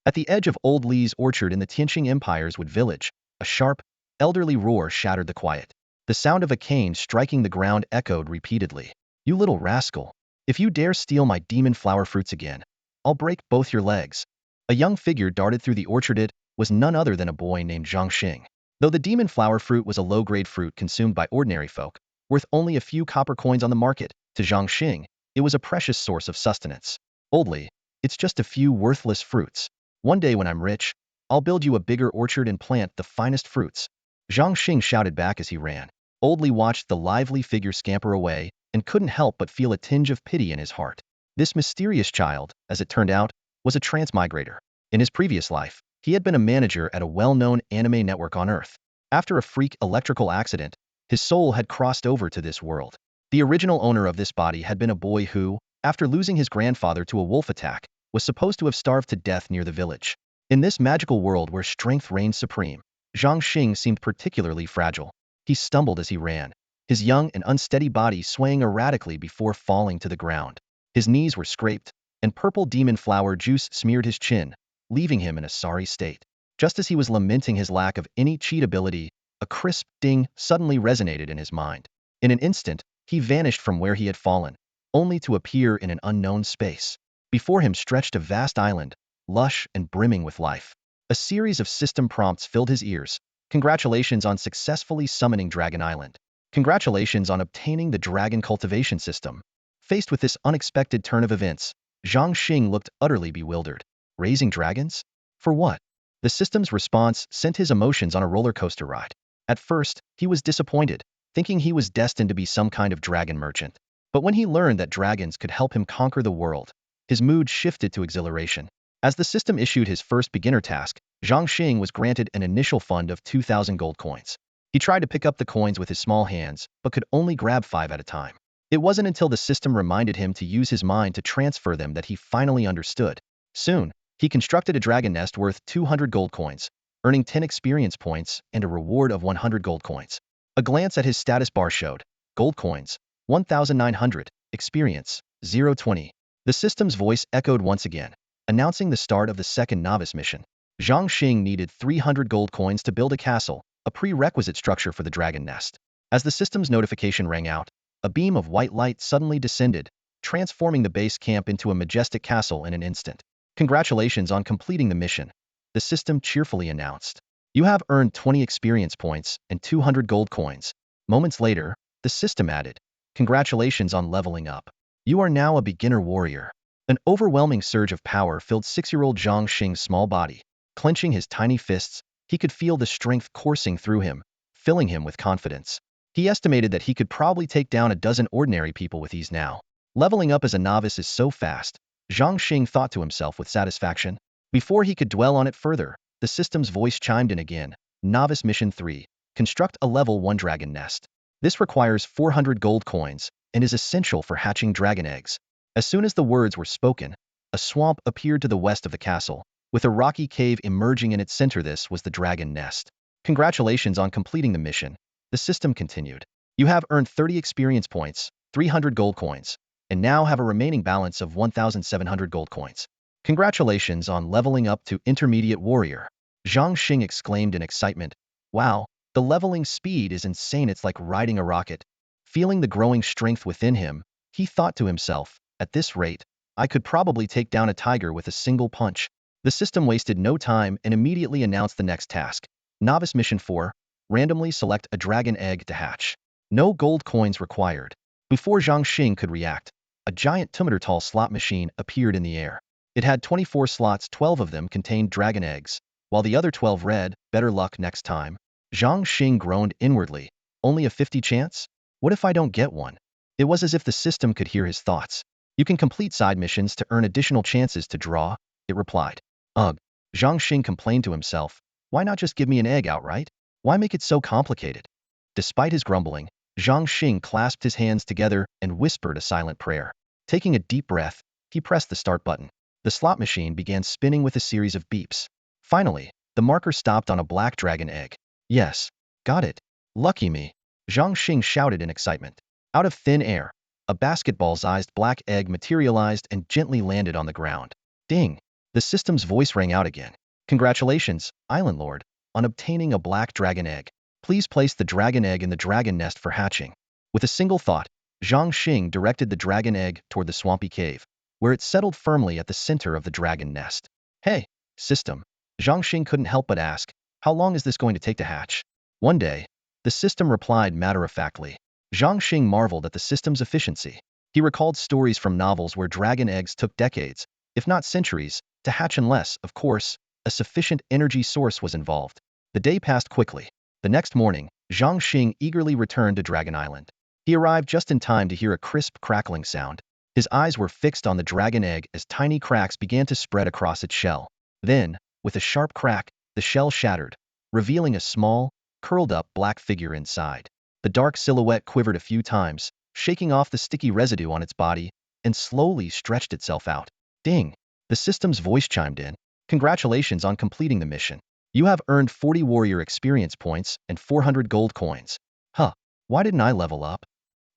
At the edge of old Lee's orchard in the Tianqing Empire's Wood Village, a sharp, elderly roar shattered the quiet. The sound of a cane striking the ground echoed repeatedly. "You little rascal! If you dare steal my demon flower fruits again, I'll break both your legs." A young figure darted through the orchard. It was none other than a boy named Zhang Xing. Though the demon flower fruit was a low-grade fruit consumed by ordinary folk, worth only a few copper coins on the market, to Zhang Xing, it was a precious source of sustenance. "Oldly, it's just a few worthless fruits. One day when I'm rich, I'll build you a bigger orchard and plant the finest fruits," Zhang Xing shouted back as he ran. Oldly watched the lively figure scamper away and couldn't help but feel a tinge of pity in his heart. This mysterious child, as it turned out, was a transmigrator. In his previous life, he had been a manager at a well-known anime network on Earth. After a freak electrical accident, his soul had crossed over to this world. The original owner of this body had been a boy who, after losing his grandfather to a wolf attack, was supposed to have starved to death near the village. In this magical world where strength reigned supreme, Zhang Xing seemed particularly fragile. He stumbled as he ran, his young and unsteady body swaying erratically before falling to the ground. His knees were scraped, and purple demon flower juice smeared his chin, leaving him in a sorry state. Just as he was lamenting his lack of any cheatability, a crisp ding suddenly resonated in his mind. In an instant, he vanished from where he had fallen, only to appear in an unknown space. Before him stretched a vast island, lush and brimming with life. A series of system prompts filled his ears. "Congratulations on successfully summoning Dragon Island. Congratulations on obtaining the dragon cultivation system." Faced with this unexpected turn of events, Zhang Xing looked utterly bewildered. Raising dragons? For what? The system's response sent his emotions on a roller coaster ride. At first, he was disappointed, thinking he was destined to be some kind of dragon merchant. But when he learned that dragons could help him conquer the world, his mood shifted to exhilaration. As the system issued his first beginner task, Zhang Xing was granted an initial fund of 2,000 gold coins. He tried to pick up the coins with his small hands, but could only grab 5 at a time. It wasn't until the system reminded him to use his mind to transfer them that he finally understood. Soon, he constructed a dragon nest worth 200 gold coins, earning 10 experience points and a reward of 100 gold coins. A glance at his status bar showed, gold coins, 1,900, experience, 020. The system's voice echoed once again, announcing the start of the second novice mission. Zhang Xing needed 300 gold coins to build a castle, a prerequisite structure for the dragon nest. As the system's notification rang out, a beam of white light suddenly descended, transforming the base camp into a majestic castle in an instant. "Congratulations on completing the mission," the system cheerfully announced. "You have earned 20 experience points and 200 gold coins." Moments later, the system added, "Congratulations on leveling up. You are now a beginner warrior." An overwhelming surge of power filled 6-year-old Zhang Xing's small body. Clenching his tiny fists, he could feel the strength coursing through him, filling him with confidence. He estimated that he could probably take down a dozen ordinary people with ease now. Leveling up as a novice is so fast, Zhang Xing thought to himself with satisfaction. Before he could dwell on it further, the system's voice chimed in again. "Novice Mission 3. Construct a level 1 dragon nest. This requires 400 gold coins and is essential for hatching dragon eggs." As soon as the words were spoken, a swamp appeared to the west of the castle, with a rocky cave emerging in its center. This was the dragon nest. "Congratulations on completing the mission," the system continued. "You have earned 30 experience points, 300 gold coins, and now have a remaining balance of 1,700 gold coins. Congratulations on leveling up to intermediate warrior." Zhang Xing exclaimed in excitement. "Wow, the leveling speed is insane. It's like riding a rocket." Feeling the growing strength within him, he thought to himself, "At this rate, I could probably take down a tiger with a single punch." The system wasted no time and immediately announced the next task. Novice Mission 4. Randomly select a dragon egg to hatch. No gold coins required. Before Zhang Xing could react, a giant 2-meter tall slot machine appeared in the air. It had 24 slots, 12 of them contained dragon eggs, while the other 12 read, "Better luck next time." Zhang Xing groaned inwardly. "Only a 50 chance? What if I don't get one?" It was as if the system could hear his thoughts. "You can complete side missions to earn additional chances to draw," it replied. "Ugh," Zhang Xing complained to himself. "Why not just give me an egg outright? Why make it so complicated?" Despite his grumbling, Zhang Xing clasped his hands together and whispered a silent prayer. Taking a deep breath, he pressed the start button. The slot machine began spinning with a series of beeps. Finally, the marker stopped on a black dragon egg. "Yes, got it. Lucky me," Zhang Xing shouted in excitement. Out of thin air, a basketball-sized black egg materialized and gently landed on the ground. Ding! The system's voice rang out again. Congratulations, Island Lord, on obtaining a black dragon egg. Please place the dragon egg in the dragon nest for hatching. With a single thought, Zhang Xing directed the dragon egg toward the swampy cave, where it settled firmly at the center of the dragon nest. Hey, system. Zhang Xing couldn't help but ask, how long is this going to take to hatch? One day, the system replied matter-of-factly. Zhang Xing marveled at the system's efficiency. He recalled stories from novels where dragon eggs took decades, if not centuries, to hatch unless, of course, a sufficient energy source was involved. The day passed quickly. The next morning, Zhang Xing eagerly returned to Dragon Island. He arrived just in time to hear a crisp crackling sound. His eyes were fixed on the dragon egg as tiny cracks began to spread across its shell. Then, with a sharp crack, the shell shattered, revealing a small, curled-up black figure inside. The dark silhouette quivered a few times, shaking off the sticky residue on its body, and slowly stretched itself out. Ding! The system's voice chimed in. Congratulations on completing the mission. You have earned 40 warrior experience points and 400 gold coins. Huh, why didn't I level up?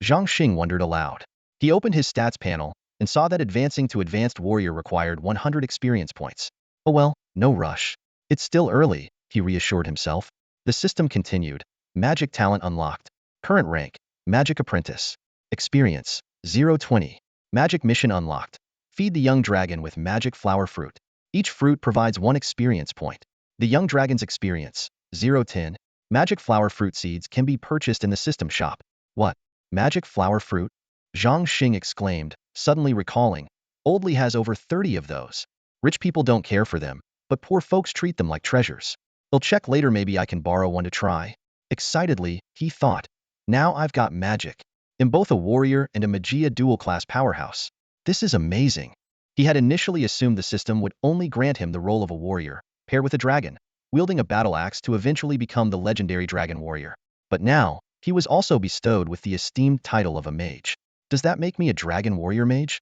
Zhang Xing wondered aloud. He opened his stats panel and saw that advancing to advanced warrior required 100 experience points. Oh well, no rush. It's still early, he reassured himself. The system continued. Magic talent unlocked. Current rank, Magic Apprentice. Experience, 020. Magic mission unlocked. Feed the young dragon with magic flower fruit. Each fruit provides 1 experience point. The young dragon's experience, 010. Magic flower fruit seeds can be purchased in the system shop. What? Magic flower fruit? Zhang Xing exclaimed, suddenly recalling. Oldly has over 30 of those. Rich people don't care for them, but poor folks treat them like treasures. I'll check later, maybe I can borrow one to try. Excitedly, he thought. Now I've got magic. I'm both a warrior and a magia dual-class powerhouse. This is amazing. He had initially assumed the system would only grant him the role of a warrior, paired with a dragon, wielding a battle axe to eventually become the legendary dragon warrior. But now, he was also bestowed with the esteemed title of a mage. Does that make me a dragon warrior mage?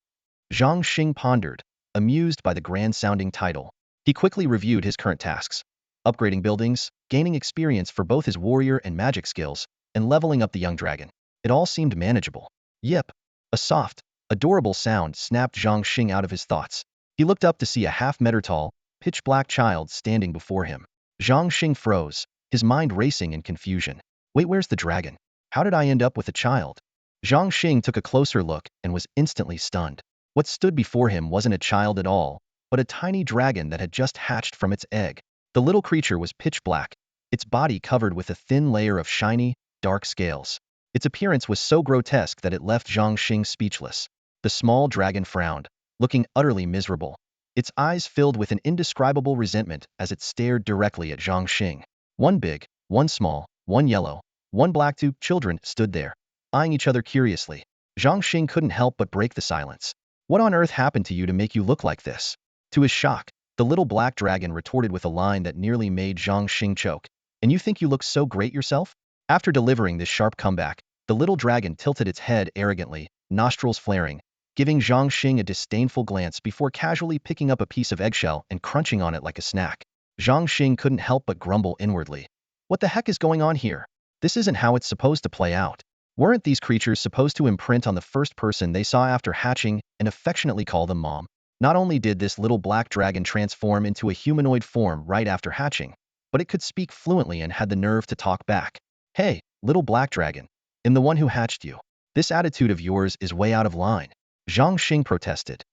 Zhang Xing pondered, amused by the grand-sounding title. He quickly reviewed his current tasks. Upgrading buildings, gaining experience for both his warrior and magic skills, and leveling up the young dragon. It all seemed manageable. Yip! A soft, adorable sound snapped Zhang Xing out of his thoughts. He looked up to see a half-meter-tall, pitch-black child standing before him. Zhang Xing froze, his mind racing in confusion. Wait, where's the dragon? How did I end up with a child? Zhang Xing took a closer look and was instantly stunned. What stood before him wasn't a child at all, but a tiny dragon that had just hatched from its egg. The little creature was pitch black, its body covered with a thin layer of shiny, dark scales. Its appearance was so grotesque that it left Zhang Xing speechless. The small dragon frowned, looking utterly miserable. Its eyes filled with an indescribable resentment as it stared directly at Zhang Xing. One big, one small, one yellow, one black. 2 children stood there, eyeing each other curiously. Zhang Xing couldn't help but break the silence. What on earth happened to you to make you look like this? To his shock, the little black dragon retorted with a line that nearly made Zhang Xing choke. And you think you look so great yourself? After delivering this sharp comeback, the little dragon tilted its head arrogantly, nostrils flaring, giving Zhang Xing a disdainful glance before casually picking up a piece of eggshell and crunching on it like a snack. Zhang Xing couldn't help but grumble inwardly. What the heck is going on here? This isn't how it's supposed to play out. Weren't these creatures supposed to imprint on the first person they saw after hatching and affectionately call them mom? Not only did this little black dragon transform into a humanoid form right after hatching, but it could speak fluently and had the nerve to talk back. Hey, little black dragon, I'm the one who hatched you. This attitude of yours is way out of line. Zhang Xing protested.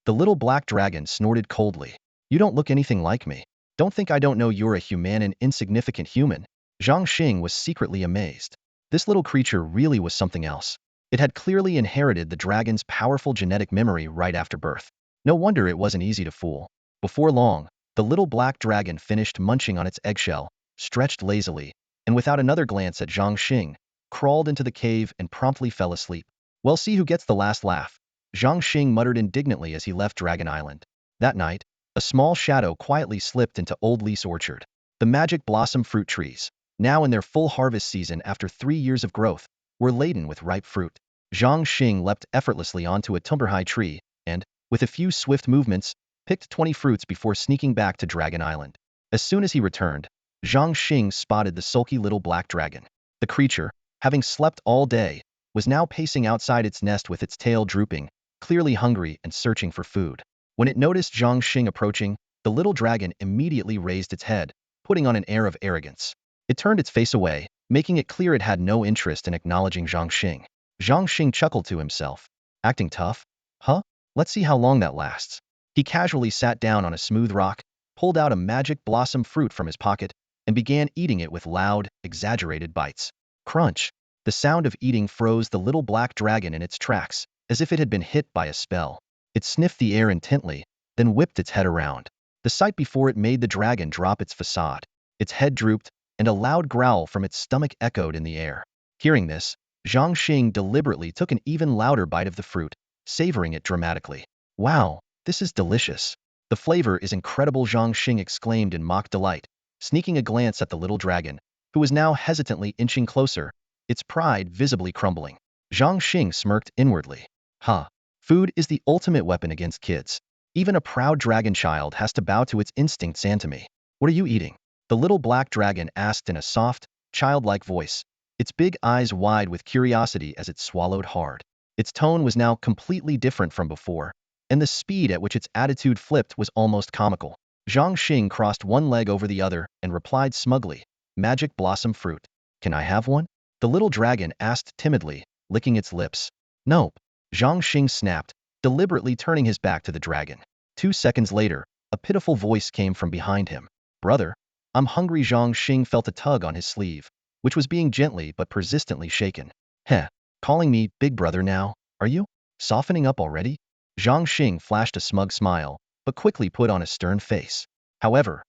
The little black dragon snorted coldly. You don't look anything like me. Don't think I don't know you're a human and insignificant human. Zhang Xing was secretly amazed. This little creature really was something else. It had clearly inherited the dragon's powerful genetic memory right after birth. No wonder it wasn't easy to fool. Before long, the little black dragon finished munching on its eggshell, stretched lazily, and without another glance at Zhang Xing, crawled into the cave and promptly fell asleep. Well, see who gets the last laugh. Zhang Xing muttered indignantly as he left Dragon Island. That night, a small shadow quietly slipped into Old Lease Orchard. The magic blossom fruit trees, now in their full harvest season after 3 years of growth, were laden with ripe fruit. Zhang Xing leapt effortlessly onto a timber-high tree and, with a few swift movements, picked 20 fruits before sneaking back to Dragon Island. As soon as he returned, Zhang Xing spotted the sulky little black dragon. The creature, having slept all day, was now pacing outside its nest with its tail drooping, clearly hungry and searching for food. When it noticed Zhang Xing approaching, the little dragon immediately raised its head, putting on an air of arrogance. It turned its face away, making it clear it had no interest in acknowledging Zhang Xing. Zhang Xing chuckled to himself. Acting tough? Huh? Let's see how long that lasts. He casually sat down on a smooth rock, pulled out a magic blossom fruit from his pocket, and began eating it with loud, exaggerated bites. Crunch! The sound of eating froze the little black dragon in its tracks, as if it had been hit by a spell. It sniffed the air intently, then whipped its head around. The sight before it made the dragon drop its facade. Its head drooped, and a loud growl from its stomach echoed in the air. Hearing this, Zhang Xing deliberately took an even louder bite of the fruit, savoring it dramatically. Wow, this is delicious. The flavor is incredible, Zhang Xing exclaimed in mock delight, sneaking a glance at the little dragon, who was now hesitantly inching closer, its pride visibly crumbling. Zhang Xing smirked inwardly. Huh. Food is the ultimate weapon against kids. Even a proud dragon child has to bow to its instincts and to me. What are you eating? The little black dragon asked in a soft, childlike voice, its big eyes wide with curiosity as it swallowed hard. Its tone was now completely different from before, and the speed at which its attitude flipped was almost comical. Zhang Xing crossed one leg over the other and replied smugly, Magic blossom fruit. Can I have one? The little dragon asked timidly, licking its lips. Nope. Zhang Xing snapped, deliberately turning his back to the dragon. 2 seconds later, a pitiful voice came from behind him. Brother, I'm hungry. Zhang Xing felt a tug on his sleeve, which was being gently but persistently shaken. Heh, calling me big brother now, are you? Softening up already? Zhang Xing flashed a smug smile, but quickly put on a stern face. However,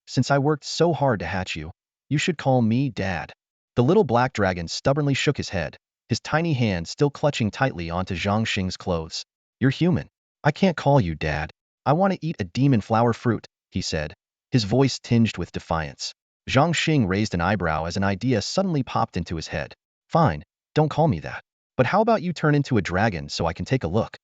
since I worked so hard to hatch you, you should call me Dad. The little black dragon stubbornly shook his head, his tiny hand still clutching tightly onto Zhang Xing's clothes. You're human. I can't call you Dad. I want to eat a demon flower fruit, he said, his voice tinged with defiance. Zhang Xing raised an eyebrow as an idea suddenly popped into his head. Fine, don't call me that. But how about you turn into a dragon so I can take a look?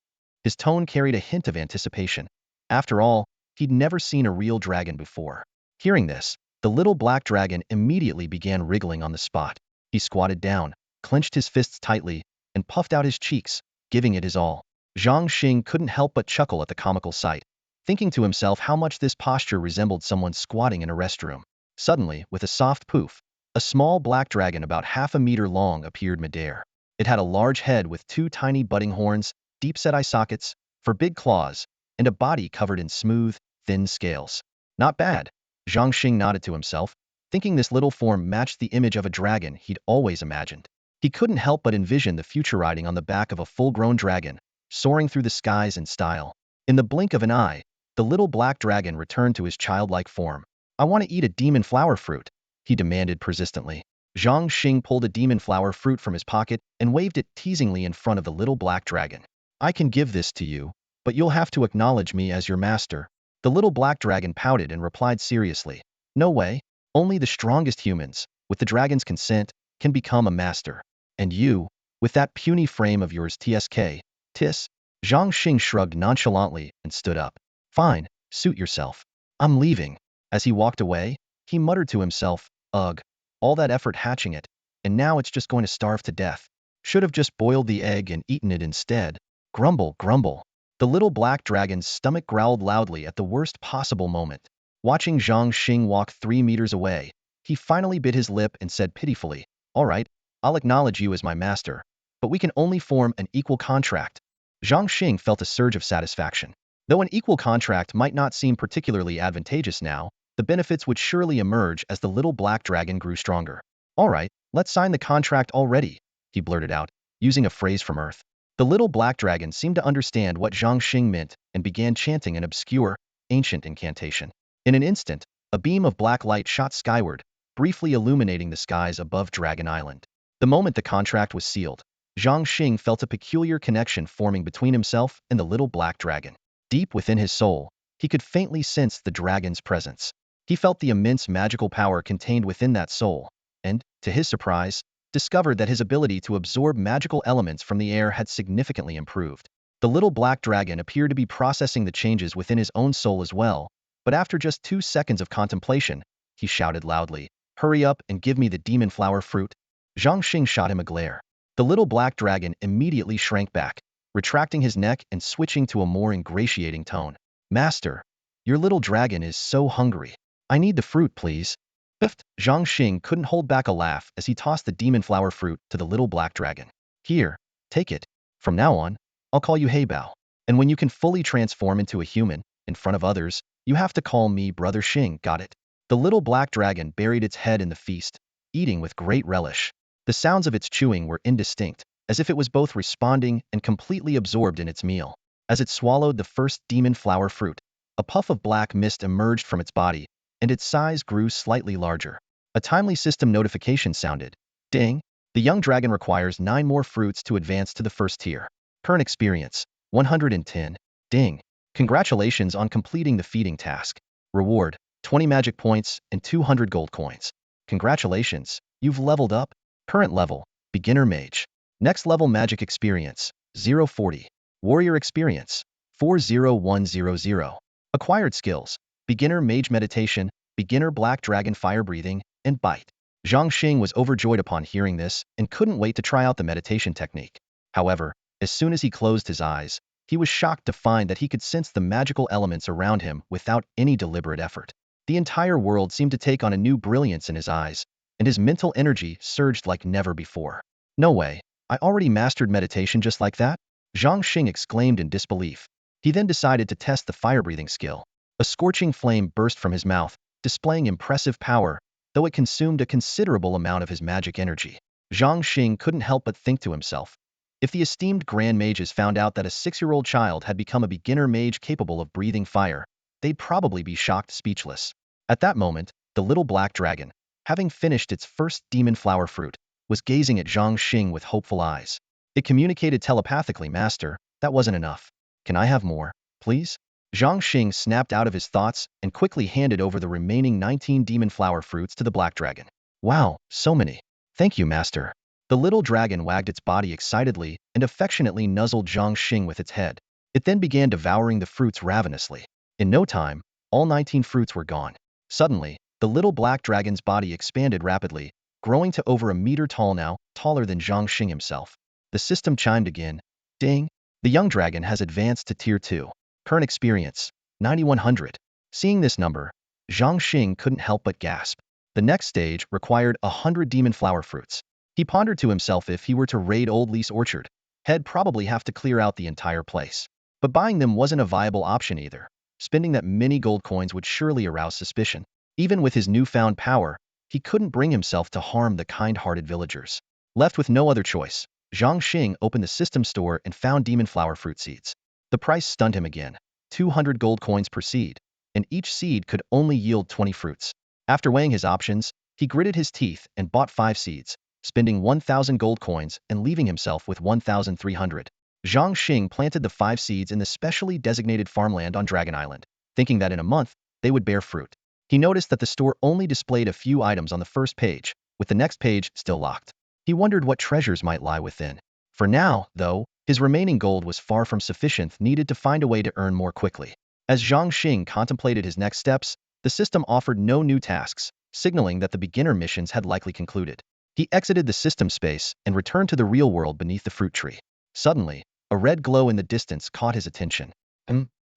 His tone carried a hint of anticipation. After all, he'd never seen a real dragon before. Hearing this, the little black dragon immediately began wriggling on the spot. He squatted down, clenched his fists tightly, and puffed out his cheeks, giving it his all. Zhang Xing couldn't help but chuckle at the comical sight, thinking to himself how much this posture resembled someone squatting in a restroom. Suddenly, with a soft poof, a small black dragon about half a meter long appeared midair. It had a large head with 2 tiny budding horns, deep-set eye sockets, for big claws, and a body covered in smooth, thin scales. Not bad. Zhang Xing nodded to himself, thinking this little form matched the image of a dragon he'd always imagined. He couldn't help but envision the future riding on the back of a full-grown dragon, soaring through the skies in style. In the blink of an eye, the little black dragon returned to his childlike form. I want to eat a demon flower fruit, he demanded persistently. Zhang Xing pulled a demon flower fruit from his pocket and waved it teasingly in front of the little black dragon. I can give this to you, but you'll have to acknowledge me as your master. The little black dragon pouted and replied seriously. No way. Only the strongest humans, with the dragon's consent, can become a master. And you, with that puny frame of yours, TSK, Tis? Zhang Xing shrugged nonchalantly and stood up. Fine, suit yourself. I'm leaving. As he walked away, he muttered to himself, ugh, all that effort hatching it, and now it's just going to starve to death. Should have just boiled the egg and eaten it instead. Grumble, grumble. The little black dragon's stomach growled loudly at the worst possible moment. Watching Zhang Xing walk 3 meters away, he finally bit his lip and said pitifully, all right, I'll acknowledge you as my master, but we can only form an equal contract. Zhang Xing felt a surge of satisfaction. Though an equal contract might not seem particularly advantageous now, the benefits would surely emerge as the little black dragon grew stronger. All right, let's sign the contract already, he blurted out, using a phrase from Earth. The little black dragon seemed to understand what Zhang Xing meant and began chanting an obscure, ancient incantation. In an instant, a beam of black light shot skyward, briefly illuminating the skies above Dragon Island. The moment the contract was sealed, Zhang Xing felt a peculiar connection forming between himself and the little black dragon. Deep within his soul, he could faintly sense the dragon's presence. He felt the immense magical power contained within that soul, and, to his surprise, discovered that his ability to absorb magical elements from the air had significantly improved. The little black dragon appeared to be processing the changes within his own soul as well, but after just 2 seconds of contemplation, he shouted loudly, hurry up and give me the demon flower fruit. Zhang Xing shot him a glare. The little black dragon immediately shrank back, retracting his neck and switching to a more ingratiating tone. Master, your little dragon is so hungry. I need the fruit, please. Fifth, Zhang Xing couldn't hold back a laugh as he tossed the demon flower fruit to the little black dragon. Here, take it. From now on, I'll call you Heybao. And when you can fully transform into a human, in front of others, you have to call me Brother Xing, got it? The little black dragon buried its head in the feast, eating with great relish. The sounds of its chewing were indistinct, as if it was both responding and completely absorbed in its meal. As it swallowed the first demon flower fruit, a puff of black mist emerged from its body, and its size grew slightly larger. A timely system notification sounded. Ding! The young dragon requires 9 more fruits to advance to the first tier. Current experience, 110. Ding! Congratulations on completing the feeding task. Reward, 20 magic points and 200 gold coins. Congratulations, you've leveled up. Current level, beginner mage. Next level magic experience, 040. Warrior experience, 40100. Acquired skills, beginner mage meditation, beginner black dragon fire breathing, and bite. Zhang Xing was overjoyed upon hearing this and couldn't wait to try out the meditation technique. However, as soon as he closed his eyes, he was shocked to find that he could sense the magical elements around him without any deliberate effort. The entire world seemed to take on a new brilliance in his eyes, and his mental energy surged like never before. No way, I already mastered meditation just like that? Zhang Xing exclaimed in disbelief. He then decided to test the fire-breathing skill. A scorching flame burst from his mouth, displaying impressive power, though it consumed a considerable amount of his magic energy. Zhang Xing couldn't help but think to himself, if the esteemed Grand Mages found out that a 6-year-old child had become a beginner mage capable of breathing fire, they'd probably be shocked speechless. At that moment, the little black dragon, having finished its first demon flower fruit, was gazing at Zhang Xing with hopeful eyes. It communicated telepathically, Master, that wasn't enough. Can I have more, please? Zhang Xing snapped out of his thoughts and quickly handed over the remaining 19 demon flower fruits to the black dragon. Wow, so many. Thank you, Master. The little dragon wagged its body excitedly and affectionately nuzzled Zhang Xing with its head. It then began devouring the fruits ravenously. In no time, all 19 fruits were gone. Suddenly, the little black dragon's body expanded rapidly, growing to over a meter tall now, taller than Zhang Xing himself. The system chimed again. Ding! The young dragon has advanced to Tier 2. Current experience, 9100. Seeing this number, Zhang Xing couldn't help but gasp. The next stage required 100 demon flower fruits. He pondered to himself if he were to raid Old Lee's orchard, he'd probably have to clear out the entire place. But buying them wasn't a viable option either. Spending that many gold coins would surely arouse suspicion. Even with his newfound power, he couldn't bring himself to harm the kind-hearted villagers. Left with no other choice, Zhang Xing opened the system store and found demon flower fruit seeds. The price stunned him again. 200 gold coins per seed, and each seed could only yield 20 fruits. After weighing his options, he gritted his teeth and bought 5 seeds, spending 1,000 gold coins and leaving himself with 1,300. Zhang Xing planted the 5 seeds in the specially designated farmland on Dragon Island, thinking that in a month, they would bear fruit. He noticed that the store only displayed a few items on the first page, with the next page still locked. He wondered what treasures might lie within. For now, though, his remaining gold was far from sufficient, needed to find a way to earn more quickly. As Zhang Xing contemplated his next steps, the system offered no new tasks, signaling that the beginner missions had likely concluded. He exited the system space and returned to the real world beneath the fruit tree. Suddenly, a red glow in the distance caught his attention.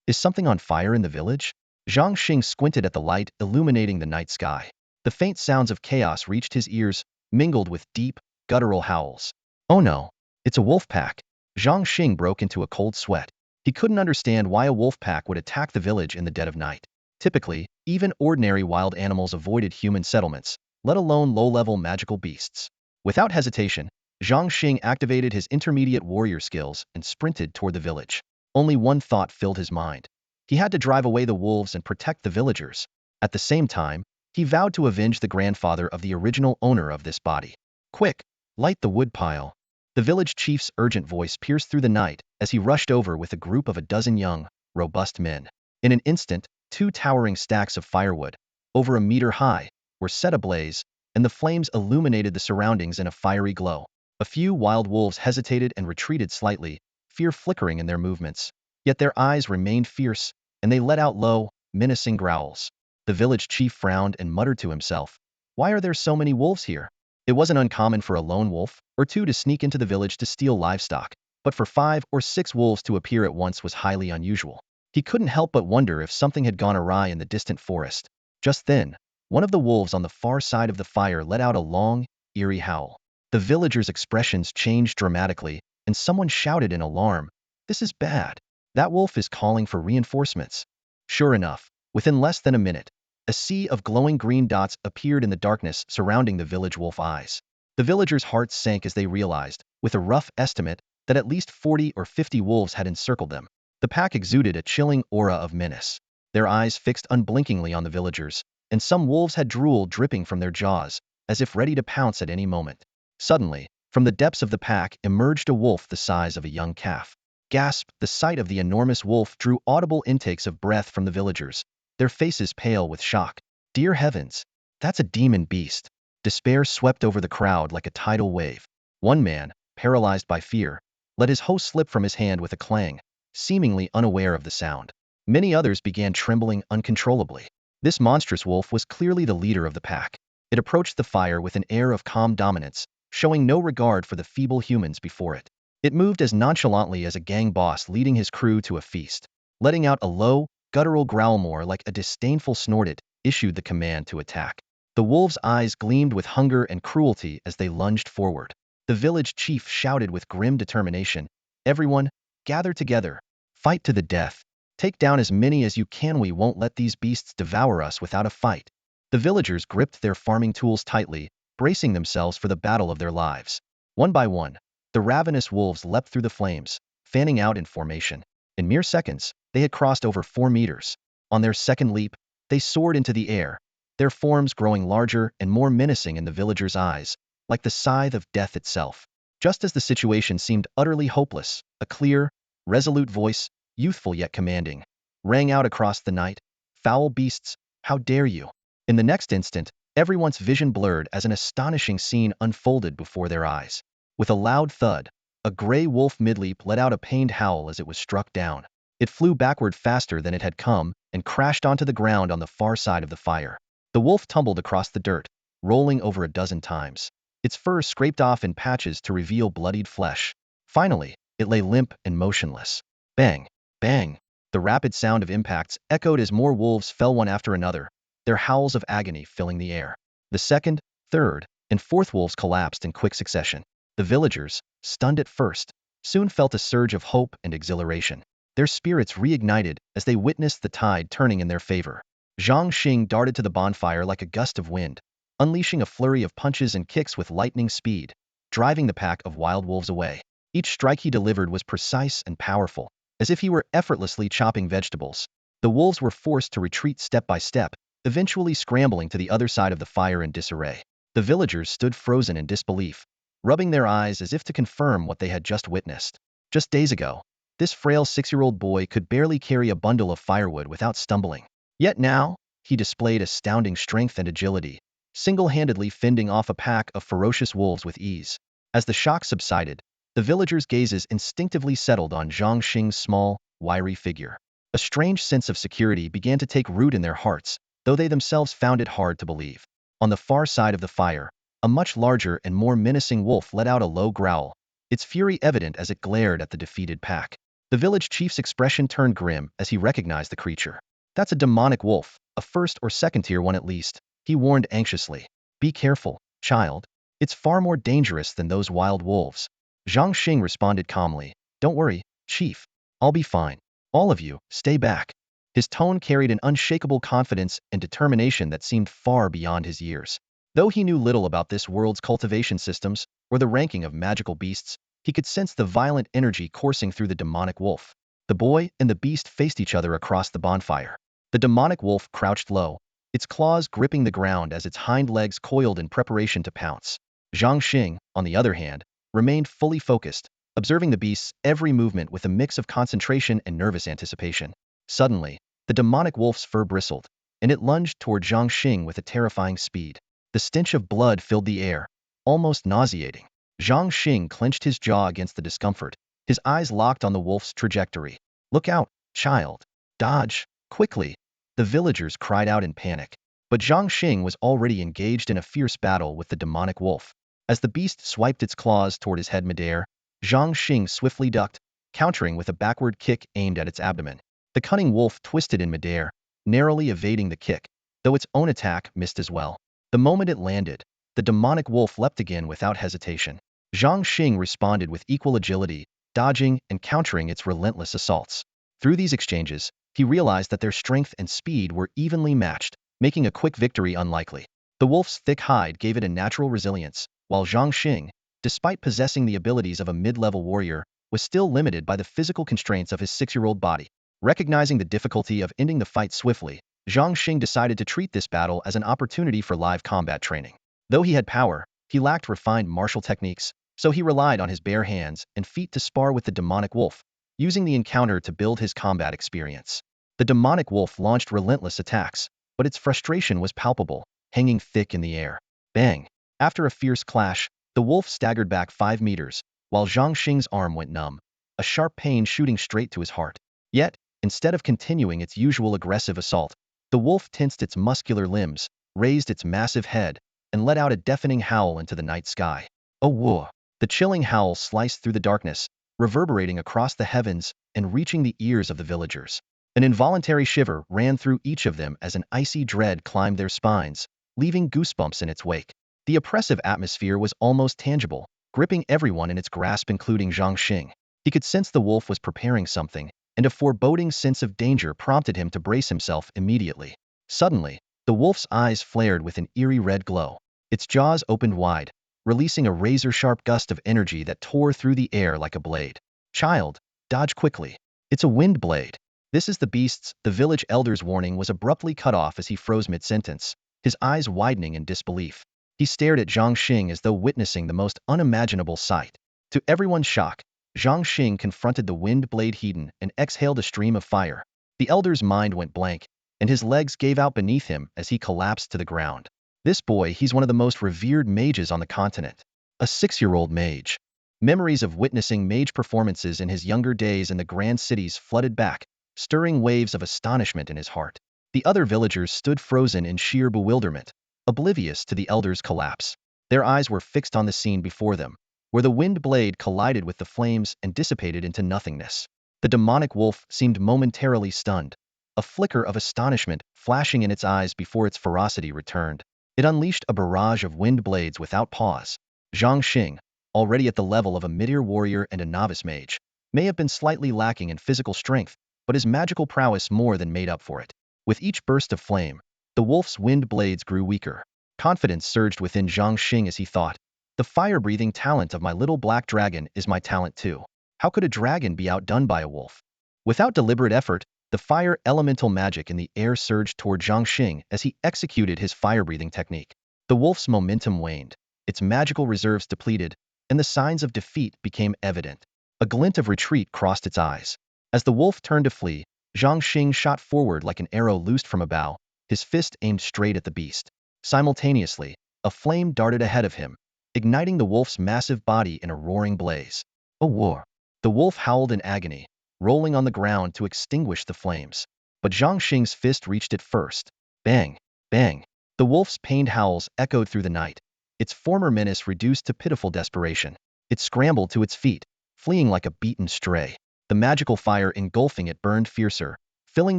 Is something on fire in the village? Zhang Xing squinted at the light illuminating the night sky. The faint sounds of chaos reached his ears, mingled with deep, guttural howls. Oh no, it's a wolf pack. Zhang Xing broke into a cold sweat. He couldn't understand why a wolf pack would attack the village in the dead of night. Typically, even ordinary wild animals avoided human settlements, let alone low-level magical beasts. Without hesitation, Zhang Xing activated his intermediate warrior skills and sprinted toward the village. Only one thought filled his mind. He had to drive away the wolves and protect the villagers. At the same time, he vowed to avenge the grandfather of the original owner of this body. Quick, light the wood pile. The village chief's urgent voice pierced through the night as he rushed over with a group of a dozen young, robust men. In an instant, 2 towering stacks of firewood, over a meter high, were set ablaze, and the flames illuminated the surroundings in a fiery glow. A few wild wolves hesitated and retreated slightly, fear flickering in their movements. Yet their eyes remained fierce, and they let out low, menacing growls. The village chief frowned and muttered to himself, "Why are there so many wolves here?" It wasn't uncommon for a lone wolf or 2 to sneak into the village to steal livestock, but for 5 or 6 wolves to appear at once was highly unusual. He couldn't help but wonder if something had gone awry in the distant forest. Just then, one of the wolves on the far side of the fire let out a long, eerie howl. The villagers' expressions changed dramatically, and someone shouted in alarm, "This is bad. That wolf is calling for reinforcements." Sure enough, within less than a minute, a sea of glowing green dots appeared in the darkness surrounding the village wolf eyes. The villagers' hearts sank as they realized, with a rough estimate, that at least 40 or 50 wolves had encircled them. The pack exuded a chilling aura of menace, their eyes fixed unblinkingly on the villagers, and some wolves had drool dripping from their jaws, as if ready to pounce at any moment. Suddenly, from the depths of the pack emerged a wolf the size of a young calf. Gasp! The sight of the enormous wolf drew audible intakes of breath from the villagers, their faces pale with shock. Dear heavens! That's a demon beast! Despair swept over the crowd like a tidal wave. One man, paralyzed by fear, let his hoe slip from his hand with a clang, seemingly unaware of the sound. Many others began trembling uncontrollably. This monstrous wolf was clearly the leader of the pack. It approached the fire with an air of calm dominance, showing no regard for the feeble humans before it. It moved as nonchalantly as a gang boss leading his crew to a feast. Letting out a low, guttural growl more like a disdainful snort, it issued the command to attack. The wolves' eyes gleamed with hunger and cruelty as they lunged forward. The village chief shouted with grim determination, "Everyone, gather together. Fight to the death. Take down as many as you can. We won't let these beasts devour us without a fight." The villagers gripped their farming tools tightly, bracing themselves for the battle of their lives. One by one, the ravenous wolves leapt through the flames, fanning out in formation. In mere seconds, they had crossed over 4 meters. On their second leap, they soared into the air, their forms growing larger and more menacing in the villagers' eyes, like the scythe of death itself. Just as the situation seemed utterly hopeless, a clear, resolute voice, youthful yet commanding, rang out across the night, "Foul beasts, how dare you!" In the next instant, everyone's vision blurred as an astonishing scene unfolded before their eyes. With a loud thud, a gray wolf midleap let out a pained howl as it was struck down. It flew backward faster than it had come and crashed onto the ground on the far side of the fire. The wolf tumbled across the dirt, rolling over a dozen times. Its fur scraped off in patches to reveal bloodied flesh. Finally, it lay limp and motionless. Bang! Bang! The rapid sound of impacts echoed as more wolves fell one after another, their howls of agony filling the air. The second, third, and fourth wolves collapsed in quick succession. The villagers, stunned at first, soon felt a surge of hope and exhilaration. Their spirits reignited as they witnessed the tide turning in their favor. Zhang Xing darted to the bonfire like a gust of wind, unleashing a flurry of punches and kicks with lightning speed, driving the pack of wild wolves away. Each strike he delivered was precise and powerful, as if he were effortlessly chopping vegetables. The wolves were forced to retreat step by step, eventually scrambling to the other side of the fire in disarray. The villagers stood frozen in disbelief, rubbing their eyes as if to confirm what they had just witnessed. Just days ago, this frail 6-year-old boy could barely carry a bundle of firewood without stumbling. Yet now, he displayed astounding strength and agility, single-handedly fending off a pack of ferocious wolves with ease. As the shock subsided, the villagers' gazes instinctively settled on Zhang Xing's small, wiry figure. A strange sense of security began to take root in their hearts, though they themselves found it hard to believe. On the far side of the fire, a much larger and more menacing wolf let out a low growl, its fury evident as it glared at the defeated pack. The village chief's expression turned grim as he recognized the creature. "That's a demonic wolf, a first or second-tier one at least," he warned anxiously. "Be careful, child. It's far more dangerous than those wild wolves." Zhang Xing responded calmly, "Don't worry, chief. I'll be fine. All of you, stay back." His tone carried an unshakable confidence and determination that seemed far beyond his years. Though he knew little about this world's cultivation systems or the ranking of magical beasts, he could sense the violent energy coursing through the demonic wolf. The boy and the beast faced each other across the bonfire. The demonic wolf crouched low, its claws gripping the ground as its hind legs coiled in preparation to pounce. Zhang Xing, on the other hand, remained fully focused, observing the beast's every movement with a mix of concentration and nervous anticipation. Suddenly, the demonic wolf's fur bristled, and it lunged toward Zhang Xing with a terrifying speed. The stench of blood filled the air, almost nauseating. Zhang Xing clenched his jaw against the discomfort, his eyes locked on the wolf's trajectory. "Look out, child! Dodge, quickly!" The villagers cried out in panic. But Zhang Xing was already engaged in a fierce battle with the demonic wolf. As the beast swiped its claws toward his head midair, Zhang Xing swiftly ducked, countering with a backward kick aimed at its abdomen. The cunning wolf twisted in midair, narrowly evading the kick, though its own attack missed as well. The moment it landed, the demonic wolf leapt again without hesitation. Zhang Xing responded with equal agility, dodging and countering its relentless assaults. Through these exchanges, he realized that their strength and speed were evenly matched, making a quick victory unlikely. The wolf's thick hide gave it a natural resilience, while Zhang Xing, despite possessing the abilities of a mid-level warrior, was still limited by the physical constraints of his 6-year-old body. Recognizing the difficulty of ending the fight swiftly, Zhang Xing decided to treat this battle as an opportunity for live combat training. Though he had power, he lacked refined martial techniques, so he relied on his bare hands and feet to spar with the demonic wolf, using the encounter to build his combat experience. The demonic wolf launched relentless attacks, but its frustration was palpable, hanging thick in the air. Bang! After a fierce clash, the wolf staggered back 5 meters, while Zhang Xing's arm went numb, a sharp pain shooting straight to his heart. Yet, instead of continuing its usual aggressive assault, the wolf tensed its muscular limbs, raised its massive head, and let out a deafening howl into the night sky. Oh whoa! The chilling howl sliced through the darkness, reverberating across the heavens and reaching the ears of the villagers. An involuntary shiver ran through each of them as an icy dread climbed their spines, leaving goosebumps in its wake. The oppressive atmosphere was almost tangible, gripping everyone in its grasp including Zhang Xing. He could sense the wolf was preparing something, and a foreboding sense of danger prompted him to brace himself immediately. Suddenly, the wolf's eyes flared with an eerie red glow. Its jaws opened wide, releasing a razor-sharp gust of energy that tore through the air like a blade. Child, dodge quickly. It's a wind blade. This is the beast's, the village elder's warning was abruptly cut off as he froze mid-sentence, his eyes widening in disbelief. He stared at Zhang Xing as though witnessing the most unimaginable sight. To everyone's shock, Zhang Xing confronted the wind blade Hedon and exhaled a stream of fire. The elder's mind went blank, and his legs gave out beneath him as he collapsed to the ground. This boy, he's one of the most revered mages on the continent. A 6-year-old mage. Memories of witnessing mage performances in his younger days in the grand cities flooded back, stirring waves of astonishment in his heart. The other villagers stood frozen in sheer bewilderment, oblivious to the elder's collapse. Their eyes were fixed on the scene before them, where the wind blade collided with the flames and dissipated into nothingness. The demonic wolf seemed momentarily stunned, a flicker of astonishment flashing in its eyes before its ferocity returned. It unleashed a barrage of wind blades without pause. Zhang Xing, already at the level of a mid-tier warrior and a novice mage, may have been slightly lacking in physical strength, but his magical prowess more than made up for it. With each burst of flame, the wolf's wind blades grew weaker. Confidence surged within Zhang Xing as he thought, the fire-breathing talent of my little black dragon is my talent too. How could a dragon be outdone by a wolf? Without deliberate effort, the fire elemental magic in the air surged toward Zhang Xing as he executed his fire-breathing technique. The wolf's momentum waned, its magical reserves depleted, and the signs of defeat became evident. A glint of retreat crossed its eyes. As the wolf turned to flee, Zhang Xing shot forward like an arrow loosed from a bow, his fist aimed straight at the beast. Simultaneously, a flame darted ahead of him, igniting the wolf's massive body in a roaring blaze. A war! The wolf howled in agony, rolling on the ground to extinguish the flames. But Zhang Xing's fist reached it first. Bang! Bang! The wolf's pained howls echoed through the night, its former menace reduced to pitiful desperation. It scrambled to its feet, fleeing like a beaten stray. The magical fire engulfing it burned fiercer, filling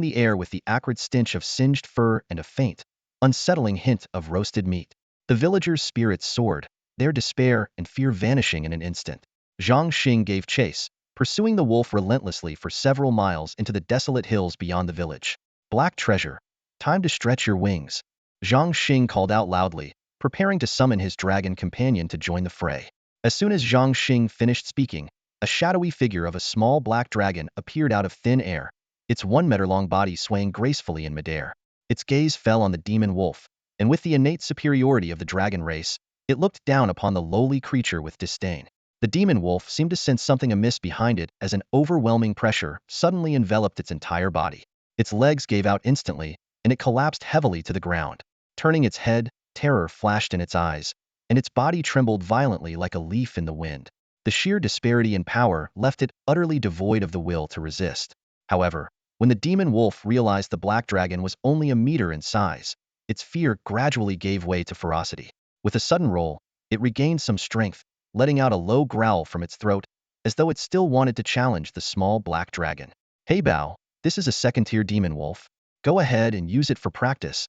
the air with the acrid stench of singed fur and a faint, unsettling hint of roasted meat. The villagers' spirits soared, their despair and fear vanishing in an instant. Zhang Xing gave chase, pursuing the wolf relentlessly for several miles into the desolate hills beyond the village. Black treasure, time to stretch your wings. Zhang Xing called out loudly, preparing to summon his dragon companion to join the fray. As soon as Zhang Xing finished speaking, a shadowy figure of a small black dragon appeared out of thin air, its 1-meter-long body swaying gracefully in midair. Its gaze fell on the demon wolf, and with the innate superiority of the dragon race, it looked down upon the lowly creature with disdain. The demon wolf seemed to sense something amiss behind it as an overwhelming pressure suddenly enveloped its entire body. Its legs gave out instantly, and it collapsed heavily to the ground. Turning its head, terror flashed in its eyes, and its body trembled violently like a leaf in the wind. The sheer disparity in power left it utterly devoid of the will to resist. However, when the demon wolf realized the black dragon was only a meter in size, its fear gradually gave way to ferocity. With a sudden roll, it regained some strength, letting out a low growl from its throat, as though it still wanted to challenge the small black dragon. Heybao, This is a second-tier demon wolf. Go ahead and use it for practice,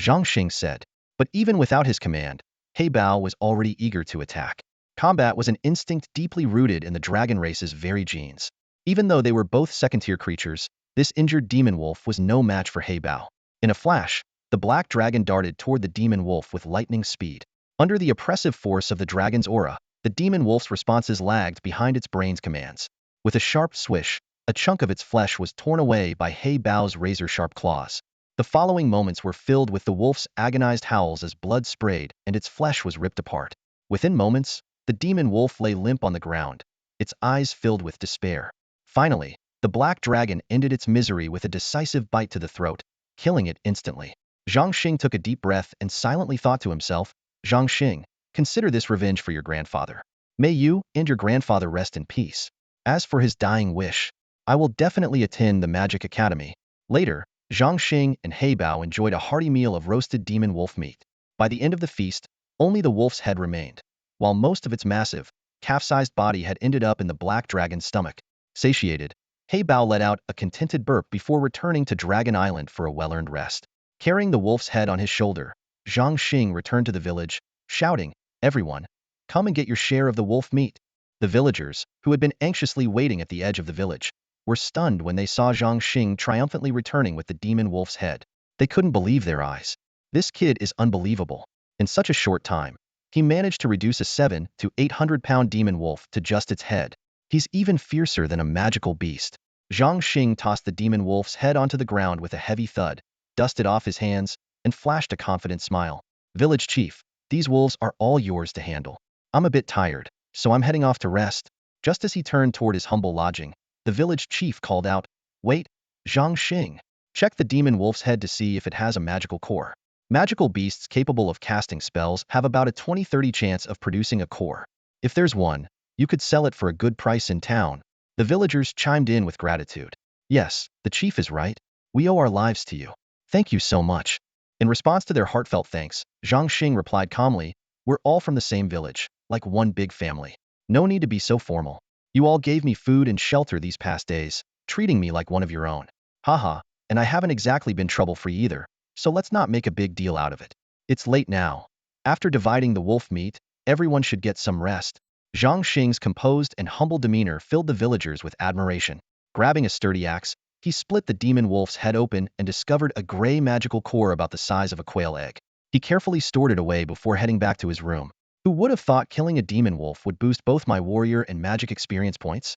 Zhang Xing said. But even without his command, Heybao was already eager to attack. Combat was an instinct deeply rooted in the dragon race's very genes. Even though they were both second-tier creatures, this injured demon wolf was no match for Heybao. In a flash, the black dragon darted toward the demon wolf with lightning speed. Under the oppressive force of the dragon's aura, the demon wolf's responses lagged behind its brain's commands. With a sharp swish, a chunk of its flesh was torn away by Heybao's razor-sharp claws. The following moments were filled with the wolf's agonized howls as blood sprayed and its flesh was ripped apart. Within moments, the demon wolf lay limp on the ground, its eyes filled with despair. Finally, the black dragon ended its misery with a decisive bite to the throat, killing it instantly. Zhang Xing took a deep breath and silently thought to himself, Zhang Xing, consider this revenge for your grandfather. May you and your grandfather rest in peace. As for his dying wish, I will definitely attend the Magic Academy. Later, Zhang Xing and Heybao enjoyed a hearty meal of roasted demon wolf meat. By the end of the feast, only the wolf's head remained, while most of its massive, calf-sized body had ended up in the black dragon's stomach. Satiated, Heybao let out a contented burp before returning to Dragon Island for a well-earned rest. Carrying the wolf's head on his shoulder, Zhang Xing returned to the village, shouting, "Everyone, come and get your share of the wolf meat." The villagers, who had been anxiously waiting at the edge of the village, were stunned when they saw Zhang Xing triumphantly returning with the demon wolf's head. They couldn't believe their eyes. This kid is unbelievable. In such a short time, he managed to reduce a 7 to 800-pound demon wolf to just its head. He's even fiercer than a magical beast. Zhang Xing tossed the demon wolf's head onto the ground with a heavy thud, dusted off his hands, and flashed a confident smile. Village chief, these wolves are all yours to handle. I'm a bit tired, so I'm heading off to rest. Just as he turned toward his humble lodging, the village chief called out, "Wait, Zhang Xing. Check the demon wolf's head to see if it has a magical core." Magical beasts capable of casting spells have about a 20-30 chance of producing a core. If there's one, you could sell it for a good price in town. The villagers chimed in with gratitude. Yes, the chief is right. We owe our lives to you. Thank you so much. In response to their heartfelt thanks, Zhang Xing replied calmly, "We're all from the same village, like one big family. No need to be so formal. You all gave me food and shelter these past days, treating me like one of your own. Haha, and I haven't exactly been trouble-free either, so let's not make a big deal out of it. It's late now. After dividing the wolf meat, everyone should get some rest." Zhang Xing's composed and humble demeanor filled the villagers with admiration. Grabbing a sturdy axe, he split the demon wolf's head open and discovered a gray magical core about the size of a quail egg. He carefully stored it away before heading back to his room. Who would have thought killing a demon wolf would boost both my warrior and magic experience points?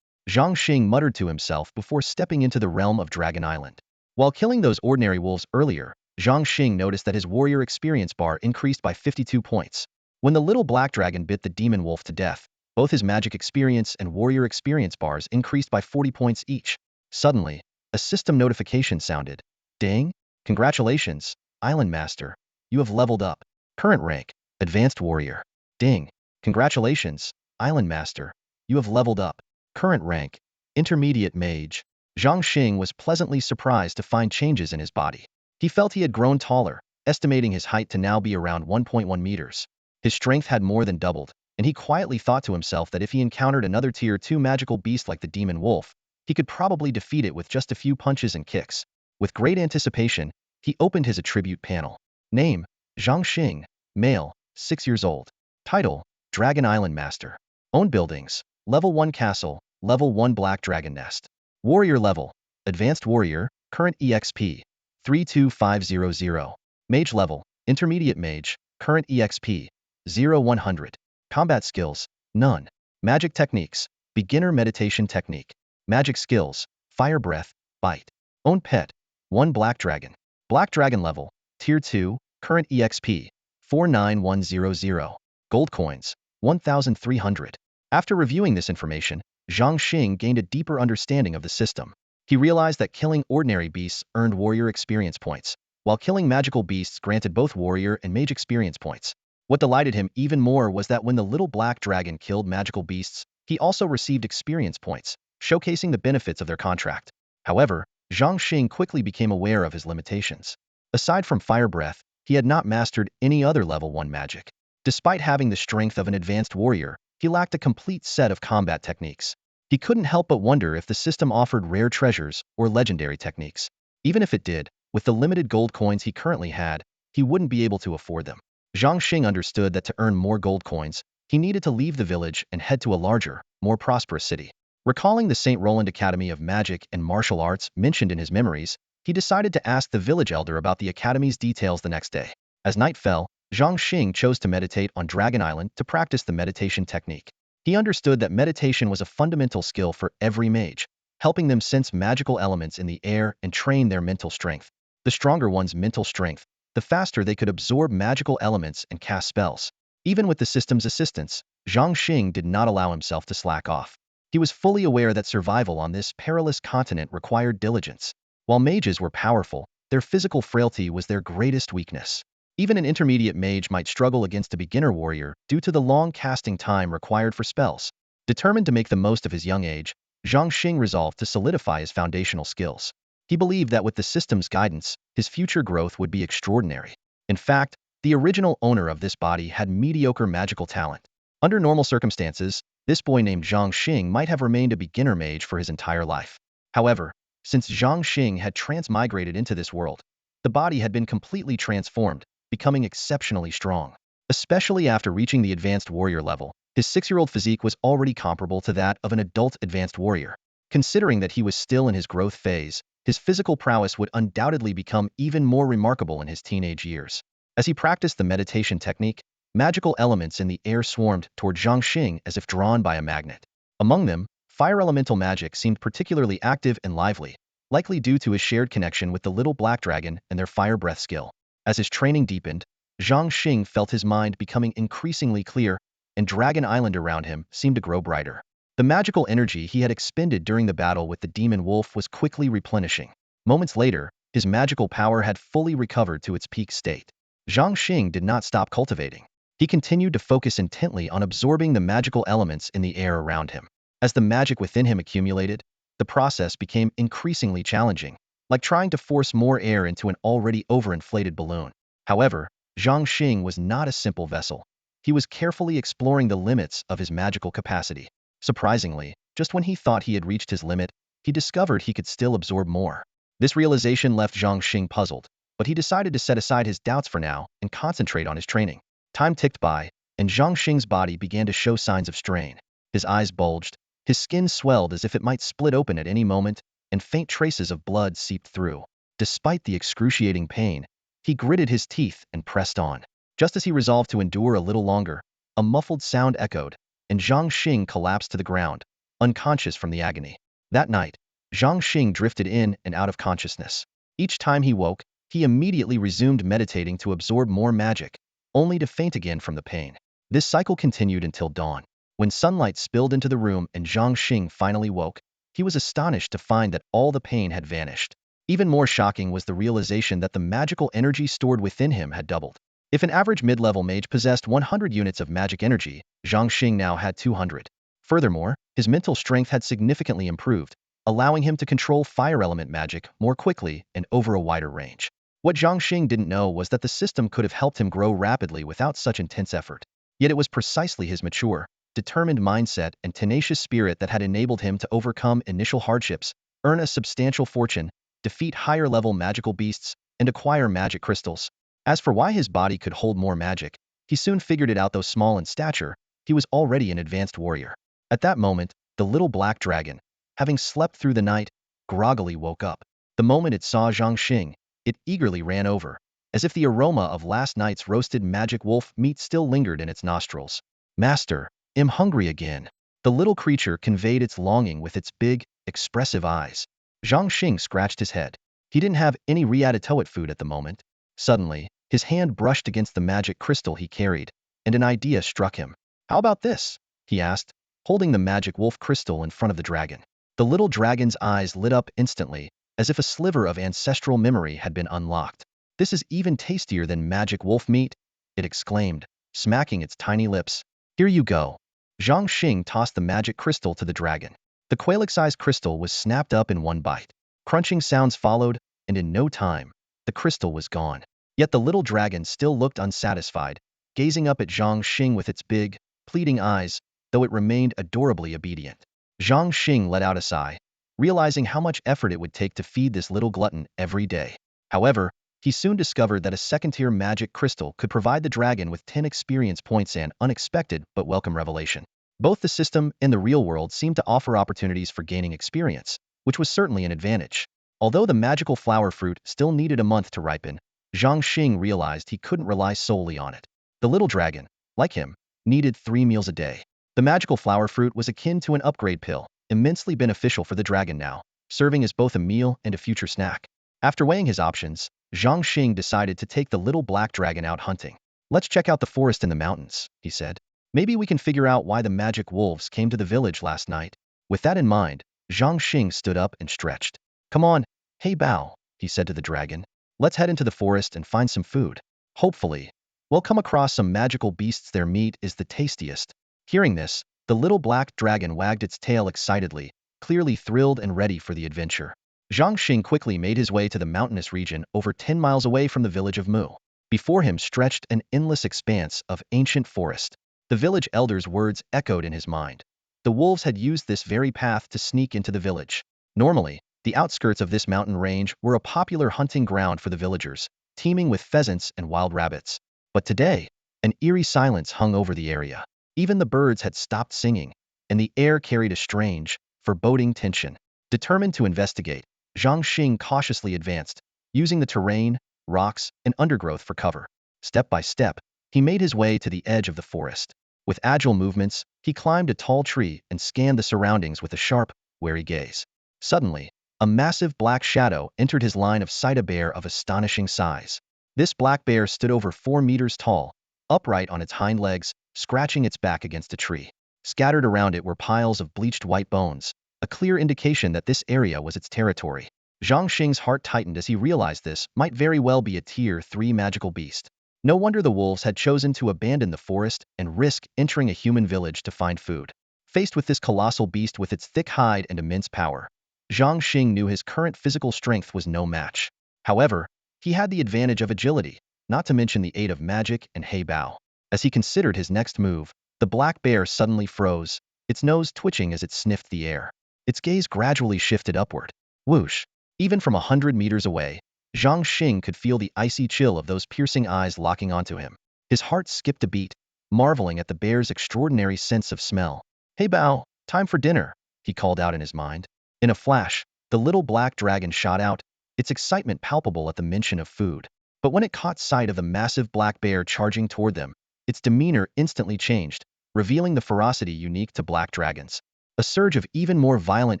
Zhang Xing muttered to himself before stepping into the realm of Dragon Island. While killing those ordinary wolves earlier, Zhang Xing noticed that his warrior experience bar increased by 52 points. When the little black dragon bit the demon wolf to death, both his magic experience and warrior experience bars increased by 40 points each. Suddenly, a system notification sounded. Ding! Congratulations, Island Master. You have leveled up. Current rank, Advanced Warrior. Ding! Congratulations, Island Master. You have leveled up. Current rank, Intermediate Mage. Zhang Xing was pleasantly surprised to find changes in his body. He felt he had grown taller, estimating his height to now be around 1.1 meters. His strength had more than doubled, and he quietly thought to himself that if he encountered another Tier 2 magical beast like the demon wolf, he could probably defeat it with just a few punches and kicks. With great anticipation, he opened his attribute panel. Name, Zhang Xing, male, 6 years old. Title, Dragon Island Master. Own buildings, Level 1 Castle, Level 1 Black Dragon Nest. Warrior level, Advanced Warrior, current EXP, 32500. Mage level, Intermediate Mage, current EXP, 0100. Combat skills, none. Magic techniques, beginner meditation technique. Magic skills, fire breath, bite. Own pet, 1 black dragon. Black dragon level, tier 2, current EXP, 49100. Gold coins, 1,300. After reviewing this information, Zhang Xing gained a deeper understanding of the system. He realized that killing ordinary beasts earned warrior experience points, while killing magical beasts granted both warrior and mage experience points. What delighted him even more was that when the little black dragon killed magical beasts, he also received experience points, showcasing the benefits of their contract. However, Zhang Xing quickly became aware of his limitations. Aside from fire breath, he had not mastered any other level 1 magic. Despite having the strength of an advanced warrior, he lacked a complete set of combat techniques. He couldn't help but wonder if the system offered rare treasures or legendary techniques. Even if it did, with the limited gold coins he currently had, he wouldn't be able to afford them. Zhang Xing understood that to earn more gold coins, he needed to leave the village and head to a larger, more prosperous city. Recalling the St. Roland Academy of Magic and Martial Arts mentioned in his memories, he decided to ask the village elder about the academy's details the next day. As night fell, Zhang Xing chose to meditate on Dragon Island to practice the meditation technique. He understood that meditation was a fundamental skill for every mage, helping them sense magical elements in the air and train their mental strength. The stronger one's mental strength, the faster they could absorb magical elements and cast spells. Even with the system's assistance, Zhang Xing did not allow himself to slack off. He was fully aware that survival on this perilous continent required diligence. While mages were powerful, their physical frailty was their greatest weakness. Even an intermediate mage might struggle against a beginner warrior due to the long casting time required for spells. Determined to make the most of his young age, Zhang Xing resolved to solidify his foundational skills. He believed that with the system's guidance, his future growth would be extraordinary. In fact, the original owner of this body had mediocre magical talent. Under normal circumstances, this boy named Zhang Xing might have remained a beginner mage for his entire life. However, since Zhang Xing had transmigrated into this world, the body had been completely transformed, becoming exceptionally strong. Especially after reaching the advanced warrior level, his 6-year-old physique was already comparable to that of an adult advanced warrior. Considering that he was still in his growth phase, his physical prowess would undoubtedly become even more remarkable in his teenage years. As he practiced the meditation technique, magical elements in the air swarmed toward Zhang Xing as if drawn by a magnet. Among them, fire elemental magic seemed particularly active and lively, likely due to his shared connection with the little black dragon and their fire breath skill. As his training deepened, Zhang Xing felt his mind becoming increasingly clear, and Dragon Island around him seemed to grow brighter. The magical energy he had expended during the battle with the demon wolf was quickly replenishing. Moments later, his magical power had fully recovered to its peak state. Zhang Xing did not stop cultivating. He continued to focus intently on absorbing the magical elements in the air around him. As the magic within him accumulated, the process became increasingly challenging, like trying to force more air into an already overinflated balloon. However, Zhang Xing was not a simple vessel. He was carefully exploring the limits of his magical capacity. Surprisingly, just when he thought he had reached his limit, he discovered he could still absorb more. This realization left Zhang Xing puzzled, but he decided to set aside his doubts for now and concentrate on his training. Time ticked by, and Zhang Xing's body began to show signs of strain. His eyes bulged, his skin swelled as if it might split open at any moment, and faint traces of blood seeped through. Despite the excruciating pain, he gritted his teeth and pressed on. Just as he resolved to endure a little longer, a muffled sound echoed, and Zhang Xing collapsed to the ground, unconscious from the agony. That night, Zhang Xing drifted in and out of consciousness. Each time he woke, he immediately resumed meditating to absorb more magic, only to faint again from the pain. This cycle continued until dawn. When sunlight spilled into the room and Zhang Xing finally woke, he was astonished to find that all the pain had vanished. Even more shocking was the realization that the magical energy stored within him had doubled. If an average mid-level mage possessed 100 units of magic energy, Zhang Xing now had 200. Furthermore, his mental strength had significantly improved, allowing him to control fire element magic more quickly and over a wider range. What Zhang Xing didn't know was that the system could have helped him grow rapidly without such intense effort. Yet it was precisely his mature, determined mindset and tenacious spirit that had enabled him to overcome initial hardships, earn a substantial fortune, defeat higher-level magical beasts, and acquire magic crystals. As for why his body could hold more magic, he soon figured it out. Though small in stature, he was already an advanced warrior. At that moment, the little black dragon, having slept through the night, groggily woke up. The moment it saw Zhang Xing, it eagerly ran over, as if the aroma of last night's roasted magic wolf meat still lingered in its nostrils. "Master, I'm hungry again." The little creature conveyed its longing with its big, expressive eyes. Zhang Xing scratched his head. He didn't have any readitoate food at the moment. Suddenly, his hand brushed against the magic crystal he carried, and an idea struck him. "How about this?" he asked, holding the magic wolf crystal in front of the dragon. The little dragon's eyes lit up instantly, as if a sliver of ancestral memory had been unlocked. "This is even tastier than magic wolf meat," it exclaimed, smacking its tiny lips. "Here you go." Zhang Xing tossed the magic crystal to the dragon. The quailic-sized crystal was snapped up in one bite. Crunching sounds followed, and in no time, the crystal was gone. Yet the little dragon still looked unsatisfied, gazing up at Zhang Xing with its big, pleading eyes, though it remained adorably obedient. Zhang Xing let out a sigh, realizing how much effort it would take to feed this little glutton every day. However, he soon discovered that a second-tier magic crystal could provide the dragon with 10 experience points, an unexpected but welcome revelation. Both the system and the real world seemed to offer opportunities for gaining experience, which was certainly an advantage. Although the magical flower fruit still needed a month to ripen, Zhang Xing realized he couldn't rely solely on it. The little dragon, like him, needed 3 meals a day. The magical flower fruit was akin to an upgrade pill, immensely beneficial for the dragon now, serving as both a meal and a future snack. After weighing his options, Zhang Xing decided to take the little black dragon out hunting. "Let's check out the forest and the mountains," he said. "Maybe we can figure out why the magic wolves came to the village last night." With that in mind, Zhang Xing stood up and stretched. "Come on, heybao," he said to the dragon. "Let's head into the forest and find some food. Hopefully, we'll come across some magical beasts. Their meat is the tastiest." Hearing this, the little black dragon wagged its tail excitedly, clearly thrilled and ready for the adventure. Zhang Xing quickly made his way to the mountainous region over 10 miles away from the village of Mu. Before him stretched an endless expanse of ancient forest. The village elder's words echoed in his mind. The wolves had used this very path to sneak into the village. Normally, the outskirts of this mountain range were a popular hunting ground for the villagers, teeming with pheasants and wild rabbits. But today, an eerie silence hung over the area. Even the birds had stopped singing, and the air carried a strange, foreboding tension. Determined to investigate, Zhang Xing cautiously advanced, using the terrain, rocks, and undergrowth for cover. Step by step, he made his way to the edge of the forest. With agile movements, he climbed a tall tree and scanned the surroundings with a sharp, wary gaze. Suddenly, a massive black shadow entered his line of sight, a bear of astonishing size. This black bear stood over 4 meters tall, upright on its hind legs, scratching its back against a tree. Scattered around it were piles of bleached white bones, a clear indication that this area was its territory. Zhang Xing's heart tightened as he realized this might very well be a Tier 3 magical beast. No wonder the wolves had chosen to abandon the forest and risk entering a human village to find food. Faced with this colossal beast with its thick hide and immense power, Zhang Xing knew his current physical strength was no match. However, he had the advantage of agility, not to mention the aid of magic and heybao. As he considered his next move, the black bear suddenly froze, its nose twitching as it sniffed the air. Its gaze gradually shifted upward. Whoosh! Even from 100 meters away, Zhang Xing could feel the icy chill of those piercing eyes locking onto him. His heart skipped a beat, marveling at the bear's extraordinary sense of smell. "Hey Bao, time for dinner," he called out in his mind. In a flash, the little black dragon shot out, its excitement palpable at the mention of food. But when it caught sight of the massive black bear charging toward them, its demeanor instantly changed, revealing the ferocity unique to black dragons. A surge of even more violent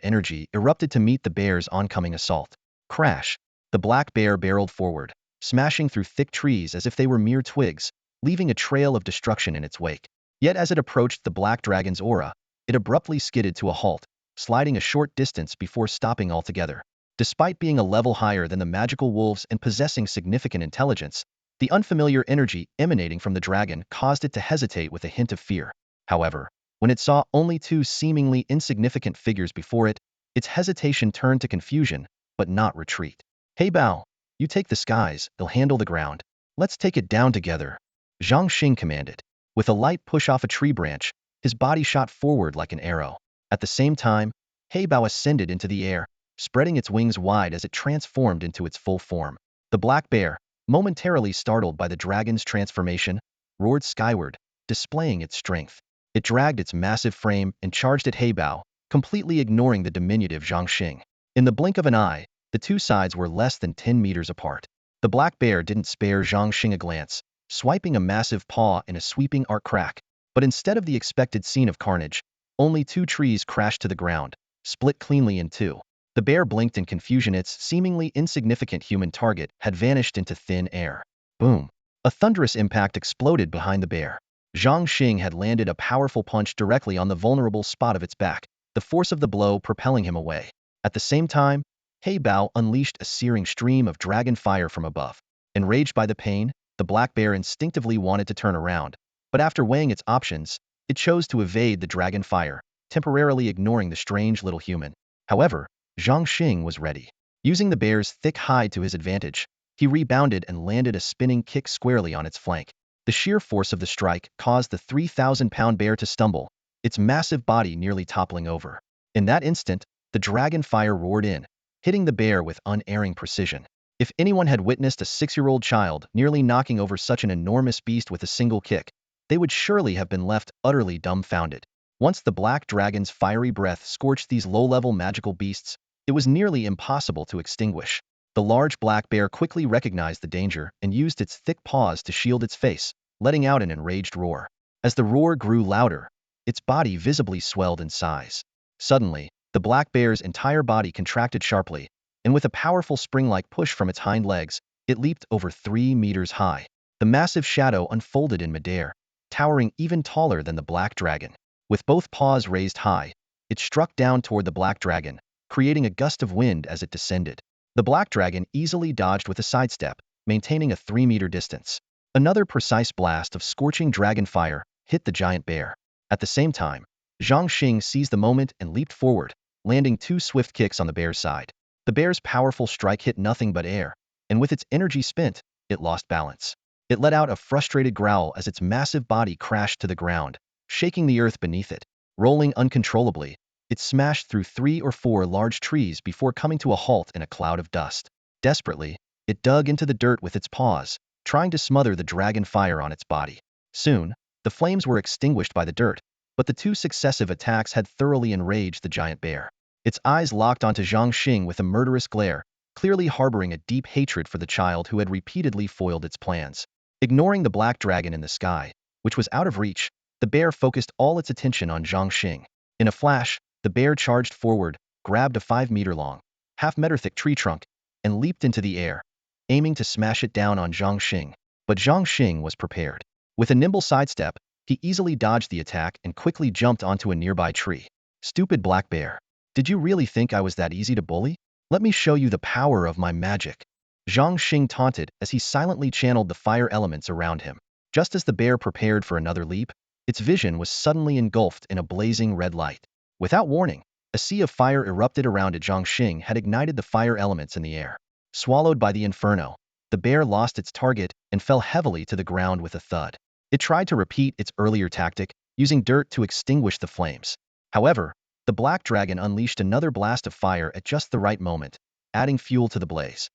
energy erupted to meet the bear's oncoming assault. Crash! The black bear barreled forward, smashing through thick trees as if they were mere twigs, leaving a trail of destruction in its wake. Yet as it approached the black dragon's aura, it abruptly skidded to a halt, sliding a short distance before stopping altogether. Despite being a level higher than the magical wolves and possessing significant intelligence, the unfamiliar energy emanating from the dragon caused it to hesitate with a hint of fear. However, when it saw only 2 seemingly insignificant figures before it, its hesitation turned to confusion, but not retreat. "Hey Bao, you take the skies, they'll handle the ground. Let's take it down together," Zhang Xing commanded. With a light push off a tree branch, his body shot forward like an arrow. At the same time, Hey Bao ascended into the air, spreading its wings wide as it transformed into its full form. The black bear, momentarily startled by the dragon's transformation, roared skyward, displaying its strength. It dragged its massive frame and charged at Heybao, completely ignoring the diminutive Zhang Xing. In the blink of an eye, the 2 sides were less than 10 meters apart. The black bear didn't spare Zhang Xing a glance, swiping a massive paw in a sweeping arc crack. But instead of the expected scene of carnage, only 2 trees crashed to the ground, split cleanly in 2. The bear blinked in confusion. Its seemingly insignificant human target had vanished into thin air. Boom! A thunderous impact exploded behind the bear. Zhang Xing had landed a powerful punch directly on the vulnerable spot of its back, the force of the blow propelling him away. At the same time, Hey Bao unleashed a searing stream of dragon fire from above. Enraged by the pain, the black bear instinctively wanted to turn around, but after weighing its options, it chose to evade the dragon fire, temporarily ignoring the strange little human. However, Zhang Xing was ready. Using the bear's thick hide to his advantage, he rebounded and landed a spinning kick squarely on its flank. The sheer force of the strike caused the 3,000-pound bear to stumble, its massive body nearly toppling over. In that instant, the dragon fire roared in, hitting the bear with unerring precision. If anyone had witnessed a 6-year-old child nearly knocking over such an enormous beast with a single kick, they would surely have been left utterly dumbfounded. Once the black dragon's fiery breath scorched these low-level magical beasts, it was nearly impossible to extinguish. The large black bear quickly recognized the danger and used its thick paws to shield its face, letting out an enraged roar. As the roar grew louder, its body visibly swelled in size. Suddenly, the black bear's entire body contracted sharply, and with a powerful spring-like push from its hind legs, it leaped over 3 meters high. The massive shadow unfolded in midair, towering even taller than the black dragon. With both paws raised high, it struck down toward the black dragon, creating a gust of wind as it descended. The black dragon easily dodged with a sidestep, maintaining a 3-meter distance. Another precise blast of scorching dragon fire hit the giant bear. At the same time, Zhang Xing seized the moment and leaped forward, landing 2 swift kicks on the bear's side. The bear's powerful strike hit nothing but air, and with its energy spent, it lost balance. It let out a frustrated growl as its massive body crashed to the ground, shaking the earth beneath it. Rolling uncontrollably, it smashed through 3 or 4 large trees before coming to a halt in a cloud of dust. Desperately, it dug into the dirt with its paws, trying to smother the dragon fire on its body. Soon, the flames were extinguished by the dirt, but the 2 successive attacks had thoroughly enraged the giant bear. Its eyes locked onto Zhang Xing with a murderous glare, clearly harboring a deep hatred for the child who had repeatedly foiled its plans. Ignoring the black dragon in the sky, which was out of reach, the bear focused all its attention on Zhang Xing. In a flash, the bear charged forward, grabbed a 5-meter-long, half-meter-thick tree trunk, and leaped into the air, aiming to smash it down on Zhang Xing. But Zhang Xing was prepared. With a nimble sidestep, he easily dodged the attack and quickly jumped onto a nearby tree. Stupid black bear. Did you really think I was that easy to bully? Let me show you the power of my magic. Zhang Xing taunted as he silently channeled the fire elements around him. Just as the bear prepared for another leap, its vision was suddenly engulfed in a blazing red light. Without warning, a sea of fire erupted around it. Zhang Xing had ignited the fire elements in the air. Swallowed by the inferno, the bear lost its target and fell heavily to the ground with a thud. It tried to repeat its earlier tactic, using dirt to extinguish the flames. However, the black dragon unleashed another blast of fire at just the right moment, adding fuel to the blaze.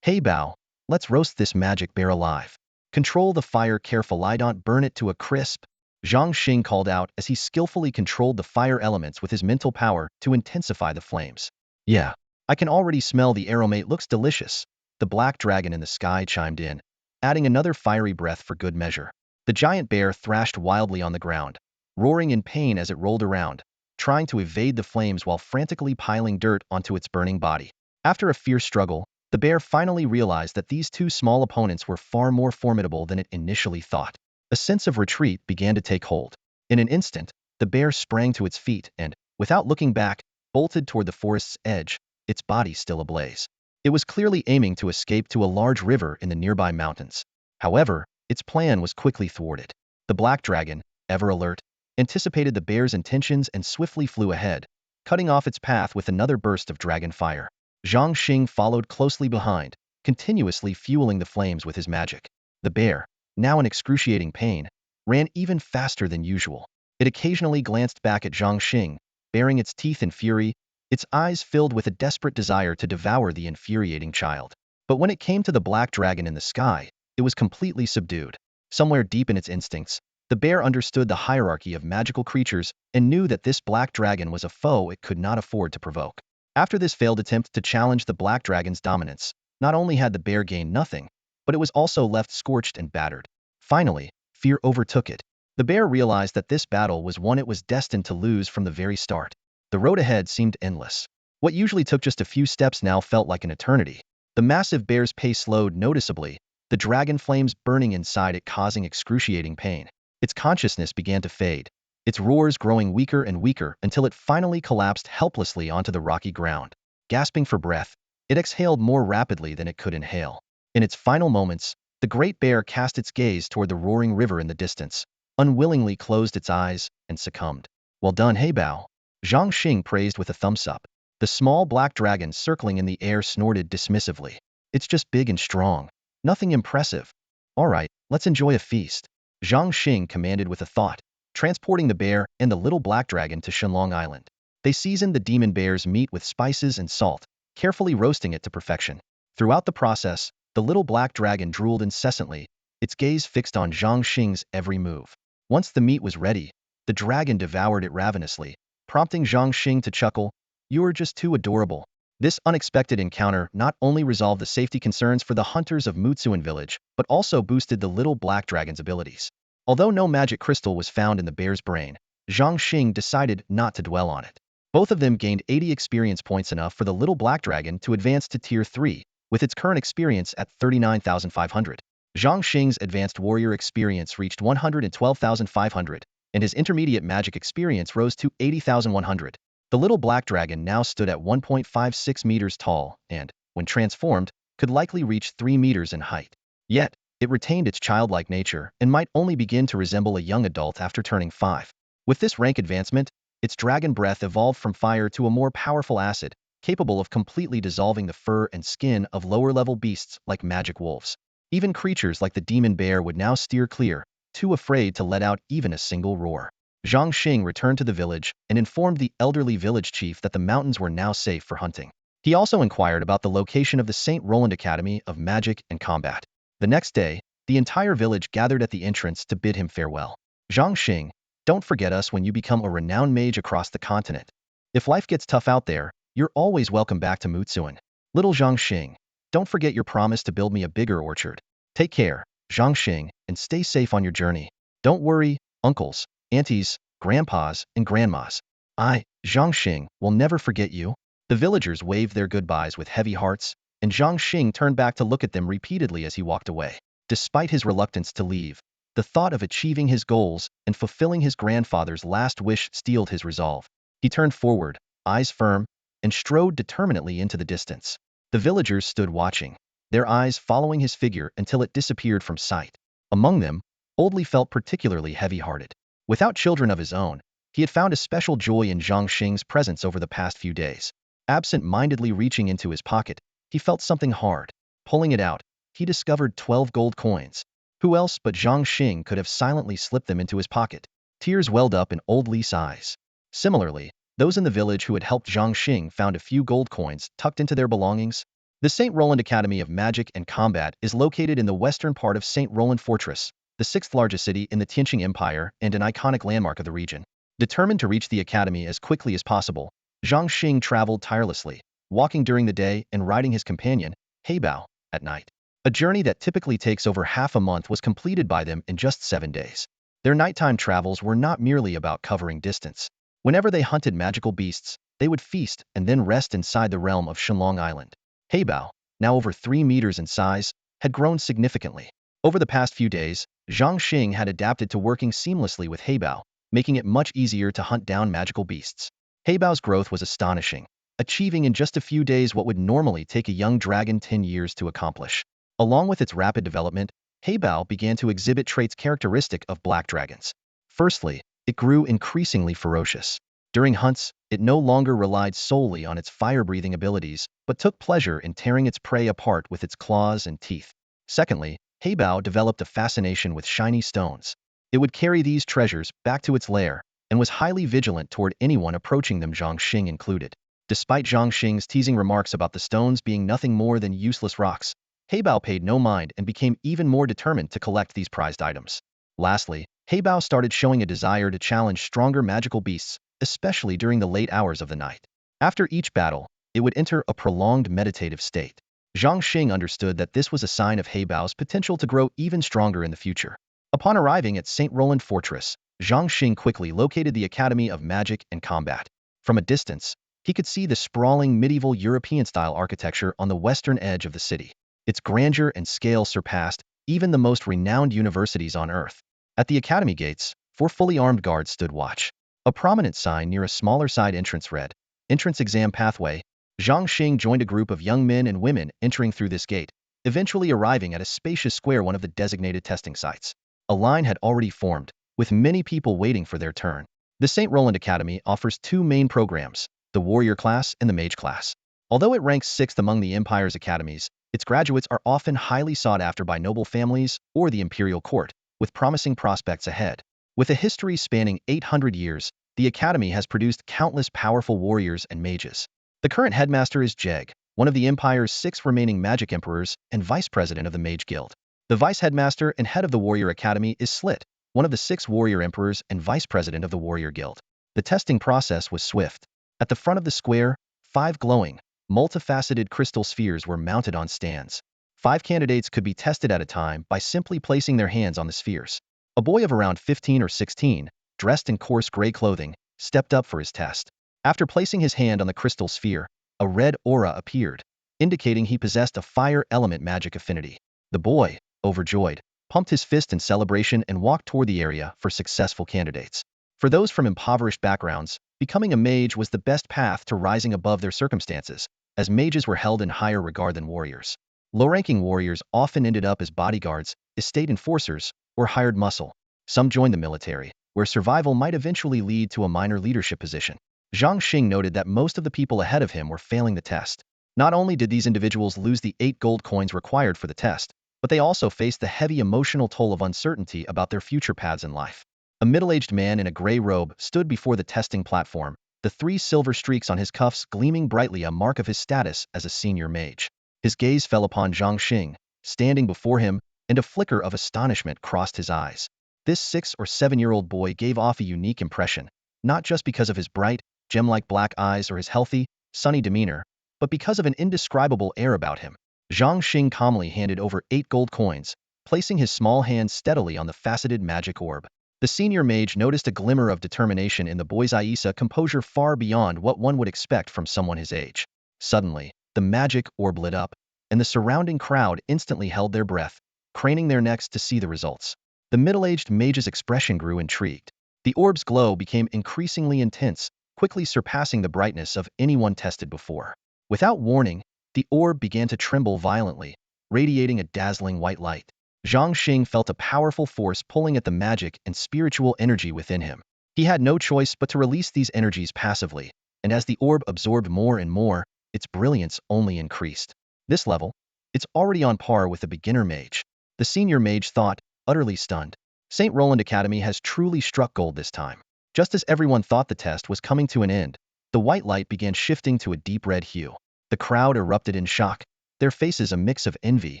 Heybao, let's roast this magic bear alive. Control the fire careful, I don't burn it to a crisp. Zhang Xing called out as he skillfully controlled the fire elements with his mental power to intensify the flames. Yeah, I can already smell the aroma, it looks delicious. The black dragon in the sky chimed in, adding another fiery breath for good measure. The giant bear thrashed wildly on the ground, roaring in pain as it rolled around, trying to evade the flames while frantically piling dirt onto its burning body. After a fierce struggle, the bear finally realized that these 2 small opponents were far more formidable than it initially thought. A sense of retreat began to take hold. In an instant, the bear sprang to its feet and, without looking back, bolted toward the forest's edge, its body still ablaze. It was clearly aiming to escape to a large river in the nearby mountains. However, its plan was quickly thwarted. The black dragon, ever alert, anticipated the bear's intentions and swiftly flew ahead, cutting off its path with another burst of dragon fire. Zhang Xing followed closely behind, continuously fueling the flames with his magic. The bear, now in excruciating pain, ran even faster than usual. It occasionally glanced back at Zhang Xing, baring its teeth in fury, its eyes filled with a desperate desire to devour the infuriating child. But when it came to the black dragon in the sky, it was completely subdued. Somewhere deep in its instincts, the bear understood the hierarchy of magical creatures and knew that this black dragon was a foe it could not afford to provoke. After this failed attempt to challenge the black dragon's dominance, not only had the bear gained nothing, but it was also left scorched and battered. Finally, fear overtook it. The bear realized that this battle was one it was destined to lose from the very start. The road ahead seemed endless. What usually took just a few steps now felt like an eternity. The massive bear's pace slowed noticeably, the dragon flames burning inside it causing excruciating pain. Its consciousness began to fade, its roars growing weaker and weaker until it finally collapsed helplessly onto the rocky ground. Gasping for breath, it exhaled more rapidly than it could inhale. In its final moments, the great bear cast its gaze toward the roaring river in the distance, unwillingly closed its eyes, and succumbed. Well done, Heybao. Zhang Xing praised with a thumbs up. The small black dragon circling in the air snorted dismissively. It's just big and strong. Nothing impressive. All right, let's enjoy a feast. Zhang Xing commanded with a thought, transporting the bear and the little black dragon to Shenlong Island. They seasoned the demon bear's meat with spices and salt, carefully roasting it to perfection. Throughout the process, the little black dragon drooled incessantly, its gaze fixed on Zhang Xing's every move. Once the meat was ready, the dragon devoured it ravenously, prompting Zhang Xing to chuckle, "You are just too adorable." This unexpected encounter not only resolved the safety concerns for the hunters of Mutsuan village, but also boosted the little black dragon's abilities. Although no magic crystal was found in the bear's brain, Zhang Xing decided not to dwell on it. Both of them gained 80 experience points, enough for the little black dragon to advance to Tier 3, with its current experience at 39,500. Zhang Xing's advanced warrior experience reached 112,500, and his intermediate magic experience rose to 80,100. The little black dragon now stood at 1.56 meters tall and, when transformed, could likely reach 3 meters in height. Yet, it retained its childlike nature and might only begin to resemble a young adult after turning 5. With this rank advancement, its dragon breath evolved from fire to a more powerful acid, capable of completely dissolving the fur and skin of lower-level beasts like magic wolves. Even creatures like the demon bear would now steer clear, too afraid to let out even a single roar. Zhang Xing returned to the village and informed the elderly village chief that the mountains were now safe for hunting. He also inquired about the location of the St. Roland Academy of Magic and Combat. The next day, the entire village gathered at the entrance to bid him farewell. "Zhang Xing, don't forget us when you become a renowned mage across the continent. If life gets tough out there, you're always welcome back to Mutsuan. Little Zhang Xing, don't forget your promise to build me a bigger orchard. Take care, Zhang Xing, and stay safe on your journey. Don't worry, uncles, aunties, grandpas, and grandmas. I, Zhang Xing, will never forget you." The villagers waved their goodbyes with heavy hearts, and Zhang Xing turned back to look at them repeatedly as he walked away. Despite his reluctance to leave, the thought of achieving his goals and fulfilling his grandfather's last wish steeled his resolve. He turned forward, eyes firm, and strode determinedly into the distance. The villagers stood watching, their eyes following his figure until it disappeared from sight. Among them, Oldley felt particularly heavy-hearted. Without children of his own, he had found a special joy in Zhang Xing's presence over the past few days. Absent-mindedly reaching into his pocket, he felt something hard. Pulling it out, he discovered 12 gold coins. Who else but Zhang Xing could have silently slipped them into his pocket? Tears welled up in Oldley's eyes. Similarly, those in the village who had helped Zhang Xing found a few gold coins tucked into their belongings. The St. Roland Academy of Magic and Combat is located in the western part of St. Roland Fortress, the 6th largest city in the Tianqing Empire and an iconic landmark of the region. Determined to reach the academy as quickly as possible, Zhang Xing traveled tirelessly, walking during the day and riding his companion, Heybao, at night. A journey that typically takes over half a month was completed by them in just 7 days. Their nighttime travels were not merely about covering distance. Whenever they hunted magical beasts, they would feast and then rest inside the realm of Inlong Island. Heybao, now over 3 meters in size, had grown significantly. Over the past few days, Zhang Xing had adapted to working seamlessly with Heybao, making it much easier to hunt down magical beasts. Heybao's growth was astonishing, achieving in just a few days what would normally take a young dragon 10 years to accomplish. Along with its rapid development, Heybao began to exhibit traits characteristic of black dragons. Firstly, it grew increasingly ferocious. During hunts, it no longer relied solely on its fire-breathing abilities, but took pleasure in tearing its prey apart with its claws and teeth. Secondly, Heybao developed a fascination with shiny stones. It would carry these treasures back to its lair, and was highly vigilant toward anyone approaching them, Zhang Xing included. Despite Zhang Xing's teasing remarks about the stones being nothing more than useless rocks, Heybao paid no mind and became even more determined to collect these prized items. Lastly, Heybao started showing a desire to challenge stronger magical beasts, especially during the late hours of the night. After each battle, it would enter a prolonged meditative state. Zhang Xing understood that this was a sign of Heybao's potential to grow even stronger in the future. Upon arriving at St. Roland Fortress, Zhang Xing quickly located the Academy of Magic and Combat. From a distance, he could see the sprawling medieval European-style architecture on the western edge of the city. Its grandeur and scale surpassed even the most renowned universities on Earth. At the academy gates, 4 fully armed guards stood watch. A prominent sign near a smaller side entrance read, "Entrance Exam Pathway." Zhang Xing joined a group of young men and women entering through this gate, eventually arriving at a spacious square, one of the designated testing sites. A line had already formed, with many people waiting for their turn. The St. Roland Academy offers 2 main programs, the Warrior class and the Mage class. Although it ranks 6th among the Empire's academies, its graduates are often highly sought after by noble families or the imperial court, with promising prospects ahead. With a history spanning 800 years, the Academy has produced countless powerful warriors and mages. The current headmaster is Jeg, one of the Empire's 6 remaining magic emperors and vice president of the Mage Guild. The vice headmaster and head of the Warrior Academy is Slit, one of the 6 warrior emperors and vice president of the Warrior Guild. The testing process was swift. At the front of the square, 5 glowing, multifaceted crystal spheres were mounted on stands. 5 candidates could be tested at a time by simply placing their hands on the spheres. A boy of around 15 or 16, dressed in coarse gray clothing, stepped up for his test. After placing his hand on the crystal sphere, a red aura appeared, indicating he possessed a fire element magic affinity. The boy, overjoyed, pumped his fist in celebration and walked toward the area for successful candidates. For those from impoverished backgrounds, becoming a mage was the best path to rising above their circumstances, as mages were held in higher regard than warriors. Low-ranking warriors often ended up as bodyguards, estate enforcers, or hired muscle. Some joined the military, where survival might eventually lead to a minor leadership position. Zhang Xing noted that most of the people ahead of him were failing the test. Not only did these individuals lose the 8 gold coins required for the test, but they also faced the heavy emotional toll of uncertainty about their future paths in life. A middle-aged man in a gray robe stood before the testing platform, the 3 silver streaks on his cuffs gleaming brightly, a mark of his status as a senior mage. His gaze fell upon Zhang Xing, standing before him, and a flicker of astonishment crossed his eyes. This 6 or 7-year-old boy gave off a unique impression, not just because of his bright, gem-like black eyes or his healthy, sunny demeanor, but because of an indescribable air about him. Zhang Xing calmly handed over 8 gold coins, placing his small hand steadily on the faceted magic orb. The senior mage noticed a glimmer of determination in the boy's eyes, a composure far beyond what one would expect from someone his age. Suddenly, the magic orb lit up, and the surrounding crowd instantly held their breath, craning their necks to see the results. The middle-aged mage's expression grew intrigued. The orb's glow became increasingly intense, quickly surpassing the brightness of anyone tested before. Without warning, the orb began to tremble violently, radiating a dazzling white light. Zhang Xing felt a powerful force pulling at the magic and spiritual energy within him. He had no choice but to release these energies passively, and as the orb absorbed more and more, its brilliance only increased. This level, it's already on par with a beginner mage. The senior mage thought, utterly stunned. St. Roland Academy has truly struck gold this time. Just as everyone thought the test was coming to an end, the white light began shifting to a deep red hue. The crowd erupted in shock, their faces a mix of envy,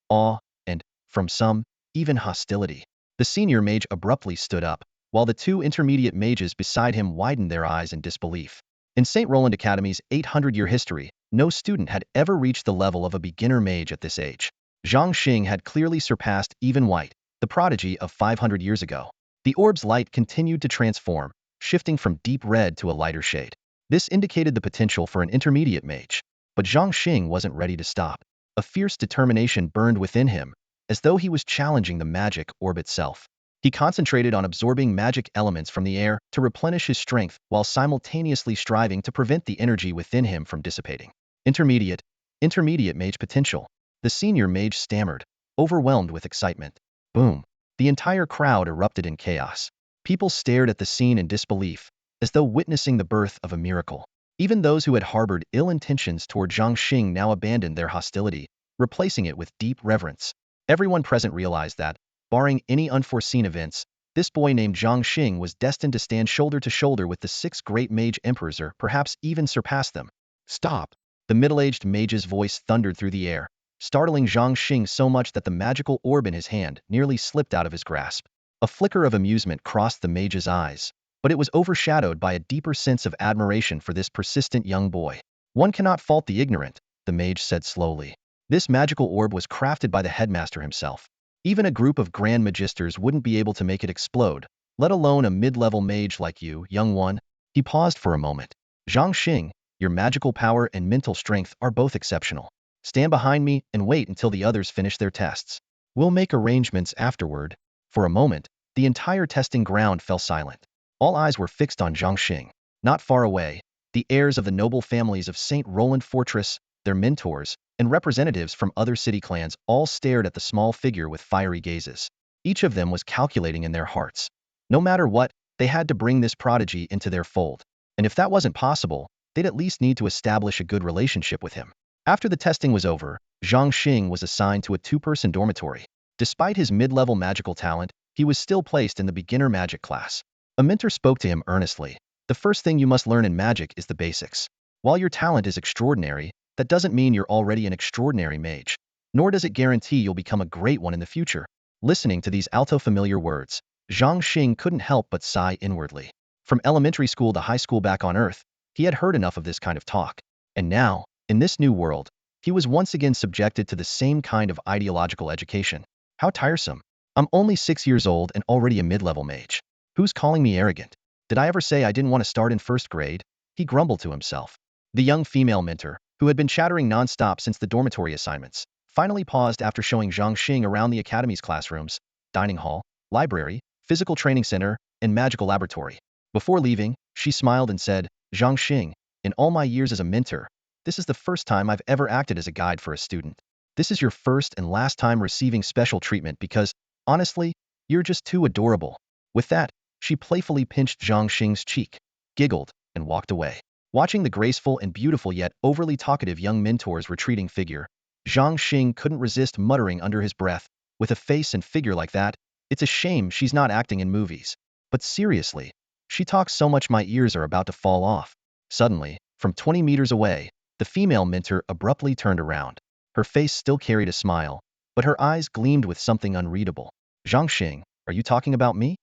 awe, and, from some, even hostility. The senior mage abruptly stood up, while the 2 intermediate mages beside him widened their eyes in disbelief. In St. Roland Academy's 800-year history, no student had ever reached the level of a beginner mage at this age. Zhang Xing had clearly surpassed even White, the prodigy of 500 years ago. The orb's light continued to transform, shifting from deep red to a lighter shade. This indicated the potential for an intermediate mage. But Zhang Xing wasn't ready to stop. A fierce determination burned within him, as though he was challenging the magic orb itself. He concentrated on absorbing magic elements from the air to replenish his strength while simultaneously striving to prevent the energy within him from dissipating. Intermediate mage potential. The senior mage stammered, overwhelmed with excitement. Boom. The entire crowd erupted in chaos. People stared at the scene in disbelief, as though witnessing the birth of a miracle. Even those who had harbored ill intentions toward Zhang Xing now abandoned their hostility, replacing it with deep reverence. Everyone present realized that, barring any unforeseen events, this boy named Zhang Xing was destined to stand shoulder to shoulder with the 6 great mage emperors, or perhaps even surpass them. Stop! The middle-aged mage's voice thundered through the air, startling Zhang Xing so much that the magical orb in his hand nearly slipped out of his grasp. A flicker of amusement crossed the mage's eyes, but it was overshadowed by a deeper sense of admiration for this persistent young boy. One cannot fault the ignorant, the mage said slowly. This magical orb was crafted by the headmaster himself. Even a group of grand magisters wouldn't be able to make it explode, let alone a mid-level mage like you, young one. He paused for a moment. Zhang Xing, your magical power and mental strength are both exceptional. Stand behind me and wait until the others finish their tests. We'll make arrangements afterward. For a moment, the entire testing ground fell silent. All eyes were fixed on Zhang Xing. Not far away, the heirs of the noble families of St. Roland Fortress, their mentors, and representatives from other city clans all stared at the small figure with fiery gazes. Each of them was calculating in their hearts. No matter what, they had to bring this prodigy into their fold. And if that wasn't possible, they'd at least need to establish a good relationship with him. After the testing was over, Zhang Xing was assigned to a 2-person dormitory. Despite his mid-level magical talent, he was still placed in the beginner magic class. A mentor spoke to him earnestly. The first thing you must learn in magic is the basics. While your talent is extraordinary, that doesn't mean you're already an extraordinary mage. Nor does it guarantee you'll become a great one in the future. Listening to these alto familiar words, Zhang Xing couldn't help but sigh inwardly. From elementary school to high school back on Earth, he had heard enough of this kind of talk. And now, in this new world, he was once again subjected to the same kind of ideological education. How tiresome. I'm only 6 years old and already a mid-level mage. Who's calling me arrogant? Did I ever say I didn't want to start in first grade? He grumbled to himself. The young female mentor, who had been chattering non-stop since the dormitory assignments, finally paused after showing Zhang Xing around the academy's classrooms, dining hall, library, physical training center, and magical laboratory. Before leaving, she smiled and said, Zhang Xing, in all my years as a mentor, this is the first time I've ever acted as a guide for a student. This is your first and last time receiving special treatment because, honestly, you're just too adorable. With that, she playfully pinched Zhang Xing's cheek, giggled, and walked away. Watching the graceful and beautiful yet overly talkative young mentor's retreating figure, Zhang Xing couldn't resist muttering under his breath, with a face and figure like that, it's a shame she's not acting in movies. But seriously, she talks so much my ears are about to fall off. Suddenly, from 20 meters away, the female mentor abruptly turned around. Her face still carried a smile, but her eyes gleamed with something unreadable. Zhang Xing, are you talking about me?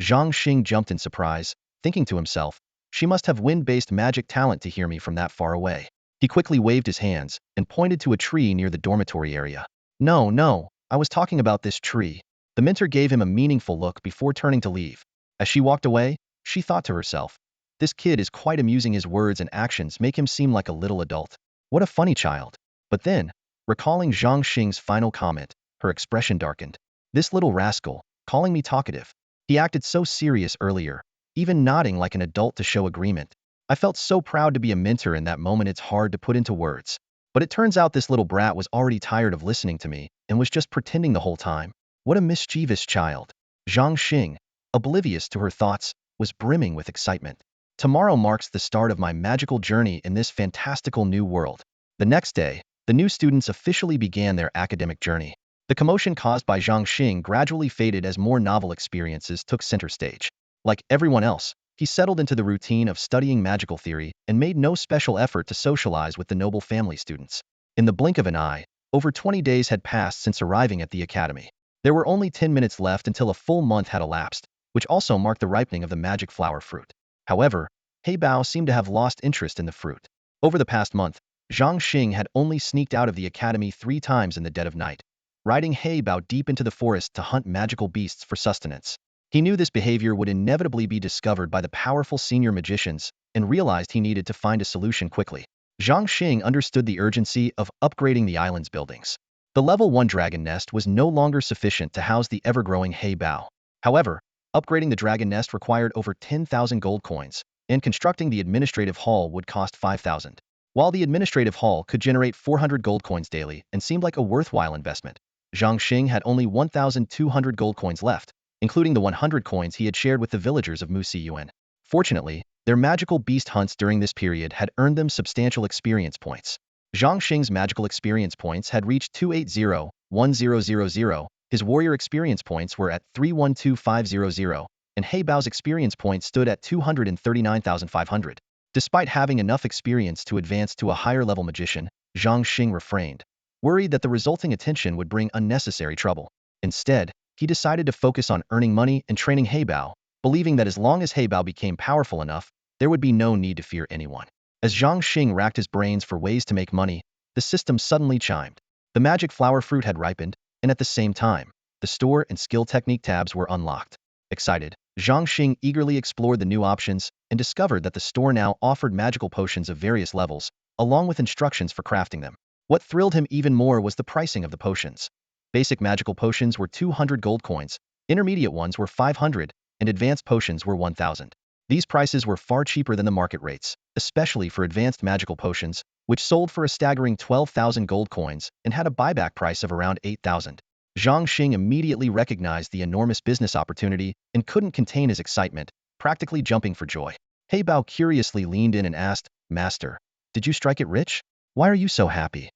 Zhang Xing jumped in surprise, thinking to himself, she must have wind-based magic talent to hear me from that far away. He quickly waved his hands and pointed to a tree near the dormitory area. No, I was talking about this tree. The mentor gave him a meaningful look before turning to leave. As she walked away, she thought to herself, this kid is quite amusing. His words and actions make him seem like a little adult. What a funny child. But then, recalling Zhang Xing's final comment, her expression darkened. This little rascal, calling me talkative. He acted so serious earlier, even nodding like an adult to show agreement. I felt so proud to be a mentor in that moment it's hard to put into words. But it turns out this little brat was already tired of listening to me and was just pretending the whole time. What a mischievous child. Zhang Xing, oblivious to her thoughts, was brimming with excitement. Tomorrow marks the start of my magical journey in this fantastical new world. The next day, the new students officially began their academic journey. The commotion caused by Zhang Xing gradually faded as more novel experiences took center stage. Like everyone else, he settled into the routine of studying magical theory and made no special effort to socialize with the noble family students. In the blink of an eye, over 20 days had passed since arriving at the academy. There were only 10 minutes left until a full month had elapsed, which also marked the ripening of the magic flower fruit. However, Heybao seemed to have lost interest in the fruit. Over the past month, Zhang Xing had only sneaked out of the academy 3 times in the dead of night, riding heybao deep into the forest to hunt magical beasts for sustenance. He knew this behavior would inevitably be discovered by the powerful senior magicians and realized he needed to find a solution quickly. Zhang Xing understood the urgency of upgrading the island's buildings. The level 1 dragon nest was no longer sufficient to house the ever-growing heybao. However, upgrading the dragon nest required over 10,000 gold coins, and constructing the administrative hall would cost 5,000. While the administrative hall could generate 400 gold coins daily and seemed like a worthwhile investment, Zhang Xing had only 1,200 gold coins left, including the 100 coins he had shared with the villagers of Musiyuan. Fortunately, their magical beast hunts during this period had earned them substantial experience points. Zhang Xing's magical experience points had reached 280,1000, his warrior experience points were at 312500, and Heibao's experience points stood at 239,500. Despite having enough experience to advance to a higher-level magician, Zhang Xing refrained, worried that the resulting attention would bring unnecessary trouble. Instead, he decided to focus on earning money and training heybao, believing that as long as heybao became powerful enough, there would be no need to fear anyone. As Zhang Xing racked his brains for ways to make money, the system suddenly chimed. The magic flower fruit had ripened, and at the same time, the store and skill technique tabs were unlocked. Excited, Zhang Xing eagerly explored the new options and discovered that the store now offered magical potions of various levels, along with instructions for crafting them. What thrilled him even more was the pricing of the potions. Basic magical potions were 200 gold coins, intermediate ones were 500, and advanced potions were 1,000. These prices were far cheaper than the market rates, especially for advanced magical potions, which sold for a staggering 12,000 gold coins and had a buyback price of around 8,000. Zhang Xing immediately recognized the enormous business opportunity and couldn't contain his excitement, practically jumping for joy. Heybao curiously leaned in and asked, Master, did you strike it rich? Why are you so happy?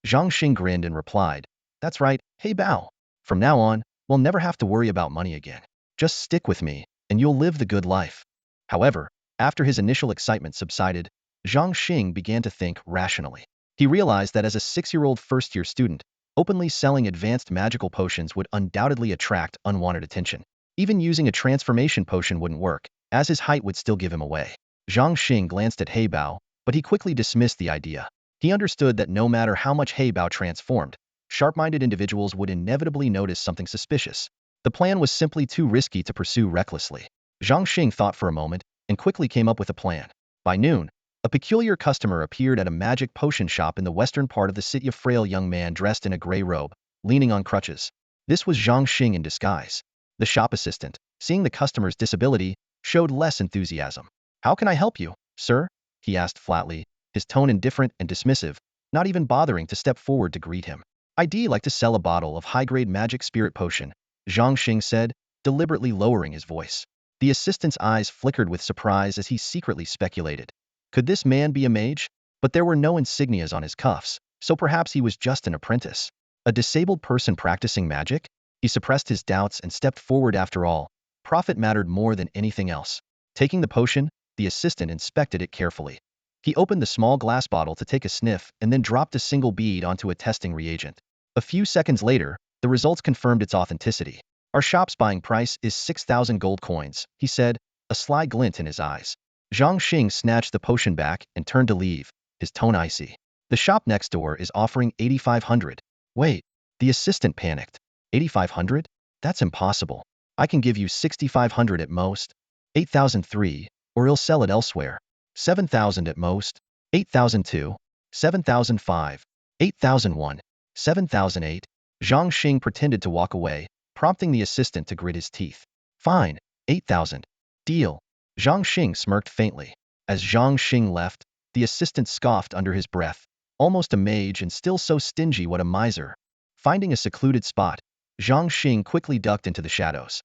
Zhang Xing grinned and replied, that's right, Heybao. From now on, we'll never have to worry about money again. Just stick with me, and you'll live the good life. However, After his initial excitement subsided, Zhang Xing began to think rationally. He realized that as a 6-year-old first-year student, openly selling advanced magical potions would undoubtedly attract unwanted attention. Even using a transformation potion wouldn't work, as his height would still give him away. Zhang Xing glanced at heybao, but he quickly dismissed the idea. He understood that no matter how much heybao transformed, sharp-minded individuals would inevitably notice something suspicious. The plan was simply too risky to pursue recklessly. Zhang Xing thought for a moment and quickly came up with a plan. By noon, a peculiar customer appeared at a magic potion shop in the western part of the city. A frail young man dressed in a gray robe, leaning on crutches. This was Zhang Xing in disguise. The shop assistant, seeing the customer's disability, showed less enthusiasm. "How can I help you, sir?" he asked flatly, his tone indifferent and dismissive, not even bothering to step forward to greet him. "I'd like to sell a bottle of high-grade magic spirit potion," Zhang Xing said, deliberately lowering his voice. The assistant's eyes flickered with surprise as he secretly speculated. Could this man be a mage? But there were no insignias on his cuffs, so perhaps he was just an apprentice. A disabled person practicing magic? He suppressed his doubts and stepped forward. After all, profit mattered more than anything else. Taking the potion, the assistant inspected it carefully. He opened the small glass bottle to take a sniff and then dropped a single bead onto a testing reagent. A few seconds later, the results confirmed its authenticity. "Our shop's buying price is 6,000 gold coins," he said, a sly glint in his eyes. Zhang Xing snatched the potion back and turned to leave, his tone icy. "The shop next door is offering 8,500. Wait, the assistant panicked. 8,500? That's impossible. I can give you 6,500 at most. 8,003, or he'll sell it elsewhere. 7,000 at most. 8,002, 7,005, 8,001, 7,008. Zhang Xing pretended to walk away, prompting the assistant to grit his teeth. "Fine, 8,000. Deal." Zhang Xing smirked faintly. As Zhang Xing left, the assistant scoffed under his breath. Almost a mage and still so stingy, what a miser. Finding a secluded spot, Zhang Xing quickly ducked into the shadows.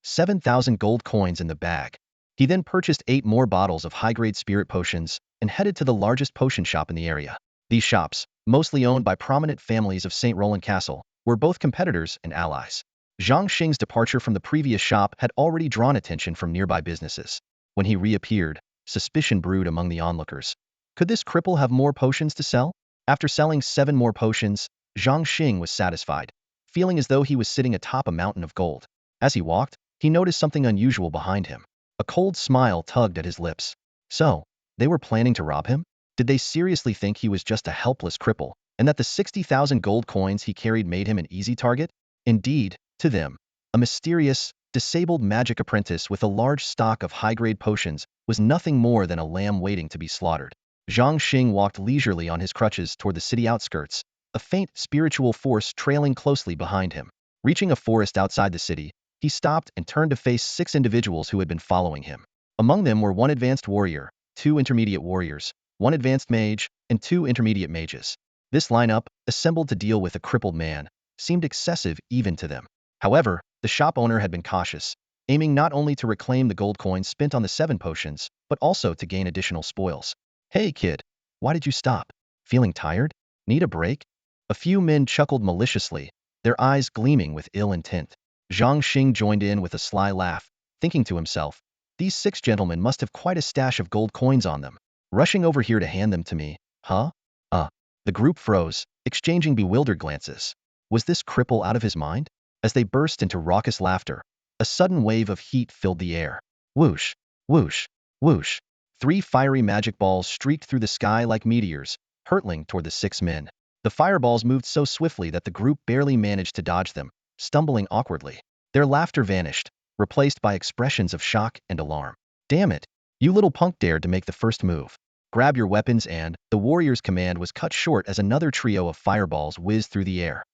7,000 gold coins in the bag. He then purchased 8 more bottles of high-grade spirit potions and headed to the largest potion shop in the area. These shops, mostly owned by prominent families of St. Roland Castle, were both competitors and allies. Zhang Xing's departure from the previous shop had already drawn attention from nearby businesses. When he reappeared, suspicion brewed among the onlookers. Could this cripple have more potions to sell? After selling 7 more potions, Zhang Xing was satisfied, feeling as though he was sitting atop a mountain of gold. As he walked, he noticed something unusual behind him. A cold smile tugged at his lips. So, they were planning to rob him? Did they seriously think he was just a helpless cripple, and that the 60,000 gold coins he carried made him an easy target? Indeed, to them, a mysterious, disabled magic apprentice with a large stock of high-grade potions was nothing more than a lamb waiting to be slaughtered. Zhang Xing walked leisurely on his crutches toward the city outskirts, a faint spiritual force trailing closely behind him. Reaching a forest outside the city, he stopped and turned to face 6 individuals who had been following him. Among them were 1 advanced warrior, 2 intermediate warriors, 1 advanced mage, and 2 intermediate mages. This lineup, assembled to deal with a crippled man, seemed excessive even to them. However, the shop owner had been cautious, aiming not only to reclaim the gold coins spent on the 7 potions, but also to gain additional spoils. "Hey kid, why did you stop? Feeling tired? Need a break?" A few men chuckled maliciously, their eyes gleaming with ill intent. Zhang Xing joined in with a sly laugh, thinking to himself, "These 6 gentlemen must have quite a stash of gold coins on them. Rushing over here to hand them to me, huh?" The group froze, exchanging bewildered glances. Was this cripple out of his mind? As they burst into raucous laughter, a sudden wave of heat filled the air. Whoosh, whoosh, whoosh. 3 fiery magic balls streaked through the sky like meteors, hurtling toward the 6 men. The fireballs moved so swiftly that the group barely managed to dodge them, stumbling awkwardly. Their laughter vanished, replaced by expressions of shock and alarm. "Damn it! You little punk dared to make the first move. Grab your weapons," and the warrior's command was cut short as another trio of fireballs whizzed through the air.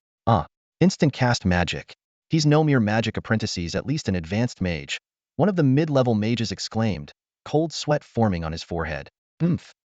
Instant cast magic. He's no mere magic apprentice, he's at least an advanced mage. One of the mid-level mages exclaimed, cold sweat forming on his forehead.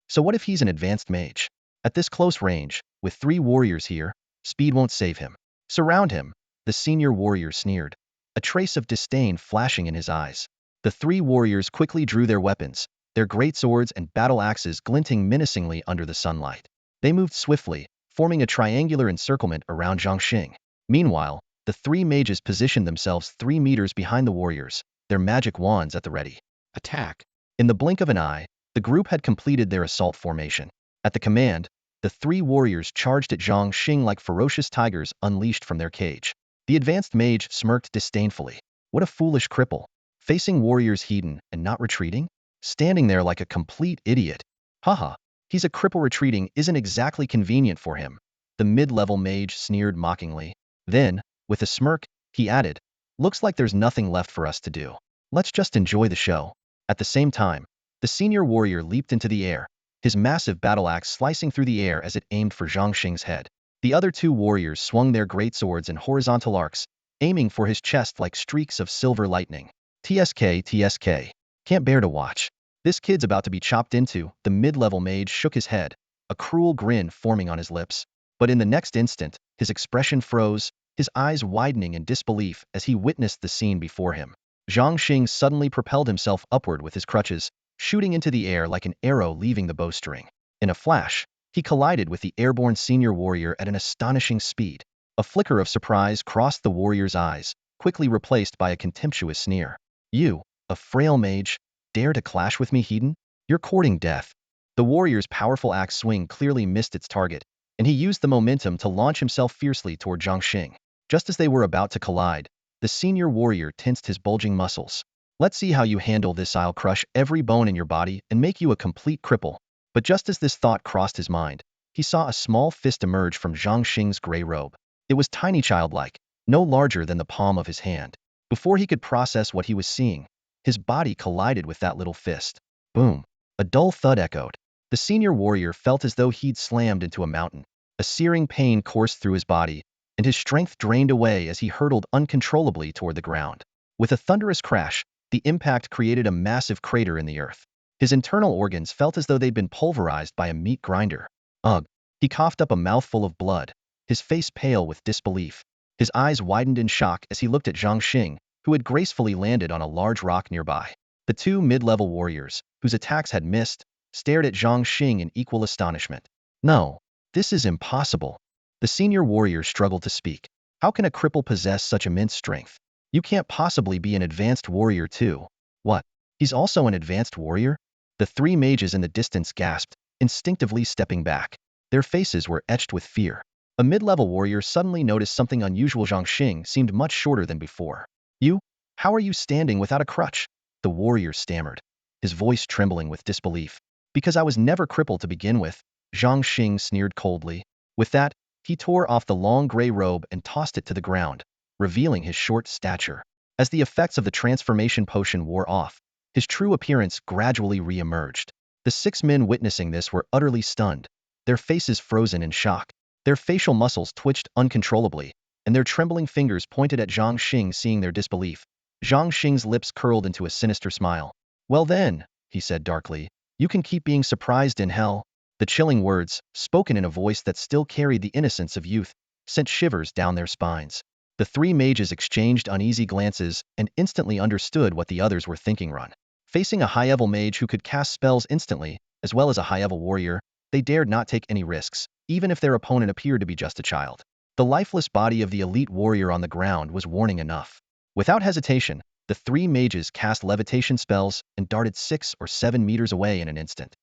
So what if he's an advanced mage? At this close range, with 3 warriors here, speed won't save him. Surround him, the senior warrior sneered, a trace of disdain flashing in his eyes. The 3 warriors quickly drew their weapons, their greatswords and battle axes glinting menacingly under the sunlight. They moved swiftly, forming a triangular encirclement around Zhang Xing. Meanwhile, the 3 mages positioned themselves 3 meters behind the warriors, their magic wands at the ready. "Attack!" In the blink of an eye, the group had completed their assault formation. At the command, the three warriors charged at Zhang Xing like ferocious tigers unleashed from their cage. The advanced mage smirked disdainfully. What a foolish cripple. Facing warriors Hedon and not retreating? Standing there like a complete idiot. Haha, he's a cripple, retreating isn't exactly convenient for him. The mid-level mage sneered mockingly. Then, with a smirk, he added, looks like there's nothing left for us to do. Let's just enjoy the show. At the same time, the senior warrior leaped into the air, his massive battle axe slicing through the air as it aimed for Zhang Xing's head. The other two warriors swung their greatswords in horizontal arcs, aiming for his chest like streaks of silver lightning. TSK. Can't bear to watch. This kid's about to be chopped into. The mid-level mage shook his head, a cruel grin forming on his lips. But in the next instant, his expression froze, his eyes widening in disbelief as he witnessed the scene before him. Zhang Xing suddenly propelled himself upward with his crutches, shooting into the air like an arrow leaving the bowstring. In a flash, he collided with the airborne senior warrior at an astonishing speed. A flicker of surprise crossed the warrior's eyes, quickly replaced by a contemptuous sneer. You, a frail mage, dare to clash with me, Hedon? You're courting death. The warrior's powerful axe swing clearly missed its target, and he used the momentum to launch himself fiercely toward Zhang Xing. Just as they were about to collide, the senior warrior tensed his bulging muscles. Let's see how you handle this. I'll crush every bone in your body and make you a complete cripple. But just as this thought crossed his mind, he saw a small fist emerge from Zhang Xing's gray robe. It was tiny, childlike, no larger than the palm of his hand. Before he could process what he was seeing, his body collided with that little fist. Boom! A dull thud echoed. The senior warrior felt as though he'd slammed into a mountain. A searing pain coursed through his body, and his strength drained away as he hurtled uncontrollably toward the ground. With a thunderous crash, the impact created a massive crater in the earth. His internal organs felt as though they'd been pulverized by a meat grinder. Ugh! He coughed up a mouthful of blood, his face pale with disbelief. His eyes widened in shock as he looked at Zhang Xing, who had gracefully landed on a large rock nearby. The two mid-level warriors, whose attacks had missed, stared at Zhang Xing in equal astonishment. No, this is impossible. The senior warrior struggled to speak. How can a cripple possess such immense strength? You can't possibly be an advanced warrior too. What? He's also an advanced warrior? The three mages in the distance gasped, instinctively stepping back. Their faces were etched with fear. A mid-level warrior suddenly noticed something unusual. Zhang Xing seemed much shorter than before. You? How are you standing without a crutch? The warrior stammered, his voice trembling with disbelief. Because I was never crippled to begin with, Zhang Xing sneered coldly. With that, he tore off the long gray robe and tossed it to the ground, revealing his short stature. As the effects of the transformation potion wore off, his true appearance gradually re-emerged. The 6 men witnessing this were utterly stunned, their faces frozen in shock. Their facial muscles twitched uncontrollably, and their trembling fingers pointed at Zhang Xing. Seeing their disbelief, Zhang Xing's lips curled into a sinister smile. Well then, he said darkly, you can keep being surprised in hell. The chilling words, spoken in a voice that still carried the innocence of youth, sent shivers down their spines. The three mages exchanged uneasy glances and instantly understood what the others were thinking. Run. Facing a high-level mage who could cast spells instantly, as well as a high-level warrior, they dared not take any risks, even if their opponent appeared to be just a child. The lifeless body of the elite warrior on the ground was warning enough. Without hesitation, the three mages cast levitation spells and darted 6 or 7 meters away in an instant.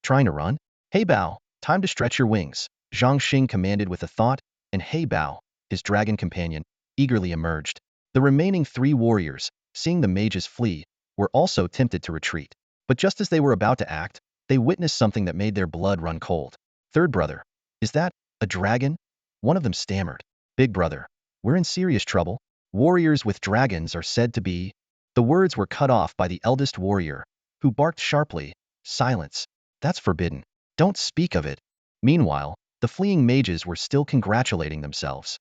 Trying to run? Heybao, time to stretch your wings, Zhang Xing commanded with a thought, and Heybao, his dragon companion, eagerly emerged. The remaining 3 warriors, seeing the mages flee, were also tempted to retreat. But just as they were about to act, they witnessed something that made their blood run cold. Third brother, is that a dragon? One of them stammered. Big brother, we're in serious trouble. Warriors with dragons are said to be. The words were cut off by the eldest warrior, who barked sharply, silence. That's forbidden. Don't speak of it. Meanwhile, the fleeing mages were still congratulating themselves.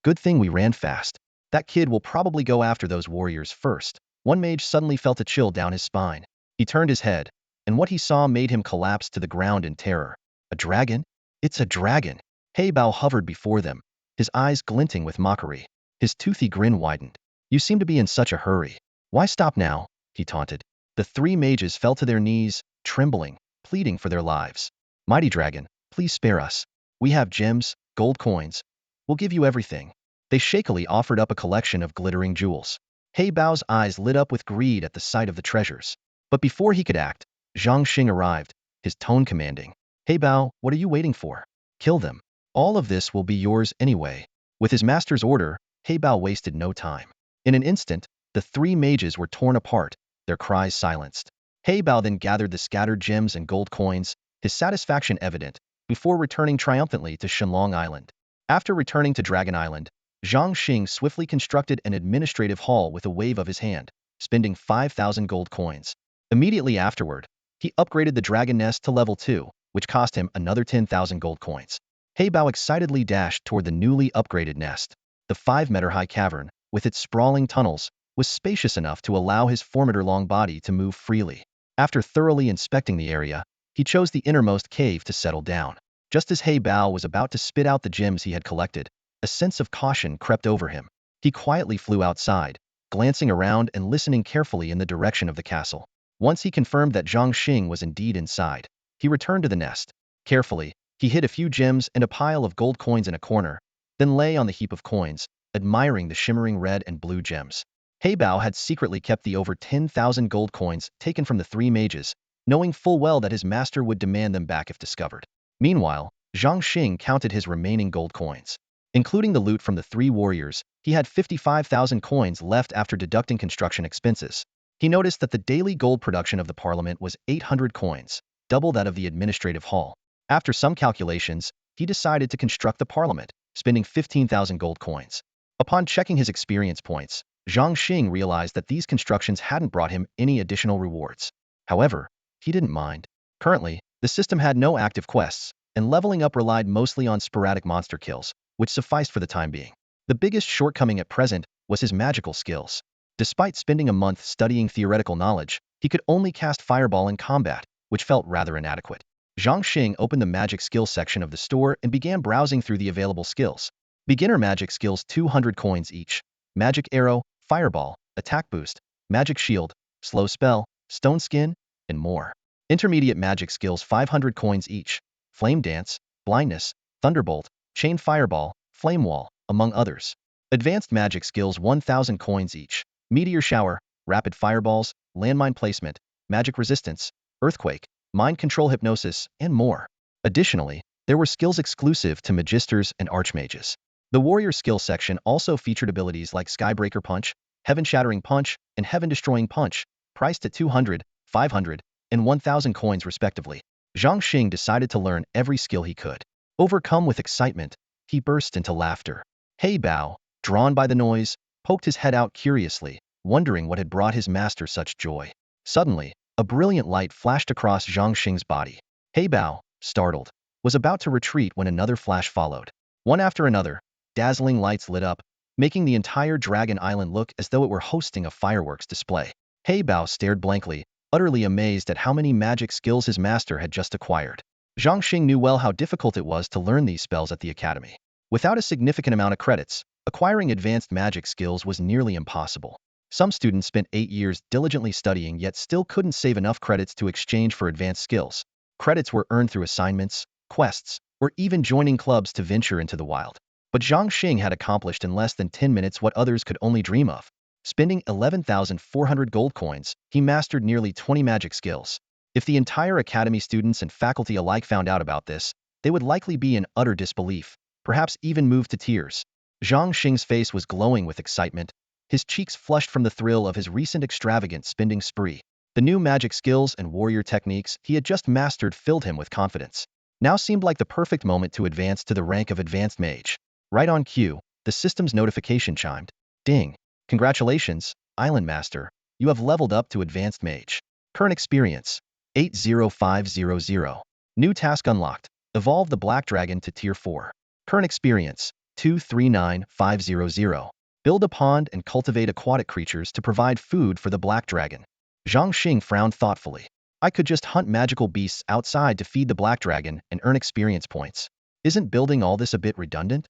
Good thing we ran fast. That kid will probably go after those warriors first. One mage suddenly felt a chill down his spine. He turned his head, and what he saw made him collapse to the ground in terror. A dragon? It's a dragon. Heybao hovered before them, his eyes glinting with mockery. His toothy grin widened. You seem to be in such a hurry. Why stop now? He taunted. The 3 mages fell to their knees, trembling, pleading for their lives. Mighty dragon, please spare us. We have gems, gold coins. We'll give you everything. They shakily offered up a collection of glittering jewels. Heybao's eyes lit up with greed at the sight of the treasures. But before he could act, Zhang Xing arrived, his tone commanding. Heybao, what are you waiting for? Kill them. All of this will be yours anyway. With his master's order, Heybao wasted no time. In an instant, the three mages were torn apart, their cries silenced. Heybao then gathered the scattered gems and gold coins, his satisfaction evident, before returning triumphantly to Shenlong Island. After returning to Dragon Island, Zhang Xing swiftly constructed an administrative hall with a wave of his hand, spending 5,000 gold coins. Immediately afterward, he upgraded the dragon nest to level 2, which cost him another 10,000 gold coins. Heybao excitedly dashed toward the newly upgraded nest. The 5-meter-high cavern, with its sprawling tunnels, was spacious enough to allow his 4-meter-long body to move freely. After thoroughly inspecting the area, he chose the innermost cave to settle down. Just as Heybao was about to spit out the gems he had collected, a sense of caution crept over him. He quietly flew outside, glancing around and listening carefully in the direction of the castle. Once he confirmed that Zhang Xing was indeed inside, he returned to the nest. Carefully, he hid a few gems and a pile of gold coins in a corner, then lay on the heap of coins, admiring the shimmering red and blue gems. Heybao had secretly kept the over 10,000 gold coins taken from the three mages, knowing full well that his master would demand them back if discovered. Meanwhile, Zhang Xing counted his remaining gold coins. Including the loot from the three warriors, he had 55,000 coins left after deducting construction expenses. He noticed that the daily gold production of the parliament was 800 coins, double that of the administrative hall. After some calculations, he decided to construct the parliament, spending 15,000 gold coins. Upon checking his experience points, Zhang Xing realized that these constructions hadn't brought him any additional rewards. However, he didn't mind. Currently, the system had no active quests, and leveling up relied mostly on sporadic monster kills, which sufficed for the time being. The biggest shortcoming at present was his magical skills. Despite spending a month studying theoretical knowledge, he could only cast Fireball in combat, which felt rather inadequate. Zhang Xing opened the magic skills section of the store and began browsing through the available skills. Beginner magic skills 200 coins each, magic arrow, fireball, attack boost, magic shield, slow spell, stone skin, and more. Intermediate magic skills 500 coins each, flame dance, blindness, thunderbolt, chain fireball, flame wall, among others. Advanced magic skills 1,000 coins each, meteor shower, rapid fireballs, landmine placement, magic resistance, earthquake, mind control hypnosis, and more. Additionally, there were skills exclusive to magisters and archmages. The warrior skill section also featured abilities like Skybreaker Punch, Heaven Shattering Punch, and Heaven Destroying Punch, priced at 200, 500, and 1,000 coins respectively. Zhang Xing decided to learn every skill he could. Overcome with excitement, he burst into laughter. Heybao, drawn by the noise, poked his head out curiously, wondering what had brought his master such joy. Suddenly, a brilliant light flashed across Zhang Xing's body. Heybao, startled, was about to retreat when another flash followed. One after another, dazzling lights lit up, making the entire Dragon Island look as though it were hosting a fireworks display. Heybao stared blankly, utterly amazed at how many magic skills his master had just acquired. Zhang Xing knew well how difficult it was to learn these spells at the academy. Without a significant amount of credits, acquiring advanced magic skills was nearly impossible. Some students spent 8 years diligently studying yet still couldn't save enough credits to exchange for advanced skills. Credits were earned through assignments, quests, or even joining clubs to venture into the wild. But Zhang Xing had accomplished in less than 10 minutes what others could only dream of. Spending 11,400 gold coins, he mastered nearly 20 magic skills. If the entire academy students and faculty alike found out about this, they would likely be in utter disbelief, perhaps even moved to tears. Zhang Xing's face was glowing with excitement, his cheeks flushed from the thrill of his recent extravagant spending spree. The new magic skills and warrior techniques he had just mastered filled him with confidence. Now seemed like the perfect moment to advance to the rank of advanced mage. Right on cue, the system's notification chimed. Ding! Congratulations, Island Master, you have leveled up to advanced mage. Current experience, 80500. New task unlocked, evolve the Black Dragon to Tier 4. Current experience, 239500. Build a pond and cultivate aquatic creatures to provide food for the Black Dragon. Zhang Xing frowned thoughtfully. I could just hunt magical beasts outside to feed the Black Dragon and earn experience points. Isn't building all this a bit redundant?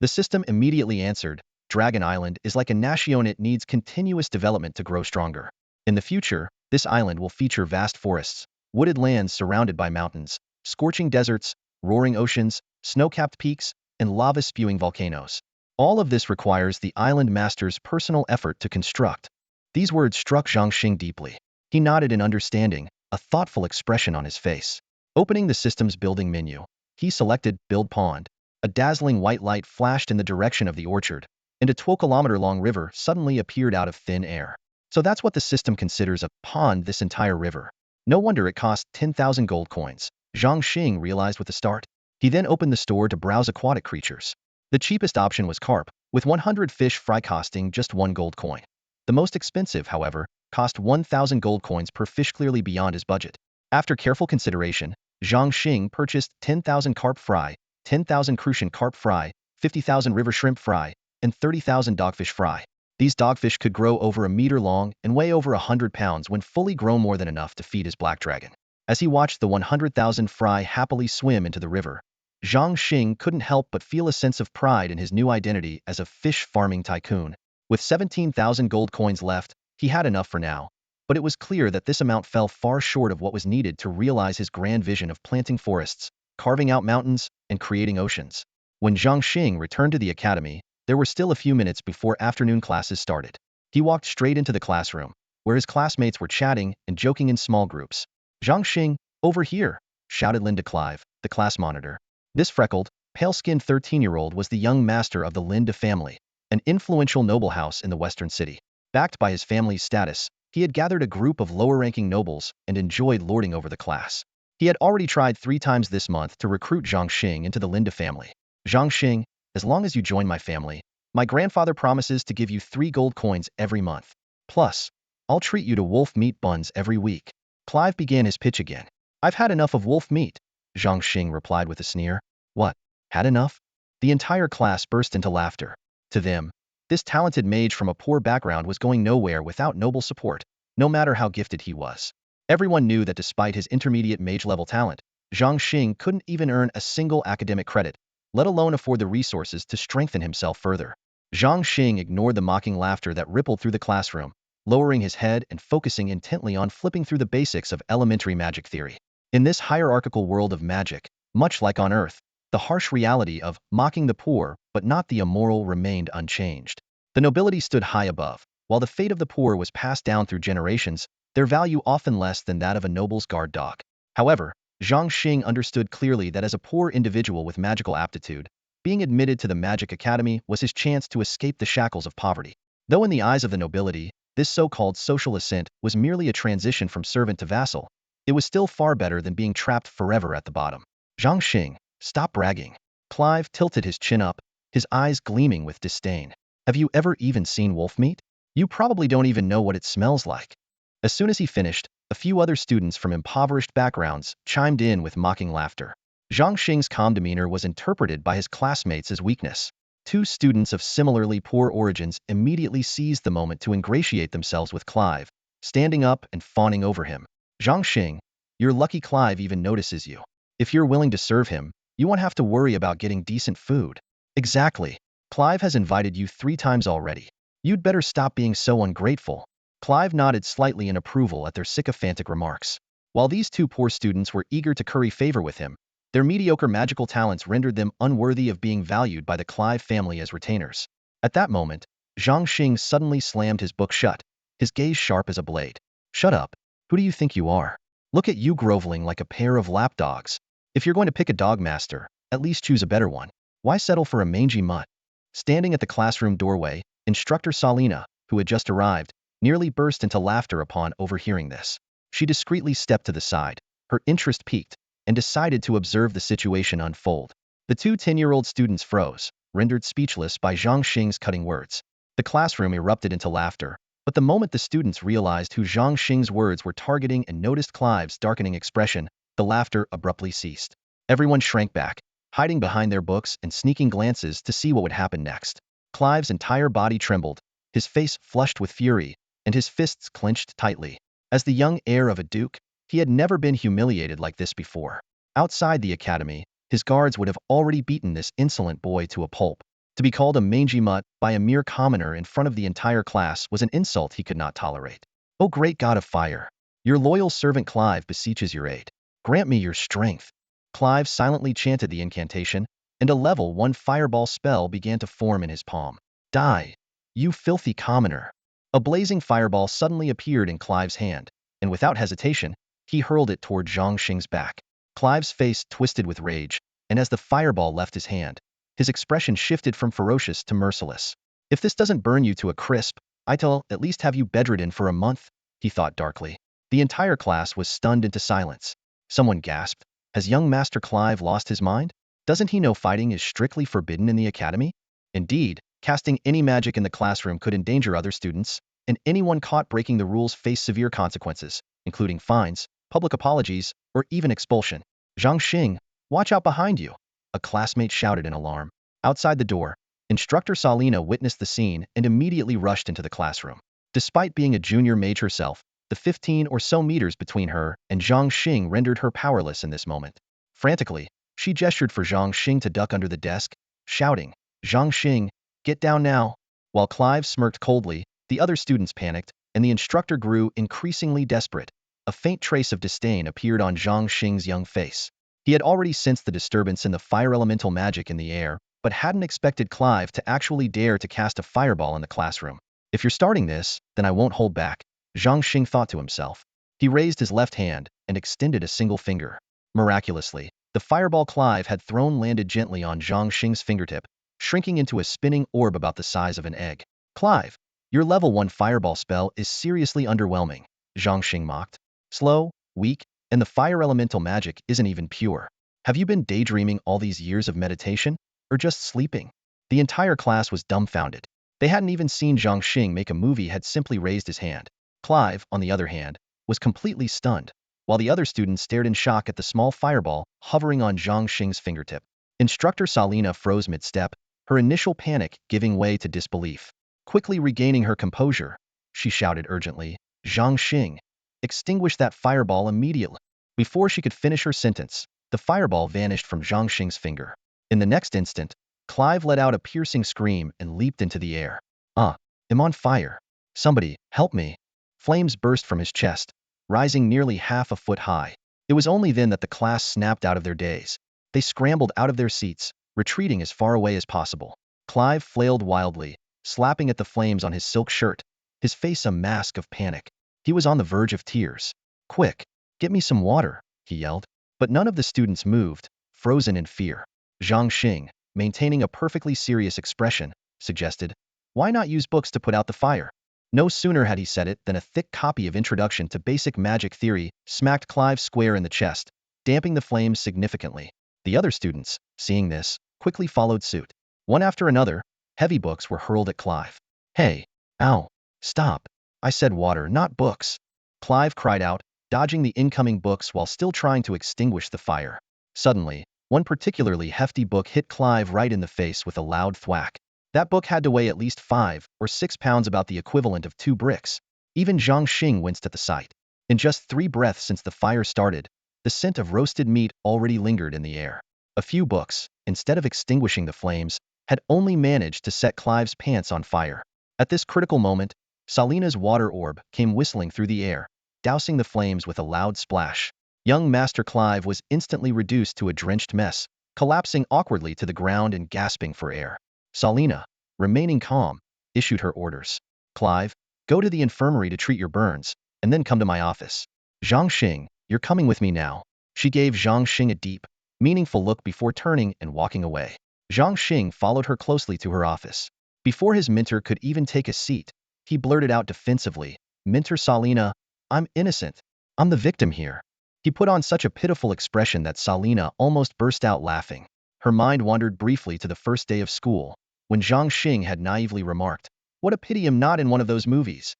The system immediately answered, Dragon Island is like a nation, it needs continuous development to grow stronger. In the future, this island will feature vast forests, wooded lands surrounded by mountains, scorching deserts, roaring oceans, snow-capped peaks, and lava-spewing volcanoes. All of this requires the island master's personal effort to construct. These words struck Zhang Xing deeply. He nodded in understanding, a thoughtful expression on his face. Opening the system's building menu, he selected Build Pond. A dazzling white light flashed in the direction of the orchard, and a 12-kilometer-long river suddenly appeared out of thin air. So that's what the system considers a pond, this entire river. No wonder it cost 10,000 gold coins, Zhang Xing realized with a start. He then opened the store to browse aquatic creatures. The cheapest option was carp, with 100 fish fry costing just 1 gold coin. The most expensive, however, cost 1,000 gold coins per fish, clearly beyond his budget. After careful consideration, Zhang Xing purchased 10,000 carp fry, 10,000 crucian carp fry, 50,000 river shrimp fry, and 30,000 dogfish fry. These dogfish could grow over a meter long and weigh over 100 pounds when fully grown, more than enough to feed his black dragon. As he watched the 100,000 fry happily swim into the river, Zhang Xing couldn't help but feel a sense of pride in his new identity as a fish farming tycoon. With 17,000 gold coins left, he had enough for now, but it was clear that this amount fell far short of what was needed to realize his grand vision of planting forests, carving out mountains, and creating oceans. When Zhang Xing returned to the academy, there were still a few minutes before afternoon classes started. He walked straight into the classroom, where his classmates were chatting and joking in small groups. "Zhang Xing, over here!" shouted Linda Clive, the class monitor. This freckled, pale-skinned 13-year-old was the young master of the Linda family, an influential noble house in the western city. Backed by his family's status, he had gathered a group of lower-ranking nobles and enjoyed lording over the class. He had already tried 3 times this month to recruit Zhang Xing into the Linda family. "Zhang Xing, as long as you join my family, my grandfather promises to give you 3 gold coins every month. Plus, I'll treat you to wolf meat buns every week." Clive began his pitch again. "I've had enough of wolf meat," Zhang Xing replied with a sneer. "What? Had enough?" The entire class burst into laughter. To them, this talented mage from a poor background was going nowhere without noble support, no matter how gifted he was. Everyone knew that despite his intermediate mage-level talent, Zhang Xing couldn't even earn a single academic credit, let alone afford the resources to strengthen himself further. Zhang Xing ignored the mocking laughter that rippled through the classroom, lowering his head and focusing intently on flipping through the basics of elementary magic theory. In this hierarchical world of magic, much like on Earth, the harsh reality of mocking the poor but not the immoral remained unchanged. The nobility stood high above, while the fate of the poor was passed down through generations, their value often less than that of a noble's guard dog. However, Zhang Xing understood clearly that as a poor individual with magical aptitude, being admitted to the Magic Academy was his chance to escape the shackles of poverty. Though in the eyes of the nobility, this so-called social ascent was merely a transition from servant to vassal, it was still far better than being trapped forever at the bottom. "Zhang Xing, stop bragging." Clive tilted his chin up, his eyes gleaming with disdain. "Have you ever even seen wolf meat? You probably don't even know what it smells like." As soon as he finished, a few other students from impoverished backgrounds chimed in with mocking laughter. Zhang Xing's calm demeanor was interpreted by his classmates as weakness. 2 students of similarly poor origins immediately seized the moment to ingratiate themselves with Clive, standing up and fawning over him. "Zhang Xing, you're lucky Clive even notices you. If you're willing to serve him, you won't have to worry about getting decent food." "Exactly. Clive has invited you 3 times already. You'd better stop being so ungrateful." Clive nodded slightly in approval at their sycophantic remarks. While these 2 poor students were eager to curry favor with him, their mediocre magical talents rendered them unworthy of being valued by the Clive family as retainers. At that moment, Zhang Xing suddenly slammed his book shut, his gaze sharp as a blade. "Shut up. Who do you think you are? Look at you groveling like a pair of lapdogs. If you're going to pick a dog master, at least choose a better one. Why settle for a mangy mutt?" Standing at the classroom doorway, Instructor Salina, who had just arrived, nearly burst into laughter upon overhearing this. She discreetly stepped to the side, her interest piqued, and decided to observe the situation unfold. The 2 10-year-old students froze, rendered speechless by Zhang Xing's cutting words. The classroom erupted into laughter, but the moment the students realized who Zhang Xing's words were targeting and noticed Clive's darkening expression, the laughter abruptly ceased. Everyone shrank back, hiding behind their books and sneaking glances to see what would happen next. Clive's entire body trembled, his face flushed with fury, and his fists clenched tightly. As the young heir of a duke, he had never been humiliated like this before. Outside the academy, his guards would have already beaten this insolent boy to a pulp. To be called a mangy mutt by a mere commoner in front of the entire class was an insult he could not tolerate. "O great god of fire, your loyal servant Clive beseeches your aid. Grant me your strength." Clive silently chanted the incantation, and a level 1 fireball spell began to form in his palm. "Die, you filthy commoner." A blazing fireball suddenly appeared in Clive's hand, and without hesitation, he hurled it toward Zhang Xing's back. Clive's face twisted with rage, and as the fireball left his hand, his expression shifted from ferocious to merciless. If this doesn't burn you to a crisp, I'll at least have you bedridden for a month, he thought darkly. The entire class was stunned into silence. Someone gasped. Has young Master Clive lost his mind? Doesn't he know fighting is strictly forbidden in the academy? Indeed, casting any magic in the classroom could endanger other students, and anyone caught breaking the rules faced severe consequences, including fines, public apologies, or even expulsion. Zhang Xing, watch out behind you, a classmate shouted in alarm. Outside the door, Instructor Salina witnessed the scene and immediately rushed into the classroom. Despite being a junior mage herself, the 15 or so meters between her and Zhang Xing rendered her powerless in this moment. Frantically, she gestured for Zhang Xing to duck under the desk, shouting, Zhang Xing, get down now. While Clive smirked coldly, the other students panicked, and the instructor grew increasingly desperate. A faint trace of disdain appeared on Zhang Xing's young face. He had already sensed the disturbance in the fire elemental magic in the air, but hadn't expected Clive to actually dare to cast a fireball in the classroom. If you're starting this, then I won't hold back, Zhang Xing thought to himself. He raised his left hand and extended a single finger. Miraculously, the fireball Clive had thrown landed gently on Zhang Xing's fingertip, shrinking into a spinning orb about the size of an egg. Clive, your level 1 fireball spell is seriously underwhelming, Zhang Xing mocked. Slow, weak, and the fire elemental magic isn't even pure. Have you been daydreaming all these years of meditation, or just sleeping? The entire class was dumbfounded. They hadn't even seen Zhang Xing make a move. He had simply raised his hand. Clive, on the other hand, was completely stunned, while the other students stared in shock at the small fireball hovering on Zhang Xing's fingertip. Instructor Salina froze mid-step, her initial panic giving way to disbelief. Quickly regaining her composure, she shouted urgently, Zhang Xing, extinguish that fireball immediately. Before she could finish her sentence, the fireball vanished from Zhang Xing's finger. In the next instant, Clive let out a piercing scream and leaped into the air. I'm on fire. Somebody, help me. Flames burst from his chest, rising nearly half a foot high. It was only then that the class snapped out of their daze. They scrambled out of their seats, retreating as far away as possible. Clive flailed wildly, slapping at the flames on his silk shirt, his face a mask of panic. He was on the verge of tears. Quick, get me some water, he yelled. But none of the students moved, frozen in fear. Zhang Xing, maintaining a perfectly serious expression, suggested, why not use books to put out the fire? No sooner had he said it than a thick copy of Introduction to Basic Magic Theory smacked Clive square in the chest, damping the flames significantly. The other students, seeing this, quickly followed suit. One after another, heavy books were hurled at Clive. Hey, ow, stop. I said water, not books. Clive cried out, dodging the incoming books while still trying to extinguish the fire. Suddenly, one particularly hefty book hit Clive right in the face with a loud thwack. That book had to weigh at least 5 or 6 pounds, about the equivalent of 2 bricks. Even Zhang Xing winced at the sight. In just 3 breaths since the fire started, the scent of roasted meat already lingered in the air. A few books, instead of extinguishing the flames, had only managed to set Clive's pants on fire. At this critical moment, Salina's water orb came whistling through the air, dousing the flames with a loud splash. Young Master Clive was instantly reduced to a drenched mess, collapsing awkwardly to the ground and gasping for air. Salina, remaining calm, issued her orders. Clive, go to the infirmary to treat your burns, and then come to my office. Zhang Xing, you're coming with me now. She gave Zhang Xing a deep, meaningful look before turning and walking away. Zhang Xing followed her closely to her office. Before his mentor could even take a seat, he blurted out defensively, Mentor Salina, I'm innocent. I'm the victim here. He put on such a pitiful expression that Salina almost burst out laughing. Her mind wandered briefly to the first day of school, when Zhang Xing had naively remarked, what a pity I'm not in one of those movies.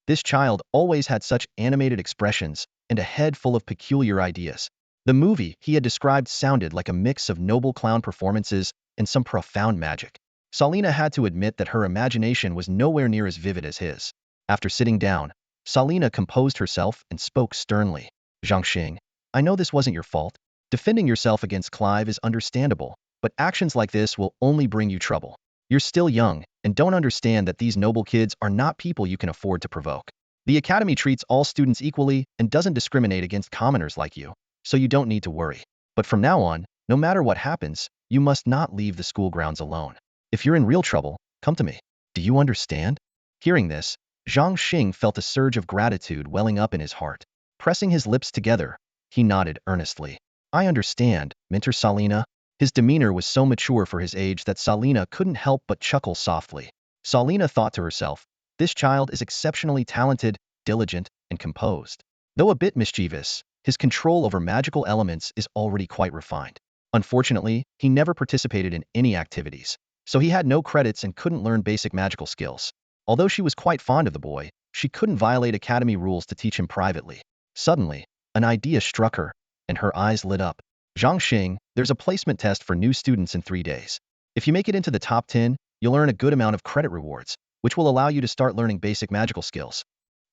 This child always had such animated expressions and a head full of peculiar ideas. The movie he had described sounded like a mix of noble clown performances and some profound magic. Salina had to admit that her imagination was nowhere near as vivid as his. After sitting down, Salina composed herself and spoke sternly. Zhang Xing, I know this wasn't your fault. Defending yourself against Clive is understandable, but actions like this will only bring you trouble. You're still young, and don't understand that these noble kids are not people you can afford to provoke. The academy treats all students equally and doesn't discriminate against commoners like you, so you don't need to worry. But from now on, no matter what happens, you must not leave the school grounds alone. If you're in real trouble, come to me. Do you understand? Hearing this, Zhang Xing felt a surge of gratitude welling up in his heart. Pressing his lips together, he nodded earnestly. I understand, Minter Salina. His demeanor was so mature for his age that Salina couldn't help but chuckle softly. Salina thought to herself, this child is exceptionally talented, diligent, and composed. Though a bit mischievous, his control over magical elements is already quite refined. Unfortunately, he never participated in any activities, so he had no credits and couldn't learn basic magical skills. Although she was quite fond of the boy, she couldn't violate academy rules to teach him privately. Suddenly, an idea struck her, and her eyes lit up. Zhangxing, there's a placement test for new students in 3 days. If you make it into the top 10, you'll earn a good amount of credit rewards, which will allow you to start learning basic magical skills.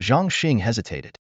Zhangxing hesitated.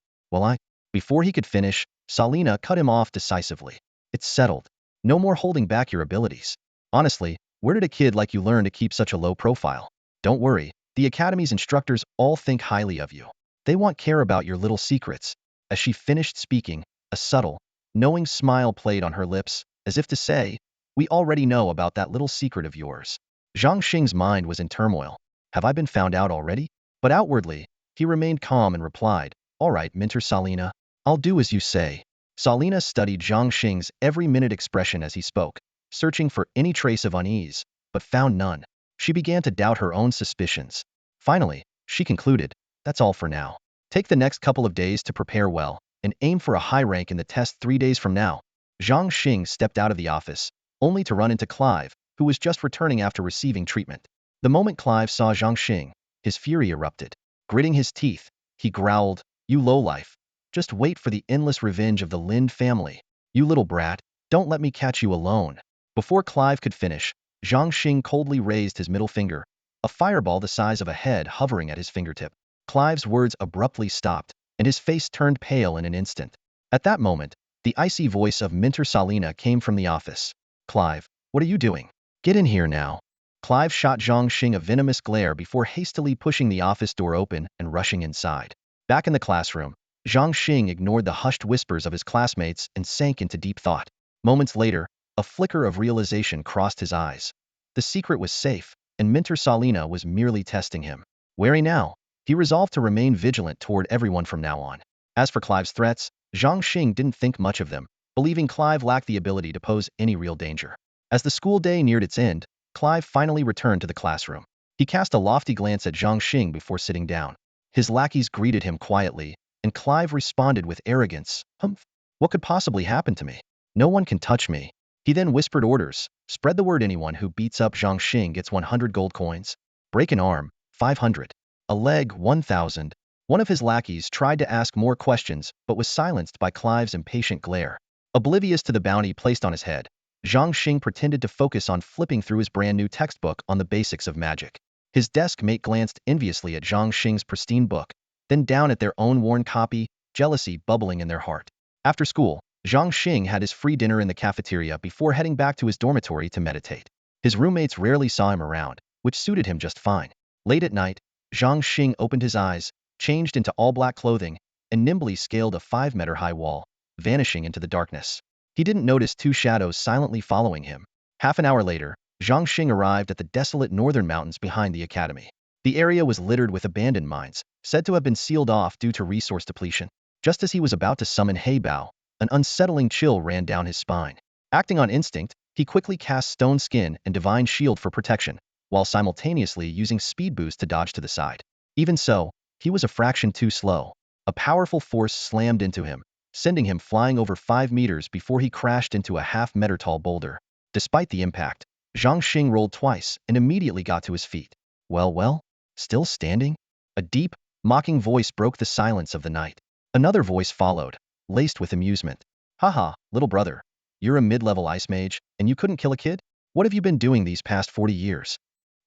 Before he could finish, Salina cut him off decisively. It's settled. No more holding back your abilities. Honestly, where did a kid like you learn to keep such a low profile? Don't worry, the academy's instructors all think highly of you. They won't care about your little secrets. As she finished speaking, a subtle, knowing smile played on her lips, as if to say, we already know about that little secret of yours. Zhangxing's mind was in turmoil. Have I been found out already? But outwardly, he remained calm and replied, all right, Minter Salina, I'll do as you say. Salina studied Zhangxing's every-minute expression as he spoke, searching for any trace of unease, but found none. She began to doubt her own suspicions. Finally, she concluded, that's all for now. Take the next couple of days to prepare well, and aim for a high rank in the test 3 days from now. Zhangxing stepped out of the office, only to run into Clive, who was just returning after receiving treatment. The moment Clive saw Zhangxing, his fury erupted. Gritting his teeth, he growled, you lowlife. Just wait for the endless revenge of the Lind family. You little brat, don't let me catch you alone. Before Clive could finish, Zhangxing coldly raised his middle finger, a fireball the size of a head hovering at his fingertip. Clive's words abruptly stopped, and his face turned pale in an instant. At that moment, the icy voice of Minter Salina came from the office. Clive, what are you doing? Get in here now. Clive shot Zhangxing a venomous glare before hastily pushing the office door open and rushing inside. Back in the classroom, Zhangxing ignored the hushed whispers of his classmates and sank into deep thought. Moments later, a flicker of realization crossed his eyes. The secret was safe, and Minter Salina was merely testing him. Wary now, he resolved to remain vigilant toward everyone from now on. As for Clive's threats, Zhangxing didn't think much of them, believing Clive lacked the ability to pose any real danger. As the school day neared its end, Clive finally returned to the classroom. He cast a lofty glance at Zhangxing before sitting down. His lackeys greeted him quietly, and Clive responded with arrogance. Humph! What could possibly happen to me? No one can touch me. He then whispered orders. Spread the word, anyone who beats up Zhangxing gets 100 gold coins. Break an arm, 500. A leg, 1,000. One of his lackeys tried to ask more questions, but was silenced by Clive's impatient glare. Oblivious to the bounty placed on his head, Zhangxing pretended to focus on flipping through his brand new textbook on the basics of magic. His desk mate glanced enviously at Zhangxing's pristine book, then down at their own worn copy, jealousy bubbling in their heart. After school, Zhangxing had his free dinner in the cafeteria before heading back to his dormitory to meditate. His roommates rarely saw him around, which suited him just fine. Late at night, Zhangxing opened his eyes, changed into all-black clothing, and nimbly scaled a 5-meter-high wall, vanishing into the darkness. He didn't notice 2 shadows silently following him. Half an hour later, Zhangxing arrived at the desolate northern mountains behind the academy. The area was littered with abandoned mines, said to have been sealed off due to resource depletion. Just as he was about to summon heybao, an unsettling chill ran down his spine. Acting on instinct, he quickly cast Stone Skin and Divine Shield for protection, while simultaneously using Speed Boost to dodge to the side. Even so, he was a fraction too slow. A powerful force slammed into him, sending him flying over 5 meters before he crashed into a half-meter-tall boulder. Despite the impact, Zhangxing rolled twice and immediately got to his feet. Well, still standing? A deep, mocking voice broke the silence of the night. Another voice followed, laced with amusement. Haha, little brother. You're a mid-level ice mage, and you couldn't kill a kid? What have you been doing these past 40 years?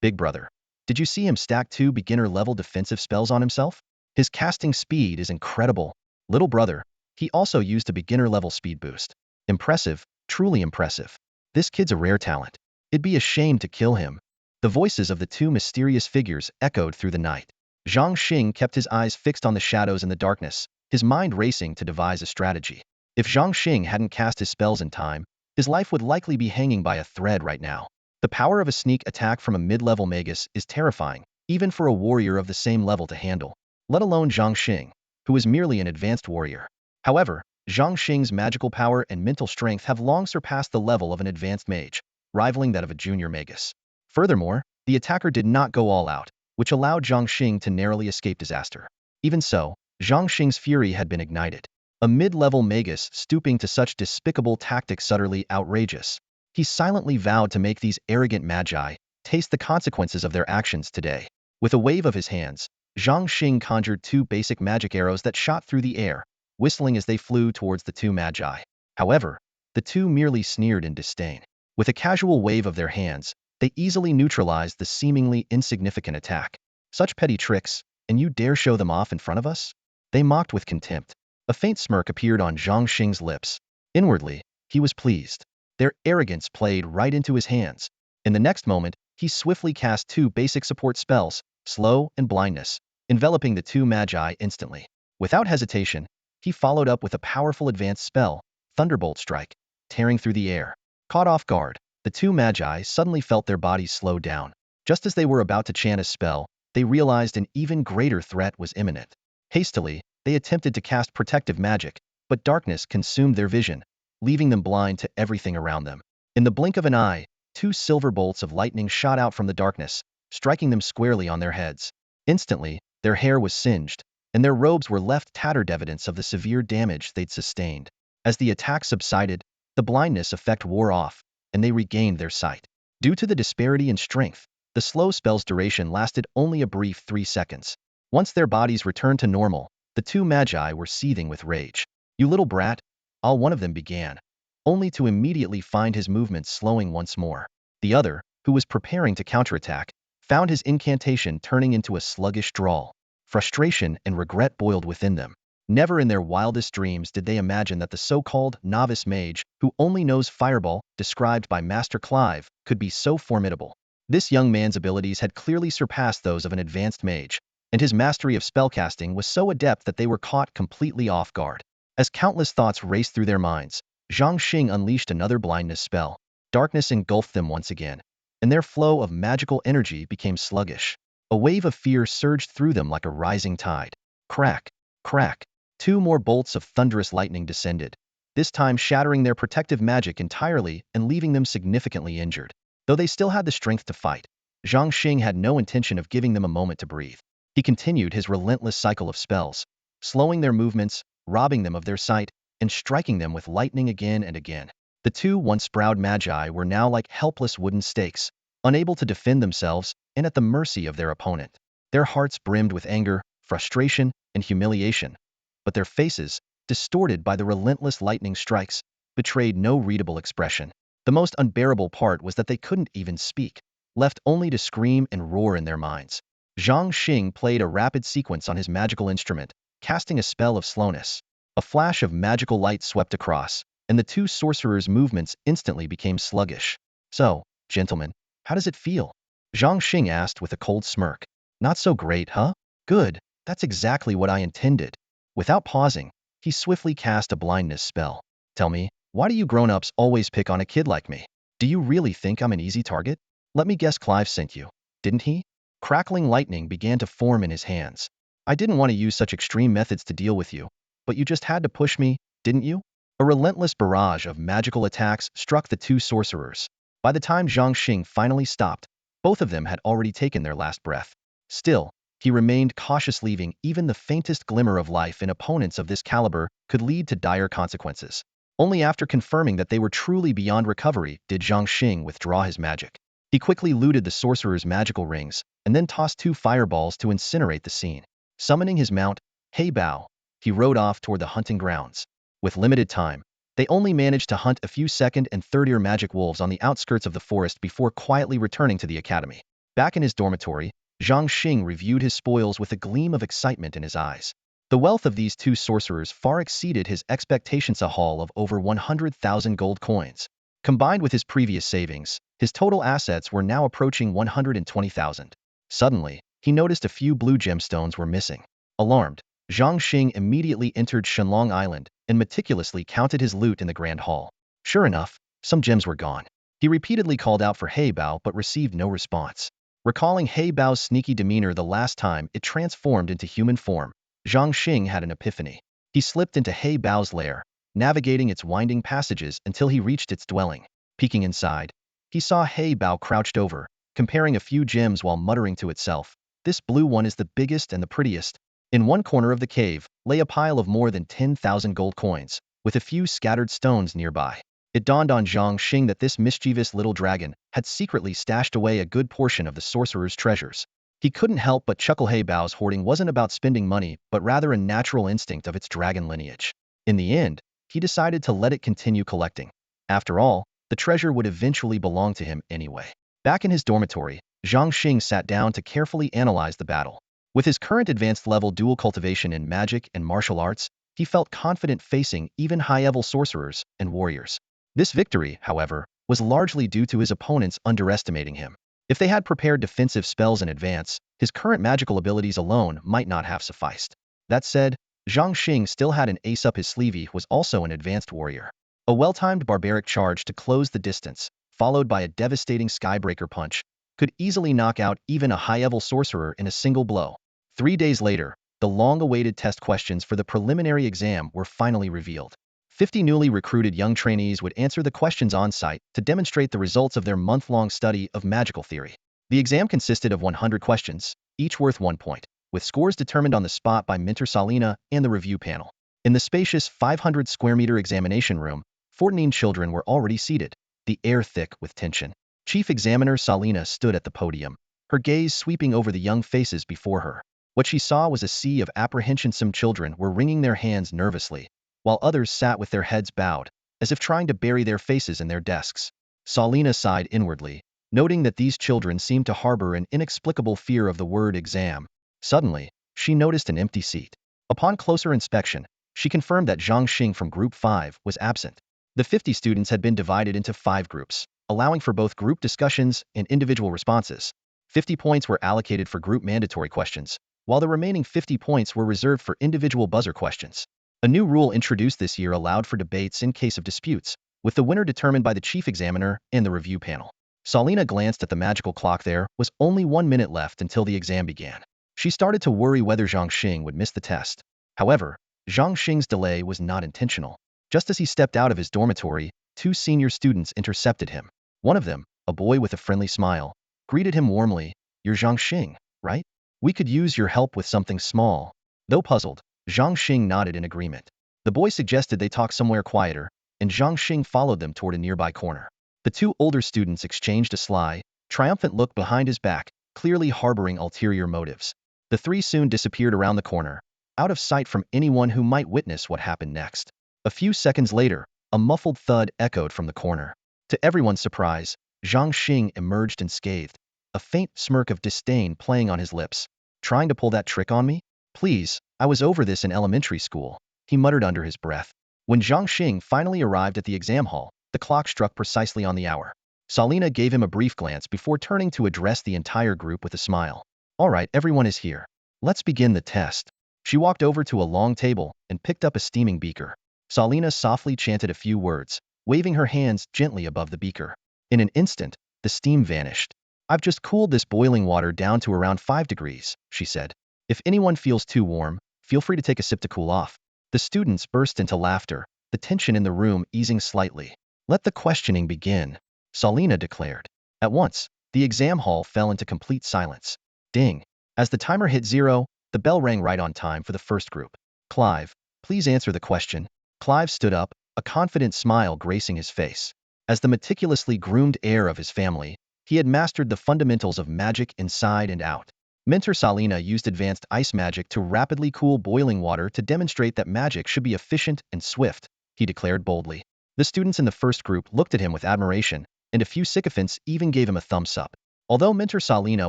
Big brother. Did you see him stack 2 beginner-level defensive spells on himself? His casting speed is incredible. Little brother. He also used a beginner-level speed boost. Impressive, truly impressive. This kid's a rare talent. It'd be a shame to kill him. The voices of the 2 mysterious figures echoed through the night. Zhangxing kept his eyes fixed on the shadows in the darkness, his mind racing to devise a strategy. If Zhangxing hadn't cast his spells in time, his life would likely be hanging by a thread right now. The power of a sneak attack from a mid-level magus is terrifying, even for a warrior of the same level to handle, let alone Zhangxing, who is merely an advanced warrior. However, Zhang Xing's magical power and mental strength have long surpassed the level of an advanced mage, rivaling that of a junior magus. Furthermore, the attacker did not go all out, which allowed Zhang Xing to narrowly escape disaster. Even so, Zhang Xing's fury had been ignited. A mid-level magus stooping to such despicable tactics utterly outrageous. He silently vowed to make these arrogant magi taste the consequences of their actions today. With a wave of his hands, Zhang Xing conjured two basic magic arrows that shot through the air, whistling as they flew towards the two magi. However, the two merely sneered in disdain. With a casual wave of their hands, they easily neutralized the seemingly insignificant attack. Such petty tricks, and you dare show them off in front of us? They mocked with contempt. A faint smirk appeared on Zhang Xing's lips. Inwardly, he was pleased. Their arrogance played right into his hands. In the next moment, he swiftly cast two basic support spells, Slow and Blindness, enveloping the two magi instantly. Without hesitation, he followed up with a powerful advanced spell, Thunderbolt Strike, tearing through the air. Caught off guard, the two magi suddenly felt their bodies slow down. Just as they were about to chant a spell, they realized an even greater threat was imminent. Hastily, they attempted to cast protective magic, but darkness consumed their vision, leaving them blind to everything around them. In the blink of an eye, two silver bolts of lightning shot out from the darkness, striking them squarely on their heads. Instantly, their hair was singed, and their robes were left tattered evidence of the severe damage they'd sustained. As the attack subsided, the blindness effect wore off, and they regained their sight. Due to the disparity in strength, the slow spell's duration lasted only a brief 3 seconds. Once their bodies returned to normal, the two magi were seething with rage. "You little brat," all one of them began, only to immediately find his movements slowing once more. The other, who was preparing to counterattack, found his incantation turning into a sluggish drawl. Frustration and regret boiled within them. Never in their wildest dreams did they imagine that the so-called novice mage, who only knows Fireball, described by Master Clive, could be so formidable. This young man's abilities had clearly surpassed those of an advanced mage, and his mastery of spellcasting was so adept that they were caught completely off guard. As countless thoughts raced through their minds, Zhang Xing unleashed another blindness spell. Darkness engulfed them once again, and their flow of magical energy became sluggish. A wave of fear surged through them like a rising tide. Crack, crack. Two more bolts of thunderous lightning descended, this time shattering their protective magic entirely and leaving them significantly injured. Though they still had the strength to fight, Zhang Xing had no intention of giving them a moment to breathe. He continued his relentless cycle of spells, slowing their movements, robbing them of their sight, and striking them with lightning again and again. The two once proud magi were now like helpless wooden stakes, unable to defend themselves and at the mercy of their opponent. Their hearts brimmed with anger, frustration, and humiliation, but their faces, distorted by the relentless lightning strikes, betrayed no readable expression. The most unbearable part was that they couldn't even speak, left only to scream and roar in their minds. Zhang Xing played a rapid sequence on his magical instrument, casting a spell of slowness. A flash of magical light swept across, and the two sorcerers' movements instantly became sluggish. "So, gentlemen, how does it feel?" Zhang Xing asked with a cold smirk. "Not so great, huh? Good, that's exactly what I intended." Without pausing, he swiftly cast a blindness spell. "Tell me, why do you grown-ups always pick on a kid like me? Do you really think I'm an easy target? Let me guess, Clive sent you, didn't he?" Crackling lightning began to form in his hands. "I didn't want to use such extreme methods to deal with you, but you just had to push me, didn't you?" A relentless barrage of magical attacks struck the two sorcerers. By the time Zhang Xing finally stopped, both of them had already taken their last breath. Still, he remained cautious, leaving even the faintest glimmer of life in opponents of this caliber could lead to dire consequences. Only after confirming that they were truly beyond recovery did Zhang Xing withdraw his magic. He quickly looted the sorcerer's magical rings, and then tossed two fireballs to incinerate the scene. Summoning his mount, Heybao, he rode off toward the hunting grounds. With limited time, they only managed to hunt a few second and third-year magic wolves on the outskirts of the forest before quietly returning to the academy. Back in his dormitory, Zhang Xing reviewed his spoils with a gleam of excitement in his eyes. The wealth of these two sorcerers far exceeded his expectations, a haul of over 100,000 gold coins. Combined with his previous savings, his total assets were now approaching 120,000. Suddenly, he noticed a few blue gemstones were missing. Alarmed, Zhang Xing immediately entered Shenlong Island and meticulously counted his loot in the Grand Hall. Sure enough, some gems were gone. He repeatedly called out for Heybao but received no response. Recalling Heybao's sneaky demeanor the last time it transformed into human form, Zhang Xing had an epiphany. He slipped into Heybao's lair, navigating its winding passages until he reached its dwelling. Peeking inside, he saw Heybao crouched over, comparing a few gems while muttering to itself. This blue one is the biggest and the prettiest. In one corner of the cave lay a pile of more than 10,000 gold coins, with a few scattered stones nearby. It dawned on Zhang Xing that this mischievous little dragon had secretly stashed away a good portion of the sorcerer's treasures. He couldn't help but chuckle. Heybao's hoarding wasn't about spending money, but rather a natural instinct of its dragon lineage. In the end, he decided to let it continue collecting. After all, the treasure would eventually belong to him anyway. Back in his dormitory, Zhang Xing sat down to carefully analyze the battle. With his current advanced level dual cultivation in magic and martial arts, he felt confident facing even high-level sorcerers and warriors. This victory, however, was largely due to his opponents underestimating him. If they had prepared defensive spells in advance, his current magical abilities alone might not have sufficed. That said, Zhang Xing still had an ace up his sleeve. He was also an advanced warrior. A well-timed barbaric charge to close the distance, followed by a devastating skybreaker punch, could easily knock out even a high-level sorcerer in a single blow. 3 days later, the long-awaited test questions for the preliminary exam were finally revealed. 50 newly recruited young trainees would answer the questions on-site to demonstrate the results of their month-long study of magical theory. The exam consisted of 100 questions, each worth 1 point, with scores determined on the spot by Mentor Salina and the review panel. In the spacious 500-square-meter examination room, 14 children were already seated, the air thick with tension. Chief Examiner Salina stood at the podium, her gaze sweeping over the young faces before her. What she saw was a sea of apprehension. Some children were wringing their hands nervously, while others sat with their heads bowed, as if trying to bury their faces in their desks. Salina sighed inwardly, noting that these children seemed to harbor an inexplicable fear of the word exam. Suddenly, she noticed an empty seat. Upon closer inspection, she confirmed that Zhang Xing from Group 5 was absent. The 50 students had been divided into 5 groups, allowing for both group discussions and individual responses. 50 points were allocated for group mandatory questions, while the remaining 50 points were reserved for individual buzzer questions. A new rule introduced this year allowed for debates in case of disputes, with the winner determined by the chief examiner and the review panel. Salina glanced at the magical clock. There was only 1 minute left until the exam began. She started to worry whether Zhang Xing would miss the test. However, Zhang Xing's delay was not intentional. Just as he stepped out of his dormitory, 2 senior students intercepted him. One of them, a boy with a friendly smile, greeted him warmly. "You're Zhang Xing, right? We could use your help with something small." Though puzzled, Zhang Xing nodded in agreement. The boy suggested they talk somewhere quieter, and Zhang Xing followed them toward a nearby corner. The 2 older students exchanged a sly, triumphant look behind his back, clearly harboring ulterior motives. The 3 soon disappeared around the corner, out of sight from anyone who might witness what happened next. A few seconds later, a muffled thud echoed from the corner. To everyone's surprise, Zhang Xing emerged unscathed, a faint smirk of disdain playing on his lips. "Trying to pull that trick on me? Please, I was over this in elementary school," he muttered under his breath. When Zhang Xing finally arrived at the exam hall, the clock struck precisely on the hour. Salina gave him a brief glance before turning to address the entire group with a smile. "All right, everyone is here. Let's begin the test." She walked over to a long table and picked up a steaming beaker. Salina softly chanted a few words, waving her hands gently above the beaker. In an instant, the steam vanished. "I've just cooled this boiling water down to around 5 degrees, she said. "If anyone feels too warm, feel free to take a sip to cool off." The students burst into laughter, the tension in the room easing slightly. "Let the questioning begin," Salina declared. At once, the exam hall fell into complete silence. Ding! As the timer hit 0, the bell rang right on time for the first group. "Clive, please answer the question." Clive stood up, a confident smile gracing his face. As the meticulously groomed heir of his family, he had mastered the fundamentals of magic inside and out. Mentor Salina used advanced ice magic to rapidly cool boiling water to demonstrate that magic should be efficient and swift, he declared boldly. The students in the first group looked at him with admiration, and a few sycophants even gave him a thumbs up. Although Mentor Salina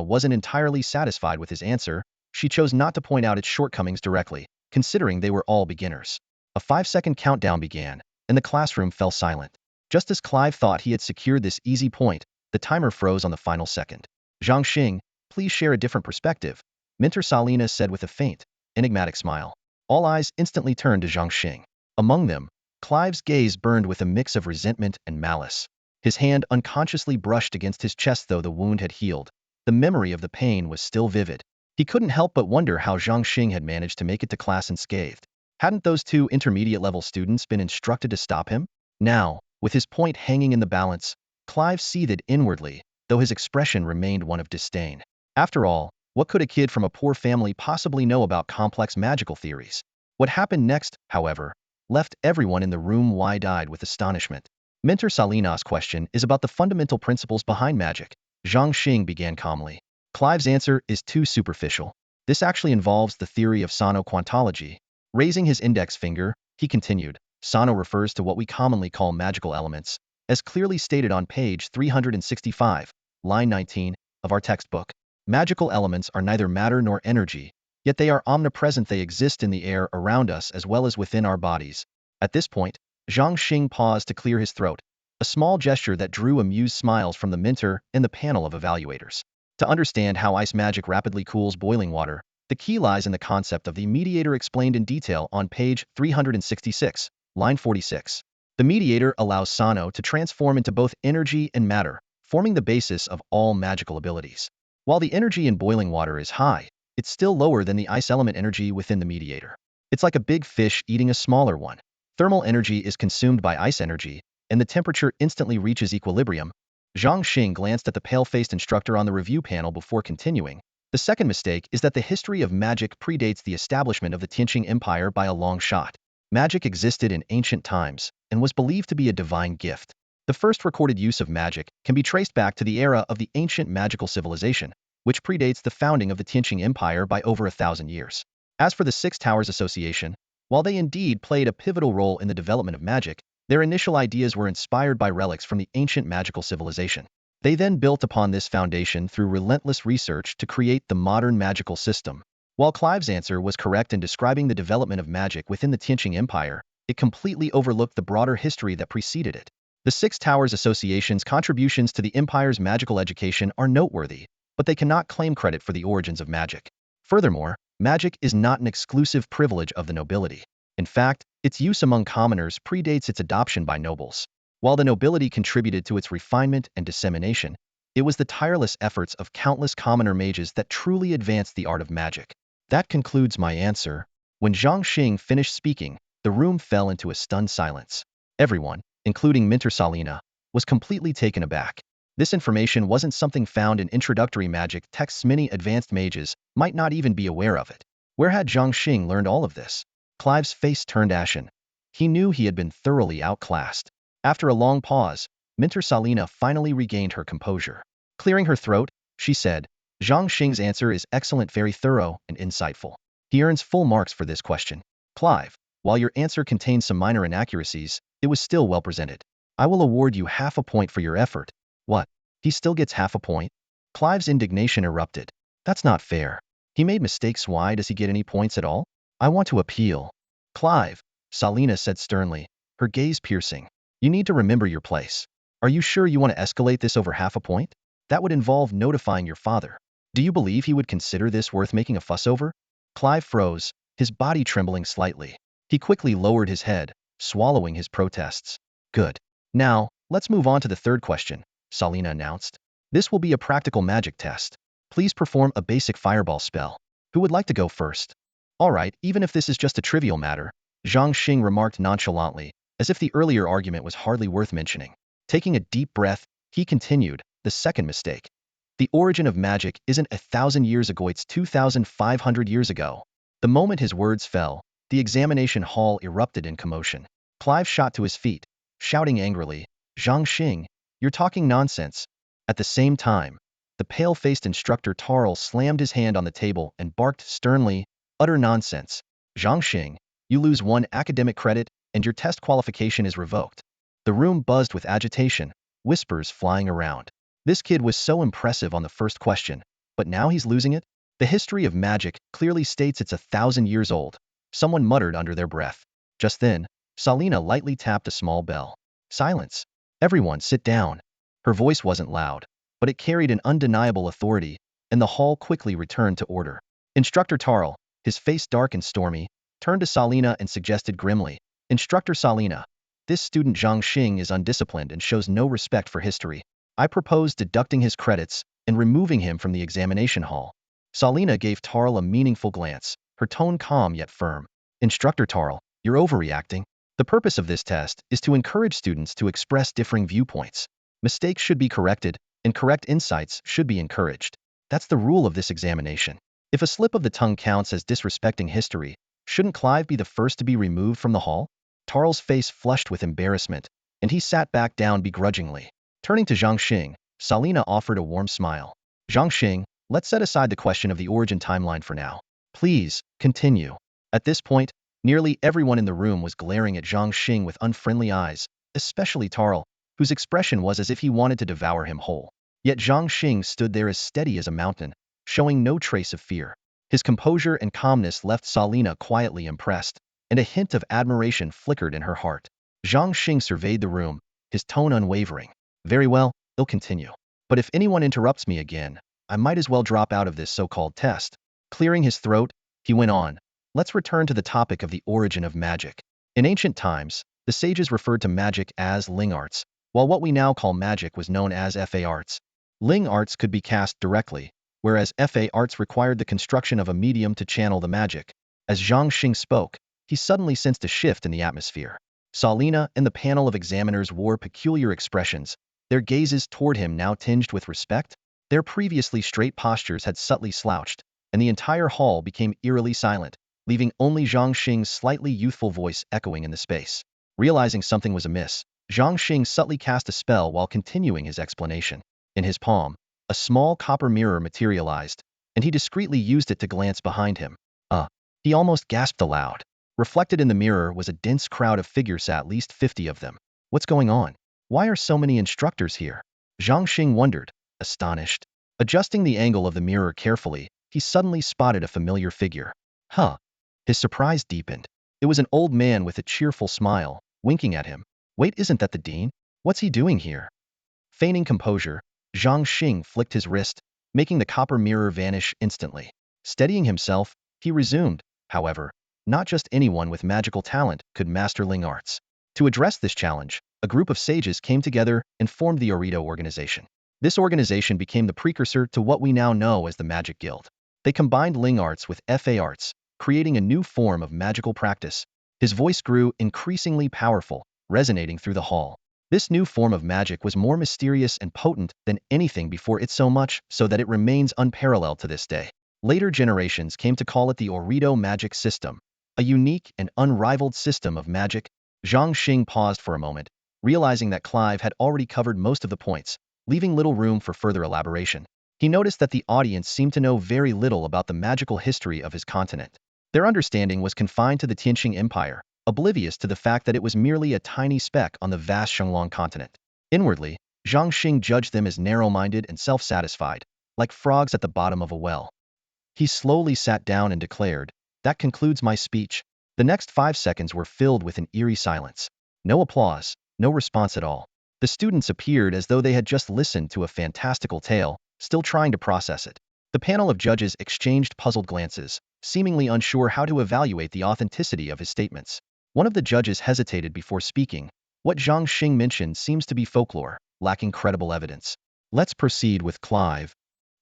wasn't entirely satisfied with his answer, she chose not to point out its shortcomings directly, considering they were all beginners. A 5-second countdown began, and the classroom fell silent. Just as Clive thought he had secured this easy point, the timer froze on the final second. "Zhang Xing, please share a different perspective," Mentor Salina said with a faint, enigmatic smile. All eyes instantly turned to Zhang Xing. Among them, Clive's gaze burned with a mix of resentment and malice. His hand unconsciously brushed against his chest. Though the wound had healed, the memory of the pain was still vivid. He couldn't help but wonder how Zhang Xing had managed to make it to class unscathed. Hadn't those two intermediate-level students been instructed to stop him? Now, with his point hanging in the balance, Clive seethed inwardly, though his expression remained one of disdain. After all, what could a kid from a poor family possibly know about complex magical theories? What happened next, however, left everyone in the room wide-eyed with astonishment. Mentor Salina's question is about the fundamental principles behind magic. Zhang Xing began calmly. Clive's answer is too superficial. This actually involves the theory of sono-quantology. Raising his index finger, he continued, sono refers to what we commonly call magical elements, as clearly stated on page 365, line 19, of our textbook. Magical elements are neither matter nor energy, yet they are omnipresent. They exist in the air around us as well as within our bodies. At this point, Zhang Xing paused to clear his throat, a small gesture that drew amused smiles from the mentor and the panel of evaluators. To understand how ice magic rapidly cools boiling water, the key lies in the concept of the mediator explained in detail on page 366, line 46. The mediator allows sono to transform into both energy and matter, forming the basis of all magical abilities. While the energy in boiling water is high, it's still lower than the ice element energy within the mediator. It's like a big fish eating a smaller one. Thermal energy is consumed by ice energy, and the temperature instantly reaches equilibrium. Zhang Xing glanced at the pale-faced instructor on the review panel before continuing. The second mistake is that the history of magic predates the establishment of the Tianqing Empire by a long shot. Magic existed in ancient times and was believed to be a divine gift. The first recorded use of magic can be traced back to the era of the ancient magical civilization, which predates the founding of the Tianqing Empire by over 1,000 years. As for the Six Towers Association, while they indeed played a pivotal role in the development of magic, their initial ideas were inspired by relics from the ancient magical civilization. They then built upon this foundation through relentless research to create the modern magical system. While Clive's answer was correct in describing the development of magic within the Tianqing Empire, it completely overlooked the broader history that preceded it. The Six Towers Association's contributions to the Empire's magical education are noteworthy, but they cannot claim credit for the origins of magic. Furthermore, magic is not an exclusive privilege of the nobility. In fact, its use among commoners predates its adoption by nobles. While the nobility contributed to its refinement and dissemination, it was the tireless efforts of countless commoner mages that truly advanced the art of magic. That concludes my answer. When Zhang Xing finished speaking, the room fell into a stunned silence. Everyone, including Mentor Salina, was completely taken aback. This information wasn't something found in introductory magic texts. Many advanced mages might not even be aware of it. Where had Zhang Xing learned all of this? Clive's face turned ashen. He knew he had been thoroughly outclassed. After a long pause, Mentor Salina finally regained her composure. Clearing her throat, she said, Zhang Xing's answer is excellent, very thorough and insightful. He earns full marks for this question. Clive, while your answer contains some minor inaccuracies, it was still well presented. I will award you half a point for your effort. What? He still gets half a point? Clive's indignation erupted. That's not fair. He made mistakes. Why does he get any points at all? I want to appeal. Clive, Salina said sternly, her gaze piercing. You need to remember your place. Are you sure you want to escalate this over half a point? That would involve notifying your father. Do you believe he would consider this worth making a fuss over? Clive froze, his body trembling slightly. He quickly lowered his head, swallowing his protests. Good. Now, let's move on to the third question, Salina announced. This will be a practical magic test. Please perform a basic fireball spell. Who would like to go first? All right, even if this is just a trivial matter, Zhang Xing remarked nonchalantly, as if the earlier argument was hardly worth mentioning. Taking a deep breath, he continued, the second mistake. The origin of magic isn't 1,000 years ago, it's 2,500 years ago. The moment his words fell, the examination hall erupted in commotion. Clive shot to his feet, shouting angrily, Zhang Xing, you're talking nonsense. At the same time, the pale-faced instructor Tarl slammed his hand on the table and barked sternly, utter nonsense. Zhang Xing, you lose 1 academic credit and your test qualification is revoked. The room buzzed with agitation, whispers flying around. This kid was so impressive on the first question, but now he's losing it? The history of magic clearly states it's 1,000 years old. Someone muttered under their breath. Just then, Salina lightly tapped a small bell. Silence. Everyone sit down. Her voice wasn't loud, but it carried an undeniable authority, and the hall quickly returned to order. Instructor Tarl, his face dark and stormy, turned to Salina and suggested grimly, Instructor Salina, this student Zhang Xing is undisciplined and shows no respect for history. I propose deducting his credits and removing him from the examination hall. Salina gave Tarl a meaningful glance, her tone calm yet firm. Instructor Tarl, you're overreacting. The purpose of this test is to encourage students to express differing viewpoints. Mistakes should be corrected, and correct insights should be encouraged. That's the rule of this examination. If a slip of the tongue counts as disrespecting history, shouldn't Clive be the first to be removed from the hall? Tarl's face flushed with embarrassment, and he sat back down begrudgingly. Turning to Zhang Xing, Salina offered a warm smile. Zhang Xing, let's set aside the question of the origin timeline for now. Please, continue. At this point, nearly everyone in the room was glaring at Zhang Xing with unfriendly eyes, especially Tarl, whose expression was as if he wanted to devour him whole. Yet Zhang Xing stood there as steady as a mountain, showing no trace of fear. His composure and calmness left Salina quietly impressed, and a hint of admiration flickered in her heart. Zhang Xing surveyed the room, his tone unwavering. Very well, I'll continue. But if anyone interrupts me again, I might as well drop out of this so-called test. Clearing his throat, he went on. Let's return to the topic of the origin of magic. In ancient times, the sages referred to magic as Ling arts, while what we now call magic was known as Fa arts. Ling arts could be cast directly, whereas Fa arts required the construction of a medium to channel the magic. As Zhang Xing spoke, he suddenly sensed a shift in the atmosphere. Salina and the panel of examiners wore peculiar expressions, their gazes toward him now tinged with respect. Their previously straight postures had subtly slouched, and the entire hall became eerily silent, leaving only Zhang Xing's slightly youthful voice echoing in the space. Realizing something was amiss, Zhang Xing subtly cast a spell while continuing his explanation. In his palm, a small copper mirror materialized, and he discreetly used it to glance behind him. He almost gasped aloud. Reflected in the mirror was a dense crowd of figures, at least 50 of them. What's going on? Why are so many instructors here? Zhang Xing wondered, astonished. Adjusting the angle of the mirror carefully, he suddenly spotted a familiar figure. His surprise deepened. It was an old man with a cheerful smile, winking at him. Wait, isn't that the dean? What's he doing here? Feigning composure, Zhang Xing flicked his wrist, making the copper mirror vanish instantly. Steadying himself, he resumed. However, not just anyone with magical talent could master Ling arts. To address this challenge, a group of sages came together and formed the Orito organization. This organization became the precursor to what we now know as the Magic Guild. They combined Ling arts with Fa arts, creating a new form of magical practice. His voice grew increasingly powerful, resonating through the hall. This new form of magic was more mysterious and potent than anything before it, so much so that it remains unparalleled to this day. Later generations came to call it the Orito magic system, a unique and unrivaled system of magic. Zhang Xing paused for a moment, realizing that Clive had already covered most of the points, leaving little room for further elaboration. He noticed that the audience seemed to know very little about the magical history of his continent. Their understanding was confined to the Tianqing Empire, oblivious to the fact that it was merely a tiny speck on the vast Shenglong continent. Inwardly, Zhang Xing judged them as narrow-minded and self-satisfied, like frogs at the bottom of a well. He slowly sat down and declared, "That concludes my speech." The next 5 seconds were filled with an eerie silence. No applause, no response at all. The students appeared as though they had just listened to a fantastical tale, still trying to process it. The panel of judges exchanged puzzled glances, seemingly unsure how to evaluate the authenticity of his statements. One of the judges hesitated before speaking. What Zhang Xing mentioned seems to be folklore, lacking credible evidence. Let's proceed with Clive.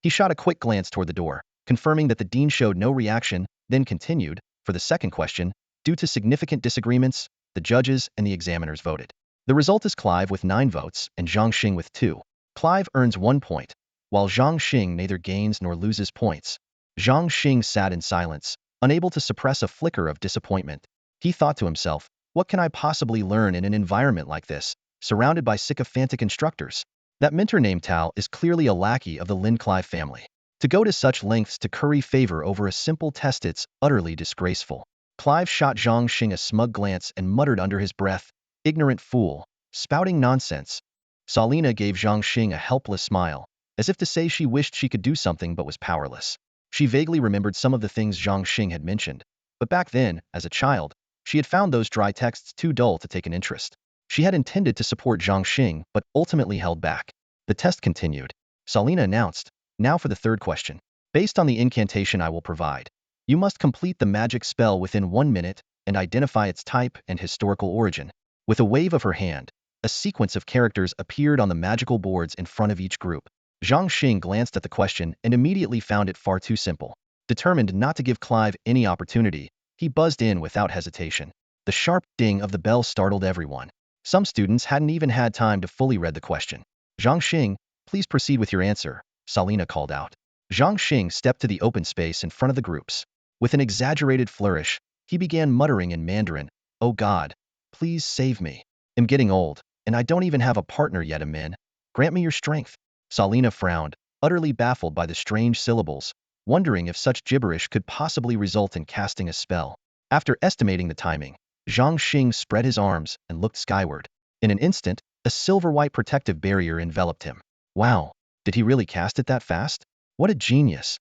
He shot a quick glance toward the door, confirming that the dean showed no reaction, then continued, for the second question, due to significant disagreements, the judges and the examiners voted. The result is Clive with 9 votes and Zhang Xing with 2. Clive earns 1 point, while Zhang Xing neither gains nor loses points. Zhang Xing sat in silence, unable to suppress a flicker of disappointment. He thought to himself, what can I possibly learn in an environment like this, surrounded by sycophantic instructors? That mentor named Tal is clearly a lackey of the Lin Clive family. To go to such lengths to curry favor over a simple test, it's utterly disgraceful. Clive shot Zhang Xing a smug glance and muttered under his breath, ignorant fool, spouting nonsense. Salina gave Zhang Xing a helpless smile, as if to say she wished she could do something but was powerless. She vaguely remembered some of the things Zhang Xing had mentioned, but back then, as a child, she had found those dry texts too dull to take an interest. She had intended to support Zhang Xing, but ultimately held back. The test continued. Salina announced, now for the third question. Based on the incantation I will provide, you must complete the magic spell within 1 minute and identify its type and historical origin. With a wave of her hand, a sequence of characters appeared on the magical boards in front of each group. Zhang Xing glanced at the question and immediately found it far too simple. Determined not to give Clive any opportunity, He buzzed in without hesitation. The sharp ding of the bell startled everyone. Some students hadn't even had time to fully read the question. Zhang Xing, please proceed with your answer, Salina called out. Zhang Xing stepped to the open space in front of the groups. With an exaggerated flourish, he began muttering in Mandarin, "Oh God, please save me. I'm getting old, and I don't even have a partner yet, Amin. Grant me your strength." Salina frowned, utterly baffled by the strange syllables, wondering if such gibberish could possibly result in casting a spell. After estimating the timing, Zhang Xing spread his arms and looked skyward. In an instant, a silver-white protective barrier enveloped him. Wow, did he really cast it that fast? What a genius.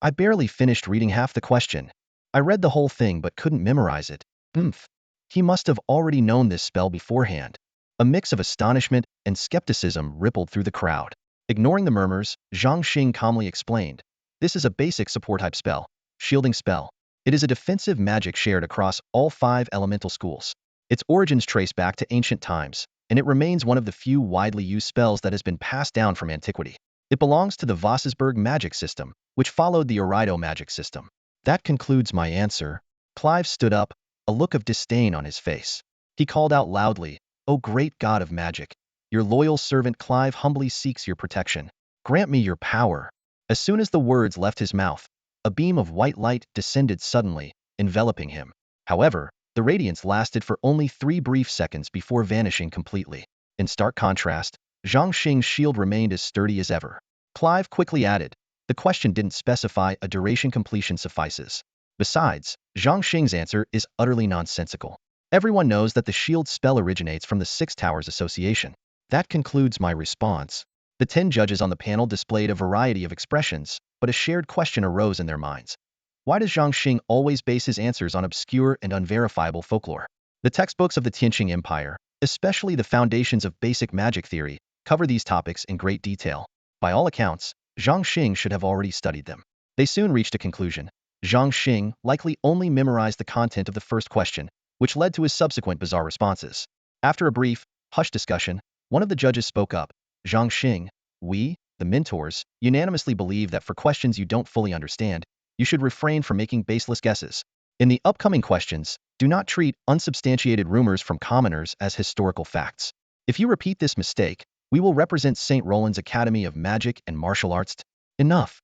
I barely finished reading half the question. I read the whole thing but couldn't memorize it. Oomph. He must have already known this spell beforehand. A mix of astonishment and skepticism rippled through the crowd. Ignoring the murmurs, Zhang Xing calmly explained. This is a basic support-type spell, shielding spell. It is a defensive magic shared across all 5 elemental schools. Its origins trace back to ancient times, and it remains one of the few widely used spells that has been passed down from antiquity. It belongs to the Vossesberg magic system, which followed the Orido magic system. That concludes my answer. Clive stood up, a look of disdain on his face. He called out loudly, "O great god of magic, your loyal servant Clive humbly seeks your protection. Grant me your power." As soon as the words left his mouth, a beam of white light descended suddenly, enveloping him. However, the radiance lasted for only 3 brief seconds before vanishing completely. In stark contrast, Zhang Xing's shield remained as sturdy as ever. Clive quickly added, "The question didn't specify a duration, completion suffices." Besides, Zhang Xing's answer is utterly nonsensical. Everyone knows that the shield spell originates from the Six Towers Association. That concludes my response. The 10 judges on the panel displayed a variety of expressions, but a shared question arose in their minds. Why does Zhang Xing always base his answers on obscure and unverifiable folklore? The textbooks of the Tianqing Empire, especially the foundations of basic magic theory, cover these topics in great detail. By all accounts, Zhang Xing should have already studied them. They soon reached a conclusion. Zhang Xing likely only memorized the content of the first question, which led to his subsequent bizarre responses. After a brief, hushed discussion, one of the judges spoke up. Zhang Xing, we, the mentors, unanimously believe that for questions you don't fully understand, you should refrain from making baseless guesses. In the upcoming questions, do not treat unsubstantiated rumors from commoners as historical facts. If you repeat this mistake, we will represent St. Roland's Academy of Magic and Martial Arts. Enough.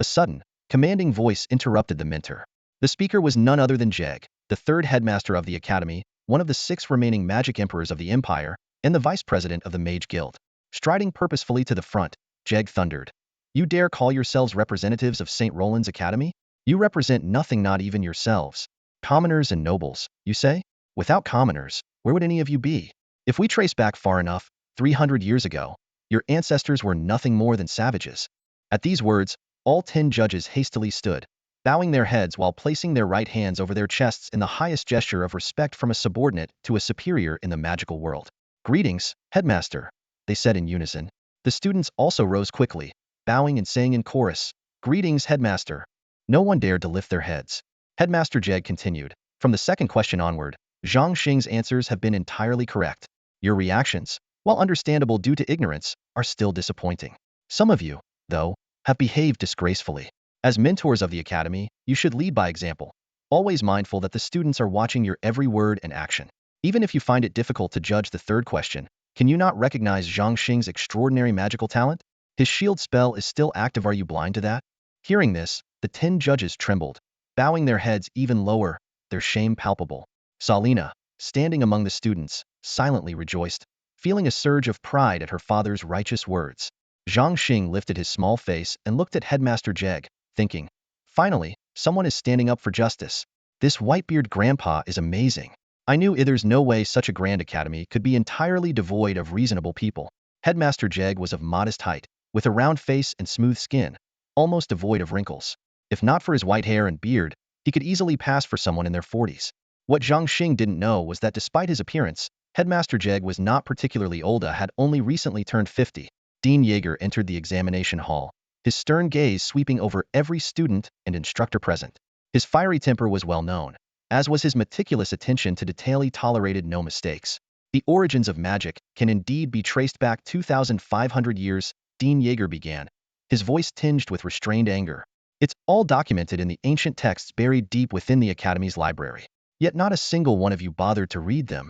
A sudden, commanding voice interrupted the mentor. The speaker was none other than Jeg, the 3rd headmaster of the Academy, one of the 6 remaining magic emperors of the Empire, and the vice president of the Mage Guild. Striding purposefully to the front, Jeg thundered. You dare call yourselves representatives of St. Roland's Academy? You represent nothing, not even yourselves. Commoners and nobles, you say? Without commoners, where would any of you be? If we trace back far enough, 300 years ago, your ancestors were nothing more than savages. At these words, all 10 judges hastily stood, bowing their heads while placing their right hands over their chests in the highest gesture of respect from a subordinate to a superior in the magical world. Greetings, Headmaster, they said in unison. The students also rose quickly, bowing and saying in chorus, Greetings, Headmaster. No one dared to lift their heads. Headmaster Jeg continued. From the second question onward, Zhang Xing's answers have been entirely correct. Your reactions, while understandable due to ignorance, are still disappointing. Some of you, though, have behaved disgracefully. As mentors of the Academy, you should lead by example, always mindful that the students are watching your every word and action. Even if you find it difficult to judge the third question, can you not recognize Zhang Xing's extraordinary magical talent? His shield spell is still active. Are you blind to that? Hearing this, the 10 judges trembled, bowing their heads even lower, their shame palpable. Salina, standing among the students, silently rejoiced, feeling a surge of pride at her father's righteous words. Zhang Xing lifted his small face and looked at Headmaster Jeg, thinking, finally, someone is standing up for justice. This white-beard grandpa is amazing. I knew there's no way such a grand academy could be entirely devoid of reasonable people. Headmaster Jeg was of modest height, with a round face and smooth skin, almost devoid of wrinkles. If not for his white hair and beard, he could easily pass for someone in their 40s. What Zhang Xing didn't know was that despite his appearance, Headmaster Jeg was not particularly old, had only recently turned 50. Dean Yeager entered the examination hall, his stern gaze sweeping over every student and instructor present. His fiery temper was well known, as was his meticulous attention to detail. He tolerated no mistakes. The origins of magic can indeed be traced back 2,500 years, Dean Yeager began, his voice tinged with restrained anger. It's all documented in the ancient texts buried deep within the Academy's library. Yet not a single one of you bothered to read them.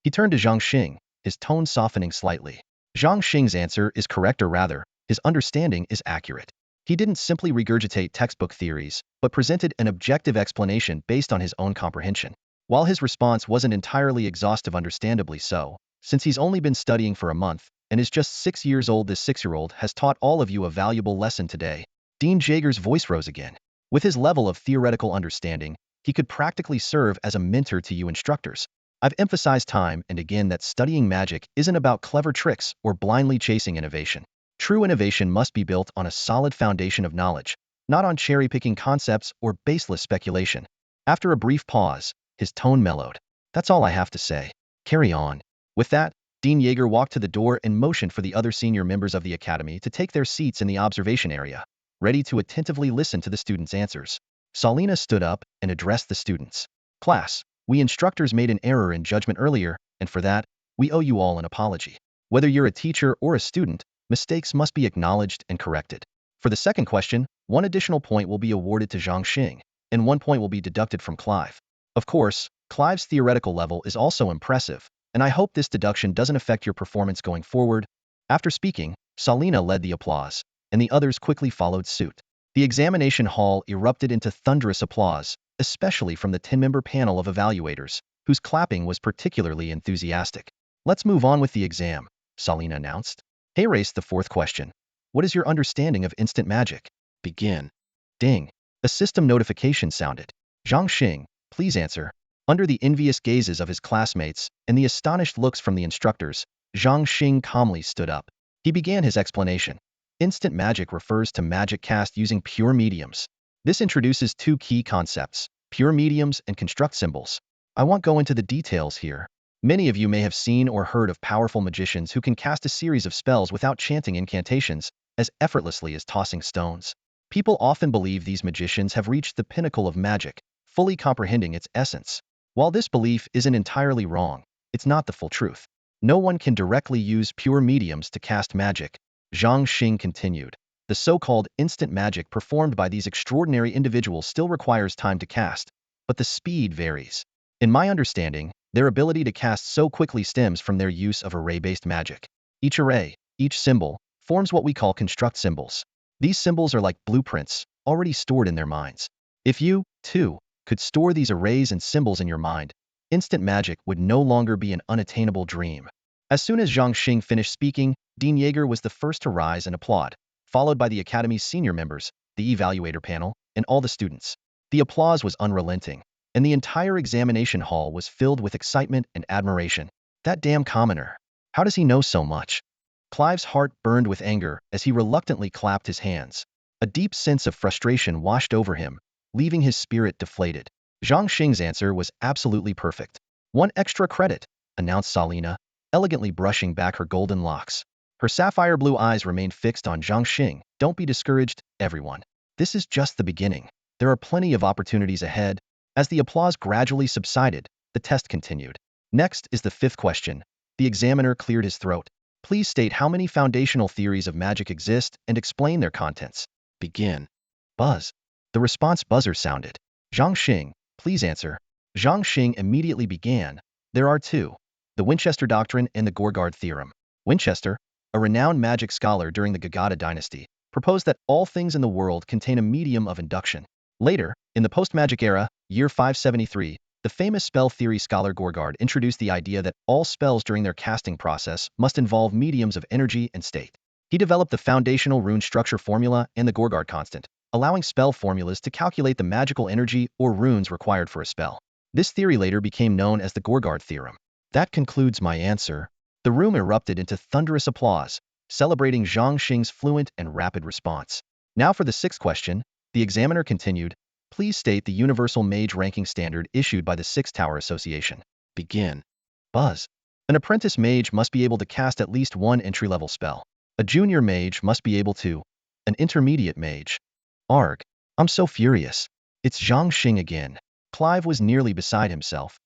He turned to Zhang Xing, his tone softening slightly. Zhang Xing's answer is correct, or rather, his understanding is accurate. He didn't simply regurgitate textbook theories, but presented an objective explanation based on his own comprehension. While his response wasn't entirely exhaustive, understandably so, since he's only been studying for a month, and is just 6 years old, this 6-year-old has taught all of you a valuable lesson today. Dean Jaeger's voice rose again. With his level of theoretical understanding, he could practically serve as a mentor to you instructors. I've emphasized time and again that studying magic isn't about clever tricks or blindly chasing innovation. True innovation must be built on a solid foundation of knowledge, not on cherry-picking concepts or baseless speculation. After a brief pause, his tone mellowed. That's all I have to say. Carry on. With that, Dean Jaeger walked to the door and motioned for the other senior members of the Academy to take their seats in the observation area, ready to attentively listen to the students' answers. Salina stood up and addressed the students. Class, we instructors made an error in judgment earlier, and for that, we owe you all an apology. Whether you're a teacher or a student, mistakes must be acknowledged and corrected. For the second question, 1 additional point will be awarded to Zhang Xing, and 1 point will be deducted from Clive. Of course, Clive's theoretical level is also impressive, and I hope this deduction doesn't affect your performance going forward. After speaking, Salina led the applause, and the others quickly followed suit. The examination hall erupted into thunderous applause, especially from the 10-member panel of evaluators, whose clapping was particularly enthusiastic. Let's move on with the exam, Salina announced. Hey, race the 4th question. What is your understanding of instant magic? Begin. Ding. A system notification sounded. Zhang Xing, please answer. Under the envious gazes of his classmates and the astonished looks from the instructors, Zhang Xing calmly stood up. He began his explanation. Instant magic refers to magic cast using pure mediums. This introduces 2 key concepts, pure mediums and construct symbols. I won't go into the details here. Many of you may have seen or heard of powerful magicians who can cast a series of spells without chanting incantations, as effortlessly as tossing stones. People often believe these magicians have reached the pinnacle of magic, fully comprehending its essence. While this belief isn't entirely wrong, it's not the full truth. No one can directly use pure mediums to cast magic. Zhang Xing continued. The so-called instant magic performed by these extraordinary individuals still requires time to cast, but the speed varies. In my understanding, their ability to cast so quickly stems from their use of array-based magic. Each array, each symbol, forms what we call construct symbols. These symbols are like blueprints, already stored in their minds. If you, too, could store these arrays and symbols in your mind, instant magic would no longer be an unattainable dream. As soon as Zhang Xing finished speaking, Dean Jaeger was the first to rise and applaud, followed by the Academy's senior members, the evaluator panel, and all the students. The applause was unrelenting, and the entire examination hall was filled with excitement and admiration. That damn commoner. How does he know so much? Clive's heart burned with anger as he reluctantly clapped his hands. A deep sense of frustration washed over him, leaving his spirit deflated. Zhang Xing's answer was absolutely perfect. 1 extra credit, announced Salina, elegantly brushing back her golden locks. Her sapphire blue eyes remained fixed on Zhang Xing. Don't be discouraged, everyone. This is just the beginning. There are plenty of opportunities ahead. As the applause gradually subsided, the test continued. Next is the 5th question. The examiner cleared his throat. Please state how many foundational theories of magic exist and explain their contents. Begin. Buzz. The response buzzer sounded. Zhang Xing, please answer. Zhang Xing immediately began. There are 2. The Winchester Doctrine and the Gorgard Theorem. Winchester, a renowned magic scholar during the Gagata dynasty, proposed that all things in the world contain a medium of induction. Later, in the post-magic era, year 573, the famous spell theory scholar Gorgard introduced the idea that all spells during their casting process must involve mediums of energy and state. He developed the foundational rune structure formula and the Gorgard constant, allowing spell formulas to calculate the magical energy or runes required for a spell. This theory later became known as the Gorgard Theorem. That concludes my answer. The room erupted into thunderous applause, celebrating Zhang Xing's fluent and rapid response. Now for the 6th question, the examiner continued. Please state the universal mage ranking standard issued by the 6 Tower Association. Begin. Buzz. An apprentice mage must be able to cast at least 1 entry-level spell. A junior mage must be able to. An intermediate mage. Arg. I'm so furious. It's Zhang Xing again. Clive was nearly beside himself.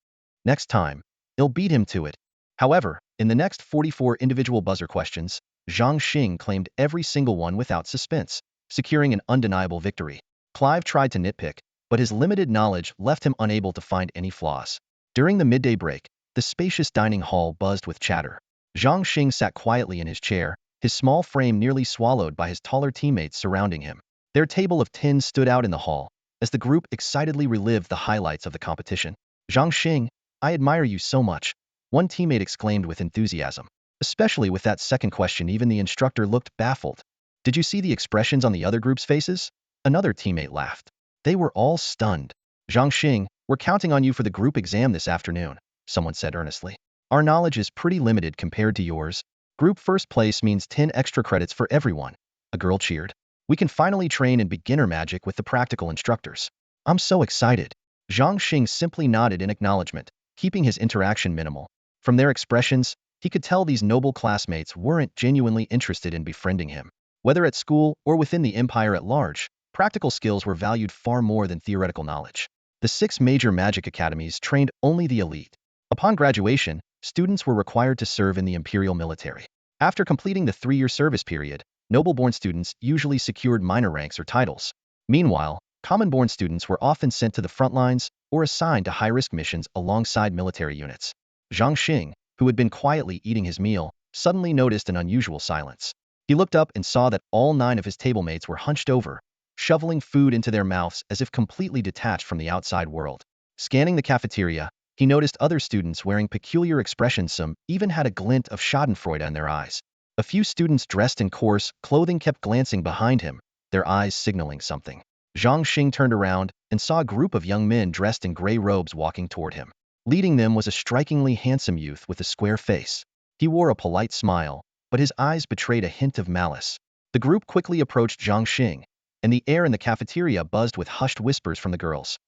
Next time, he'll beat him to it. However, in the next 44 individual buzzer questions, Zhang Xing claimed every single one without suspense, securing an undeniable victory. Clive tried to nitpick, but his limited knowledge left him unable to find any flaws. During the midday break, the spacious dining hall buzzed with chatter. Zhang Xing sat quietly in his chair, his small frame nearly swallowed by his taller teammates surrounding him. Their table of tins stood out in the hall, as the group excitedly relived the highlights of the competition. Zhang Xing, I admire you so much, one teammate exclaimed with enthusiasm. Especially with that second question, even the instructor looked baffled. Did you see the expressions on the other group's faces? Another teammate laughed. They were all stunned. Zhang Xing, we're counting on you for the group exam this afternoon, someone said earnestly. Our knowledge is pretty limited compared to yours. Group first place means 10 extra credits for everyone. A girl cheered. We can finally train in beginner magic with the practical instructors. I'm so excited. Zhang Xing simply nodded in acknowledgement, keeping his interaction minimal. From their expressions, he could tell these noble classmates weren't genuinely interested in befriending him. Whether at school or within the Empire at large, practical skills were valued far more than theoretical knowledge. The 6 major magic academies trained only the elite. Upon graduation, students were required to serve in the imperial military. After completing the 3-year service period, noble-born students usually secured minor ranks or titles. Meanwhile, common-born students were often sent to the front lines or assigned to high-risk missions alongside military units. Zhang Xing, who had been quietly eating his meal, suddenly noticed an unusual silence. He looked up and saw that all 9 of his tablemates were hunched over, shoveling food into their mouths as if completely detached from the outside world. Scanning the cafeteria, he noticed other students wearing peculiar expressions. Some even had a glint of schadenfreude in their eyes. A few students dressed in coarse clothing kept glancing behind him, their eyes signaling something. Zhang Xing turned around and saw a group of young men dressed in gray robes walking toward him. Leading them was a strikingly handsome youth with a square face. He wore a polite smile, but his eyes betrayed a hint of malice. The group quickly approached Zhang Xing, and the air in the cafeteria buzzed with hushed whispers from the girls.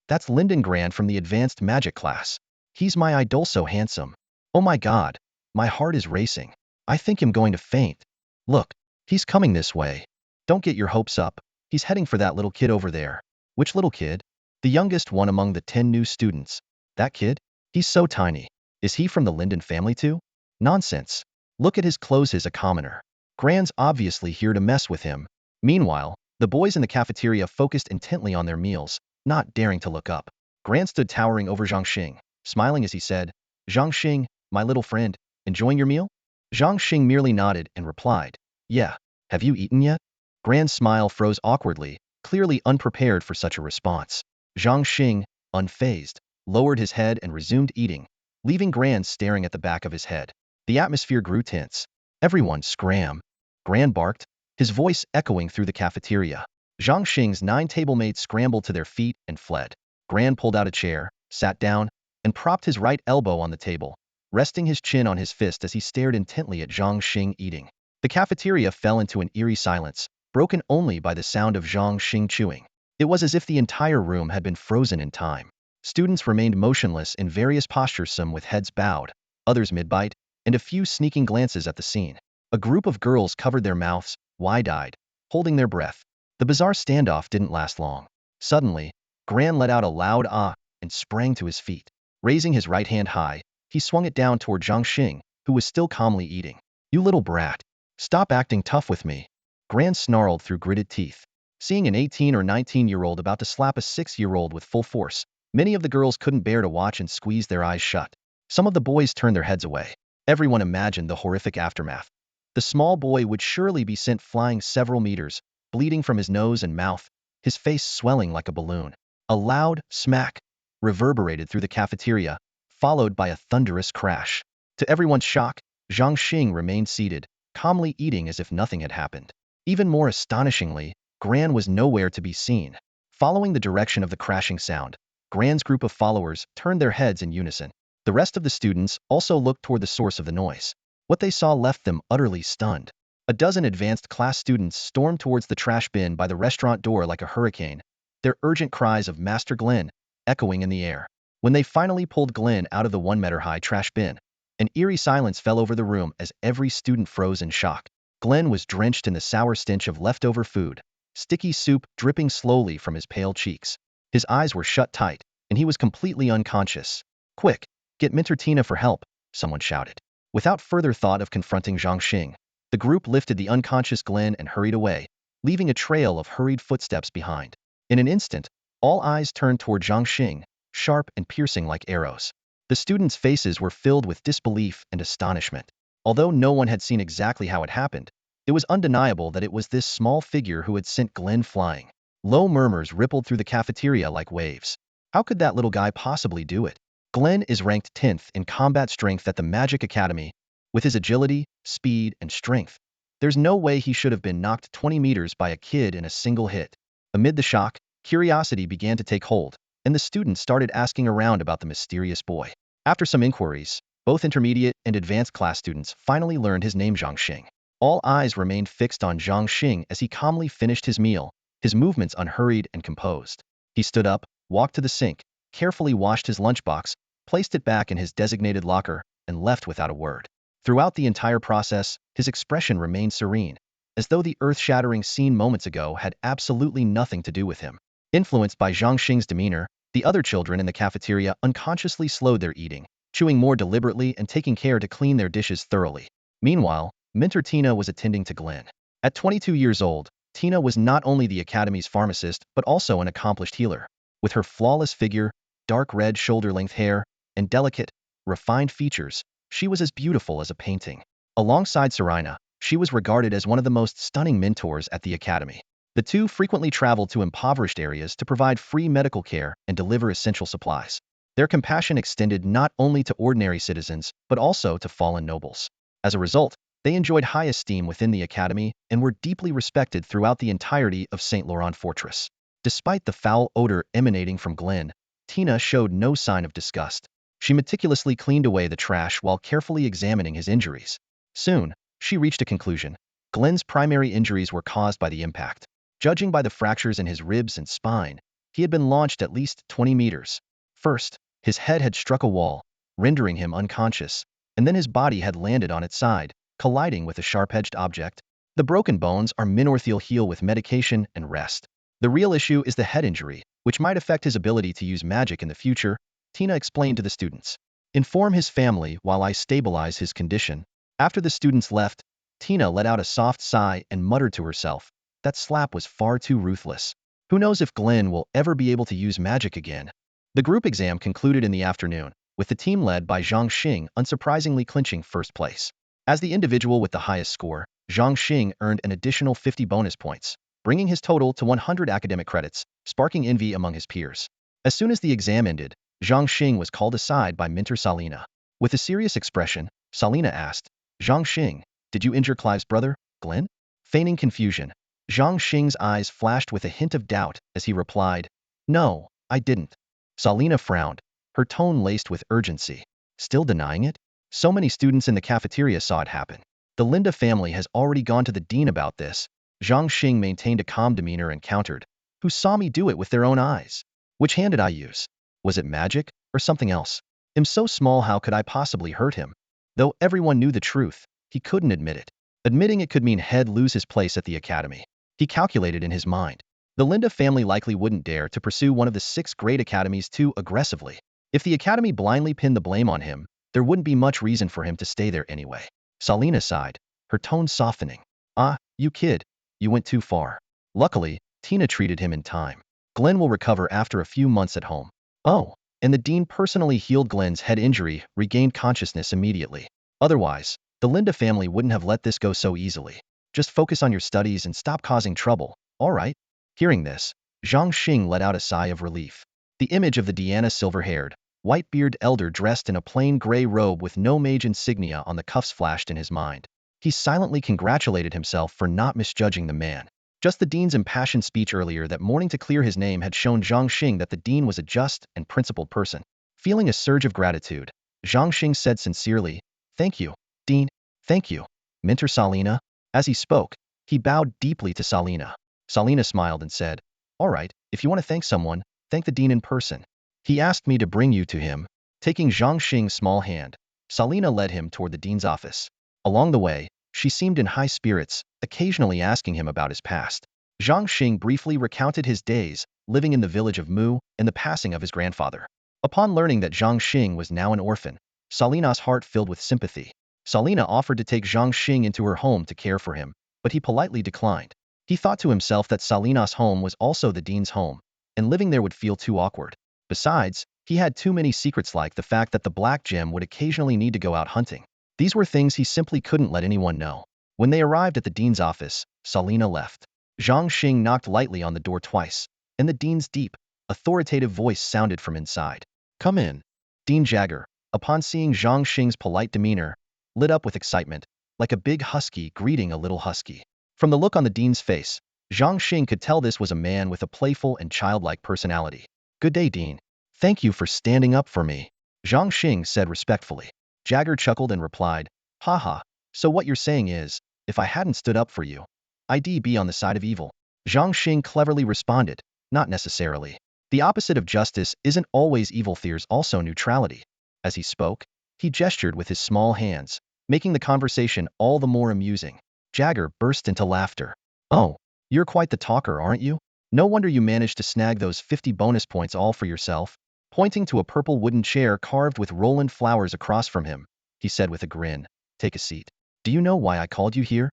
That's Lyndon Grand from the advanced magic class. He's my idol, so handsome. Oh my god, my heart is racing. I think I'm going to faint. Look, he's coming this way. Don't get your hopes up. He's heading for that little kid over there. Which little kid? The youngest one among the 10 new students. That kid? He's so tiny. Is he from the Lyndon family too? Nonsense. Look at his clothes, he's a commoner. Grand's obviously here to mess with him. Meanwhile, the boys in the cafeteria focused intently on their meals, not daring to look up. Gran stood towering over Zhang Xing, smiling as he said, Zhang Xing, my little friend, enjoying your meal? Zhang Xing merely nodded and replied, yeah. Have you eaten yet? Gran's smile froze awkwardly, clearly unprepared for such a response. Zhang Xing, unfazed, lowered his head and resumed eating, leaving Gran staring at the back of his head. The atmosphere grew tense. Everyone scram. Gran barked, his voice echoing through the cafeteria. Zhang Xing's 9 tablemates scrambled to their feet and fled. Gran pulled out a chair, sat down, and propped his right elbow on the table, resting his chin on his fist as he stared intently at Zhang Xing eating. The cafeteria fell into an eerie silence, broken only by the sound of Zhang Xing chewing. It was as if the entire room had been frozen in time. Students remained motionless in various postures, some with heads bowed, others mid-bite, and a few sneaking glances at the scene. A group of girls covered their mouths, wide-eyed, holding their breath. The bizarre standoff didn't last long. Suddenly, Gran let out a loud ah and sprang to his feet. Raising his right hand high, he swung it down toward Zhang Xing, who was still calmly eating. You little brat. Stop acting tough with me. Gran snarled through gritted teeth. Seeing an 18 or 19-year-old about to slap a 6-year-old with full force, many of the girls couldn't bear to watch and squeezed their eyes shut. Some of the boys turned their heads away. Everyone imagined the horrific aftermath. The small boy would surely be sent flying several meters, bleeding from his nose and mouth, his face swelling like a balloon. A loud smack reverberated through the cafeteria, followed by a thunderous crash. To everyone's shock, Zhang Xing remained seated, calmly eating as if nothing had happened. Even more astonishingly, Gran was nowhere to be seen. Following the direction of the crashing sound, Gran's group of followers turned their heads in unison. The rest of the students also looked toward the source of the noise. What they saw left them utterly stunned. A dozen advanced class students stormed towards the trash bin by the restaurant door like a hurricane, their urgent cries of Master Glenn echoing in the air. When they finally pulled Glenn out of the 1-meter-high trash bin, an eerie silence fell over the room as every student froze in shock. Glenn was drenched in the sour stench of leftover food, sticky soup dripping slowly from his pale cheeks. His eyes were shut tight, and he was completely unconscious. Quick, get Mintertina for help, someone shouted. Without further thought of confronting Zhang Xing, the group lifted the unconscious Glenn and hurried away, leaving a trail of hurried footsteps behind. In an instant, all eyes turned toward Zhang Xing, sharp and piercing like arrows. The students' faces were filled with disbelief and astonishment. Although no one had seen exactly how it happened, it was undeniable that it was this small figure who had sent Glenn flying. Low murmurs rippled through the cafeteria like waves. How could that little guy possibly do it? Glenn is ranked 10th in combat strength at the Magic Academy. With his agility, speed, and strength, there's no way he should have been knocked 20 meters by a kid in a single hit. Amid the shock, curiosity began to take hold, and the students started asking around about the mysterious boy. After some inquiries, both intermediate and advanced class students finally learned his name, Zhang Xing. All eyes remained fixed on Zhang Xing as he calmly finished his meal, his movements unhurried and composed. He stood up, walked to the sink, carefully washed his lunchbox, placed it back in his designated locker, and left without a word. Throughout the entire process, his expression remained serene, as though the earth-shattering scene moments ago had absolutely nothing to do with him. Influenced by Zhang Xing's demeanor, the other children in the cafeteria unconsciously slowed their eating, chewing more deliberately and taking care to clean their dishes thoroughly. Meanwhile, Mentor Tina was attending to Glenn. At 22 years old, Tina was not only the academy's pharmacist but also an accomplished healer. With her flawless figure, dark red shoulder-length hair, and delicate, refined features, she was as beautiful as a painting. Alongside Serena, she was regarded as one of the most stunning mentors at the academy. The two frequently traveled to impoverished areas to provide free medical care and deliver essential supplies. Their compassion extended not only to ordinary citizens, but also to fallen nobles. As a result, they enjoyed high esteem within the academy and were deeply respected throughout the entirety of St. Laurent Fortress. Despite the foul odor emanating from Glenn, Tina showed no sign of disgust. She meticulously cleaned away the trash while carefully examining his injuries. Soon, she reached a conclusion. Glenn's primary injuries were caused by the impact. Judging by the fractures in his ribs and spine, he had been launched at least 20 meters. First, his head had struck a wall, rendering him unconscious, and then his body had landed on its side, colliding with a sharp-edged object. The broken bones are minorthel heal with medication and rest. The real issue is the head injury, which might affect his ability to use magic in the future, Tina explained to the students. Inform his family while I stabilize his condition. After the students left, Tina let out a soft sigh and muttered to herself, that slap was far too ruthless. Who knows if Glenn will ever be able to use magic again. The group exam concluded in the afternoon, with the team led by Zhang Xing unsurprisingly clinching first place. As the individual with the highest score, Zhang Xing earned an additional 50 bonus points, bringing his total to 100 academic credits, sparking envy among his peers. As soon as the exam ended, Zhang Xing was called aside by mentor Salina. With a serious expression, Salina asked, Zhang Xing, did you injure Clive's brother, Glenn? Feigning confusion, Zhang Xing's eyes flashed with a hint of doubt as he replied, no, I didn't. Salina frowned, her tone laced with urgency. Still denying it? So many students in the cafeteria saw it happen. The Linda family has already gone to the dean about this. Zhang Xing maintained a calm demeanor and countered, who saw me do it with their own eyes? Which hand did I use? Was it magic, or something else? I'm so small, how could I possibly hurt him? Though everyone knew the truth, he couldn't admit it. Admitting it could mean he'd lose his place at the academy. He calculated in his mind. The Linda family likely wouldn't dare to pursue one of the 6 great academies too aggressively. If the academy blindly pinned the blame on him, there wouldn't be much reason for him to stay there anyway. Salina sighed, her tone softening. Ah, you kid, you went too far. Luckily, Tina treated him in time. Glenn will recover after a few months at home. Oh, and the dean personally healed Glenn's head injury, regained consciousness immediately. Otherwise, the Linda family wouldn't have let this go so easily. Just focus on your studies and stop causing trouble, all right? Hearing this, Zhang Xing let out a sigh of relief. The image of the Deanna silver-haired, white-bearded elder dressed in a plain gray robe with no mage insignia on the cuffs flashed in his mind. He silently congratulated himself for not misjudging the man. Just the dean's impassioned speech earlier that morning to clear his name had shown Zhang Xing that the dean was a just and principled person. Feeling a surge of gratitude, Zhang Xing said sincerely, thank you, Dean, thank you, Mentor Salina. As he spoke, he bowed deeply to Salina. Salina smiled and said, all right, if you want to thank someone, thank the dean in person. He asked me to bring you to him. Taking Zhang Xing's small hand, Salina led him toward the dean's office. Along the way, she seemed in high spirits, occasionally asking him about his past. Zhang Xing briefly recounted his days, living in the village of Mu, and the passing of his grandfather. Upon learning that Zhang Xing was now an orphan, Salina's heart filled with sympathy. Salina offered to take Zhang Xing into her home to care for him, but he politely declined. He thought to himself that Salina's home was also the dean's home, and living there would feel too awkward. Besides, he had too many secrets, like the fact that the black gem would occasionally need to go out hunting. These were things he simply couldn't let anyone know. When they arrived at the dean's office, Salina left. Zhang Xing knocked lightly on the door twice, and the dean's deep, authoritative voice sounded from inside. "Come in." Dean Jagger, upon seeing Zhang Xing's polite demeanor, lit up with excitement, like a big husky greeting a little husky. From the look on the dean's face, Zhang Xing could tell this was a man with a playful and childlike personality. "Good day, Dean. Thank you for standing up for me," Zhang Xing said respectfully. Jagger chuckled and replied, "Haha, so what you're saying is, if I hadn't stood up for you, I'd be on the side of evil." Zhang Xing cleverly responded, "Not necessarily. The opposite of justice isn't always evil, there's also neutrality." As he spoke, he gestured with his small hands, making the conversation all the more amusing. Jagger burst into laughter. "Oh, you're quite the talker, aren't you? No wonder you managed to snag those 50 bonus points all for yourself." Pointing to a purple wooden chair carved with Roland flowers across from him, he said with a grin, "Take a seat." "Do you know why I called you here?"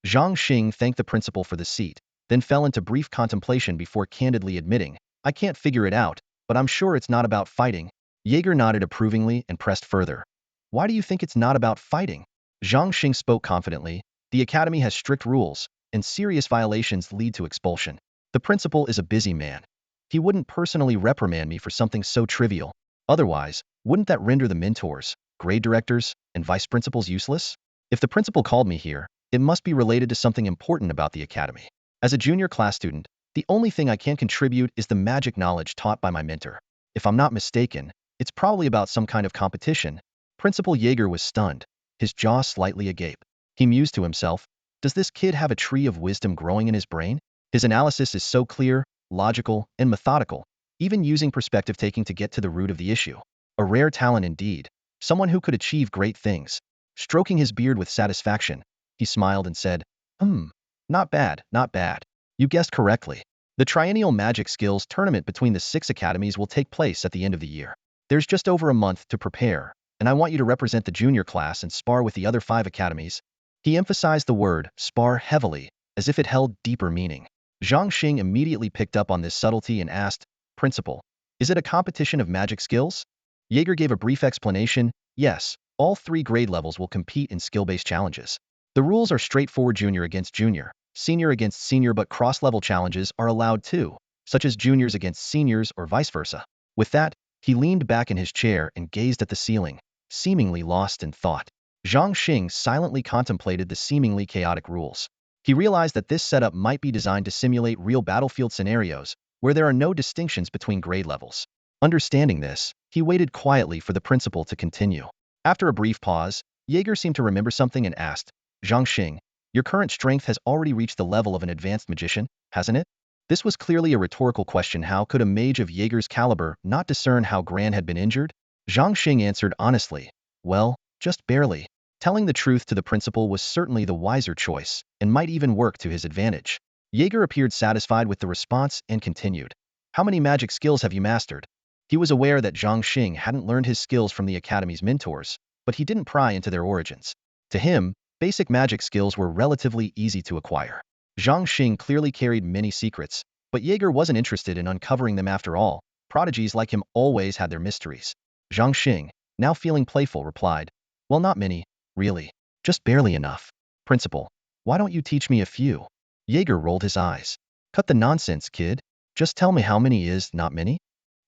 Zhang Xing thanked the principal for the seat, then fell into brief contemplation before candidly admitting, "I can't figure it out, but I'm sure it's not about fighting." Jaeger nodded approvingly and pressed further. "Why do you think it's not about fighting?" Zhang Xing spoke confidently. "The academy has strict rules, and serious violations lead to expulsion. The principal is a busy man. He wouldn't personally reprimand me for something so trivial. Otherwise, wouldn't that render the mentors, grade directors, and vice principals useless? If the principal called me here, it must be related to something important about the academy. As a junior class student, the only thing I can contribute is the magic knowledge taught by my mentor. If I'm not mistaken, it's probably about some kind of competition." Principal Jaeger was stunned, his jaw slightly agape. He mused to himself, "Does this kid have a tree of wisdom growing in his brain? His analysis is so clear, logical, and methodical, even using perspective taking to get to the root of the issue. A rare talent indeed, someone who could achieve great things." Stroking his beard with satisfaction, he smiled and said, Not bad, not bad. You guessed correctly. The triennial magic skills tournament between the 6 academies will take place at the end of the year. There's just over a month to prepare, and I want you to represent the junior class and spar with the other 5 academies." He emphasized the word spar heavily, as if it held deeper meaning. Zhang Xing immediately picked up on this subtlety and asked, "Principal, is it a competition of magic skills?" Jaeger gave a brief explanation. "Yes, all 3 grade levels will compete in skill-based challenges. The rules are straightforward: junior against junior, senior against senior, but cross-level challenges are allowed too, such as juniors against seniors or vice versa." With that, he leaned back in his chair and gazed at the ceiling, seemingly lost in thought. Zhang Xing silently contemplated the seemingly chaotic rules. He realized that this setup might be designed to simulate real battlefield scenarios, where there are no distinctions between grade levels. Understanding this, he waited quietly for the principal to continue. After a brief pause, Jaeger seemed to remember something and asked, "Zhang Xing, your current strength has already reached the level of an advanced magician, hasn't it?" This was clearly a rhetorical question. How could a mage of Jaeger's caliber not discern how Gran had been injured? Zhang Xing answered honestly, "Well, just barely." Telling the truth to the principal was certainly the wiser choice, and might even work to his advantage. Jaeger appeared satisfied with the response and continued, "How many magic skills have you mastered?" He was aware that Zhang Xing hadn't learned his skills from the academy's mentors, but he didn't pry into their origins. To him, basic magic skills were relatively easy to acquire. Zhang Xing clearly carried many secrets, but Jaeger wasn't interested in uncovering them after all. Prodigies like him always had their mysteries. Zhang Xing, now feeling playful, replied, "Well, not many, really. Just barely enough. Principal, why don't you teach me a few?" Jaeger rolled his eyes. "Cut the nonsense, kid. Just tell me how many is not many."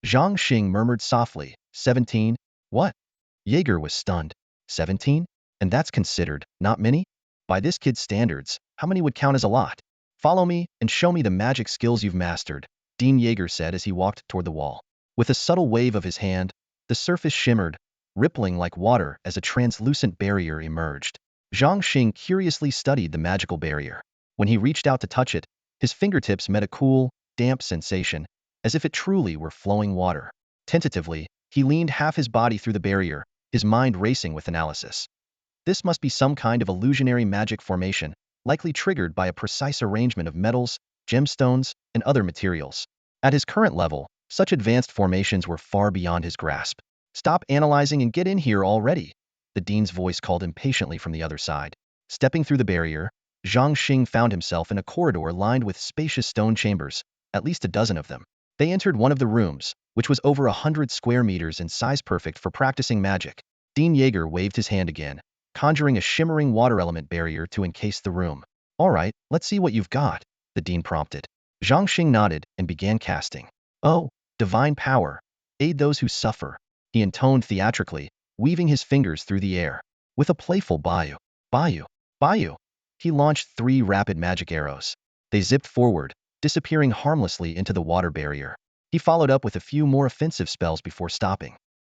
Zhang Xing murmured softly, 17. "What?" Jaeger was stunned. 17? And that's considered not many? By this kid's standards, how many would count as a lot? "Follow me and show me the magic skills you've mastered," Dean Jaeger said as he walked toward the wall. With a subtle wave of his hand, the surface shimmered, rippling like water as a translucent barrier emerged. Zhang Xing curiously studied the magical barrier. When he reached out to touch it, his fingertips met a cool, damp sensation, as if it truly were flowing water. Tentatively, he leaned half his body through the barrier, his mind racing with analysis. This must be some kind of illusionary magic formation, likely triggered by a precise arrangement of metals, gemstones, and other materials. At his current level, such advanced formations were far beyond his grasp. "Stop analyzing and get in here already," the dean's voice called impatiently from the other side. Stepping through the barrier, Zhang Xing found himself in a corridor lined with spacious stone chambers, at least a dozen of them. They entered one of the rooms, which was over 100 square meters in size, perfect for practicing magic. Dean Yeager waved his hand again, conjuring a shimmering water element barrier to encase the room. All right, let's see what you've got, the dean prompted. Zhang Xing nodded and began casting. Oh, divine power, aid those who suffer, he intoned theatrically, weaving his fingers through the air. With a playful Bayou, Bayou, Bayou, he launched 3 rapid magic arrows. They zipped forward, disappearing harmlessly into the water barrier. He followed up with a few more offensive spells before stopping.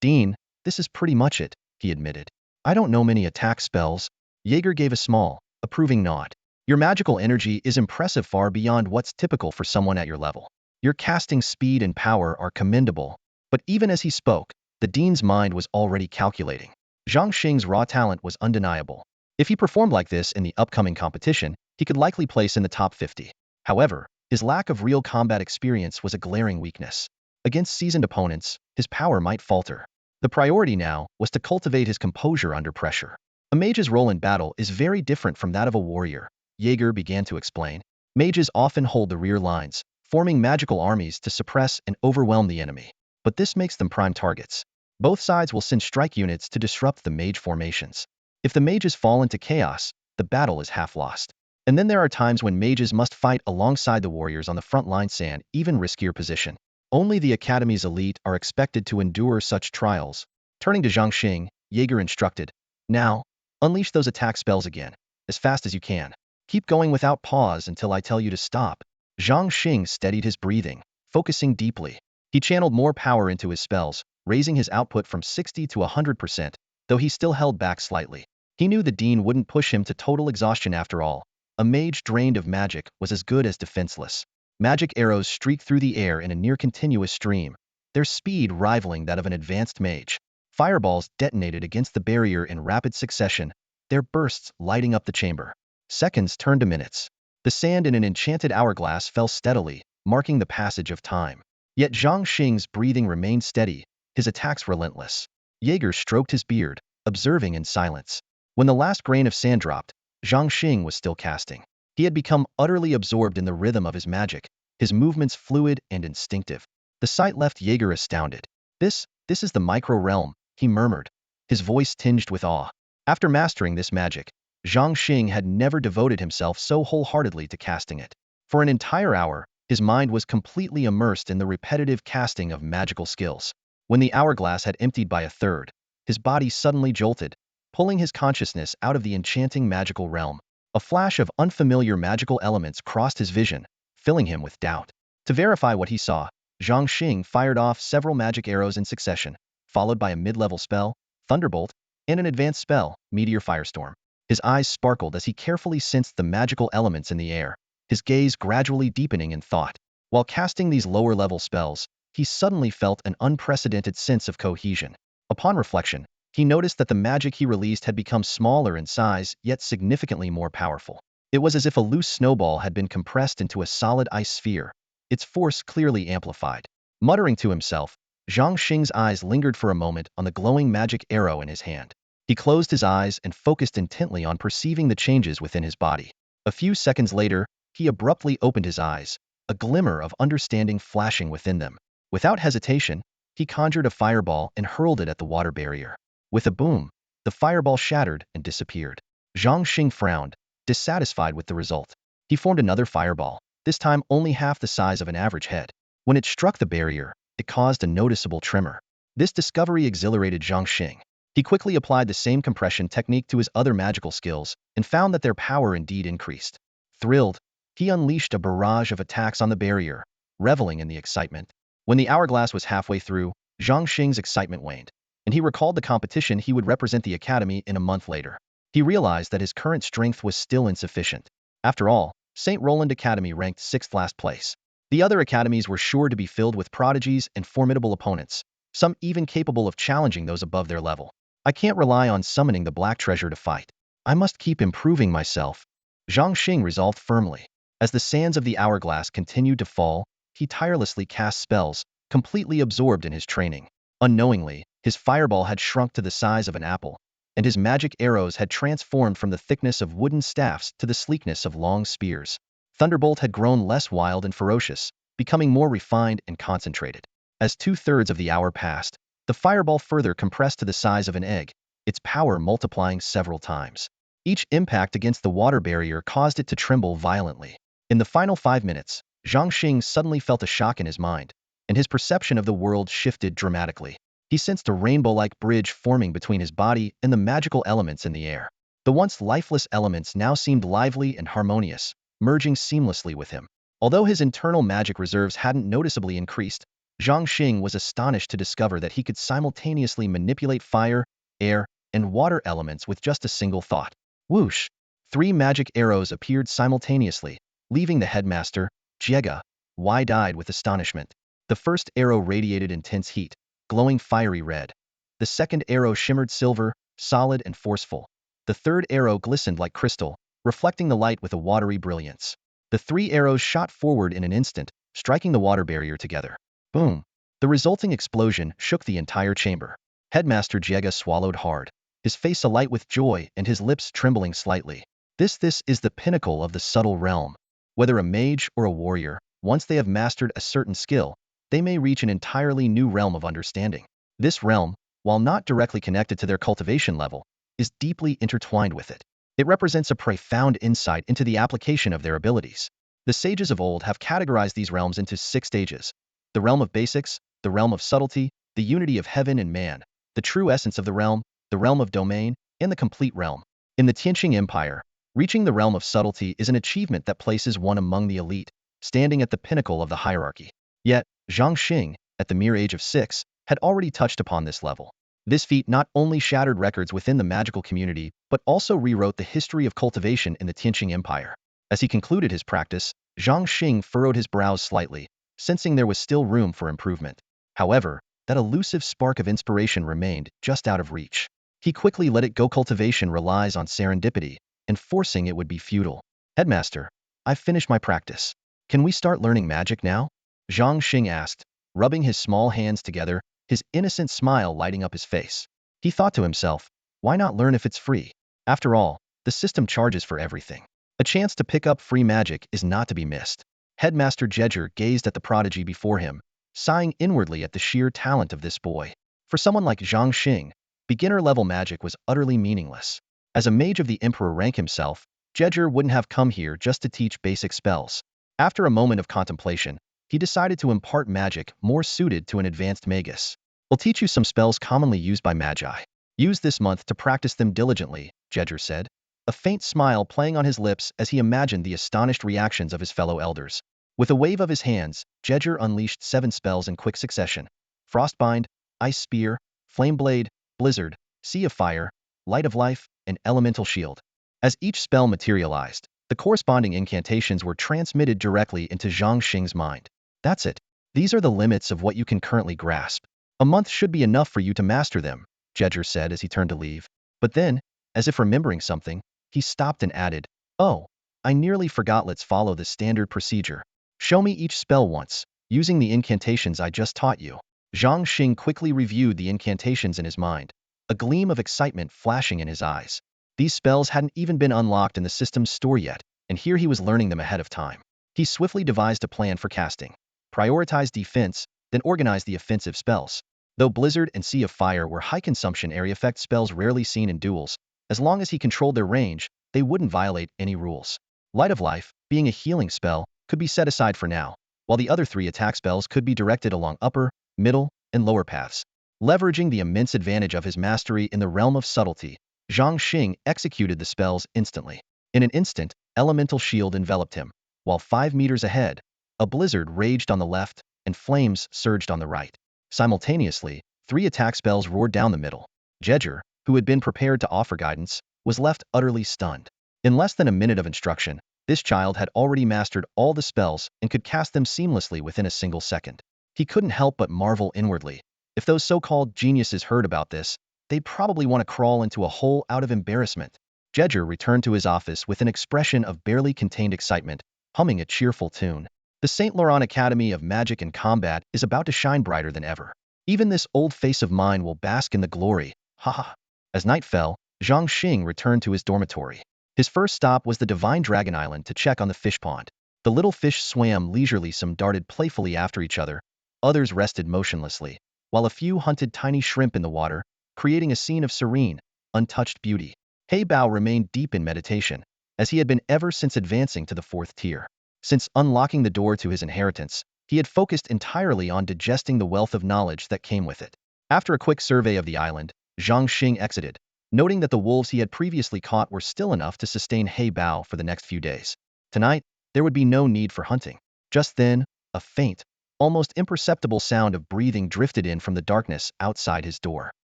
Dean, this is pretty much it, he admitted. I don't know many attack spells. Yeager gave a small, approving nod. Your magical energy is impressive, far beyond what's typical for someone at your level. Your casting speed and power are commendable. But even as he spoke, the dean's mind was already calculating. Zhang Xing's raw talent was undeniable. If he performed like this in the upcoming competition, he could likely place in the top 50. However, his lack of real combat experience was a glaring weakness. Against seasoned opponents, his power might falter. The priority now was to cultivate his composure under pressure. A mage's role in battle is very different from that of a warrior, Yeager began to explain. Mages often hold the rear lines, forming magical armies to suppress and overwhelm the enemy. But this makes them prime targets. Both sides will send strike units to disrupt the mage formations. If the mages fall into chaos, the battle is half lost. And then there are times when mages must fight alongside the warriors on the front line, an even riskier position. Only the Academy's elite are expected to endure such trials. Turning to Zhang Xing, Yeager instructed, now, unleash those attack spells again, as fast as you can. Keep going without pause until I tell you to stop. Zhang Xing steadied his breathing, focusing deeply. He channeled more power into his spells, raising his output from 60 to 100%, though he still held back slightly. He knew the dean wouldn't push him to total exhaustion after all. A mage drained of magic was as good as defenseless. Magic arrows streaked through the air in a near-continuous stream, their speed rivaling that of an advanced mage. Fireballs detonated against the barrier in rapid succession, their bursts lighting up the chamber. Seconds turned to minutes. The sand in an enchanted hourglass fell steadily, marking the passage of time. Yet Zhang Xing's breathing remained steady, his attacks relentless. Yeager stroked his beard, observing in silence. When the last grain of sand dropped, Zhang Xing was still casting. He had become utterly absorbed in the rhythm of his magic, his movements fluid and instinctive. The sight left Yeager astounded. This is the micro-realm, he murmured, his voice tinged with awe. After mastering this magic, Zhang Xing had never devoted himself so wholeheartedly to casting it. For an entire hour, his mind was completely immersed in the repetitive casting of magical skills. When the hourglass had emptied by a third, his body suddenly jolted, pulling his consciousness out of the enchanting magical realm. A flash of unfamiliar magical elements crossed his vision, filling him with doubt. To verify what he saw, Zhang Xing fired off several magic arrows in succession, followed by a mid-level spell, Thunderbolt, and an advanced spell, Meteor Firestorm. His eyes sparkled as he carefully sensed the magical elements in the air, his gaze gradually deepening in thought. While casting these lower-level spells, he suddenly felt an unprecedented sense of cohesion. Upon reflection, he noticed that the magic he released had become smaller in size, yet significantly more powerful. It was as if a loose snowball had been compressed into a solid ice sphere, its force clearly amplified. Muttering to himself, Zhang Xing's eyes lingered for a moment on the glowing magic arrow in his hand. He closed his eyes and focused intently on perceiving the changes within his body. A few seconds later, he abruptly opened his eyes, a glimmer of understanding flashing within them. Without hesitation, he conjured a fireball and hurled it at the water barrier. With a boom, the fireball shattered and disappeared. Zhang Xing frowned, dissatisfied with the result. He formed another fireball, this time only half the size of an average head. When it struck the barrier, it caused a noticeable tremor. This discovery exhilarated Zhang Xing. He quickly applied the same compression technique to his other magical skills and found that their power indeed increased. Thrilled, he unleashed a barrage of attacks on the barrier, reveling in the excitement. When the hourglass was halfway through, Zhang Xing's excitement waned, and he recalled the competition he would represent the Academy in a month later. He realized that his current strength was still insufficient. After all, St. Roland Academy ranked 6th last place. The other academies were sure to be filled with prodigies and formidable opponents, some even capable of challenging those above their level. I can't rely on summoning the Black Treasure to fight. I must keep improving myself. Zhang Xing resolved firmly. As the sands of the hourglass continued to fall, he tirelessly cast spells, completely absorbed in his training. Unknowingly, his fireball had shrunk to the size of an apple, and his magic arrows had transformed from the thickness of wooden staffs to the sleekness of long spears. Thunderbolt had grown less wild and ferocious, becoming more refined and concentrated. As 2/3 of the hour passed, the fireball further compressed to the size of an egg, its power multiplying several times. Each impact against the water barrier caused it to tremble violently. In the final 5 minutes, Zhang Xing suddenly felt a shock in his mind, and his perception of the world shifted dramatically. He sensed a rainbow-like bridge forming between his body and the magical elements in the air. The once lifeless elements now seemed lively and harmonious, merging seamlessly with him. Although his internal magic reserves hadn't noticeably increased, Zhang Xing was astonished to discover that he could simultaneously manipulate fire, air, and water elements with just a single thought. Whoosh! 3 magic arrows appeared simultaneously, leaving the headmaster, Jiega, wide-eyed with astonishment. The first arrow radiated intense heat, glowing fiery red. The second arrow shimmered silver, solid and forceful. The third arrow glistened like crystal, reflecting the light with a watery brilliance. The 3 arrows shot forward in an instant, striking the water barrier together. Boom! The resulting explosion shook the entire chamber. Headmaster Jiega swallowed hard, his face alight with joy and his lips trembling slightly. This is the pinnacle of the subtle realm. Whether a mage or a warrior, once they have mastered a certain skill, they may reach an entirely new realm of understanding. This realm, while not directly connected to their cultivation level, is deeply intertwined with it. It represents a profound insight into the application of their abilities. The sages of old have categorized these realms into 6 stages: the realm of basics, the realm of subtlety, the unity of heaven and man, the true essence of the realm of domain, and the complete realm. In the Tianqing Empire, reaching the realm of subtlety is an achievement that places one among the elite, standing at the pinnacle of the hierarchy. Yet, Zhang Xing, at the mere age of 6, had already touched upon this level. This feat not only shattered records within the magical community, but also rewrote the history of cultivation in the Tianqing Empire. As he concluded his practice, Zhang Xing furrowed his brows slightly, sensing there was still room for improvement. However, that elusive spark of inspiration remained just out of reach. He quickly let it go. Cultivation relies on serendipity, and forcing it would be futile. Headmaster, I've finished my practice. Can we start learning magic now? Zhang Xing asked, rubbing his small hands together, his innocent smile lighting up his face. He thought to himself, why not learn if it's free? After all, the system charges for everything. A chance to pick up free magic is not to be missed. Headmaster Jejer gazed at the prodigy before him, sighing inwardly at the sheer talent of this boy. For someone like Zhang Xing, beginner-level magic was utterly meaningless. As a mage of the Emperor rank himself, Jejer wouldn't have come here just to teach basic spells. After a moment of contemplation, he decided to impart magic more suited to an advanced magus. I'll teach you some spells commonly used by magi. Use this month to practice them diligently, Jejer said, a faint smile playing on his lips as he imagined the astonished reactions of his fellow elders. With a wave of his hands, Jejer unleashed 7 spells in quick succession: Frostbind, Ice Spear, Flame Blade, Blizzard, Sea of Fire, Light of Life, and Elemental Shield. As each spell materialized, the corresponding incantations were transmitted directly into Zhang Xing's mind. That's it. These are the limits of what you can currently grasp. A month should be enough for you to master them, Jejer said as he turned to leave. But then, as if remembering something, he stopped and added, oh, I nearly forgot. Let's follow the standard procedure. Show me each spell once, using the incantations I just taught you. Zhang Xing quickly reviewed the incantations in his mind, a gleam of excitement flashing in his eyes. These spells hadn't even been unlocked in the system's store yet, and here he was learning them ahead of time. He swiftly devised a plan for casting. Prioritize defense, then organize the offensive spells. Though Blizzard and Sea of Fire were high-consumption area effect spells rarely seen in duels, as long as he controlled their range, they wouldn't violate any rules. Light of Life, being a healing spell, could be set aside for now, while the other 3 attack spells could be directed along upper, middle, and lower paths. Leveraging the immense advantage of his mastery in the realm of subtlety, Zhang Xing executed the spells instantly. In an instant, Elemental Shield enveloped him, while 5 meters ahead, a blizzard raged on the left, and flames surged on the right. Simultaneously, 3 attack spells roared down the middle. Jejer, who had been prepared to offer guidance, was left utterly stunned. In less than a minute of instruction, this child had already mastered all the spells and could cast them seamlessly within a single second. He couldn't help but marvel inwardly. If those so-called geniuses heard about this, they'd probably want to crawl into a hole out of embarrassment. Jejer returned to his office with an expression of barely contained excitement, humming a cheerful tune. The St. Laurent Academy of Magic and Combat is about to shine brighter than ever. Even this old face of mine will bask in the glory, haha. As night fell, Zhang Xing returned to his dormitory. His first stop was the Divine Dragon Island to check on the fish pond. The little fish swam leisurely, some darted playfully after each other, others rested motionlessly, while a few hunted tiny shrimp in the water, creating a scene of serene, untouched beauty. Heybao remained deep in meditation, as he had been ever since advancing to the 4th tier. Since unlocking the door to his inheritance, he had focused entirely on digesting the wealth of knowledge that came with it. After a quick survey of the island, Zhang Xing exited, noting that the wolves he had previously caught were still enough to sustain Heybao for the next few days. Tonight, there would be no need for hunting. Just then, a faint, almost imperceptible sound of breathing drifted in from the darkness outside his door.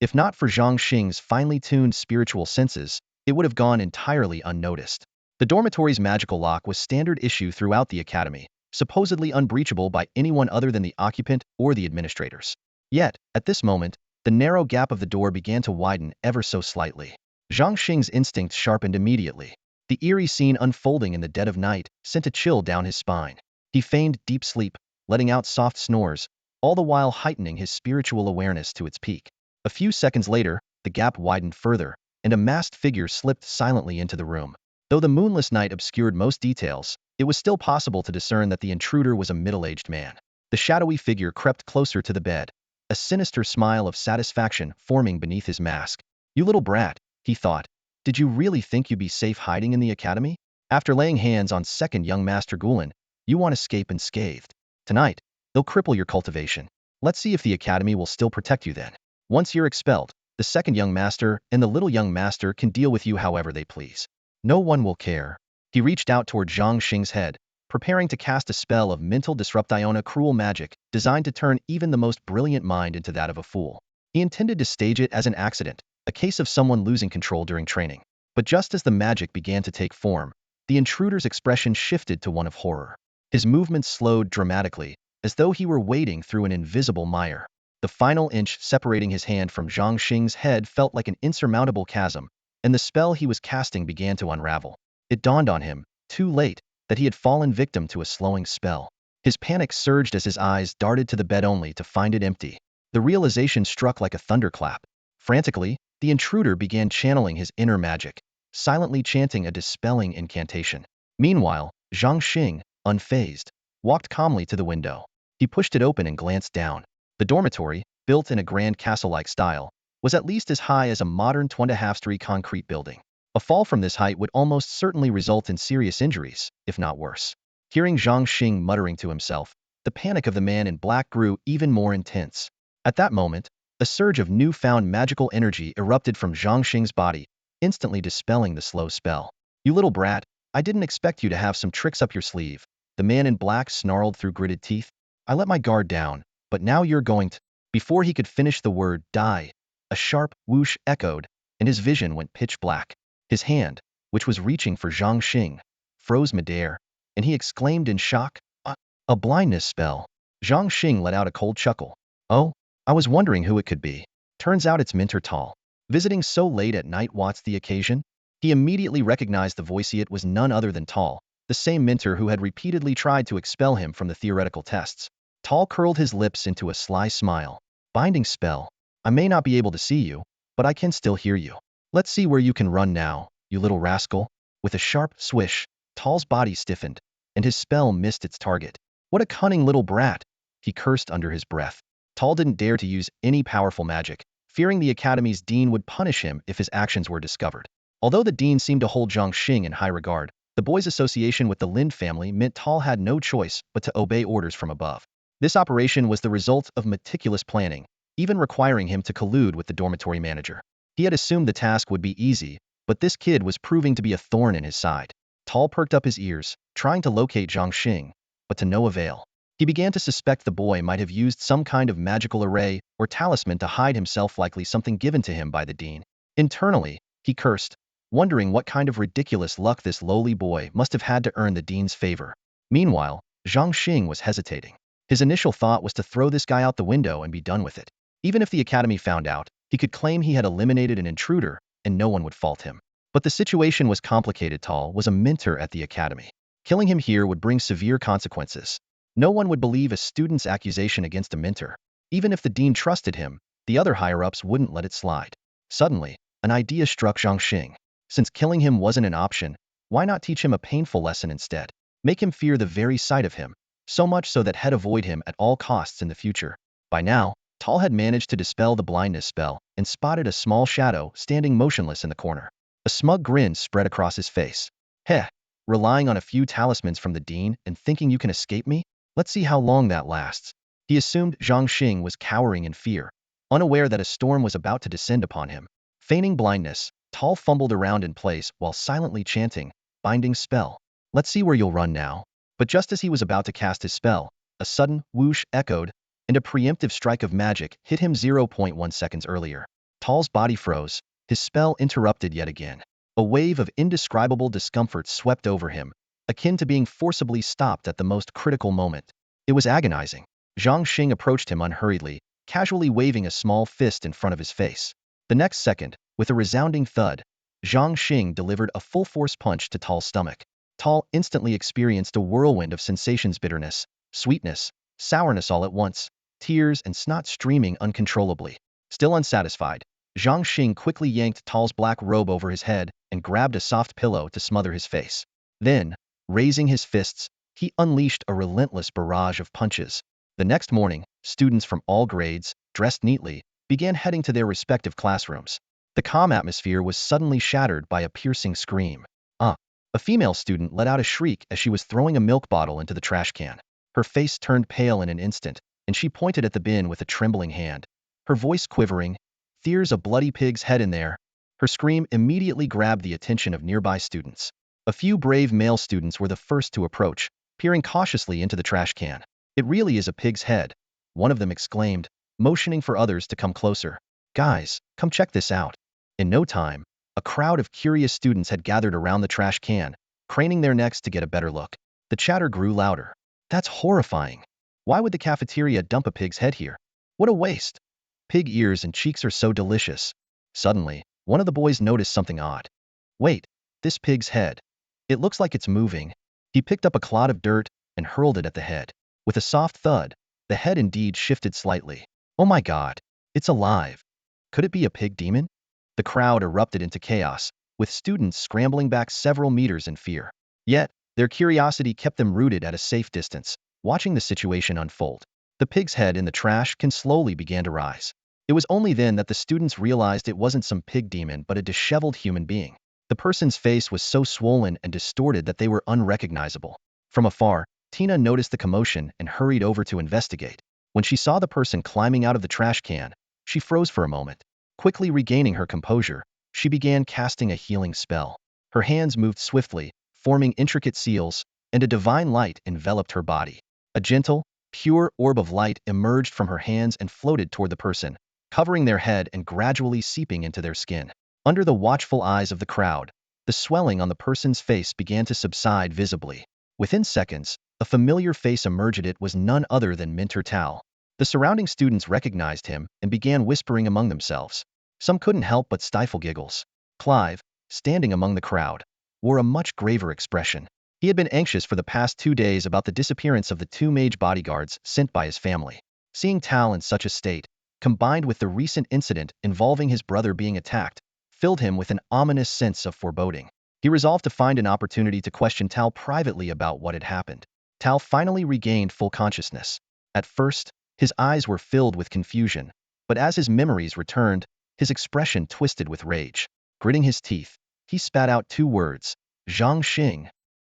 If not for Zhang Xing's finely tuned spiritual senses, it would have gone entirely unnoticed. The dormitory's magical lock was standard issue throughout the academy, supposedly unbreachable by anyone other than the occupant or the administrators. Yet, at this moment, the narrow gap of the door began to widen ever so slightly. Zhang Xing's instincts sharpened immediately. The eerie scene unfolding in the dead of night sent a chill down his spine. He feigned deep sleep, letting out soft snores, all the while heightening his spiritual awareness to its peak. A few seconds later, the gap widened further, and a masked figure slipped silently into the room. Though the moonless night obscured most details, it was still possible to discern that the intruder was a middle-aged man. The shadowy figure crept closer to the bed, a sinister smile of satisfaction forming beneath his mask. "You little brat," he thought. "Did you really think you'd be safe hiding in the academy? After laying hands on second young Master Gulen, you want to escape unscathed. Tonight, they'll cripple your cultivation. Let's see if the academy will still protect you then. Once you're expelled, the second young master and the little young master can deal with you however they please. No one will care." He reached out toward Zhang Xing's head, preparing to cast a spell of mental disruption, a cruel magic designed to turn even the most brilliant mind into that of a fool. He intended to stage it as an accident, a case of someone losing control during training. But just as the magic began to take form, the intruder's expression shifted to one of horror. His movements slowed dramatically, as though he were wading through an invisible mire. The final inch separating his hand from Zhang Xing's head felt like an insurmountable chasm, and the spell he was casting began to unravel. It dawned on him, too late, that he had fallen victim to a slowing spell. His panic surged as his eyes darted to the bed only to find it empty. The realization struck like a thunderclap. Frantically, the intruder began channeling his inner magic, silently chanting a dispelling incantation. Meanwhile, Zhang Xing, unfazed, walked calmly to the window. He pushed it open and glanced down. The dormitory, built in a grand castle-like style, was at least as high as a modern 2.5-story concrete building. A fall from this height would almost certainly result in serious injuries, if not worse. Hearing Zhang Xing muttering to himself, the panic of the man in black grew even more intense. At that moment, a surge of newfound magical energy erupted from Zhang Xing's body, instantly dispelling the slow spell. "You little brat, I didn't expect you to have some tricks up your sleeve," the man in black snarled through gritted teeth. "I let my guard down, but now you're going to—" Before he could finish the word die, a sharp whoosh echoed, and his vision went pitch black. His hand, which was reaching for Zhang Xing, froze midair, and he exclaimed in shock, "A blindness spell." Zhang Xing let out a cold chuckle. "Oh, I was wondering who it could be. Turns out it's Minter Tal. Visiting so late at night, what's the occasion?" He immediately recognized the voice. It was none other than Tal, the same Minter who had repeatedly tried to expel him from the theoretical tests. Tal curled his lips into a sly smile. "Binding spell. I may not be able to see you, but I can still hear you. Let's see where you can run now, you little rascal." With a sharp swish, Tal's body stiffened, and his spell missed its target. "What a cunning little brat," he cursed under his breath. Tal didn't dare to use any powerful magic, fearing the academy's dean would punish him if his actions were discovered. Although the dean seemed to hold Zhang Xing in high regard, the boy's association with the Lind family meant Tal had no choice but to obey orders from above. This operation was the result of meticulous planning, even requiring him to collude with the dormitory manager. He had assumed the task would be easy, but this kid was proving to be a thorn in his side. Tal perked up his ears, trying to locate Zhang Xing, but to no avail. He began to suspect the boy might have used some kind of magical array or talisman to hide himself, likely something given to him by the dean. Internally, he cursed, wondering what kind of ridiculous luck this lowly boy must have had to earn the dean's favor. Meanwhile, Zhang Xing was hesitating. His initial thought was to throw this guy out the window and be done with it. Even if the academy found out, he could claim he had eliminated an intruder, and no one would fault him. But the situation was complicated. Tal was a mentor at the academy. Killing him here would bring severe consequences. No one would believe a student's accusation against a mentor. Even if the dean trusted him, the other higher-ups wouldn't let it slide. Suddenly, An idea struck Zhang. Since killing him wasn't an option, why not teach him a painful lesson instead? Make him fear the very sight of him, so much so that he'd avoid him at all costs in the future. By now, Tal had managed to dispel the blindness spell and spotted a small shadow standing motionless in the corner. A smug grin spread across his face. Heh, relying on a few talismans from the Dean and thinking you can escape me? Let's see how long that lasts. He assumed Zhang was cowering in fear, unaware that a storm was about to descend upon him. Feigning blindness, Tal fumbled around in place while silently chanting, binding spell. Let's see where you'll run now. But just as he was about to cast his spell, a sudden whoosh echoed, and a preemptive strike of magic hit him 0.1 seconds earlier. Tal's body froze, his spell interrupted yet again. A wave of indescribable discomfort swept over him, akin to being forcibly stopped at the most critical moment. It was agonizing. Zhang approached him unhurriedly, casually waving a small fist in front of his face. The next second, with a resounding thud, Zhang delivered a full-force punch to Tal's stomach. Tal instantly experienced a whirlwind of sensations: bitterness, sweetness, sourness all at once, tears and snot streaming uncontrollably. Still unsatisfied, Zhang quickly yanked Tal's black robe over his head and grabbed a soft pillow to smother his face. Then, raising his fists, he unleashed a relentless barrage of punches. The next morning, students from all grades, dressed neatly, began heading to their respective classrooms. The calm atmosphere was suddenly shattered by a piercing scream. A female student let out a shriek as she was throwing a milk bottle into the trash can. Her face turned pale in an instant, and she pointed at the bin with a trembling hand. Her voice quivering, "There's a bloody pig's head in there." Her scream immediately grabbed the attention of nearby students. A few brave male students were the first to approach, peering cautiously into the trash can. "It really is a pig's head," one of them exclaimed, motioning for others to come closer. "Guys, come check this out." In no time, a crowd of curious students had gathered around the trash can, craning their necks to get a better look. The chatter grew louder. "That's horrifying. Why would the cafeteria dump a pig's head here? What a waste. Pig ears and cheeks are so delicious." Suddenly, one of the boys noticed something odd. "Wait, this pig's head. It looks like it's moving." He picked up a clod of dirt and hurled it at the head. With a soft thud, the head indeed shifted slightly. "Oh my god, it's alive. Could it be a pig demon?" The crowd erupted into chaos, with students scrambling back several meters in fear. Yet, their curiosity kept them rooted at a safe distance, watching the situation unfold. The pig's head in the trash can slowly began to rise. It was only then that the students realized it wasn't some pig demon but a disheveled human being. The person's face was so swollen and distorted that they were unrecognizable. From afar, Tina noticed the commotion and hurried over to investigate. When she saw the person climbing out of the trash can, she froze for a moment. Quickly regaining her composure, she began casting a healing spell. Her hands moved swiftly, forming intricate seals, and a divine light enveloped her body. A gentle, pure orb of light emerged from her hands and floated toward the person, covering their head and gradually seeping into their skin. Under the watchful eyes of the crowd, the swelling on the person's face began to subside visibly. Within seconds, a familiar face emerged. It was none other than Minter Tal. The surrounding students recognized him and began whispering among themselves. Some couldn't help but stifle giggles. Clive, standing among the crowd, wore a much graver expression. He had been anxious for the past 2 days about the disappearance of the 2 mage bodyguards sent by his family. Seeing Tal in such a state, combined with the recent incident involving his brother being attacked, filled him with an ominous sense of foreboding. He resolved to find an opportunity to question Tal privately about what had happened. Tal finally regained full consciousness. At first, his eyes were filled with confusion, but as his memories returned, his expression twisted with rage. Gritting his teeth, he spat out 2 words, "Zhang."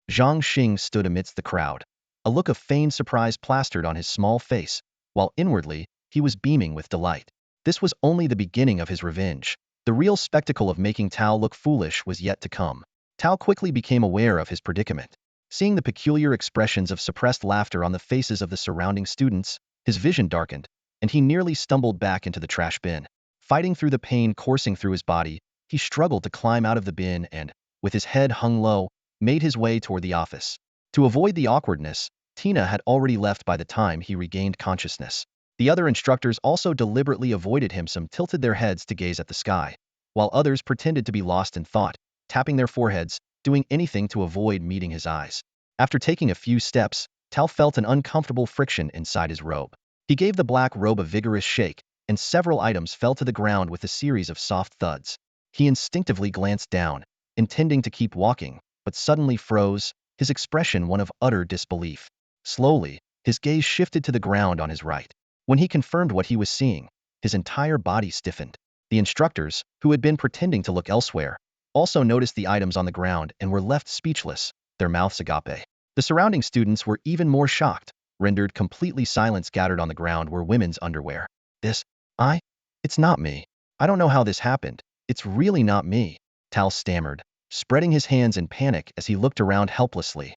Zhang stood amidst the crowd. A look of feigned surprise plastered on his small face, while inwardly, he was beaming with delight. This was only the beginning of his revenge. The real spectacle of making Tal look foolish was yet to come. Tal quickly became aware of his predicament. Seeing the peculiar expressions of suppressed laughter on the faces of the surrounding students, his vision darkened, and he nearly stumbled back into the trash bin. Fighting through the pain coursing through his body, he struggled to climb out of the bin and, with his head hung low, made his way toward the office. To avoid the awkwardness, Tina had already left by the time he regained consciousness. The other instructors also deliberately avoided him. Some tilted their heads to gaze at the sky, while others pretended to be lost in thought, tapping their foreheads, doing anything to avoid meeting his eyes. After taking a few steps, Tal felt an uncomfortable friction inside his robe. He gave the black robe a vigorous shake, and several items fell to the ground with a series of soft thuds. He instinctively glanced down, intending to keep walking, but suddenly froze, his expression one of utter disbelief. Slowly, his gaze shifted to the ground on his right. When he confirmed what he was seeing, his entire body stiffened. The instructors, who had been pretending to look elsewhere, also noticed the items on the ground and were left speechless, their mouths agape. The surrounding students were even more shocked. Rendered completely silent, scattered on the ground were women's underwear. It's not me. I don't know how this happened. It's really not me, Tal stammered, spreading his hands in panic as he looked around helplessly.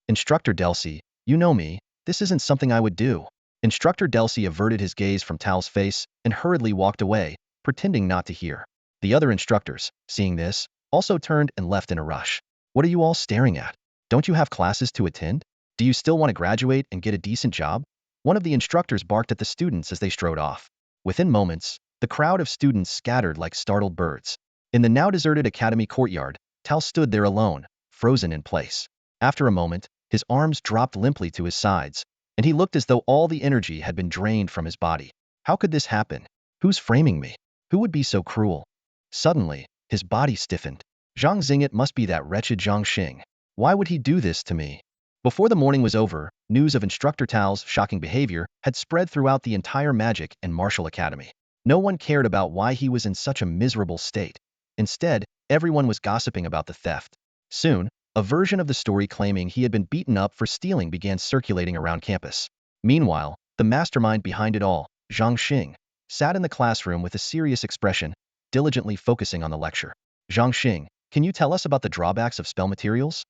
Instructor Delcy, you know me, this isn't something I would do. Instructor Delcy averted his gaze from Tal's face and hurriedly walked away, pretending not to hear. The other instructors, seeing this, also turned and left in a rush. What are you all staring at? Don't you have classes to attend? Do you still want to graduate and get a decent job? One of the instructors barked at the students as they strode off. Within moments, the crowd of students scattered like startled birds. In the now deserted academy courtyard, Tal stood there alone, frozen in place. After a moment, his arms dropped limply to his sides, and he looked as though all the energy had been drained from his body. How could this happen? Who's framing me? Who would be so cruel? Suddenly, his body stiffened. Zhang Xing, it must be that wretched Zhang Xing. Why would he do this to me? Before the morning was over, news of Instructor Tal's shocking behavior had spread throughout the entire Magic and Martial Academy. No one cared about why he was in such a miserable state. Instead, everyone was gossiping about the theft. Soon, a version of the story claiming he had been beaten up for stealing began circulating around campus. Meanwhile, the mastermind behind it all, Zhang Xing, sat in the classroom with a serious expression, diligently focusing on the lecture. Zhang Xing, can you tell us about the drawbacks of spell materials?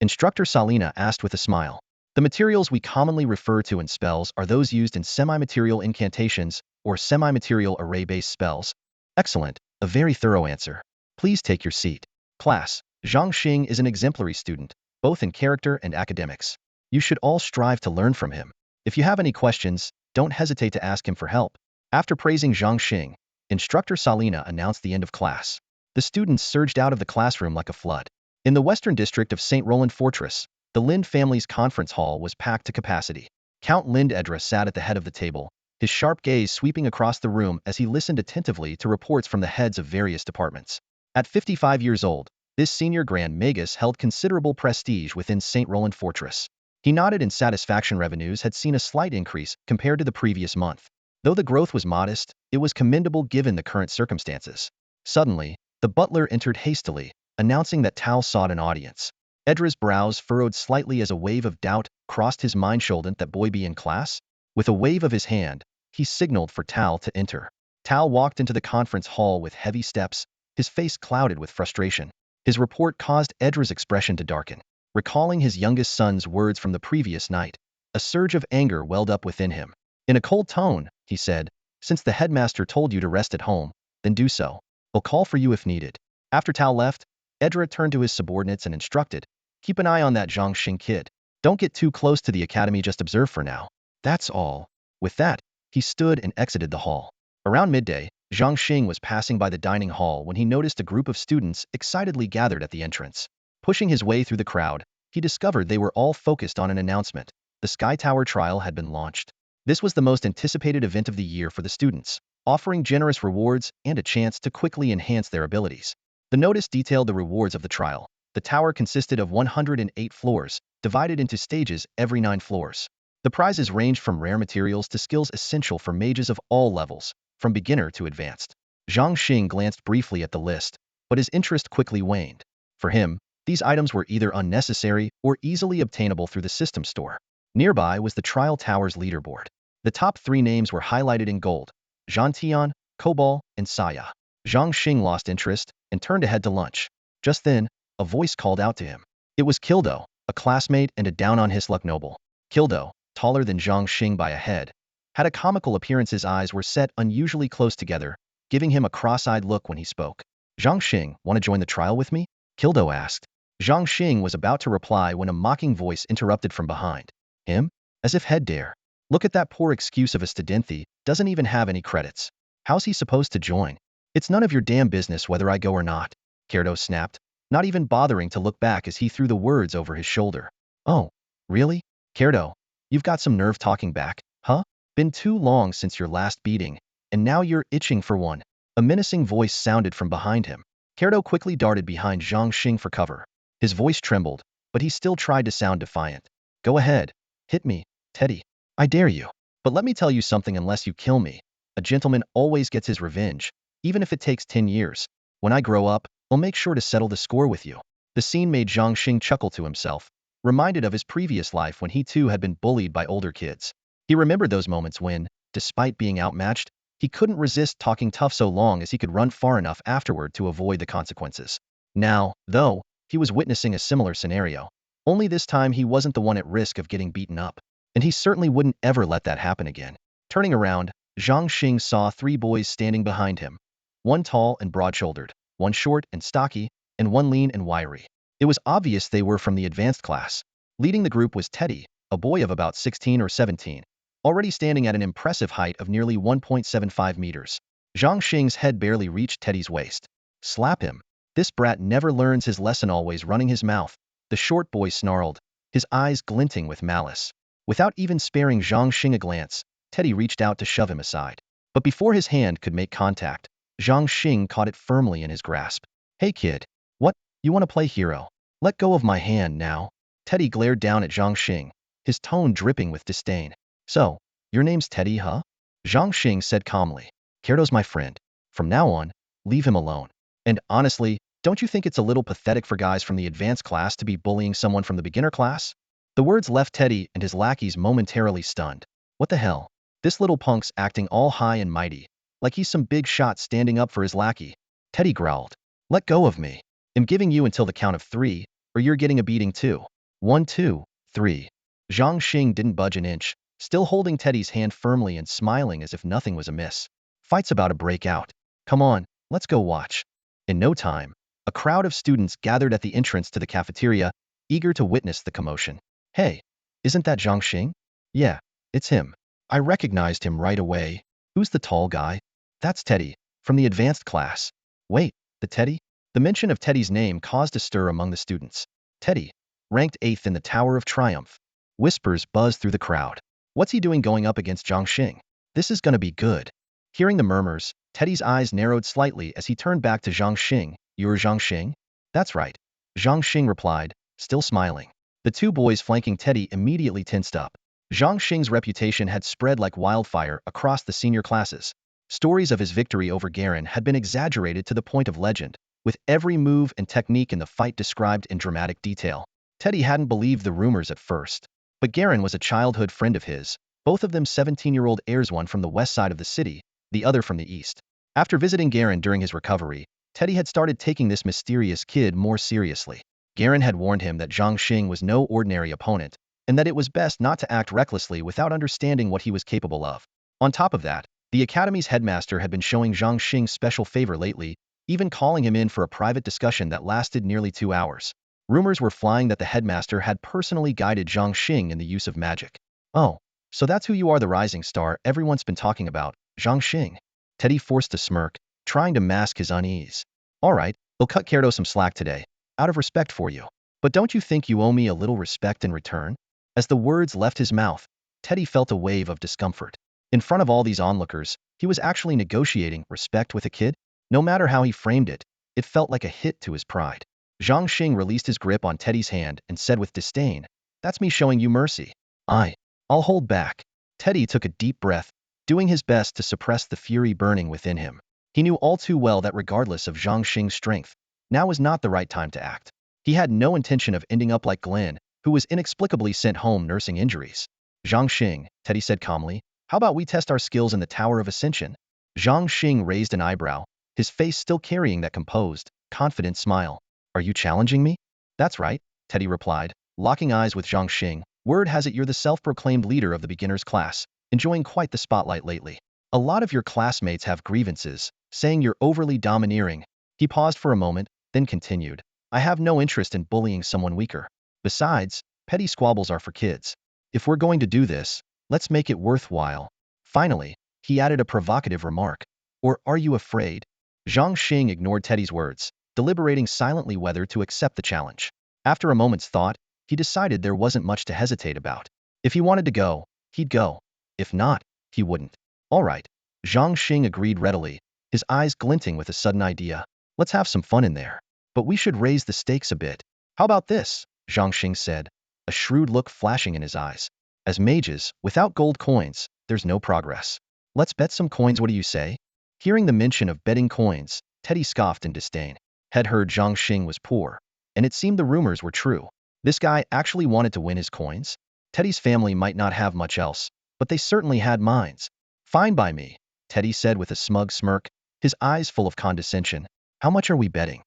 Instructor Salina asked with a smile. The materials we commonly refer to in spells are those used in semi-material incantations or semi-material array-based spells. Excellent, a very thorough answer. Please take your seat. Class, Zhang Xing is an exemplary student, both in character and academics. You should all strive to learn from him. If you have any questions, don't hesitate to ask him for help. After praising Zhang Xing, Instructor Salina announced the end of class. The students surged out of the classroom like a flood. In the western district of St. Roland Fortress, the Lind family's conference hall was packed to capacity. Count Lind Edra sat at the head of the table, his sharp gaze sweeping across the room as he listened attentively to reports from the heads of various departments. At 55 years old, this senior Grand Magus held considerable prestige within St. Roland Fortress. He nodded in satisfaction. Revenues had seen a slight increase compared to the previous month. Though the growth was modest, it was commendable given the current circumstances. Suddenly, the butler entered hastily, announcing that Tal sought an audience. Edra's brows furrowed slightly as a wave of doubt crossed his mind. Shouldn't that boy be in class? With a wave of his hand, he signaled for Tal to enter. Tal walked into the conference hall with heavy steps, his face clouded with frustration. His report caused Edra's expression to darken. Recalling his youngest son's words from the previous night, a surge of anger welled up within him. In a cold tone, he said, "Since the headmaster told you to rest at home, then do so. I'll call for you if needed." After Tal left, Edra turned to his subordinates and instructed, "Keep an eye on that Zhang Xing kid. Don't get too close to the academy, just observe for now. That's all." With that, he stood and exited the hall. Around midday, Zhang Xing was passing by the dining hall when he noticed a group of students excitedly gathered at the entrance. Pushing his way through the crowd, he discovered they were all focused on an announcement. The Sky Tower trial had been launched. This was the most anticipated event of the year for the students, offering generous rewards and a chance to quickly enhance their abilities. The notice detailed the rewards of the trial. The tower consisted of 108 floors, divided into stages every 9 floors. The prizes ranged from rare materials to skills essential for mages of all levels, from beginner to advanced. Zhang Xing glanced briefly at the list, but his interest quickly waned. For him, these items were either unnecessary or easily obtainable through the system store. Nearby was the trial tower's leaderboard. The top 3 names were highlighted in gold: Zhantian, Kobal, and Saya. Zhang Xing lost interest and turned to head to lunch. Just then, a voice called out to him. It was Kildo, a classmate and a down-on-his-luck noble. Kildo, taller than Zhang Xing by a head, had a comical appearance. His eyes were set unusually close together, giving him a cross-eyed look when he spoke. "Zhang Xing, want to join the trial with me?" Kildo asked. Zhang Xing was about to reply when a mocking voice interrupted from behind. "Him? As if he'd dare. Look at that poor excuse of a studenthy, doesn't even have any credits. How's he supposed to join? It's none of your damn business whether I go or not," Kerdo snapped, not even bothering to look back as he threw the words over his shoulder. "Oh, really? Kerdo, you've got some nerve talking back, huh? Been too long since your last beating, and now you're itching for one." A menacing voice sounded from behind him. Kerdo quickly darted behind Zhang Xing for cover. His voice trembled, but he still tried to sound defiant. Go ahead. Hit me, Teddy. I dare you. But let me tell you something, unless you kill me, a gentleman always gets his revenge, even if it takes 10 years. When I grow up, I'll make sure to settle the score with you. The scene made Zhang Xing chuckle to himself, reminded of his previous life when he too had been bullied by older kids. He remembered those moments when, despite being outmatched, he couldn't resist talking tough so long as he could run far enough afterward to avoid the consequences. Now, though, he was witnessing a similar scenario. Only this time he wasn't the one at risk of getting beaten up. And he certainly wouldn't ever let that happen again. Turning around, Zhang Xing saw 3 boys standing behind him. One tall and broad-shouldered, one short and stocky, and one lean and wiry. It was obvious they were from the advanced class. Leading the group was Teddy, a boy of about 16 or 17, already standing at an impressive height of nearly 1.75 meters. Zhang Xing's head barely reached Teddy's waist. Slap him. This brat never learns his lesson, always running his mouth, the short boy snarled, his eyes glinting with malice. Without even sparing Zhang Xing a glance, Teddy reached out to shove him aside. But before his hand could make contact, Zhang Xing caught it firmly in his grasp. Hey kid, what, you want to play hero? Let go of my hand now. Teddy glared down at Zhang Xing, his tone dripping with disdain. So, your name's Teddy, huh? Zhang Xing said calmly. Kerdo's my friend. From now on, leave him alone. And honestly, don't you think it's a little pathetic for guys from the advanced class to be bullying someone from the beginner class? The words left Teddy and his lackeys momentarily stunned. What the hell? This little punk's acting all high and mighty, like he's some big shot standing up for his lackey. Teddy growled. Let go of me. I'm giving you until the count of 3, or you're getting a beating too. 1, 2, 3. Zhang Xing didn't budge an inch, still holding Teddy's hand firmly and smiling as if nothing was amiss. Fight's about to break out. Come on, let's go watch. In no time, a crowd of students gathered at the entrance to the cafeteria, eager to witness the commotion. Hey, isn't that Zhang Xing? Yeah, it's him. I recognized him right away. Who's the tall guy? That's Teddy, from the advanced class. Wait, the Teddy? The mention of Teddy's name caused a stir among the students. Teddy, ranked 8th in the Tower of Triumph. Whispers buzzed through the crowd. What's he doing going up against Zhang Xing? This is gonna be good. Hearing the murmurs, Teddy's eyes narrowed slightly as he turned back to Zhang Xing. You're Zhang Xing? That's right. Zhang Xing replied, still smiling. The 2 boys flanking Teddy immediately tensed up. Zhang Xing's reputation had spread like wildfire across the senior classes. Stories of his victory over Garen had been exaggerated to the point of legend, with every move and technique in the fight described in dramatic detail. Teddy hadn't believed the rumors at first. But Garen was a childhood friend of his, both of them 17-year-old heirs, one from the west side of the city, the other from the east. After visiting Garen during his recovery, Teddy had started taking this mysterious kid more seriously. Garen had warned him that Zhang Xing was no ordinary opponent, and that it was best not to act recklessly without understanding what he was capable of. On top of that, the Academy's headmaster had been showing Zhang Xing special favor lately, even calling him in for a private discussion that lasted nearly 2 hours. Rumors were flying that the headmaster had personally guided Zhang Xing in the use of magic. Oh, so that's who you are, the rising star everyone's been talking about, Zhang Xing. Teddy forced a smirk, trying to mask his unease. All right, I'll cut Kerdo some slack today, out of respect for you. But don't you think you owe me a little respect in return? As the words left his mouth, Teddy felt a wave of discomfort. In front of all these onlookers, he was actually negotiating respect with a kid? No matter how he framed it, it felt like a hit to his pride. Zhang Xing released his grip on Teddy's hand and said with disdain, that's me showing you mercy. I'll hold back. Teddy took a deep breath, doing his best to suppress the fury burning within him. He knew all too well that regardless of Zhang Xing's strength, now was not the right time to act. He had no intention of ending up like Glenn, who was inexplicably sent home nursing injuries. Zhang Xing, Teddy said calmly, how about we test our skills in the Tower of Ascension? Zhang Xing raised an eyebrow, his face still carrying that composed, confident smile. Are you challenging me? That's right, Teddy replied, locking eyes with Zhang Xing. Word has it you're the self-proclaimed leader of the beginners class, enjoying quite the spotlight lately. A lot of your classmates have grievances, saying you're overly domineering. He paused for a moment, then continued. I have no interest in bullying someone weaker. Besides, petty squabbles are for kids. If we're going to do this, let's make it worthwhile. Finally, he added a provocative remark. Or are you afraid? Zhang Xing ignored Teddy's words, deliberating silently whether to accept the challenge. After a moment's thought, he decided there wasn't much to hesitate about. If he wanted to go, he'd go. If not, he wouldn't. All right. Zhang Xing agreed readily, his eyes glinting with a sudden idea. Let's have some fun in there. But we should raise the stakes a bit. How about this? Zhang Xing said, a shrewd look flashing in his eyes. As mages, without gold coins, there's no progress. Let's bet some coins, what do you say? Hearing the mention of betting coins, Teddy scoffed in disdain. Had heard Zhang Xing was poor, and it seemed the rumors were true. This guy actually wanted to win his coins? Teddy's family might not have much else, but they certainly had mines. Fine by me, Teddy said with a smug smirk, his eyes full of condescension. How much are we betting?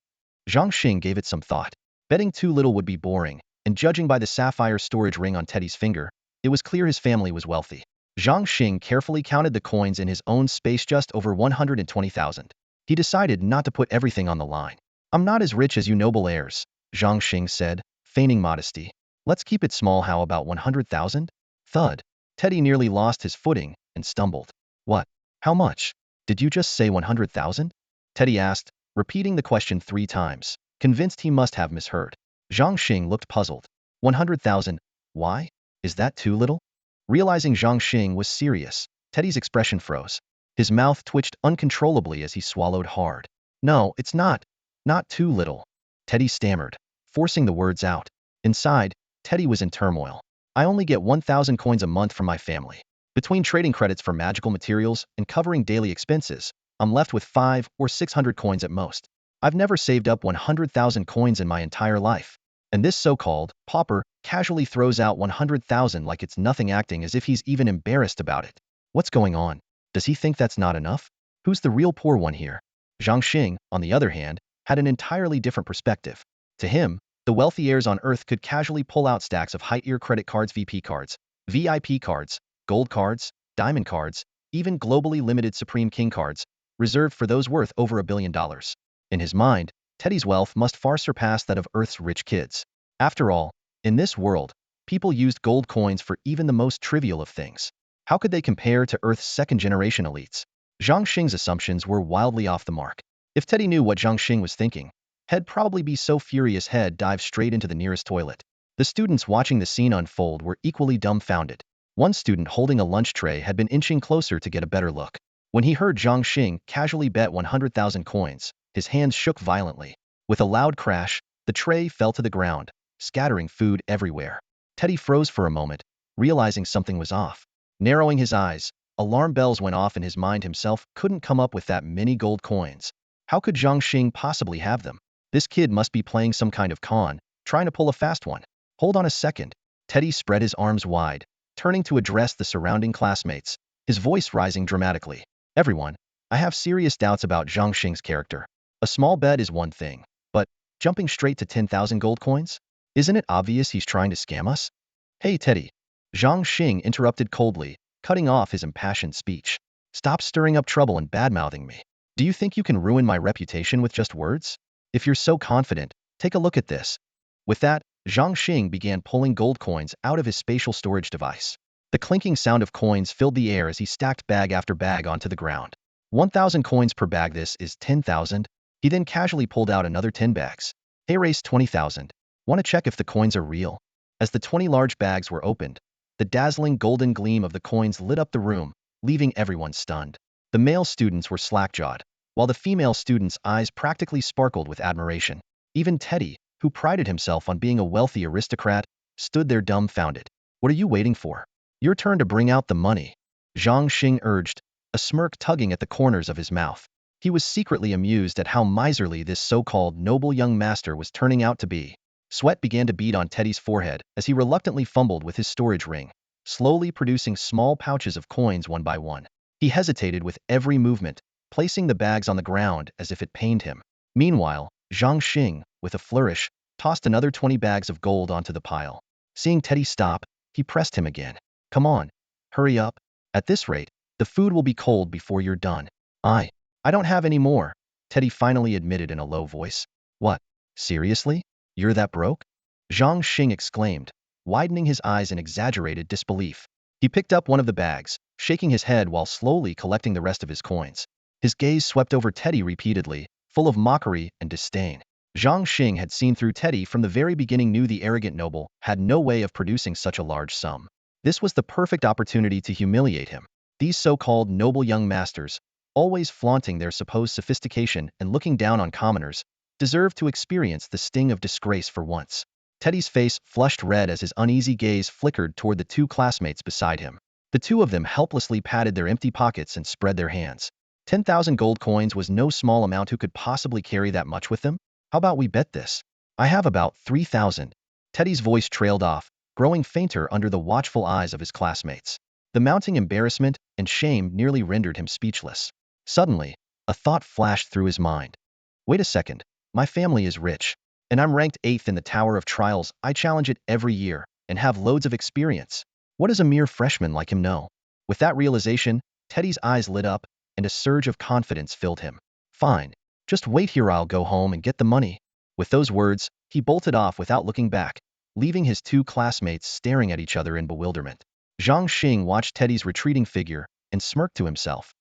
Zhang Xing gave it some thought. Betting too little would be boring, and judging by the sapphire storage ring on Teddy's finger, it was clear his family was wealthy. Zhang Xing carefully counted the coins in his own space, just over 120,000. He decided not to put everything on the line. I'm not as rich as you noble heirs, Zhang Xing said, feigning modesty. Let's keep it small, how about 100,000? Thud. Teddy nearly lost his footing and stumbled. What? How much? Did you just say 100,000? Teddy asked, repeating the question 3 times, convinced he must have misheard. Zhang Xing looked puzzled. 100,000? Why? Is that too little? Realizing Zhang Xing was serious, Teddy's expression froze. His mouth twitched uncontrollably as he swallowed hard. No, it's not. Not too little. Teddy stammered, forcing the words out. Inside, Teddy was in turmoil. I only get 1,000 coins a month from my family. Between trading credits for magical materials and covering daily expenses, I'm left with 500 or 600 coins at most. I've never saved up 100,000 coins in my entire life. And this so-called pauper casually throws out 100,000 like it's nothing, acting as if he's even embarrassed about it. What's going on? Does he think that's not enough? Who's the real poor one here? Zhang Xing, on the other hand, had an entirely different perspective. To him, the wealthy heirs on Earth could casually pull out stacks of high-tier credit cards, VP cards, VIP cards, gold cards, diamond cards, even globally limited Supreme King cards, reserved for those worth over $1 billion. In his mind, Teddy's wealth must far surpass that of Earth's rich kids. After all, in this world, people used gold coins for even the most trivial of things. How could they compare to Earth's second-generation elites? Zhang Xing's assumptions were wildly off the mark. If Teddy knew what Zhang Xing was thinking, he'd probably be so furious he'd dive straight into the nearest toilet. The students watching the scene unfold were equally dumbfounded. One student holding a lunch tray had been inching closer to get a better look. When he heard Zhang Xing casually bet 100,000 coins, his hands shook violently. With a loud crash, the tray fell to the ground, scattering food everywhere. Teddy froze for a moment, realizing something was off. Narrowing his eyes, alarm bells went off in his mind. Himself couldn't come up with that many gold coins. How could Zhang Xing possibly have them? This kid must be playing some kind of con, trying to pull a fast one. Hold on a second. Teddy spread his arms wide, turning to address the surrounding classmates, his voice rising dramatically. Everyone, I have serious doubts about Zhang Xing's character. A small bet is one thing, but jumping straight to 10,000 gold coins? Isn't it obvious he's trying to scam us? Hey, Teddy. Zhang Xing interrupted coldly, cutting off his impassioned speech. Stop stirring up trouble and badmouthing me. Do you think you can ruin my reputation with just words? If you're so confident, take a look at this. With that, Zhang Xing began pulling gold coins out of his spatial storage device. The clinking sound of coins filled the air as he stacked bag after bag onto the ground. 1,000 coins per bag, this is 10,000. He then casually pulled out another 10 bags. Hey, race 20,000. Want to check if the coins are real? As the 20 large bags were opened, the dazzling golden gleam of the coins lit up the room, leaving everyone stunned. The male students were slack-jawed, while the female students' eyes practically sparkled with admiration. Even Teddy, who prided himself on being a wealthy aristocrat, stood there dumbfounded. What are you waiting for? Your turn to bring out the money, Zhang Xing urged, a smirk tugging at the corners of his mouth. He was secretly amused at how miserly this so-called noble young master was turning out to be. Sweat began to bead on Teddy's forehead as he reluctantly fumbled with his storage ring, slowly producing small pouches of coins one by one. He hesitated with every movement, placing the bags on the ground as if it pained him. Meanwhile, Zhang Xing, with a flourish, tossed another 20 bags of gold onto the pile. Seeing Teddy stop, he pressed him again. Come on, hurry up. At this rate, the food will be cold before you're done. I don't have any more, Teddy finally admitted in a low voice. What? Seriously? You're that broke? Zhang Xing exclaimed, widening his eyes in exaggerated disbelief. He picked up one of the bags, shaking his head while slowly collecting the rest of his coins. His gaze swept over Teddy repeatedly, full of mockery and disdain. Zhang Xing had seen through Teddy from the very beginning, knew the arrogant noble had no way of producing such a large sum. This was the perfect opportunity to humiliate him. These so-called noble young masters, always flaunting their supposed sophistication and looking down on commoners, deserved to experience the sting of disgrace for once. Teddy's face flushed red as his uneasy gaze flickered toward the two classmates beside him. The two of them helplessly patted their empty pockets and spread their hands. 10,000 gold coins was no small amount. Who could possibly carry that much with them? How about we bet this? I have about 3,000. Teddy's voice trailed off, growing fainter under the watchful eyes of his classmates. The mounting embarrassment and shame nearly rendered him speechless. Suddenly, a thought flashed through his mind. Wait a second, my family is rich, and I'm ranked 8th in the Tower of Trials. I challenge it every year, and have loads of experience. What does a mere freshman like him know? With that realization, Teddy's eyes lit up, and a surge of confidence filled him. Fine, just wait here, I'll go home and get the money. With those words, he bolted off without looking back, leaving his two classmates staring at each other in bewilderment. Zhang Xing watched Teddy's retreating figure and smirked to himself.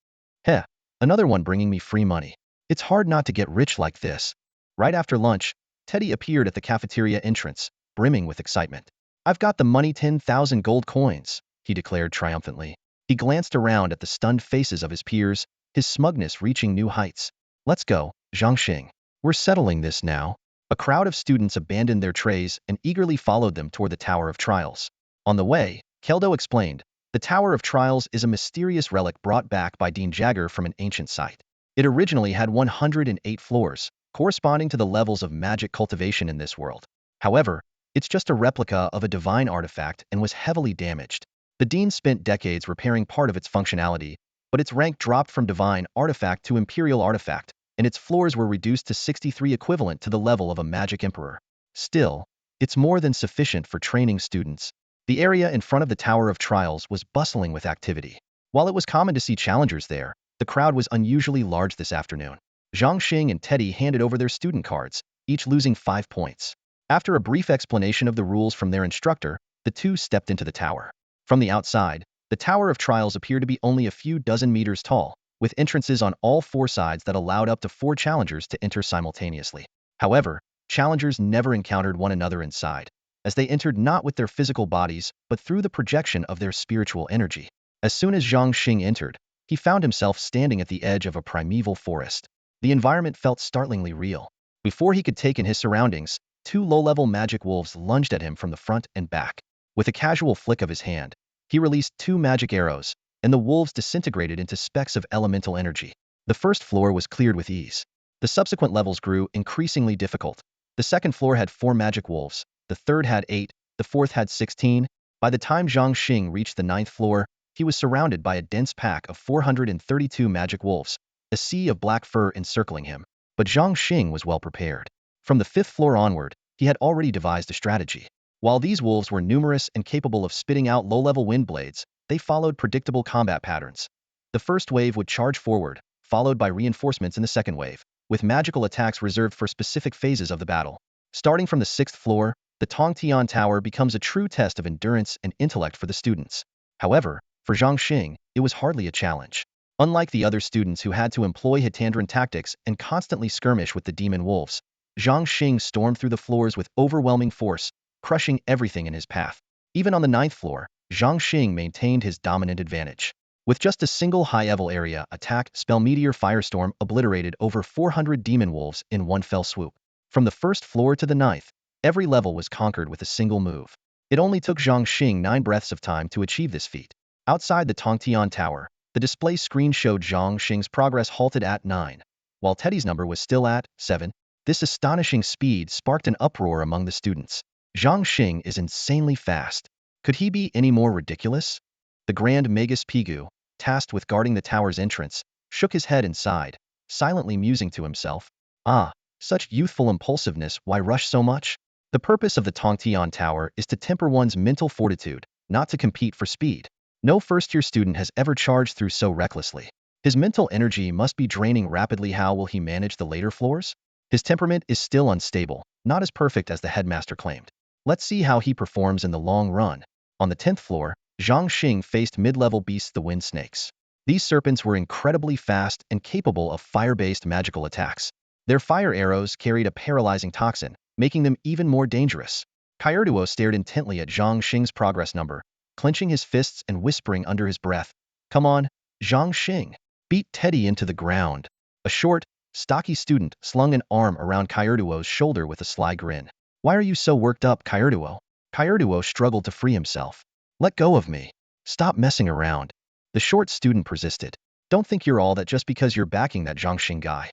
Heh, another one bringing me free money. It's hard not to get rich like this. Right after lunch, Teddy appeared at the cafeteria entrance, brimming with excitement. I've got the money, 10,000 gold coins, he declared triumphantly. He glanced around at the stunned faces of his peers, his smugness reaching new heights. Let's go, Zhang Xing. We're settling this now. A crowd of students abandoned their trays and eagerly followed them toward the Tower of Trials. On the way, Keldo explained, the Tower of Trials is a mysterious relic brought back by Dean Jagger from an ancient site. It originally had 108 floors, corresponding to the levels of magic cultivation in this world. However, it's just a replica of a divine artifact and was heavily damaged. The Dean spent decades repairing part of its functionality, but its rank dropped from divine artifact to imperial artifact, and its floors were reduced to 63, equivalent to the level of a magic emperor. Still, it's more than sufficient for training students. The area in front of the Tower of Trials was bustling with activity. While it was common to see challengers there, the crowd was unusually large this afternoon. Zhang Xing and Teddy handed over their student cards, each losing 5 points. After a brief explanation of the rules from their instructor, the two stepped into the tower. From the outside, the Tower of Trials appeared to be only a few dozen meters tall, with entrances on all 4 sides that allowed up to 4 challengers to enter simultaneously. However, challengers never encountered one another inside, as they entered not with their physical bodies, but through the projection of their spiritual energy. As soon as Zhang Xing entered, he found himself standing at the edge of a primeval forest. The environment felt startlingly real. Before he could take in his surroundings, 2 low-level magic wolves lunged at him from the front and back. With a casual flick of his hand, he released 2 magic arrows, and the wolves disintegrated into specks of elemental energy. The first floor was cleared with ease. The subsequent levels grew increasingly difficult. The second floor had 4 magic wolves, the third had 8, the fourth had 16. By the time Zhang Xing reached the 9th floor, he was surrounded by a dense pack of 432 magic wolves, a sea of black fur encircling him. But Zhang Xing was well prepared. From the 5th floor onward, he had already devised a strategy. While these wolves were numerous and capable of spitting out low-level wind blades, they followed predictable combat patterns. The first wave would charge forward, followed by reinforcements in the second wave, with magical attacks reserved for specific phases of the battle. Starting from the 6th floor, the Tongtian Tower becomes a true test of endurance and intellect for the students. However, for Zhang Xing, it was hardly a challenge. Unlike the other students who had to employ Hatandran tactics and constantly skirmish with the demon wolves, Zhang Xing stormed through the floors with overwhelming force, crushing everything in his path. Even on the 9th floor, Zhang Xing maintained his dominant advantage. With just a single high-level area attack, Spell Meteor Firestorm obliterated over 400 demon wolves in one fell swoop. From the 1st floor to the 9th, every level was conquered with a single move. It only took Zhang Xing 9 breaths of time to achieve this feat. Outside the Tongtian Tower, the display screen showed Zhang Xing's progress halted at 9, while Teddy's number was still at 7. This astonishing speed sparked an uproar among the students. Zhang Xing is insanely fast. Could he be any more ridiculous? The Grand Magus Pigu, tasked with guarding the tower's entrance, shook his head and sighed, silently musing to himself. Ah, such youthful impulsiveness, why rush so much? The purpose of the Tongtian Tower is to temper one's mental fortitude, not to compete for speed. No first-year student has ever charged through so recklessly. His mental energy must be draining rapidly. How will he manage the later floors? His temperament is still unstable, not as perfect as the headmaster claimed. Let's see how he performs in the long run. On the 10th floor, Zhang Xing faced mid-level beasts, the wind snakes. These serpents were incredibly fast and capable of fire-based magical attacks. Their fire arrows carried a paralyzing toxin, making them even more dangerous. Kairuo stared intently at Zhang Xing's progress number, clenching his fists and whispering under his breath, "Come on, Zhang Xing. beat Teddy into the ground. A short, stocky student slung an arm around Kyrduo's shoulder with a sly grin. Why are you so worked up, Kyrduo? Kyrduo struggled to free himself. Let go of me. Stop messing around. The short student persisted. Don't think you're all that just because you're backing that Zhangxing guy.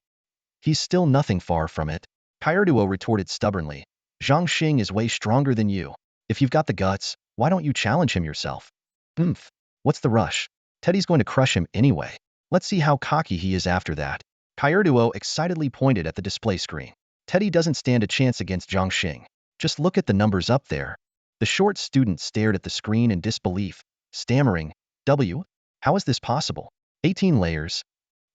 He's still nothing far from it. Kyrduo retorted stubbornly. Zhangxing is way stronger than you. If you've got the guts, why don't you challenge him yourself? Oomph. What's the rush? Teddy's going to crush him anyway. Let's see how cocky he is after that. Kyrduo excitedly pointed at the display screen. Teddy doesn't stand a chance against Zhangxing. Just look at the numbers up there. The short student stared at the screen in disbelief, stammering, W? How is this possible? 18 layers.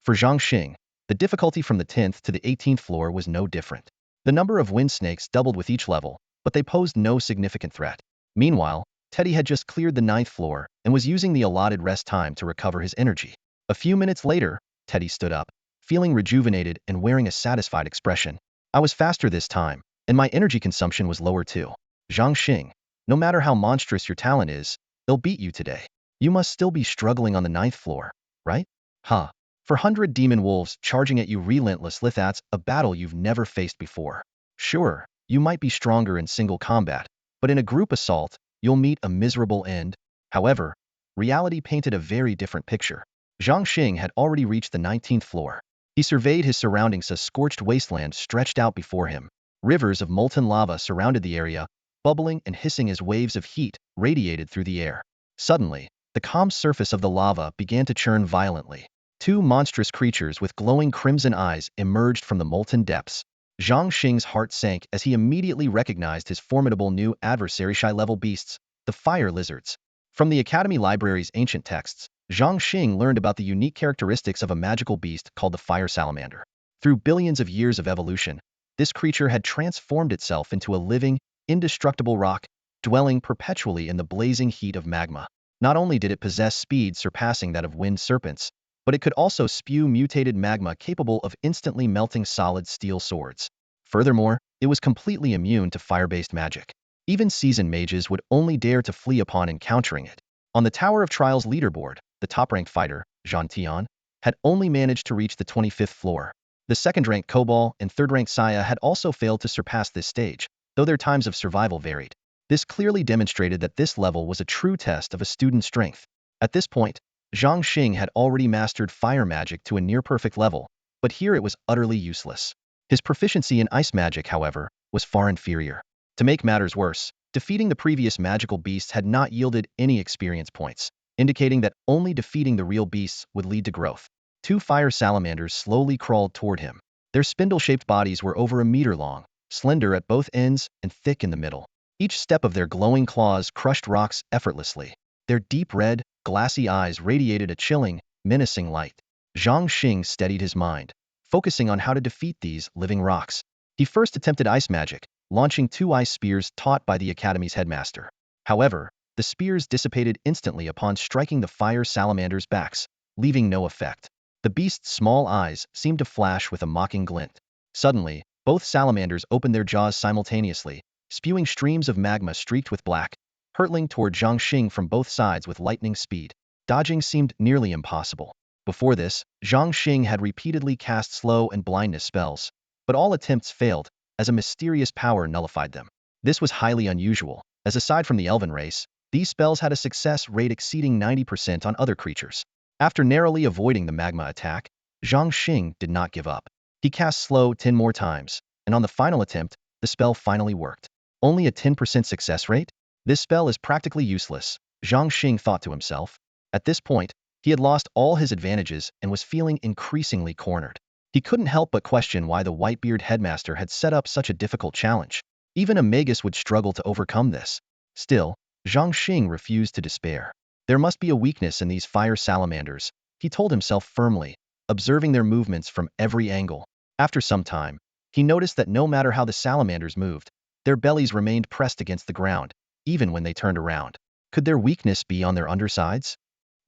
For Zhangxing, the difficulty from the 10th to the 18th floor was no different. The number of wind snakes doubled with each level, but they posed no significant threat. Meanwhile, Teddy had just cleared the 9th floor and was using the allotted rest time to recover his energy. A few minutes later, Teddy stood up, feeling rejuvenated and wearing a satisfied expression. I was faster this time, and my energy consumption was lower too. Zhangxing, no matter how monstrous your talent is, they'll beat you today. You must still be struggling on the 9th floor, right? Huh. For 100 demon wolves charging at you relentlessly, that's a battle you've never faced before. Sure, you might be stronger in single combat, but in a group assault, you'll meet a miserable end. However, reality painted a very different picture. Zhangxing had already reached the 19th floor. He surveyed his surroundings. A scorched wasteland stretched out before him. Rivers of molten lava surrounded the area, bubbling and hissing as waves of heat radiated through the air. Suddenly, the calm surface of the lava began to churn violently. Two monstrous creatures with glowing crimson eyes emerged from the molten depths. Zhangxing's heart sank as he immediately recognized his formidable new adversary, shy-level beasts, the fire lizards. From the Academy Library's ancient texts, Zhangxing learned about the unique characteristics of a magical beast called the fire salamander. Through billions of years of evolution, this creature had transformed itself into a living, indestructible rock, dwelling perpetually in the blazing heat of magma. Not only did it possess speed surpassing that of wind serpents, but it could also spew mutated magma capable of instantly melting solid steel swords. Furthermore, it was completely immune to fire-based magic. Even seasoned mages would only dare to flee upon encountering it. On the Tower of Trials leaderboard, the top-ranked fighter, Zhan Tian, had only managed to reach the 25th floor. The second-ranked Cobalt and third-ranked Saya had also failed to surpass this stage, though their times of survival varied. This clearly demonstrated that this level was a true test of a student's strength. At this point, Zhangxing had already mastered fire magic to a near-perfect level, but here it was utterly useless. His proficiency in ice magic, however, was far inferior. To make matters worse, defeating the previous magical beasts had not yielded any experience points, indicating that only defeating the real beasts would lead to growth. Two fire salamanders slowly crawled toward him. Their spindle-shaped bodies were over a meter long, slender at both ends and thick in the middle. Each step of their glowing claws crushed rocks effortlessly. Their deep red, glassy eyes radiated a chilling, menacing light. Zhangxing steadied his mind, focusing on how to defeat these living rocks. He first attempted ice magic, launching two ice spears taught by the Academy's headmaster. However, the spears dissipated instantly upon striking the fire salamanders' backs, leaving no effect. The beast's small eyes seemed to flash with a mocking glint. Suddenly, both salamanders opened their jaws simultaneously, spewing streams of magma streaked with black, hurtling toward Zhangxing from both sides with lightning speed. Dodging seemed nearly impossible. Before this, Zhangxing had repeatedly cast slow and blindness spells, but all attempts failed, as a mysterious power nullified them. This was highly unusual, as aside from the elven race, these spells had a success rate exceeding 90% on other creatures. After narrowly avoiding the magma attack, Zhangxing did not give up. He cast slow 10 more times, and on the final attempt, the spell finally worked. Only a 10% success rate? This spell is practically useless, Zhangxing thought to himself. At this point, he had lost all his advantages and was feeling increasingly cornered. He couldn't help but question why the Whitebeard Headmaster had set up such a difficult challenge. Even a magus would struggle to overcome this. Still, Zhangxing refused to despair. There must be a weakness in these fire salamanders, he told himself firmly, observing their movements from every angle. After some time, he noticed that no matter how the salamanders moved, their bellies remained pressed against the ground, even when they turned around. Could their weakness be on their undersides?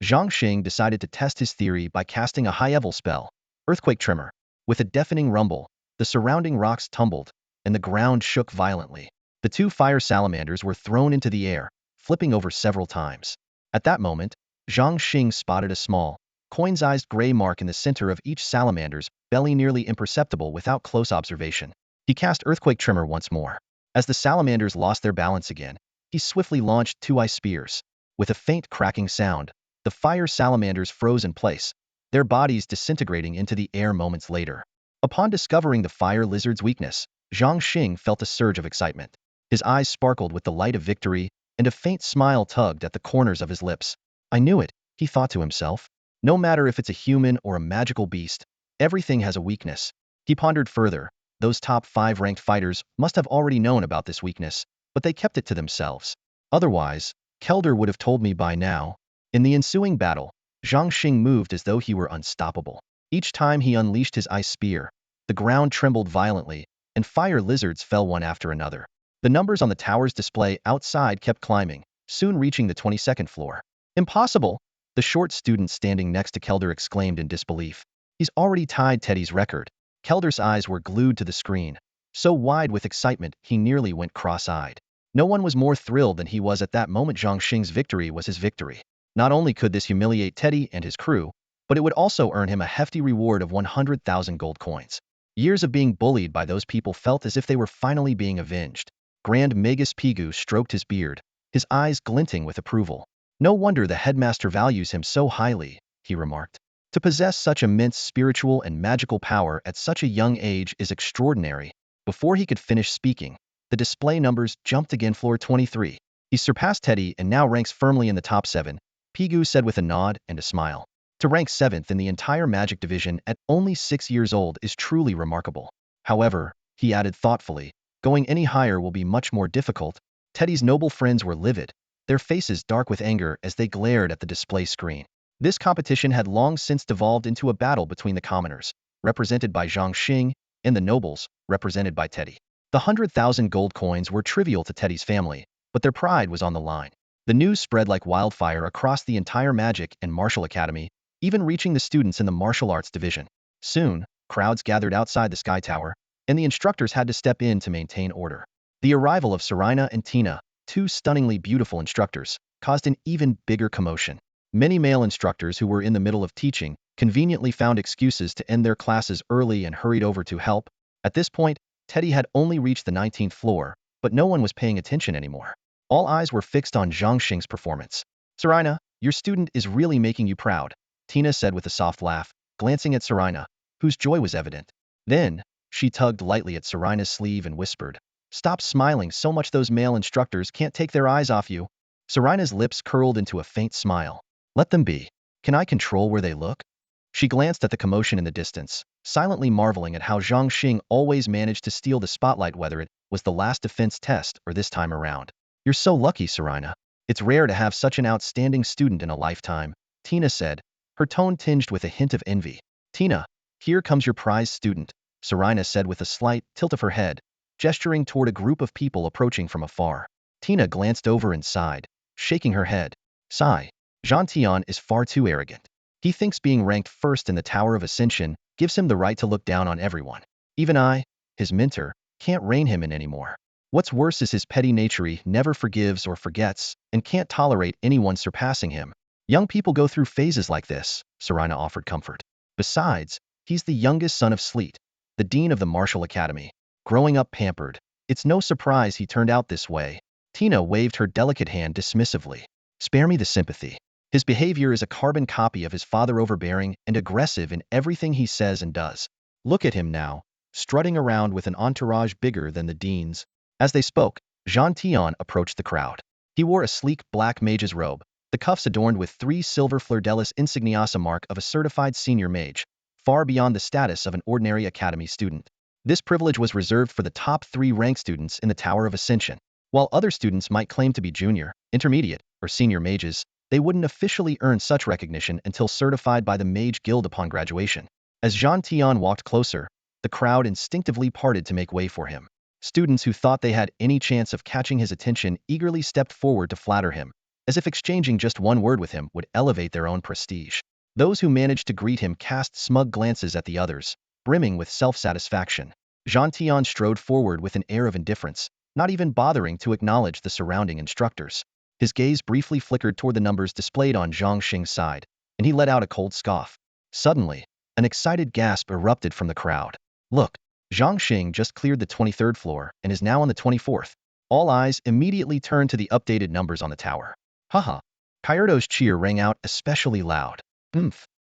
Zhangxing decided to test his theory by casting a high-level spell, Earthquake Tremor. With a deafening rumble, the surrounding rocks tumbled, and the ground shook violently. The two fire salamanders were thrown into the air, flipping over several times. At that moment, Zhangxing spotted a small, coin-sized gray mark in the center of each salamander's belly nearly imperceptible without close observation. He cast Earthquake Tremor once more. As the salamanders lost their balance again, he swiftly launched 2 ice spears. With a faint cracking sound, the fire salamanders froze in place, their bodies disintegrating into the air moments later. Upon discovering the fire lizard's weakness, Zhang Xing felt a surge of excitement. His eyes sparkled with the light of victory, and a faint smile tugged at the corners of his lips. I knew it, he thought to himself. No matter if it's a human or a magical beast, everything has a weakness. He pondered further. Those top 5 ranked fighters must have already known about this weakness, but they kept it to themselves. Otherwise, Kelder would have told me by now. In the ensuing battle, Zhang Xing moved as though he were unstoppable. Each time he unleashed his ice spear, the ground trembled violently, and fire lizards fell one after another. The numbers on the tower's display outside kept climbing, soon reaching the 22nd floor. Impossible! The short student standing next to Kelder exclaimed in disbelief. He's already tied Teddy's record. Kelder's eyes were glued to the screen, so wide with excitement he nearly went cross-eyed. No one was more thrilled than he was at that moment. Zhang Xing's victory was his victory. Not only could this humiliate Teddy and his crew, but it would also earn him a hefty reward of 100,000 gold coins. Years of being bullied by those people felt as if they were finally being avenged. Grand Magus Pigu stroked his beard, his eyes glinting with approval. No wonder the headmaster values him so highly, he remarked. To possess such immense spiritual and magical power at such a young age is extraordinary. Before he could finish speaking, the display numbers jumped again. Floor 23. He surpassed Teddy and now ranks firmly in the top 7, Pigu said with a nod and a smile. To rank 7th in the entire magic division at only 6 years old is truly remarkable. However, he added thoughtfully, going any higher will be much more difficult. Teddy's noble friends were livid, their faces dark with anger as they glared at the display screen. This competition had long since devolved into a battle between the commoners, represented by Zhang Xing, and the nobles, represented by Teddy. The 100,000 gold coins were trivial to Teddy's family, but their pride was on the line. The news spread like wildfire across the entire Magic and Martial Academy, even reaching the students in the martial arts division. Soon, crowds gathered outside the Sky Tower, and the instructors had to step in to maintain order. The arrival of Serena and Tina, 2 stunningly beautiful instructors, caused an even bigger commotion. Many male instructors who were in the middle of teaching conveniently found excuses to end their classes early and hurried over to help. At this point, Teddy had only reached the 19th floor, but no one was paying attention anymore. All eyes were fixed on Zhang Xing's performance. Serena, your student is really making you proud, Tina said with a soft laugh, glancing at Serena, whose joy was evident. Then, she tugged lightly at Serena's sleeve and whispered, "Stop smiling so much, those male instructors can't take their eyes off you." Serena's lips curled into a faint smile. Let them be. Can I control where they look? She glanced at the commotion in the distance, silently marveling at how Zhang Xing always managed to steal the spotlight, whether it was the last defense test or this time around. You're so lucky, Serena. It's rare to have such an outstanding student in a lifetime, Tina said, her tone tinged with a hint of envy. Tina, here comes your prize student, Serena said with a slight tilt of her head, gesturing toward a group of people approaching from afar. Tina glanced over and sighed, shaking her head. Sigh. Jean Tian is far too arrogant. He thinks being ranked first in the Tower of Ascension gives him the right to look down on everyone. Even I, his mentor, can't rein him in anymore. What's worse is his petty nature. He never forgives or forgets, and can't tolerate anyone surpassing him. Young people go through phases like this, Serena offered comfort. Besides, he's the youngest son of Sleet, the dean of the Martial Academy. Growing up pampered, it's no surprise he turned out this way. Tina waved her delicate hand dismissively. Spare me the sympathy. His behavior is a carbon copy of his father, overbearing and aggressive in everything he says and does. Look at him now, strutting around with an entourage bigger than the dean's. As they spoke, Jean Tian approached the crowd. He wore a sleek black mage's robe, the cuffs adorned with 3 silver fleur-de-lis insignias, a mark of a certified senior mage, far beyond the status of an ordinary academy student. This privilege was reserved for the top 3 ranked students in the Tower of Ascension. While other students might claim to be junior, intermediate, or senior mages, they wouldn't officially earn such recognition until certified by the Mage Guild upon graduation. As Jean Tian walked closer, the crowd instinctively parted to make way for him. Students who thought they had any chance of catching his attention eagerly stepped forward to flatter him, as if exchanging just one word with him would elevate their own prestige. Those who managed to greet him cast smug glances at the others, brimming with self-satisfaction. Jean Tian strode forward with an air of indifference, not even bothering to acknowledge the surrounding instructors. His gaze briefly flickered toward the numbers displayed on Zhang Xing's side, and he let out a cold scoff. Suddenly, an excited gasp erupted from the crowd. Look, Zhang Xing just cleared the 23rd floor and is now on the 24th. All eyes immediately turned to the updated numbers on the tower. Haha. Kyoto's cheer rang out especially loud.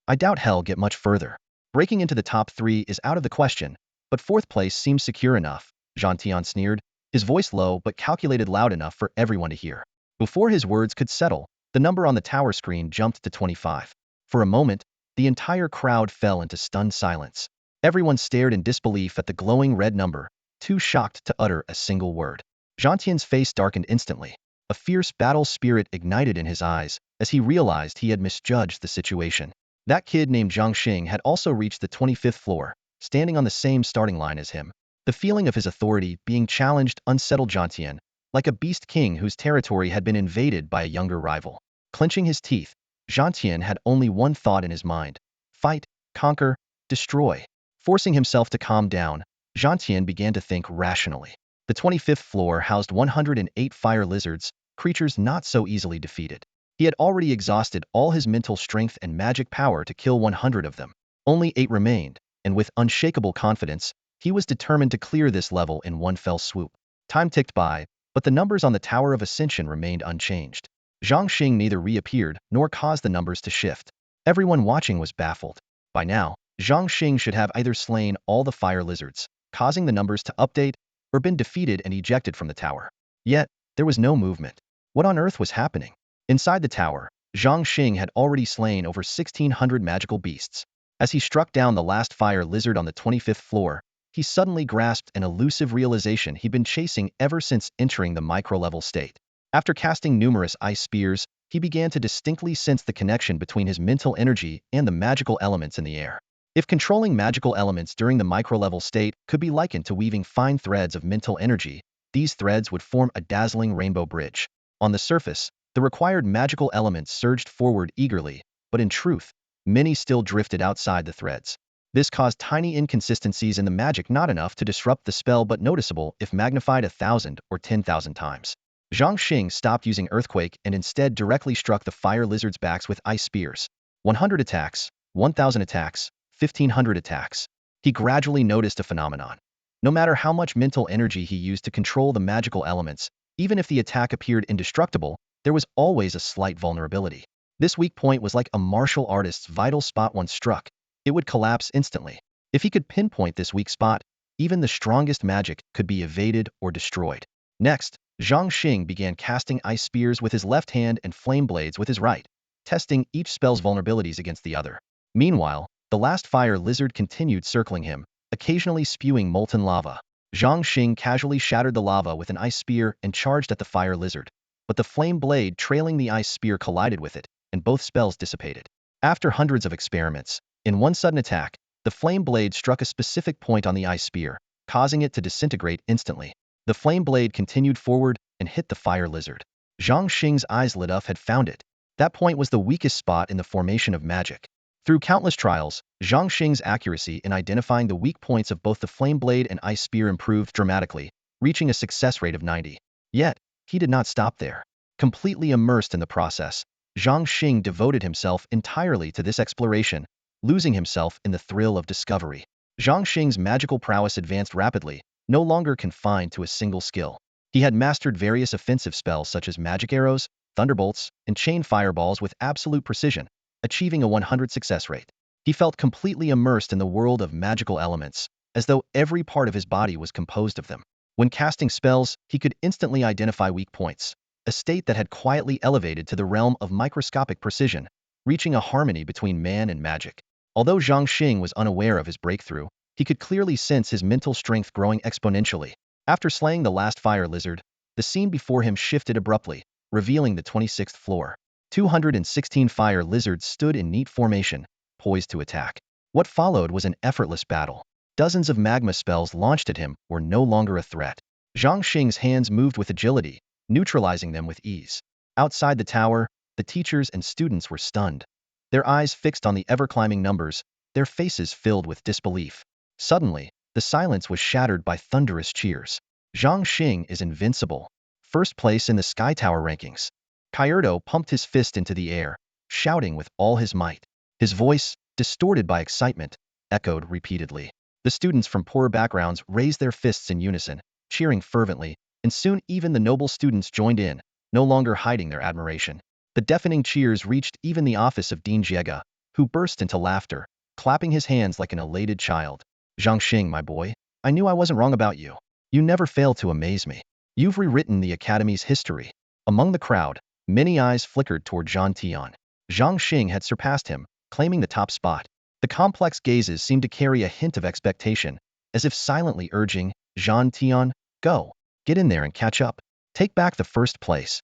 I doubt he'll get much further. Breaking into the top 3 is out of the question, but 4th place seems secure enough, Zhang Tian sneered, his voice low but calculated loud enough for everyone to hear. Before his words could settle, the number on the tower screen jumped to 25. For a moment, the entire crowd fell into stunned silence. Everyone stared in disbelief at the glowing red number, too shocked to utter a single word. Zhang Tian's face darkened instantly. A fierce battle spirit ignited in his eyes as he realized he had misjudged the situation. That kid named Zhang Xing had also reached the 25th floor, standing on the same starting line as him. The feeling of his authority being challenged unsettled Zhang Tian, like a beast king whose territory had been invaded by a younger rival. Clenching his teeth, Zhang Tian had only one thought in his mind: fight, conquer, destroy. Forcing himself to calm down, Zhang Tian began to think rationally. The 25th floor housed 108 fire lizards, creatures not so easily defeated. He had already exhausted all his mental strength and magic power to kill 100 of them. Only 8 remained, and with unshakable confidence, he was determined to clear this level in one fell swoop. Time ticked by, but the numbers on the Tower of Ascension remained unchanged. Zhang Xing neither reappeared nor caused the numbers to shift. Everyone watching was baffled. By now, Zhang Xing should have either slain all the fire lizards, causing the numbers to update, or been defeated and ejected from the tower. Yet, there was no movement. What on earth was happening? Inside the tower, Zhang Xing had already slain over 1,600 magical beasts. As he struck down the last fire lizard on the 25th floor, he suddenly grasped an elusive realization he'd been chasing ever since entering the micro-level state. After casting numerous ice spears, he began to distinctly sense the connection between his mental energy and the magical elements in the air. If controlling magical elements during the micro-level state could be likened to weaving fine threads of mental energy, these threads would form a dazzling rainbow bridge. On the surface, the required magical elements surged forward eagerly, but in truth, many still drifted outside the threads. This caused tiny inconsistencies in the magic, not enough to disrupt the spell but noticeable if magnified 1,000 or 10,000 times. Zhang Xing stopped using Earthquake and instead directly struck the fire lizards' backs with ice spears. 100 attacks, 1,000 attacks, 1,500 attacks. He gradually noticed a phenomenon. No matter how much mental energy he used to control the magical elements, even if the attack appeared indestructible, there was always a slight vulnerability. This weak point was like a martial artist's vital spot once struck. It would collapse instantly. If he could pinpoint this weak spot, even the strongest magic could be evaded or destroyed. Next, Zhang Xing began casting ice spears with his left hand and flame blades with his right, testing each spell's vulnerabilities against the other. Meanwhile, the last fire lizard continued circling him, occasionally spewing molten lava. Zhang Xing casually shattered the lava with an ice spear and charged at the fire lizard, but the flame blade trailing the ice spear collided with it, and both spells dissipated. After hundreds of experiments, in one sudden attack, the flame blade struck a specific point on the ice spear, causing it to disintegrate instantly. The flame blade continued forward and hit the fire lizard. Zhang Xing's eyes lit up, had found it. That point was the weakest spot in the formation of magic. Through countless trials, Zhang Xing's accuracy in identifying the weak points of both the flame blade and ice spear improved dramatically, reaching a success rate of 90. Yet, he did not stop there. Completely immersed in the process, Zhang Xing devoted himself entirely to this exploration, losing himself in the thrill of discovery. Zhang Xing's magical prowess advanced rapidly, no longer confined to a single skill. He had mastered various offensive spells such as magic arrows, thunderbolts, and chain fireballs with absolute precision, achieving a 100 success rate. He felt completely immersed in the world of magical elements, as though every part of his body was composed of them. When casting spells, he could instantly identify weak points, a state that had quietly elevated to the realm of microscopic precision, reaching a harmony between man and magic. Although Zhang Xing was unaware of his breakthrough, he could clearly sense his mental strength growing exponentially. After slaying the last fire lizard, the scene before him shifted abruptly, revealing the 26th floor. 216 fire lizards stood in neat formation, poised to attack. What followed was an effortless battle. Dozens of magma spells launched at him were no longer a threat. Zhang Xing's hands moved with agility, neutralizing them with ease. Outside the tower, the teachers and students were stunned. Their eyes fixed on the ever-climbing numbers, their faces filled with disbelief. Suddenly, the silence was shattered by thunderous cheers. Zhang Xing is invincible. First place in the Sky Tower rankings. Kyoto pumped his fist into the air, shouting with all his might. His voice, distorted by excitement, echoed repeatedly. The students from poorer backgrounds raised their fists in unison, cheering fervently, and soon even the noble students joined in, no longer hiding their admiration. The deafening cheers reached even the office of Dean Jiega, who burst into laughter, clapping his hands like an elated child. Zhangxing, my boy, I knew I wasn't wrong about you. You never fail to amaze me. You've rewritten the Academy's history. Among the crowd, many eyes flickered toward Zhang Tian. Zhangxing had surpassed him, claiming the top spot. The complex gazes seemed to carry a hint of expectation, as if silently urging, Zhang Tian, go, get in there and catch up. Take back the first place.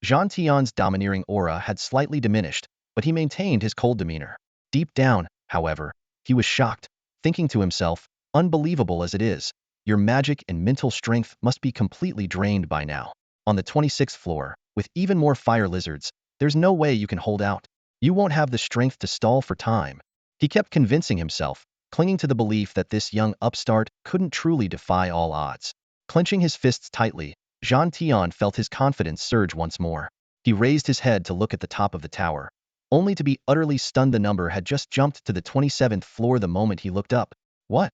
Zhang Tian's domineering aura had slightly diminished, but he maintained his cold demeanor. Deep down, however, he was shocked, thinking to himself, unbelievable as it is, your magic and mental strength must be completely drained by now. On the 26th floor, with even more fire lizards, there's no way you can hold out. You won't have the strength to stall for time. He kept convincing himself, clinging to the belief that this young upstart couldn't truly defy all odds. Clenching his fists tightly, Zhang Tian felt his confidence surge once more. He raised his head to look at the top of the tower, only to be utterly stunned. The number had just jumped to the 27th floor the moment he looked up. What?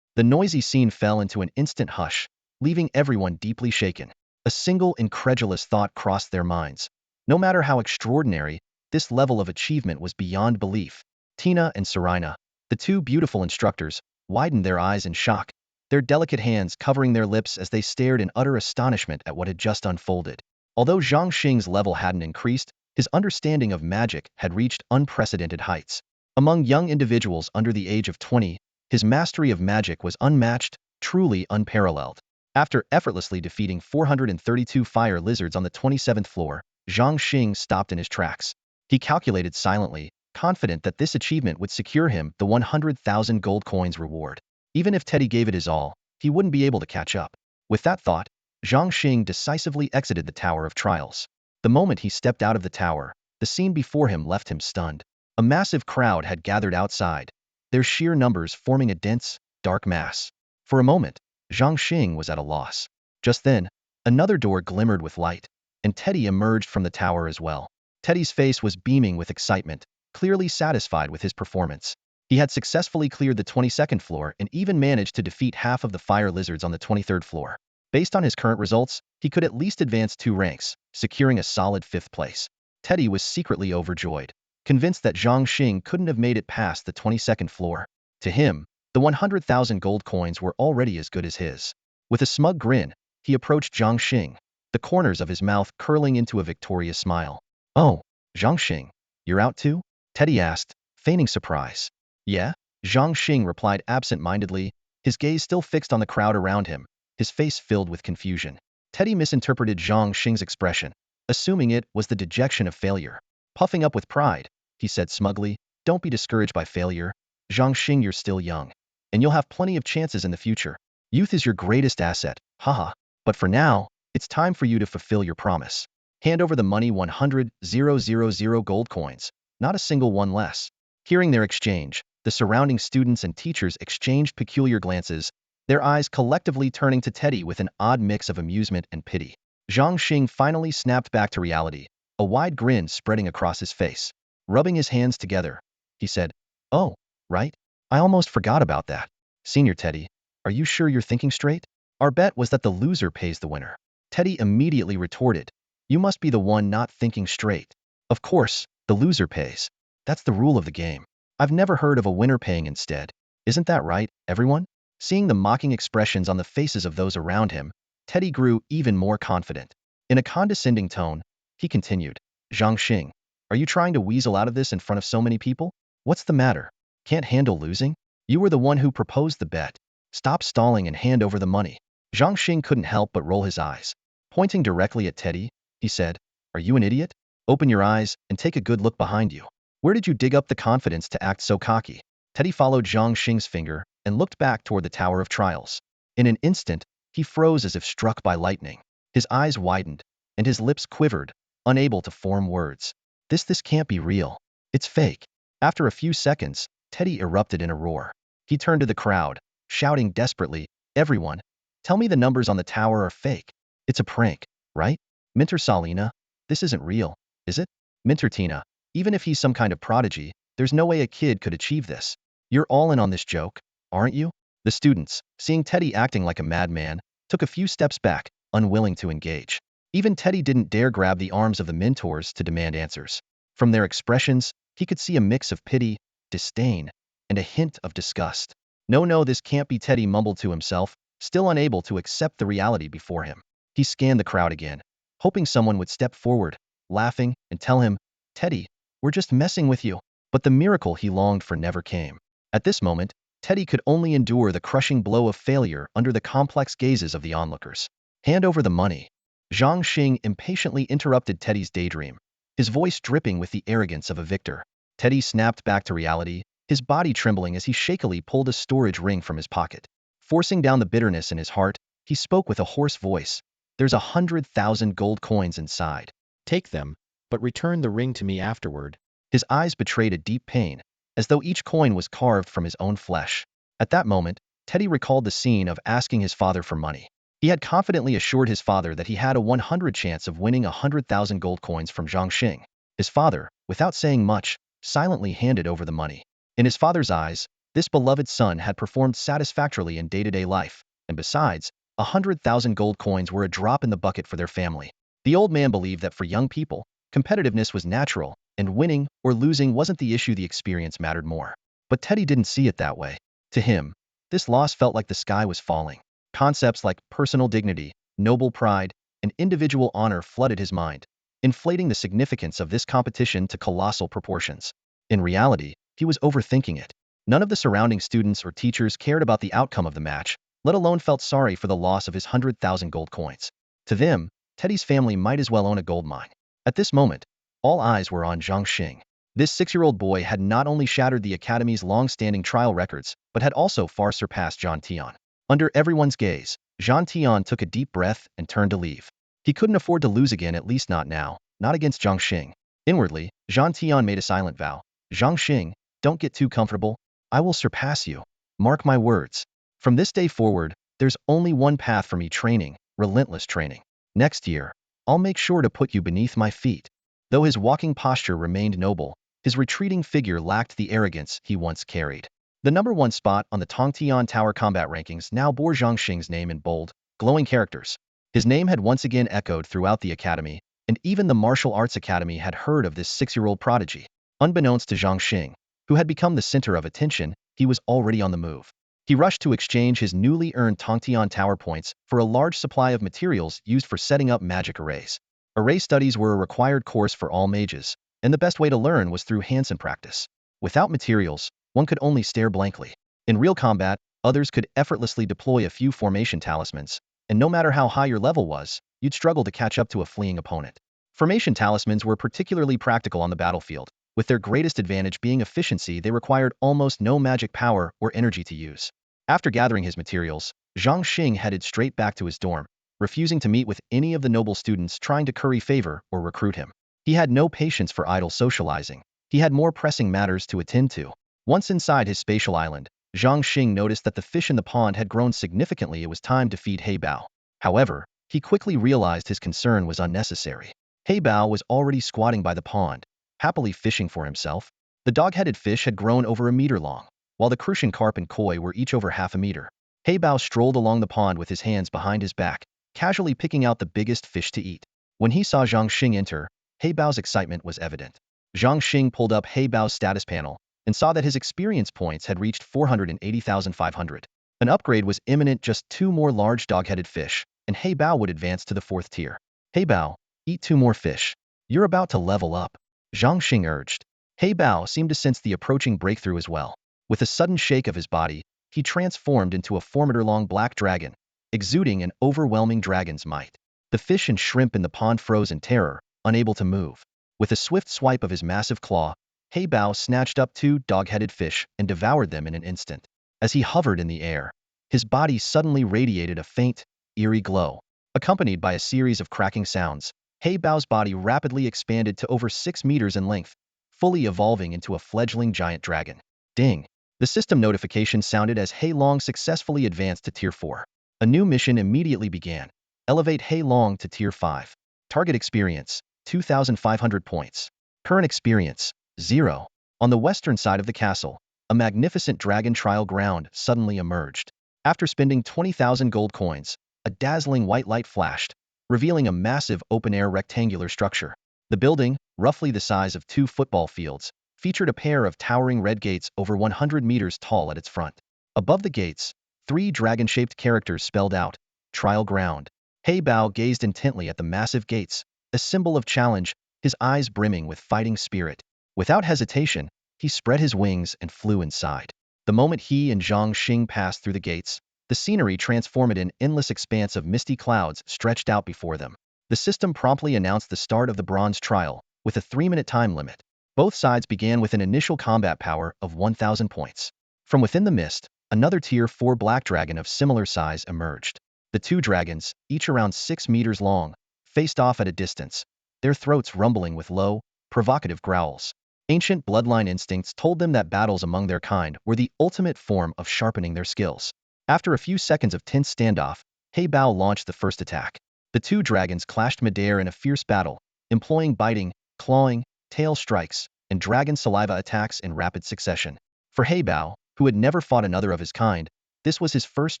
The noisy scene fell into an instant hush, leaving everyone deeply shaken. A single incredulous thought crossed their minds. No matter how extraordinary, this level of achievement was beyond belief. Tina and Serena, the two beautiful instructors, widened their eyes in shock, their delicate hands covering their lips as they stared in utter astonishment at what had just unfolded. Although Zhangxing's level hadn't increased, his understanding of magic had reached unprecedented heights. Among young individuals under the age of 20, his mastery of magic was unmatched, truly unparalleled. After effortlessly defeating 432 fire lizards on the 27th floor, Zhangxing stopped in his tracks. He calculated silently, confident that this achievement would secure him the 100,000 gold coins reward. Even if Teddy gave it his all, he wouldn't be able to catch up. With that thought, Zhangxing decisively exited the Tower of Trials. The moment he stepped out of the tower, the scene before him left him stunned. A massive crowd had gathered outside, their sheer numbers forming a dense, dark mass. For a moment, Zhangxing was at a loss. Just then, another door glimmered with light, and Teddy emerged from the tower as well. Teddy's face was beaming with excitement, clearly satisfied with his performance. He had successfully cleared the 22nd floor and even managed to defeat half of the fire lizards on the 23rd floor. Based on his current results, he could at least advance 2 ranks, securing a solid 5th place. Teddy was secretly overjoyed, convinced that Zhangxing couldn't have made it past the 22nd floor. To him, the 100,000 gold coins were already as good as his. With a smug grin, he approached Zhangxing, the corners of his mouth curling into a victorious smile. Oh, Zhangxing, you're out too? Teddy asked, feigning surprise. Yeah? Zhangxing replied absent-mindedly, his gaze still fixed on the crowd around him, his face filled with confusion. Teddy misinterpreted Zhangxing's expression, assuming it was the dejection of failure. Puffing up with pride, he said smugly, don't be discouraged by failure. Zhangxing, you're still young, and you'll have plenty of chances in the future. Youth is your greatest asset, haha. But for now, it's time for you to fulfill your promise. Hand over the money 100,000 gold coins, not a single one less. Hearing their exchange, the surrounding students and teachers exchanged peculiar glances, their eyes collectively turning to Teddy with an odd mix of amusement and pity. Zhangxing finally snapped back to reality, a wide grin spreading across his face. Rubbing his hands together, he said, oh, right? I almost forgot about that. Senior Teddy, are you sure you're thinking straight? Our bet was that the loser pays the winner. Teddy immediately retorted, you must be the one not thinking straight. Of course, the loser pays. That's the rule of the game. I've never heard of a winner paying instead. Isn't that right, everyone? Seeing the mocking expressions on the faces of those around him, Teddy grew even more confident. In a condescending tone, he continued, Zhangxing, are you trying to weasel out of this in front of so many people? What's the matter? Can't handle losing? You were the one who proposed the bet. Stop stalling and hand over the money. Zhangxing couldn't help but roll his eyes. Pointing directly at Teddy, he said, are you an idiot? Open your eyes and take a good look behind you. Where did you dig up the confidence to act so cocky? Teddy followed Zhangxing's finger and looked back toward the Tower of Trials. In an instant, he froze as if struck by lightning. His eyes widened, and his lips quivered, unable to form words. This can't be real. It's fake. After a few seconds, Teddy erupted in a roar. He turned to the crowd, shouting desperately, everyone, tell me the numbers on the tower are fake. It's a prank, right? Minter Salina, this isn't real, is it? Minter Tina, Even if he's some kind of prodigy, there's no way a kid could achieve this. You're all in on this joke, aren't you? The students, seeing Teddy acting like a madman, took a few steps back, unwilling to engage. Even Teddy didn't dare grab the arms of the mentors to demand answers. From their expressions, he could see a mix of pity, disdain, and a hint of disgust. No, this can't be, Teddy mumbled to himself, still unable to accept the reality before him. He scanned the crowd again, hoping someone would step forward, laughing, and tell him, Teddy, we're just messing with you. But the miracle he longed for never came. At this moment, Teddy could only endure the crushing blow of failure under the complex gazes of the onlookers. Hand over the money. Zhang Xing impatiently interrupted Teddy's daydream, his voice dripping with the arrogance of a victor. Teddy snapped back to reality, his body trembling as he shakily pulled a storage ring from his pocket. Forcing down the bitterness in his heart, he spoke with a hoarse voice. There's 100,000 gold coins inside. Take them, but return the ring to me afterward. His eyes betrayed a deep pain, as though each coin was carved from his own flesh. At that moment, Teddy recalled the scene of asking his father for money. He had confidently assured his father that he had a 100 chance of winning 100,000 gold coins from Zhang Xing. His father, without saying much, silently handed over the money. In his father's eyes, this beloved son had performed satisfactorily in day-to-day life, and besides, 100,000 gold coins were a drop in the bucket for their family. The old man believed that for young people, competitiveness was natural, and winning or losing wasn't the issue, the experience mattered more. But Teddy didn't see it that way. To him, this loss felt like the sky was falling. Concepts like personal dignity, noble pride, and individual honor flooded his mind, inflating the significance of this competition to colossal proportions. In reality, he was overthinking it. None of the surrounding students or teachers cared about the outcome of the match, let alone felt sorry for the loss of his 100,000 gold coins. To them, Teddy's family might as well own a gold mine. At this moment, all eyes were on Zhang Xing. This 6-year-old boy had not only shattered the Academy's long-standing trial records, but had also far surpassed Zhang Tian. Under everyone's gaze, Zhang Tian took a deep breath and turned to leave. He couldn't afford to lose again, at least not now, not against Zhang Xing. Inwardly, Zhang Tian made a silent vow. Zhang Xing, don't get too comfortable. I will surpass you. Mark my words. From this day forward, there's only one path for me: training, relentless training. Next year, I'll make sure to put you beneath my feet. Though his walking posture remained noble, his retreating figure lacked the arrogance he once carried. The #1 spot on the Tongtian Tower combat rankings now bore Zhang Xing's name in bold, glowing characters. His name had once again echoed throughout the academy, and even the Martial Arts Academy had heard of this 6-year-old prodigy. Unbeknownst to Zhang Xing, who had become the center of attention, he was already on the move. He rushed to exchange his newly earned Tongtian Tower points for a large supply of materials used for setting up magic arrays. Array studies were a required course for all mages, and the best way to learn was through hands-on practice. Without materials, one could only stare blankly. In real combat, others could effortlessly deploy a few formation talismans, and no matter how high your level was, you'd struggle to catch up to a fleeing opponent. Formation talismans were particularly practical on the battlefield. With their greatest advantage being efficiency, they required almost no magic power or energy to use. After gathering his materials, Zhang Xing headed straight back to his dorm, refusing to meet with any of the noble students trying to curry favor or recruit him. He had no patience for idle socializing. He had more pressing matters to attend to. Once inside his spatial island, Zhang Xing noticed that the fish in the pond had grown significantly. It was time to feed heybao. However, he quickly realized his concern was unnecessary. Heybao was already squatting by the pond, happily fishing for himself. The dog-headed fish had grown over a meter long, while the crucian carp and koi were each over half a meter. Heybao strolled along the pond with his hands behind his back, casually picking out the biggest fish to eat. When he saw Zhang Xing enter, Heibao's excitement was evident. Zhang Xing pulled up Heibao's status panel and saw that his experience points had reached 480,500. An upgrade was imminent: just 2 more large dog-headed fish, and Heybao would advance to the 4th tier. Heybao, eat 2 more fish. You're about to level up, Zhang Xing urged. Heybao seemed to sense the approaching breakthrough as well. With a sudden shake of his body, he transformed into a formidable black dragon, exuding an overwhelming dragon's might. The fish and shrimp in the pond froze in terror, unable to move. With a swift swipe of his massive claw, Heybao snatched up 2 dog-headed fish and devoured them in an instant. As he hovered in the air, his body suddenly radiated a faint, eerie glow. Accompanied by a series of cracking sounds, Heibao's body rapidly expanded to over 6 meters in length, fully evolving into a fledgling giant dragon. Ding! The system notification sounded as Heilong successfully advanced to Tier 4. A new mission immediately began. Elevate Heilong to Tier 5. Target experience, 2,500 points. Current experience, 0. On the western side of the castle, a magnificent dragon trial ground suddenly emerged. After spending 20,000 gold coins, a dazzling white light flashed, revealing a massive open-air rectangular structure. The building, roughly the size of 2 football fields, featured a pair of towering red gates over 100 meters tall at its front. Above the gates, 3 dragon-shaped characters spelled out, Trial Ground. Heybao gazed intently at the massive gates, a symbol of challenge, his eyes brimming with fighting spirit. Without hesitation, he spread his wings and flew inside. The moment he and Zhang Xing passed through the gates, the scenery transformed in an endless expanse of misty clouds stretched out before them. The system promptly announced the start of the bronze trial, with a 3-minute time limit. Both sides began with an initial combat power of 1,000 points. From within the mist, another Tier 4 black dragon of similar size emerged. The 2 dragons, each around 6 meters long, faced off at a distance, their throats rumbling with low, provocative growls. Ancient bloodline instincts told them that battles among their kind were the ultimate form of sharpening their skills. After a few seconds of tense standoff, Heybao launched the first attack. The 2 dragons clashed midair in a fierce battle, employing biting, clawing, tail strikes, and dragon saliva attacks in rapid succession. For Heybao, who had never fought another of his kind, this was his first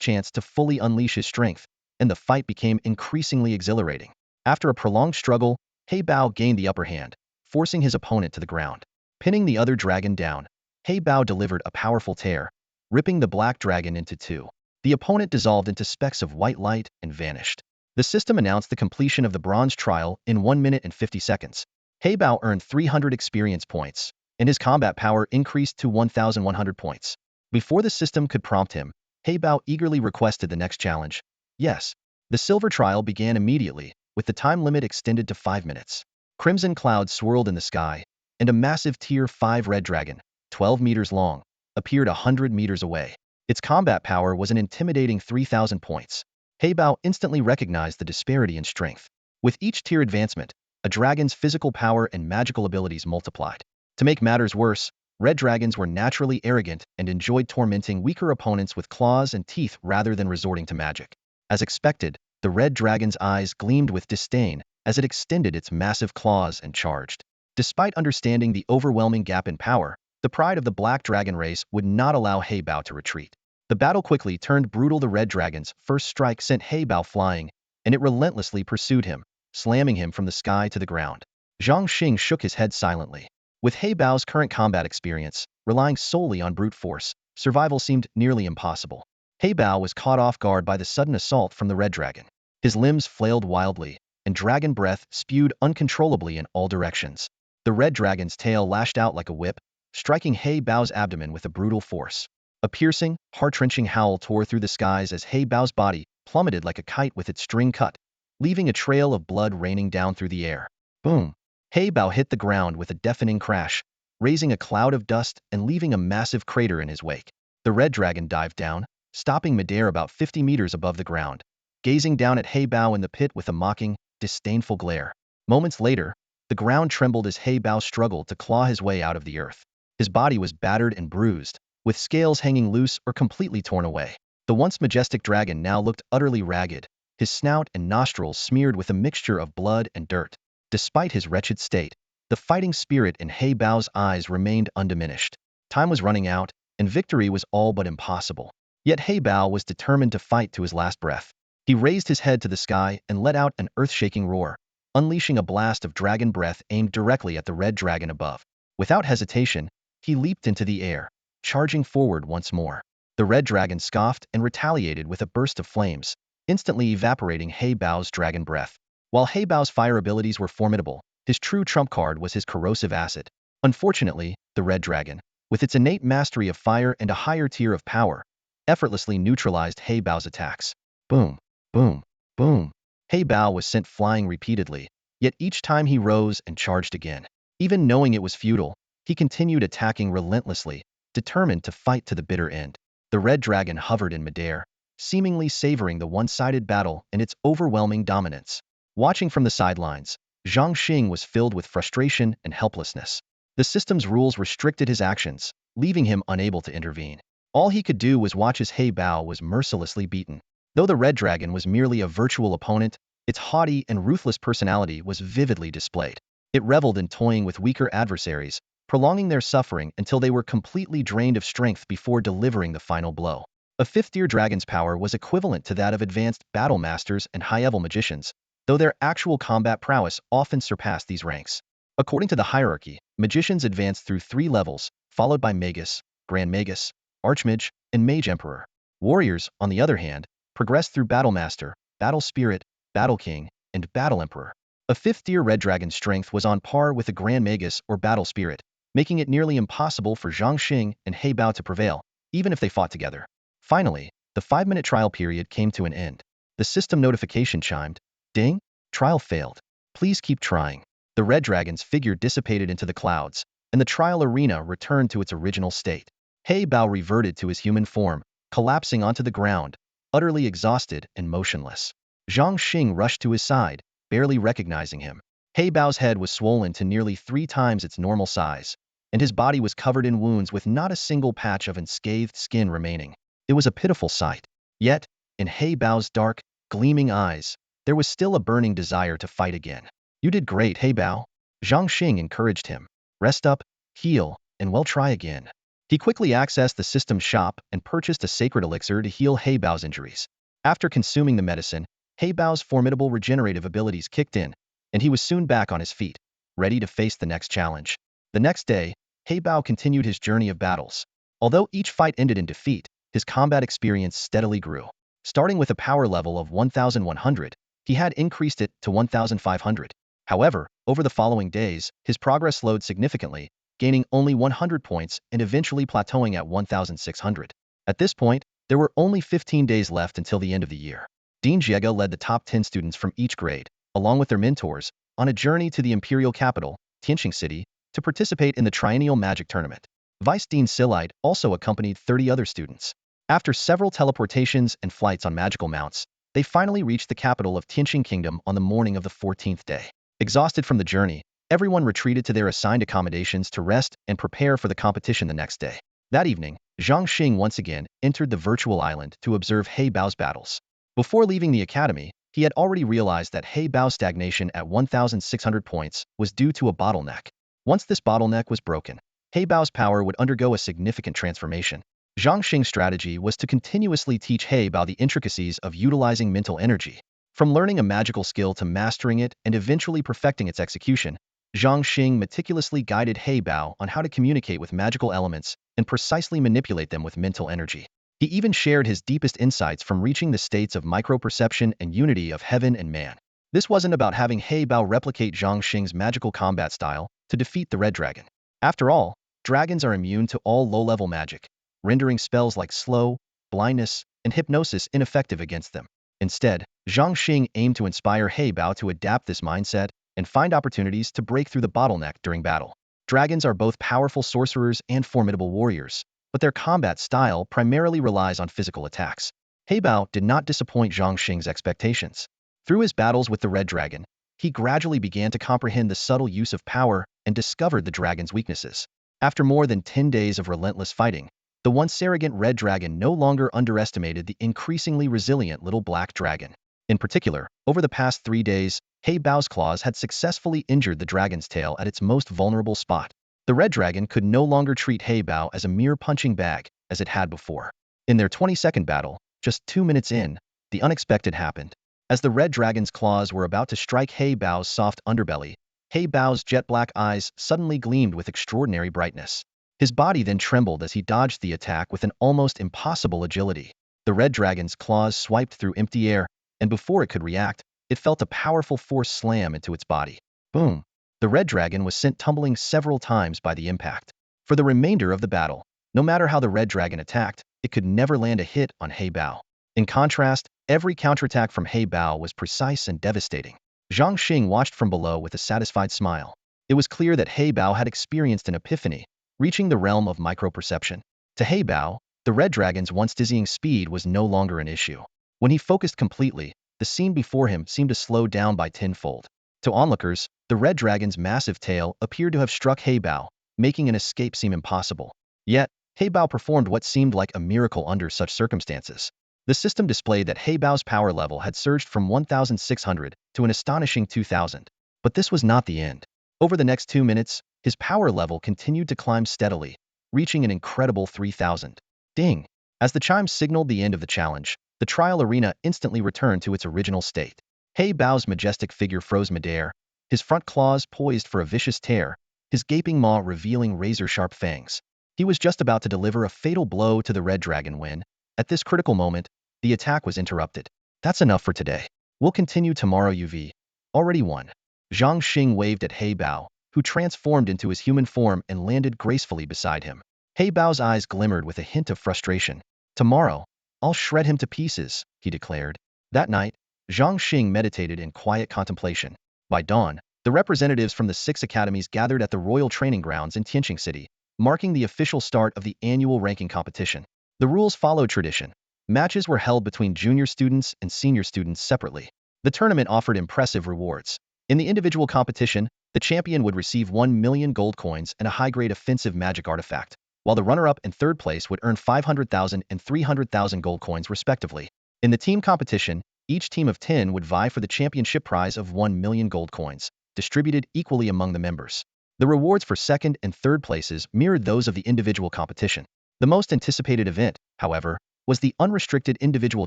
chance to fully unleash his strength, and the fight became increasingly exhilarating. After a prolonged struggle, Heybao gained the upper hand, forcing his opponent to the ground. Pinning the other dragon down, Heybao delivered a powerful tear, ripping the black dragon into 2. The opponent dissolved into specks of white light and vanished. The system announced the completion of the bronze trial in 1 minute and 50 seconds. Heybao earned 300 experience points, and his combat power increased to 1,100 points. Before the system could prompt him, Heybao eagerly requested the next challenge. Yes. The silver trial began immediately, with the time limit extended to 5 minutes. Crimson clouds swirled in the sky, and a massive Tier 5 red dragon, 12 meters long, appeared 100 meters away. Its combat power was an intimidating 3,000 points. Heybao instantly recognized the disparity in strength. With each tier advancement, a dragon's physical power and magical abilities multiplied. To make matters worse, red dragons were naturally arrogant and enjoyed tormenting weaker opponents with claws and teeth rather than resorting to magic. As expected, the red dragon's eyes gleamed with disdain as it extended its massive claws and charged. Despite understanding the overwhelming gap in power, the pride of the black dragon race would not allow Heybao to retreat. The battle quickly turned brutal. The red dragon's first strike sent Heybao flying, and it relentlessly pursued him, slamming him from the sky to the ground. Zhang Xing shook his head silently. With Heibao's current combat experience, relying solely on brute force, survival seemed nearly impossible. Heybao was caught off guard by the sudden assault from the red dragon. His limbs flailed wildly, and dragon breath spewed uncontrollably in all directions. The red dragon's tail lashed out like a whip, striking Heibao's abdomen with a brutal force. A piercing, heart-wrenching howl tore through the skies as Heibao's body plummeted like a kite with its string cut, leaving a trail of blood raining down through the air. Boom! Heybao hit the ground with a deafening crash, raising a cloud of dust and leaving a massive crater in his wake. The red dragon dived down, stopping midair about 50 meters above the ground, gazing down at Heybao in the pit with a mocking, disdainful glare. Moments later, the ground trembled as Heybao struggled to claw his way out of the earth. His body was battered and bruised, with scales hanging loose or completely torn away. The once majestic dragon now looked utterly ragged, his snout and nostrils smeared with a mixture of blood and dirt. Despite his wretched state, the fighting spirit in Heibao's eyes remained undiminished. Time was running out, and victory was all but impossible. Yet Heybao was determined to fight to his last breath. He raised his head to the sky and let out an earth-shaking roar, unleashing a blast of dragon breath aimed directly at the red dragon above. Without hesitation, he leaped into the air, charging forward once more. The red dragon scoffed and retaliated with a burst of flames, instantly evaporating Heibao's dragon breath. While Heibao's fire abilities were formidable, his true trump card was his corrosive acid. Unfortunately, the red dragon, with its innate mastery of fire and a higher tier of power, effortlessly neutralized Heibao's attacks. Boom, boom, boom. Heybao was sent flying repeatedly, yet each time he rose and charged again. Even knowing it was futile, he continued attacking relentlessly, determined to fight to the bitter end. The red dragon hovered in midair, seemingly savoring the one-sided battle and its overwhelming dominance. Watching from the sidelines, Zhang Xing was filled with frustration and helplessness. The system's rules restricted his actions, leaving him unable to intervene. All he could do was watch as Heybao was mercilessly beaten. Though the red dragon was merely a virtual opponent, its haughty and ruthless personality was vividly displayed. It reveled in toying with weaker adversaries, prolonging their suffering until they were completely drained of strength before delivering the final blow. A fifth-tier dragon's power was equivalent to that of advanced battle masters and high-level magicians, though their actual combat prowess often surpassed these ranks. According to the hierarchy, magicians advanced through 3 levels, followed by magus, grand magus, archmage, and mage emperor. Warriors, on the other hand, progressed through battle master, battle spirit, battle king, and battle emperor. A 5th-tier red dragon's strength was on par with a grand magus or battle spirit, making it nearly impossible for Zhang Xing and Heybao to prevail, even if they fought together. Finally, the 5-minute trial period came to an end. The system notification chimed. Ding! Trial failed. Please keep trying. The red dragon's figure dissipated into the clouds, and the trial arena returned to its original state. Heybao reverted to his human form, collapsing onto the ground, utterly exhausted and motionless. Zhang Xing rushed to his side, barely recognizing him. Heibao's head was swollen to nearly 3 times its normal size, and his body was covered in wounds with not a single patch of unscathed skin remaining. It was a pitiful sight. Yet, in Heibao's dark, gleaming eyes, there was still a burning desire to fight again. You did great, Heybao. Zhang Xing encouraged him. Rest up, heal, and we'll try again. He quickly accessed the system shop and purchased a sacred elixir to heal Heibao's injuries. After consuming the medicine, Heibao's formidable regenerative abilities kicked in, and he was soon back on his feet, ready to face the next challenge. The next day, Heybao continued his journey of battles. Although each fight ended in defeat, his combat experience steadily grew. Starting with a power level of 1,100, he had increased it to 1,500. However, over the following days, his progress slowed significantly, gaining only 100 points and eventually plateauing at 1,600. At this point, there were only 15 days left until the end of the year. Dean Jiega led the top 10 students from each grade, along with their mentors, on a journey to the imperial capital, Tianqing City, to participate in the triennial magic tournament. Vice Dean Silite also accompanied 30 other students. After several teleportations and flights on magical mounts, they finally reached the capital of Tianqing Kingdom on the morning of the 14th day. Exhausted from the journey, everyone retreated to their assigned accommodations to rest and prepare for the competition the next day. That evening, Zhang Xing once again entered the virtual island to observe Heibao's battles. Before leaving the academy, he had already realized that Heibao's stagnation at 1,600 points was due to a bottleneck. Once this bottleneck was broken, Heibao's power would undergo a significant transformation. Zhang Xing's strategy was to continuously teach Heybao the intricacies of utilizing mental energy. From learning a magical skill to mastering it and eventually perfecting its execution, Zhang Xing meticulously guided Heybao on how to communicate with magical elements and precisely manipulate them with mental energy. He even shared his deepest insights from reaching the states of micro-perception and unity of heaven and man. This wasn't about having Heybao replicate Zhang Xing's magical combat style to defeat the red dragon. After all, dragons are immune to all low-level magic, rendering spells like slow, blindness, and hypnosis ineffective against them. Instead, Zhang Xing aimed to inspire Heybao to adapt this mindset and find opportunities to break through the bottleneck during battle. Dragons are both powerful sorcerers and formidable warriors, but their combat style primarily relies on physical attacks. Heybao did not disappoint Zhang Xing's expectations. Through his battles with the red dragon, he gradually began to comprehend the subtle use of power and discovered the dragon's weaknesses. After more than 10 days of relentless fighting, the once arrogant red dragon no longer underestimated the increasingly resilient little black dragon. In particular, over the past 3 days, Heibao's claws had successfully injured the dragon's tail at its most vulnerable spot. The red dragon could no longer treat Heybao as a mere punching bag, as it had before. In their 22nd battle, just 2 minutes in, the unexpected happened. As the red dragon's claws were about to strike Heibao's soft underbelly, Heibao's jet-black eyes suddenly gleamed with extraordinary brightness. His body then trembled as he dodged the attack with an almost impossible agility. The red dragon's claws swiped through empty air, and before it could react, it felt a powerful force slam into its body. Boom! The red dragon was sent tumbling several times by the impact. For the remainder of the battle, no matter how the red dragon attacked, it could never land a hit on Heybao. In contrast, every counterattack from Heybao was precise and devastating. Zhang Xing watched from below with a satisfied smile. It was clear that Heybao had experienced an epiphany, reaching the realm of micro-perception. To Heybao, the red dragon's once dizzying speed was no longer an issue. When he focused completely, the scene before him seemed to slow down by tenfold. To onlookers, the red dragon's massive tail appeared to have struck Heybao, making an escape seem impossible. Yet, Heybao performed what seemed like a miracle under such circumstances. The system displayed that Heibao's power level had surged from 1,600 to an astonishing 2,000. But this was not the end. Over the next 2 minutes, his power level continued to climb steadily, reaching an incredible 3,000. Ding! As the chimes signaled the end of the challenge, the trial arena instantly returned to its original state. Heybao's majestic figure froze midair, his front claws poised for a vicious tear, his gaping maw revealing razor-sharp fangs. He was just about to deliver a fatal blow to the red dragon when, at this critical moment, the attack was interrupted. That's enough for today. We'll continue tomorrow. You've already won. Zhang Xing waved at Heybao, who transformed into his human form and landed gracefully beside him. Heybao's eyes glimmered with a hint of frustration. Tomorrow, I'll shred him to pieces, he declared. That night, Zhang Xing meditated in quiet contemplation. By dawn, the representatives from the 6 academies gathered at the royal training grounds in Tianqing City, marking the official start of the annual ranking competition. The rules followed tradition. Matches were held between junior students and senior students separately. The tournament offered impressive rewards. In the individual competition, the champion would receive 1 million gold coins and a high-grade offensive magic artifact, while the runner-up and third place would earn 500,000 and 300,000 gold coins respectively. In the team competition, each team of 10 would vie for the championship prize of 1 million gold coins, distributed equally among the members. The rewards for second and third places mirrored those of the individual competition. The most anticipated event, however, was the unrestricted individual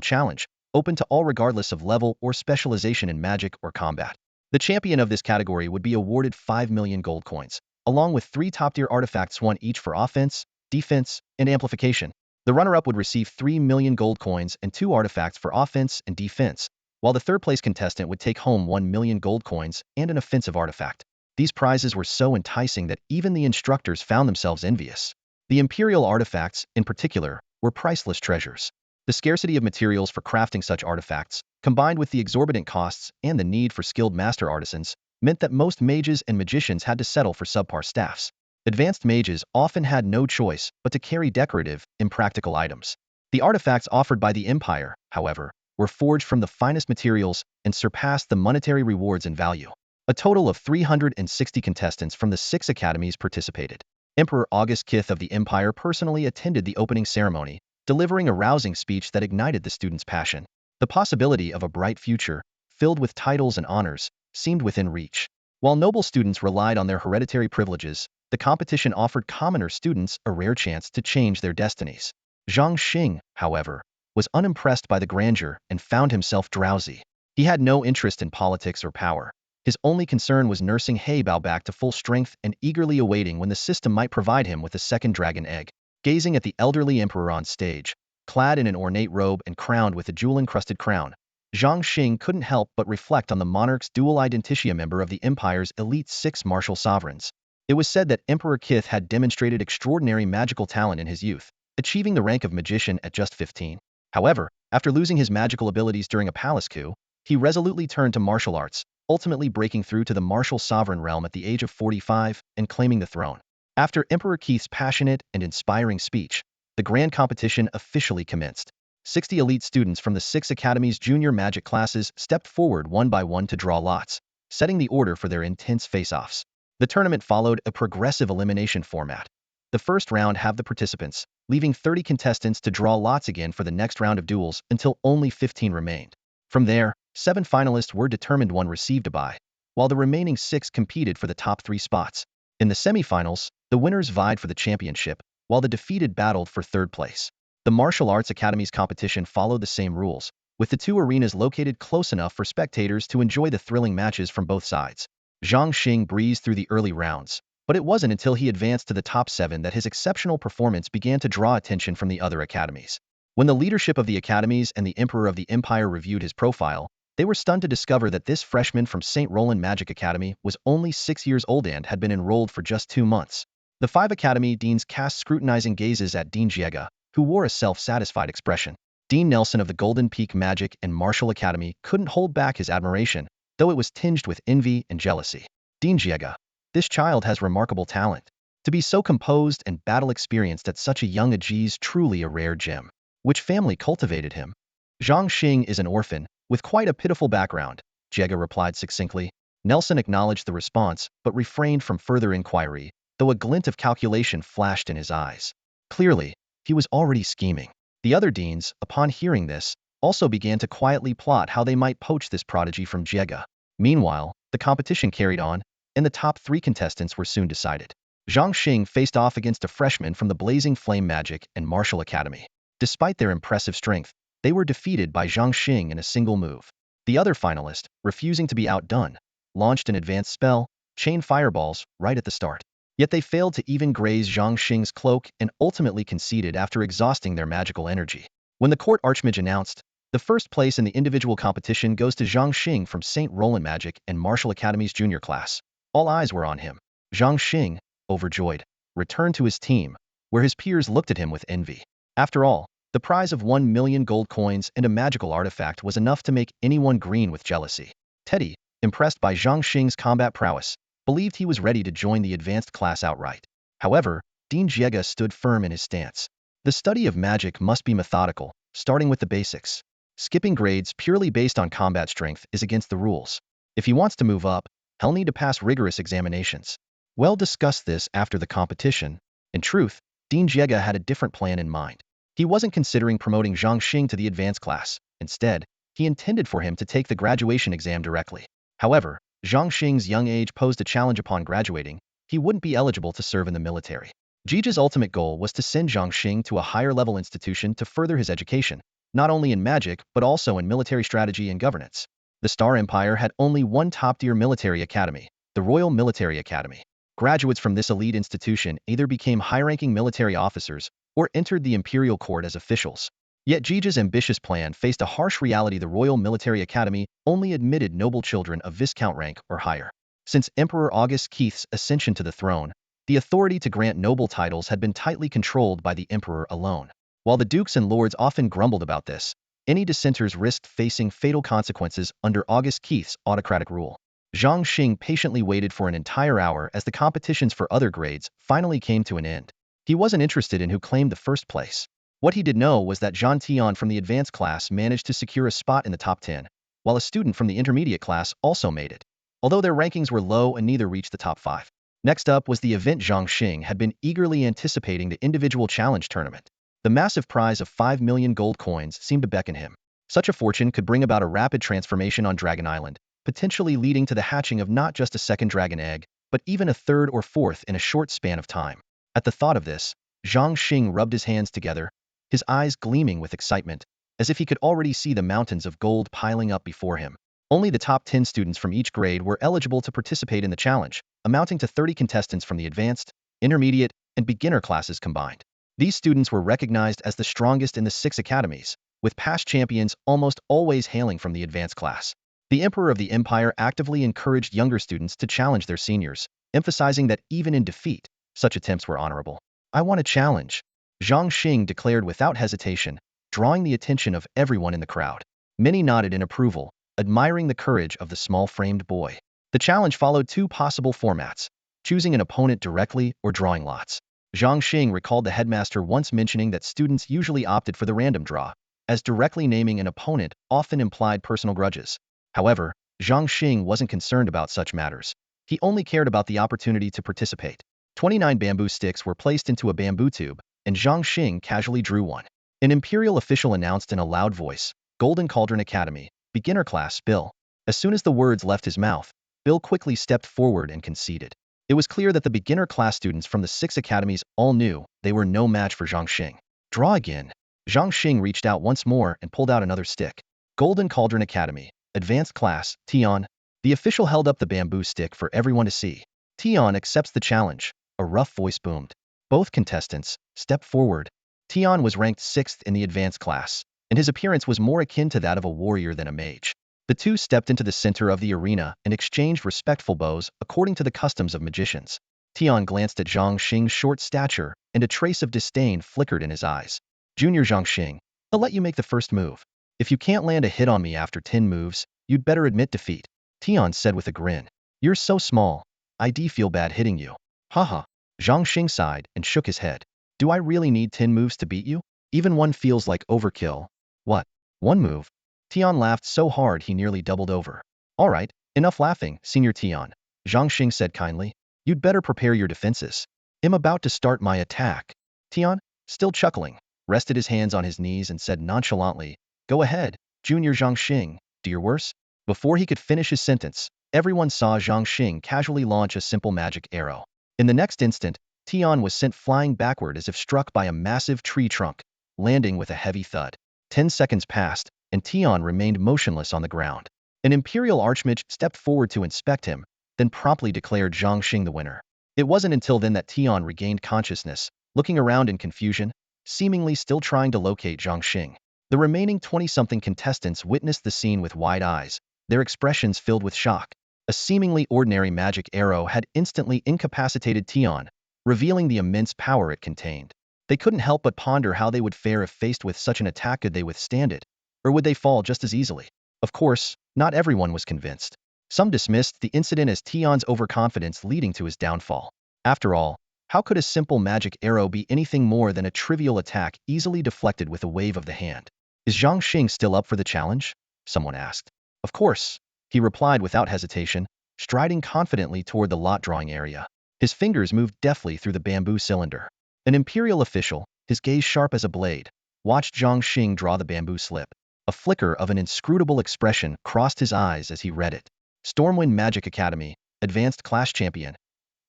challenge, open to all regardless of level or specialization in magic or combat. The champion of this category would be awarded 5 million gold coins, along with 3 top-tier artifacts, one each for offense, defense, and amplification. The runner-up would receive 3 million gold coins and 2 artifacts for offense and defense, while the third-place contestant would take home 1 million gold coins and an offensive artifact. These prizes were so enticing that even the instructors found themselves envious. The imperial artifacts, in particular, were priceless treasures. The scarcity of materials for crafting such artifacts, combined with the exorbitant costs and the need for skilled master artisans, meant that most mages and magicians had to settle for subpar staffs. Advanced mages often had no choice but to carry decorative, impractical items. The artifacts offered by the Empire, however, were forged from the finest materials and surpassed the monetary rewards in value. A total of 360 contestants from the 6 academies participated. Emperor August Kith of the Empire personally attended the opening ceremony, delivering a rousing speech that ignited the students' passion. The possibility of a bright future, filled with titles and honors, seemed within reach. While noble students relied on their hereditary privileges, the competition offered commoner students a rare chance to change their destinies. Zhang Xing, however, was unimpressed by the grandeur and found himself drowsy. He had no interest in politics or power. His only concern was nursing Heybao back to full strength and eagerly awaiting when the system might provide him with a second dragon egg. Gazing at the elderly emperor on stage, clad in an ornate robe and crowned with a jewel-encrusted crown, Zhang Xing couldn't help but reflect on the monarch's dual identitia, member of the Empire's elite 6 martial sovereigns. It was said that Emperor Kith had demonstrated extraordinary magical talent in his youth, achieving the rank of magician at just 15. However, after losing his magical abilities during a palace coup, he resolutely turned to martial arts, ultimately breaking through to the martial sovereign realm at the age of 45 and claiming the throne. After Emperor Kith's passionate and inspiring speech, the grand competition officially commenced. 60 elite students from the 6 academies' junior magic classes stepped forward one by one to draw lots, setting the order for their intense face-offs. The tournament followed a progressive elimination format. The first round halved the participants, leaving 30 contestants to draw lots again for the next round of duels until only 15 remained. From there, 7 finalists were determined, 1 received a bye, while the remaining 6 competed for the top 3 spots. In the semifinals, the winners vied for the championship, while the defeated battled for third place. The Martial Arts Academy's competition followed the same rules, with the 2 arenas located close enough for spectators to enjoy the thrilling matches from both sides. Zhang Xing breezed through the early rounds, but it wasn't until he advanced to the top 7 that his exceptional performance began to draw attention from the other academies. When the leadership of the academies and the Emperor of the Empire reviewed his profile, they were stunned to discover that this freshman from St. Roland Magic Academy was only 6 years old and had been enrolled for just 2 months. The 5 academy deans cast scrutinizing gazes at Dean Jiega, who wore a self-satisfied expression. Dean Nelson of the Golden Peak Magic and Martial Academy couldn't hold back his admiration, though it was tinged with envy and jealousy. Dean Jiega, this child has remarkable talent. To be so composed and battle-experienced at such a young age is truly a rare gem. Which family cultivated him? Zhang Xing is an orphan, with quite a pitiful background, Jiega replied succinctly. Nelson acknowledged the response, but refrained from further inquiry, though a glint of calculation flashed in his eyes. Clearly, he was already scheming. The other deans, upon hearing this, also began to quietly plot how they might poach this prodigy from Jiega. Meanwhile, the competition carried on, and the top 3 contestants were soon decided. Zhang Xing faced off against a freshman from the Blazing Flame Magic and Martial Academy. Despite their impressive strength, they were defeated by Zhang Xing in a single move. The other finalist, refusing to be outdone, launched an advanced spell, Chain Fireballs, right at the start. Yet they failed to even graze Zhang Xing's cloak and ultimately conceded after exhausting their magical energy. When the court archmage announced, the first place in the individual competition goes to Zhang Xing from St. Roland Magic and Martial Academy's junior class. All eyes were on him. Zhang Xing, overjoyed, returned to his team, where his peers looked at him with envy. After all, the prize of 1 million gold coins and a magical artifact was enough to make anyone green with jealousy. Teddy, impressed by Zhang Xing's combat prowess, believed he was ready to join the advanced class outright. However, Dean Jiega stood firm in his stance. The study of magic must be methodical, starting with the basics. Skipping grades purely based on combat strength is against the rules. If he wants to move up, he'll need to pass rigorous examinations. Well discussed this after the competition. In truth, Dean Jiega had a different plan in mind. He wasn't considering promoting Zhang Xing to the advanced class. Instead, he intended for him to take the graduation exam directly. However, Zhang Xing's young age posed a challenge. Upon graduating, he wouldn't be eligible to serve in the military. Jija's ultimate goal was to send Zhang Xing to a higher-level institution to further his education, not only in magic but also in military strategy and governance. The Star Empire had only one top-tier military academy, the Royal Military Academy. Graduates from this elite institution either became high-ranking military officers or entered the imperial court as officials. Yet Jija's ambitious plan faced a harsh reality. The Royal Military Academy only admitted noble children of Viscount rank or higher. Since Emperor August Keith's ascension to the throne, the authority to grant noble titles had been tightly controlled by the emperor alone. While the dukes and lords often grumbled about this, any dissenters risked facing fatal consequences under August Keith's autocratic rule. Zhang Xing patiently waited for an entire hour as the competitions for other grades finally came to an end. He wasn't interested in who claimed the first place. What he did know was that Zhang Tian from the advanced class managed to secure a spot in the top 10, while a student from the intermediate class also made it, although their rankings were low and neither reached the top 5. Next up was the event. Zhang Xing had been eagerly anticipating the individual challenge tournament. The massive prize of 5 million gold coins seemed to beckon him. Such a fortune could bring about a rapid transformation on Dragon Island, potentially leading to the hatching of not just a second dragon egg, but even a third or fourth in a short span of time. At the thought of this, Zhang Xing rubbed his hands together, his eyes gleaming with excitement, as if he could already see the mountains of gold piling up before him. Only the top 10 students from each grade were eligible to participate in the challenge, amounting to 30 contestants from the advanced, intermediate, and beginner classes combined. These students were recognized as the strongest in the 6 academies, with past champions almost always hailing from the advanced class. The Emperor of the Empire actively encouraged younger students to challenge their seniors, emphasizing that even in defeat, such attempts were honorable. "I want a challenge," Zhang Xing declared without hesitation, drawing the attention of everyone in the crowd. Many nodded in approval, admiring the courage of the small-framed boy. The challenge followed 2 possible formats, choosing an opponent directly or drawing lots. Zhang Xing recalled the headmaster once mentioning that students usually opted for the random draw, as directly naming an opponent often implied personal grudges. However, Zhang Xing wasn't concerned about such matters. He only cared about the opportunity to participate. 29 bamboo sticks were placed into a bamboo tube, and Zhang Xing casually drew one. An imperial official announced in a loud voice, "Golden Cauldron Academy, beginner class, Bill." As soon as the words left his mouth, Bill quickly stepped forward and conceded. It was clear that the beginner class students from the 6 academies all knew they were no match for Zhang Xing. "Draw again." Zhang Xing reached out once more and pulled out another stick. "Golden Cauldron Academy, advanced class, Tian." The official held up the bamboo stick for everyone to see. "Tian accepts the challenge," a rough voice boomed. Both contestants stepped forward. Tian was ranked 6th in the advanced class, and his appearance was more akin to that of a warrior than a mage. The two stepped into the center of the arena and exchanged respectful bows according to the customs of magicians. Tian glanced at Zhang Xing's short stature, and a trace of disdain flickered in his eyes. "Junior Zhang Xing, I'll let you make the first move. If you can't land a hit on me after 10 moves, you'd better admit defeat," Tian said with a grin. "You're so small, I'd feel bad hitting you." "Haha." Zhang Xing sighed and shook his head. "Do I really need 10 moves to beat you? Even one feels like overkill." "What? 1 move?" Tian laughed so hard he nearly doubled over. "All right, enough laughing, Senior Tian," Zhang Xing said kindly. "You'd better prepare your defenses. I'm about to start my attack." Tian, still chuckling, rested his hands on his knees and said nonchalantly, "Go ahead, Junior Zhang Xing, do your worst." Before he could finish his sentence, everyone saw Zhang Xing casually launch a simple magic arrow. In the next instant, Tian was sent flying backward as if struck by a massive tree trunk, landing with a heavy thud. 10 seconds passed, and Tian remained motionless on the ground. An Imperial Archmage stepped forward to inspect him, then promptly declared Zhang Xing the winner. It wasn't until then that Tian regained consciousness, looking around in confusion, seemingly still trying to locate Zhang Xing. The remaining 20-something contestants witnessed the scene with wide eyes, their expressions filled with shock. A seemingly ordinary magic arrow had instantly incapacitated Tian, revealing the immense power it contained. They couldn't help but ponder how they would fare if faced with such an attack. Could they withstand it? Or would they fall just as easily? Of course, not everyone was convinced. Some dismissed the incident as Tian's overconfidence leading to his downfall. After all, how could a simple magic arrow be anything more than a trivial attack easily deflected with a wave of the hand? Is Zhang Xing still up for the challenge? Someone asked. Of course, he replied without hesitation, striding confidently toward the lot drawing area. His fingers moved deftly through the bamboo cylinder. An Imperial official, his gaze sharp as a blade, watched Zhang Xing draw the bamboo slip. A flicker of an inscrutable expression crossed his eyes as he read it. Stormwind Magic Academy, Advanced Class Champion.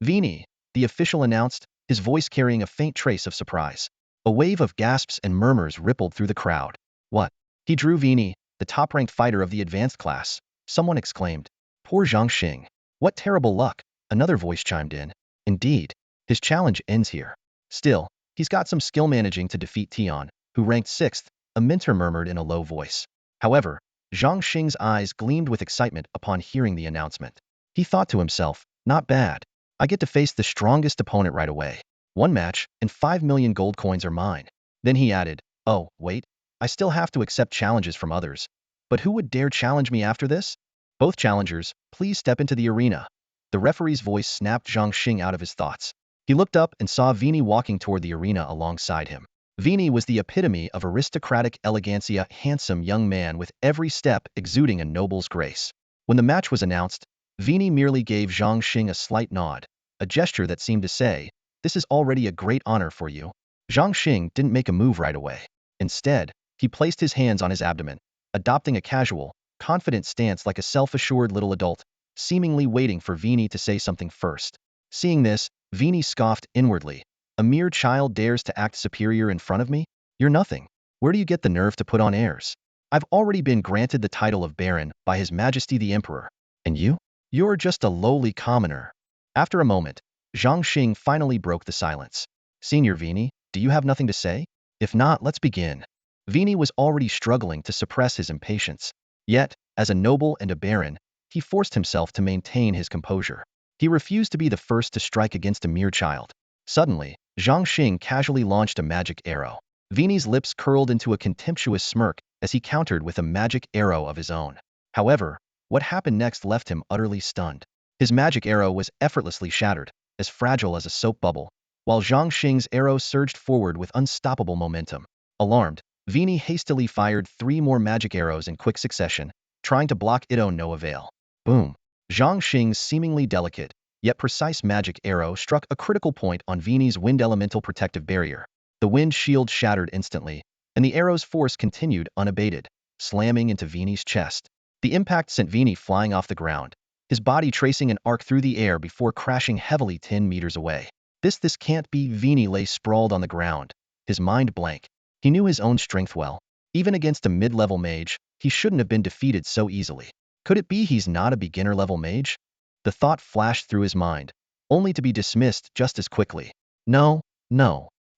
Vini, the official announced, his voice carrying a faint trace of surprise. A wave of gasps and murmurs rippled through the crowd. What? He drew Vini, the top-ranked fighter of the advanced class, someone exclaimed. Poor Zhang Xing. What terrible luck, another voice chimed in. Indeed, his challenge ends here. Still, he's got some skill managing to defeat Tian, who ranked 6th, a mentor murmured in a low voice. However, Zhang Xing's eyes gleamed with excitement upon hearing the announcement. He thought to himself, not bad. I get to face the strongest opponent right away. One match, and 5 million gold coins are mine. Then he added, oh, wait, I still have to accept challenges from others. But who would dare challenge me after this? Both challengers, please step into the arena. The referee's voice snapped Zhang Xing out of his thoughts. He looked up and saw Vini walking toward the arena alongside him. Vini was the epitome of aristocratic elegancia, handsome young man with every step exuding a noble's grace. When the match was announced, Vini merely gave Zhang Xing a slight nod, a gesture that seemed to say, this is already a great honor for you. Zhang Xing didn't make a move right away. Instead, he placed his hands on his abdomen, adopting a casual, confident stance like a self-assured little adult, seemingly waiting for Vini to say something first. Seeing this, Vini scoffed inwardly. A mere child dares to act superior in front of me? You're nothing. Where do you get the nerve to put on airs? I've already been granted the title of Baron by His Majesty the Emperor. And you? You're just a lowly commoner. After a moment, Zhang Xing finally broke the silence. Senior Vini, do you have nothing to say? If not, let's begin. Vini was already struggling to suppress his impatience. Yet, as a noble and a baron, he forced himself to maintain his composure. He refused to be the first to strike against a mere child. Suddenly, Zhang Xing casually launched a magic arrow. Vini's lips curled into a contemptuous smirk as he countered with a magic arrow of his own. However, what happened next left him utterly stunned. His magic arrow was effortlessly shattered, as fragile as a soap bubble, while Zhang Xing's arrow surged forward with unstoppable momentum. Alarmed, Vini hastily fired 3 more magic arrows in quick succession, trying to block it, no avail. Boom! Zhang Xing's seemingly delicate, yet precise magic arrow struck a critical point on Vini's wind elemental protective barrier. The wind shield shattered instantly, and the arrow's force continued unabated, slamming into Vini's chest. The impact sent Vini flying off the ground, his body tracing an arc through the air before crashing heavily 10 meters away. This can't be. Vini lay sprawled on the ground, his mind blank. He knew his own strength well. Even against a mid-level mage, he shouldn't have been defeated so easily. Could it be he's not a beginner-level mage? The thought flashed through his mind, only to be dismissed just as quickly. No.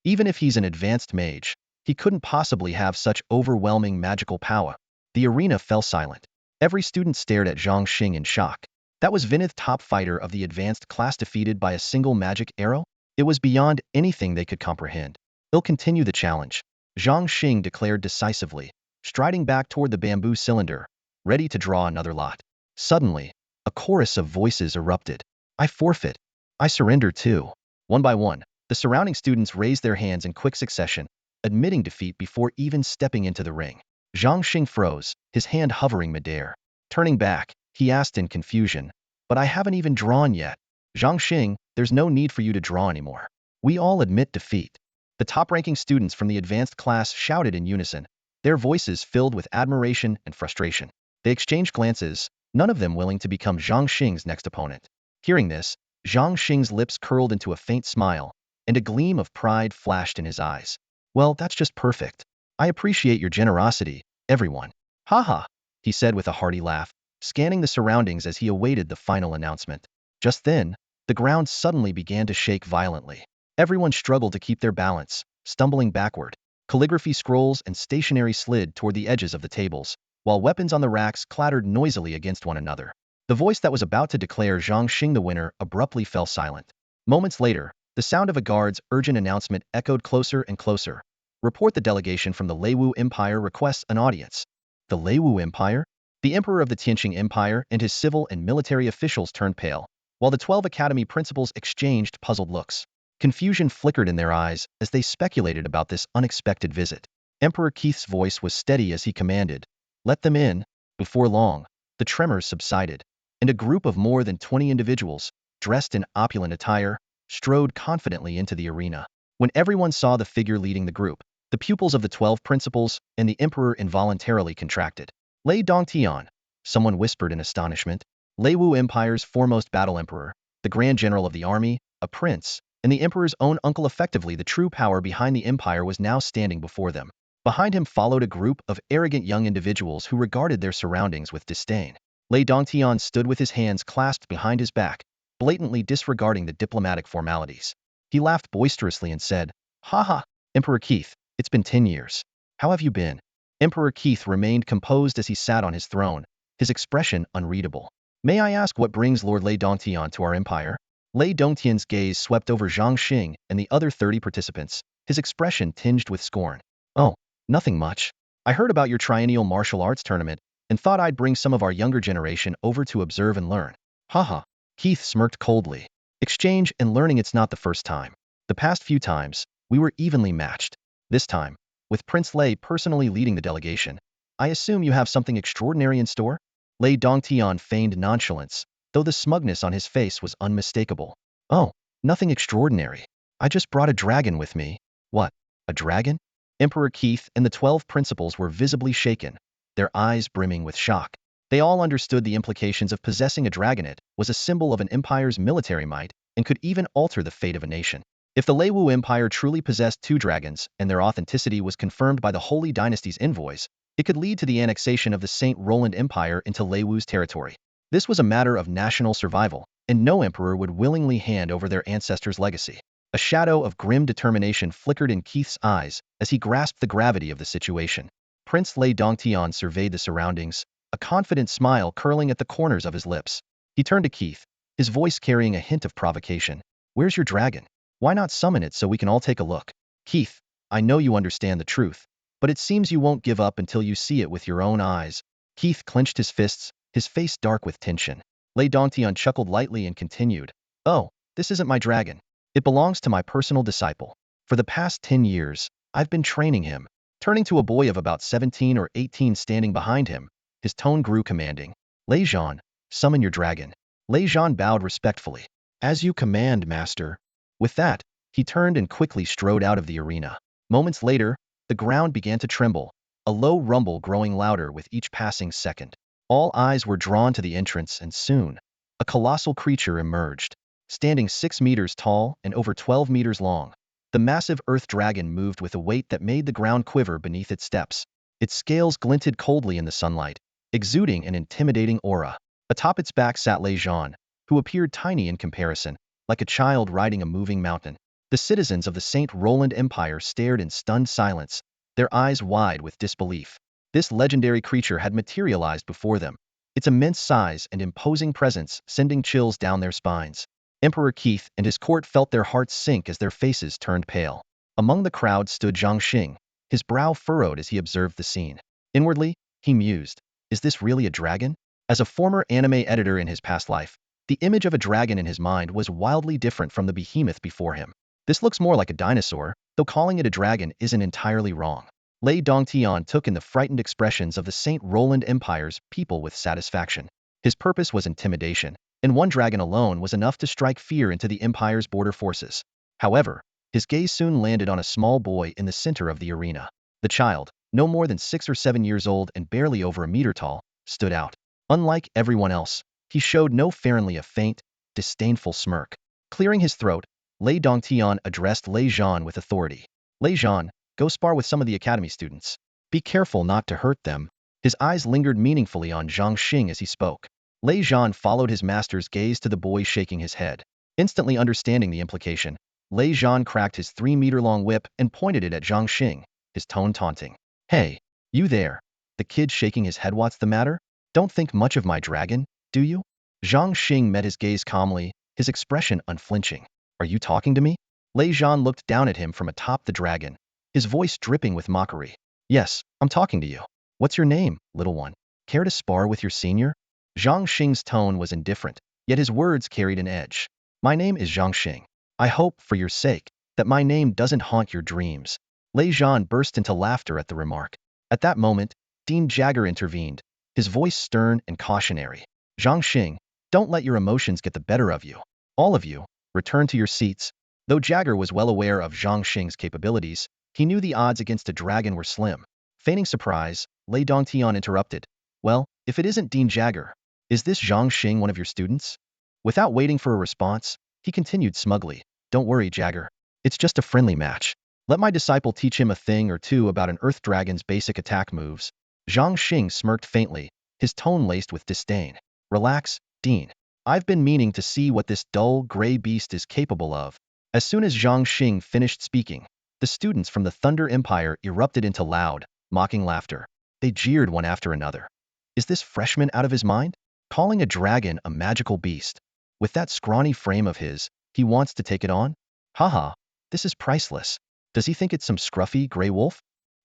Even if he's an advanced mage, he couldn't possibly have such overwhelming magical power. The arena fell silent. Every student stared at Zhang Xing in shock. That was Vinith, top fighter of the advanced class, defeated by a single magic arrow? It was beyond anything they could comprehend. He'll continue the challenge, Zhang Xing declared decisively, striding back toward the bamboo cylinder, ready to draw another lot. Suddenly, a chorus of voices erupted. I forfeit. I surrender too. One by one, the surrounding students raised their hands in quick succession, admitting defeat before even stepping into the ring. Zhang Xing froze, his hand hovering midair. Turning back, he asked in confusion, but I haven't even drawn yet. Zhang Xing, there's no need for you to draw anymore. We all admit defeat. The top-ranking students from the advanced class shouted in unison, their voices filled with admiration and frustration. They exchanged glances, none of them willing to become Zhang Xing's next opponent. Hearing this, Zhang Xing's lips curled into a faint smile, and a gleam of pride flashed in his eyes. Well, that's just perfect. I appreciate your generosity, everyone. Haha, he said with a hearty laugh, scanning the surroundings as he awaited the final announcement. Just then, the ground suddenly began to shake violently. Everyone struggled to keep their balance, stumbling backward. Calligraphy scrolls and stationery slid toward the edges of the tables, while weapons on the racks clattered noisily against one another. The voice that was about to declare Zhang Xing the winner abruptly fell silent. Moments later, the sound of a guard's urgent announcement echoed closer and closer. Report the delegation from the Leu Empire requests an audience. The Leu Empire? The Emperor of the Tianqing Empire and his civil and military officials turned pale, while the 12 academy principals exchanged puzzled looks. Confusion flickered in their eyes as they speculated about this unexpected visit. Emperor Keith's voice was steady as he commanded, "Let them in." Before long, the tremors subsided, and a group of more than 20 individuals, dressed in opulent attire, strode confidently into the arena. When everyone saw the figure leading the group, the pupils of the 12 principals and the emperor involuntarily contracted. Lei Dongtian, someone whispered in astonishment. Leu Empire's foremost battle emperor, the grand general of the army, a prince, and the emperor's own uncle, effectively the true power behind the empire, was now standing before them. Behind him followed a group of arrogant young individuals who regarded their surroundings with disdain. Lei Dongtian stood with his hands clasped behind his back, blatantly disregarding the diplomatic formalities. He laughed boisterously and said, "Haha, Emperor Keith, it's been 10 years. How have you been?" Emperor Keith remained composed as he sat on his throne, his expression unreadable. "May I ask what brings Lord Lei Dongtian to our empire?" Lei Dongtian's gaze swept over Zhang Xing and the other 30 participants, his expression tinged with scorn. "Oh, nothing much. I heard about your triennial martial arts tournament and thought I'd bring some of our younger generation over to observe and learn." Haha. Keith smirked coldly. "Exchange and learning, it's not the first time. The past few times, we were evenly matched. This time, with Prince Lei personally leading the delegation, I assume you have something extraordinary in store?" Lei Dongtian feigned nonchalance, though the smugness on his face was unmistakable. "Oh, nothing extraordinary. I just brought a dragon with me." "What? A dragon?" Emperor Keith and the 12 principals were visibly shaken, their eyes brimming with shock. They all understood the implications of possessing a dragonet was a symbol of an empire's military might and could even alter the fate of a nation. If the Leu Empire truly possessed 2 dragons and their authenticity was confirmed by the Holy Dynasty's envoys, it could lead to the annexation of the St. Roland Empire into Lewu's territory. This was a matter of national survival, and no emperor would willingly hand over their ancestors' legacy. A shadow of grim determination flickered in Keith's eyes as he grasped the gravity of the situation. Prince Lei Dongtian surveyed the surroundings, a confident smile curling at the corners of his lips. He turned to Keith, his voice carrying a hint of provocation. "Where's your dragon? Why not summon it so we can all take a look?" "Keith, I know you understand the truth, but it seems you won't give up until you see it with your own eyes." Keith clenched his fists, his face dark with tension. Lei Dongtian chuckled lightly and continued, "Oh, this isn't my dragon. It belongs to my personal disciple. For the past 10 years, I've been training him." Turning to a boy of about 17 or 18 standing behind him, his tone grew commanding. "Lei Zhan, summon your dragon." Lei Zhan bowed respectfully. "As you command, master." With that, he turned and quickly strode out of the arena. Moments later, the ground began to tremble, a low rumble growing louder with each passing second. All eyes were drawn to the entrance, and soon, a colossal creature emerged. Standing 6 meters tall and over 12 meters long, the massive earth dragon moved with a weight that made the ground quiver beneath its steps. Its scales glinted coldly in the sunlight, exuding an intimidating aura. Atop its back sat Lei Zhan, who appeared tiny in comparison, like a child riding a moving mountain. The citizens of the St. Roland Empire stared in stunned silence, their eyes wide with disbelief. This legendary creature had materialized before them, its immense size and imposing presence sending chills down their spines. Emperor Keith and his court felt their hearts sink as their faces turned pale. Among the crowd stood Zhang Xing, his brow furrowed as he observed the scene. Inwardly, he mused, "Is this really a dragon?" As a former anime editor in his past life, the image of a dragon in his mind was wildly different from the behemoth before him. "This looks more like a dinosaur, though calling it a dragon isn't entirely wrong." Lei Dongtian took in the frightened expressions of the St. Roland Empire's people with satisfaction. His purpose was intimidation, and one dragon alone was enough to strike fear into the Empire's border forces. However, his gaze soon landed on a small boy in the center of the arena. The child, no more than 6 or 7 years old and barely over a meter tall, stood out. Unlike everyone else, he showed no faintly a faint, disdainful smirk. Clearing his throat, Lei Dongtian addressed Lei Zhan with authority. Lei Zhan, go spar with some of the academy students. Be careful not to hurt them. His eyes lingered meaningfully on Zhang Xing as he spoke. Lei Zhan followed his master's gaze to the boy shaking his head. Instantly understanding the implication, Lei Zhan cracked his 3-meter-long whip and pointed it at Zhang Xing, his tone taunting. Hey, you there. The kid shaking his head, what's the matter? Don't think much of my dragon, do you? Zhang Xing met his gaze calmly, his expression unflinching. Are you talking to me? Lei Zhan looked down at him from atop the dragon, his voice dripping with mockery. Yes, I'm talking to you. What's your name, little one? Care to spar with your senior? Zhang Xing's tone was indifferent, yet his words carried an edge. My name is Zhang Xing. I hope, for your sake, that my name doesn't haunt your dreams. Lei Zhan burst into laughter at the remark. At that moment, Dean Jagger intervened, his voice stern and cautionary. Zhang Xing, don't let your emotions get the better of you. All of you, return to your seats. Though Jagger was well aware of Zhang Xing's capabilities, he knew the odds against a dragon were slim. Feigning surprise, Lei Dongtian interrupted. Well, if it isn't Dean Jagger, is this Zhang Xing one of your students? Without waiting for a response, he continued smugly. Don't worry, Jagger. It's just a friendly match. Let my disciple teach him a thing or two about an earth dragon's basic attack moves. Zhang Xing smirked faintly, his tone laced with disdain. Relax, Dean. I've been meaning to see what this dull, gray beast is capable of. As soon as Zhang Xing finished speaking, the students from the Thunder Empire erupted into loud, mocking laughter. They jeered one after another. Is this freshman out of his mind? Calling a dragon a magical beast. With that scrawny frame of his, he wants to take it on? Haha, this is priceless. Does he think it's some scruffy gray wolf?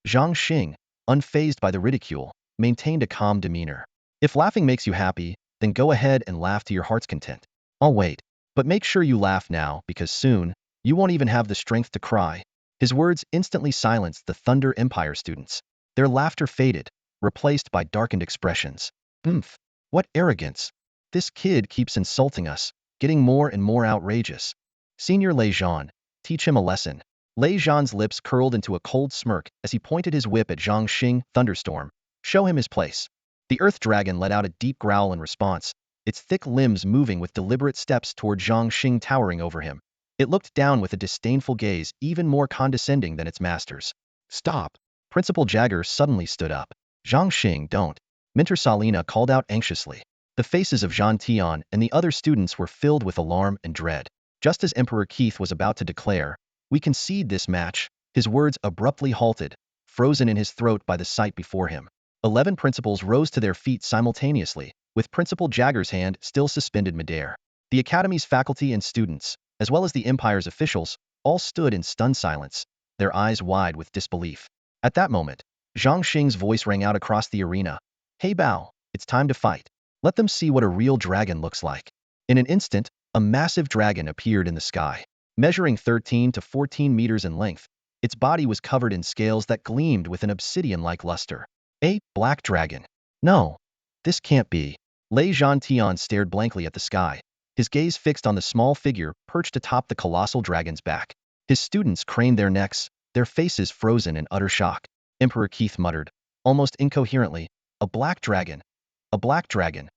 Zhang Xing, unfazed by the ridicule, maintained a calm demeanor. If laughing makes you happy, then go ahead and laugh to your heart's content. I'll wait. But make sure you laugh now, because soon, you won't even have the strength to cry. His words instantly silenced the Thunder Empire students. Their laughter faded, replaced by darkened expressions. What arrogance. This kid keeps insulting us, getting more and more outrageous. Senior Lei Zhan, teach him a lesson. Lei Zhan's lips curled into a cold smirk as he pointed his whip at Zhang Xing. Thunderstorm. Show him his place. The earth dragon let out a deep growl in response, its thick limbs moving with deliberate steps toward Zhang Xing towering over him. It looked down with a disdainful gaze even more condescending than its master's. Stop. Principal Jagger suddenly stood up. Zhang Xing, don't. Minter Salina called out anxiously. The faces of Zhan Tian and the other students were filled with alarm and dread. Just as Emperor Keith was about to declare, we concede this match, his words abruptly halted, frozen in his throat by the sight before him. 11 principals rose to their feet simultaneously, with Principal Jagger's hand still suspended midair. The Academy's faculty and students, as well as the Empire's officials, all stood in stunned silence, their eyes wide with disbelief. At that moment, Zhang Xing's voice rang out across the arena. Heybao, it's time to fight. Let them see what a real dragon looks like. In an instant, a massive dragon appeared in the sky. Measuring 13 to 14 meters in length, its body was covered in scales that gleamed with an obsidian-like luster. A black dragon. No, this can't be. Lei Zhantian stared blankly at the sky, his gaze fixed on the small figure perched atop the colossal dragon's back. His students craned their necks, their faces frozen in utter shock. Emperor Keith muttered, almost incoherently, a black dragon. A black dragon.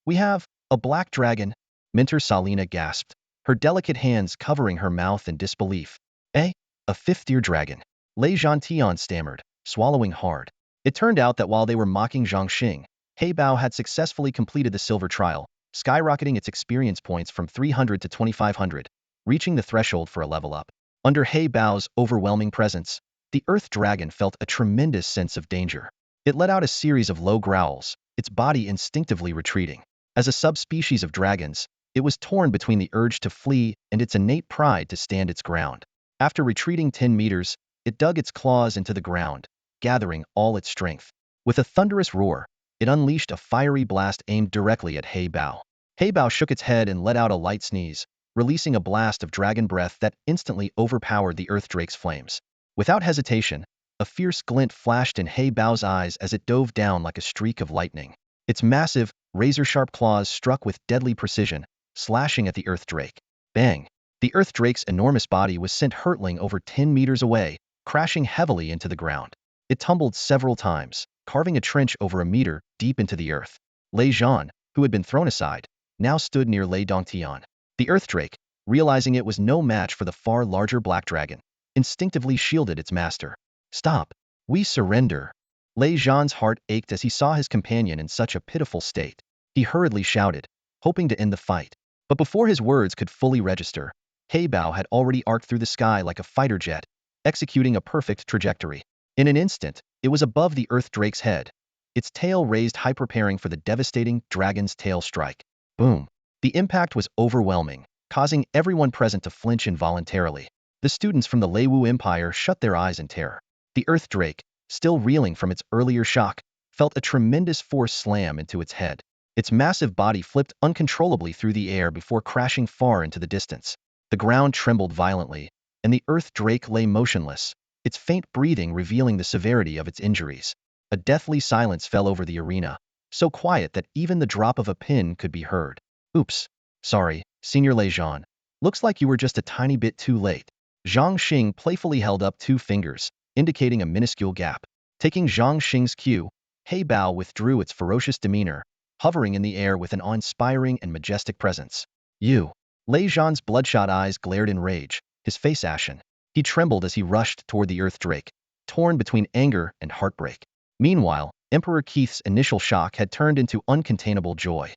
We have a black dragon. Minter Salina gasped, her delicate hands covering her mouth in disbelief. A fifth-tier dragon. Lei Zhantian stammered, swallowing hard. It turned out that while they were mocking Zhang Xing, Heybao had successfully completed the silver trial, skyrocketing its experience points from 300 to 2,500, reaching the threshold for a level up. Under Heybao's overwhelming presence, the earth dragon felt a tremendous sense of danger. It let out a series of low growls, its body instinctively retreating. As a subspecies of dragons, it was torn between the urge to flee and its innate pride to stand its ground. After retreating 10 meters, it dug its claws into the ground, gathering all its strength. With a thunderous roar, it unleashed a fiery blast aimed directly at Heybao. Heybao shook its head and let out a light sneeze, releasing a blast of dragon breath that instantly overpowered the earth drake's flames. Without hesitation, a fierce glint flashed in Heybao's eyes as it dove down like a streak of lightning. Its massive, razor-sharp claws struck with deadly precision, slashing at the earth drake. Bang! The earth drake's enormous body was sent hurtling over 10 meters away, crashing heavily into the ground. It tumbled several times, carving a trench over a meter deep into the earth. Lei Zhan, who had been thrown aside, now stood near Lei Dongtian. The Earth Drake, realizing it was no match for the far larger black dragon, instinctively shielded its master. Stop. We surrender. Lei Zhan's heart ached as he saw his companion in such a pitiful state. He hurriedly shouted, hoping to end the fight. But before his words could fully register, Heybao had already arced through the sky like a fighter jet, executing a perfect trajectory. In an instant, it was above the Earth Drake's head, its tail raised high, preparing for the devastating dragon's tail strike. Boom. The impact was overwhelming, causing everyone present to flinch involuntarily. The students from the Leu Empire shut their eyes in terror. The Earth Drake, still reeling from its earlier shock, felt a tremendous force slam into its head. Its massive body flipped uncontrollably through the air before crashing far into the distance. The ground trembled violently, and the Earth Drake lay motionless, its faint breathing revealing the severity of its injuries. A deathly silence fell over the arena, so quiet that even the drop of a pin could be heard. Oops. Sorry, Senior Lei Zhan. Looks like you were just a tiny bit too late. Zhang Xing playfully held up 2 fingers, indicating a minuscule gap. Taking Zhang Xing's cue, Heybao withdrew its ferocious demeanor, hovering in the air with an awe-inspiring and majestic presence. You. Lei Zhan's bloodshot eyes glared in rage, his face ashen. He trembled as he rushed toward the Earth Drake, torn between anger and heartbreak. Meanwhile, Emperor Keith's initial shock had turned into uncontainable joy.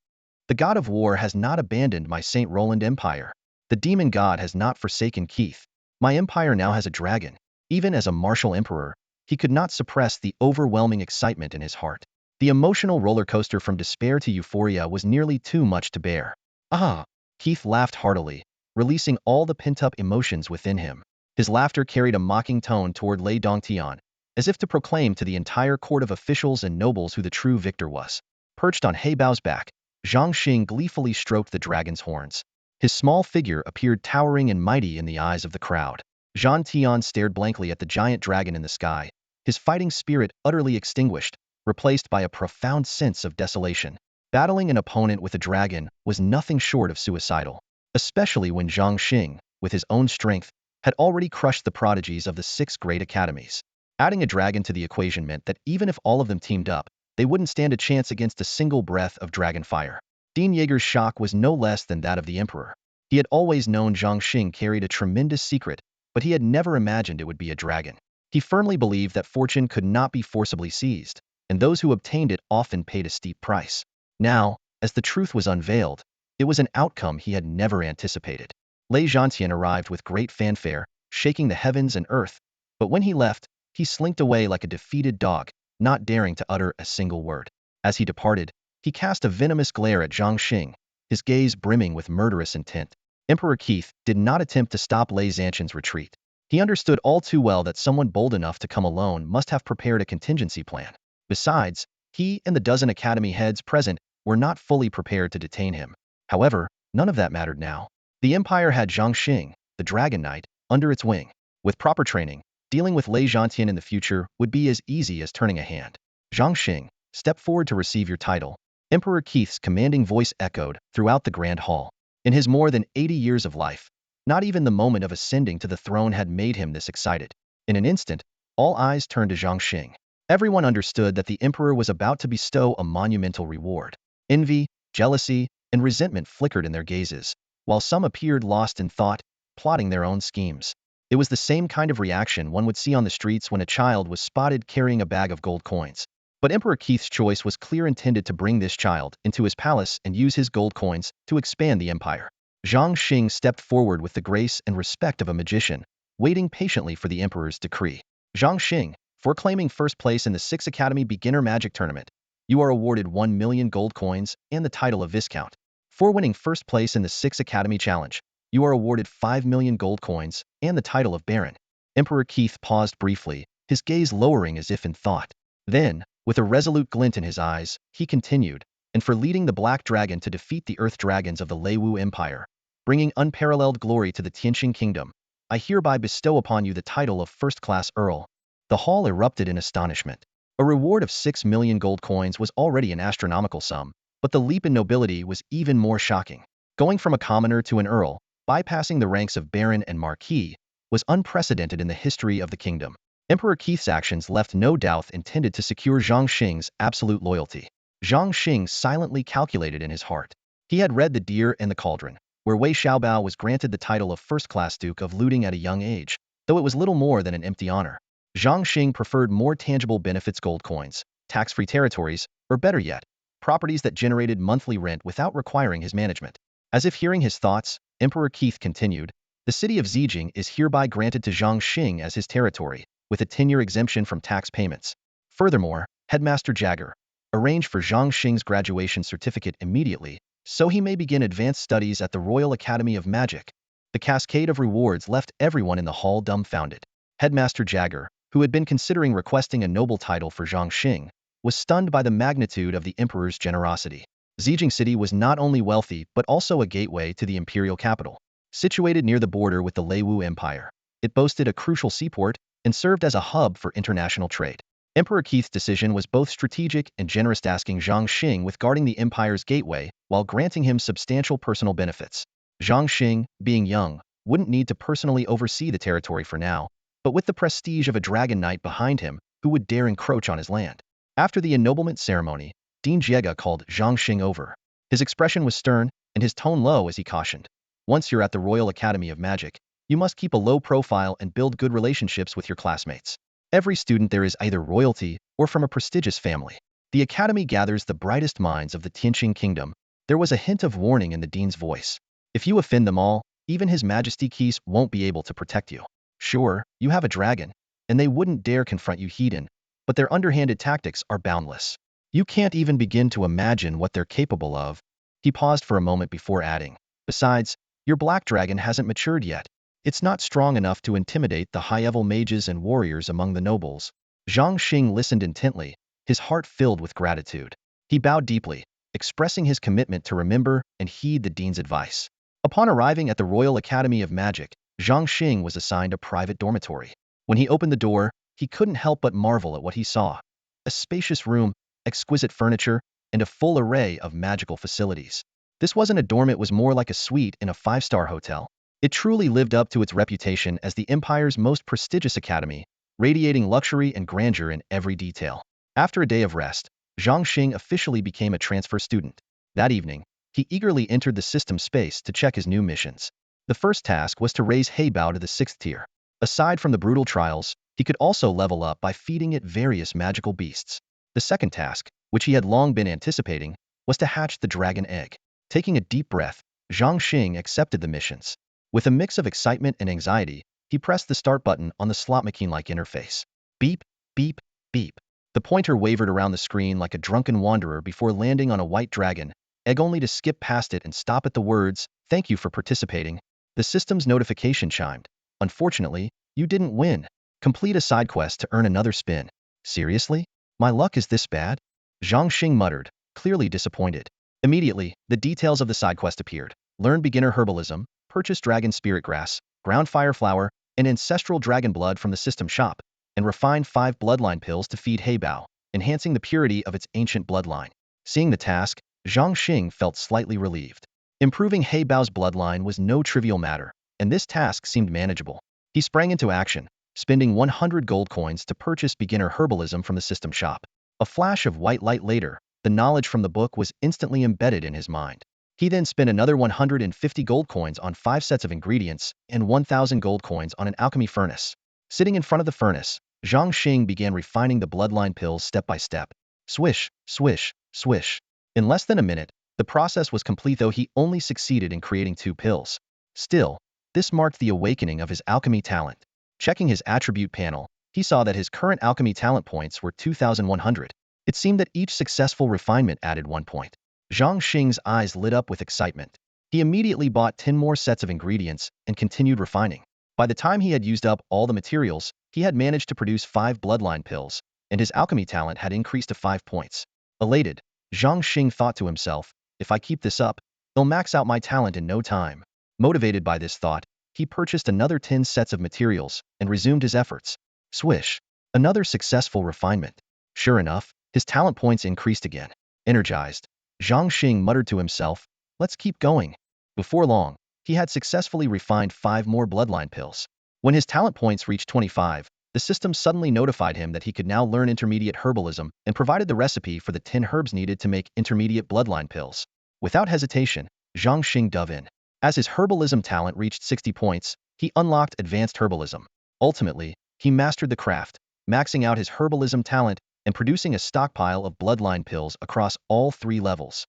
The god of war has not abandoned my St. Roland Empire. The demon god has not forsaken Keith. My empire now has a dragon. Even as a martial emperor, he could not suppress the overwhelming excitement in his heart. The emotional roller coaster from despair to euphoria was nearly too much to bear. Ah! Keith laughed heartily, releasing all the pent-up emotions within him. His laughter carried a mocking tone toward Lei Dongtian, as if to proclaim to the entire court of officials and nobles who the true victor was. Perched on Heybao's back, Zhang Xing gleefully stroked the dragon's horns. His small figure appeared towering and mighty in the eyes of the crowd. Zhan Tian stared blankly at the giant dragon in the sky, his fighting spirit utterly extinguished, replaced by a profound sense of desolation. Battling an opponent with a dragon was nothing short of suicidal, especially when Zhang Xing, with his own strength, had already crushed the prodigies of the 6 great academies. Adding a dragon to the equation meant that even if all of them teamed up, they wouldn't stand a chance against a single breath of dragon fire. Dean Yeager's shock was no less than that of the emperor. He had always known Zhang Xing carried a tremendous secret, but he had never imagined it would be a dragon. He firmly believed that fortune could not be forcibly seized, and those who obtained it often paid a steep price. Now, as the truth was unveiled, it was an outcome he had never anticipated. Lei Zhantian arrived with great fanfare, shaking the heavens and earth, but when he left, he slinked away like a defeated dog, not daring to utter a single word. As he departed, he cast a venomous glare at Zhang Xing, his gaze brimming with murderous intent. Emperor Keith did not attempt to stop Lei Zhantian's retreat. He understood all too well that someone bold enough to come alone must have prepared a contingency plan. Besides, he and the dozen academy heads present were not fully prepared to detain him. However, none of that mattered now. The Empire had Zhang Xing, the Dragon Knight, under its wing. With proper training, dealing with Lei Zhantian in the future would be as easy as turning a hand. Zhang Xing, step forward to receive your title. Emperor Keith's commanding voice echoed throughout the grand hall. In his more than 80 years of life, not even the moment of ascending to the throne had made him this excited. In an instant, all eyes turned to Zhang Xing. Everyone understood that the emperor was about to bestow a monumental reward. Envy, jealousy, and resentment flickered in their gazes, while some appeared lost in thought, plotting their own schemes. It was the same kind of reaction one would see on the streets when a child was spotted carrying a bag of gold coins. But Emperor Keith's choice was clear, intended to bring this child into his palace and use his gold coins to expand the empire. Zhang Xing stepped forward with the grace and respect of a magician, waiting patiently for the emperor's decree. Zhang Xing, for claiming first place in the 6 Academy Beginner Magic Tournament, you are awarded 1 million gold coins and the title of Viscount. For winning first place in the 6 Academy Challenge, you are awarded 5 million gold coins and the title of Baron. Emperor Keith paused briefly, his gaze lowering as if in thought. Then, with a resolute glint in his eyes, he continued, and for leading the Black Dragon to defeat the Earth Dragons of the Leu Empire, bringing unparalleled glory to the Tianqing Kingdom, I hereby bestow upon you the title of First-Class Earl. The hall erupted in astonishment. A reward of 6 million gold coins was already an astronomical sum, but the leap in nobility was even more shocking. Going from a commoner to an earl, bypassing the ranks of baron and marquis, was unprecedented in the history of the kingdom. Emperor Keith's actions left no doubt intended to secure Zhang Xing's absolute loyalty. Zhang Xing silently calculated in his heart. He had read The Deer and the Cauldron, where Wei Xiaobao was granted the title of first-class Duke of Looting at a young age, though it was little more than an empty honor. Zhang Xing preferred more tangible benefits: gold coins, tax-free territories, or better yet, properties that generated monthly rent without requiring his management. As if hearing his thoughts, Emperor Keith continued, the city of Zijing is hereby granted to Zhang Xing as his territory, with a 10-year exemption from tax payments. Furthermore, Headmaster Jagger, arrange for Zhang Xing's graduation certificate immediately, so he may begin advanced studies at the Royal Academy of Magic. The cascade of rewards left everyone in the hall dumbfounded. Headmaster Jagger, who had been considering requesting a noble title for Zhang Xing, was stunned by the magnitude of the emperor's generosity. Zijing City was not only wealthy but also a gateway to the imperial capital. Situated near the border with the Leu Empire, it boasted a crucial seaport and served as a hub for international trade. Emperor Keith's decision was both strategic and generous, tasking Zhang Xing with guarding the empire's gateway while granting him substantial personal benefits. Zhang Xing, being young, wouldn't need to personally oversee the territory for now, but with the prestige of a dragon knight behind him, who would dare encroach on his land? After the ennoblement ceremony, Dean Jiega called Zhang Xing over. His expression was stern, and his tone low as he cautioned. Once you're at the Royal Academy of Magic, you must keep a low profile and build good relationships with your classmates. Every student there is either royalty or from a prestigious family. The academy gathers the brightest minds of the Tianqing Kingdom. There was a hint of warning in the dean's voice. If you offend them all, even His Majesty Keith won't be able to protect you. Sure, you have a dragon, and they wouldn't dare confront you heathen, but their underhanded tactics are boundless. You can't even begin to imagine what they're capable of. He paused for a moment before adding, besides, your black dragon hasn't matured yet. It's not strong enough to intimidate the high-level mages and warriors among the nobles. Zhang Xing listened intently, his heart filled with gratitude. He bowed deeply, expressing his commitment to remember and heed the dean's advice. Upon arriving at the Royal Academy of Magic, Zhang Xing was assigned a private dormitory. When he opened the door, he couldn't help but marvel at what he saw. A spacious room, exquisite furniture, and a full array of magical facilities. This wasn't a dorm, it was more like a suite in a five-star hotel. It truly lived up to its reputation as the Empire's most prestigious academy, radiating luxury and grandeur in every detail. After a day of rest, Zhang Xing officially became a transfer student. That evening, he eagerly entered the system space to check his new missions. The first task was to raise heybao to the 6th tier. Aside from the brutal trials, he could also level up by feeding it various magical beasts. The second task, which he had long been anticipating, was to hatch the dragon egg. Taking a deep breath, Zhang Xing accepted the missions. With a mix of excitement and anxiety, he pressed the start button on the slot machine-like interface. Beep, beep, beep. The pointer wavered around the screen like a drunken wanderer before landing on a white dragon egg, only to skip past it and stop at the words, "Thank you for participating." The system's notification chimed. Unfortunately, you didn't win. Complete a side quest to earn another spin. Seriously? My luck is this bad? Zhang Xing muttered, clearly disappointed. Immediately, the details of the side quest appeared. Learn beginner herbalism, purchase dragon spirit grass, ground fire flower, and ancestral dragon blood from the system shop, and refine 5 bloodline pills to feed heybao, enhancing the purity of its ancient bloodline. Seeing the task, Zhang Xing felt slightly relieved. Improving heybao's bloodline was no trivial matter, and this task seemed manageable. He sprang into action, spending 100 gold coins to purchase beginner herbalism from the system shop. A flash of white light later, the knowledge from the book was instantly embedded in his mind. He then spent another 150 gold coins on 5 sets of ingredients and 1,000 gold coins on an alchemy furnace. Sitting in front of the furnace, Zhang Xing began refining the bloodline pills step by step. Swish, swish, swish. In less than a minute, the process was complete, though he only succeeded in creating 2 pills. Still, this marked the awakening of his alchemy talent. Checking his attribute panel, he saw that his current alchemy talent points were 2,100. It seemed that each successful refinement added 1 point. Zhang Xing's eyes lit up with excitement. He immediately bought 10 more sets of ingredients and continued refining. By the time he had used up all the materials, he had managed to produce 5 bloodline pills, and his alchemy talent had increased to 5 points. Elated, Zhang Xing thought to himself, if I keep this up, I'll max out my talent in no time. Motivated by this thought, he purchased another 10 sets of materials and resumed his efforts. Swish. Another successful refinement. Sure enough, his talent points increased again. Energized, Zhang Xing muttered to himself, let's keep going. Before long, he had successfully refined 5 more bloodline pills. When his talent points reached 25, The system suddenly notified him that he could now learn intermediate herbalism and provided the recipe for the 10 herbs needed to make intermediate bloodline pills. Without hesitation, Zhang Xing dove in. As his herbalism talent reached 60 points, he unlocked advanced herbalism. Ultimately, he mastered the craft, maxing out his herbalism talent and producing a stockpile of bloodline pills across all 3 levels.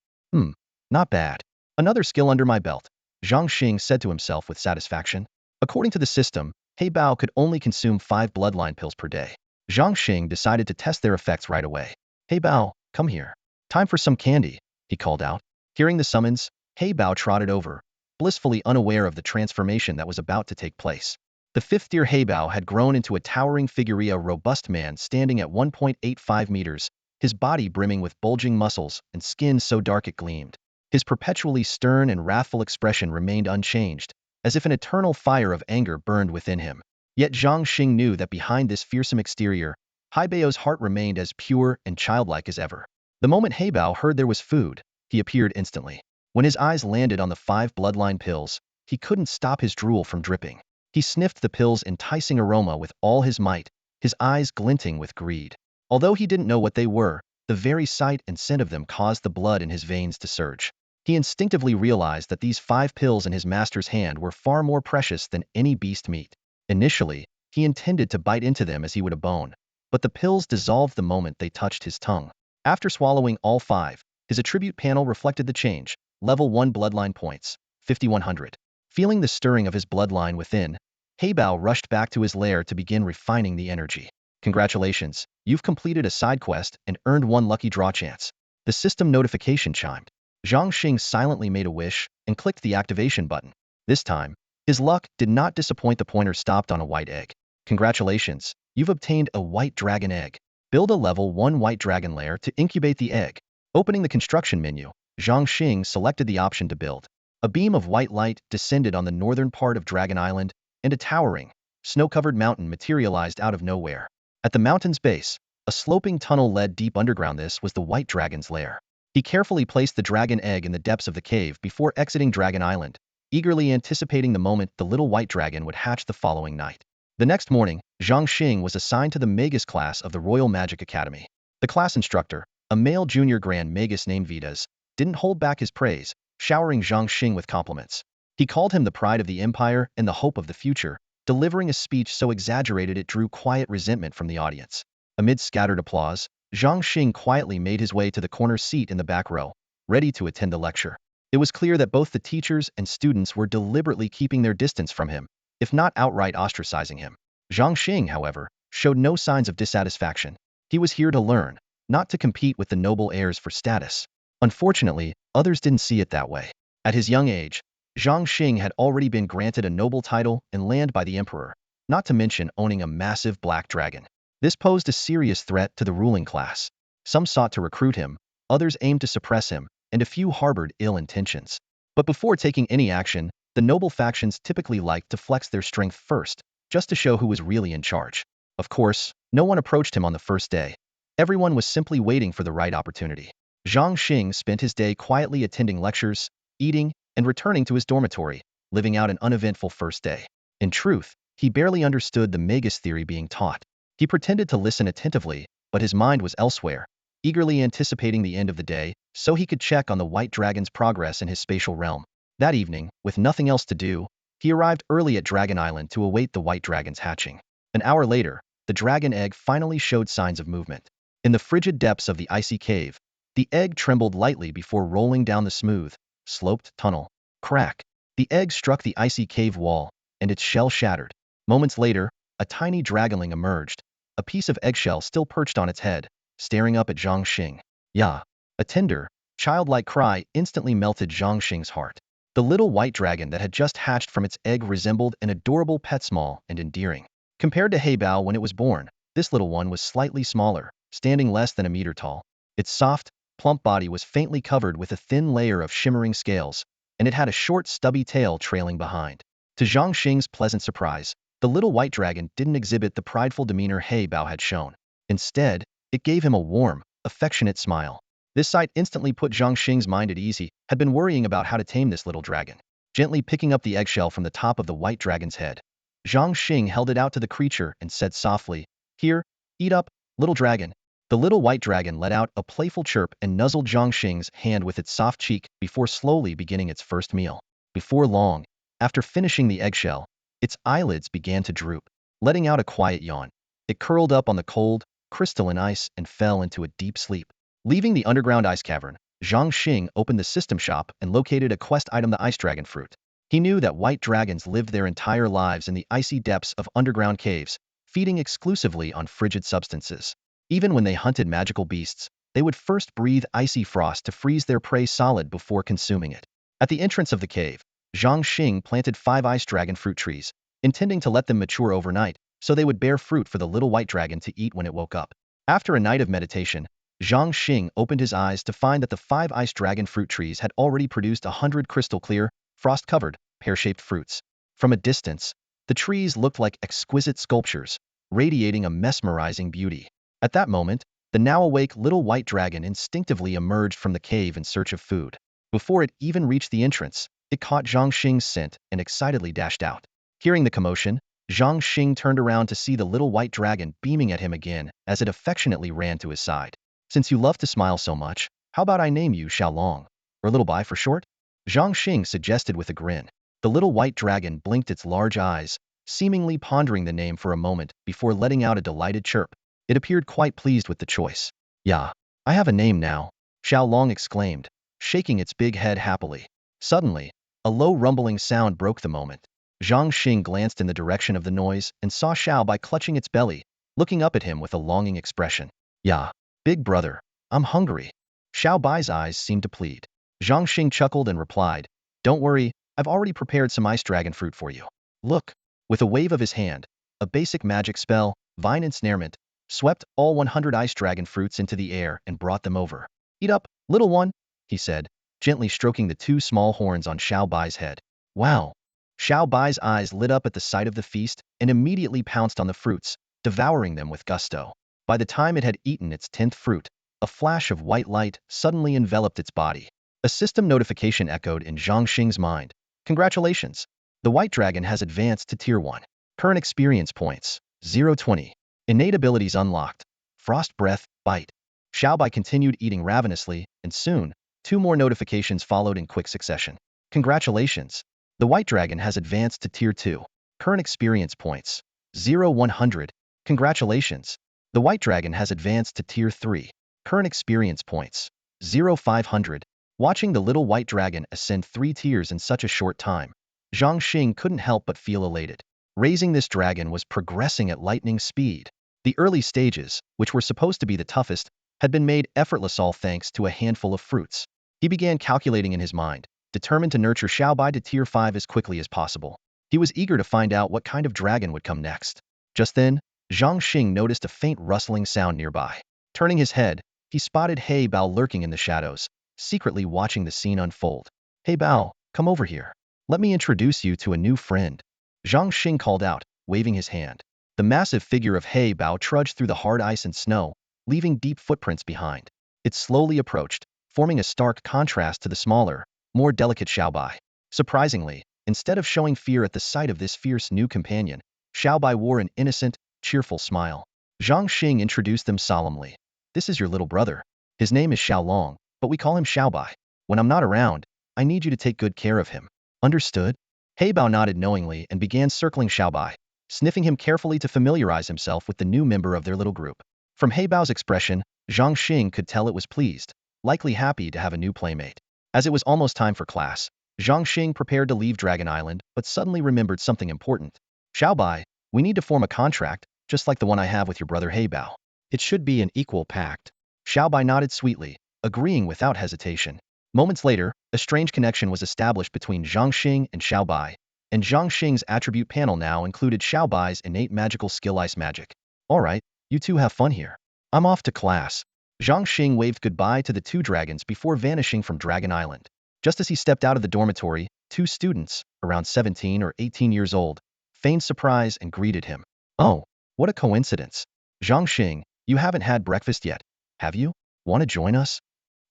Not bad. Another skill under my belt, Zhang Xing said to himself with satisfaction. According to the system, Heybao could only consume 5 bloodline pills per day. Zhang Xing decided to test their effects right away. Heybao, come here. Time for some candy, he called out. Hearing the summons, Heybao trotted over, blissfully unaware of the transformation that was about to take place. The 5th-tier Heybao had grown into a towering figure, a robust man standing at 1.85 meters, his body brimming with bulging muscles and skin so dark it gleamed. His perpetually stern and wrathful expression remained unchanged, as if an eternal fire of anger burned within him. Yet Zhang Xing knew that behind this fearsome exterior, Heibao's heart remained as pure and childlike as ever. The moment Heybao heard there was food, he appeared instantly. When his eyes landed on the 5 bloodline pills, he couldn't stop his drool from dripping. He sniffed the pills' enticing aroma with all his might, his eyes glinting with greed. Although he didn't know what they were, the very sight and scent of them caused the blood in his veins to surge. He instinctively realized that these 5 pills in his master's hand were far more precious than any beast meat. Initially, he intended to bite into them as he would a bone, but the pills dissolved the moment they touched his tongue. After swallowing all 5, his attribute panel reflected the change. Level 1 bloodline points, 5100. Feeling the stirring of his bloodline within, Heybao rushed back to his lair to begin refining the energy. Congratulations, you've completed a side quest and earned 1 lucky draw chance. The system notification chimed. Zhang Xing silently made a wish and clicked the activation button. This time, his luck did not disappoint. The pointer stopped on a white egg. Congratulations, you've obtained a white dragon egg. Build a level 1 white dragon lair to incubate the egg. Opening the construction menu, Zhang Xing selected the option to build. A beam of white light descended on the northern part of Dragon Island, and a towering, snow-covered mountain materialized out of nowhere. At the mountain's base, a sloping tunnel led deep underground. This was the white dragon's lair. He carefully placed the dragon egg in the depths of the cave before exiting Dragon Island, eagerly anticipating the moment the little white dragon would hatch the following night. The next morning, Zhang Xing was assigned to the Magus class of the Royal Magic Academy. The class instructor, a male junior Grand Magus named Vitas, didn't hold back his praise, showering Zhang Xing with compliments. He called him the pride of the Empire and the hope of the future, delivering a speech so exaggerated it drew quiet resentment from the audience. Amid scattered applause, Zhang Xing quietly made his way to the corner seat in the back row, ready to attend the lecture. It was clear that both the teachers and students were deliberately keeping their distance from him, if not outright ostracizing him. Zhang Xing, however, showed no signs of dissatisfaction. He was here to learn, not to compete with the noble heirs for status. Unfortunately, others didn't see it that way. At his young age, Zhang Xing had already been granted a noble title and land by the emperor, not to mention owning a massive black dragon. This posed a serious threat to the ruling class. Some sought to recruit him, others aimed to suppress him, and a few harbored ill intentions. But before taking any action, the noble factions typically liked to flex their strength first, just to show who was really in charge. Of course, no one approached him on the first day. Everyone was simply waiting for the right opportunity. Zhang Xing spent his day quietly attending lectures, eating, and returning to his dormitory, living out an uneventful first day. In truth, he barely understood the Magus theory being taught. He pretended to listen attentively, but his mind was elsewhere, eagerly anticipating the end of the day, so he could check on the white dragon's progress in his spatial realm. That evening, with nothing else to do, he arrived early at Dragon Island to await the white dragon's hatching. An hour later, the dragon egg finally showed signs of movement. In the frigid depths of the icy cave, the egg trembled lightly before rolling down the smooth, sloped tunnel. Crack! The egg struck the icy cave wall, and its shell shattered. Moments later, a tiny dragonling emerged, a piece of eggshell still perched on its head, staring up at Zhang Xing. Yeah! A tender, childlike cry instantly melted Zhang Xing's heart. The little white dragon that had just hatched from its egg resembled an adorable pet, small and endearing. Compared to Heybao when it was born, this little one was slightly smaller, standing less than a meter tall. Its soft, plump body was faintly covered with a thin layer of shimmering scales, and it had a short, stubby tail trailing behind. To Zhang Xing's pleasant surprise, the little white dragon didn't exhibit the prideful demeanor Heybao had shown. Instead, it gave him a warm, affectionate smile. This sight instantly put Zhang Xing's mind at ease. He had been worrying about how to tame this little dragon. Gently picking up the eggshell from the top of the white dragon's head, Zhang Xing held it out to the creature and said softly, "Here, eat up, little dragon." The little white dragon let out a playful chirp and nuzzled Zhang Xing's hand with its soft cheek before slowly beginning its first meal. Before long, after finishing the eggshell, its eyelids began to droop, letting out a quiet yawn. It curled up on the cold, crystalline ice and fell into a deep sleep. Leaving the underground ice cavern, Zhang Xing opened the system shop and located a quest item, the ice dragon fruit. He knew that white dragons lived their entire lives in the icy depths of underground caves, feeding exclusively on frigid substances. Even when they hunted magical beasts, they would first breathe icy frost to freeze their prey solid before consuming it. At the entrance of the cave, Zhang Xing planted 5 ice dragon fruit trees, intending to let them mature overnight, so they would bear fruit for the little white dragon to eat when it woke up. After a night of meditation, Zhang Xing opened his eyes to find that the 5 ice dragon fruit trees had already produced 100 crystal-clear, frost-covered, pear-shaped fruits. From a distance, the trees looked like exquisite sculptures, radiating a mesmerizing beauty. At that moment, the now-awake little white dragon instinctively emerged from the cave in search of food. Before it even reached the entrance, it caught Zhang Xing's scent and excitedly dashed out. Hearing the commotion, Zhang Xing turned around to see the little white dragon beaming at him again as it affectionately ran to his side. "Since you love to smile so much, how about I name you Xiaolong, or Little Bai for short?" Zhang Xing suggested with a grin. The little white dragon blinked its large eyes, seemingly pondering the name for a moment before letting out a delighted chirp. It appeared quite pleased with the choice. "Yeah, I have a name now," Xiaolong exclaimed, shaking its big head happily. Suddenly, a low rumbling sound broke the moment. Zhang Xing glanced in the direction of the noise and saw Xiao Bai clutching its belly, looking up at him with a longing expression. "Yeah, big brother, I'm hungry." Xiao Bai's eyes seemed to plead. Zhang Xing chuckled and replied, "Don't worry, I've already prepared some ice dragon fruit for you. Look." With a wave of his hand, a basic magic spell, Vine Ensnarement, swept all 100 ice dragon fruits into the air and brought them over. "Eat up, little one," he said, gently stroking the 2 small horns on Xiao Bai's head. "Wow." Xiao Bai's eyes lit up at the sight of the feast and immediately pounced on the fruits, devouring them with gusto. By the time it had eaten its 10th fruit, a flash of white light suddenly enveloped its body. A system notification echoed in Zhang Xing's mind. "Congratulations! The white dragon has advanced to Tier 1. Current experience points, 020. Innate abilities unlocked. Frost Breath, Bite." Xiao Bai continued eating ravenously, and soon, 2 more notifications followed in quick succession. "Congratulations! The white dragon has advanced to Tier 2. Current experience points, 0100. Congratulations! The white dragon has advanced to Tier 3. Current experience points, 0500. Watching the little white dragon ascend 3 tiers in such a short time, Zhang Xing couldn't help but feel elated. Raising this dragon was progressing at lightning speed. The early stages, which were supposed to be the toughest, had been made effortless all thanks to a handful of fruits. He began calculating in his mind, determined to nurture Xiaobai to Tier 5 as quickly as possible. He was eager to find out what kind of dragon would come next. Just then, Zhang Xing noticed a faint rustling sound nearby. Turning his head, he spotted Heybao lurking in the shadows, secretly watching the scene unfold. "Heybao, come over here. Let me introduce you to a new friend," Zhang Xing called out, waving his hand. The massive figure of Heybao trudged through the hard ice and snow, leaving deep footprints behind. It slowly approached, forming a stark contrast to the smaller, more delicate Xiaobai. Surprisingly, instead of showing fear at the sight of this fierce new companion, Xiaobai wore an innocent, cheerful smile. Zhang Xing introduced them solemnly. "This is your little brother. His name is Xiaolong, but we call him Xiaobai. When I'm not around, I need you to take good care of him. Understood?" Heybao nodded knowingly and began circling Xiaobai, sniffing him carefully to familiarize himself with the new member of their little group. From Heibao's expression, Zhang Xing could tell it was pleased, likely happy to have a new playmate. As it was almost time for class, Zhang Xing prepared to leave Dragon Island, but suddenly remembered something important. "Xiaobai, we need to form a contract, just like the one I have with your brother Heybao. It should be an equal pact." Xiaobai nodded sweetly, agreeing without hesitation. Moments later, a strange connection was established between Zhang Xing and Xiaobai, and Zhang Xing's attribute panel now included Xiaobai's innate magical skill Ice Magic. "All right, you two have fun here. I'm off to class." Zhang Xing waved goodbye to the 2 dragons before vanishing from Dragon Island. Just as he stepped out of the dormitory, 2 students, around 17 or 18 years old, feigned surprise and greeted him. "Oh, what a coincidence. Zhang Xing, you haven't had breakfast yet, have you? Want to join us?"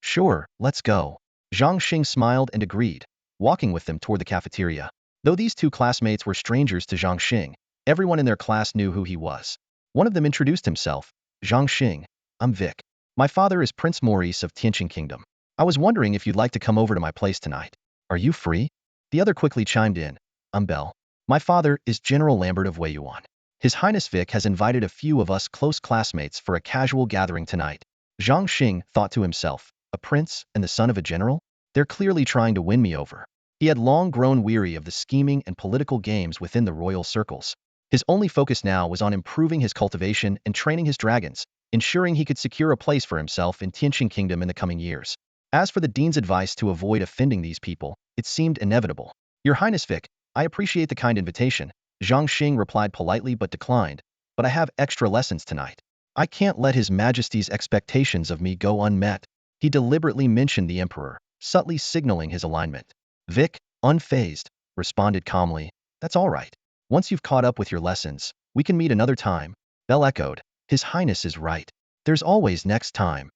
"Sure, let's go." Zhang Xing smiled and agreed, walking with them toward the cafeteria. Though these two classmates were strangers to Zhang Xing, everyone in their class knew who he was. One of them introduced himself. Zhang Xing, I'm Vic. My father is Prince Maurice of Tianqing Kingdom. I was wondering if you'd like to come over to my place tonight. Are you free? The other quickly chimed in. I'm Bell. My father is General Lambert of Weiyuan. His Highness Vic has invited a few of us close classmates for a casual gathering tonight. Zhang Xing thought to himself, a prince and the son of a general? They're clearly trying to win me over. He had long grown weary of the scheming and political games within the royal circles. His only focus now was on improving his cultivation and training his dragons, ensuring he could secure a place for himself in Tianqing Kingdom in the coming years. As for the dean's advice to avoid offending these people, it seemed inevitable. Your Highness Vic, I appreciate the kind invitation, Zhang Xing replied politely but declined, but I have extra lessons tonight. I can't let His Majesty's expectations of me go unmet. He deliberately mentioned the Emperor, subtly signaling his alignment. Vic, unfazed, responded calmly, that's all right. Once you've caught up with your lessons, we can meet another time. Bell echoed, His Highness is right. There's always next time.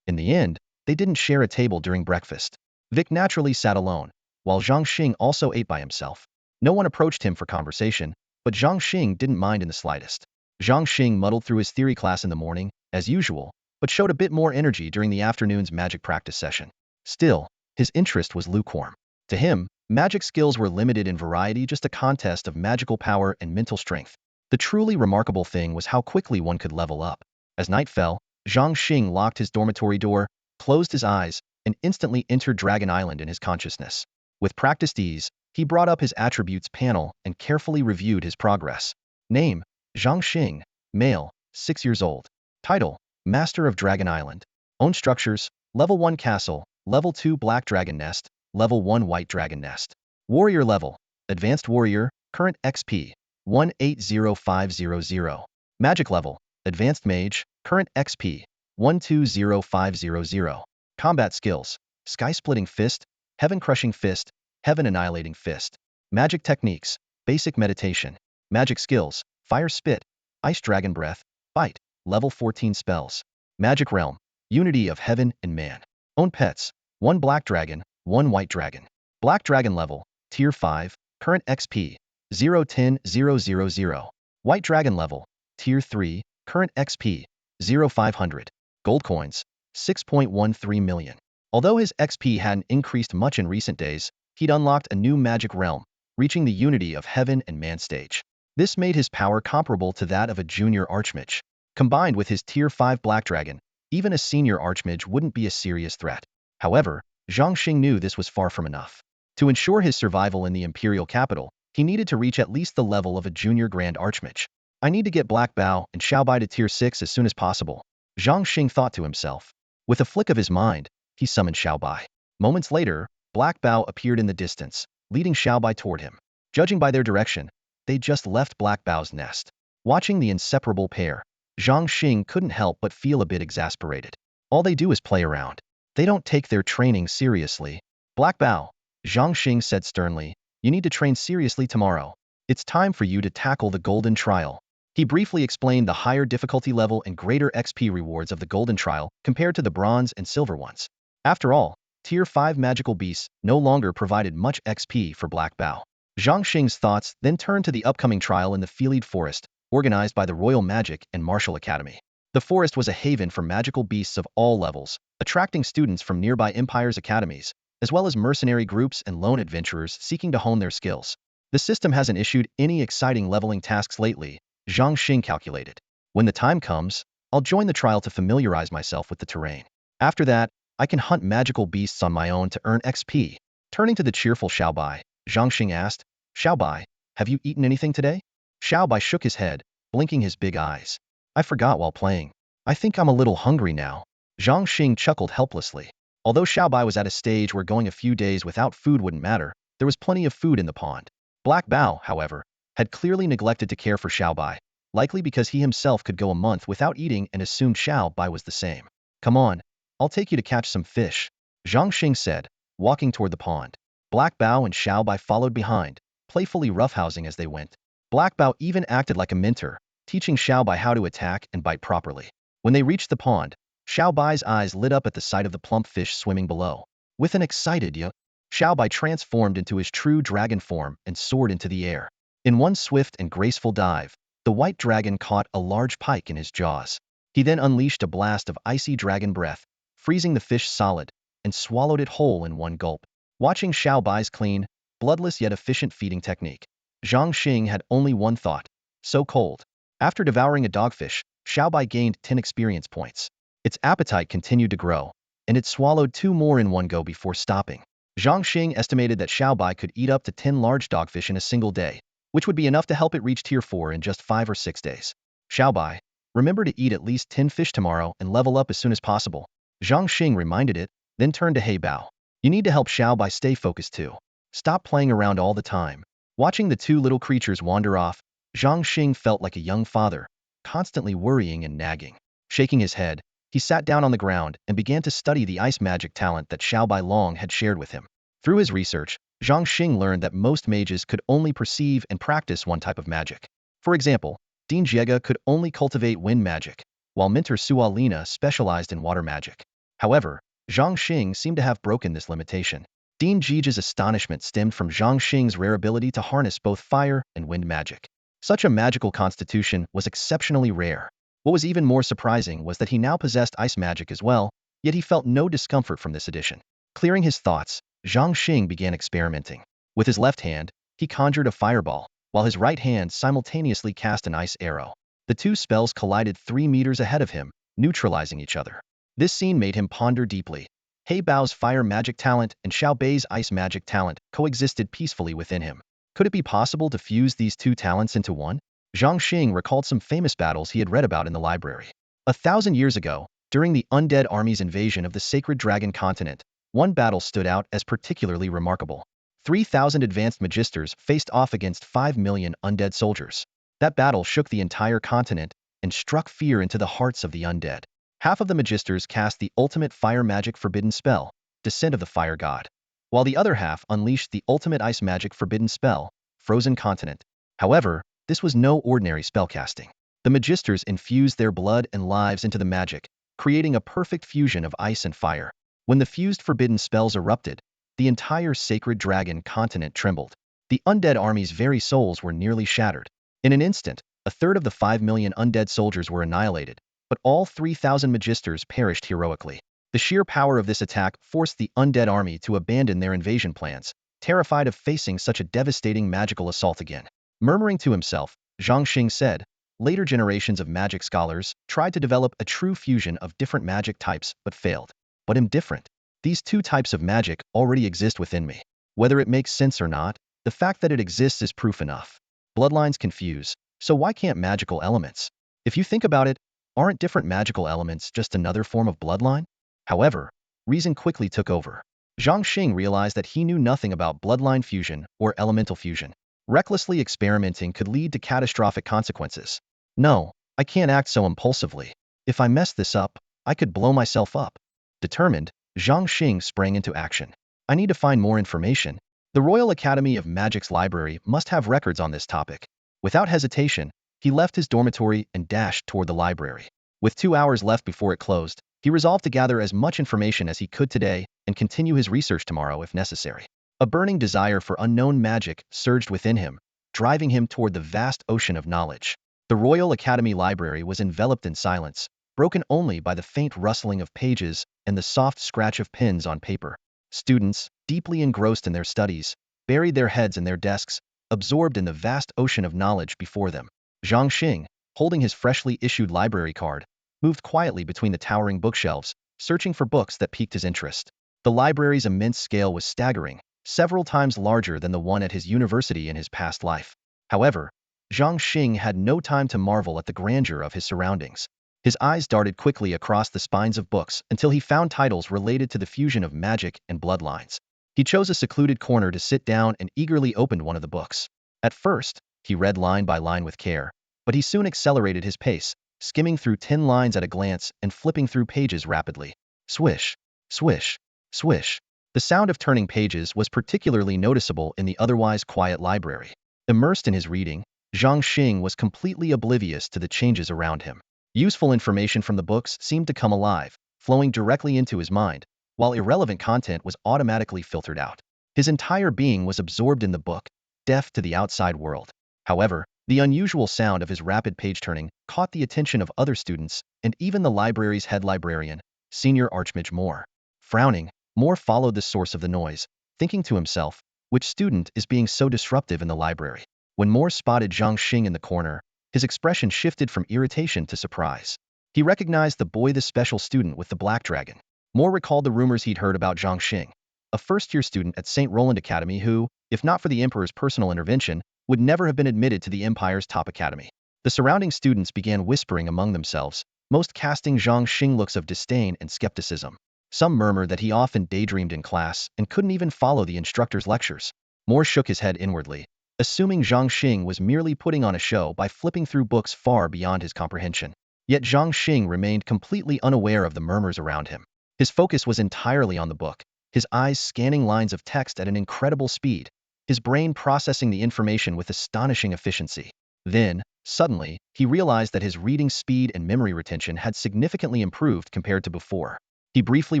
In the end, they didn't share a table during breakfast. Vic naturally sat alone, while Zhang Xing also ate by himself. No one approached him for conversation, but Zhang Xing didn't mind in the slightest. Zhang Xing muddled through his theory class in the morning, as usual, but showed a bit more energy during the afternoon's magic practice session. Still, his interest was lukewarm. To him, magic skills were limited in variety, just a contest of magical power and mental strength. The truly remarkable thing was how quickly one could level up. As night fell, Zhang Xing locked his dormitory door, closed his eyes, and instantly entered Dragon Island in his consciousness. With practiced ease, he brought up his attributes panel and carefully reviewed his progress. Name, Zhang Xing, male, 6 years old. Title, Master of Dragon Island. Own structures, Level 1 Castle, Level 2 Black Dragon Nest, Level 1 White Dragon Nest. Warrior level, Advanced Warrior, current XP, 180500. Magic level, Advanced Mage, current XP, 120500. Combat skills, Sky Splitting Fist, Heaven Crushing Fist, Heaven Annihilating Fist. Magic techniques, Basic Meditation. Magic skills, Fire Spit, Ice Dragon Breath, Bite, Level 14 spells. Magic realm, Unity of Heaven and Man. Own pets, 1 Black Dragon, 1 White Dragon. Black Dragon level, Tier 5, current XP, 010000. White Dragon level, Tier 3, current XP, 0500. Gold coins, 6.13 million. Although his XP hadn't increased much in recent days, he'd unlocked a new magic realm, reaching the Unity of Heaven and Man stage. This made his power comparable to that of a junior archmage. Combined with his Tier 5 Black Dragon, even a senior archmage wouldn't be a serious threat. However, Zhang Xing knew this was far from enough. To ensure his survival in the imperial capital, he needed to reach at least the level of a junior grand archmage. I need to get Black Bao and Xiaobai to Tier 6 as soon as possible, Zhang Xing thought to himself. With a flick of his mind, he summoned Xiaobai. Moments later, Black Bao appeared in the distance, leading Xiaobai toward him. Judging by their direction, they'd just left Black Bao's nest. Watching the inseparable pair, Zhang Xing couldn't help but feel a bit exasperated. All they do is play around. They don't take their training seriously. Black Bao, Zhang Xing said sternly, you need to train seriously tomorrow. It's time for you to tackle the Golden Trial. He briefly explained the higher difficulty level and greater XP rewards of the Golden Trial compared to the Bronze and Silver ones. After all, Tier 5 magical beasts no longer provided much XP for Black Bao. Zhang Xing's thoughts then turned to the upcoming trial in the Felied Forest, organized by the Royal Magic and Martial Academy. The forest was a haven for magical beasts of all levels, attracting students from nearby empires' academies, as well as mercenary groups and lone adventurers seeking to hone their skills. The system hasn't issued any exciting leveling tasks lately, Zhang Xing calculated. When the time comes, I'll join the trial to familiarize myself with the terrain. After that, I can hunt magical beasts on my own to earn XP. Turning to the cheerful Xiaobai, Zhang Xing asked, Xiaobai, have you eaten anything today? Xiaobai shook his head, blinking his big eyes. I forgot while playing. I think I'm a little hungry now. Zhang Xing chuckled helplessly. Although Xiaobai was at a stage where going a few days without food wouldn't matter, there was plenty of food in the pond. Black Bao, however, had clearly neglected to care for Xiaobai, likely because he himself could go a month without eating and assumed Xiaobai was the same. Come on, I'll take you to catch some fish, Zhang Xing said, walking toward the pond. Black Bao and Xiaobai followed behind, playfully roughhousing as they went. Black Bao even acted like a mentor, teaching Xiaobai how to attack and bite properly. When they reached the pond, Xiaobai's eyes lit up at the sight of the plump fish swimming below. With an excited "yeah," Xiaobai transformed into his true dragon form and soared into the air. In one swift and graceful dive, the white dragon caught a large pike in his jaws. He then unleashed a blast of icy dragon breath, freezing the fish solid, and swallowed it whole in one gulp. Watching Xiaobai's clean, bloodless yet efficient feeding technique, Zhang Xing had only one thought: so cold. After devouring a dogfish, Xiaobai gained 10 experience points. Its appetite continued to grow, and it swallowed 2 more in one go before stopping. Zhang Xing estimated that Xiaobai could eat up to 10 large dogfish in a single day, which would be enough to help it reach tier 4 in just 5 or 6 days. Xiaobai, remember to eat at least 10 fish tomorrow and level up as soon as possible. Zhang Xing reminded it, then turned to Heybao. You need to help Xiaobai stay focused too. Stop playing around all the time. Watching the 2 little creatures wander off, Zhang Xing felt like a young father, constantly worrying and nagging. Shaking his head, he sat down on the ground and began to study the ice magic talent that Xiaobai Long had shared with him. Through his research, Zhang Xing learned that most mages could only perceive and practice one type of magic. For example, Dean Jiega could only cultivate wind magic, while Minter Sualina specialized in water magic. However, Zhang Xing seemed to have broken this limitation. Dean Jija's astonishment stemmed from Zhang Xing's rare ability to harness both fire and wind magic. Such a magical constitution was exceptionally rare. What was even more surprising was that he now possessed ice magic as well, yet he felt no discomfort from this addition. Clearing his thoughts, Zhang Xing began experimenting. With his left hand, he conjured a fireball, while his right hand simultaneously cast an ice arrow. The 2 spells collided 3 meters ahead of him, neutralizing each other. This scene made him ponder deeply. Heibao's fire magic talent and Xiaobei's ice magic talent coexisted peacefully within him. Could it be possible to fuse these 2 talents into one? Zhang Xing recalled some famous battles he had read about in the library. 1,000 years ago, during the undead army's invasion of the sacred dragon continent, one battle stood out as particularly remarkable. 3,000 advanced magisters faced off against 5 million undead soldiers. That battle shook the entire continent and struck fear into the hearts of the undead. Half of the magisters cast the ultimate fire magic forbidden spell, Descent of the Fire God, while the other half unleashed the ultimate ice magic forbidden spell, Frozen Continent. However, this was no ordinary spellcasting. The magisters infused their blood and lives into the magic, creating a perfect fusion of ice and fire. When the fused forbidden spells erupted, the entire sacred dragon continent trembled. The undead army's very souls were nearly shattered. In an instant, a third of the 5 million undead soldiers were annihilated, but all 3,000 magisters perished heroically. The sheer power of this attack forced the undead army to abandon their invasion plans, terrified of facing such a devastating magical assault again. Murmuring to himself, Zhang Xing said, later generations of magic scholars tried to develop a true fusion of different magic types but failed. But I'm different. These 2 types of magic already exist within me. Whether it makes sense or not, the fact that it exists is proof enough. Bloodlines confuse, so why can't magical elements? If you think about it, aren't different magical elements just another form of bloodline? However, reason quickly took over. Zhang Xing realized that he knew nothing about bloodline fusion or elemental fusion. Recklessly experimenting could lead to catastrophic consequences. No, I can't act so impulsively. If I mess this up, I could blow myself up. Determined, Zhang Xing sprang into action. I need to find more information. The Royal Academy of Magic's library must have records on this topic. Without hesitation, he left his dormitory and dashed toward the library. With 2 hours left before it closed, he resolved to gather as much information as he could today and continue his research tomorrow if necessary. A burning desire for unknown magic surged within him, driving him toward the vast ocean of knowledge. The Royal Academy library was enveloped in silence, broken only by the faint rustling of pages and the soft scratch of pens on paper. Students, deeply engrossed in their studies, buried their heads in their desks, absorbed in the vast ocean of knowledge before them. Zhang Xing, holding his freshly issued library card, moved quietly between the towering bookshelves, searching for books that piqued his interest. The library's immense scale was staggering, several times larger than the one at his university in his past life. However, Zhang Xing had no time to marvel at the grandeur of his surroundings. His eyes darted quickly across the spines of books until he found titles related to the fusion of magic and bloodlines. He chose a secluded corner to sit down and eagerly opened one of the books. At first, he read line by line with care, but he soon accelerated his pace, skimming through 10 lines at a glance and flipping through pages rapidly. Swish, swish, swish. The sound of turning pages was particularly noticeable in the otherwise quiet library. Immersed in his reading, Zhang Xing was completely oblivious to the changes around him. Useful information from the books seemed to come alive, flowing directly into his mind, while irrelevant content was automatically filtered out. His entire being was absorbed in the book, deaf to the outside world. However, the unusual sound of his rapid page-turning caught the attention of other students and even the library's head librarian, Senior Archmage Moore. Frowning, Moore followed the source of the noise, thinking to himself, which student is being so disruptive in the library? When Moore spotted Zhang Xing in the corner, his expression shifted from irritation to surprise. He recognized the special student with the black dragon. Moore recalled the rumors he'd heard about Zhang Xing, a first-year student at St. Roland Academy who, if not for the Emperor's personal intervention, would never have been admitted to the Empire's top academy. The surrounding students began whispering among themselves, most casting Zhang Xing looks of disdain and skepticism. Some murmured that he often daydreamed in class and couldn't even follow the instructor's lectures. Moore shook his head inwardly, assuming Zhang Xing was merely putting on a show by flipping through books far beyond his comprehension. Yet Zhang Xing remained completely unaware of the murmurs around him. His focus was entirely on the book, his eyes scanning lines of text at an incredible speed, his brain processing the information with astonishing efficiency. Then, suddenly, he realized that his reading speed and memory retention had significantly improved compared to before. He briefly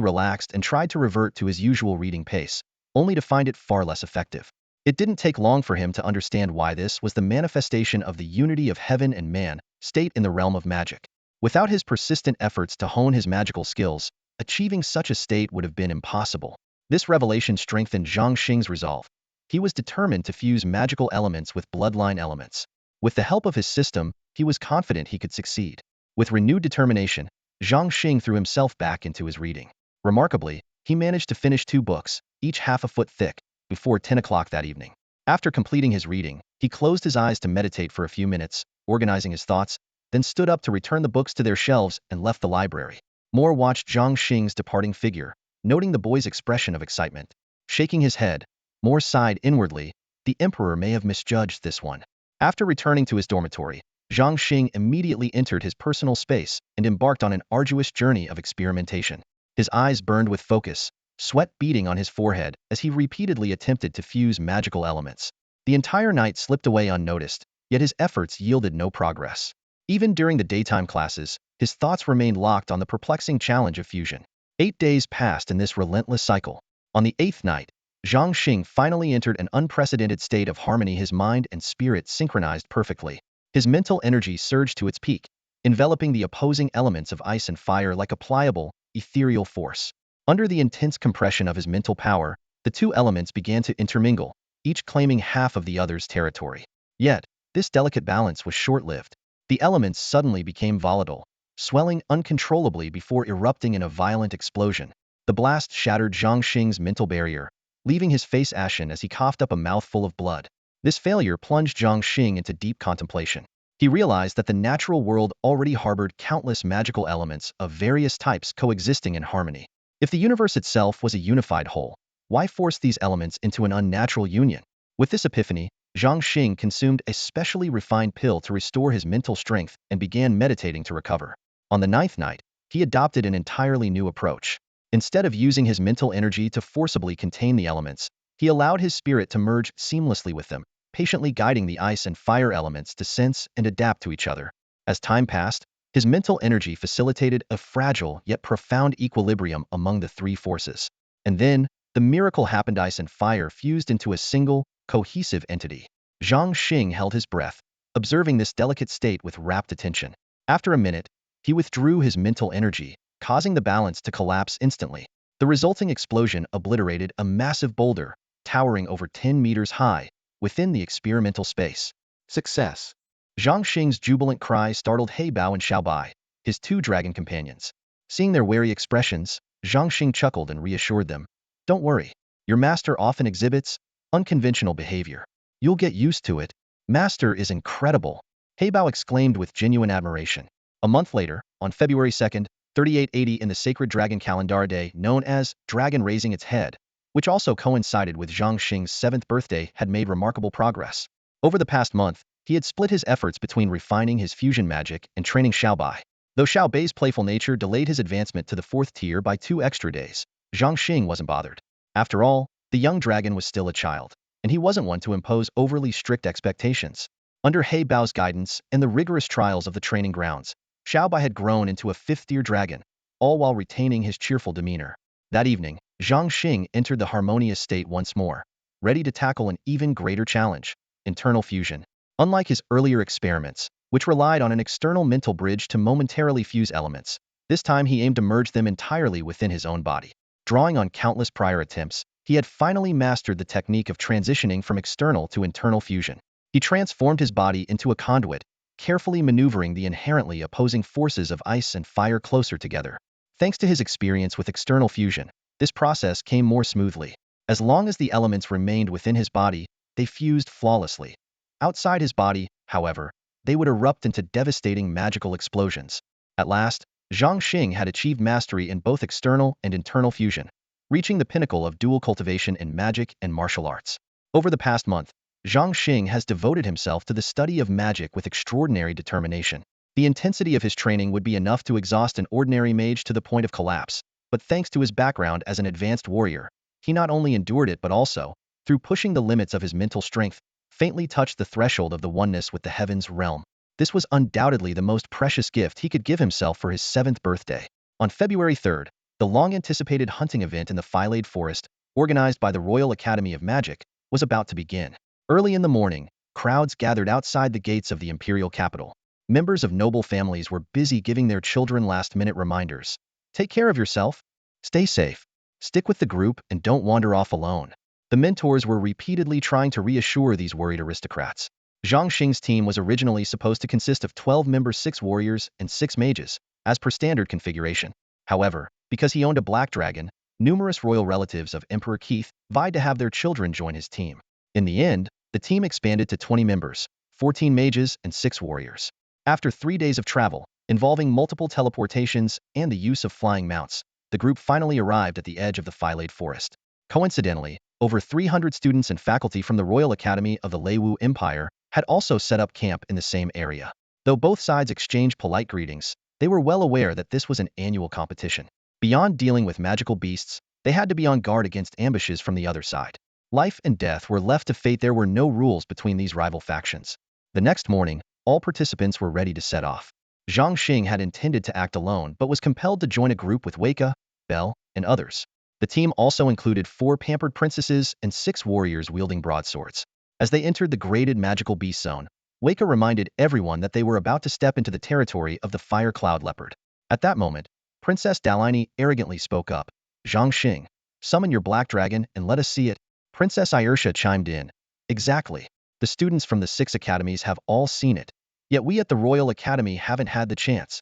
relaxed and tried to revert to his usual reading pace, only to find it far less effective. It didn't take long for him to understand why this was the manifestation of the unity of heaven and man, state in the realm of magic. Without his persistent efforts to hone his magical skills, achieving such a state would have been impossible. This revelation strengthened Zhang Xing's resolve. He was determined to fuse magical elements with bloodline elements. With the help of his system, he was confident he could succeed. With renewed determination, Zhang Xing threw himself back into his reading. Remarkably, he managed to finish 2 books, each half a foot thick, before 10 o'clock that evening. After completing his reading, he closed his eyes to meditate for a few minutes, organizing his thoughts, then stood up to return the books to their shelves and left the library. Moore watched Zhang Xing's departing figure, noting the boy's expression of excitement. Shaking his head, Moore sighed inwardly, the Emperor may have misjudged this one. After returning to his dormitory, Zhang Xing immediately entered his personal space and embarked on an arduous journey of experimentation. His eyes burned with focus, sweat beading on his forehead as he repeatedly attempted to fuse magical elements. The entire night slipped away unnoticed, yet his efforts yielded no progress. Even during the daytime classes, his thoughts remained locked on the perplexing challenge of fusion. 8 days passed in this relentless cycle. On the 8th night, Zhang Xing finally entered an unprecedented state of harmony. His mind and spirit synchronized perfectly. His mental energy surged to its peak, enveloping the opposing elements of ice and fire like a pliable, ethereal force. Under the intense compression of his mental power, the 2 elements began to intermingle, each claiming half of the other's territory. Yet, this delicate balance was short-lived. The elements suddenly became volatile, swelling uncontrollably before erupting in a violent explosion. The blast shattered Zhang Xing's mental barrier, leaving his face ashen as he coughed up a mouthful of blood. This failure plunged Zhang Xing into deep contemplation. He realized that the natural world already harbored countless magical elements of various types coexisting in harmony. If the universe itself was a unified whole, why force these elements into an unnatural union? With this epiphany, Zhang Xing consumed a specially refined pill to restore his mental strength and began meditating to recover. On the 9th night, he adopted an entirely new approach. Instead of using his mental energy to forcibly contain the elements, he allowed his spirit to merge seamlessly with them, patiently guiding the ice and fire elements to sense and adapt to each other. As time passed, his mental energy facilitated a fragile yet profound equilibrium among the 3 forces. And then, the miracle happened. Ice and fire fused into a single, cohesive entity. Zhang Xing held his breath, observing this delicate state with rapt attention. After a minute, he withdrew his mental energy, causing the balance to collapse instantly. The resulting explosion obliterated a massive boulder, towering over 10 meters high, within the experimental space. Success! Zhang Xing's jubilant cry startled Heybao and Xiaobai, his 2 dragon companions. Seeing their wary expressions, Zhang Xing chuckled and reassured them. Don't worry, your master often exhibits unconventional behavior. You'll get used to it. Master is incredible, Heybao exclaimed with genuine admiration. A month later, on February 2nd, 3880 in the sacred dragon calendar day known as Dragon Raising Its Head, which also coincided with Zhang Xing's 7th birthday, had made remarkable progress. Over the past month, he had split his efforts between refining his fusion magic and training Xiaobai. Though Xiaobai's playful nature delayed his advancement to the 4th tier by 2 extra days, Zhang Xing wasn't bothered. After all, the young dragon was still a child, and he wasn't one to impose overly strict expectations. Under Heybao's guidance and the rigorous trials of the training grounds, Xiaobai had grown into a 5th-tier dragon, all while retaining his cheerful demeanor. That evening, Zhang Xing entered the harmonious state once more, ready to tackle an even greater challenge, internal fusion. Unlike his earlier experiments, which relied on an external mental bridge to momentarily fuse elements, this time he aimed to merge them entirely within his own body. Drawing on countless prior attempts, he had finally mastered the technique of transitioning from external to internal fusion. He transformed his body into a conduit, carefully maneuvering the inherently opposing forces of ice and fire closer together. Thanks to his experience with external fusion, this process came more smoothly. As long as the elements remained within his body, they fused flawlessly. Outside his body, however, they would erupt into devastating magical explosions. At last, Zhang Xing had achieved mastery in both external and internal fusion, reaching the pinnacle of dual cultivation in magic and martial arts. Over the past month, Zhang Xing has devoted himself to the study of magic with extraordinary determination. The intensity of his training would be enough to exhaust an ordinary mage to the point of collapse, but thanks to his background as an advanced warrior, he not only endured it but also, through pushing the limits of his mental strength, faintly touched the threshold of the oneness with the heavens realm. This was undoubtedly the most precious gift he could give himself for his 7th birthday. On February 3rd, the long-anticipated hunting event in the Phyllade Forest, organized by the Royal Academy of Magic, was about to begin. Early in the morning, crowds gathered outside the gates of the imperial capital. Members of noble families were busy giving their children last-minute reminders. Take care of yourself, stay safe, stick with the group, and don't wander off alone. The mentors were repeatedly trying to reassure these worried aristocrats. Zhang Xing's team was originally supposed to consist of 12 members, 6 warriors, and 6 mages, as per standard configuration. However, because he owned a black dragon, numerous royal relatives of Emperor Keith vied to have their children join his team. In the end, the team expanded to 20 members, 14 mages, and 6 warriors. After 3 days of travel, involving multiple teleportations and the use of flying mounts, the group finally arrived at the edge of the Phyllade Forest. Coincidentally, over 300 students and faculty from the Royal Academy of the Leu Empire had also set up camp in the same area. Though both sides exchanged polite greetings, they were well aware that this was an annual competition. Beyond dealing with magical beasts, they had to be on guard against ambushes from the other side. Life and death were left to fate. There were no rules between these rival factions. The next morning, all participants were ready to set off. Zhang Xing had intended to act alone but was compelled to join a group with Weika, Belle, and others. The team also included 4 pampered princesses and 6 warriors wielding broadswords. As they entered the graded magical beast zone, Weika reminded everyone that they were about to step into the territory of the fire cloud leopard. At that moment, Princess Dalini arrogantly spoke up. Zhang Xing, summon your black dragon and let us see it. Princess Irsha chimed in. Exactly. The students from the 6 academies have all seen it. Yet we at the Royal Academy haven't had the chance.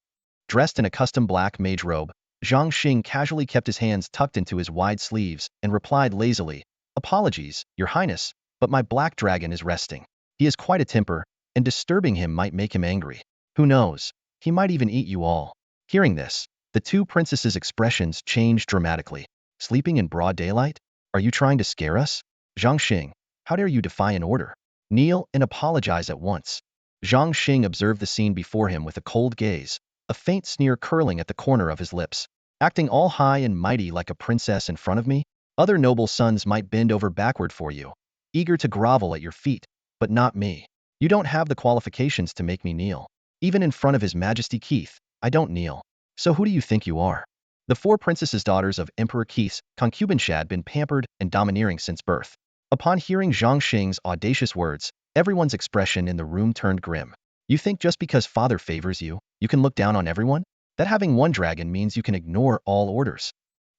Dressed in a custom black mage robe, Zhang Xing casually kept his hands tucked into his wide sleeves and replied lazily, Apologies, Your Highness, but my black dragon is resting. He has quite a temper, and disturbing him might make him angry. Who knows? He might even eat you all. Hearing this, the 2 princesses' expressions changed dramatically. Sleeping in broad daylight? Are you trying to scare us? Zhang Xing, how dare you defy an order? Kneel and apologize at once. Zhang Xing observed the scene before him with a cold gaze, a faint sneer curling at the corner of his lips. Acting all high and mighty like a princess in front of me? Other noble sons might bend over backward for you, eager to grovel at your feet, but not me. You don't have the qualifications to make me kneel. Even in front of His Majesty Keith, I don't kneel. So who do you think you are? The 4 princesses' daughters of Emperor Keith's concubines had been pampered and domineering since birth. Upon hearing Zhang Xing's audacious words, everyone's expression in the room turned grim. You think just because father favors you, you can look down on everyone? That having one dragon means you can ignore all orders.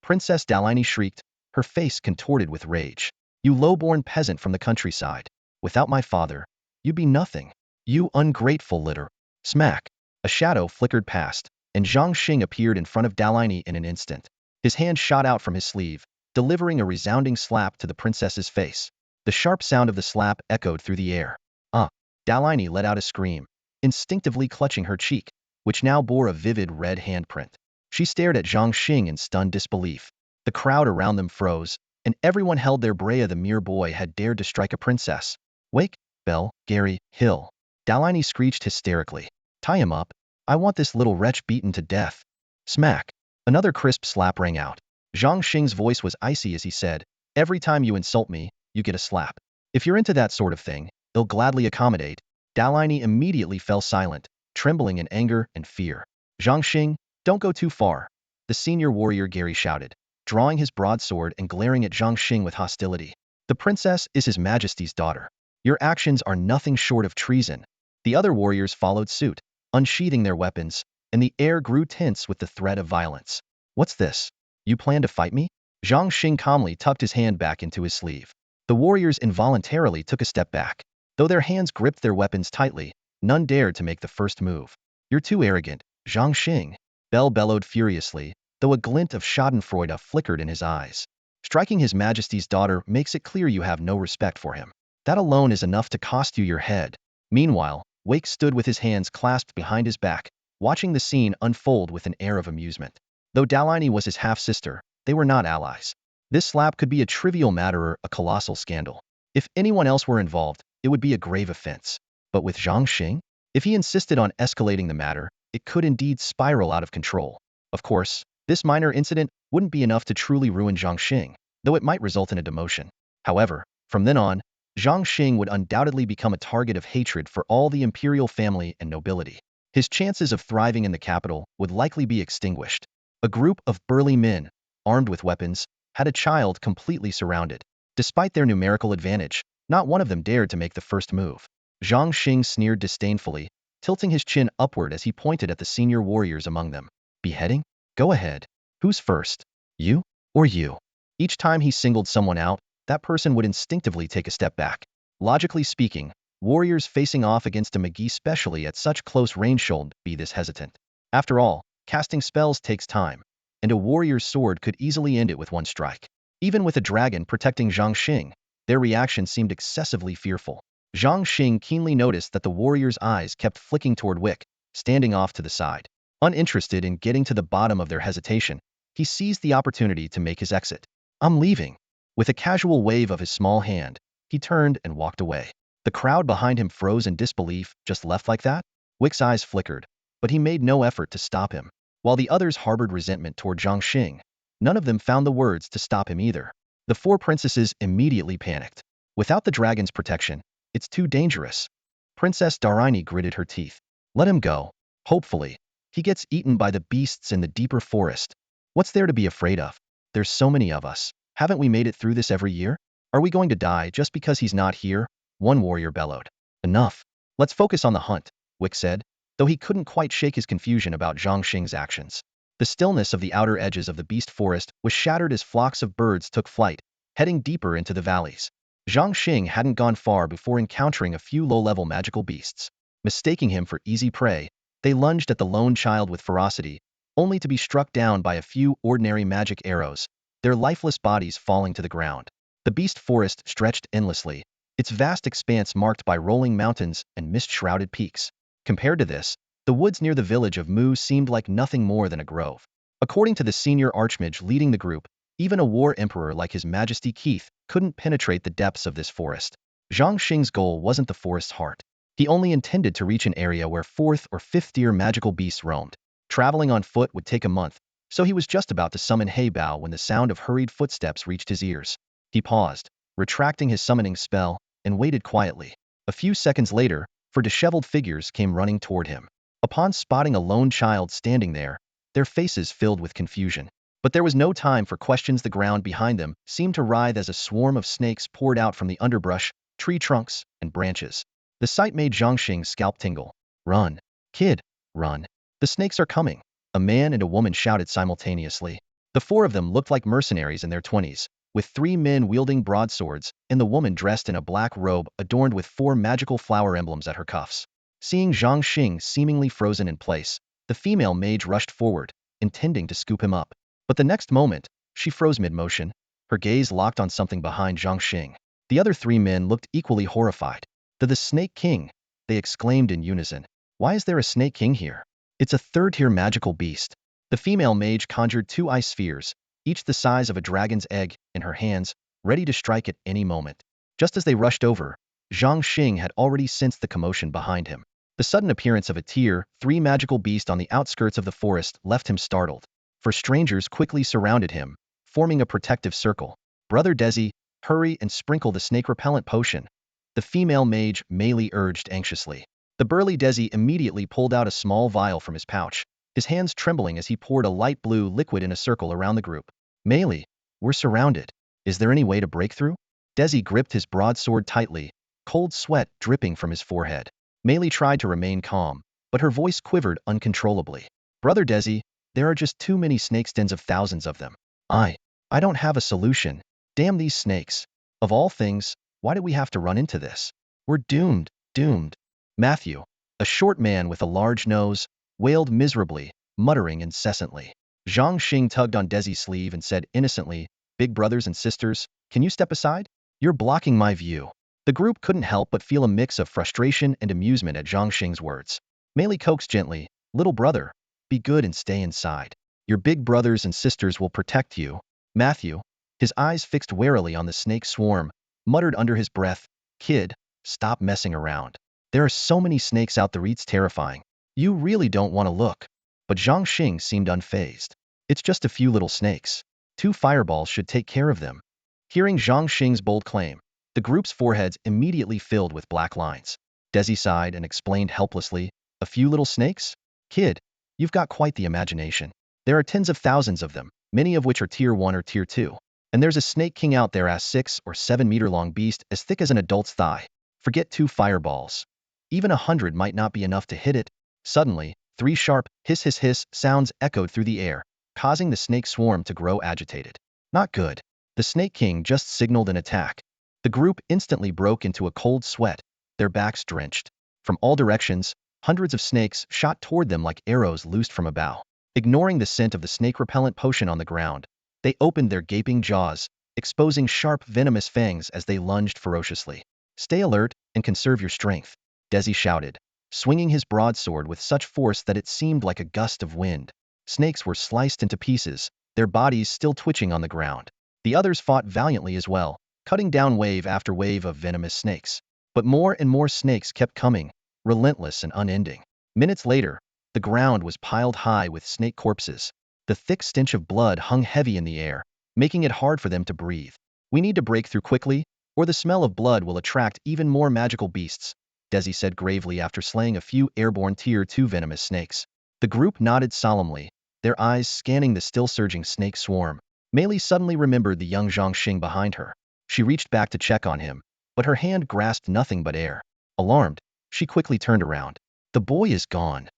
Princess Dalini shrieked, her face contorted with rage. You low-born peasant from the countryside. Without my father, you'd be nothing. You ungrateful litter. Smack. A shadow flickered past, and Zhang Xing appeared in front of Dalini in an instant. His hand shot out from his sleeve, delivering a resounding slap to the princess's face. The sharp sound of the slap echoed through the air. Dalini let out a scream, instinctively clutching her cheek, which now bore a vivid red handprint. She stared at Zhang Xing in stunned disbelief. The crowd around them froze, and everyone held their breath. The mere boy had dared to strike a princess. Wake, Belle, Gary, Hill. Dalini screeched hysterically. Tie him up. I want this little wretch beaten to death. Smack. Another crisp slap rang out. Zhang Xing's voice was icy as he said, Every time you insult me, you get a slap. If you're into that sort of thing, they'll gladly accommodate. Dalini immediately fell silent, trembling in anger and fear. Zhang Xing, don't go too far. The senior warrior Gary shouted. drawing his broadsword and glaring at Zhang Xing with hostility. The princess is His Majesty's daughter. Your actions are nothing short of treason. The other warriors followed suit, unsheathing their weapons, and the air grew tense with the threat of violence. What's this? You plan to fight me? Zhang Xing calmly tucked his hand back into his sleeve. The warriors involuntarily took a step back. Though their hands gripped their weapons tightly, none dared to make the first move. You're too arrogant, Zhang Xing. Bell bellowed furiously, though a glint of schadenfreude flickered in his eyes. Striking His Majesty's daughter makes it clear you have no respect for him. That alone is enough to cost you your head. Meanwhile, Wake stood with his hands clasped behind his back, watching the scene unfold with an air of amusement. Though Dalini was his half-sister, they were not allies. This slap could be a trivial matter or a colossal scandal. If anyone else were involved, it would be a grave offense. But with Zhang Xing? If he insisted on escalating the matter, it could indeed spiral out of control. Of course, this minor incident wouldn't be enough to truly ruin Zhang Xing, though it might result in a demotion. However, from then on, Zhang Xing would undoubtedly become a target of hatred for all the imperial family and nobility. His chances of thriving in the capital would likely be extinguished. A group of burly men, armed with weapons, had a child completely surrounded. Despite their numerical advantage, not one of them dared to make the first move. Zhang Xing sneered disdainfully, tilting his chin upward as he pointed at the senior warriors among them. Beheading? Go ahead. Who's first? You? Or you? Each time he singled someone out, that person would instinctively take a step back. Logically speaking, warriors facing off against a Magi specially at such close range shouldn't be this hesitant. After all, casting spells takes time, and a warrior's sword could easily end it with one strike. Even with a dragon protecting Zhang Xing, their reaction seemed excessively fearful. Zhang Xing keenly noticed that the warrior's eyes kept flicking toward Wick, standing off to the side. Uninterested in getting to the bottom of their hesitation, he seized the opportunity to make his exit. I'm leaving. With a casual wave of his small hand, he turned and walked away. The crowd behind him froze in disbelief. Just left like that? Wick's eyes flickered, but he made no effort to stop him. While the others harbored resentment toward Zhang Xing, none of them found the words to stop him either. The four princesses immediately panicked. Without the dragon's protection, it's too dangerous. Princess Darini gritted her teeth. Let him go. Hopefully, he gets eaten by the beasts in the deeper forest. What's there to be afraid of? There's so many of us. Haven't we made it through this every year? Are we going to die just because he's not here? One warrior bellowed. Enough. Let's focus on the hunt, Wick said, though he couldn't quite shake his confusion about Zhang Xing's actions. The stillness of the outer edges of the beast forest was shattered as flocks of birds took flight, heading deeper into the valleys. Zhang Xing hadn't gone far before encountering a few low-level magical beasts. Mistaking him for easy prey, they lunged at the lone child with ferocity, only to be struck down by a few ordinary magic arrows, their lifeless bodies falling to the ground. The beast forest stretched endlessly, its vast expanse marked by rolling mountains and mist-shrouded peaks. Compared to this, the woods near the village of Mu seemed like nothing more than a grove. According to the senior archmage leading the group, even a war emperor like His Majesty Keith couldn't penetrate the depths of this forest. Zhang Xing's goal wasn't the forest's heart. He only intended to reach an area where 4th or 5th tier magical beasts roamed. Traveling on foot would take a month, so he was just about to summon heybao when the sound of hurried footsteps reached his ears. He paused, retracting his summoning spell, and waited quietly. A few seconds later, 4 disheveled figures came running toward him. Upon spotting a lone child standing there, their faces filled with confusion. But there was no time for questions. The ground behind them seemed to writhe as a swarm of snakes poured out from the underbrush, tree trunks, and branches. The sight made Zhang Xing's scalp tingle. Run, kid, run. The snakes are coming, a man and a woman shouted simultaneously. The 4 of them looked like mercenaries in their 20s, with 3 men wielding broadswords, and the woman dressed in a black robe adorned with 4 magical flower emblems at her cuffs. Seeing Zhang Xing seemingly frozen in place, the female mage rushed forward, intending to scoop him up. But the next moment, she froze mid-motion, her gaze locked on something behind Zhang Xing. The other 3 men looked equally horrified. The Snake King, they exclaimed in unison. Why is there a Snake King here? It's a 3rd-tier magical beast. The female mage conjured 2 ice spheres, each the size of a dragon's egg, in her hands, ready to strike at any moment. Just as they rushed over, Zhang Xing had already sensed the commotion behind him. The sudden appearance of a tier 3 magical beast on the outskirts of the forest left him startled. 4 strangers quickly surrounded him, forming a protective circle. Brother Desi, hurry and sprinkle the snake repellent potion, the female mage Meili urged anxiously. The burly Desi immediately pulled out a small vial from his pouch, his hands trembling as he poured a light blue liquid in a circle around the group. Melee, we're surrounded. Is there any way to break through? Desi gripped his broadsword tightly, cold sweat dripping from his forehead. Melee tried to remain calm, but her voice quivered uncontrollably. Brother Desi, there are just too many snakes, tens of thousands of them. I don't have a solution. Damn these snakes. Of all things, why did we have to run into this? We're doomed, doomed. Matthew, a short man with a large nose, wailed miserably, muttering incessantly. Zhang Xing tugged on Desi's sleeve and said innocently, Big brothers and sisters, can you step aside? You're blocking my view. The group couldn't help but feel a mix of frustration and amusement at Zhang Xing's words. Meili coaxed gently, Little brother, be good and stay inside. Your big brothers and sisters will protect you. Matthew, his eyes fixed warily on the snake swarm, muttered under his breath, Kid, stop messing around. There are so many snakes out there, it's terrifying. You really don't want to look. But Zhang Xing seemed unfazed. It's just a few little snakes. 2 fireballs should take care of them. Hearing Zhang Xing's bold claim, the group's foreheads immediately filled with black lines. Desi sighed and explained helplessly, A few little snakes? Kid, you've got quite the imagination. There are tens of thousands of them, many of which are tier 1 or tier 2. And there's a snake king out there, a 6 or 7 meter long beast as thick as an adult's thigh. Forget 2 fireballs. Even 100 might not be enough to hit it. Suddenly, 3 sharp hiss sounds echoed through the air, causing the snake swarm to grow agitated. Not good. The Snake King just signaled an attack. The group instantly broke into a cold sweat, their backs drenched. From all directions, hundreds of snakes shot toward them like arrows loosed from a bow. Ignoring the scent of the snake repellent potion on the ground, they opened their gaping jaws, exposing sharp venomous fangs as they lunged ferociously. Stay alert and conserve your strength, Desi shouted, swinging his broadsword with such force that it seemed like a gust of wind. Snakes were sliced into pieces, their bodies still twitching on the ground. The others fought valiantly as well, cutting down wave after wave of venomous snakes. But more and more snakes kept coming, relentless and unending. Minutes later, the ground was piled high with snake corpses. The thick stench of blood hung heavy in the air, making it hard for them to breathe. We need to break through quickly, or the smell of blood will attract even more magical beasts, Desi said gravely after slaying a few airborne tier 2 venomous snakes. The group nodded solemnly, their eyes scanning the still-surging snake swarm. Meili suddenly remembered the young Zhang Xing behind her. She reached back to check on him, but her hand grasped nothing but air. Alarmed, she quickly turned around. The boy is gone.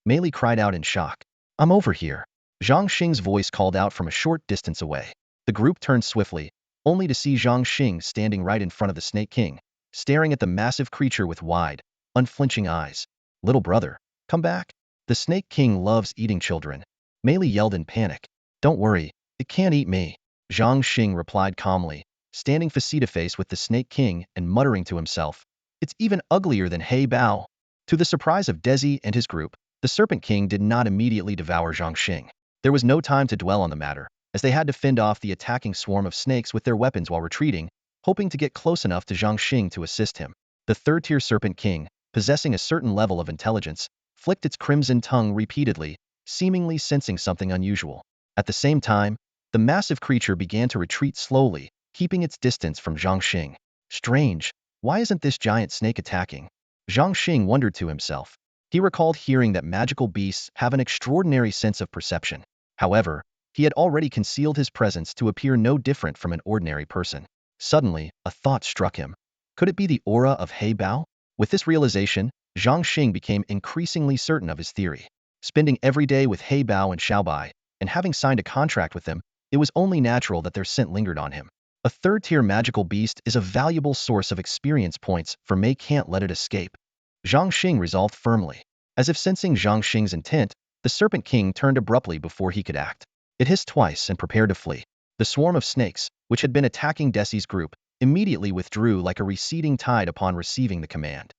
Meili cried out in shock. I'm over here. Zhang Xing's voice called out from a short distance away. The group turned swiftly, only to see Zhang Xing standing right in front of the Snake King, staring at the massive creature with wide, unflinching eyes. Little brother, come back. The Snake King loves eating children. Meili yelled in panic. Don't worry, it can't eat me. Zhang Xing replied calmly, standing face-to-face with the Snake King and muttering to himself. It's even uglier than heybao. To the surprise of Desi and his group, the Serpent King did not immediately devour Zhang Xing. There was no time to dwell on the matter, as they had to fend off the attacking swarm of snakes with their weapons while retreating, hoping to get close enough to Zhang Xing to assist him. The third-tier Serpent King, possessing a certain level of intelligence, flicked its crimson tongue repeatedly, seemingly sensing something unusual. At the same time, the massive creature began to retreat slowly, keeping its distance from Zhang Xing. Strange, why isn't this giant snake attacking? Zhang Xing wondered to himself. He recalled hearing that magical beasts have an extraordinary sense of perception. However, he had already concealed his presence to appear no different from an ordinary person. Suddenly, a thought struck him. Could it be the aura of heybao? With this realization, Zhang Xing became increasingly certain of his theory. Spending every day with heybao and xiaobai, and having signed a contract with them, it was only natural that their scent lingered on him. A third-tier magical beast is a valuable source of experience points, for Mei can't let it escape. Zhang Xing resolved firmly. As if sensing Zhang Xing's intent, the Serpent King turned abruptly before he could act. It hissed twice and prepared to flee. The swarm of snakes, which had been attacking Desi's group, immediately withdrew like a receding tide upon receiving the command.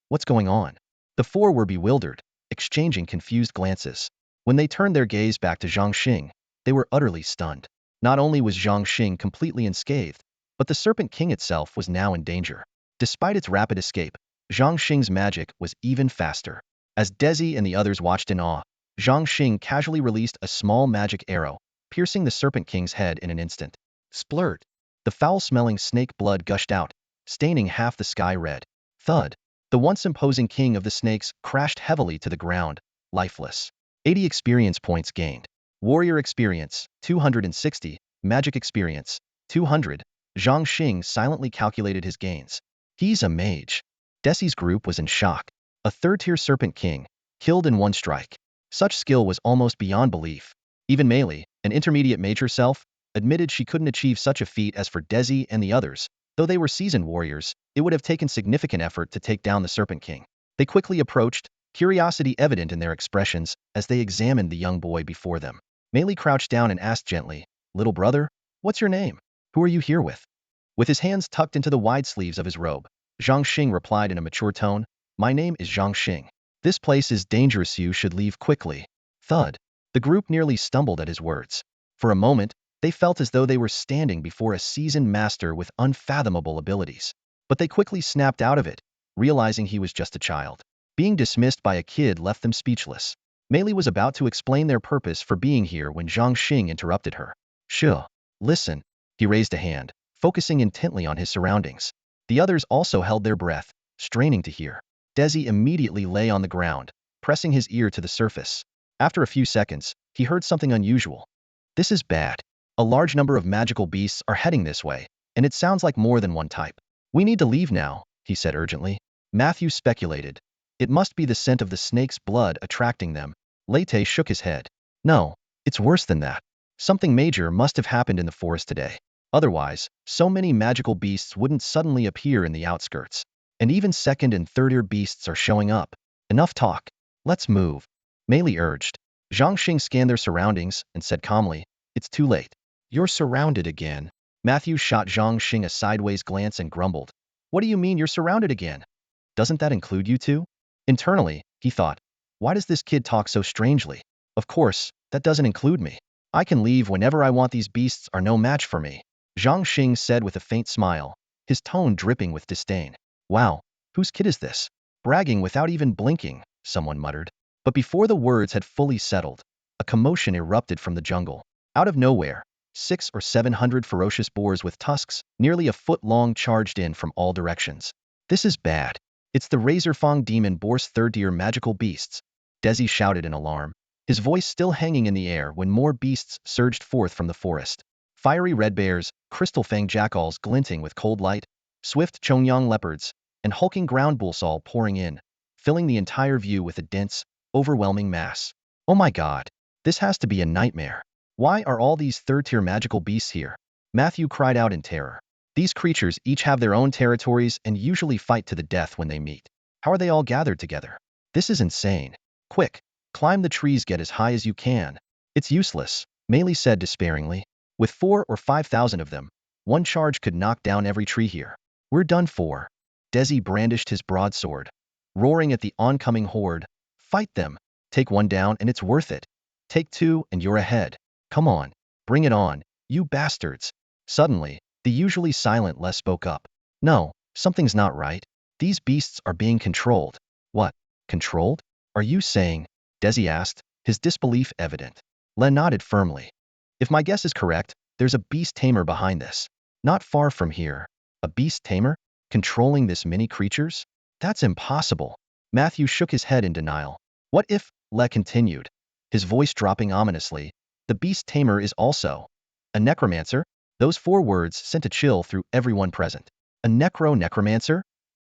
What's going on? The 4 were bewildered, exchanging confused glances. When they turned their gaze back to Zhang Xing, they were utterly stunned. Not only was Zhang Xing completely unscathed, but the Serpent King itself was now in danger. Despite its rapid escape, Zhang Xing's magic was even faster. As Desi and the others watched in awe, Zhang Xing casually released a small magic arrow, piercing the Serpent King's head in an instant. Splurt! The foul-smelling snake blood gushed out, staining half the sky red. Thud! The once imposing king of the snakes crashed heavily to the ground, lifeless. 80 experience points gained. Warrior experience, 260. Magic experience, 200. Zhang Xing silently calculated his gains. He's a mage. Desi's group was in shock. A third-tier serpent king, killed in one strike. Such skill was almost beyond belief. Even Meili, an intermediate mage herself, admitted she couldn't achieve such a feat as for Desi and the others. Though they were seasoned warriors, it would have taken significant effort to take down the Serpent King. They quickly approached, curiosity evident in their expressions as they examined the young boy before them. Meili crouched down and asked gently, "Little brother, what's your name? Who are you here with?" With his hands tucked into the wide sleeves of his robe, Zhang Xing replied in a mature tone, "My name is Zhang Xing. This place is dangerous, you should leave quickly." Thud. The group nearly stumbled at his words. For a moment, they felt as though they were standing before a seasoned master with unfathomable abilities. But they quickly snapped out of it, realizing he was just a child. Being dismissed by a kid left them speechless. Meili was about to explain their purpose for being here when Zhang Xing interrupted her. "Shh. Listen." He raised a hand, focusing intently on his surroundings. The others also held their breath, straining to hear. Desi immediately lay on the ground, pressing his ear to the surface. After a few seconds, he heard something unusual. "This is bad. A large number of magical beasts are heading this way, and it sounds like more than one type. We need to leave now," he said urgently. Matthew speculated. It must be the scent of the snake's blood attracting them. Lete shook his head. "No, it's worse than that. Something major must have happened in the forest today. Otherwise, so many magical beasts wouldn't suddenly appear in the outskirts. And even second and third-tier beasts are showing up. Enough talk. Let's move," Meili urged. Zhang Xing scanned their surroundings and said calmly, "It's too late. You're surrounded again." Matthew shot Zhang Xing a sideways glance and grumbled. "What do you mean you're surrounded again? Doesn't that include you too?" Internally, he thought, "Why does this kid talk so strangely? Of course, that doesn't include me. I can leave whenever I want. These beasts are no match for me," Zhang Xing said with a faint smile, his tone dripping with disdain. "Wow, whose kid is this? Bragging without even blinking," someone muttered. But before the words had fully settled, a commotion erupted from the jungle. Out of nowhere, 600 or 700 ferocious boars with tusks, nearly a foot long, charged in from all directions. "This is bad. It's the Razorfang demon boar's third-tier magical beasts," Desi shouted in alarm, his voice still hanging in the air when more beasts surged forth from the forest. Fiery red bears, crystal-fanged jackals glinting with cold light, swift Chongyang leopards, and hulking ground bulls all pouring in, filling the entire view with a dense, overwhelming mass. "Oh my god, this has to be a nightmare. Why are all these third-tier magical beasts here?" Matthew cried out in terror. These creatures each have their own territories and usually fight to the death when they meet. How are they all gathered together? This is insane. "Quick, climb the trees, get as high as you can." "It's useless," Meili said despairingly. "With 4,000 or 5,000 of them, one charge could knock down every tree here. We're done for." Desi brandished his broadsword, roaring at the oncoming horde. "Fight them. Take one down and it's worth it. Take two and you're ahead. Come on, bring it on, you bastards." Suddenly, the usually silent Les spoke up. "No, something's not right. These beasts are being controlled." "What? Controlled? Are you saying?" Desi asked, his disbelief evident. Le nodded firmly. "If my guess is correct, there's a beast tamer behind this. Not far from here." "A beast tamer? Controlling this many creatures? That's impossible." Matthew shook his head in denial. "What if," Le continued, his voice dropping ominously, "the beast tamer is also a necromancer?" Those 4 words sent a chill through everyone present. "A necromancer?"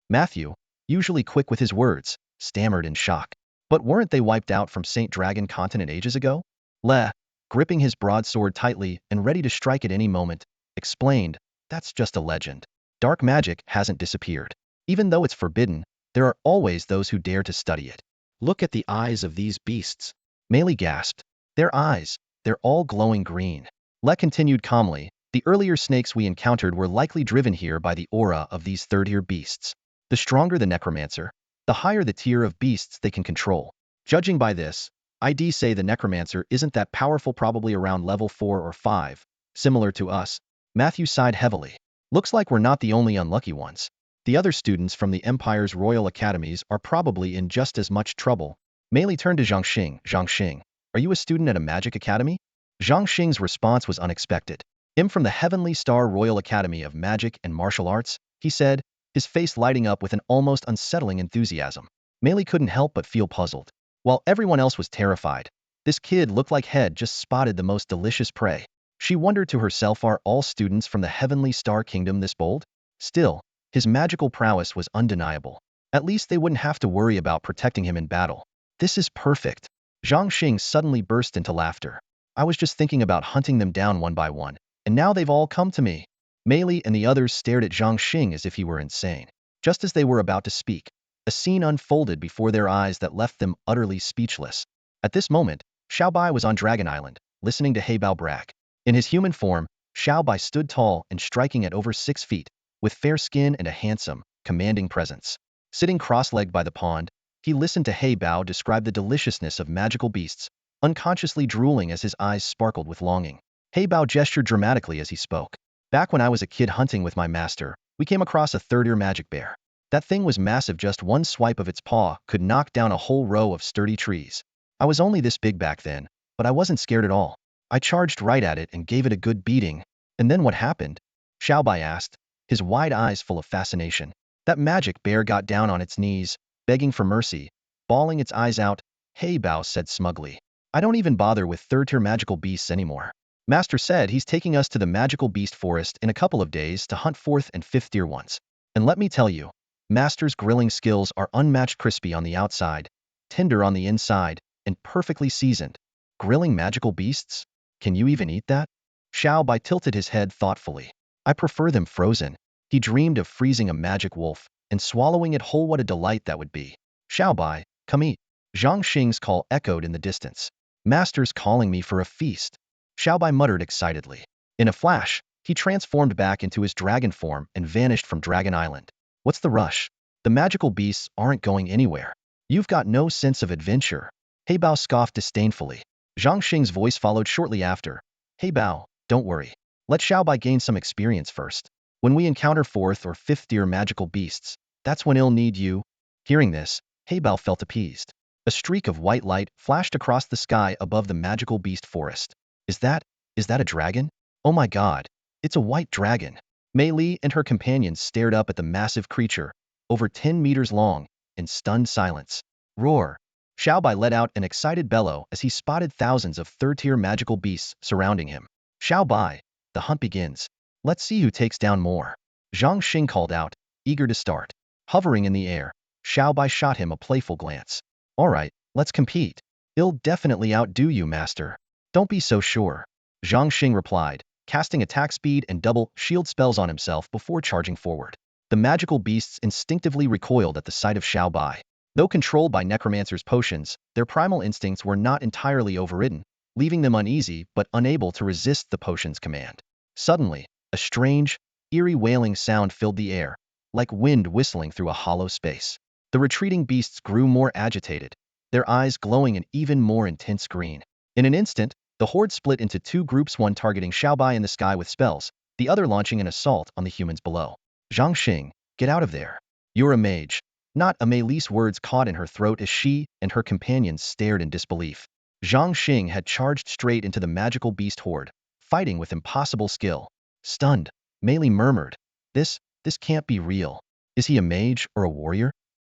Matthew, usually quick with his words, stammered in shock. "But weren't they wiped out from St. Dragon Continent ages ago?" Le, gripping his broadsword tightly and ready to strike at any moment, explained, "That's just a legend. Dark magic hasn't disappeared. Even though it's forbidden, there are always those who dare to study it. Look at the eyes of these beasts." Meili gasped. "Their eyes, they're all glowing green." Le continued calmly, "The earlier snakes we encountered were likely driven here by the aura of these third-tier beasts. The stronger the necromancer, the higher the tier of beasts they can control. Judging by this, I'd say the necromancer isn't that powerful, probably around level 4 or 5, similar to us." Matthew sighed heavily. "Looks like we're not the only unlucky ones. The other students from the Empire's royal academies are probably in just as much trouble." Meili turned to Zhang Xing. "Zhang Xing, are you a student at a magic academy?" Zhang Xing's response was unexpected. "I'm from the Heavenly Star Royal Academy of Magic and Martial Arts," he said, his face lighting up with an almost unsettling enthusiasm. Meili couldn't help but feel puzzled. While everyone else was terrified, This kid looked like Head just spotted the most delicious prey. She wondered to herself, are all students from the Heavenly Star Kingdom this bold? Still, his magical prowess was undeniable. At least they wouldn't have to worry about protecting him in battle. This is perfect. Zhang Xing suddenly burst into laughter. I was just thinking about hunting them down one by one, and now they've all come to me. Mei Li and the others stared at Zhang Xing as if he were insane. Just as they were about to speak, a scene unfolded before their eyes that left them utterly speechless. At this moment, Xiao Bai was on Dragon Island, listening to heybao brag. In his human form, Xiao Bai stood tall and striking at over 6 feet, with fair skin and a handsome, commanding presence. Sitting cross-legged by the pond, he listened to heybao describe the deliciousness of magical beasts, unconsciously drooling as his eyes sparkled with longing. Heybao gestured dramatically as he spoke. Back when I was a kid hunting with my master, we came across a third-ear magic bear. That thing was massive. Just one swipe of its paw could knock down a whole row of sturdy trees. I was only this big back then, but I wasn't scared at all. I charged right at it and gave it a good beating. And then what happened? Xiao Bai asked, his wide eyes full of fascination. That magic bear got down on its knees, begging for mercy, bawling its eyes out. Heybao said smugly. I don't even bother with third-tier magical beasts anymore. Master said he's taking us to the magical beast forest in a couple of days to hunt 4th and 5th-tier ones. And let me tell you, Master's grilling skills are unmatched, crispy on the outside, tender on the inside, and perfectly seasoned. Grilling magical beasts? Can you even eat that? Xiao Bai tilted his head thoughtfully. I prefer them frozen. He dreamed of freezing a magic wolf and swallowing it whole. What a delight that would be. Xiao Bai, come eat. Zhang Xing's call echoed in the distance. Master's calling me for a feast. Xiao Bai muttered excitedly. In a flash, he transformed back into his dragon form and vanished from Dragon Island. What's the rush? The magical beasts aren't going anywhere. You've got no sense of adventure. Heybao scoffed disdainfully. Zhang Xing's voice followed shortly after. Heybao, don't worry. Let Xiao Bai gain some experience first. When we encounter 4th or 5th-tier magical beasts, that's when he'll need you. Hearing this, Heybao felt appeased. A streak of white light flashed across the sky above the magical beast forest. Is that a dragon? Oh my god, it's a white dragon. Mei Li and her companions stared up at the massive creature, over 10 meters long, in stunned silence. Roar! Xiao Bai let out an excited bellow as he spotted thousands of third-tier magical beasts surrounding him. Xiao Bai, the hunt begins. Let's see who takes down more. Zhang Xing called out, eager to start. Hovering in the air, Xiao Bai shot him a playful glance. All right, let's compete. He'll definitely outdo you, master. Don't be so sure. Zhang Xing replied, casting attack speed and double shield spells on himself before charging forward. The magical beasts instinctively recoiled at the sight of Xiao Bai. Though controlled by necromancer's potions, their primal instincts were not entirely overridden, leaving them uneasy but unable to resist the potion's command. Suddenly, a strange, eerie wailing sound filled the air, like wind whistling through a hollow space. The retreating beasts grew more agitated, their eyes glowing an even more intense green. In an instant, the horde split into 2 groups, one targeting Xiao Bai in the sky with spells, the other launching an assault on the humans below. Zhang Xing, get out of there. You're a mage. Not a. Mei Li's words caught in her throat as she and her companions stared in disbelief. Zhang Xing had charged straight into the magical beast horde, fighting with impossible skill. Stunned, Mei Li murmured, This can't be real. Is he a mage or a warrior?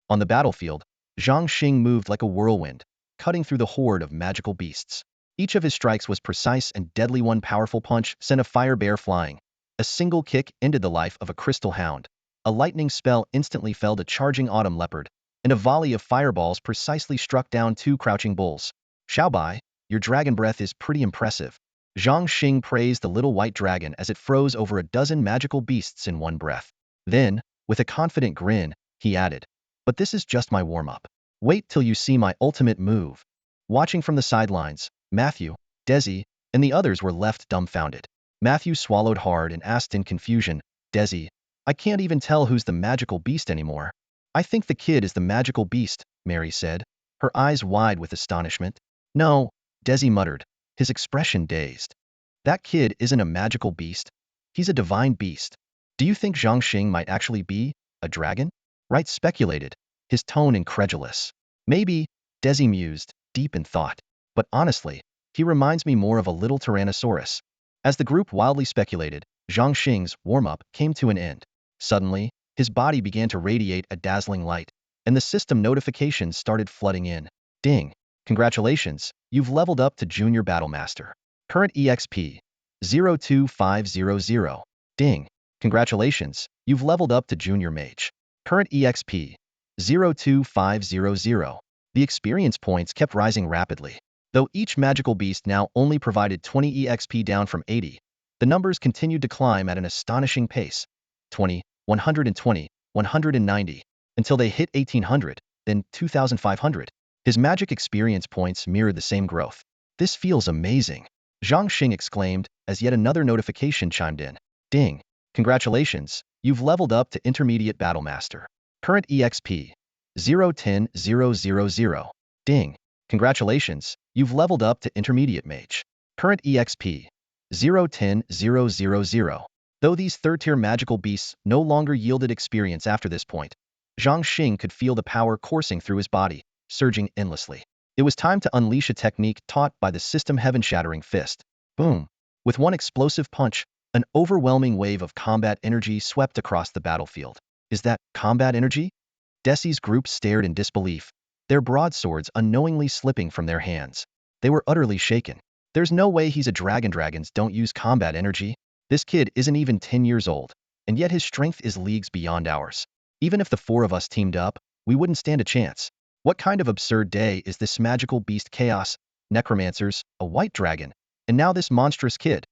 On the battlefield, Zhang Xing moved like a whirlwind, cutting through the horde of magical beasts. Each of his strikes was precise and deadly. One powerful punch sent a fire bear flying. A single kick ended the life of a crystal hound. A lightning spell instantly felled a charging autumn leopard, and a volley of fireballs precisely struck down 2 crouching bulls. Xiao Bai, your dragon breath is pretty impressive. Zhang Xing praised the little white dragon as it froze over a dozen magical beasts in one breath. Then, with a confident grin, he added, but this is just my warm-up. Wait till you see my ultimate move. Watching from the sidelines, Matthew, Desi, and the others were left dumbfounded. Matthew swallowed hard and asked in confusion, Desi, I can't even tell who's the magical beast anymore. I think the kid is the magical beast, Mary said, her eyes wide with astonishment. No, Desi muttered, his expression dazed. That kid isn't a magical beast. He's a divine beast. Do you think Zhang Xing might actually be a dragon? Wright speculated, his tone incredulous. Maybe, Desi mused, deep in thought. But honestly, he reminds me more of a little Tyrannosaurus. As the group wildly speculated, Zhang Xing's warm-up came to an end. Suddenly, his body began to radiate a dazzling light, and the system notifications started flooding in. Ding! Congratulations, you've leveled up to Junior Battlemaster. Current EXP 02500. Ding. Congratulations, you've leveled up to Junior Mage. Current EXP 02500. The experience points kept rising rapidly. Though each magical beast now only provided 20 EXP down from 80, the numbers continued to climb at an astonishing pace. 20, 120, 190, until they hit 1800, then 2500. His magic experience points mirrored the same growth. This feels amazing, Zhang Xing exclaimed as yet another notification chimed in. Ding. Congratulations, you've leveled up to Intermediate Battlemaster. Current EXP 010000. Ding. Congratulations, you've leveled up to Intermediate Mage. Current EXP 010000. Though these third-tier magical beasts no longer yielded experience after this point, Zhang Xing could feel the power coursing through his body, surging endlessly. It was time to unleash a technique taught by the system Heaven-Shattering Fist. Boom! With one explosive punch, an overwhelming wave of combat energy swept across the battlefield. Is that combat energy? Desi's group stared in disbelief, their broadswords unknowingly slipping from their hands. They were utterly shaken. There's no way he's a dragon. Dragons don't use combat energy. This kid isn't even 10 years old, and yet his strength is leagues beyond ours. Even if the four of us teamed up, we wouldn't stand a chance. What kind of absurd day is this? Magical beast chaos, necromancers, a white dragon, and now this monstrous kid.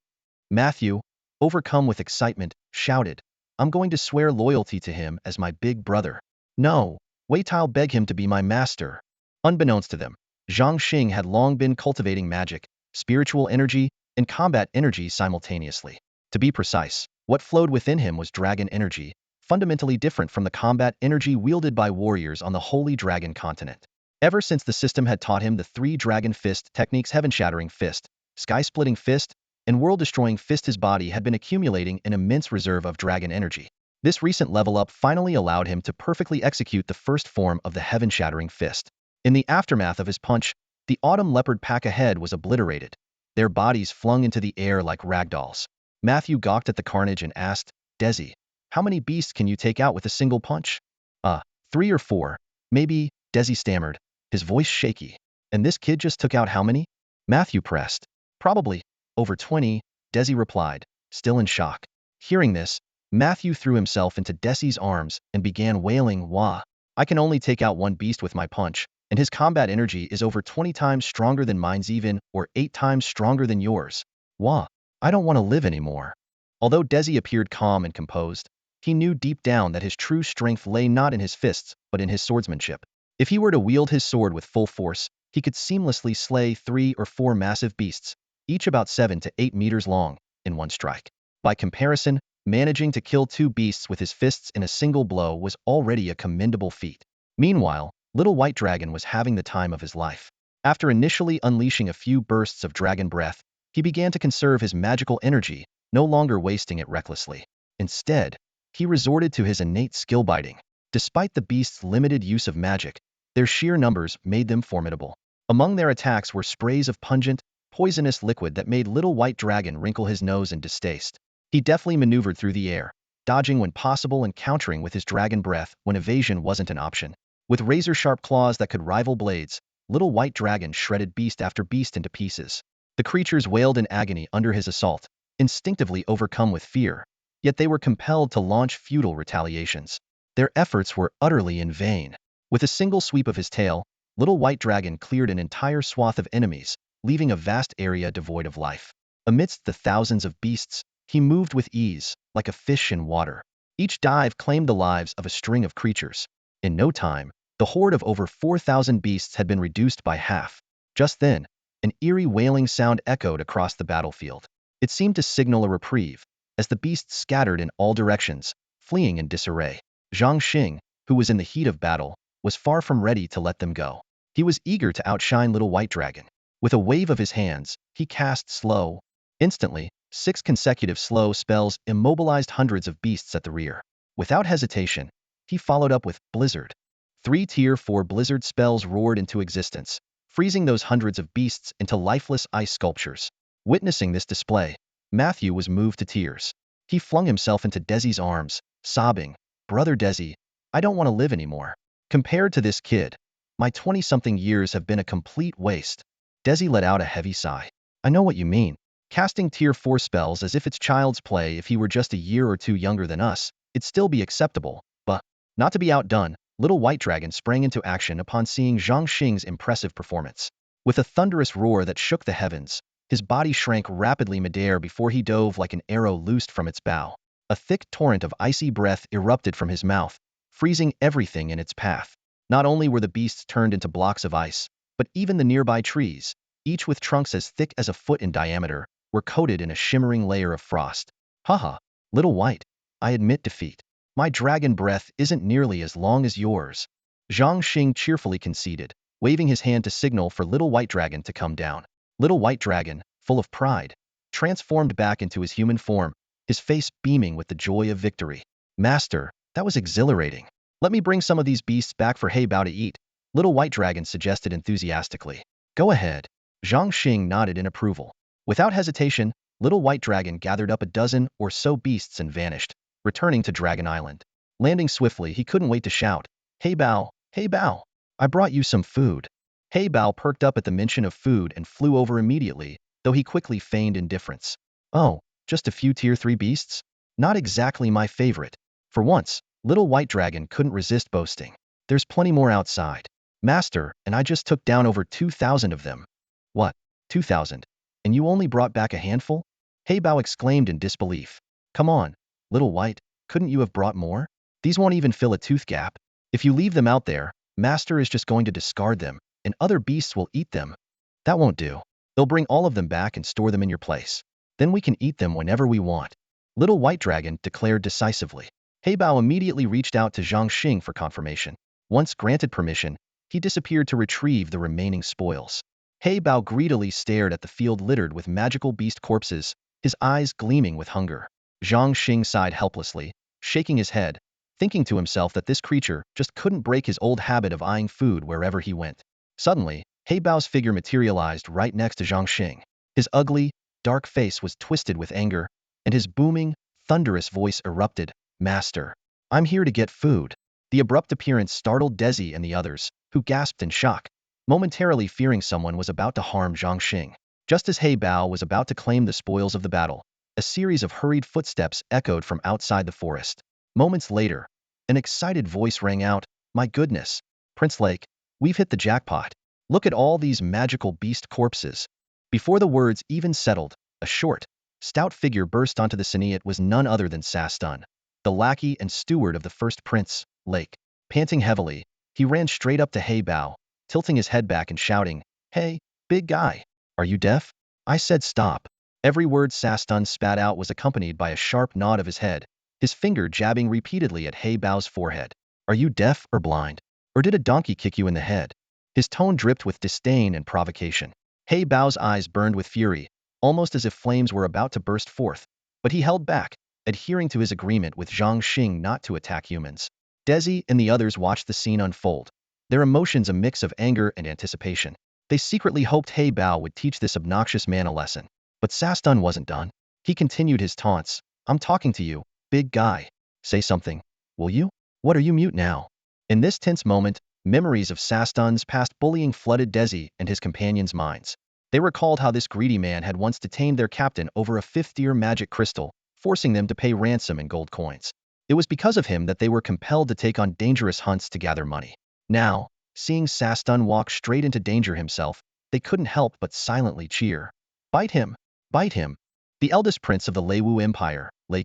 Matthew, overcome with excitement, shouted, I'm going to swear loyalty to him as my big brother. No, wait, I'll beg him to be my master. Unbeknownst to them, Zhang Xing had long been cultivating magic, spiritual energy, and combat energy simultaneously. To be precise, what flowed within him was dragon energy, fundamentally different from the combat energy wielded by warriors on the Holy Dragon continent. Ever since the system had taught him the three Dragon Fist techniques, Heaven-Shattering Fist, Sky-Splitting Fist, and World-Destroying Fist, his body had been accumulating an immense reserve of dragon energy. This recent level up finally allowed him to perfectly execute the first form of the Heaven-Shattering Fist. In the aftermath of his punch, the Autumn Leopard pack ahead was obliterated, their bodies flung into the air like ragdolls. Matthew gawked at the carnage and asked, Desi, how many beasts can you take out with a single punch? 3 or 4, maybe, Desi stammered, his voice shaky. And this kid just took out how many? Matthew pressed. Probably over 20, Desi replied, still in shock. Hearing this, Matthew threw himself into Desi's arms and began wailing, Wah! I can only take out one beast with my punch, and his combat energy is over 20 times stronger than mine's even, or 8 times stronger than yours. Wah! I don't want to live anymore. Although Desi appeared calm and composed, he knew deep down that his true strength lay not in his fists, but in his swordsmanship. If he were to wield his sword with full force, he could seamlessly slay 3 or 4 massive beasts, each about 7 to 8 meters long, in one strike. By comparison, managing to kill 2 beasts with his fists in a single blow was already a commendable feat. Meanwhile, Little White Dragon was having the time of his life. After initially unleashing a few bursts of dragon breath, he began to conserve his magical energy, no longer wasting it recklessly. Instead, he resorted to his innate skill biting. Despite the beast's limited use of magic, their sheer numbers made them formidable. Among their attacks were sprays of pungent, poisonous liquid that made Little White Dragon wrinkle his nose in distaste. He deftly maneuvered through the air, dodging when possible and countering with his dragon breath when evasion wasn't an option. With razor-sharp claws that could rival blades, Little White Dragon shredded beast after beast into pieces. The creatures wailed in agony under his assault, instinctively overcome with fear, yet they were compelled to launch futile retaliations. Their efforts were utterly in vain. With a single sweep of his tail, Little White Dragon cleared an entire swath of enemies, leaving a vast area devoid of life. Amidst the thousands of beasts, he moved with ease, like a fish in water. Each dive claimed the lives of a string of creatures. In no time, the horde of over 4,000 beasts had been reduced by half. Just then, an eerie wailing sound echoed across the battlefield. It seemed to signal a reprieve, as the beasts scattered in all directions, fleeing in disarray. Zhang Xing, who was in the heat of battle, was far from ready to let them go. He was eager to outshine Little White Dragon. With a wave of his hands, he cast slow. Instantly, 6 consecutive slow spells immobilized hundreds of beasts at the rear. Without hesitation, he followed up with Blizzard. 3 Tier 4 Blizzard spells roared into existence, freezing those hundreds of beasts into lifeless ice sculptures. Witnessing this display, Matthew was moved to tears. He flung himself into Desi's arms, sobbing, Brother Desi, I don't want to live anymore. Compared to this kid, My 20-something years have been a complete waste. Desi let out a heavy sigh. I know what you mean. Casting tier 4 spells as if it's child's play. If he were just a year or two younger than us, it'd still be acceptable. But, not to be outdone, Little White Dragon sprang into action upon seeing Zhang Xing's impressive performance. With a thunderous roar that shook the heavens, his body shrank rapidly midair before he dove like an arrow loosed from its bow. A thick torrent of icy breath erupted from his mouth, freezing everything in its path. Not only were the beasts turned into blocks of ice, but even the nearby trees, each with trunks as thick as a foot in diameter, were coated in a shimmering layer of frost. Haha, Little White, I admit defeat. My dragon breath isn't nearly as long as yours. Zhang Xing cheerfully conceded, waving his hand to signal for Little White Dragon to come down. Little White Dragon, full of pride, transformed back into his human form, his face beaming with the joy of victory. Master, that was exhilarating. Let me bring some of these beasts back for heybao to eat, Little White Dragon suggested enthusiastically. Go ahead. Zhang Xing nodded in approval. Without hesitation, Little White Dragon gathered up a dozen or so beasts and vanished, returning to Dragon Island. Landing swiftly, he couldn't wait to shout, Heybao, Heybao, I brought you some food. Heybao perked up at the mention of food and flew over immediately, though he quickly feigned indifference. Oh, just a few tier 3 beasts? Not exactly my favorite. For once, Little White Dragon couldn't resist boasting. There's plenty more outside. Master, and I just took down over 2,000 of them. What? 2,000? And you only brought back a handful? Heybao exclaimed in disbelief. Come on, Little White, couldn't you have brought more? These won't even fill a tooth gap. If you leave them out there, Master is just going to discard them, and other beasts will eat them. That won't do. They'll bring all of them back and store them in your place. Then we can eat them whenever we want. Little White Dragon declared decisively. Heybao immediately reached out to Zhang Xing for confirmation. Once granted permission, he disappeared to retrieve the remaining spoils. Heybao greedily stared at the field littered with magical beast corpses, his eyes gleaming with hunger. Zhang Xing sighed helplessly, shaking his head, thinking to himself that this creature just couldn't break his old habit of eyeing food wherever he went. Suddenly, Heybao's figure materialized right next to Zhang Xing. His ugly, dark face was twisted with anger, and his booming, thunderous voice erupted, Master, I'm here to get food. The abrupt appearance startled Desi and the others, who gasped in shock, momentarily fearing someone was about to harm Zhang Xing. Just as Heybao was about to claim the spoils of the battle, a series of hurried footsteps echoed from outside the forest. Moments later, an excited voice rang out, My goodness, Prince Lake, we've hit the jackpot. Look at all these magical beast corpses. Before the words even settled, a short, stout figure burst onto the scene. It was none other than Sastun, the lackey and steward of the first Prince, Lake. Panting heavily, he ran straight up to Heybao, tilting his head back and shouting, Hey, big guy, are you deaf? I said stop. Every word Sastun spat out was accompanied by a sharp nod of his head, his finger jabbing repeatedly at Heybao's forehead. Are you deaf or blind? Or did a donkey kick you in the head? His tone dripped with disdain and provocation. Heybao's eyes burned with fury, almost as if flames were about to burst forth, but he held back, adhering to his agreement with Zhang Xing not to attack humans. Desi and the others watched the scene unfold, their emotions a mix of anger and anticipation. They secretly hoped Heybao would teach this obnoxious man a lesson. But Sastun wasn't done. He continued his taunts. I'm talking to you, big guy. Say something, will you? What are you mute now? In this tense moment, memories of Sastun's past bullying flooded Desi and his companions' minds. They recalled how this greedy man had once detained their captain over a 5th-tier magic crystal, forcing them to pay ransom in gold coins. It was because of him that they were compelled to take on dangerous hunts to gather money. Now, seeing Sastun walk straight into danger himself, they couldn't help but silently cheer. Bite him! Bite him! The eldest prince of the Leu Empire, Lei,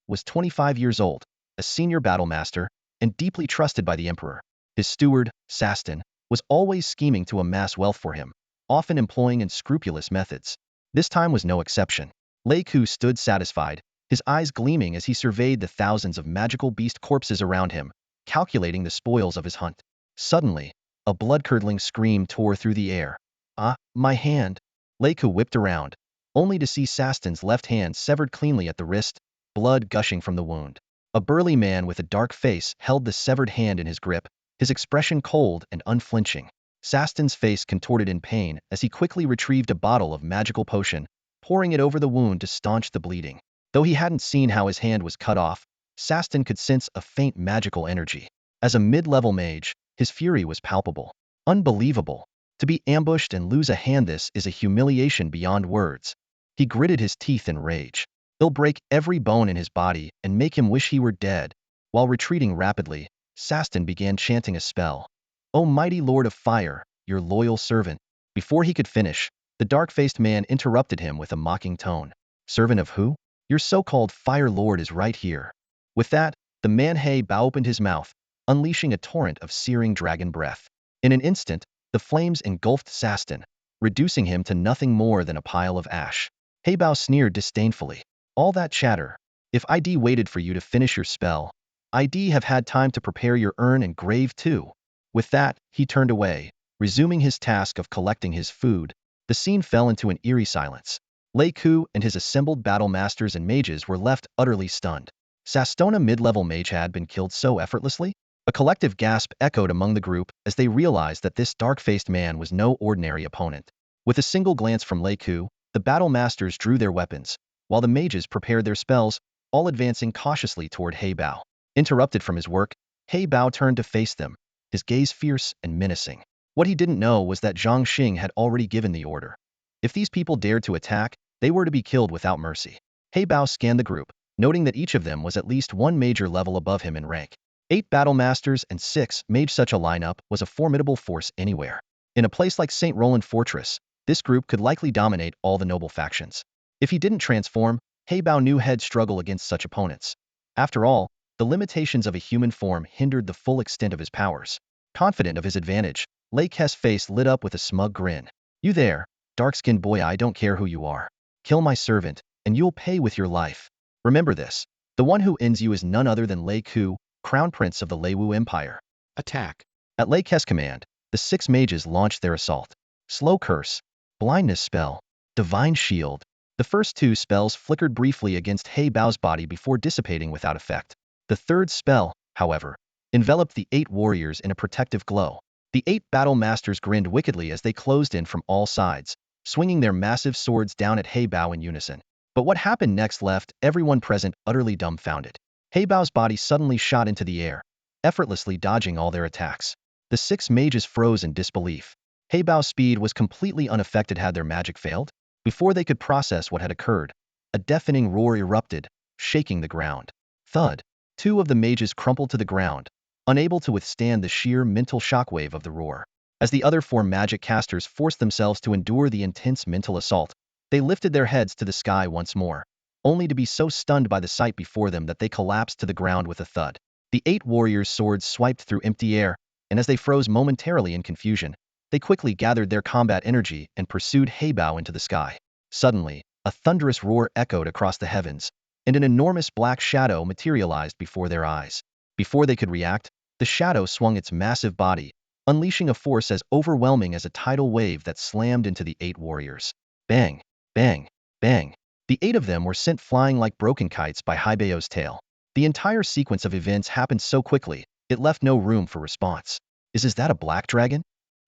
was 25 years old, a senior battlemaster, and deeply trusted by the emperor. His steward, Sastun, was always scheming to amass wealth for him, often employing unscrupulous methods. This time was no exception. Lei stood satisfied, his eyes gleaming as he surveyed the thousands of magical beast corpses around him, calculating the spoils of his hunt. Suddenly, a blood-curdling scream tore through the air. Ah, my hand! Lei whipped around, only to see Sastun's left hand severed cleanly at the wrist, blood gushing from the wound. A burly man with a dark face held the severed hand in his grip, his expression cold and unflinching. Sastun's face contorted in pain as he quickly retrieved a bottle of magical potion, pouring it over the wound to staunch the bleeding. Though he hadn't seen how his hand was cut off, Sastun could sense a faint magical energy. As a mid-level mage, his fury was palpable. Unbelievable. To be ambushed and lose a hand, this is a humiliation beyond words. He gritted his teeth in rage. It'll break every bone in his body and make him wish he were dead. While retreating rapidly, Sastin began chanting a spell. O mighty Lord of Fire, your loyal servant. Before he could finish, the dark-faced man interrupted him with a mocking tone. Servant of who? Your so-called Fire Lord is right here. With that, the man heybao opened his mouth, unleashing a torrent of searing dragon breath. In an instant, the flames engulfed Sastin, reducing him to nothing more than a pile of ash. Heybao sneered disdainfully. All that chatter. If ID waited for you to finish your spell, ID have had time to prepare your urn and grave too. With that, he turned away, resuming his task of collecting his food. The scene fell into an eerie silence. Leu and his assembled battle masters and mages were left utterly stunned. Sastona mid-level mage had been killed so effortlessly? A collective gasp echoed among the group as they realized that this dark-faced man was no ordinary opponent. With a single glance from Leu, the battle masters drew their weapons, while the mages prepared their spells, all advancing cautiously toward Heybao. Interrupted from his work, Heybao turned to face them, his gaze fierce and menacing. What he didn't know was that Zhang Xing had already given the order. If these people dared to attack, they were to be killed without mercy. Heybao scanned the group, noting that each of them was at least one major level above him in rank. 8 battle masters and 6 mage. Such a lineup was a formidable force anywhere. In a place like St. Roland Fortress, this group could likely dominate all the noble factions. If he didn't transform, Heybao knew he'd struggle against such opponents. After all, the limitations of a human form hindered the full extent of his powers. Confident of his advantage, Leu's face lit up with a smug grin. You there, dark-skinned boy, I don't care who you are. Kill my servant, and you'll pay with your life. Remember this, the one who ends you is none other than Leu, Crown Prince of the Leu Empire. Attack. At Leu's command, the 6 mages launched their assault. Slow Curse, Blindness Spell, Divine Shield. The first 2 spells flickered briefly against Heybao's body before dissipating without effect. The third spell, however, enveloped the 8 warriors in a protective glow. The 8 battle masters grinned wickedly as they closed in from all sides, swinging their massive swords down at Heybao in unison. But what happened next left everyone present utterly dumbfounded. Heybao's body suddenly shot into the air, effortlessly dodging all their attacks. The 6 mages froze in disbelief. Heybao's speed was completely unaffected had their magic failed. Before they could process what had occurred, a deafening roar erupted, shaking the ground. Thud. 2 of the mages crumpled to the ground, unable to withstand the sheer mental shockwave of the roar. As the other 4 magic casters forced themselves to endure the intense mental assault, they lifted their heads to the sky once more, only to be so stunned by the sight before them that they collapsed to the ground with a thud. The 8 warriors' swords swiped through empty air, and as they froze momentarily in confusion, they quickly gathered their combat energy and pursued Heybao into the sky. Suddenly, a thunderous roar echoed across the heavens, and an enormous black shadow materialized before their eyes. Before they could react, the shadow swung its massive body, unleashing a force as overwhelming as a tidal wave that slammed into the 8 warriors. Bang, bang, bang. The 8 of them were sent flying like broken kites by Heybao's tail. The entire sequence of events happened so quickly, it left no room for response. Is that a black dragon?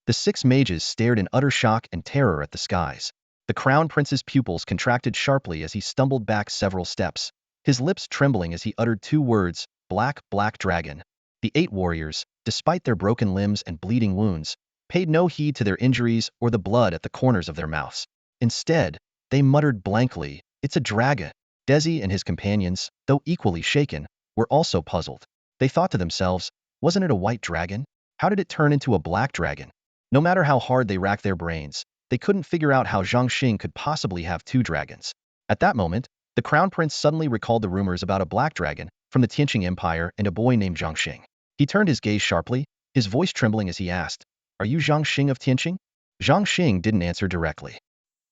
The 6 mages stared in utter shock and terror at the skies. The Crown Prince's pupils contracted sharply as he stumbled back several steps, his lips trembling as he uttered 2 words, black dragon. The 8 warriors, despite their broken limbs and bleeding wounds, paid no heed to their injuries or the blood at the corners of their mouths. Instead, they muttered blankly, "It's a dragon." Desi and his companions, though equally shaken, were also puzzled. They thought to themselves, wasn't it a white dragon? How did it turn into a black dragon? No matter how hard they racked their brains, they couldn't figure out how Zhang Xing could possibly have 2 dragons. At that moment, the Crown Prince suddenly recalled the rumors about a black dragon from the Tianqing Empire and a boy named Zhang Xing. He turned his gaze sharply, his voice trembling as he asked, "Are you Zhang Xing of Tianqing?" Zhang Xing didn't answer directly.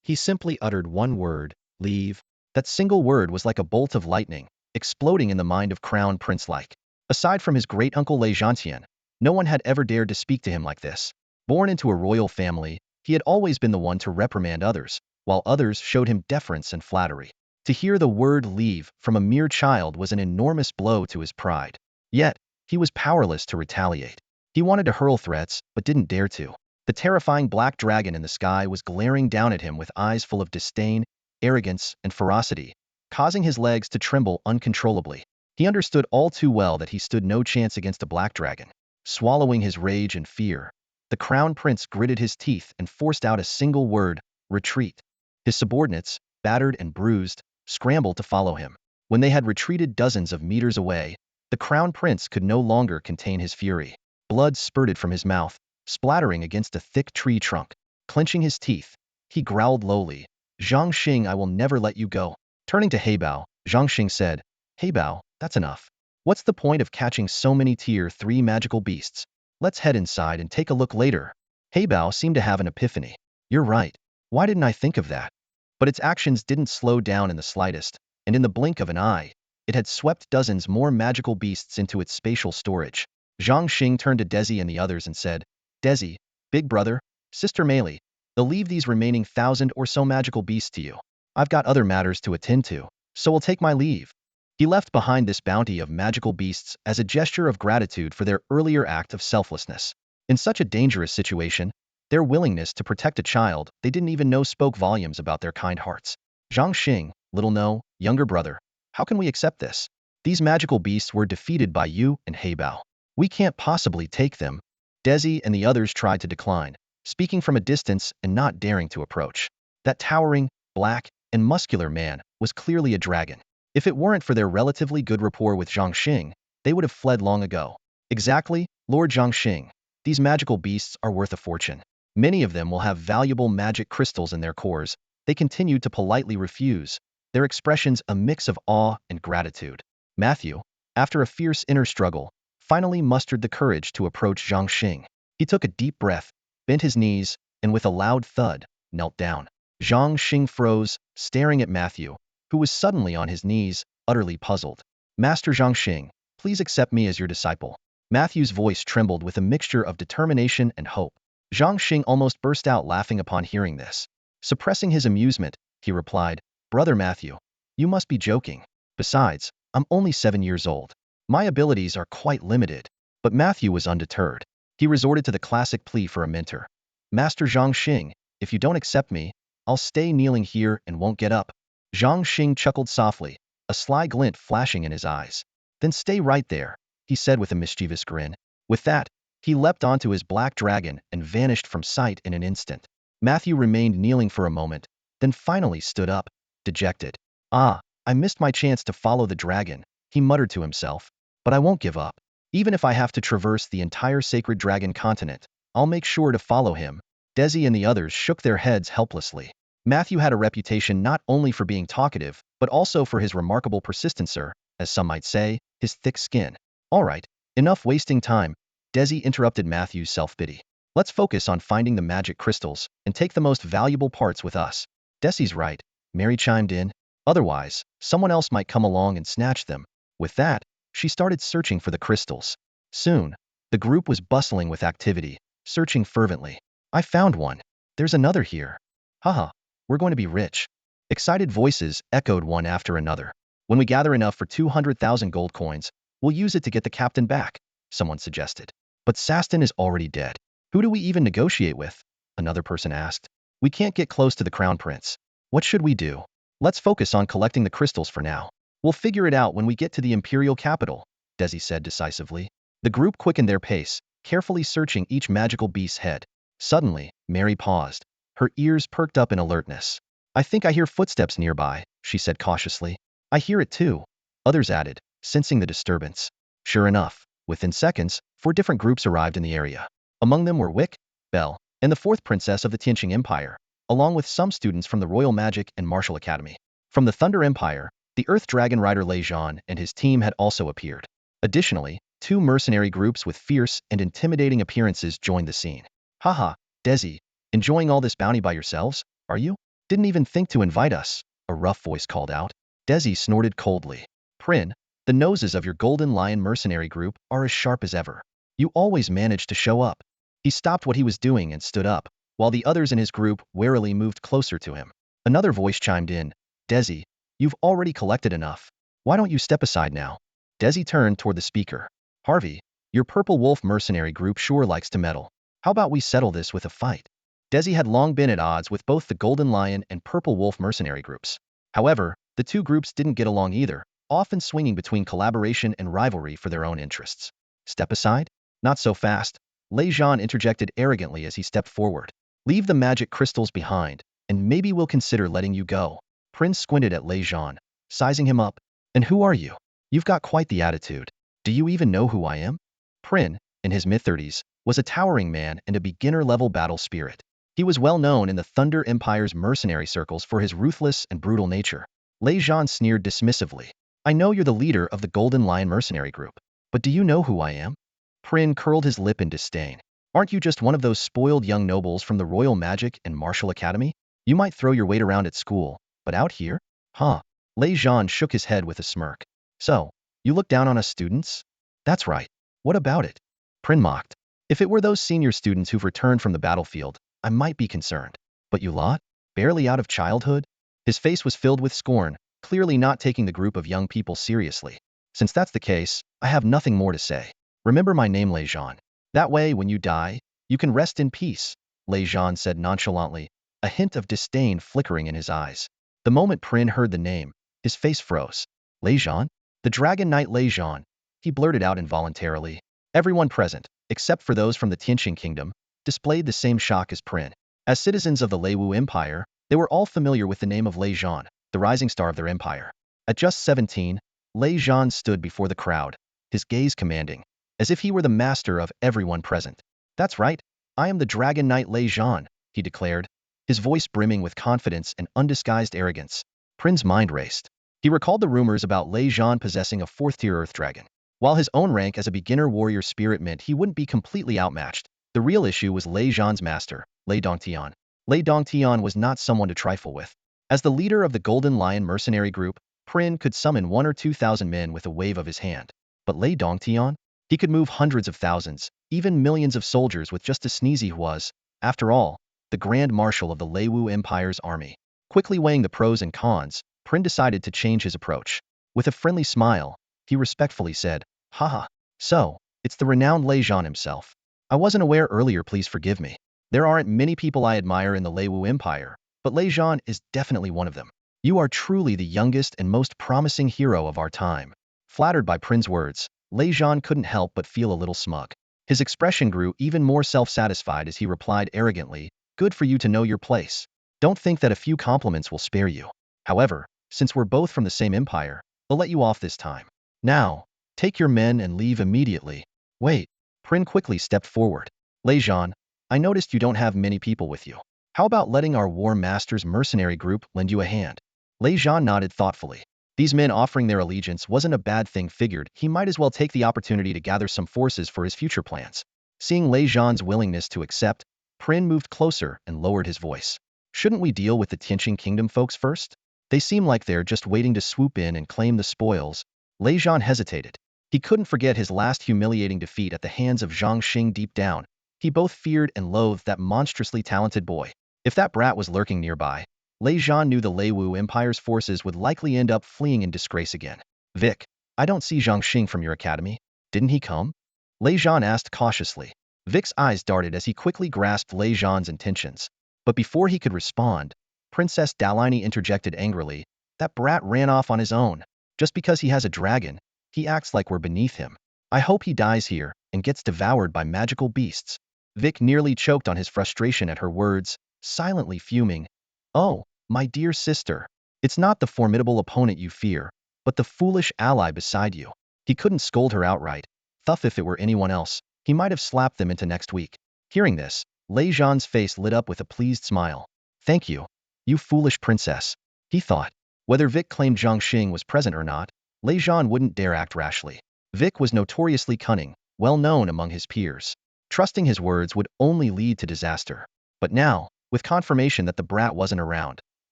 He simply uttered one word, "Leave." That single word was like a bolt of lightning, exploding in the mind of Crown Prince like. Aside from his great-uncle Lei Zhantian, no one had ever dared to speak to him like this. Born into a royal family, he had always been the one to reprimand others, while others showed him deference and flattery. To hear the word "leave" from a mere child was an enormous blow to his pride. Yet, he was powerless to retaliate. He wanted to hurl threats, but didn't dare to. The terrifying black dragon in the sky was glaring down at him with eyes full of disdain, arrogance, and ferocity, causing his legs to tremble uncontrollably. He understood all too well that he stood no chance against a black dragon. Swallowing his rage and fear, The crown prince gritted his teeth and forced out a single word: retreat. His subordinates, battered and bruised, scrambled to follow him. When they had retreated dozens of meters away, the crown prince could no longer contain his fury. Blood spurted from his mouth, splattering against a thick tree trunk. Clenching his teeth, he growled lowly, "Zhang Xing, I will never let you go." Turning to Heybao, Zhang Xing said, "Heybao, that's enough. What's the point of catching so many tier 3 magical beasts? Let's head inside and take a look later." Heybao seemed to have an epiphany. "You're right. Why didn't I think of that?" But its actions didn't slow down in the slightest, and in the blink of an eye, it had swept dozens more magical beasts into its spatial storage. Zhang Xing turned to Desi and the others and said, "Desi, big brother, Sister Meili, they'll leave these remaining 1,000 or so magical beasts to you. I've got other matters to attend to, so we'll take my leave." He left behind this bounty of magical beasts as a gesture of gratitude for their earlier act of selflessness. In such a dangerous situation, their willingness to protect a child they didn't even know spoke volumes about their kind hearts. "Zhang Xing, little no, younger brother, how can we accept this? These magical beasts were defeated by you and Heybao. We can't possibly take them." Desi and the others tried to decline, speaking from a distance and not daring to approach. That towering, black, and muscular man was clearly a dragon. If it weren't for their relatively good rapport with Zhang Xing, they would have fled long ago. "Exactly, Lord Zhang Xing. These magical beasts are worth a fortune. Many of them will have valuable magic crystals in their cores." They continued to politely refuse, their expressions a mix of awe and gratitude. Matthew, after a fierce inner struggle, finally mustered the courage to approach Zhang Xing. He took a deep breath, bent his knees, and with a loud thud, knelt down. Zhang Xing froze, staring at Matthew, who was suddenly on his knees, utterly puzzled. "Master Zhang Xing, please accept me as your disciple." Matthew's voice trembled with a mixture of determination and hope. Zhang Xing almost burst out laughing upon hearing this. Suppressing his amusement, he replied, "Brother Matthew, you must be joking. Besides, I'm only 7 years old. My abilities are quite limited." But Matthew was undeterred. He resorted to the classic plea for a mentor. "Master Zhang Xing, if you don't accept me, I'll stay kneeling here and won't get up." Zhang Xing chuckled softly, a sly glint flashing in his eyes. "Then stay right there," he said with a mischievous grin. With that, he leapt onto his black dragon and vanished from sight in an instant. Matthew remained kneeling for a moment, then finally stood up, dejected. "Ah, I missed my chance to follow the dragon," he muttered to himself. "But I won't give up. Even if I have to traverse the entire sacred dragon continent, I'll make sure to follow him." Desi and the others shook their heads helplessly. Matthew had a reputation not only for being talkative, but also for his remarkable persistence, or, as some might say, his thick skin. "All right, enough wasting time," Desi interrupted Matthew's self-pity. "Let's focus on finding the magic crystals and take the most valuable parts with us." "Desi's right," Mary chimed in. "Otherwise, someone else might come along and snatch them." With that, she started searching for the crystals. Soon, the group was bustling with activity, searching fervently. "I found one. There's another here. Haha, we're going to be rich." Excited voices echoed one after another. "When we gather enough for 200,000 gold coins, we'll use it to get the captain back," someone suggested. "But Sastin is already dead. Who do we even negotiate with?" another person asked. "We can't get close to the crown prince. What should we do?" "Let's focus on collecting the crystals for now. We'll figure it out when we get to the imperial capital," Desi said decisively. The group quickened their pace, carefully searching each magical beast's head. Suddenly, Mary paused, her ears perked up in alertness. "I think I hear footsteps nearby," she said cautiously. "I hear it too," others added, sensing the disturbance. Sure enough, within seconds, 4 different groups arrived in the area. Among them were Wick, Belle, and the 4th princess of the Tianqing Empire, along with some students from the Royal Magic and Martial Academy. From the Thunder Empire, the Earth Dragon rider Lei Zhan and his team had also appeared. Additionally, 2 mercenary groups with fierce and intimidating appearances joined the scene. "Haha, Desi, enjoying all this bounty by yourselves, are you? Didn't even think to invite us," a rough voice called out. Desi snorted coldly. "Prin, the noses of your Golden Lion mercenary group are as sharp as ever. You always manage to show up." He stopped what he was doing and stood up, while the others in his group warily moved closer to him. Another voice chimed in, "Desi, you've already collected enough. Why don't you step aside now?" Desi turned toward the speaker. "Harvey, your Purple Wolf mercenary group sure likes to meddle. How about we settle this with a fight?" Desi had long been at odds with both the Golden Lion and Purple Wolf mercenary groups. However, the 2 groups didn't get along either, often swinging between collaboration and rivalry for their own interests. "Step aside? Not so fast," Lei Zhan interjected arrogantly as he stepped forward. Leave the magic crystals behind, and maybe we'll consider letting you go. Prince squinted at Lei Zhan, sizing him up. And who are you? You've got quite the attitude. Do you even know who I am? Prin, in his mid-30s, was a towering man and a beginner-level battle spirit. He was well known in the Thunder Empire's mercenary circles for his ruthless and brutal nature. Lei Zhan sneered dismissively. I know you're the leader of the Golden Lion mercenary group, but do you know who I am? Prin curled his lip in disdain. Aren't you just one of those spoiled young nobles from the Royal Magic and Martial Academy? You might throw your weight around at school, but out here? Huh. Lei Zhan shook his head with a smirk. So, you look down on us students? That's right. What about it? Prin mocked. If it were those senior students who've returned from the battlefield, I might be concerned. But you lot? Barely out of childhood? His face was filled with scorn, clearly not taking the group of young people seriously. Since that's the case, I have nothing more to say. Remember my name, Lei Zhan. That way, when you die, you can rest in peace, Lei Zhan said nonchalantly, a hint of disdain flickering in his eyes. The moment Prin heard the name, his face froze. Lei Zhan? The Dragon Knight Lei Zhan, he blurted out involuntarily. Everyone present, except for those from the Tianqing Kingdom, displayed the same shock as Prin. As citizens of the Leu Empire, they were all familiar with the name of Lei Zhan, the rising star of their empire. At just 17, Lei Zhan stood before the crowd, his gaze commanding, as if he were the master of everyone present. That's right, I am the Dragon Knight Lei Zhan, he declared, his voice brimming with confidence and undisguised arrogance. Prin's mind raced. He recalled the rumors about Lei Zhan possessing a fourth-tier Earth Dragon. While his own rank as a beginner warrior spirit meant he wouldn't be completely outmatched, the real issue was Lei Zhan's master, Lei Dongtian. Lei Dongtian was not someone to trifle with. As the leader of the Golden Lion mercenary group, Prin could summon 1,000 or 2,000 men with a wave of his hand. But Lei Dongtian? He could move hundreds of thousands, even millions of soldiers with just a sneeze. He was, after all, the Grand Marshal of the Leu Empire's army. Quickly weighing the pros and cons, Prin decided to change his approach. With a friendly smile, he respectfully said, Haha, so, it's the renowned Lei Zhan himself. I wasn't aware earlier, please forgive me. There aren't many people I admire in the Leu Empire, but Lei Zhan is definitely one of them. You are truly the youngest and most promising hero of our time. Flattered by Prin's words, Lei Zhan couldn't help but feel a little smug. His expression grew even more self-satisfied as he replied arrogantly, Good for you to know your place. Don't think that a few compliments will spare you. However, since we're both from the same empire, I'll let you off this time. Now, take your men and leave immediately. Wait. Prin quickly stepped forward. Lei Zhan, I noticed you don't have many people with you. How about letting our War Master's mercenary group lend you a hand? Lei Zhan nodded thoughtfully. These men offering their allegiance wasn't a bad thing. Figured he might as well take the opportunity to gather some forces for his future plans. Seeing Lei Zhan's willingness to accept, Prin moved closer and lowered his voice. Shouldn't we deal with the Tianqing Kingdom folks first? They seem like they're just waiting to swoop in and claim the spoils. Lei Zhan hesitated. He couldn't forget his last humiliating defeat at the hands of Zhang Xing. Deep down, he both feared and loathed that monstrously talented boy. If that brat was lurking nearby, Lei Zhan knew the Leu Empire's forces would likely end up fleeing in disgrace again. Vic, I don't see Zhang Xing from your academy. Didn't he come? Lei Zhan asked cautiously. Vic's eyes darted as he quickly grasped Lei Zhan's intentions. But before he could respond, Princess Dalini interjected angrily, That brat ran off on his own. Just because he has a dragon, he acts like we're beneath him. I hope he dies here and gets devoured by magical beasts. Vic nearly choked on his frustration at her words, silently fuming. Oh, my dear sister. It's not the formidable opponent you fear, but the foolish ally beside you. He couldn't scold her outright. Thuff, if it were anyone else, he might have slapped them into next week. Hearing this, Lei Zhan's face lit up with a pleased smile. Thank you, you foolish princess, he thought. Whether Vic claimed Zhang Xing was present or not, Lei Zhan wouldn't dare act rashly. Vic was notoriously cunning, well known among his peers. Trusting his words would only lead to disaster. But now, with confirmation that the brat wasn't around,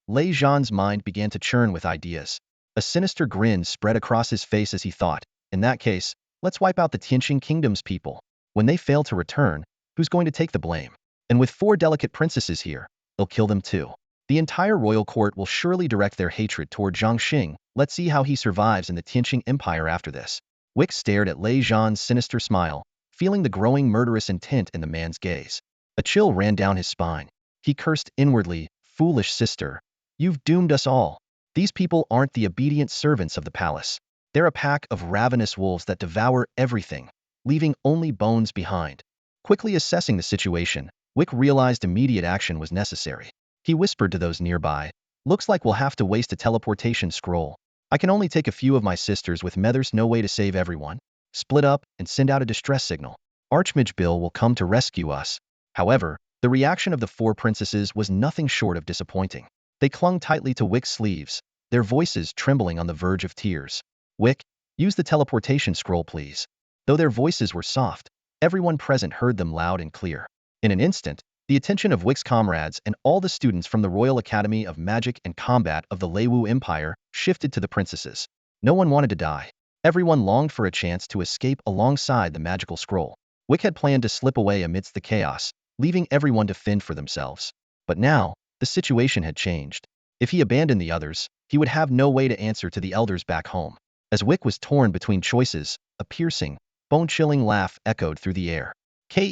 Lei Zhan's mind began to churn with ideas. A sinister grin spread across his face as he thought, in that case, let's wipe out the Tianqing Kingdom's people. When they fail to return, who's going to take the blame? And with 4 delicate princesses here, they'll kill them too. The entire royal court will surely direct their hatred toward Zhang Xing. Let's see how he survives in the Tianqing Empire after this. Wick stared at Lei Zhan's sinister smile, feeling the growing murderous intent in the man's gaze. A chill ran down his spine. He cursed inwardly, Foolish sister. You've doomed us all. These people aren't the obedient servants of the palace. They're a pack of ravenous wolves that devour everything, leaving only bones behind. Quickly assessing the situation, Wick realized immediate action was necessary. He whispered to those nearby, "Looks like we'll have to waste a teleportation scroll. I can only take a few of my sisters with There's no way to save everyone. Split up and send out a distress signal. Archmage Bill will come to rescue us." However, the reaction of the four princesses was nothing short of disappointing. They clung tightly to Wick's sleeves, their voices trembling on the verge of tears. "Wick, use the teleportation scroll, please." Though their voices were soft, everyone present heard them loud and clear. In an instant, the attention of Wick's comrades and all the students from the Royal Academy of Magic and Combat of the Leu Empire shifted to the princesses. No one wanted to die. Everyone longed for a chance to escape alongside the magical scroll. Wick had planned to slip away amidst the chaos, leaving everyone to fend for themselves. But now, the situation had changed. If he abandoned the others, he would have no way to answer to the elders back home. As Wick was torn between choices, a piercing, bone-chilling laugh echoed through the air. Keh,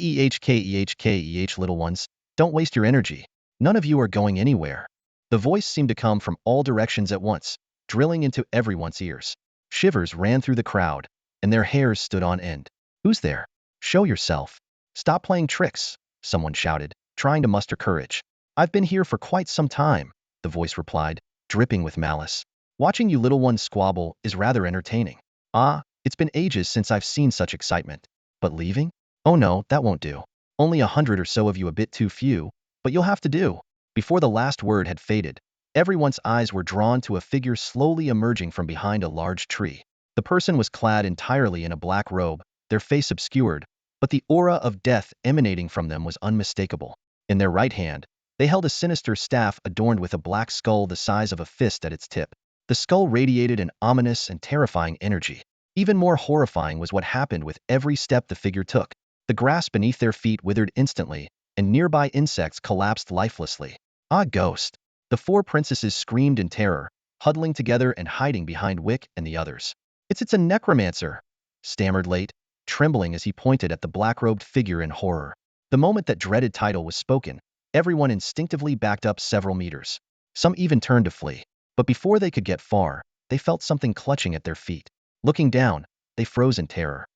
little ones, don't waste your energy. None of you are going anywhere." The voice seemed to come from all directions at once, drilling into everyone's ears. Shivers ran through the crowd, and their hairs stood on end. "Who's there? Show yourself. Stop playing tricks," someone shouted, trying to muster courage. "I've been here for quite some time," the voice replied, dripping with malice. "Watching you little ones squabble is rather entertaining. Ah, it's been ages since I've seen such excitement. But leaving? Oh no, that won't do. Only 100 or so of you, a bit too few, but you'll have to do." Before the last word had faded, everyone's eyes were drawn to a figure slowly emerging from behind a large tree. The person was clad entirely in a black robe, their face obscured, but the aura of death emanating from them was unmistakable. In their right hand, they held a sinister staff adorned with a black skull the size of a fist at its tip. The skull radiated an ominous and terrifying energy. Even more horrifying was what happened with every step the figure took. The grass beneath their feet withered instantly, and nearby insects collapsed lifelessly. "Ah, ghost!" The four princesses screamed in terror, huddling together and hiding behind Wick and the others. It's a necromancer," stammered Late, trembling as he pointed at the black-robed figure in horror. The moment that dreaded title was spoken, everyone instinctively backed up several meters. Some even turned to flee. But before they could get far, they felt something clutching at their feet. Looking down, they froze in terror.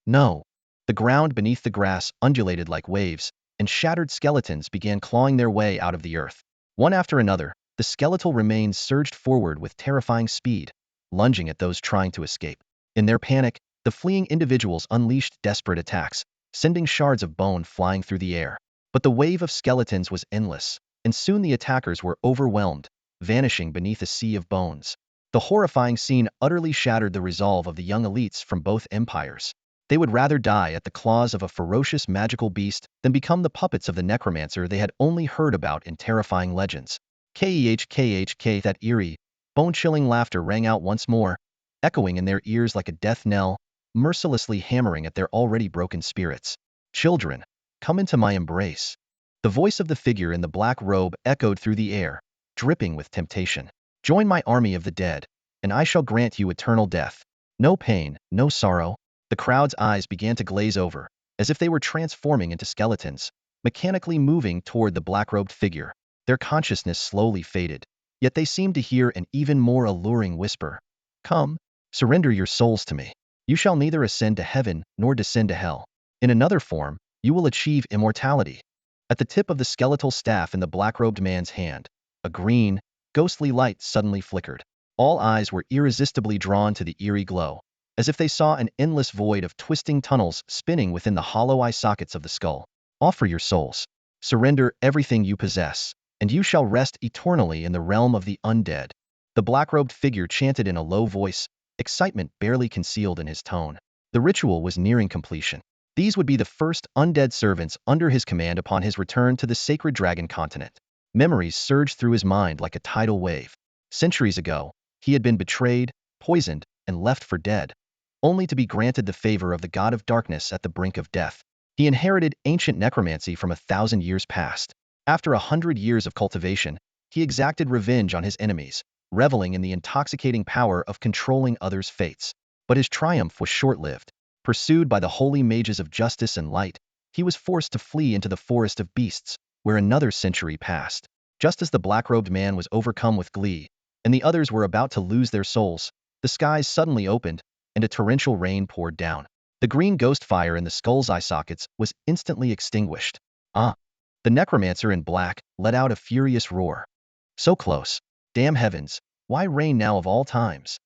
No. The ground beneath the grass undulated like waves, and shattered skeletons began clawing their way out of the earth. One after another, the skeletal remains surged forward with terrifying speed, lunging at those trying to escape. In their panic, the fleeing individuals unleashed desperate attacks, sending shards of bone flying through the air. But the wave of skeletons was endless, and soon the attackers were overwhelmed, vanishing beneath a sea of bones. The horrifying scene utterly shattered the resolve of the young elites from both empires. They would rather die at the claws of a ferocious magical beast than become the puppets of the necromancer they had only heard about in terrifying legends. Keh, that eerie, bone-chilling laughter rang out once more, echoing in their ears like a death knell, mercilessly hammering at their already broken spirits. "Children, come into my embrace." The voice of the figure in the black robe echoed through the air, dripping with temptation. "Join my army of the dead, and I shall grant you eternal death. No pain, no sorrow." The crowd's eyes began to glaze over, as if they were transforming into skeletons, mechanically moving toward the black-robed figure. Their consciousness slowly faded, yet they seemed to hear an even more alluring whisper. "Come, surrender your souls to me. You shall neither ascend to heaven nor descend to hell. In another form, you will achieve immortality." At the tip of the skeletal staff in the black-robed man's hand, a green, ghostly light suddenly flickered. All eyes were irresistibly drawn to the eerie glow, as if they saw an endless void of twisting tunnels spinning within the hollow eye sockets of the skull. "Offer your souls. Surrender everything you possess, and you shall rest eternally in the realm of the undead." The black-robed figure chanted in a low voice, excitement barely concealed in his tone. The ritual was nearing completion. These would be the first undead servants under his command upon his return to the sacred dragon continent. Memories surged through his mind like a tidal wave. Centuries ago, he had been betrayed, poisoned, and left for dead, only to be granted the favor of the god of darkness at the brink of death. He inherited ancient necromancy from 1,000 years past. After 100 years of cultivation, he exacted revenge on his enemies, reveling in the intoxicating power of controlling others' fates. But his triumph was short-lived. Pursued by the holy mages of justice and light, he was forced to flee into the forest of beasts, where another century passed. Just as the black-robed man was overcome with glee, and the others were about to lose their souls, the skies suddenly opened, and a torrential rain poured down. The green ghost fire in the skull's eye sockets was instantly extinguished. Ah! The necromancer in black let out a furious roar. So close. Damn heavens, why rain now of all times?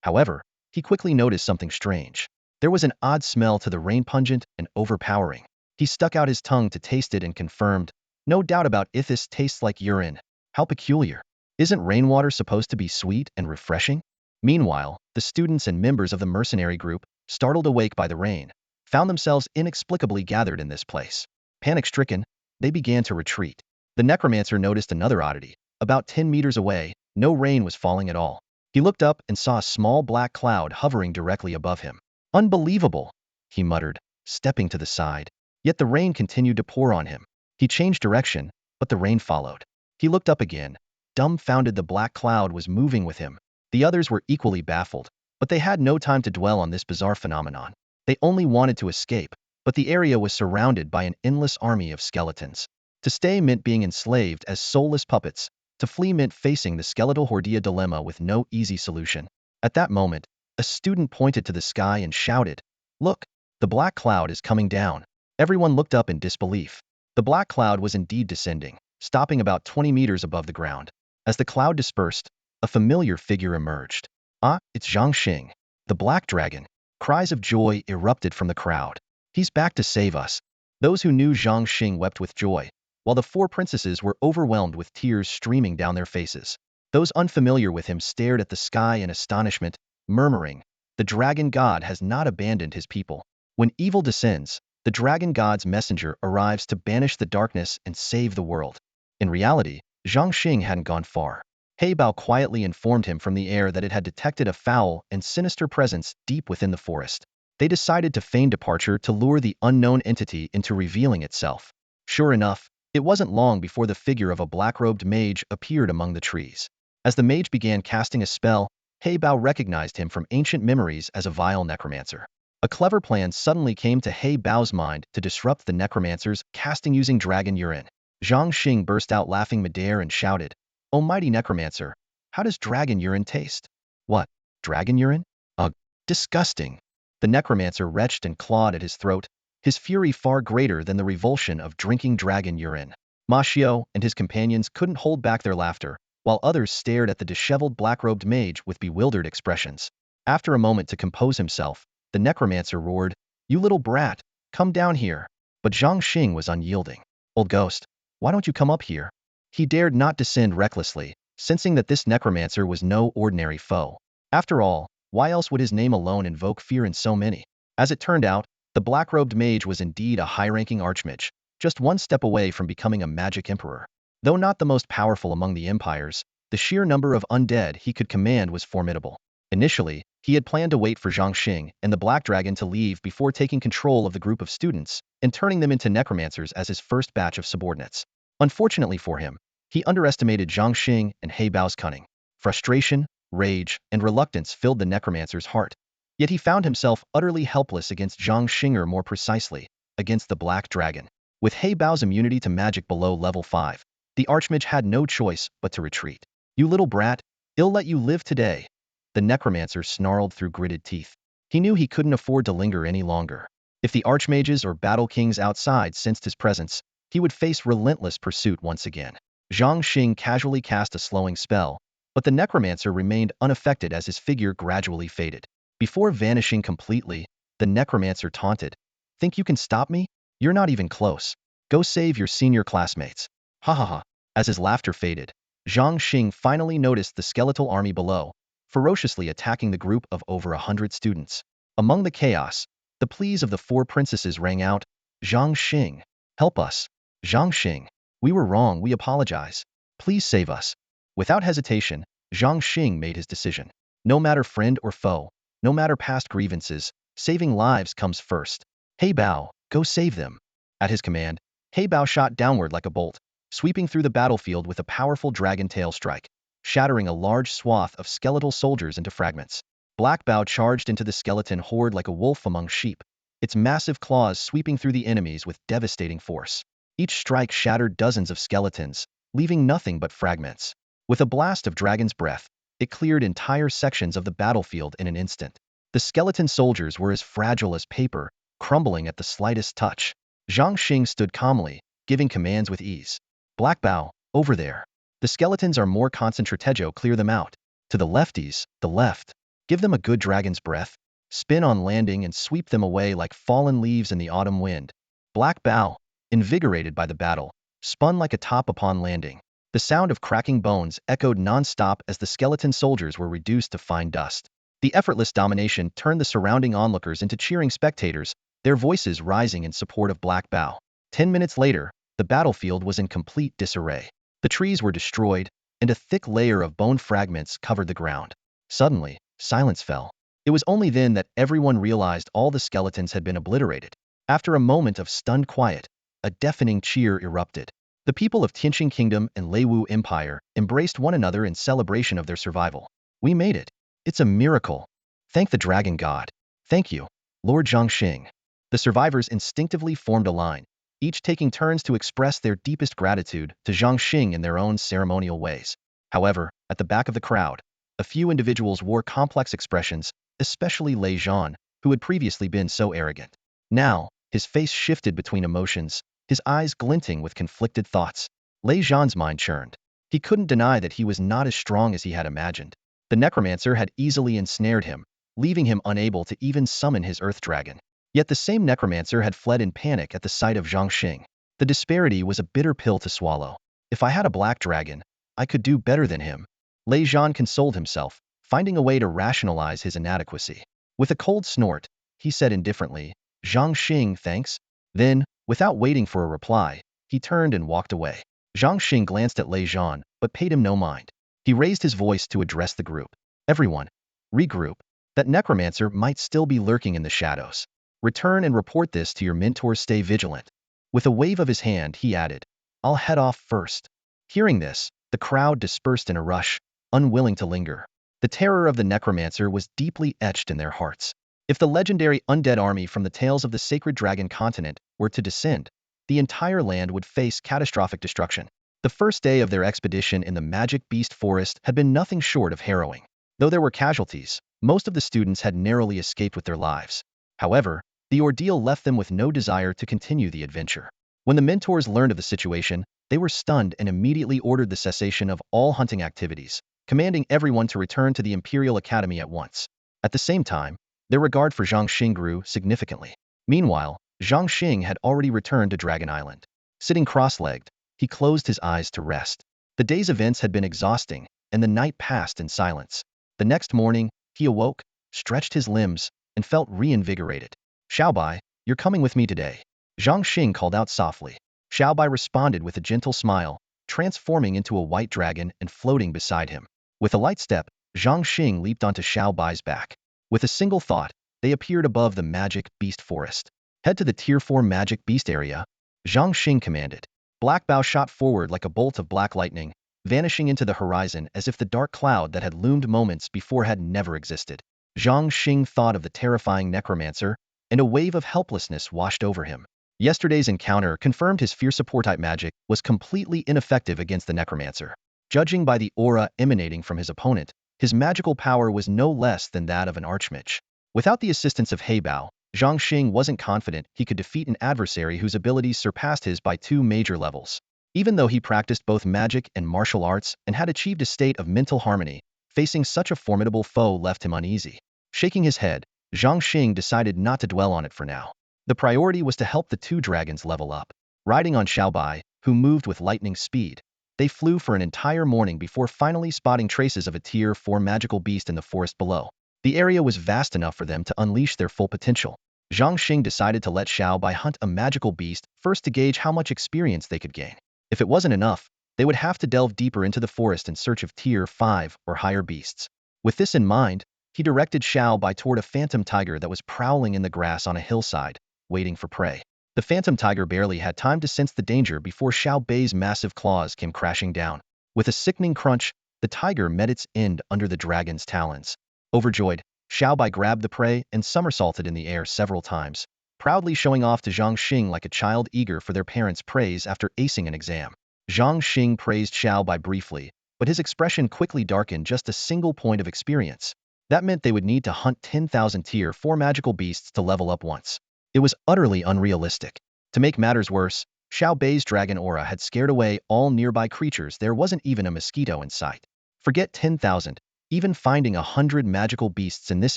However, he quickly noticed something strange. There was an odd smell to the rain, pungent and overpowering. He stuck out his tongue to taste it and confirmed, no doubt about it, this tastes like urine. How peculiar. Isn't rainwater supposed to be sweet and refreshing? Meanwhile, the students and members of the mercenary group, startled awake by the rain, found themselves inexplicably gathered in this place. Panic-stricken, they began to retreat. The necromancer noticed another oddity. About 10 meters away, no rain was falling at all. He looked up and saw a small black cloud hovering directly above him. Unbelievable, he muttered, stepping to the side. Yet the rain continued to pour on him. He changed direction, but the rain followed. He looked up again. Dumbfounded, the black cloud was moving with him. The others were equally baffled, but they had no time to dwell on this bizarre phenomenon. They only wanted to escape, but the area was surrounded by an endless army of skeletons. To stay meant being enslaved as soulless puppets. To flee meant facing the skeletal horde, dilemma with no easy solution. At that moment, a student pointed to the sky and shouted, "Look, the black cloud is coming down." Everyone looked up in disbelief. The black cloud was indeed descending, stopping about 20 meters above the ground. As the cloud dispersed, a familiar figure emerged. Ah, it's Zhang Xing, the Black Dragon. Cries of joy erupted from the crowd. He's back to save us. Those who knew Zhang Xing wept with joy, while the four princesses were overwhelmed with tears streaming down their faces. Those unfamiliar with him stared at the sky in astonishment, murmuring, "The dragon god has not abandoned his people." When evil descends, the dragon god's messenger arrives to banish the darkness and save the world. In reality, Zhang Xing hadn't gone far. Heybao quietly informed him from the air that it had detected a foul and sinister presence deep within the forest. They decided to feign departure to lure the unknown entity into revealing itself. Sure enough, it wasn't long before the figure of a black-robed mage appeared among the trees. As the mage began casting a spell, Heybao recognized him from ancient memories as a vile necromancer. A clever plan suddenly came to Heybao's mind to disrupt the necromancer's casting using dragon urine. Zhang Xing burst out laughing midair and shouted, "O mighty necromancer, how does dragon urine taste?" "What? Dragon urine? Ugh, disgusting." The necromancer retched and clawed at his throat, his fury far greater than the revulsion of drinking dragon urine. Ma Xiao and his companions couldn't hold back their laughter, while others stared at the disheveled black-robed mage with bewildered expressions. After a moment to compose himself, the necromancer roared, "You little brat, come down here." But Zhang Xing was unyielding. "Old ghost, why don't you come up here?" He dared not descend recklessly, sensing that this necromancer was no ordinary foe. After all, why else would his name alone invoke fear in so many? As it turned out, the black-robed mage was indeed a high-ranking archmage, just one step away from becoming a magic emperor. Though not the most powerful among the empires, the sheer number of undead he could command was formidable. Initially, he had planned to wait for Zhang Xing and the Black Dragon to leave before taking control of the group of students and turning them into necromancers as his first batch of subordinates. Unfortunately for him, he underestimated Zhang Xing and Heybao's cunning. Frustration, rage, and reluctance filled the necromancer's heart. Yet he found himself utterly helpless against Zhang Xing, or more precisely, against the Black Dragon. With Heybao's immunity to magic below level 5, the archmage had no choice but to retreat. "You little brat, I'll let you live today," the necromancer snarled through gritted teeth. He knew he couldn't afford to linger any longer. If the archmages or battle kings outside sensed his presence, he would face relentless pursuit once again. Zhang Xing casually cast a slowing spell, but the necromancer remained unaffected as his figure gradually faded. Before vanishing completely, the necromancer taunted, "Think you can stop me? You're not even close. Go save your senior classmates." Ha ha ha. As his laughter faded, Zhang Xing finally noticed the skeletal army below, ferociously attacking the group of over 100 students. Among the chaos, the pleas of the four princesses rang out, "Zhang Xing, help us. Zhang Xing, we were wrong, we apologize. Please save us." Without hesitation, Zhang Xing made his decision. No matter friend or foe, no matter past grievances, saving lives comes first. "Heybao, go save them." At his command, Heybao shot downward like a bolt, sweeping through the battlefield with a powerful dragon tail strike, shattering a large swath of skeletal soldiers into fragments. Black Bao charged into the skeleton horde like a wolf among sheep, its massive claws sweeping through the enemies with devastating force. Each strike shattered dozens of skeletons, leaving nothing but fragments. With a blast of dragon's breath, it cleared entire sections of the battlefield in an instant. The skeleton soldiers were as fragile as paper, crumbling at the slightest touch. Zhang Xing stood calmly, giving commands with ease. Black bow, over there. The skeletons are more concentratejo, clear them out. To the lefties, the left. Give them a good dragon's breath. Spin on landing and sweep them away like fallen leaves in the autumn wind. Black bow, invigorated by the battle, spun like a top upon landing. The sound of cracking bones echoed non-stop as the skeleton soldiers were reduced to fine dust. The effortless domination turned the surrounding onlookers into cheering spectators, their voices rising in support of Black Bow. 10 minutes later, the battlefield was in complete disarray. The trees were destroyed, and a thick layer of bone fragments covered the ground. Suddenly, silence fell. It was only then that everyone realized all the skeletons had been obliterated. After a moment of stunned quiet, a deafening cheer erupted. The people of Tianqing Kingdom and Leu Empire embraced one another in celebration of their survival. We made it. It's a miracle. Thank the dragon god. Thank you, Lord Zhangxing. The survivors instinctively formed a line, each taking turns to express their deepest gratitude to Zhangxing in their own ceremonial ways. However, at the back of the crowd, a few individuals wore complex expressions, especially Lei Zhan, who had previously been so arrogant. Now, his face shifted between emotions, his eyes glinting with conflicted thoughts. Lei Zhan's mind churned. He couldn't deny that he was not as strong as he had imagined. The necromancer had easily ensnared him, leaving him unable to even summon his earth dragon. Yet the same necromancer had fled in panic at the sight of Zhangxing. The disparity was a bitter pill to swallow. If I had a black dragon, I could do better than him. Lei Zhan consoled himself, finding a way to rationalize his inadequacy. With a cold snort, he said indifferently, Zhangxing, thanks. Then, without waiting for a reply, he turned and walked away. Zhangxing glanced at Lei Zhan, but paid him no mind. He raised his voice to address the group. Everyone, regroup. That necromancer might still be lurking in the shadows. Return and report this to your mentors. Stay vigilant. With a wave of his hand, he added, I'll head off first. Hearing this, the crowd dispersed in a rush, unwilling to linger. The terror of the necromancer was deeply etched in their hearts. If the legendary undead army from the Tales of the Sacred Dragon continent were to descend, the entire land would face catastrophic destruction. The first day of their expedition in the Magic Beast Forest had been nothing short of harrowing. Though there were casualties, most of the students had narrowly escaped with their lives. However, the ordeal left them with no desire to continue the adventure. When the mentors learned of the situation, they were stunned and immediately ordered the cessation of all hunting activities, commanding everyone to return to the Imperial Academy at once. At the same time, their regard for Zhangxing grew significantly. Meanwhile, Zhangxing had already returned to Dragon Island. Sitting cross-legged, he closed his eyes to rest. The day's events had been exhausting, and the night passed in silence. The next morning, he awoke, stretched his limbs, and felt reinvigorated. Xiaobai, you're coming with me today. Zhangxing called out softly. Xiaobai responded with a gentle smile, transforming into a white dragon and floating beside him. With a light step, Zhangxing leaped onto Xiaobai's back. With a single thought, they appeared above the Magic Beast Forest. Head to the Tier 4 Magic Beast area, Zhangxing commanded. Black Bow shot forward like a bolt of black lightning, vanishing into the horizon as if the dark cloud that had loomed moments before had never existed. Zhangxing thought of the terrifying necromancer, and a wave of helplessness washed over him. Yesterday's encounter confirmed his fierce support-type magic was completely ineffective against the necromancer. Judging by the aura emanating from his opponent, his magical power was no less than that of an archmage. Without the assistance of heybao, Zhangxing wasn't confident he could defeat an adversary whose abilities surpassed his by 2 major levels. Even though he practiced both magic and martial arts and had achieved a state of mental harmony, facing such a formidable foe left him uneasy. Shaking his head, Zhangxing decided not to dwell on it for now. The priority was to help the 2 dragons level up. Riding on Xiaobai, who moved with lightning speed, they flew for an entire morning before finally spotting traces of a Tier 4 magical beast in the forest below. The area was vast enough for them to unleash their full potential. Zhangxing decided to let Xiaobai hunt a magical beast first to gauge how much experience they could gain. If it wasn't enough, they would have to delve deeper into the forest in search of Tier 5 or higher beasts. With this in mind, he directed Xiaobai toward a phantom tiger that was prowling in the grass on a hillside, waiting for prey. The phantom tiger barely had time to sense the danger before Xiaobai's massive claws came crashing down. With a sickening crunch, the tiger met its end under the dragon's talons. Overjoyed, Xiaobai grabbed the prey and somersaulted in the air several times, proudly showing off to Zhangxing like a child eager for their parents' praise after acing an exam. Zhangxing praised Xiaobai briefly, but his expression quickly darkened just a single point of experience. That meant they would need to hunt 10,000 tier 4 magical beasts to level up once. It was utterly unrealistic. To make matters worse, Xiao Bei's dragon aura had scared away all nearby creatures. There wasn't even a mosquito in sight. Forget 10,000, even finding 100 magical beasts in this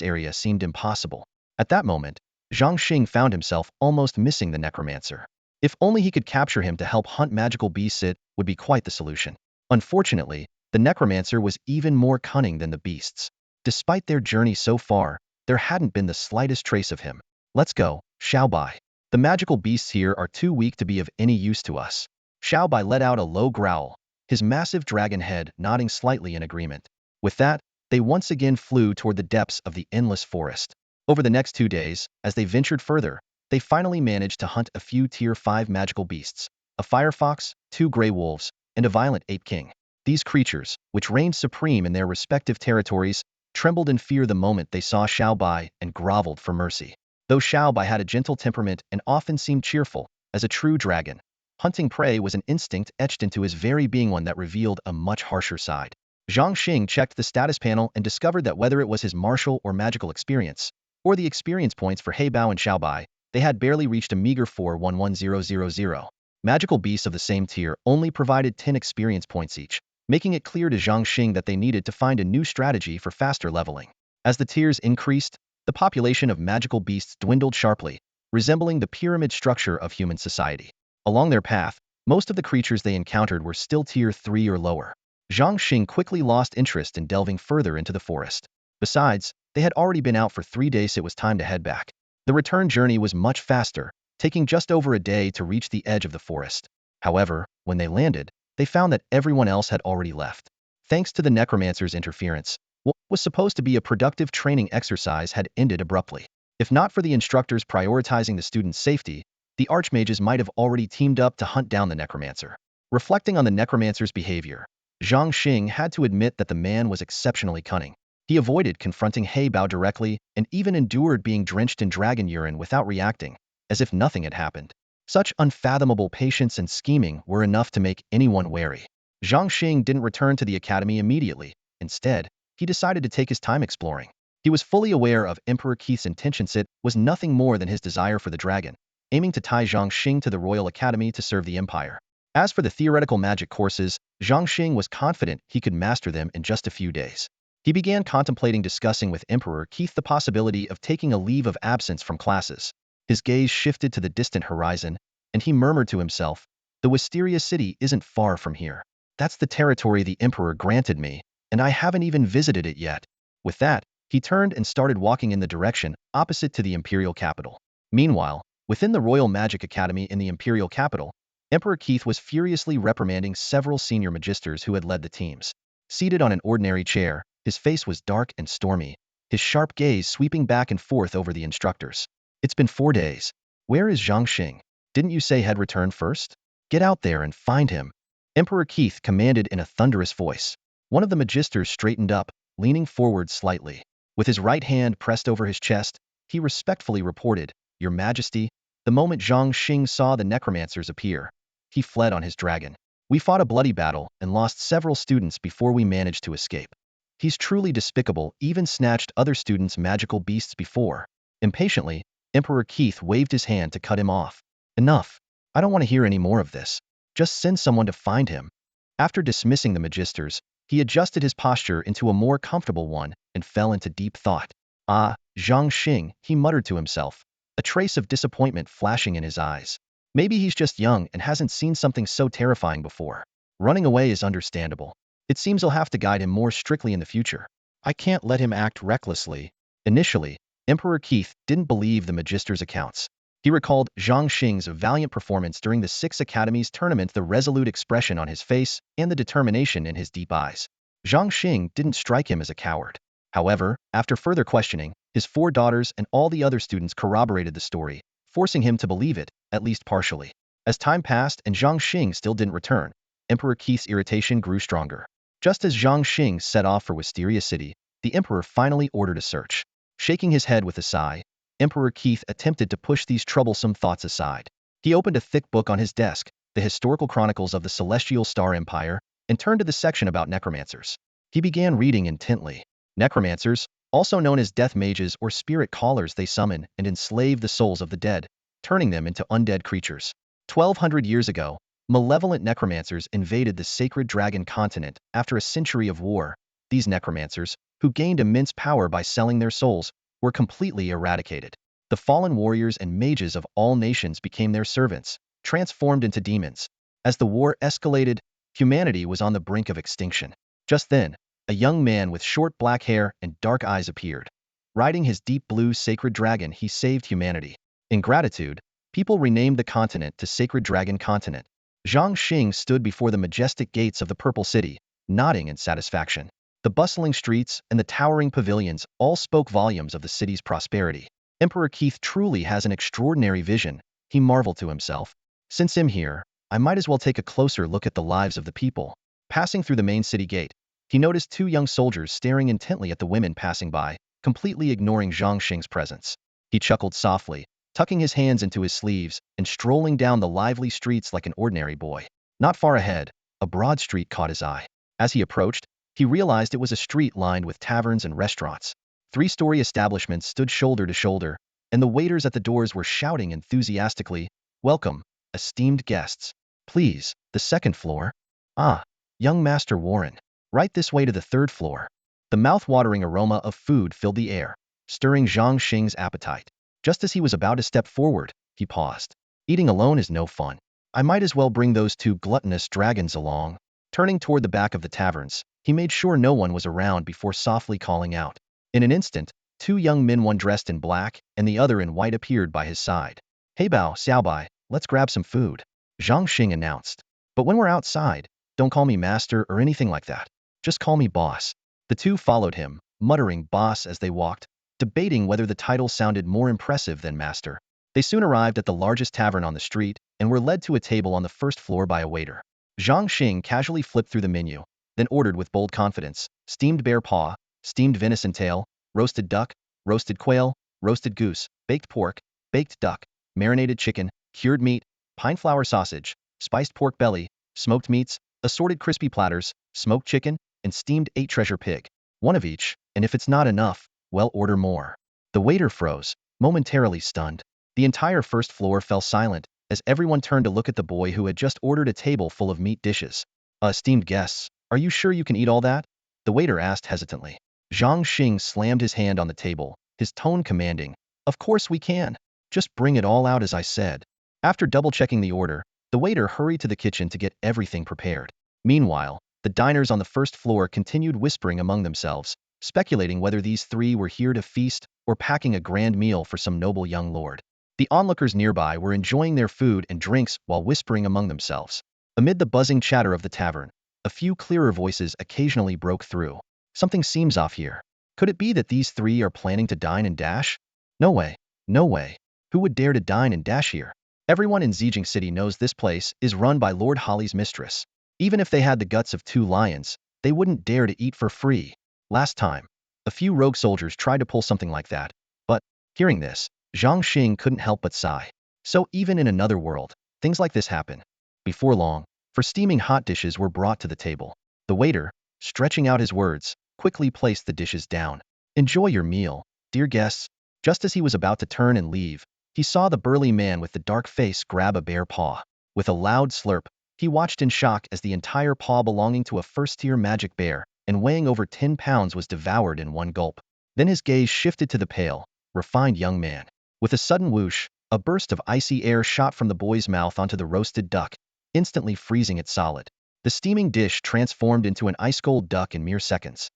area seemed impossible. At that moment, Zhang Xing found himself almost missing the necromancer. If only he could capture him to help hunt magical beasts, it would be quite the solution. Unfortunately, the necromancer was even more cunning than the beasts. Despite their journey so far, there hadn't been the slightest trace of him. Let's go, Xiao Bai. The magical beasts here are too weak to be of any use to us. Xiao Bai let out a low growl, his massive dragon head nodding slightly in agreement. With that, they once again flew toward the depths of the endless forest. Over the next 2 days, as they ventured further, they finally managed to hunt a few tier 5 magical beasts, a firefox, 2 gray wolves, and a violent ape king. These creatures, which reigned supreme in their respective territories, trembled in fear the moment they saw Xiao Bai and groveled for mercy. Though Xiao Bai had a gentle temperament and often seemed cheerful, as a true dragon, hunting prey was an instinct etched into his very being, one that revealed a much harsher side. Zhang Xing checked the status panel and discovered that whether it was his martial or magical experience, or the experience points for Heybao and Xiao Bai, they had barely reached a meager 411,000. Magical beasts of the same tier only provided 10 experience points each, making it clear to Zhang Xing that they needed to find a new strategy for faster leveling. As the tiers increased, the population of magical beasts dwindled sharply, resembling the pyramid structure of human society. Along their path, most of the creatures they encountered were still tier 3 or lower. Zhang Xing quickly lost interest in delving further into the forest. Besides, they had already been out for 3 days, so it was time to head back. The return journey was much faster, taking just over a day to reach the edge of the forest. However, when they landed, they found that everyone else had already left. Thanks to the necromancer's interference, what was supposed to be a productive training exercise had ended abruptly. If not for the instructors prioritizing the students' safety, the archmages might have already teamed up to hunt down the necromancer. Reflecting on the necromancer's behavior, Zhang Xing had to admit that the man was exceptionally cunning. He avoided confronting Heybao directly and even endured being drenched in dragon urine without reacting, as if nothing had happened. Such unfathomable patience and scheming were enough to make anyone wary. Zhang Xing didn't return to the academy immediately. Instead, he decided to take his time exploring. He was fully aware of Emperor Keith's intentions. It was nothing more than his desire for the dragon, aiming to tie Zhang Xing to the Royal Academy to serve the Empire. As for the theoretical magic courses, Zhang Xing was confident he could master them in just a few days. He began contemplating discussing with Emperor Keith the possibility of taking a leave of absence from classes. His gaze shifted to the distant horizon, and he murmured to himself, "The Wisteria city isn't far from here. That's the territory the Emperor granted me, and I haven't even visited it yet." With that, he turned and started walking in the direction opposite to the Imperial capital. Meanwhile, within the Royal Magic Academy in the Imperial capital, Emperor Keith was furiously reprimanding several senior magisters who had led the teams. Seated on an ordinary chair, his face was dark and stormy, his sharp gaze sweeping back and forth over the instructors. "It's been 4 days. Where is Zhang Xing? Didn't you say he'd return first? Get out there and find him," Emperor Keith commanded in a thunderous voice. One of the magisters straightened up, leaning forward slightly. With his right hand pressed over his chest, he respectfully reported, "Your Majesty." The moment Zhang Xing saw the necromancers appear, he fled on his dragon. "We fought a bloody battle and lost several students before we managed to escape. He's truly despicable, even snatched other students' magical beasts before." Impatiently, Emperor Keith waved his hand to cut him off. "Enough. I don't want to hear any more of this. Just send someone to find him." After dismissing the magisters, he adjusted his posture into a more comfortable one and fell into deep thought. "Ah, Zhang Xing," he muttered to himself, a trace of disappointment flashing in his eyes. Maybe he's just young and hasn't seen something so terrifying before. Running away is understandable. It seems I'll have to guide him more strictly in the future. I can't let him act recklessly. Initially, Emperor Keith didn't believe the magisters' accounts. He recalled Zhang Xing's valiant performance during the 6 Academies tournament, the resolute expression on his face, and the determination in his deep eyes. Zhang Xing didn't strike him as a coward. However, after further questioning, his 4 daughters and all the other students corroborated the story, forcing him to believe it, at least partially. As time passed and Zhang Xing still didn't return, Emperor Keith's irritation grew stronger. Just as Zhang Xing set off for Wisteria City, the Emperor finally ordered a search. Shaking his head with a sigh, Emperor Keith attempted to push these troublesome thoughts aside. He opened a thick book on his desk, the Historical Chronicles of the Celestial Star Empire, and turned to the section about necromancers. He began reading intently. Necromancers, Also known as death mages or spirit callers, they summon and enslave the souls of the dead, turning them into undead creatures. 1200 years ago, malevolent necromancers invaded the sacred dragon continent after a century of war. These necromancers, who gained immense power by selling their souls, were completely eradicated. The fallen warriors and mages of all nations became their servants, transformed into demons. As the war escalated, humanity was on the brink of extinction. Just then, a young man with short black hair and dark eyes appeared. Riding his deep blue sacred dragon, he saved humanity. In gratitude, people renamed the continent to Sacred Dragon Continent. Zhang Xing stood before the majestic gates of the Purple City, nodding in satisfaction. The bustling streets and the towering pavilions all spoke volumes of the city's prosperity. Emperor Keith truly has an extraordinary vision, he marveled to himself. Since I'm here, I might as well take a closer look at the lives of the people. Passing through the main city gate, he noticed two young soldiers staring intently at the women passing by, completely ignoring Zhang Xing's presence. He chuckled softly, tucking his hands into his sleeves and strolling down the lively streets like an ordinary boy. Not far ahead, a broad street caught his eye. As he approached, he realized it was a street lined with taverns and restaurants. Three-story establishments stood shoulder to shoulder, and the waiters at the doors were shouting enthusiastically, "Welcome, esteemed guests. Please, the second floor." "Ah, young Master Warren. Right this way to the third floor." The mouth-watering aroma of food filled the air, stirring Zhang Xing's appetite. Just as he was about to step forward, he paused. Eating alone is no fun. I might as well bring those two gluttonous dragons along. Turning toward the back of the taverns, he made sure no one was around before softly calling out. In an instant, two young men, one dressed in black and the other in white, appeared by his side. "Heybao, Xiaobai, let's grab some food," Zhang Xing announced. "But when we're outside, don't call me master or anything like that. Just call me boss." The two followed him, muttering boss as they walked, debating whether the title sounded more impressive than master. They soon arrived at the largest tavern on the street and were led to a table on the first floor by a waiter. Zhang Xing casually flipped through the menu, then ordered with bold confidence: steamed bear paw, steamed venison tail, roasted duck, roasted quail, roasted goose, baked pork, baked duck, marinated chicken, cured meat, pine flour sausage, spiced pork belly, smoked meats, assorted crispy platters, smoked chicken, and steamed 8 treasure pig. One of each, and if it's not enough, well, order more. The waiter froze, momentarily stunned. The entire first floor fell silent as everyone turned to look at the boy who had just ordered a table full of meat dishes. Esteemed guests, are you sure you can eat all that?" the waiter asked hesitantly. Zhang Xing slammed his hand on the table, his tone commanding. "Of course we can. Just bring it all out as I said." After double-checking the order, the waiter hurried to the kitchen to get everything prepared. Meanwhile, the diners on the first floor continued whispering among themselves, speculating whether these three were here to feast or packing a grand meal for some noble young lord. The onlookers nearby were enjoying their food and drinks while whispering among themselves. Amid the buzzing chatter of the tavern, a few clearer voices occasionally broke through. "Something seems off here. Could it be that these three are planning to dine and dash? No way, no way. Who would dare to dine and dash here?" Everyone in Zijing City knows this place is run by Lord Holly's mistress. Even if they had the guts of 2 lions, they wouldn't dare to eat for free. Last time, a few rogue soldiers tried to pull something like that, but, hearing this, Zhang Xing couldn't help but sigh. So even in another world, things like this happen. Before long, for steaming hot dishes were brought to the table. The waiter, stretching out his words, quickly placed the dishes down. "Enjoy your meal, dear guests." Just as he was about to turn and leave, he saw the burly man with the dark face grab a bear paw. With a loud slurp, he watched in shock as the entire paw belonging to a first-tier magic bear and weighing over 10 pounds was devoured in one gulp. Then his gaze shifted to the pale, refined young man. With a sudden whoosh, a burst of icy air shot from the boy's mouth onto the roasted duck, instantly freezing it solid. The steaming dish transformed into an ice-cold duck in mere seconds.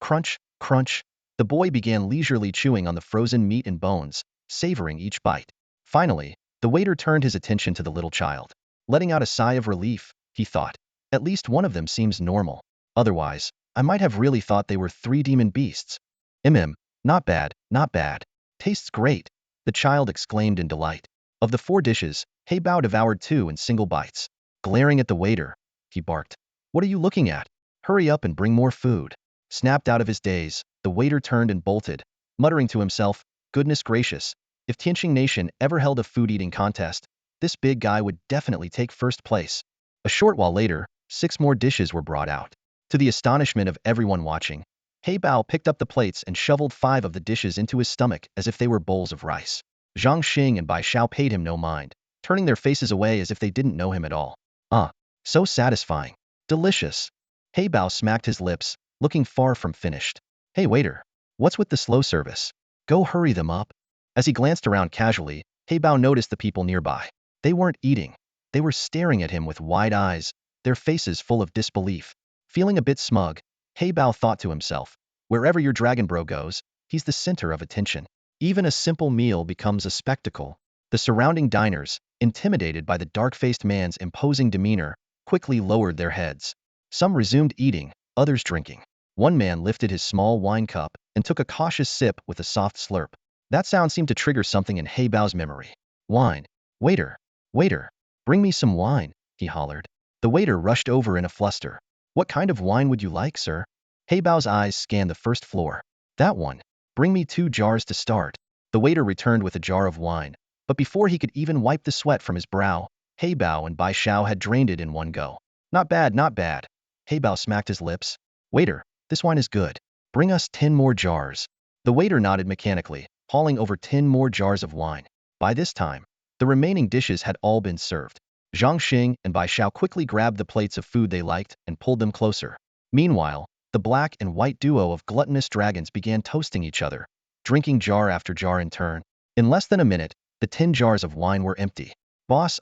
Crunch, crunch. The boy began leisurely chewing on the frozen meat and bones, savoring each bite. Finally, the waiter turned his attention to the little child. Letting out a sigh of relief, he thought. At least one of them seems normal. Otherwise, I might have really thought they were 3 demon beasts. Not bad, not bad. Tastes great, the child exclaimed in delight. Of the 4 dishes, Heybao devoured 2 in single bites. Glaring at the waiter, he barked. "What are you looking at? Hurry up and bring more food." Snapped out of his daze, the waiter turned and bolted, muttering to himself, "Goodness gracious, if Tianqing Nation ever held a food-eating contest, this big guy would definitely take first place." A short while later, 6 more dishes were brought out. To the astonishment of everyone watching, Heybao picked up the plates and shoveled 5 of the dishes into his stomach as if they were bowls of rice. Zhang Xing and Bai Xiao paid him no mind, turning their faces away as if they didn't know him at all. Ah, so satisfying. Delicious. Heybao smacked his lips, looking far from finished. Hey waiter, what's with the slow service? Go hurry them up. As he glanced around casually, Heybao noticed the people nearby. They weren't eating. They were staring at him with wide eyes, their faces full of disbelief. Feeling a bit smug, Heybao thought to himself, wherever your dragon bro goes, he's the center of attention. Even a simple meal becomes a spectacle. The surrounding diners, intimidated by the dark-faced man's imposing demeanor, quickly lowered their heads. Some resumed eating, others drinking. One man lifted his small wine cup and took a cautious sip with a soft slurp. That sound seemed to trigger something in Heybao's memory. Wine. Waiter. Waiter. Bring me some wine, he hollered. The waiter rushed over in a fluster. What kind of wine would you like, sir? Heybao's eyes scanned the first floor. That one. Bring me 2 jars to start. The waiter returned with a jar of wine, but before he could even wipe the sweat from his brow, Heybao and Bai Xiao had drained it in one go. Not bad, not bad. Heybao smacked his lips. Waiter, this wine is good. Bring us 10 more jars. The waiter nodded mechanically, hauling over 10 more jars of wine. By this time, the remaining dishes had all been served. Zhang Xing and Bai Xiao quickly grabbed the plates of food they liked and pulled them closer. Meanwhile, the black and white duo of gluttonous dragons began toasting each other, drinking jar after jar in turn. In less than a minute, the 10 jars of wine were empty. Boss,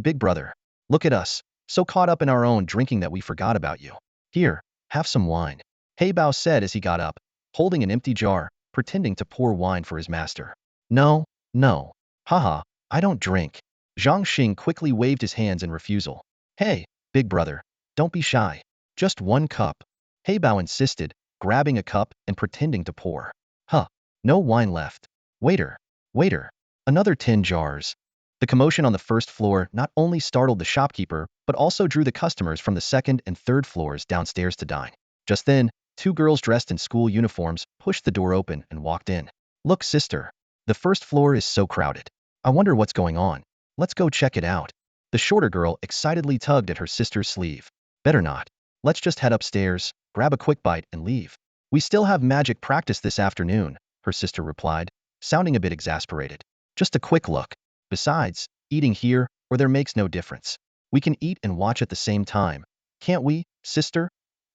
big brother. Look at us, so caught up in our own drinking that we forgot about you. Here, have some wine. Heybao said as he got up, holding an empty jar, pretending to pour wine for his master. No, no. Haha, I don't drink. Zhang Xing quickly waved his hands in refusal. Hey, big brother, don't be shy. Just 1 cup. Heybao insisted, grabbing a cup and pretending to pour. Huh, no wine left. Waiter, waiter, another 10 jars. The commotion on the first floor not only startled the shopkeeper, but also drew the customers from the second and third floors downstairs to dine. Just then, 2 girls dressed in school uniforms pushed the door open and walked in. Look, sister, the first floor is so crowded. I wonder what's going on. Let's go check it out. The shorter girl excitedly tugged at her sister's sleeve. Better not. Let's just head upstairs, grab a quick bite, and leave. We still have magic practice this afternoon, her sister replied, sounding a bit exasperated. Just a quick look. Besides, eating here or there makes no difference. We can eat and watch at the same time. Can't we, sister?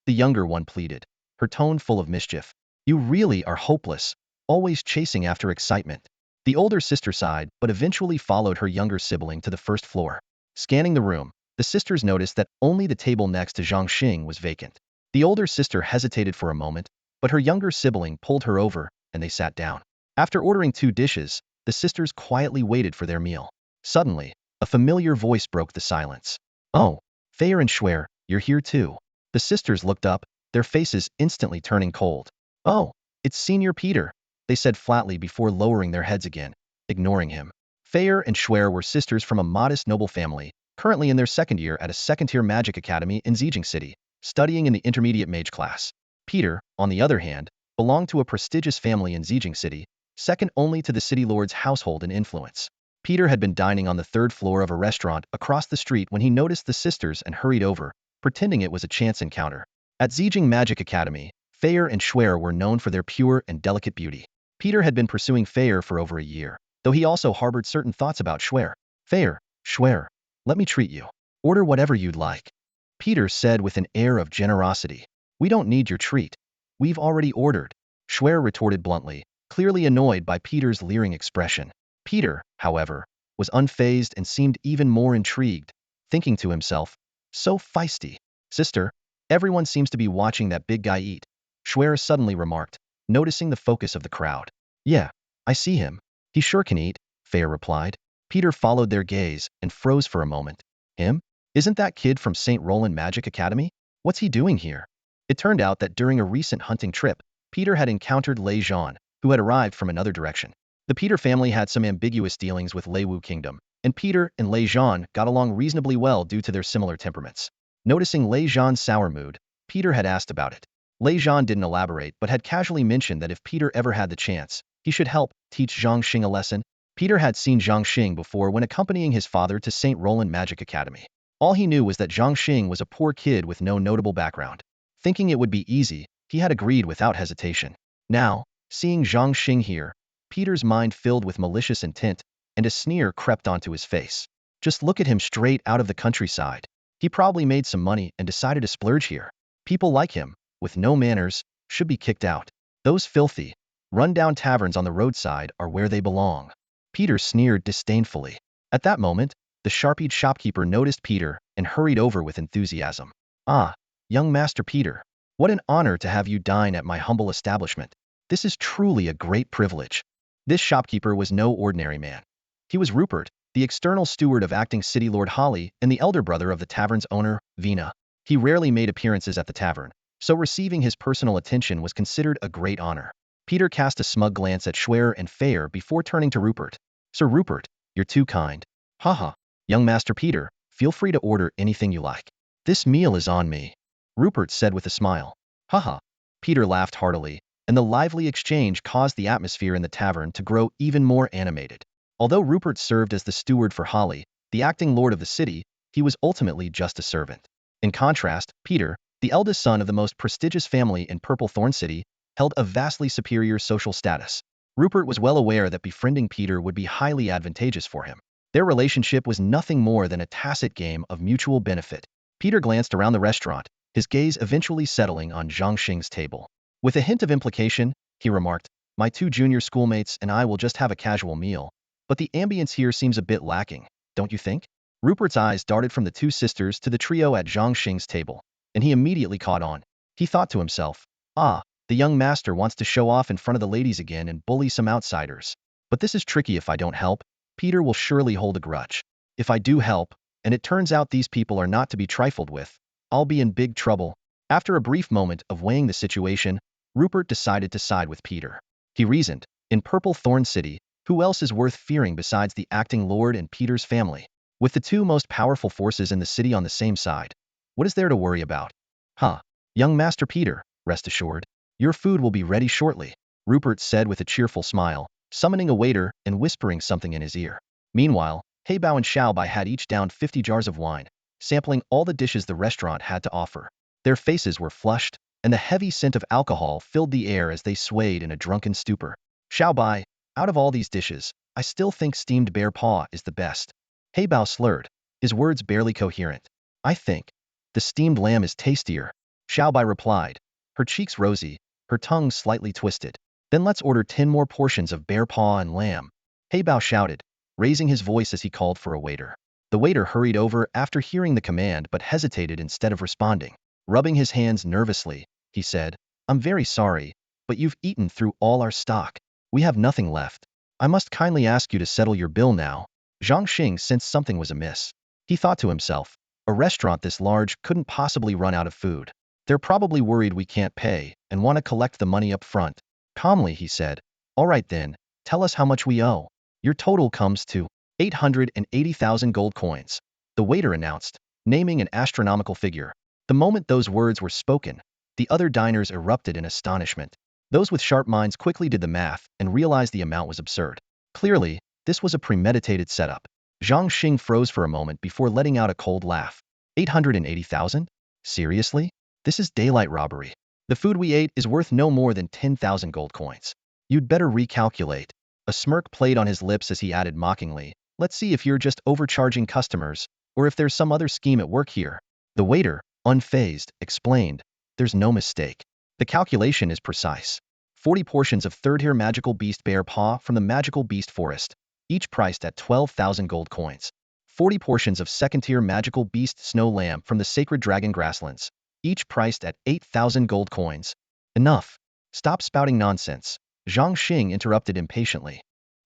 The younger one pleaded, her tone full of mischief. You really are hopeless, always chasing after excitement. The older sister sighed, but eventually followed her younger sibling to the first floor. Scanning the room, the sisters noticed that only the table next to Zhang Xing was vacant. The older sister hesitated for a moment, but her younger sibling pulled her over, and they sat down. After ordering 2 dishes, the sisters quietly waited for their meal. Suddenly, a familiar voice broke the silence. Oh, Fayer and Schwer, you're here too. The sisters looked up, their faces instantly turning cold. Oh, it's Senior Peter, they said flatly before lowering their heads again, ignoring him. Fayer and Schwer were sisters from a modest noble family, currently in their 2nd year at a 2nd-tier magic academy in Zijing City, studying in the intermediate mage class. Peter, on the other hand, belonged to a prestigious family in Zijing City, second only to the city lord's household in influence. Peter had been dining on the 3rd floor of a restaurant across the street when he noticed the sisters and hurried over, pretending it was a chance encounter. At Zijing Magic Academy, Fayer and Schwer were known for their pure and delicate beauty. Peter had been pursuing Fayer for over a year, though he also harbored certain thoughts about Schwer. Fayer, Schwer, let me treat you. Order whatever you'd like. Peter said with an air of generosity. We don't need your treat. We've already ordered. Schwer retorted bluntly, clearly annoyed by Peter's leering expression. Peter, however, was unfazed and seemed even more intrigued, thinking to himself, so feisty. Sister, everyone seems to be watching that big guy eat. Schwer suddenly remarked, noticing the focus of the crowd. Yeah, I see him. He sure can eat, Fayer replied. Peter followed their gaze and froze for a moment. Him? Isn't that kid from St. Roland Magic Academy? What's he doing here? It turned out that during a recent hunting trip, Peter had encountered Lei Zhan, who had arrived from another direction. The Peter family had some ambiguous dealings with Lei Wu Kingdom, and Peter and Lei Zhan got along reasonably well due to their similar temperaments. Noticing Lei Zhan's sour mood, Peter had asked about it. Lei Zhan didn't elaborate but had casually mentioned that if Peter ever had the chance, he should help teach Zhang Xing a lesson. Peter had seen Zhang Xing before when accompanying his father to St. Roland Magic Academy. All he knew was that Zhang Xing was a poor kid with no notable background. Thinking it would be easy, He had agreed without hesitation. Now, seeing Zhang Xing here, Peter's mind filled with malicious intent, and a sneer crept onto his face. Just look at him straight out of the countryside. He probably made some money and decided to splurge here. People like him, with no manners, should be kicked out. Those filthy, run-down taverns on the roadside are where they belong. Peter sneered disdainfully. At that moment, the sharp-eyed shopkeeper noticed Peter and hurried over with enthusiasm. Ah, young Master Peter, what an honor to have you dine at my humble establishment. This is truly a great privilege. This shopkeeper was no ordinary man. He was Rupert, the external steward of acting city Lord Holly and the elder brother of the tavern's owner, Vina. He rarely made appearances at the tavern, so receiving his personal attention was considered a great honor. Peter cast a smug glance at Schwer and Fair before turning to Rupert. Sir Rupert, you're too kind. Haha. Young Master Peter, feel free to order anything you like. This meal is on me, Rupert said with a smile. Haha. Peter laughed heartily, and the lively exchange caused the atmosphere in the tavern to grow even more animated. Although Rupert served as the steward for Holly, the acting lord of the city, he was ultimately just a servant. In contrast, Peter, the eldest son of the most prestigious family in Purple Thorn City, held a vastly superior social status. Rupert was well aware that befriending Peter would be highly advantageous for him. Their relationship was nothing more than a tacit game of mutual benefit. Peter glanced around the restaurant, his gaze eventually settling on Zhang Xing's table. With a hint of implication, he remarked, my two junior schoolmates and I will just have a casual meal, but the ambience here seems a bit lacking, don't you think? Rupert's eyes darted from the two sisters to the trio at Zhang Xing's table, and he immediately caught on. He thought to himself, ah, the young master wants to show off in front of the ladies again and bully some outsiders. But this is tricky. If I don't help, Peter will surely hold a grudge. If I do help, and it turns out these people are not to be trifled with, I'll be in big trouble. After a brief moment of weighing the situation, Rupert decided to side with Peter. He reasoned, in Purple Thorn City, who else is worth fearing besides the acting lord and Peter's family? With the two most powerful forces in the city on the same side, what is there to worry about? Huh. Young Master Peter, rest assured, your food will be ready shortly, Rupert said with a cheerful smile, summoning a waiter and whispering something in his ear. Meanwhile, Heybao and Xiaobai had each downed 50 jars of wine, sampling all the dishes the restaurant had to offer. Their faces were flushed, and the heavy scent of alcohol filled the air as they swayed in a drunken stupor. Xiaobai, out of all these dishes, I still think steamed bear paw is the best. Heybao slurred, his words barely coherent. I think the steamed lamb is tastier, Xiaobai replied, her cheeks rosy, her tongue slightly twisted. Then let's order 10 more portions of bear paw and lamb, Heybao shouted, raising his voice as he called for a waiter. The waiter hurried over after hearing the command but hesitated instead of responding. Rubbing his hands nervously, he said, I'm very sorry, but you've eaten through all our stock. We have nothing left. I must kindly ask you to settle your bill now. Zhang Xing sensed something was amiss. He thought to himself, a restaurant this large couldn't possibly run out of food. They're probably worried we can't pay and want to collect the money up front. Calmly, he said, all right then, tell us how much we owe. Your total comes to 880,000 gold coins, the waiter announced, naming an astronomical figure. The moment those words were spoken, the other diners erupted in astonishment. Those with sharp minds quickly did the math and realized the amount was absurd. Clearly, this was a premeditated setup. Zhang Xing froze for a moment before letting out a cold laugh. 880,000? Seriously? This is daylight robbery. The food we ate is worth no more than 10,000 gold coins. You'd better recalculate. A smirk played on his lips as he added mockingly, let's see if you're just overcharging customers, or if there's some other scheme at work here. The waiter, unfazed, explained, there's no mistake. The calculation is precise. 40 portions of third-tier magical beast bear paw from the magical beast forest, each priced at 12,000 gold coins. 40 portions of second-tier magical beast snow lamb from the sacred dragon grasslands, each priced at 8,000 gold coins. Enough. Stop spouting nonsense, Zhang Xing interrupted impatiently.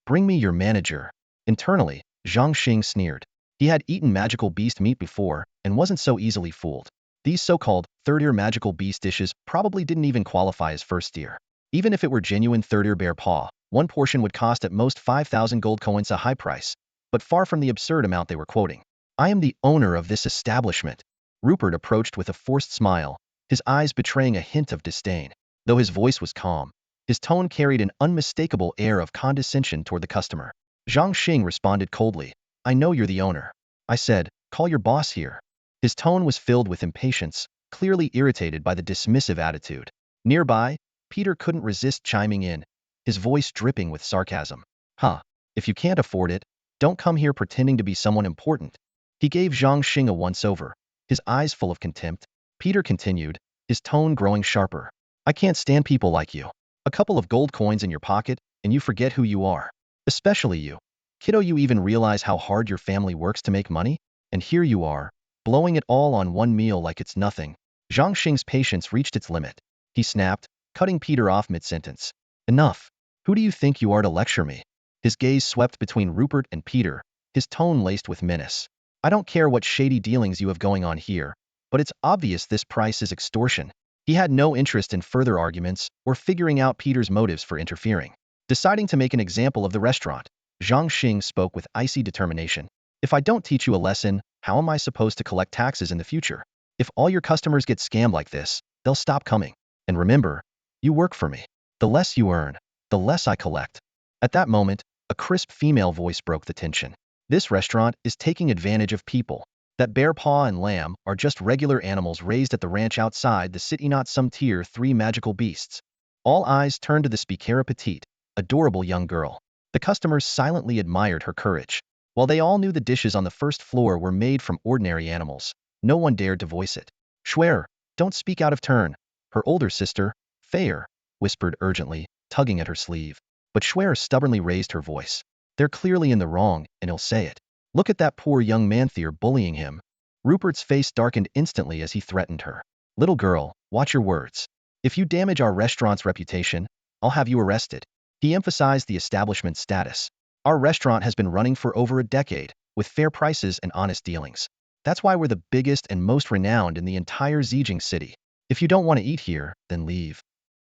Bring me your manager. Internally, Zhang Xing sneered. He had eaten magical beast meat before and wasn't so easily fooled. These so-called third-tier magical beast dishes probably didn't even qualify as first-tier. Even if it were genuine third-tier bear paw, one portion would cost at most 5,000 gold coins, a high price, but far from the absurd amount they were quoting. I am the owner of this establishment. Rupert approached with a forced smile, his eyes betraying a hint of disdain. Though his voice was calm, his tone carried an unmistakable air of condescension toward the customer. Zhang Xing responded coldly, I know you're the owner. I said, call your boss here. His tone was filled with impatience, clearly irritated by the dismissive attitude. Nearby, Peter couldn't resist chiming in, his voice dripping with sarcasm. Huh, if you can't afford it, don't come here pretending to be someone important. He gave Zhang Xing a once-over, his eyes full of contempt. Peter continued, his tone growing sharper. I can't stand people like you. A couple of gold coins in your pocket, and you forget who you are. Especially you. Kiddo, you even realize how hard your family works to make money? And here you are, blowing it all on one meal like it's nothing. Zhang Xing's patience reached its limit. He snapped, cutting Peter off mid-sentence. Enough. Who do you think you are to lecture me? His gaze swept between Rupert and Peter, his tone laced with menace. I don't care what shady dealings you have going on here, but it's obvious this price is extortion. He had no interest in further arguments or figuring out Peter's motives for interfering. Deciding to make an example of the restaurant, Zhang Xing spoke with icy determination. If I don't teach you a lesson, how am I supposed to collect taxes in the future? If all your customers get scammed like this, they'll stop coming. And remember, you work for me. The less you earn, the less I collect. At that moment, a crisp female voice broke the tension. This restaurant is taking advantage of people. That bear paw and lamb are just regular animals raised at the ranch outside the city, not some tier 3 magical beasts. All eyes turned to the speaker petite, adorable young girl. The customers silently admired her courage. While they all knew the dishes on the first floor were made from ordinary animals, no one dared to voice it. Schwer, don't speak out of turn. Her older sister, Fair, whispered urgently, tugging at her sleeve. But Schwer stubbornly raised her voice. They're clearly in the wrong, and he'll say it. Look at that poor young man there bullying him. Rupert's face darkened instantly as he threatened her. Little girl, watch your words. If you damage our restaurant's reputation, I'll have you arrested. He emphasized the establishment's status. Our restaurant has been running for over a decade, with fair prices and honest dealings. That's why we're the biggest and most renowned in the entire Zijing city. If you don't want to eat here, then leave.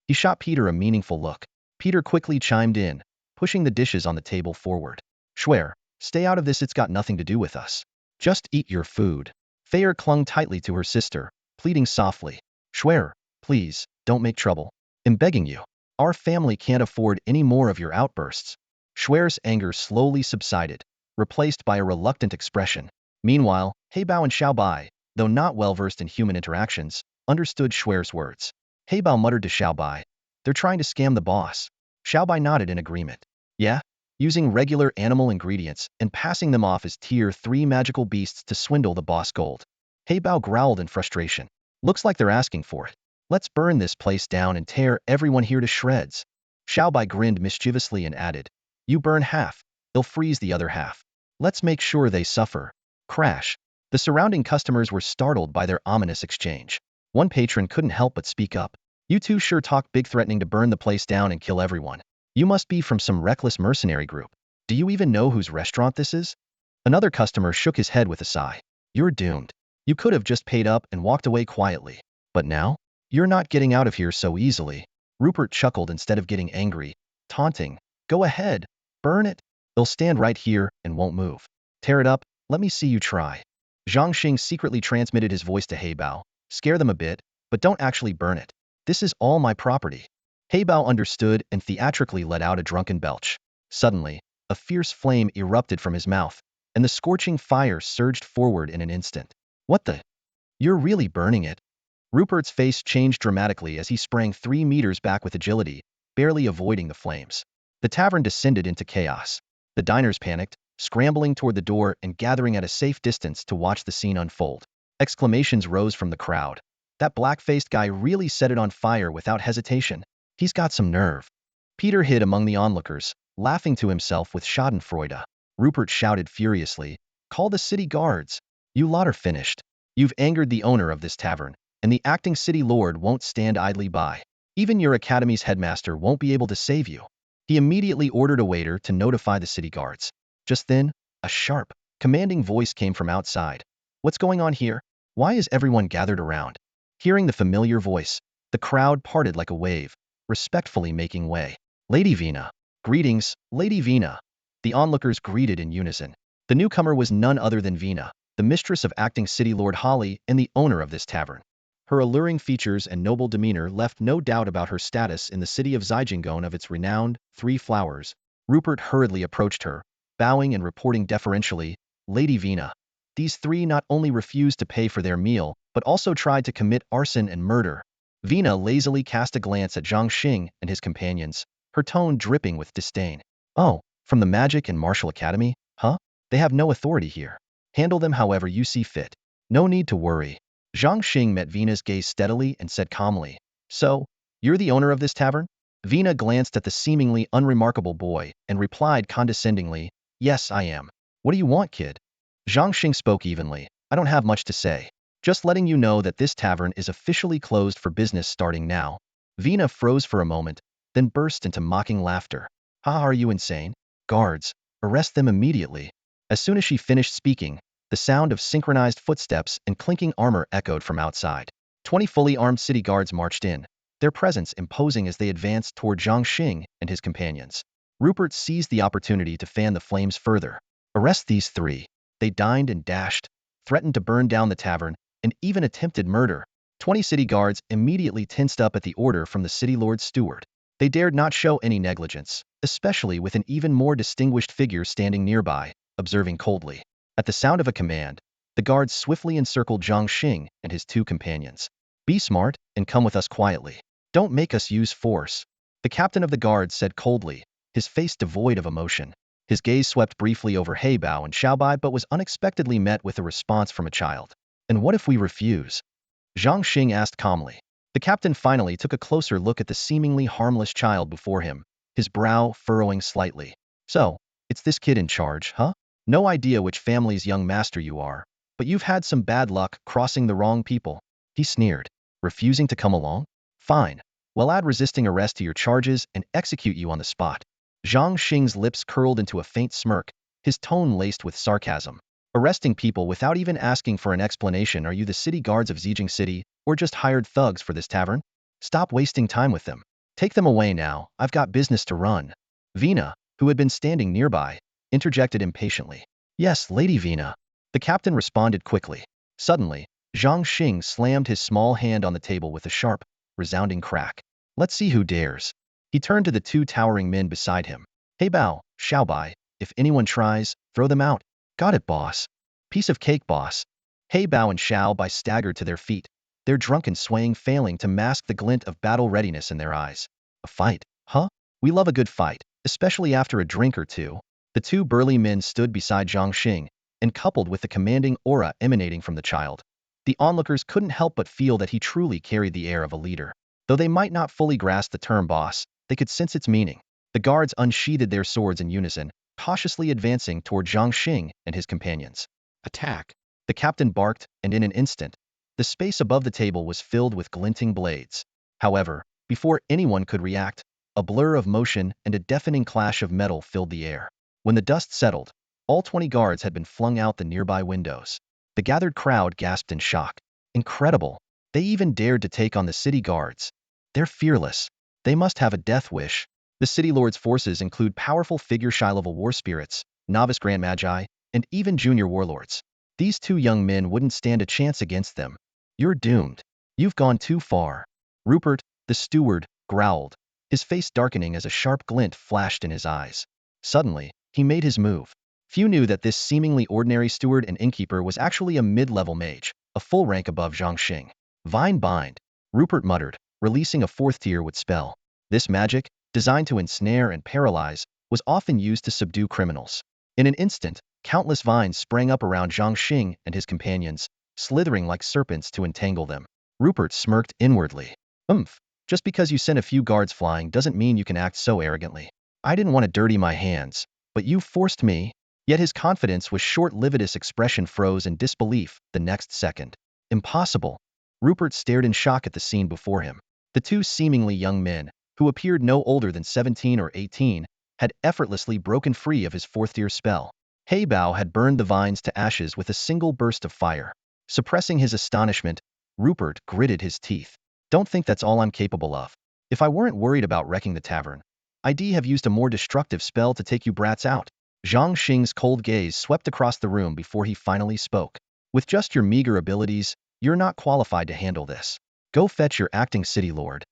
He shot Peter a meaningful look. Peter quickly chimed in, pushing the dishes on the table forward. Schwer, stay out of this, it's got nothing to do with us. Just eat your food. Fair clung tightly to her sister, pleading softly. Schwer, please, don't make trouble. I'm begging you. Our family can't afford any more of your outbursts. Schwer's anger slowly subsided, replaced by a reluctant expression. Meanwhile, Heybao and Xiaobai, though not well-versed in human interactions, understood Schwer's words. Heybao muttered to Xiaobai, they're trying to scam the boss. Xiaobai nodded in agreement. Yeah? Using regular animal ingredients and passing them off as tier 3 magical beasts to swindle the boss gold. Heybao growled in frustration. Looks like they're asking for it. Let's burn this place down and tear everyone here to shreds. Xiaobai grinned mischievously and added, you burn half, they'll freeze the other half. Let's make sure they suffer. Crash. The surrounding customers were startled by their ominous exchange. One patron couldn't help but speak up. You two sure talk big, threatening to burn the place down and kill everyone. You must be from some reckless mercenary group. Do you even know whose restaurant this is? Another customer shook his head with a sigh. You're doomed. You could have just paid up and walked away quietly. But now? You're not getting out of here so easily. Rupert chuckled instead of getting angry, taunting. Go ahead. Burn it. They'll stand right here and won't move. Tear it up. Let me see you try. Zhang Xing secretly transmitted his voice to Heybao. Scare them a bit, but don't actually burn it. This is all my property. Heybao understood and theatrically let out a drunken belch. Suddenly, a fierce flame erupted from his mouth, and the scorching fire surged forward in an instant. What the? You're really burning it? Rupert's face changed dramatically as he sprang 3 meters back with agility, barely avoiding the flames. The tavern descended into chaos. The diners panicked, scrambling toward the door and gathering at a safe distance to watch the scene unfold. Exclamations rose from the crowd. That black-faced guy really set it on fire without hesitation. He's got some nerve. Peter hid among the onlookers, laughing to himself with schadenfreude. Rupert shouted furiously, call the city guards. You lot are finished. You've angered the owner of this tavern, and the acting city lord won't stand idly by. Even your academy's headmaster won't be able to save you. He immediately ordered a waiter to notify the city guards. Just then, a sharp, commanding voice came from outside. What's going on here? Why is everyone gathered around? Hearing the familiar voice, the crowd parted like a wave, respectfully making way. Lady Vina. Greetings, Lady Vina. The onlookers greeted in unison. The newcomer was none other than Vina, the mistress of acting city lord Holly and the owner of this tavern. Her alluring features and noble demeanor left no doubt about her status in the city of Zijingon of its renowned 3 flowers. Rupert hurriedly approached her, bowing and reporting deferentially, Lady Vina. These 3 not only refused to pay for their meal, but also tried to commit arson and murder. Vina lazily cast a glance at Zhang Xing and his companions, her tone dripping with disdain. Oh, from the Magic and Martial Academy, huh? They have no authority here. Handle them however you see fit. No need to worry. Zhang Xing met Vina's gaze steadily and said calmly, So, you're the owner of this tavern? Vina glanced at the seemingly unremarkable boy and replied condescendingly, Yes, I am. What do you want, kid? Zhang Xing spoke evenly. I don't have much to say. Just letting you know that this tavern is officially closed for business starting now. Vina froze for a moment, then burst into mocking laughter. Ha, are you insane? Guards, arrest them immediately. As soon as she finished speaking, the sound of synchronized footsteps and clinking armor echoed from outside. 20 fully armed city guards marched in, their presence imposing as they advanced toward Zhang Xing and his companions. Rupert seized the opportunity to fan the flames further. Arrest these three. They dined and dashed, threatened to burn down the tavern, and even attempted murder. 20 city guards immediately tensed up at the order from the city lord's steward. They dared not show any negligence, especially with an even more distinguished figure standing nearby, observing coldly. At the sound of a command, the guards swiftly encircled Zhang Xing and his two companions. Be smart and come with us quietly. Don't make us use force. The captain of the guards said coldly, his face devoid of emotion. His gaze swept briefly over Heybao and Xiaobai but was unexpectedly met with a response from a child. And what if we refuse? Zhang Xing asked calmly. The captain finally took a closer look at the seemingly harmless child before him, his brow furrowing slightly. So, it's this kid in charge, huh? No idea which family's young master you are, but you've had some bad luck crossing the wrong people. He sneered. Refusing to come along? Fine. We'll add resisting arrest to your charges and execute you on the spot. Zhang Xing's lips curled into a faint smirk, his tone laced with sarcasm. Arresting people without even asking for an explanation. Are you the city guards of Zijing City, or just hired thugs for this tavern? Stop wasting time with them. Take them away now, I've got business to run. Vina, who had been standing nearby, interjected impatiently. Yes, Lady Vina. The captain responded quickly. Suddenly, Zhang Xing slammed his small hand on the table with a sharp, resounding crack. Let's see who dares. He turned to the two towering men beside him. Heybao, Xiaobai, if anyone tries, throw them out. Got it, boss. Piece of cake, boss. Heybao and Xiaobai staggered to their feet, their drunken swaying failing to mask the glint of battle readiness in their eyes. A fight, huh? We love a good fight, especially after a drink or two. The two burly men stood beside Zhang Xing, and coupled with the commanding aura emanating from the child, the onlookers couldn't help but feel that he truly carried the air of a leader. Though they might not fully grasp the term boss, they could sense its meaning. The guards unsheathed their swords in unison, cautiously advancing toward Zhang Xing and his companions. Attack! The captain barked, and in an instant, the space above the table was filled with glinting blades. However, before anyone could react, a blur of motion and a deafening clash of metal filled the air. When the dust settled, all 20 guards had been flung out the nearby windows. The gathered crowd gasped in shock. Incredible! They even dared to take on the city guards. They're fearless. They must have a death wish. The city lord's forces include powerful figure shy-level war spirits, novice grand magi, and even junior warlords. These two young men wouldn't stand a chance against them. You're doomed. You've gone too far. Rupert, the steward, growled, his face darkening as a sharp glint flashed in his eyes. Suddenly, he made his move. Few knew that this seemingly ordinary steward and innkeeper was actually a mid-level mage, a full rank above Zhang Xing. Vine bind, Rupert muttered, releasing a fourth tier with spell. This magic, designed to ensnare and paralyze, was often used to subdue criminals. In an instant, countless vines sprang up around Zhang Xing and his companions, slithering like serpents to entangle them. Rupert smirked inwardly. Just because you sent a few guards flying doesn't mean you can act so arrogantly. I didn't want to dirty my hands, but you forced me. Yet his confidence was short-lived. His expression froze in disbelief the next second. Impossible. Rupert stared in shock at the scene before him. The two seemingly young men, who appeared no older than 17 or 18, had effortlessly broken free of his fourth-tier spell. Heybao had burned the vines to ashes with a single burst of fire. Suppressing his astonishment, Rupert gritted his teeth. Don't think that's all I'm capable of. If I weren't worried about wrecking the tavern, I'd have used a more destructive spell to take you brats out. Zhang Xing's cold gaze swept across the room before he finally spoke. With just your meager abilities, you're not qualified to handle this. Go fetch your acting city lord.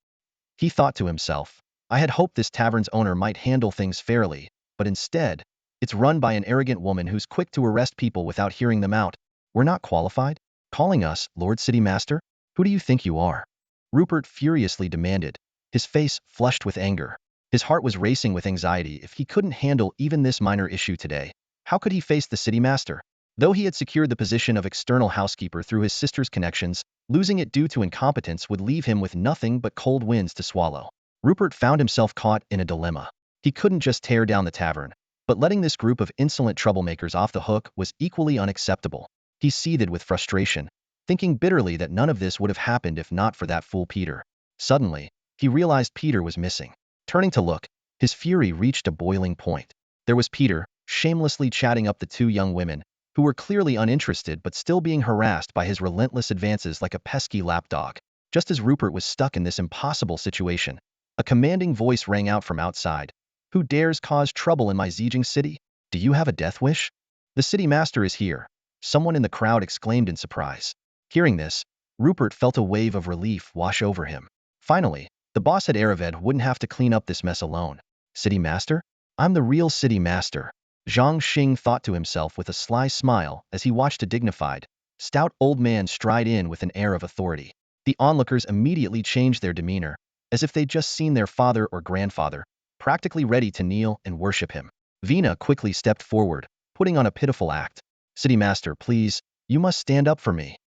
He thought to himself, I had hoped this tavern's owner might handle things fairly, but instead, it's run by an arrogant woman who's quick to arrest people without hearing them out. We're not qualified? Calling us Lord City Master? Who do you think you are? Rupert furiously demanded, his face flushed with anger. His heart was racing with anxiety. If he couldn't handle even this minor issue today, how could he face the city master? Though he had secured the position of external housekeeper through his sister's connections, losing it due to incompetence would leave him with nothing but cold winds to swallow. Rupert found himself caught in a dilemma. He couldn't just tear down the tavern, but letting this group of insolent troublemakers off the hook was equally unacceptable. He seethed with frustration, thinking bitterly that none of this would have happened if not for that fool Peter. Suddenly, he realized Peter was missing. Turning to look, his fury reached a boiling point. There was Peter, shamelessly chatting up the two young women, who were clearly uninterested but still being harassed by his relentless advances like a pesky lapdog. Just as Rupert was stuck in this impossible situation, a commanding voice rang out from outside. Who dares cause trouble in my Zijing city? Do you have a death wish? The city master is here, someone in the crowd exclaimed in surprise. Hearing this, Rupert felt a wave of relief wash over him. Finally, the boss at Erevad wouldn't have to clean up this mess alone. City master? I'm the real city master, Zhang Xing thought to himself with a sly smile as he watched a dignified, stout old man stride in with an air of authority. The onlookers immediately changed their demeanor, as if they'd just seen their father or grandfather, practically ready to kneel and worship him. Vina quickly stepped forward, putting on a pitiful act. City master, please, you must stand up for me.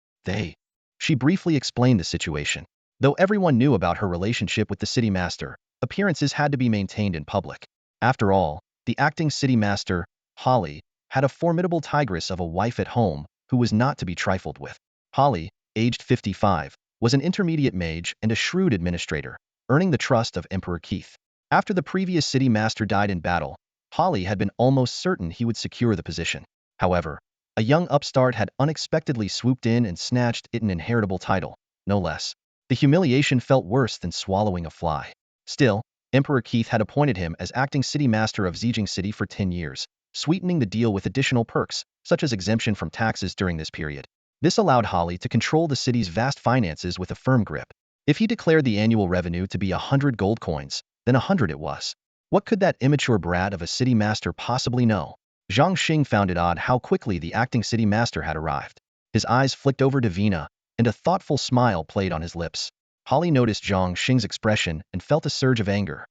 She briefly explained the situation. Though everyone knew about her relationship with the city master, appearances had to be maintained in public. After all, the acting city master, Holly, had a formidable tigress of a wife at home who was not to be trifled with. Holly, aged 55, was an intermediate mage and a shrewd administrator, earning the trust of Emperor Keith. After the previous city master died in battle, Holly had been almost certain he would secure the position. However, a young upstart had unexpectedly swooped in and snatched it an inheritable title, no less. The humiliation felt worse than swallowing a fly. Still, Emperor Keith had appointed him as acting city master of Zijing City for 10 years, sweetening the deal with additional perks, such as exemption from taxes during this period. This allowed Holly to control the city's vast finances with a firm grip. If he declared the annual revenue to be 100 gold coins, then 100 it was. What could that immature brat of a city master possibly know? Zhang Xing found it odd how quickly the acting city master had arrived. His eyes flicked over to Vina, and a thoughtful smile played on his lips. Holly noticed Zhang Xing's expression and felt a surge of anger.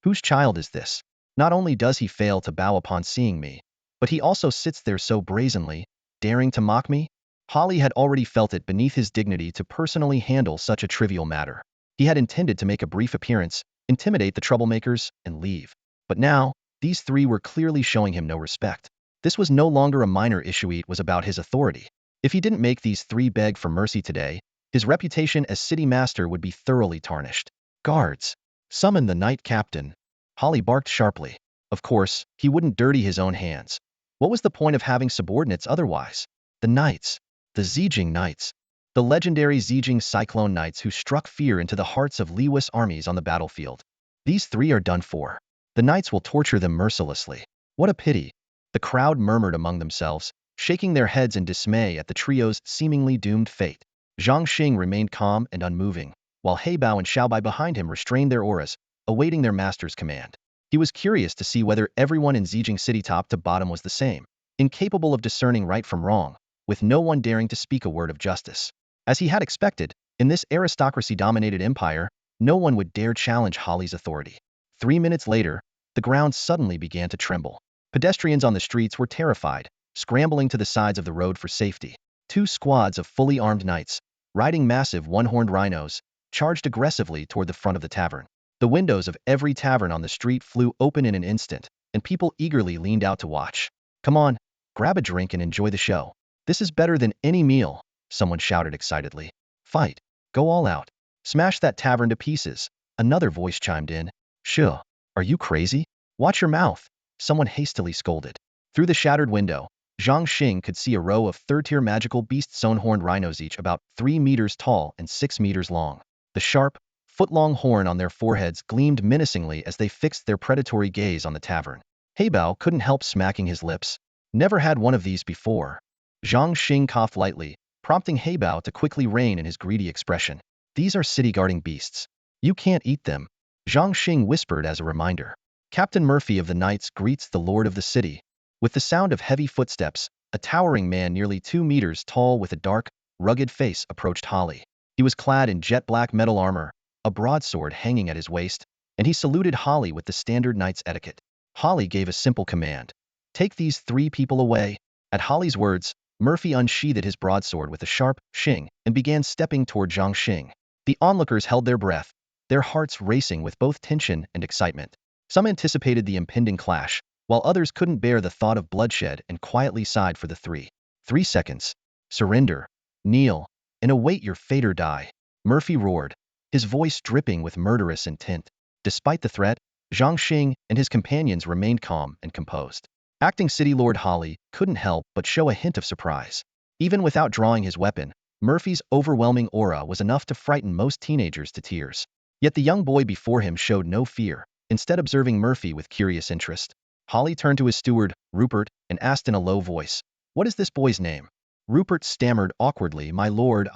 Whose child is this? Not only does he fail to bow upon seeing me, but he also sits there so brazenly, daring to mock me? Holly had already felt it beneath his dignity to personally handle such a trivial matter. He had intended to make a brief appearance, intimidate the troublemakers, and leave. But now, these three were clearly showing him no respect. This was no longer a minor issue, it was about his authority. If he didn't make these three beg for mercy today, his reputation as city master would be thoroughly tarnished. Guards! Summon the knight captain! Holly barked sharply. Of course, he wouldn't dirty his own hands. What was the point of having subordinates otherwise? The knights. The Zijing Knights. The legendary Zijing Cyclone Knights who struck fear into the hearts of Leu's armies on the battlefield. These three are done for. The knights will torture them mercilessly. What a pity. The crowd murmured among themselves, shaking their heads in dismay at the trio's seemingly doomed fate. Zhang Xing remained calm and unmoving, while Heybao and Xiaobai behind him restrained their auras, awaiting their master's command. He was curious to see whether everyone in Zijing City top to bottom was the same, incapable of discerning right from wrong, with no one daring to speak a word of justice. As he had expected, in this aristocracy-dominated empire, no one would dare challenge Holly's authority. 3 minutes later, the ground suddenly began to tremble. Pedestrians on the streets were terrified, scrambling to the sides of the road for safety. 2 squads of fully armed knights, riding massive one-horned rhinos, charged aggressively toward the front of the tavern. The windows of every tavern on the street flew open in an instant, and people eagerly leaned out to watch. Come on, grab a drink and enjoy the show. This is better than any meal, someone shouted excitedly. Fight. Go all out. Smash that tavern to pieces, another voice chimed in. Sure. Are you crazy? Watch your mouth, someone hastily scolded. Through the shattered window, Zhang Xing could see a row of third-tier magical beasts, horned rhinos each about 3 meters tall and 6 meters long. The sharp, foot-long horn on their foreheads gleamed menacingly as they fixed their predatory gaze on the tavern. Heybao couldn't help smacking his lips. Never had one of these before. Zhang Xing coughed lightly, prompting Heybao to quickly rein in his greedy expression. These are city-guarding beasts. You can't eat them, Zhang Xing whispered as a reminder. Captain Murphy of the Knights greets the lord of the city. With the sound of heavy footsteps, a towering man nearly 2 meters tall with a dark, rugged face approached Holly. He was clad in jet-black metal armor, a broadsword hanging at his waist, and he saluted Holly with the standard knight's etiquette. Holly gave a simple command. Take these 3 people away. At Holly's words, Murphy unsheathed his broadsword with a sharp shing and began stepping toward Zhang Xing. The onlookers held their breath, their hearts racing with both tension and excitement. Some anticipated the impending clash, while others couldn't bear the thought of bloodshed and quietly sighed for the 3 seconds. Surrender, kneel, and await your fate or die, Murphy roared, his voice dripping with murderous intent. Despite the threat, Zhang Xing and his companions remained calm and composed. Acting City Lord Holly couldn't help but show a hint of surprise. Even without drawing his weapon, Murphy's overwhelming aura was enough to frighten most teenagers to tears. Yet the young boy before him showed no fear, instead observing Murphy with curious interest. Holly turned to his steward, Rupert, and asked in a low voice, "What is this boy's name?" Rupert stammered awkwardly, "My lord,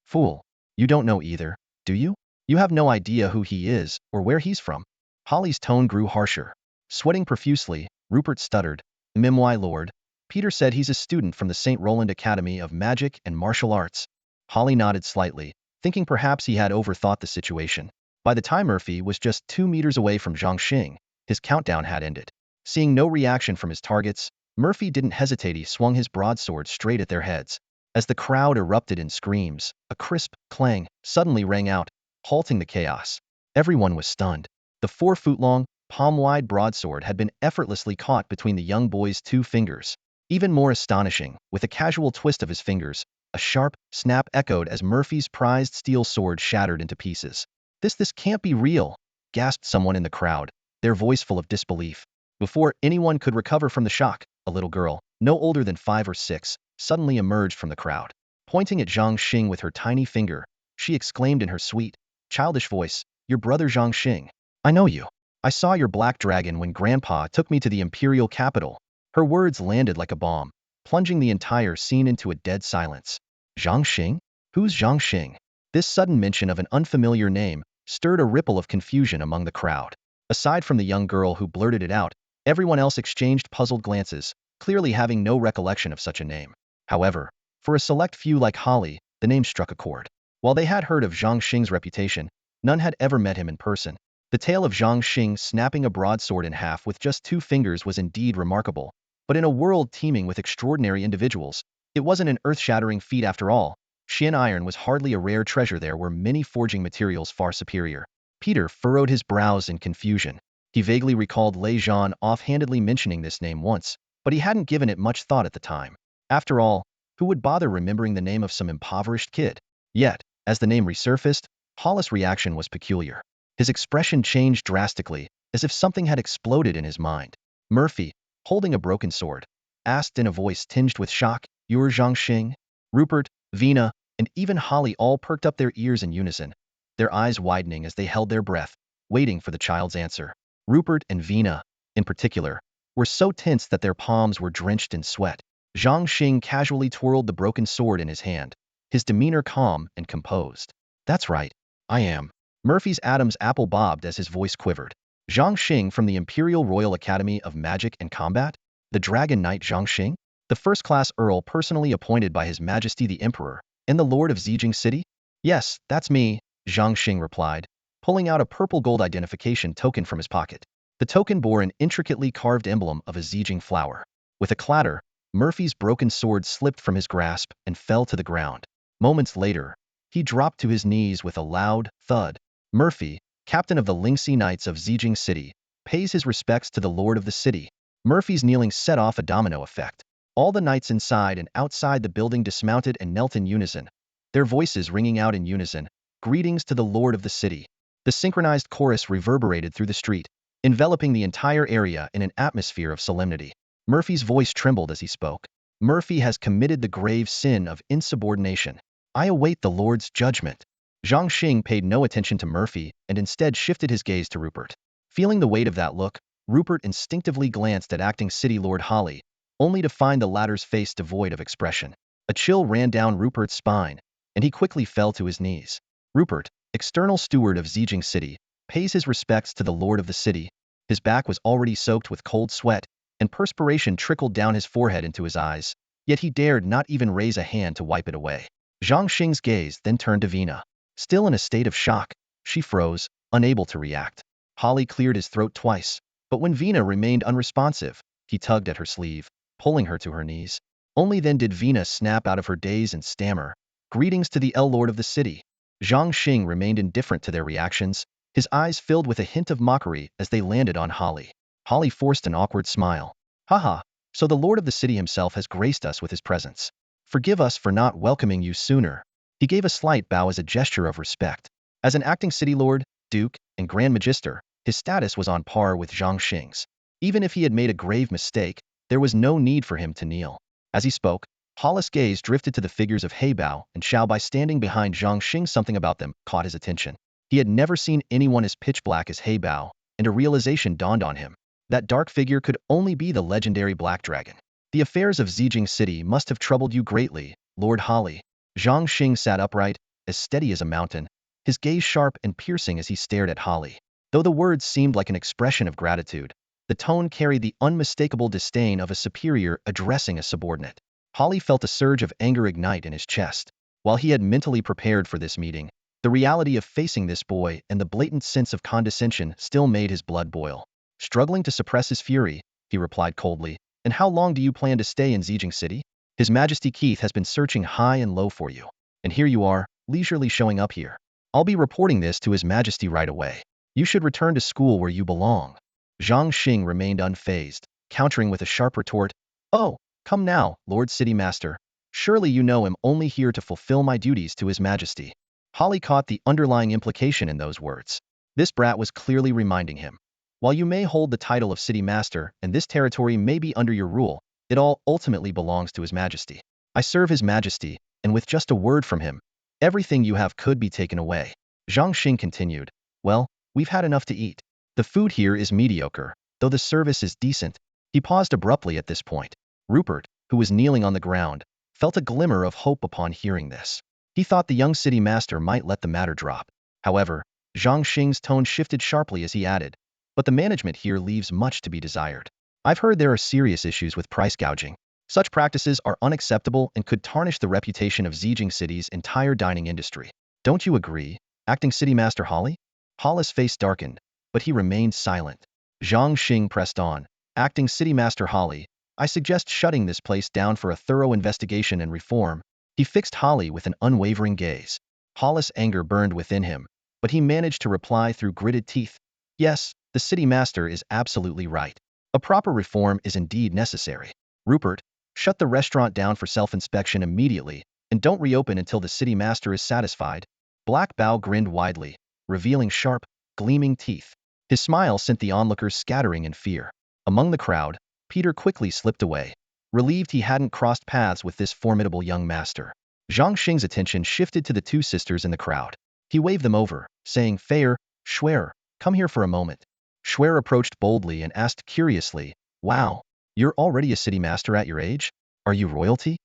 Fool. You don't know either, do you? You have no idea who he is or where he's from." Holly's tone grew harsher. Sweating profusely, Rupert stuttered, "My lord. Peter said he's a student from the St. Roland Academy of Magic and Martial Arts." Holly nodded slightly, thinking perhaps he had overthought the situation. By the time Murphy was just 2 meters away from Zhang Xing, his countdown had ended. Seeing no reaction from his targets, Murphy didn't hesitate. He swung his broadsword straight at their heads. As the crowd erupted in screams, a crisp clang suddenly rang out, halting the chaos. Everyone was stunned. The 4-foot-long, palm-wide broadsword had been effortlessly caught between the young boy's 2 fingers. Even more astonishing, with a casual twist of his fingers, a sharp snap echoed as Murphy's prized steel sword shattered into pieces. This can't be real," gasped someone in the crowd, their voice full of disbelief. Before anyone could recover from the shock, a little girl, no older than 5 or 6, suddenly emerged from the crowd. Pointing at Zhang Xing with her tiny finger, she exclaimed in her sweet, childish voice, "Your brother Zhang Xing. I know you. I saw your black dragon when Grandpa took me to the imperial capital." Her words landed like a bomb, plunging the entire scene into a dead silence. Zhang Xing? Who's Zhang Xing? This sudden mention of an unfamiliar name stirred a ripple of confusion among the crowd. Aside from the young girl who blurted it out, everyone else exchanged puzzled glances, clearly having no recollection of such a name. However, for a select few like Holly, the name struck a chord. While they had heard of Zhang Xing's reputation, none had ever met him in person. The tale of Zhang Xing snapping a broadsword in half with just 2 fingers was indeed remarkable, but in a world teeming with extraordinary individuals, it wasn't an earth-shattering feat after all. Shin iron was hardly a rare treasure. There were many forging materials far superior. Peter furrowed his brows in confusion. He vaguely recalled Lei Zhan offhandedly mentioning this name once, but he hadn't given it much thought at the time. After all, who would bother remembering the name of some impoverished kid? Yet, as the name resurfaced, Hollis' reaction was peculiar. His expression changed drastically, as if something had exploded in his mind. Murphy, holding a broken sword, asked in a voice tinged with shock, "You're Zhang Xing?" Rupert, Vina, and even Holly all perked up their ears in unison, their eyes widening as they held their breath, waiting for the child's answer. Rupert and Vina, in particular, were so tense that their palms were drenched in sweat. Zhang Xing casually twirled the broken sword in his hand, his demeanor calm and composed. "That's right, I am." Murphy's Adam's apple bobbed as his voice quivered. "Zhang Xing from the Imperial Royal Academy of Magic and Combat? The Dragon Knight Zhang Xing? The first-class earl personally appointed by His Majesty the Emperor, and the Lord of Zijing City?" "Yes, that's me," Zhang Xing replied, pulling out a purple gold identification token from his pocket. The token bore an intricately carved emblem of a Zijing flower. With a clatter, Murphy's broken sword slipped from his grasp and fell to the ground. Moments later, he dropped to his knees with a loud thud. Murphy, captain of the Lingxi Knights of Zijing City, pays his respects to the lord of the city. Murphy's kneeling set off a domino effect. All the knights inside and outside the building dismounted and knelt in unison, their voices ringing out in unison, "Greetings to the lord of the city." The synchronized chorus reverberated through the street, enveloping the entire area in an atmosphere of solemnity. Murphy's voice trembled as he spoke. "Murphy has committed the grave sin of insubordination. I await the Lord's judgment." Zhang Xing paid no attention to Murphy and instead shifted his gaze to Rupert. Feeling the weight of that look, Rupert instinctively glanced at acting City Lord Holly, only to find the latter's face devoid of expression. A chill ran down Rupert's spine, and he quickly fell to his knees. Rupert, external steward of Zijing City, pays his respects to the lord of the city. His back was already soaked with cold sweat, and perspiration trickled down his forehead into his eyes, yet he dared not even raise a hand to wipe it away. Zhang Xing's gaze then turned to Vina. Still in a state of shock, she froze, unable to react. Holly cleared his throat twice, but when Vina remained unresponsive, he tugged at her sleeve, pulling her to her knees. Only then did Vina snap out of her daze and stammer, "Greetings to the Lord of the city." Zhang Xing remained indifferent to their reactions, his eyes filled with a hint of mockery as they landed on Holly. Holly forced an awkward smile. "Haha, so the Lord of the city himself has graced us with his presence. Forgive us for not welcoming you sooner." He gave a slight bow as a gesture of respect. As an acting city lord, duke, and grand magister, his status was on par with Zhang Xing's. Even if he had made a grave mistake, there was no need for him to kneel. As he spoke, Hollis' gaze drifted to the figures of Heybao and Xiaobai standing behind Zhang Xing. Something about them caught his attention. He had never seen anyone as pitch black as Heybao, and a realization dawned on him. That dark figure could only be the legendary Black Dragon. "The affairs of Zijing City must have troubled you greatly, Lord Holly." Zhang Xing sat upright, as steady as a mountain, his gaze sharp and piercing as he stared at Holly. Though the words seemed like an expression of gratitude, the tone carried the unmistakable disdain of a superior addressing a subordinate. Holly felt a surge of anger ignite in his chest. While he had mentally prepared for this meeting, the reality of facing this boy and the blatant sense of condescension still made his blood boil. Struggling to suppress his fury, he replied coldly, "And how long do you plan to stay in Zijing City? His Majesty Keith has been searching high and low for you. And here you are, leisurely showing up here. I'll be reporting this to His Majesty right away. You should return to school where you belong." Zhang Xing remained unfazed, countering with a sharp retort, "Oh, come now, Lord City Master. Surely you know I'm only here to fulfill my duties to His Majesty." Holly caught the underlying implication in those words. This brat was clearly reminding him, while you may hold the title of City Master and this territory may be under your rule, it all ultimately belongs to His Majesty. I serve His Majesty, and with just a word from him, everything you have could be taken away. Zhang Xing continued, "Well, we've had enough to eat. The food here is mediocre, though the service is decent." He paused abruptly at this point. Rupert, who was kneeling on the ground, felt a glimmer of hope upon hearing this. He thought the young city master might let the matter drop. However, Zhang Xing's tone shifted sharply as he added, "But the management here leaves much to be desired. I've heard there are serious issues with price gouging. Such practices are unacceptable and could tarnish the reputation of Zijing City's entire dining industry. Don't you agree, Acting City Master Holly?" Hollis' face darkened, but he remained silent. Zhang Xing pressed on, "Acting City Master Holly, I suggest shutting this place down for a thorough investigation and reform." He fixed Holly with an unwavering gaze. Hollis' anger burned within him, but he managed to reply through gritted teeth, "Yes, the City Master is absolutely right. A proper reform is indeed necessary. Rupert, shut the restaurant down for self-inspection immediately, and don't reopen until the City Master is satisfied." Black Bao grinned widely, revealing sharp, gleaming teeth. His smile sent the onlookers scattering in fear. Among the crowd, Peter quickly slipped away, relieved he hadn't crossed paths with this formidable young master. Zhang Xing's attention shifted to the two sisters in the crowd. He waved them over, saying, "Feier, Schwer, come here for a moment." Schwer approached boldly and asked curiously, "Wow, you're already a city master at your age? Are you royalty?"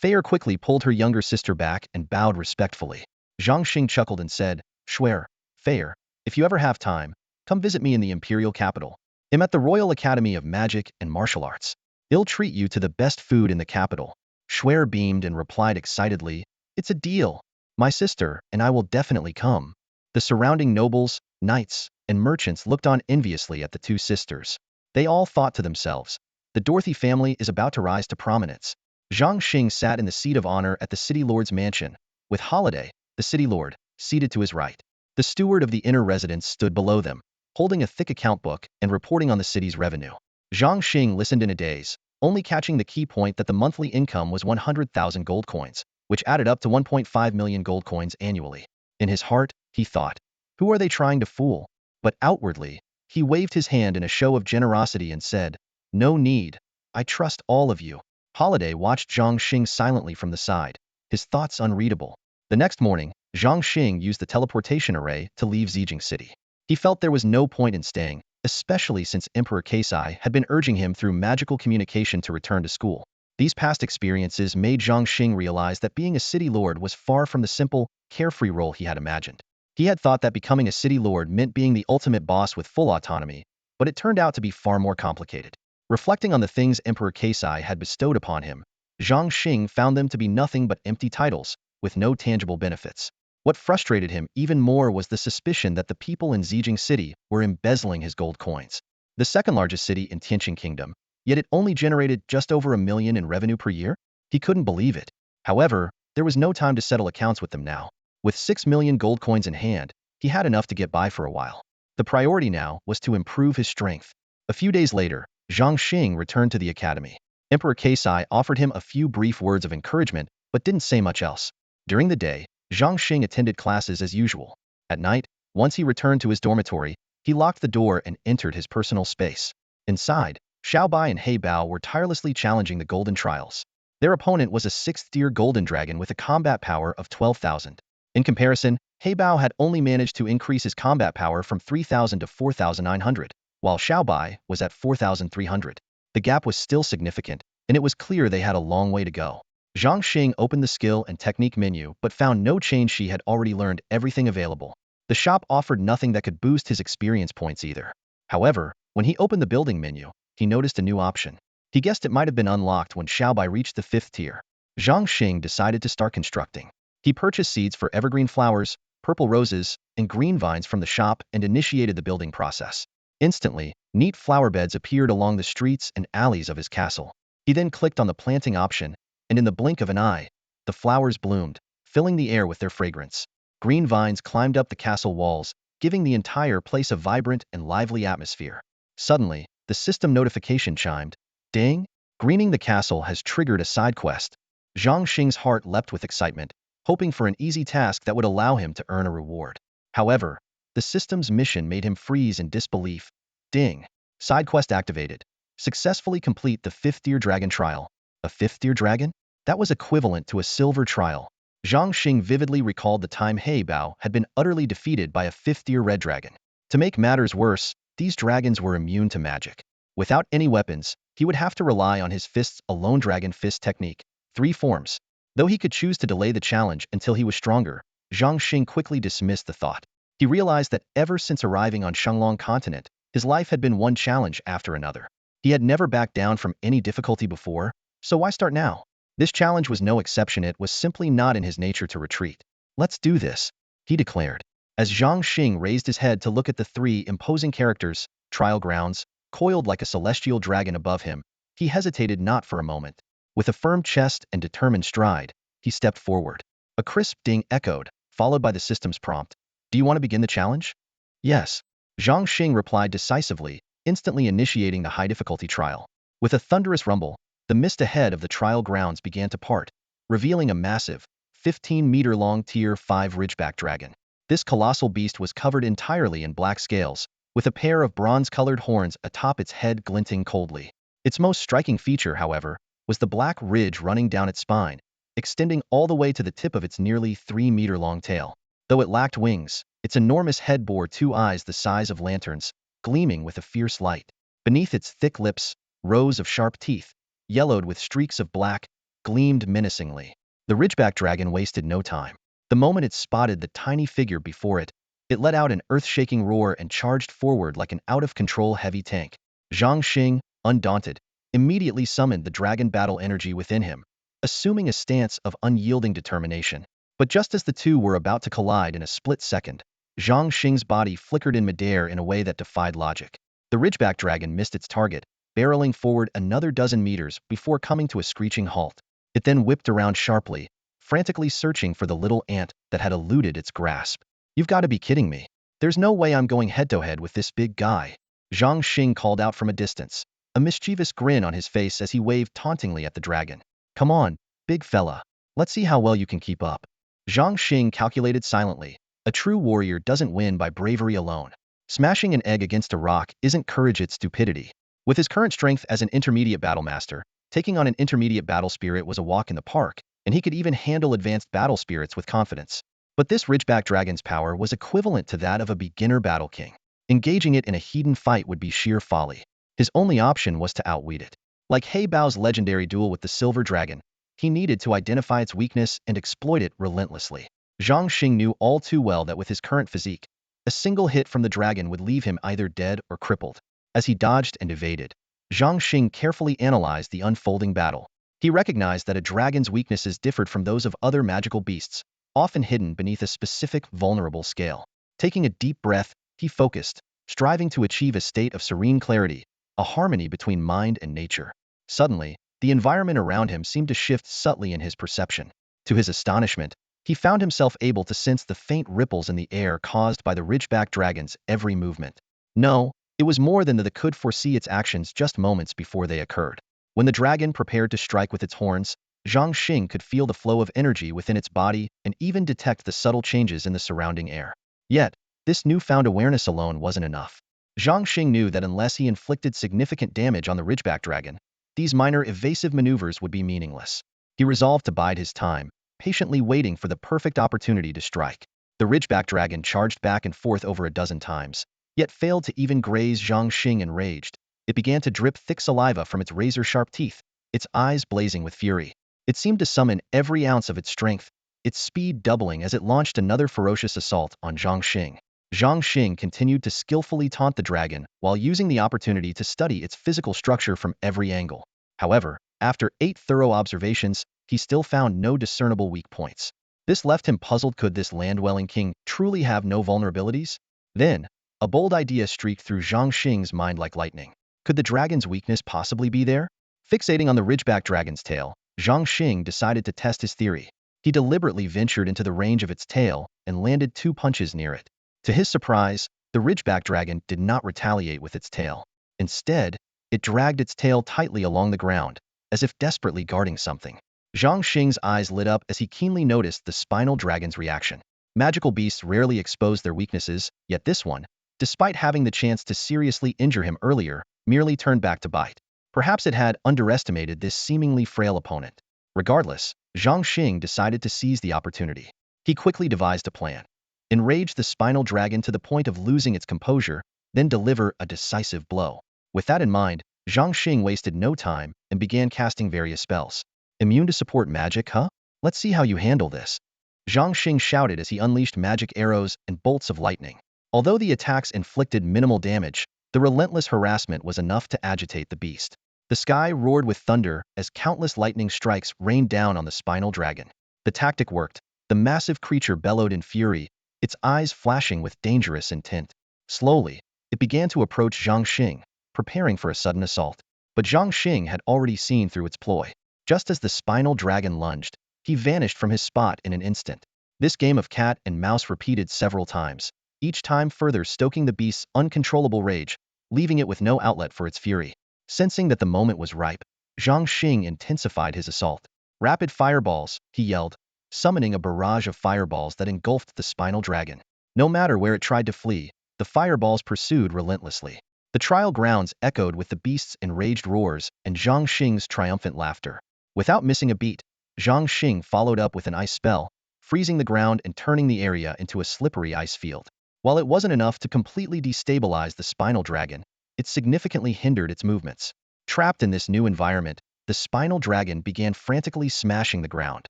Feier quickly pulled her younger sister back and bowed respectfully. Zhang Xing chuckled and said, "Schwer, Feier, if you ever have time, come visit me in the imperial capital. I'm at the Royal Academy of Magic and Martial Arts. I'll treat you to the best food in the capital." Schwer beamed and replied excitedly, "It's a deal. My sister and I will definitely come." The surrounding nobles, knights, and merchants looked on enviously at the two sisters. They all thought to themselves, the Dorothy family is about to rise to prominence. Zhang Xing sat in the seat of honor at the city lord's mansion, with Holiday, the city lord, seated to his right. The steward of the inner residence stood below them, holding a thick account book and reporting on the city's revenue. Zhang Xing listened in a daze, only catching the key point that the monthly income was 100,000 gold coins, which added up to 1.5 million gold coins annually. In his heart, he thought, who are they trying to fool? But outwardly, he waved his hand in a show of generosity and said, "No need. I trust all of you." Holiday watched Zhang Xing silently from the side, his thoughts unreadable. The next morning, Zhang Xing used the teleportation array to leave Zijing City. He felt there was no point in staying, especially since Emperor Keisai had been urging him through magical communication to return to school. These past experiences made Zhang Xing realize that being a city lord was far from the simple, carefree role he had imagined. He had thought that becoming a city lord meant being the ultimate boss with full autonomy, but it turned out to be far more complicated. Reflecting on the things Emperor Keisai had bestowed upon him, Zhang Xing found them to be nothing but empty titles, with no tangible benefits. What frustrated him even more was the suspicion that the people in Zijing City were embezzling his gold coins. The second largest city in Tianqing Kingdom, yet it only generated just over $1 million in revenue per year? He couldn't believe it. However, there was no time to settle accounts with them now. With 6 million gold coins in hand, he had enough to get by for a while. The priority now was to improve his strength. A few days later, Zhang Xing returned to the academy. Emperor Keisai offered him a few brief words of encouragement, but didn't say much else. During the day, Zhang Xing attended classes as usual. At night, once he returned to his dormitory, he locked the door and entered his personal space. Inside, Xiaobai and Heybao were tirelessly challenging the Golden Trials. Their opponent was a 6th-tier Golden Dragon with a combat power of 12,000. In comparison, Heybao had only managed to increase his combat power from 3,000 to 4,900, while Xiaobai was at 4,300. The gap was still significant, and it was clear they had a long way to go. Zhang Xing opened the skill and technique menu but found no change. She had already learned everything available. The shop offered nothing that could boost his experience points either. However, when he opened the building menu, he noticed a new option. He guessed it might have been unlocked when Xiaobai reached the 5th tier. Zhang Xing decided to start constructing. He purchased seeds for evergreen flowers, purple roses, and green vines from the shop and initiated the building process. Instantly, neat flower beds appeared along the streets and alleys of his castle. He then clicked on the planting option, and in the blink of an eye, the flowers bloomed, filling the air with their fragrance. Green vines climbed up the castle walls, giving the entire place a vibrant and lively atmosphere. Suddenly, the system notification chimed. Ding! Greening the castle has triggered a side quest. Zhang Xing's heart leapt with excitement, hoping for an easy task that would allow him to earn a reward. However, the system's mission made him freeze in disbelief. Ding! Side quest activated. Successfully complete the 5th-tier dragon trial. A 5th-tier dragon? That was equivalent to a silver trial. Zhang Xing vividly recalled the time Heybao had been utterly defeated by a 5th-tier red dragon. To make matters worse, these dragons were immune to magic. Without any weapons, he would have to rely on his fists alone. Dragon fist technique. 3 forms. Though he could choose to delay the challenge until he was stronger, Zhang Xing quickly dismissed the thought. He realized that ever since arriving on Shenglong continent, his life had been one challenge after another. He had never backed down from any difficulty before, so why start now? This challenge was no exception. It was simply not in his nature to retreat. Let's do this, he declared. As Zhang Xing raised his head to look at the 3 imposing characters, trial grounds, coiled like a celestial dragon above him, he hesitated not for a moment. With a firm chest and determined stride, he stepped forward. A crisp ding echoed, followed by the system's prompt. Do you want to begin the challenge? Yes. Zhang Xing replied decisively, instantly initiating the high-difficulty trial. With a thunderous rumble, the mist ahead of the trial grounds began to part, revealing a massive, 15-meter-long Tier 5 Ridgeback dragon. This colossal beast was covered entirely in black scales, with a pair of bronze-colored horns atop its head glinting coldly. Its most striking feature, however, was the black ridge running down its spine, extending all the way to the tip of its nearly 3-meter-long tail. Though it lacked wings, its enormous head bore 2 eyes the size of lanterns, gleaming with a fierce light. Beneath its thick lips, rows of sharp teeth, yellowed with streaks of black, gleamed menacingly. The Ridgeback dragon wasted no time. The moment it spotted the tiny figure before it, it let out an earth-shaking roar and charged forward like an out-of-control heavy tank. Zhang Xing, undaunted, immediately summoned the dragon battle energy within him, assuming a stance of unyielding determination. But just as the two were about to collide in a split second, Zhang Xing's body flickered in midair in a way that defied logic. The Ridgeback dragon missed its target, barreling forward another dozen meters before coming to a screeching halt. It then whipped around sharply, frantically searching for the little ant that had eluded its grasp. You've got to be kidding me. There's no way I'm going head-to-head with this big guy. Zhang Xing called out from a distance, a mischievous grin on his face as he waved tauntingly at the dragon. Come on, big fella. Let's see how well you can keep up. Zhang Xing calculated silently. A true warrior doesn't win by bravery alone. Smashing an egg against a rock isn't courage, it's stupidity. With his current strength as an intermediate battle master, taking on an intermediate battle spirit was a walk in the park, and he could even handle advanced battle spirits with confidence. But this Ridgeback dragon's power was equivalent to that of a beginner battle king. Engaging it in a heathen fight would be sheer folly. His only option was to outwit it. Like Heybao's legendary duel with the silver dragon, he needed to identify its weakness and exploit it relentlessly. Zhang Xing knew all too well that with his current physique, a single hit from the dragon would leave him either dead or crippled. As he dodged and evaded, Zhang Xing carefully analyzed the unfolding battle. He recognized that a dragon's weaknesses differed from those of other magical beasts, often hidden beneath a specific vulnerable scale. Taking a deep breath, he focused, striving to achieve a state of serene clarity, a harmony between mind and nature. Suddenly, the environment around him seemed to shift subtly in his perception. To his astonishment, he found himself able to sense the faint ripples in the air caused by the ridgeback dragon's every movement. No, it was more than that it could foresee its actions just moments before they occurred. When the dragon prepared to strike with its horns, Zhang Xing could feel the flow of energy within its body and even detect the subtle changes in the surrounding air. Yet, this newfound awareness alone wasn't enough. Zhang Xing knew that unless he inflicted significant damage on the ridgeback dragon, these minor evasive maneuvers would be meaningless. He resolved to bide his time, patiently waiting for the perfect opportunity to strike. The ridgeback dragon charged back and forth over a dozen times, yet failed to even graze Zhang Xing. Enraged, it began to drip thick saliva from its razor-sharp teeth, its eyes blazing with fury. It seemed to summon every ounce of its strength, its speed doubling as it launched another ferocious assault on Zhang Xing. Zhang Xing continued to skillfully taunt the dragon while using the opportunity to study its physical structure from every angle. However, after 8 thorough observations, he still found no discernible weak points. This left him puzzled. Could this land-dwelling king truly have no vulnerabilities? Then, a bold idea streaked through Zhang Xing's mind like lightning. Could the dragon's weakness possibly be there? Fixating on the ridgeback dragon's tail, Zhang Xing decided to test his theory. He deliberately ventured into the range of its tail and landed 2 punches near it. To his surprise, the ridgeback dragon did not retaliate with its tail. Instead, it dragged its tail tightly along the ground, as if desperately guarding something. Zhang Xing's eyes lit up as he keenly noticed the spinal dragon's reaction. Magical beasts rarely expose their weaknesses, yet this one, despite having the chance to seriously injure him earlier, merely turned back to bite. Perhaps it had underestimated this seemingly frail opponent. Regardless, Zhang Xing decided to seize the opportunity. He quickly devised a plan. Enrage the spinal dragon to the point of losing its composure, then deliver a decisive blow. With that in mind, Zhang Xing wasted no time and began casting various spells. Immune to support magic, huh? Let's see how you handle this. Zhang Xing shouted as he unleashed magic arrows and bolts of lightning. Although the attacks inflicted minimal damage, the relentless harassment was enough to agitate the beast. The sky roared with thunder as countless lightning strikes rained down on the spinal dragon. The tactic worked. The massive creature bellowed in fury, its eyes flashing with dangerous intent. Slowly, it began to approach Zhang Xing, preparing for a sudden assault. But Zhang Xing had already seen through its ploy. Just as the spinal dragon lunged, he vanished from his spot in an instant. This game of cat and mouse repeated several times, each time further stoking the beast's uncontrollable rage, leaving it with no outlet for its fury. Sensing that the moment was ripe, Zhang Xing intensified his assault. Rapid fireballs, he yelled, summoning a barrage of fireballs that engulfed the spinal dragon. No matter where it tried to flee, the fireballs pursued relentlessly. The trial grounds echoed with the beast's enraged roars and Zhang Xing's triumphant laughter. Without missing a beat, Zhang Xing followed up with an ice spell, freezing the ground and turning the area into a slippery ice field. While it wasn't enough to completely destabilize the spinal dragon, it significantly hindered its movements. Trapped in this new environment, the spinal dragon began frantically smashing the ground.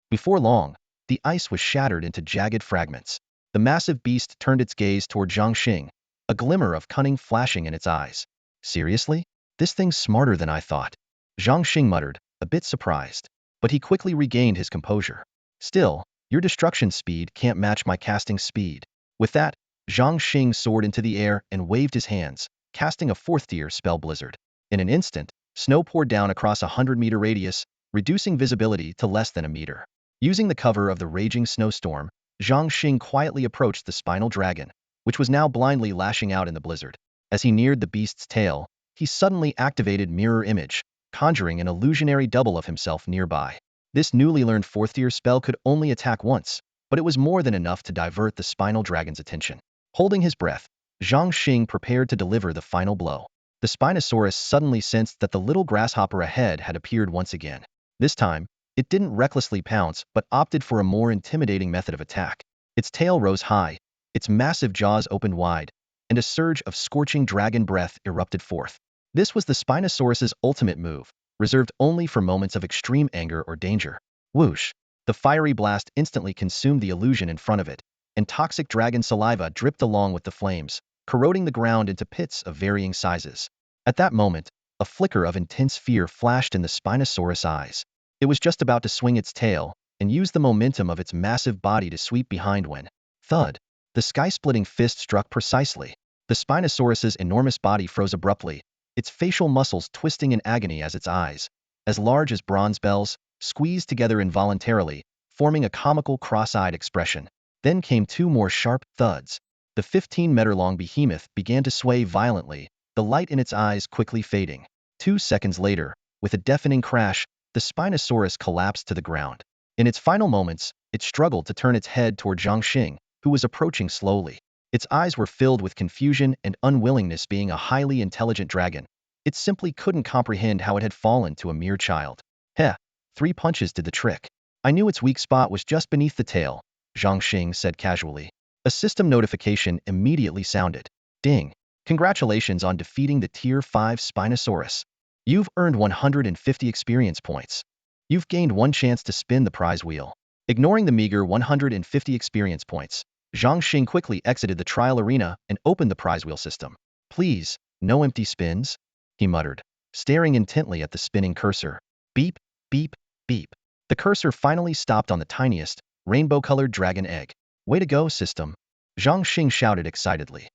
Before long, the ice was shattered into jagged fragments. The massive beast turned its gaze toward Zhang Xing, a glimmer of cunning flashing in its eyes. Seriously? This thing's smarter than I thought. Zhang Xing muttered, a bit surprised. But he quickly regained his composure. Still, your destruction speed can't match my casting speed. With that, Zhang Xing soared into the air and waved his hands, casting a 4th-tier spell blizzard. In an instant, snow poured down across a 100-meter radius, reducing visibility to less than a meter. Using the cover of the raging snowstorm, Zhang Xing quietly approached the spinal dragon, which was now blindly lashing out in the blizzard. As he neared the beast's tail, he suddenly activated Mirror Image, conjuring an illusionary double of himself nearby. This newly learned 4th-tier spell could only attack once, but it was more than enough to divert the spinal dragon's attention. Holding his breath, Zhang Xing prepared to deliver the final blow. The Spinosaurus suddenly sensed that the little grasshopper ahead had appeared once again. This time, it didn't recklessly pounce but opted for a more intimidating method of attack. Its tail rose high, its massive jaws opened wide, and a surge of scorching dragon breath erupted forth. This was the Spinosaurus's ultimate move, reserved only for moments of extreme anger or danger. Whoosh! The fiery blast instantly consumed the illusion in front of it, and toxic dragon saliva dripped along with the flames, corroding the ground into pits of varying sizes. At that moment, a flicker of intense fear flashed in the Spinosaurus' eyes. It was just about to swing its tail and use the momentum of its massive body to sweep behind when, thud, the sky-splitting fist struck precisely. The Spinosaurus's enormous body froze abruptly, its facial muscles twisting in agony as its eyes, as large as bronze bells, squeezed together involuntarily, forming a comical cross-eyed expression. Then came two more sharp thuds. The 15-meter-long behemoth began to sway violently, the light in its eyes quickly fading. 2 seconds later, with a deafening crash, the Spinosaurus collapsed to the ground. In its final moments, it struggled to turn its head toward Zhangxing, who was approaching slowly. Its eyes were filled with confusion and unwillingness. Being a highly intelligent dragon, it simply couldn't comprehend how it had fallen to a mere child. Heh, 3 punches did the trick. I knew its weak spot was just beneath the tail, Zhangxing said casually. A system notification immediately sounded. Ding. Congratulations on defeating the Tier 5 Spinosaurus. You've earned 150 experience points. You've gained 1 chance to spin the prize wheel. Ignoring the meager 150 experience points, Zhangxing quickly exited the trial arena and opened the prize wheel system. Please, no empty spins, he muttered, staring intently at the spinning cursor. Beep, beep, beep. The cursor finally stopped on the tiniest, rainbow-colored dragon egg. Way to go, system, Zhangxing shouted excitedly.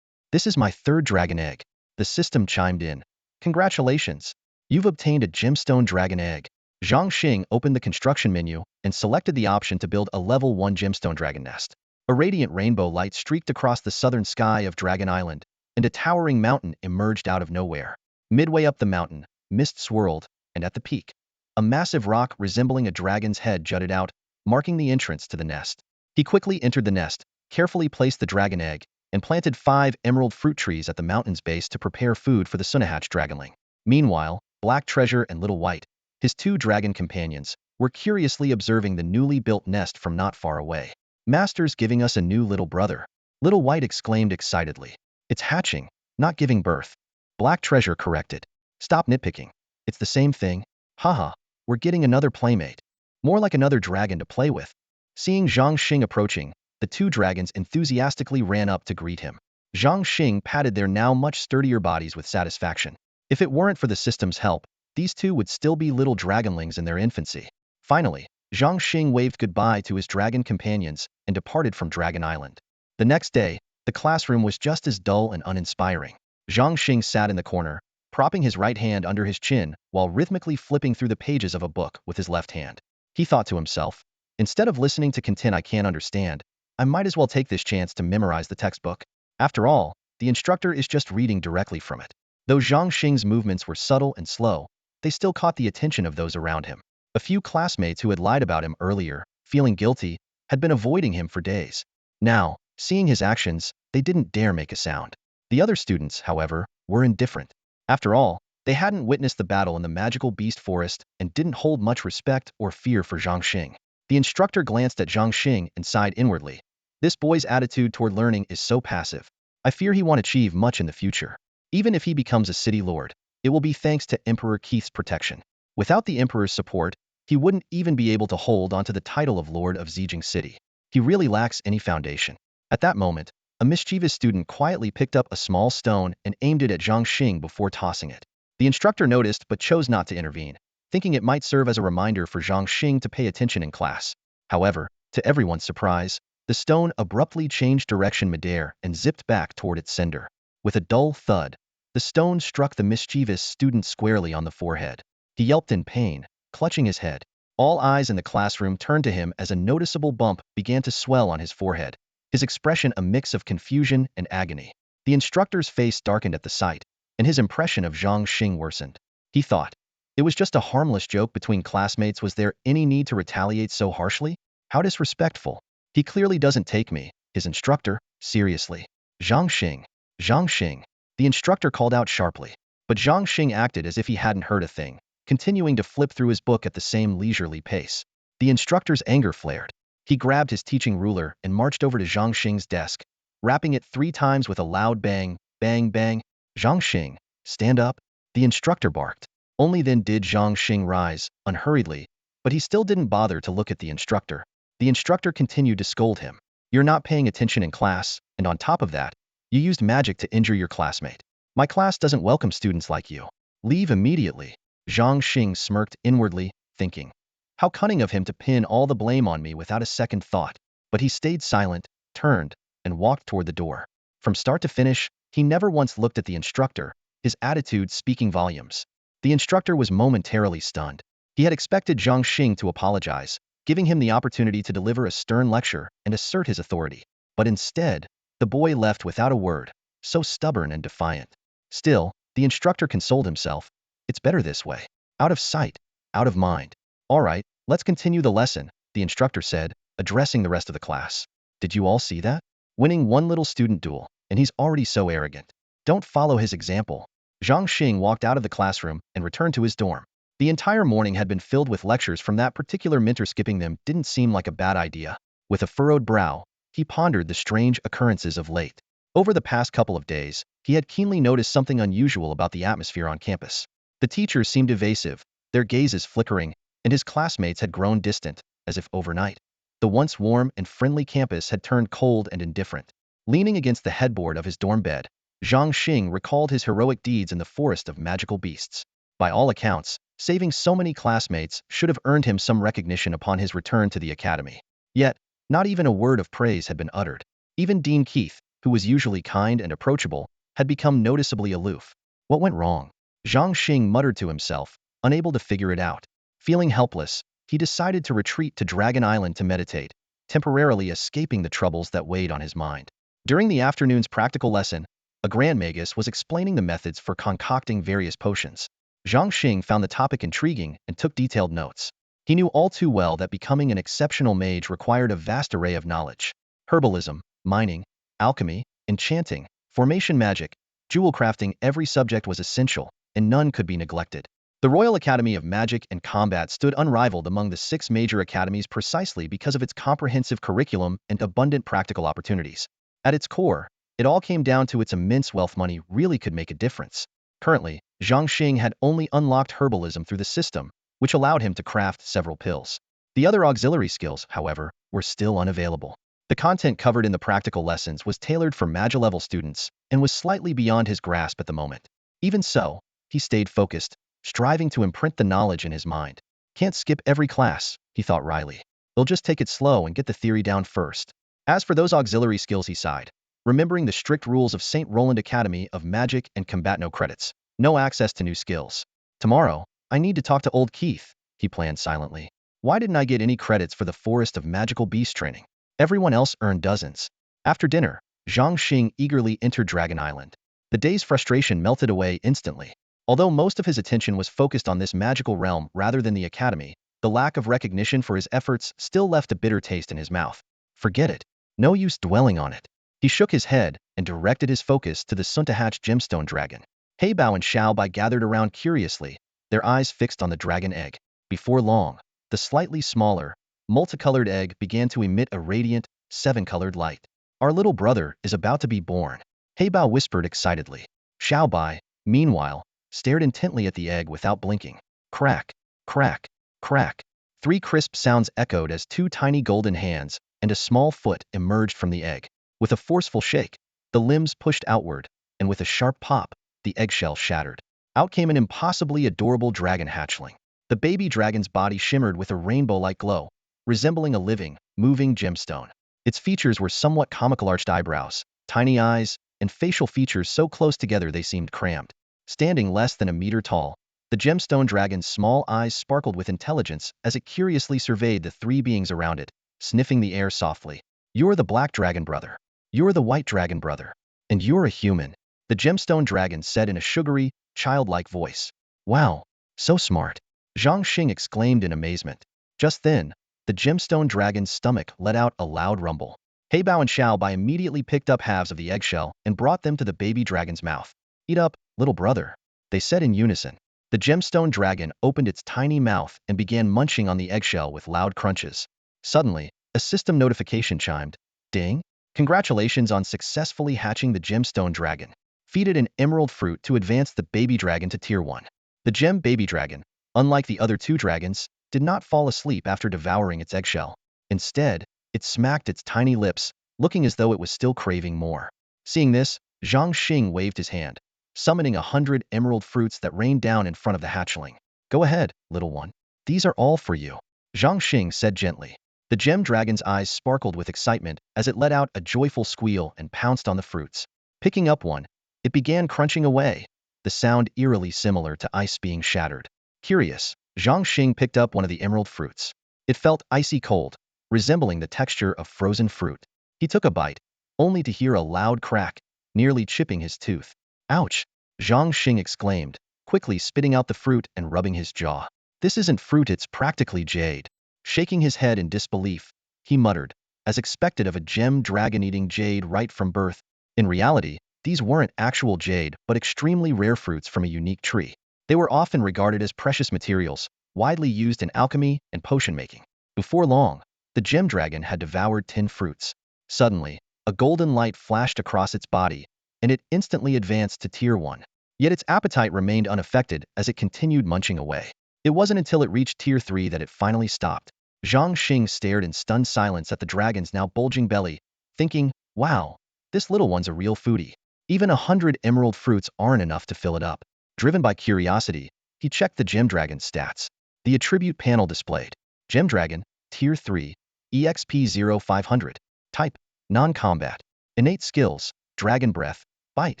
This is my 3rd dragon egg, the system chimed in. Congratulations. You've obtained a gemstone dragon egg. Zhangxing opened the construction menu and selected the option to build a level 1 gemstone dragon nest. A radiant rainbow light streaked across the southern sky of Dragon Island, and a towering mountain emerged out of nowhere. Midway up the mountain, mist swirled, and at the peak, a massive rock resembling a dragon's head jutted out, marking the entrance to the nest. He quickly entered the nest, carefully placed the dragon egg, and planted 5 emerald fruit trees at the mountain's base to prepare food for the Sunahatch dragonling. Meanwhile, Black Treasure and Little White, his 2 dragon companions, were curiously observing the newly built nest from not far away. Master's giving us a new little brother, Little White exclaimed excitedly. It's hatching, not giving birth, Black Treasure corrected. Stop nitpicking. It's the same thing. Haha, we're getting another playmate. More like another dragon to play with. Seeing Zhangxing approaching, the 2 dragons enthusiastically ran up to greet him. Zhangxing patted their now much sturdier bodies with satisfaction. If it weren't for the system's help, these 2 would still be little dragonlings in their infancy. Finally, Zhangxing waved goodbye to his dragon companions and departed from Dragon Island. The next day, the classroom was just as dull and uninspiring. Zhangxing sat in the corner, propping his right hand under his chin while rhythmically flipping through the pages of a book with his left hand. He thought to himself, instead of listening to content I can't understand, I might as well take this chance to memorize the textbook. After all, the instructor is just reading directly from it. Though Zhangxing's movements were subtle and slow, they still caught the attention of those around him. A few classmates who had lied about him earlier, feeling guilty, had been avoiding him for days. Now, seeing his actions, they didn't dare make a sound. The other students, however, were indifferent. After all, they hadn't witnessed the battle in the magical beast forest and didn't hold much respect or fear for Zhangxing. The instructor glanced at Zhangxing and sighed inwardly. This boy's attitude toward learning is so passive. I fear he won't achieve much in the future. Even if he becomes a city lord, it will be thanks to Emperor Keith's protection. Without the Emperor's support, he wouldn't even be able to hold onto the title of Lord of Zijing City. He really lacks any foundation. At that moment, a mischievous student quietly picked up a small stone and aimed it at Zhangxing before tossing it. The instructor noticed but chose not to intervene, thinking it might serve as a reminder for Zhangxing to pay attention in class. However, to everyone's surprise, the stone abruptly changed direction midair and zipped back toward its sender. With a dull thud, the stone struck the mischievous student squarely on the forehead. He yelped in pain, clutching his head. All eyes in the classroom turned to him as a noticeable bump began to swell on his forehead, his expression a mix of confusion and agony. The instructor's face darkened at the sight, and his impression of Zhangxing worsened. He thought, it was just a harmless joke between classmates. Was there any need to retaliate so harshly? How disrespectful. He clearly doesn't take me, his instructor, seriously. Zhangxing. Zhangxing. The instructor called out sharply. But Zhangxing acted as if he hadn't heard a thing, continuing to flip through his book at the same leisurely pace. The instructor's anger flared. He grabbed his teaching ruler and marched over to Zhangxing's desk, rapping it 3 times with a loud bang, bang, bang. Zhangxing, stand up, the instructor barked. Only then did Zhangxing rise, unhurriedly, but he still didn't bother to look at the instructor. The instructor continued to scold him. You're not paying attention in class, and on top of that, you used magic to injure your classmate. My class doesn't welcome students like you. Leave immediately. Zhangxing smirked inwardly, thinking. How cunning of him to pin all the blame on me without a second thought. But he stayed silent, turned, and walked toward the door. From start to finish, he never once looked at the instructor, his attitude speaking volumes. The instructor was momentarily stunned. He had expected Zhang Xing to apologize, giving him the opportunity to deliver a stern lecture and assert his authority. But instead, the boy left without a word, so stubborn and defiant. Still, the instructor consoled himself. It's better this way. Out of sight, out of mind. All right, let's continue the lesson, the instructor said, addressing the rest of the class. Did you all see that? Winning one little student duel, and he's already so arrogant. Don't follow his example. Zhang Xing walked out of the classroom and returned to his dorm. The entire morning had been filled with lectures from that particular mentor. Skipping them didn't seem like a bad idea. With a furrowed brow, he pondered the strange occurrences of late. Over the past couple of days, he had keenly noticed something unusual about the atmosphere on campus. The teachers seemed evasive, their gazes flickering, and his classmates had grown distant, as if overnight. The once warm and friendly campus had turned cold and indifferent. Leaning against the headboard of his dorm bed, Zhang Xing recalled his heroic deeds in the forest of magical beasts. By all accounts, saving so many classmates should have earned him some recognition upon his return to the academy. Yet, not even a word of praise had been uttered. Even Dean Keith, who was usually kind and approachable, had become noticeably aloof. What went wrong? Zhang Xing muttered to himself, unable to figure it out. Feeling helpless, he decided to retreat to Dragon Island to meditate, temporarily escaping the troubles that weighed on his mind. During the afternoon's practical lesson, a Grand Magus was explaining the methods for concocting various potions. Zhang Xing found the topic intriguing and took detailed notes. He knew all too well that becoming an exceptional mage required a vast array of knowledge. Herbalism, mining, alchemy, enchanting, formation magic, jewel crafting, every subject was essential, and none could be neglected. The Royal Academy of Magic and Combat stood unrivaled among the 6 major academies precisely because of its comprehensive curriculum and abundant practical opportunities. At its core, it all came down to its immense wealth. Money really could make a difference. Currently, Zhang Xing had only unlocked herbalism through the system, which allowed him to craft several pills. The other auxiliary skills, however, were still unavailable. The content covered in the practical lessons was tailored for Magia-level students and was slightly beyond his grasp at the moment. Even so, he stayed focused, striving to imprint the knowledge in his mind. Can't skip every class, he thought wryly. They'll just take it slow and get the theory down first. As for those auxiliary skills, he sighed, remembering the strict rules of St. Roland Academy of Magic and Combat: no credits, no access to new skills. Tomorrow, I need to talk to old Keith, he planned silently. Why didn't I get any credits for the Forest of Magical Beast training? Everyone else earned dozens. After dinner, Zhang Xing eagerly entered Dragon Island. The day's frustration melted away instantly. Although most of his attention was focused on this magical realm rather than the academy, the lack of recognition for his efforts still left a bitter taste in his mouth. Forget it. No use dwelling on it. He shook his head and directed his focus to the soon-to-hatch gemstone dragon. Heybao and Xiaobai gathered around curiously, their eyes fixed on the dragon egg. Before long, the slightly smaller, multicolored egg began to emit a radiant, 7-colored light. Our little brother is about to be born, Heybao whispered excitedly. Xiaobai, meanwhile, stared intently at the egg without blinking. Crack, crack, crack. 3 crisp sounds echoed as 2 tiny golden hands and a small foot emerged from the egg. With a forceful shake, the limbs pushed outward, and with a sharp pop, the eggshell shattered. Out came an impossibly adorable dragon hatchling. The baby dragon's body shimmered with a rainbow-like glow, resembling a living, moving gemstone. Its features were somewhat comical: arched eyebrows, tiny eyes, and facial features so close together they seemed crammed. Standing less than a meter tall, the gemstone dragon's small eyes sparkled with intelligence as it curiously surveyed the 3 beings around it, sniffing the air softly. You're the black dragon brother. You're the white dragon brother. And you're a human, the gemstone dragon said in a sugary, childlike voice. Wow, so smart, Zhang Xing exclaimed in amazement. Just then, the gemstone dragon's stomach let out a loud rumble. Heybao and Xiaobai immediately picked up halves of the eggshell and brought them to the baby dragon's mouth. Eat up, little brother, they said in unison. The gemstone dragon opened its tiny mouth and began munching on the eggshell with loud crunches. Suddenly, a system notification chimed. Ding! Congratulations on successfully hatching the gemstone dragon. Feed it an emerald fruit to advance the baby dragon to tier 1. The gem baby dragon, unlike the other 2 dragons, did not fall asleep after devouring its eggshell. Instead, it smacked its tiny lips, looking as though it was still craving more. Seeing this, Zhang Xing waved his hand, summoning 100 emerald fruits that rained down in front of the hatchling. Go ahead, little one. These are all for you. Zhang Xing said gently. The gem dragon's eyes sparkled with excitement as it let out a joyful squeal and pounced on the fruits. Picking up one, it began crunching away, the sound eerily similar to ice being shattered. Curious, Zhang Xing picked up one of the emerald fruits. It felt icy cold, resembling the texture of frozen fruit. He took a bite, only to hear a loud crack, nearly chipping his tooth. Ouch! Zhang Xing exclaimed, quickly spitting out the fruit and rubbing his jaw. This isn't fruit, it's practically jade. Shaking his head in disbelief, he muttered, as expected of a gem dragon eating jade right from birth. In reality, these weren't actual jade but extremely rare fruits from a unique tree. They were often regarded as precious materials, widely used in alchemy and potion making. Before long, the gem dragon had devoured 10 fruits. Suddenly, a golden light flashed across its body, and it instantly advanced to Tier 1. Yet its appetite remained unaffected as it continued munching away. It wasn't until it reached Tier 3 that it finally stopped. Zhang Xing stared in stunned silence at the dragon's now bulging belly, thinking, wow, this little one's a real foodie. Even 100 emerald fruits aren't enough to fill it up. Driven by curiosity, he checked the gem dragon's stats. The attribute panel displayed. Gem dragon, Tier 3, EXP 0500. Type, non-combat. Innate skills, dragon breath, bite,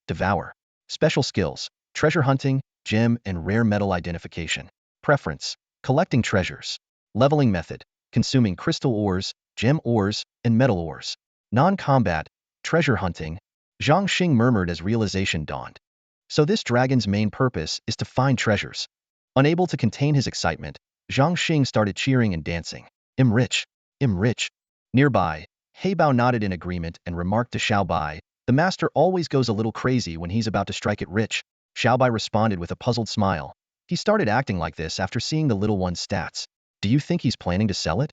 devour. Special skills, treasure hunting, gem and rare metal identification. Preference, collecting treasures. Leveling method, consuming crystal ores, gem ores, and metal ores. Non-combat, treasure hunting. Zhang Xing murmured as realization dawned. So this dragon's main purpose is to find treasures. Unable to contain his excitement, Zhang Xing started cheering and dancing. I'm rich. I'm rich. Nearby, Heybao nodded in agreement and remarked to Xiaobai, the master always goes a little crazy when he's about to strike it rich. Xiaobai responded with a puzzled smile. He started acting like this after seeing the little one's stats. Do you think he's planning to sell it?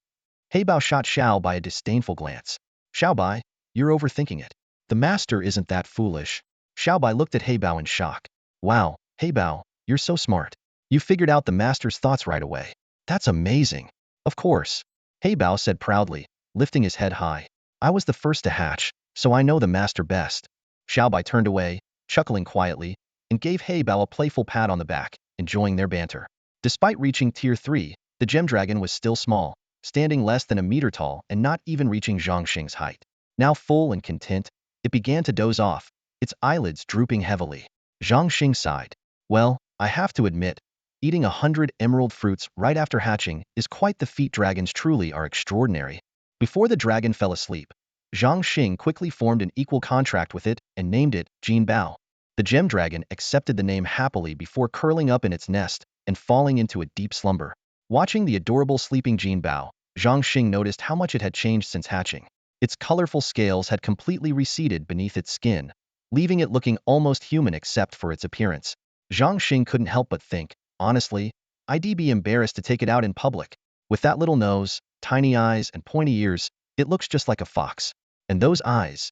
Heybao shot Xiaobai a disdainful glance. Xiaobai, you're overthinking it. The master isn't that foolish. Xiaobai looked at Heybao in shock. Wow, Heybao, you're so smart. You figured out the master's thoughts right away. That's amazing. Of course. Heybao said proudly, lifting his head high. I was the first to hatch, so I know the master best. Xiaobai turned away, chuckling quietly, and gave Heybao a playful pat on the back, enjoying their banter. Despite reaching Tier 3, the gem dragon was still small, standing less than a meter tall and not even reaching Zhang Xing's height. Now full and content, it began to doze off, its eyelids drooping heavily. Zhang Xing sighed. Well, I have to admit, eating 100 emerald fruits right after hatching is quite the feat. Dragons truly are extraordinary. Before the dragon fell asleep, Zhang Xing quickly formed an equal contract with it and named it Jin Bao. The gem dragon accepted the name happily before curling up in its nest and falling into a deep slumber. Watching the adorable sleeping Jin Bao, Zhang Xing noticed how much it had changed since hatching. Its colorful scales had completely receded beneath its skin, leaving it looking almost human except for its appearance. Zhang Xing couldn't help but think, honestly, I'd be embarrassed to take it out in public. With that little nose, tiny eyes, and pointy ears, it looks just like a fox. And those eyes,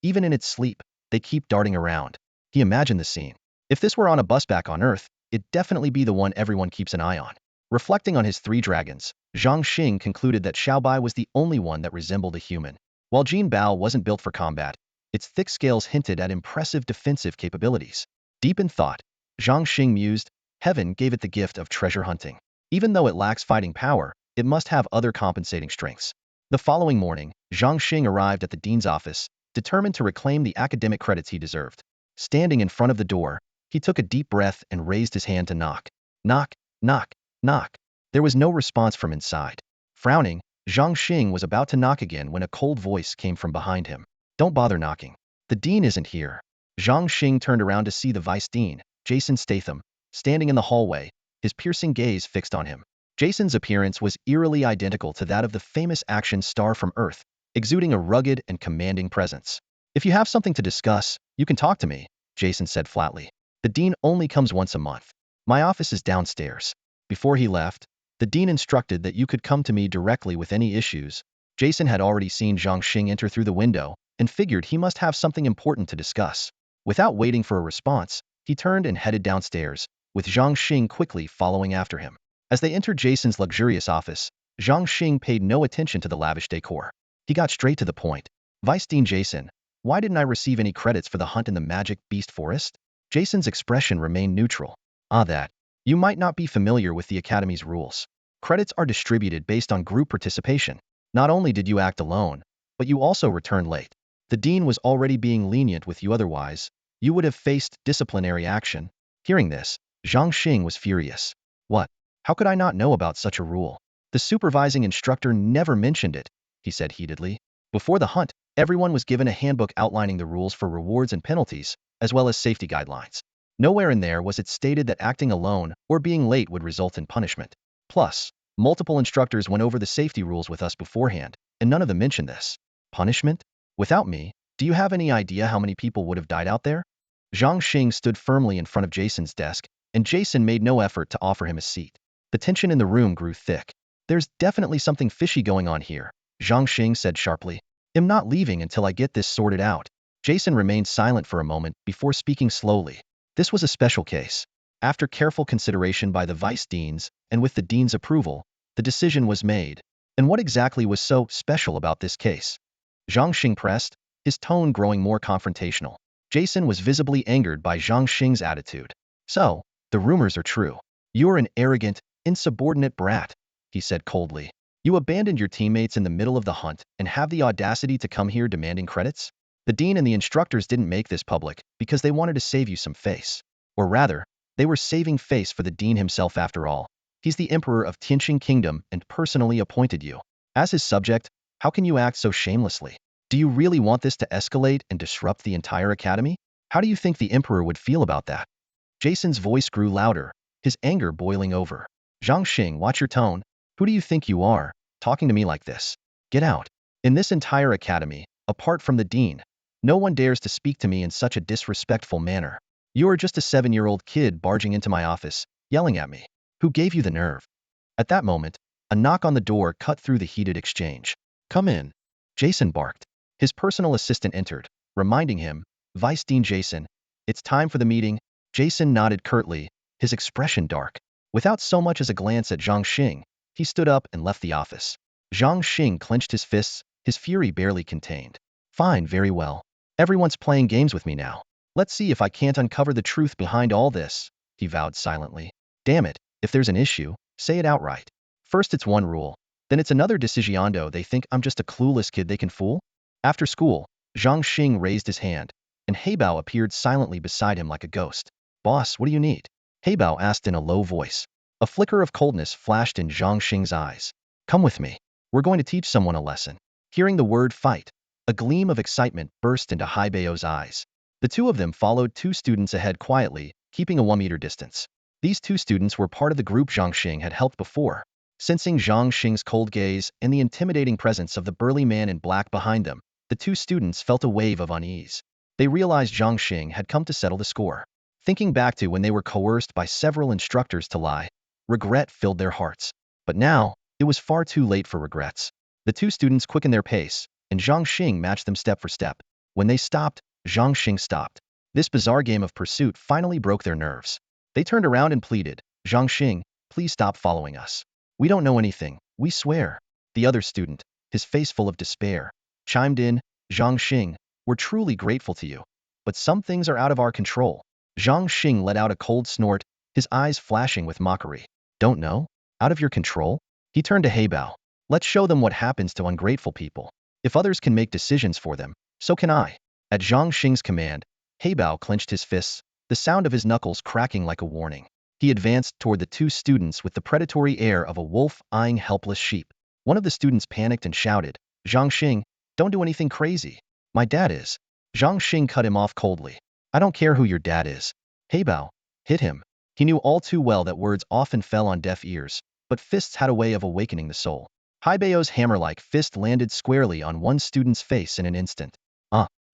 even in its sleep, they keep darting around. He imagined the scene. If this were on a bus back on Earth, it'd definitely be the one everyone keeps an eye on. Reflecting on his 3 dragons, Zhang Xing concluded that Xiaobai was the only one that resembled a human. While Jin Bao wasn't built for combat, its thick scales hinted at impressive defensive capabilities. Deep in thought, Zhang Xing mused, heaven gave it the gift of treasure hunting. Even though it lacks fighting power, it must have other compensating strengths. The following morning, Zhang Xing arrived at the dean's office, determined to reclaim the academic credits he deserved. Standing in front of the door, he took a deep breath and raised his hand to knock. Knock, knock, knock. There was no response from inside. Frowning, Zhang Xing was about to knock again when a cold voice came from behind him. Don't bother knocking. The dean isn't here. Zhang Xing turned around to see the vice dean, Jason Statham, standing in the hallway, his piercing gaze fixed on him. Jason's appearance was eerily identical to that of the famous action star from Earth, exuding a rugged and commanding presence. If you have something to discuss, you can talk to me, Jason said flatly. The dean only comes once a month. My office is downstairs. Before he left, the dean instructed that you could come to me directly with any issues. Jason had already seen Zhang Xing enter through the window and figured he must have something important to discuss. Without waiting for a response, he turned and headed downstairs, with Zhang Xing quickly following after him. As they entered Jason's luxurious office, Zhang Xing paid no attention to the lavish decor. He got straight to the point. Vice Dean Jason, why didn't I receive any credits for the hunt in the Magic Beast Forest? Jason's expression remained neutral. That. You might not be familiar with the Academy's rules. Credits are distributed based on group participation. Not only did you act alone, but you also returned late. The dean was already being lenient with you, otherwise you would have faced disciplinary action. Hearing this, Zhang Xing was furious. What? How could I not know about such a rule? The supervising instructor never mentioned it, he said heatedly. Before the hunt, everyone was given a handbook outlining the rules for rewards and penalties, as well as safety guidelines. Nowhere in there was it stated that acting alone or being late would result in punishment. Plus, multiple instructors went over the safety rules with us beforehand, and none of them mentioned this. Punishment? Without me, do you have any idea how many people would have died out there? Zhang Xing stood firmly in front of Jason's desk, and Jason made no effort to offer him a seat. The tension in the room grew thick. There's definitely something fishy going on here, Zhang Xing said sharply. I'm not leaving until I get this sorted out. Jason remained silent for a moment before speaking slowly. This was a special case. After careful consideration by the vice deans, and with the dean's approval, the decision was made. And what exactly was so special about this case? Zhang Xing pressed, his tone growing more confrontational. Jason was visibly angered by Zhang Xing's attitude. So, the rumors are true. You're an arrogant, insubordinate brat, he said coldly. You abandoned your teammates in the middle of the hunt and have the audacity to come here demanding credits? The dean and the instructors didn't make this public because they wanted to save you some face. Or rather, they were saving face for the dean himself after all. He's the emperor of Tianqing Kingdom and personally appointed you. As his subject, how can you act so shamelessly? Do you really want this to escalate and disrupt the entire academy? How do you think the emperor would feel about that? Jason's voice grew louder, his anger boiling over. Zhang Xing, watch your tone. Who do you think you are, talking to me like this? Get out. In this entire academy, apart from the dean, no one dares to speak to me in such a disrespectful manner. You are just a 7-year-old kid barging into my office, yelling at me. Who gave you the nerve? At that moment, a knock on the door cut through the heated exchange. Come in. Jason barked. His personal assistant entered, reminding him, Vice Dean Jason, it's time for the meeting. Jason nodded curtly, his expression dark. Without so much as a glance at Zhang Xing, he stood up and left the office. Zhang Xing clenched his fists, his fury barely contained. Fine, very well. Everyone's playing games with me now. Let's see if I can't uncover the truth behind all this, he vowed silently. Damn it, if there's an issue, say it outright. First it's one rule, then it's another decisiondo. They think I'm just a clueless kid they can fool? After school, Zhang Xing raised his hand, and Heybao appeared silently beside him like a ghost. Boss, what do you need? Heybao asked in a low voice. A flicker of coldness flashed in Zhang Xing's eyes. Come with me. We're going to teach someone a lesson. Hearing the word fight, a gleam of excitement burst into Heibao's eyes. The two of them followed two students ahead quietly, keeping a 1-meter distance. These two students were part of the group Zhang Xing had helped before. Sensing Zhang Xing's cold gaze and the intimidating presence of the burly man in black behind them, the two students felt a wave of unease. They realized Zhang Xing had come to settle the score. Thinking back to when they were coerced by several instructors to lie, regret filled their hearts. But now, it was far too late for regrets. The two students quickened their pace, and Zhang Xing matched them step for step. When they stopped, Zhang Xing stopped. This bizarre game of pursuit finally broke their nerves. They turned around and pleaded, Zhang Xing, please stop following us. We don't know anything, we swear. The other student, his face full of despair, chimed in, Zhang Xing, we're truly grateful to you. But some things are out of our control. Zhang Xing let out a cold snort, his eyes flashing with mockery. Don't know? Out of your control? He turned to Heybao. Let's show them what happens to ungrateful people. If others can make decisions for them, so can I. At Zhang Xing's command, Heybao clenched his fists, the sound of his knuckles cracking like a warning. He advanced toward the two students with the predatory air of a wolf eyeing helpless sheep. One of the students panicked and shouted, Zhang Xing, don't do anything crazy. My dad is. Zhang Xing cut him off coldly. I don't care who your dad is. Heybao, hit him. He knew all too well that words often fell on deaf ears, but fists had a way of awakening the soul. Heibao's hammer-like fist landed squarely on one student's face in an instant.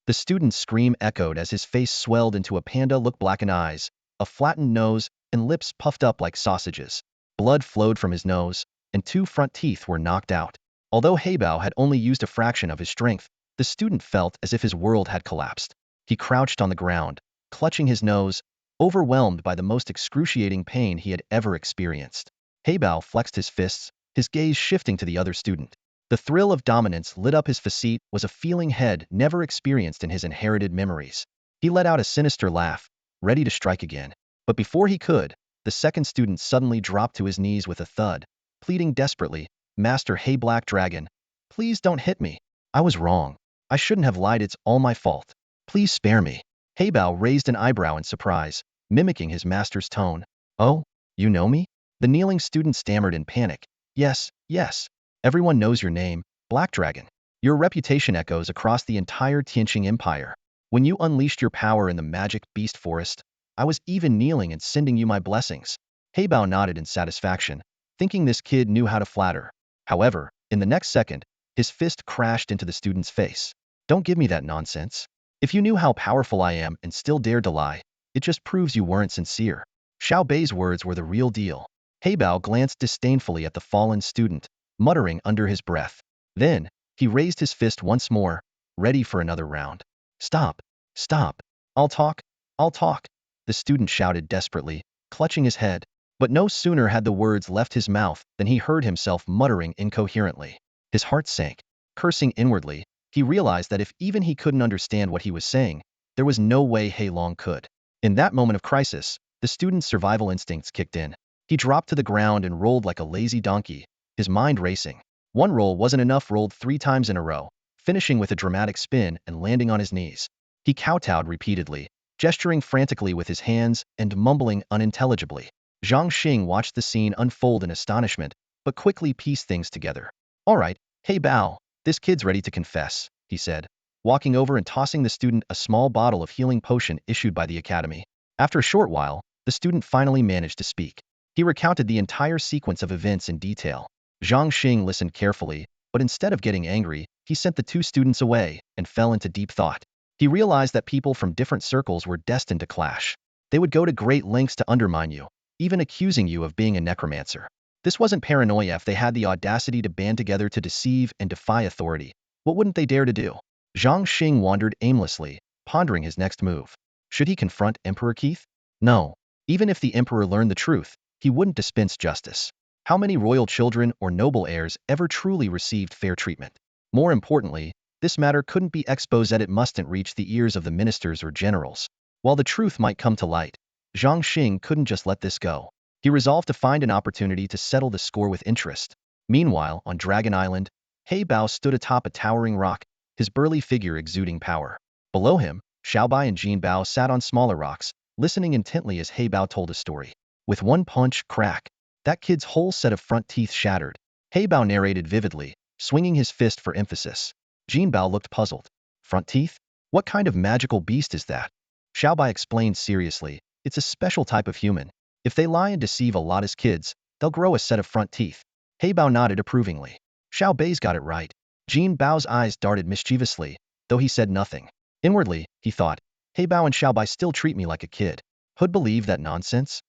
The student's scream echoed as his face swelled into a panda-look blackened eyes, a flattened nose, and lips puffed up like sausages. Blood flowed from his nose, and 2 front teeth were knocked out. Although Heybao had only used a fraction of his strength, the student felt as if his world had collapsed. He crouched on the ground, clutching his nose, overwhelmed by the most excruciating pain he had ever experienced. Heybao flexed his fists, his gaze shifting to the other student. The thrill of dominance lit up his facete was a feeling Head never experienced in his inherited memories. He let out a sinister laugh, ready to strike again. But before he could, the second student suddenly dropped to his knees with a thud, pleading desperately, "Master Hey Black Dragon, please don't hit me. I was wrong. I shouldn't have lied, it's all my fault. Please spare me." Heybao raised an eyebrow in surprise, mimicking his master's tone. "Oh, you know me?" The kneeling student stammered in panic. "Yes, yes. Everyone knows your name, Black Dragon. Your reputation echoes across the entire Tianqing Empire. When you unleashed your power in the magic beast forest, I was even kneeling and sending you my blessings." Heybao nodded in satisfaction, thinking this kid knew how to flatter. However, in the next second, his fist crashed into the student's face. "Don't give me that nonsense. If you knew how powerful I am and still dared to lie, it just proves you weren't sincere." Xiao Bei's words were the real deal. Heybao glanced disdainfully at the fallen student, muttering under his breath. Then, he raised his fist once more, ready for another round. "Stop! Stop! I'll talk! I'll talk!" the student shouted desperately, clutching his head. But no sooner had the words left his mouth than he heard himself muttering incoherently. His heart sank. Cursing inwardly, he realized that if even he couldn't understand what he was saying, there was no way Heilong could. In that moment of crisis, the student's survival instincts kicked in. He dropped to the ground and rolled like a lazy donkey, his mind racing. One roll wasn't enough, rolled 3 times in a row, finishing with a dramatic spin and landing on his knees. He kowtowed repeatedly, gesturing frantically with his hands and mumbling unintelligibly. Zhang Xing watched the scene unfold in astonishment, but quickly pieced things together. "All right, hey Bao, this kid's ready to confess," he said, walking over and tossing the student a small bottle of healing potion issued by the academy. After a short while, the student finally managed to speak. He recounted the entire sequence of events in detail. Zhang Xing listened carefully, but instead of getting angry, he sent the 2 students away and fell into deep thought. He realized that people from different circles were destined to clash. They would go to great lengths to undermine you, even accusing you of being a necromancer. This wasn't paranoia. If they had the audacity to band together to deceive and defy authority, what wouldn't they dare to do? Zhang Xing wandered aimlessly, pondering his next move. Should he confront Emperor Keith? No. Even if the Emperor learned the truth, he wouldn't dispense justice. How many royal children or noble heirs ever truly received fair treatment? More importantly, this matter couldn't be exposed, that it mustn't reach the ears of the ministers or generals. While the truth might come to light, Zhang Xing couldn't just let this go. He resolved to find an opportunity to settle the score with interest. Meanwhile, on Dragon Island, Heybao stood atop a towering rock, his burly figure exuding power. Below him, Xiaobai and Jin Bao sat on smaller rocks, listening intently as Heybao told a story. With one punch, crack, that kid's whole set of front teeth shattered. Heybao narrated vividly, swinging his fist for emphasis. Jin Bao looked puzzled. "Front teeth? What kind of magical beast is that?" Xiaobai explained seriously. "It's a special type of human. If they lie and deceive a lot as kids, they'll grow a set of front teeth." Heybao nodded approvingly. Xiao Bei's got it right. Jin Bao's eyes darted mischievously, though he said nothing. Inwardly, he thought, Heybao and Xiao Bei still treat me like a kid. Who'd believe that nonsense?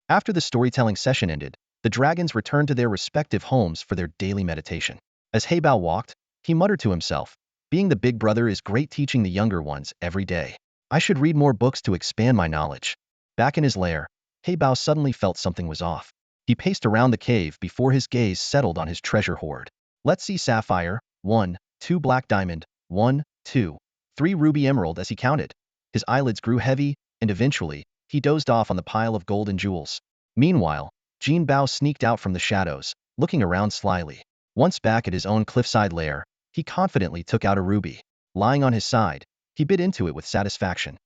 After the storytelling session ended, the dragons returned to their respective homes for their daily meditation. As Heybao walked, he muttered to himself, "Being the big brother is great, teaching the younger ones every day. I should read more books to expand my knowledge." Back in his lair, Heybao suddenly felt something was off. He paced around the cave before his gaze settled on his treasure hoard. "Let's see, sapphire, 1, 2 black diamond, 1, 2, 3 ruby emerald." As he counted, his eyelids grew heavy, and eventually, he dozed off on the pile of gold and jewels. Meanwhile, Jin Bao sneaked out from the shadows, looking around slyly. Once back at his own cliffside lair, he confidently took out a ruby. Lying on his side, he bit into it with satisfaction.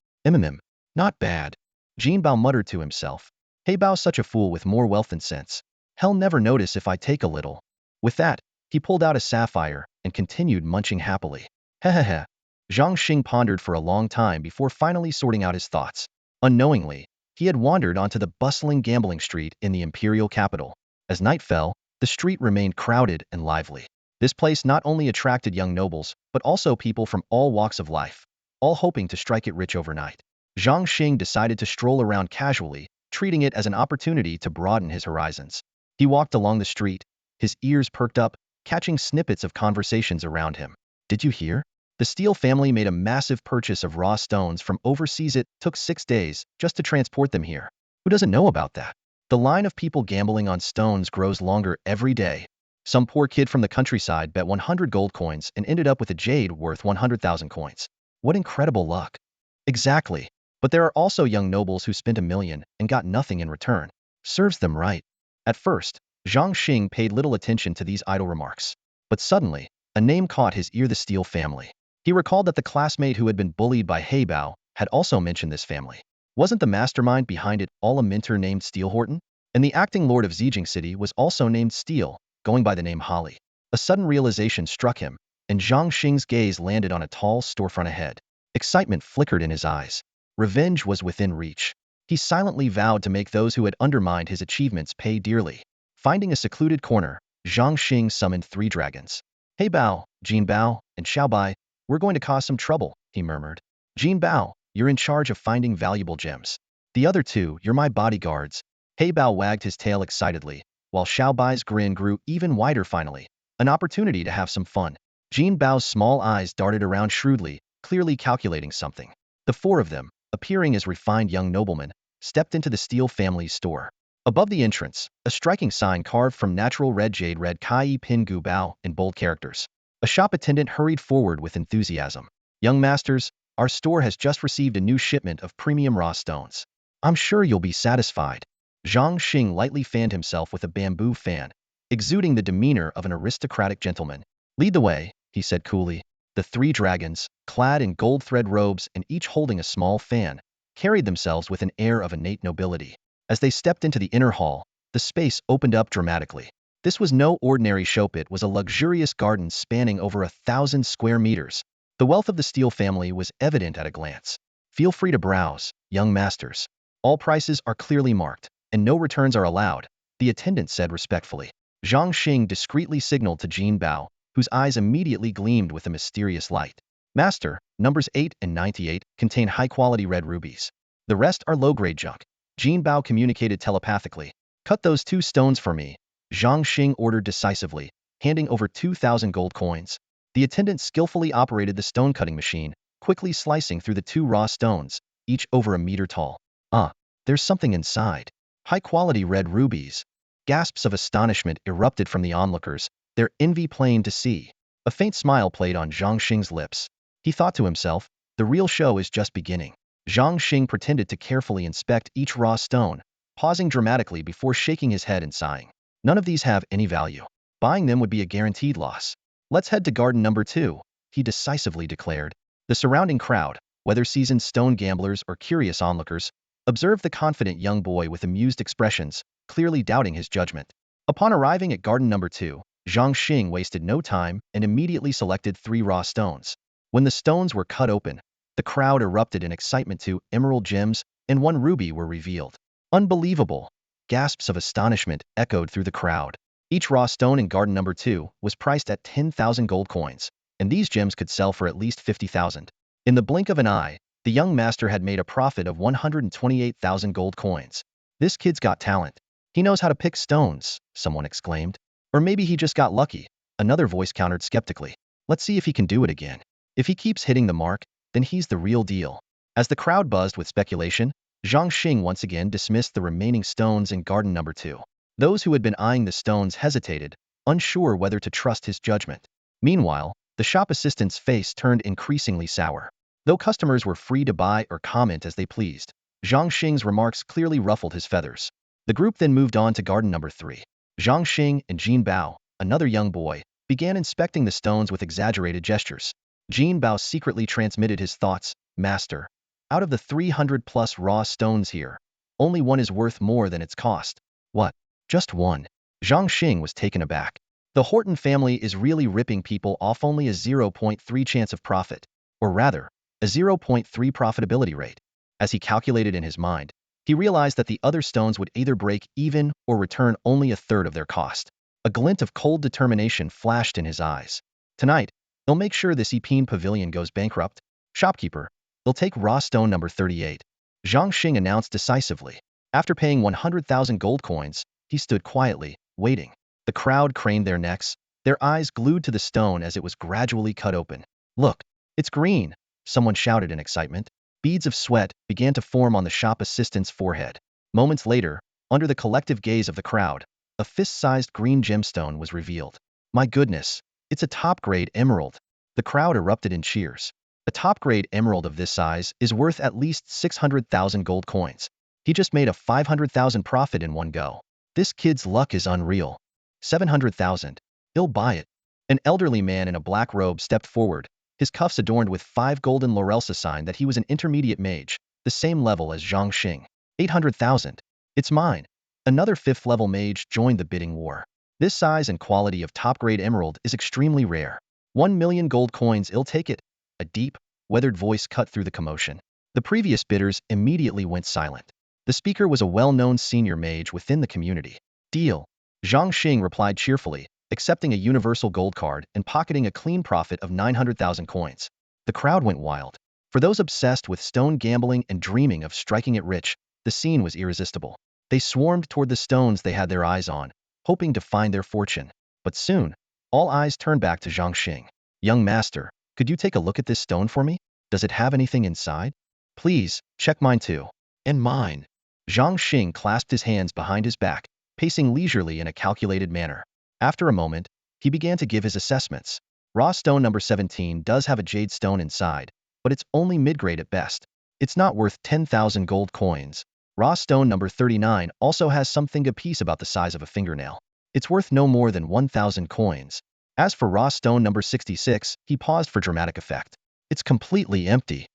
Not bad." Jin Bao muttered to himself. "Heibao's such a fool with more wealth than sense. He'll never notice if I take a little." With that, he pulled out a sapphire and continued munching happily. Hehehe. Zhang Xing pondered for a long time before finally sorting out his thoughts. Unknowingly, he had wandered onto the bustling gambling street in the imperial capital. As night fell, the street remained crowded and lively. This place not only attracted young nobles, but also people from all walks of life, all hoping to strike it rich overnight. Zhang Xing decided to stroll around casually, treating it as an opportunity to broaden his horizons. He walked along the street, his ears perked up, catching snippets of conversations around him. "Did you hear? The Steele family made a massive purchase of raw stones from overseas. It took 6 days just to transport them here. Who doesn't know about that? The line of people gambling on stones grows longer every day. Some poor kid from the countryside bet 100 gold coins and ended up with a jade worth 100,000 coins. What incredible luck." Exactly. But there are also young nobles who spent 1 million and got nothing in return. Serves them right. At first, Zhang Xing paid little attention to these idle remarks. But suddenly, a name caught his ear: the Steel family. He recalled that the classmate who had been bullied by Heybao had also mentioned this family. Wasn't the mastermind behind it all a mentor named Steelhorton? And the acting lord of Zijing City was also named Steel, going by the name Holly. A sudden realization struck him, and Zhang Xing's gaze landed on a tall storefront ahead. Excitement flickered in his eyes. Revenge was within reach. He silently vowed to make those who had undermined his achievements pay dearly. Finding a secluded corner, Zhang Xing summoned 3 dragons. "Hey Bao, Jin Bao, and Xiaobai, we're going to cause some trouble," he murmured. "Jin Bao, you're in charge of finding valuable gems. The other 2, you're my bodyguards." Heybao wagged his tail excitedly, while Xiaobai's grin grew even wider. Finally, an opportunity to have some fun. Jin Bao's small eyes darted around shrewdly, clearly calculating something. The 4 of them, appearing as refined young noblemen, stepped into the Steel family's store. Above the entrance, a striking sign carved from natural red jade read Kai Pin Gu Bao in bold characters. A shop attendant hurried forward with enthusiasm. "Young masters, our store has just received a new shipment of premium raw stones. I'm sure you'll be satisfied." Zhang Xing lightly fanned himself with a bamboo fan, exuding the demeanor of an aristocratic gentleman. "Lead the way," he said coolly. The 3 dragons, clad in gold thread robes and each holding a small fan, carried themselves with an air of innate nobility. As they stepped into the inner hall, the space opened up dramatically. This was no ordinary shop, it was a luxurious garden spanning over 1,000 square meters. The wealth of the Steel family was evident at a glance. "Feel free to browse, young masters. All prices are clearly marked, and no returns are allowed," the attendant said respectfully. Zhang Xing discreetly signaled to Jin Bao, whose eyes immediately gleamed with a mysterious light. "Master, numbers 8 and 98 contain high-quality red rubies. The rest are low-grade junk." Jin Bao communicated telepathically. "Cut those 2 stones for me," Zhang Xing ordered decisively, handing over 2,000 gold coins. The attendant skillfully operated the stone-cutting machine, quickly slicing through the 2 raw stones, each over a meter tall. "Ah, there's something inside. High-quality red rubies." Gasps of astonishment erupted from the onlookers, their envy plain to see. A faint smile played on Zhang Xing's lips. He thought to himself, the real show is just beginning. Zhang Xing pretended to carefully inspect each raw stone, pausing dramatically before shaking his head and sighing. "None of these have any value. Buying them would be a guaranteed loss. Let's head to garden number 2, he decisively declared. The surrounding crowd, whether seasoned stone gamblers or curious onlookers, observed the confident young boy with amused expressions, clearly doubting his judgment. Upon arriving at garden number 2, Zhang Xing wasted no time and immediately selected 3 raw stones. When the stones were cut open, the crowd erupted in excitement. 2 emerald gems and 1 ruby were revealed. "Unbelievable!" Gasps of astonishment echoed through the crowd. Each raw stone in garden number 2 was priced at 10,000 gold coins, and these gems could sell for at least 50,000. In the blink of an eye, the young master had made a profit of 128,000 gold coins. "This kid's got talent. He knows how to pick stones," someone exclaimed. "Or maybe he just got lucky," another voice countered skeptically. "Let's see if he can do it again. If he keeps hitting the mark, then he's the real deal." As the crowd buzzed with speculation, Zhang Xing once again dismissed the remaining stones in garden number 2. Those who had been eyeing the stones hesitated, unsure whether to trust his judgment. Meanwhile, the shop assistant's face turned increasingly sour. Though customers were free to buy or comment as they pleased, Zhang Xing's remarks clearly ruffled his feathers. The group then moved on to garden number 3. Zhang Xing and Jin Bao, another young boy, began inspecting the stones with exaggerated gestures. Jin Bao secretly transmitted his thoughts. "Master, out of the 300+ raw stones here, only 1 is worth more than its cost." "What? Just 1?" Zhang Xing was taken aback. "The Horton family is really ripping people off. Only a 0.3 chance of profit, or rather, a 0.3 profitability rate." As he calculated in his mind, he realized that the other stones would either break even or return only a third of their cost. A glint of cold determination flashed in his eyes. "Tonight, they'll make sure this Epine pavilion goes bankrupt. Shopkeeper, they'll take raw stone number 38. Zhang Xing announced decisively. After paying 100,000 gold coins, he stood quietly, waiting. The crowd craned their necks, their eyes glued to the stone as it was gradually cut open. "Look, it's green," someone shouted in excitement. Beads of sweat began to form on the shop assistant's forehead. Moments later, under the collective gaze of the crowd, a fist-sized green gemstone was revealed. "My goodness, it's a top-grade emerald." The crowd erupted in cheers. A top-grade emerald of this size is worth at least 600,000 gold coins. He just made a 500,000 profit in one go. This kid's luck is unreal. 700,000. He'll buy it. An elderly man in a black robe stepped forward, his cuffs adorned with 5 golden laurels, a sign that he was an intermediate mage, the same level as Zhang Xing. 800,000. It's mine. Another 5th level mage joined the bidding war. This size and quality of top-grade emerald is extremely rare. 1 million gold coins, I'll take it. A deep, weathered voice cut through the commotion. The previous bidders immediately went silent. The speaker was a well-known senior mage within the community. Deal. Zhang Xing replied cheerfully, accepting a universal gold card and pocketing a clean profit of 900,000 coins. The crowd went wild. For those obsessed with stone gambling and dreaming of striking it rich, the scene was irresistible. They swarmed toward the stones they had their eyes on, hoping to find their fortune. But soon, all eyes turned back to Zhang Xing. Young master, could you take a look at this stone for me? Does it have anything inside? Please, check mine too. And mine. Zhang Xing clasped his hands behind his back, pacing leisurely in a calculated manner. After a moment, he began to give his assessments. Raw stone number 17 does have a jade stone inside, but it's only mid-grade at best. It's not worth 10,000 gold coins. Raw stone number 39 also has something a piece about the size of a fingernail. It's worth no more than 1,000 coins. As for raw stone number 66, he paused for dramatic effect. It's completely empty.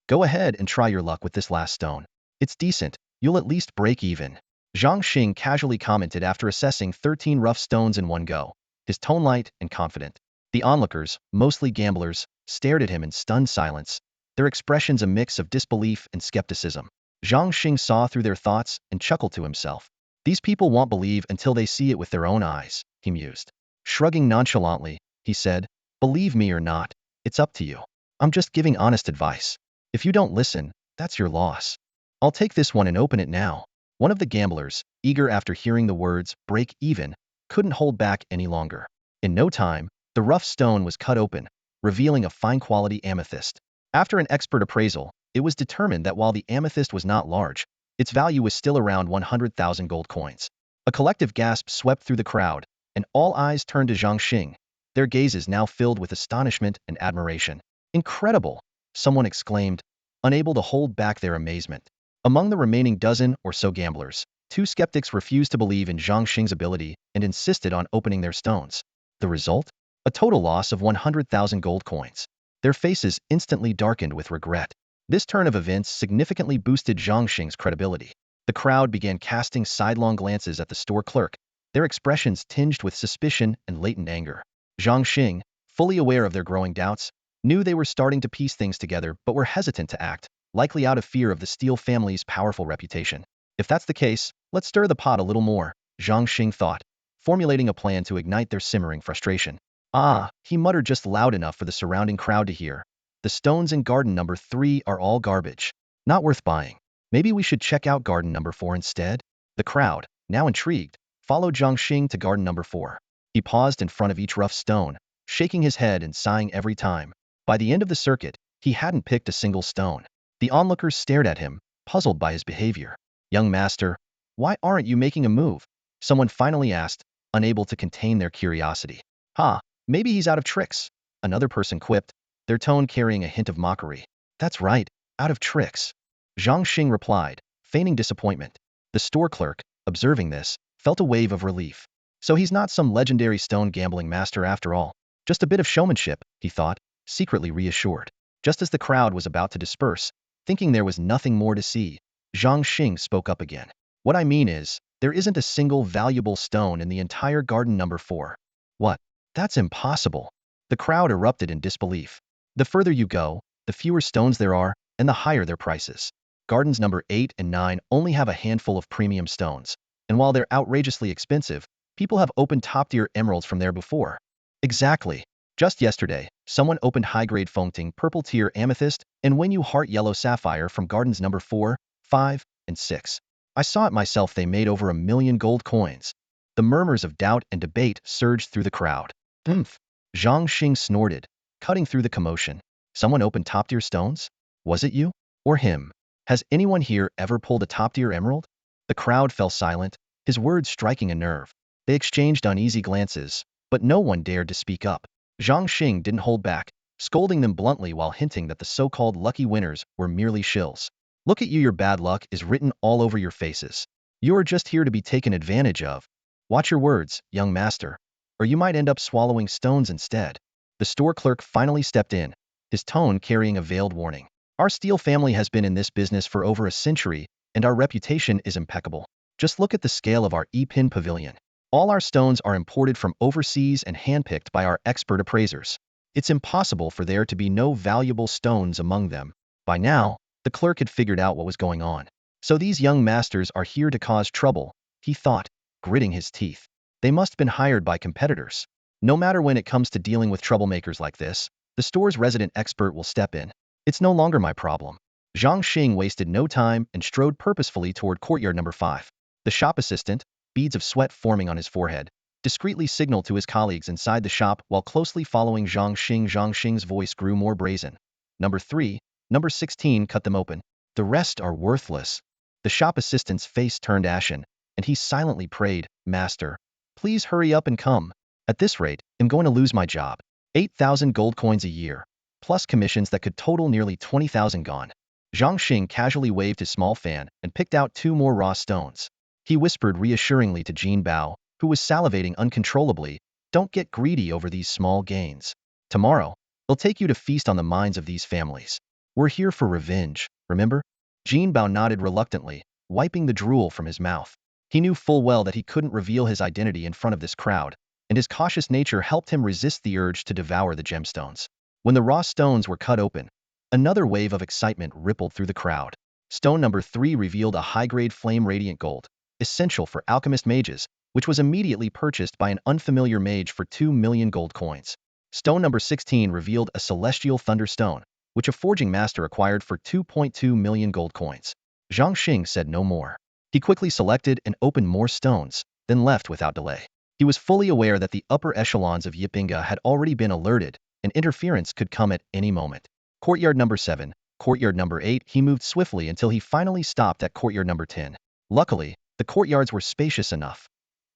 Go ahead and try your luck with this last stone. It's decent. You'll at least break even. Zhang Xing casually commented after assessing 13 rough stones in one go, his tone light and confident. The onlookers, mostly gamblers, stared at him in stunned silence, their expressions a mix of disbelief and skepticism. Zhang Xing saw through their thoughts and chuckled to himself. These people won't believe until they see it with their own eyes, he mused. Shrugging nonchalantly, he said, believe me or not, it's up to you. I'm just giving honest advice. If you don't listen, that's your loss. I'll take this one and open it now. One of the gamblers, eager after hearing the words, break even, couldn't hold back any longer. In no time, the rough stone was cut open, revealing a fine-quality amethyst. After an expert appraisal, it was determined that while the amethyst was not large, its value was still around 100,000 gold coins. A collective gasp swept through the crowd, and all eyes turned to Zhang Xing, their gazes now filled with astonishment and admiration. Incredible! Someone exclaimed, unable to hold back their amazement. Among the remaining dozen or so gamblers, 2 skeptics refused to believe in Zhang Xing's ability and insisted on opening their stones. The result? A total loss of 100,000 gold coins. Their faces instantly darkened with regret. This turn of events significantly boosted Zhang Xing's credibility. The crowd began casting sidelong glances at the store clerk, their expressions tinged with suspicion and latent anger. Zhang Xing, fully aware of their growing doubts, knew they were starting to piece things together but were hesitant to act, likely out of fear of the Steele family's powerful reputation. If that's the case, let's stir the pot a little more, Zhang Xing thought, formulating a plan to ignite their simmering frustration. Ah, he muttered just loud enough for the surrounding crowd to hear. The stones in garden number 3 are all garbage. Not worth buying. Maybe we should check out garden number 4 instead? The crowd, now intrigued, followed Zhang Xing to garden number 4. He paused in front of each rough stone, shaking his head and sighing every time. By the end of the circuit, he hadn't picked a single stone. The onlookers stared at him, puzzled by his behavior. Young master, why aren't you making a move? Someone finally asked, unable to contain their curiosity. Ha, maybe he's out of tricks, another person quipped, their tone carrying a hint of mockery. That's right, out of tricks. Zhang Xing replied, feigning disappointment. The store clerk, observing this, felt a wave of relief. So he's not some legendary stone gambling master after all. Just a bit of showmanship, he thought, secretly reassured. Just as the crowd was about to disperse, thinking there was nothing more to see, Zhang Xing spoke up again. What I mean is, there isn't a single valuable stone in the entire garden number 4. What? That's impossible. The crowd erupted in disbelief. The further you go, the fewer stones there are, and the higher their prices. Gardens number 8 and 9 only have a handful of premium stones, and while they're outrageously expensive, people have opened top-tier emeralds from there before. Exactly. Just yesterday, someone opened high-grade Fengting purple-tier amethyst and Wenyu heart yellow sapphire from gardens number 4, 5, and 6. I saw it myself. They made over 1 million gold coins. The murmurs of doubt and debate surged through the crowd. Oomph! Zhang Xing snorted, cutting through the commotion. Someone opened top-tier stones? Was it you? Or him? Has anyone here ever pulled a top-tier emerald? The crowd fell silent, his words striking a nerve. They exchanged uneasy glances, but no one dared to speak up. Zhang Xing didn't hold back, scolding them bluntly while hinting that the so-called lucky winners were merely shills. Look at you, your bad luck is written all over your faces. You are just here to be taken advantage of. Watch your words, young master, or you might end up swallowing stones instead. The store clerk finally stepped in, his tone carrying a veiled warning. Our Steele family has been in this business for over a century, and our reputation is impeccable. Just look at the scale of our E-Pin pavilion. All our stones are imported from overseas and handpicked by our expert appraisers. It's impossible for there to be no valuable stones among them. By now, the clerk had figured out what was going on. So these young masters are here to cause trouble, he thought, gritting his teeth. They must have been hired by competitors. No matter when it comes to dealing with troublemakers like this, the store's resident expert will step in. It's no longer my problem. Zhang Xing wasted no time and strode purposefully toward courtyard number 5. The shop assistant, beads of sweat forming on his forehead, discreetly signaled to his colleagues inside the shop while closely following Zhang Xing. Zhang Xing's voice grew more brazen. Number 3, number 16, cut them open. The rest are worthless. The shop assistant's face turned ashen, and he silently prayed, Master, please hurry up and come. At this rate, I'm going to lose my job. 8,000 gold coins a year, plus commissions that could total nearly 20,000 gone. Zhang Xing casually waved his small fan and picked out 2 more raw stones. He whispered reassuringly to Jin Bao, who was salivating uncontrollably, don't get greedy over these small gains. Tomorrow, they'll take you to feast on the minds of these families. We're here for revenge, remember? Jin Bao nodded reluctantly, wiping the drool from his mouth. He knew full well that he couldn't reveal his identity in front of this crowd, and his cautious nature helped him resist the urge to devour the gemstones. When the raw stones were cut open, another wave of excitement rippled through the crowd. Stone number 3 revealed a high-grade flame-radiant gold, essential for alchemist mages, which was immediately purchased by an unfamiliar mage for 2 million gold coins. Stone number 16 revealed a celestial thunderstone, which a forging master acquired for 2.2 million gold coins. Zhang Xing said no more. He quickly selected and opened more stones, then left without delay. He was fully aware that the upper echelons of Yipinga had already been alerted, and interference could come at any moment. Courtyard number 7, courtyard number 8, he moved swiftly until he finally stopped at courtyard number 10. Luckily, the courtyards were spacious enough.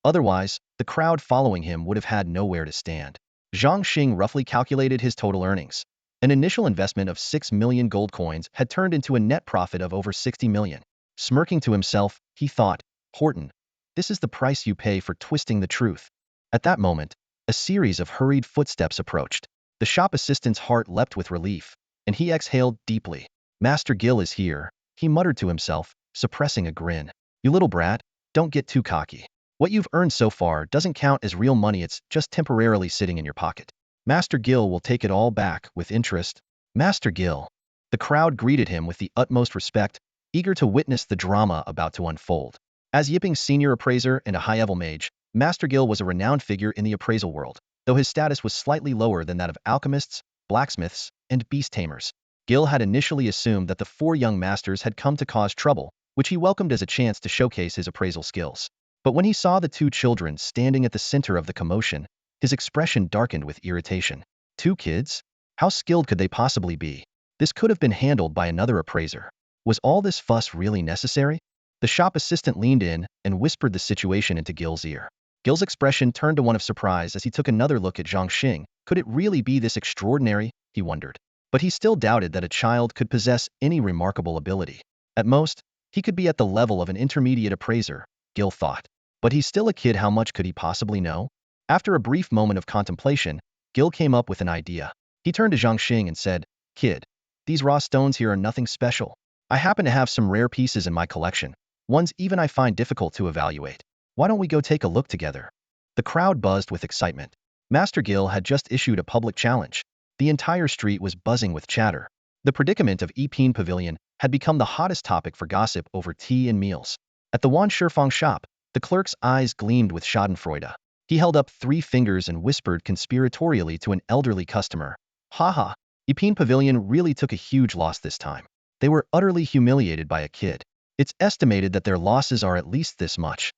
Otherwise, the crowd following him would have had nowhere to stand. Zhang Xing roughly calculated his total earnings. An initial investment of 6 million gold coins had turned into a net profit of over 60 million. Smirking to himself, he thought, Horton, this is the price you pay for twisting the truth. At that moment, a series of hurried footsteps approached. The shop assistant's heart leapt with relief, and he exhaled deeply. Master Gil is here, he muttered to himself, suppressing a grin. You little brat, don't get too cocky. What you've earned so far doesn't count as real money, it's just temporarily sitting in your pocket. Master Gil will take it all back, with interest. Master Gil. The crowd greeted him with the utmost respect, eager to witness the drama about to unfold. As Yiping's senior appraiser and a high-level mage, Master Gil was a renowned figure in the appraisal world, though his status was slightly lower than that of alchemists, blacksmiths, and beast tamers. Gil had initially assumed that the 4 young masters had come to cause trouble, which he welcomed as a chance to showcase his appraisal skills. But when he saw the 2 children standing at the center of the commotion, his expression darkened with irritation. 2 kids? How skilled could they possibly be? This could have been handled by another appraiser. Was all this fuss really necessary? The shop assistant leaned in and whispered the situation into Gil's ear. Gil's expression turned to one of surprise as he took another look at Zhang Xing. Could it really be this extraordinary? He wondered. But he still doubted that a child could possess any remarkable ability. At most, he could be at the level of an intermediate appraiser, Gil thought. But he's still a kid, how much could he possibly know? After a brief moment of contemplation, Gil came up with an idea. He turned to Zhang Xing and said, Kid, these raw stones here are nothing special. I happen to have some rare pieces in my collection, ones even I find difficult to evaluate. Why don't we go take a look together? The crowd buzzed with excitement. Master Gil had just issued a public challenge. The entire street was buzzing with chatter. The predicament of Yipin Pavilion had become the hottest topic for gossip over tea and meals. At the Wan Shifang shop, the clerk's eyes gleamed with schadenfreude. He held up 3 fingers and whispered conspiratorially to an elderly customer. Haha, Yipin Pavilion really took a huge loss this time. They were utterly humiliated by a kid. It's estimated that their losses are at least this much.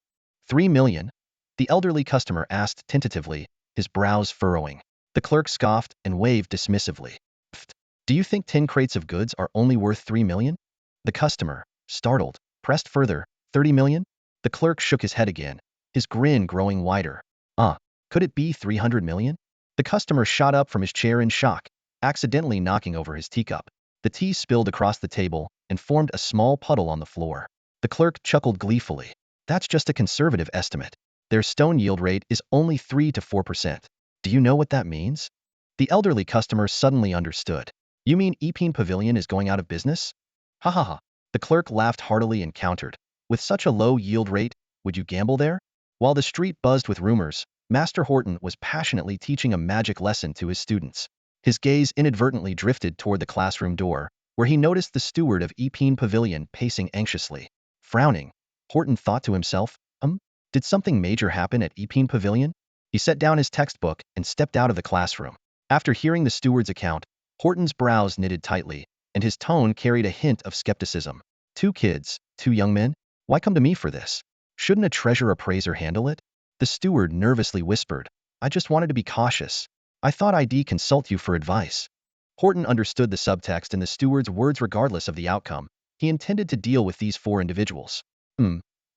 3 million? The elderly customer asked tentatively, his brows furrowing. The clerk scoffed and waved dismissively. Pfft, do you think 10 crates of goods are only worth 3 million? The customer, startled, pressed further. 30 million? The clerk shook his head again, his grin growing wider. Could it be 300 million? The customer shot up from his chair in shock, accidentally knocking over his teacup. The tea spilled across the table and formed a small puddle on the floor. The clerk chuckled gleefully. That's just a conservative estimate. Their stone yield rate is only 3 to 4%. Do you know what that means? The elderly customer suddenly understood. You mean Epine Pavilion is going out of business? Ha ha ha. The clerk laughed heartily and countered. With such a low yield rate, would you gamble there? While the street buzzed with rumors, Master Horton was passionately teaching a magic lesson to his students. His gaze inadvertently drifted toward the classroom door, where he noticed the steward of Epine Pavilion pacing anxiously. Frowning, Horton thought to himself, did something major happen at Epine Pavilion? He set down his textbook and stepped out of the classroom. After hearing the steward's account, Horton's brows knitted tightly, and his tone carried a hint of skepticism. 2 kids, 2 young men? Why come to me for this? Shouldn't a treasure appraiser handle it? The steward nervously whispered, I just wanted to be cautious. I thought I'd consult you for advice. Horton understood the subtext in the steward's words regardless of the outcome. He intended to deal with these 4 individuals.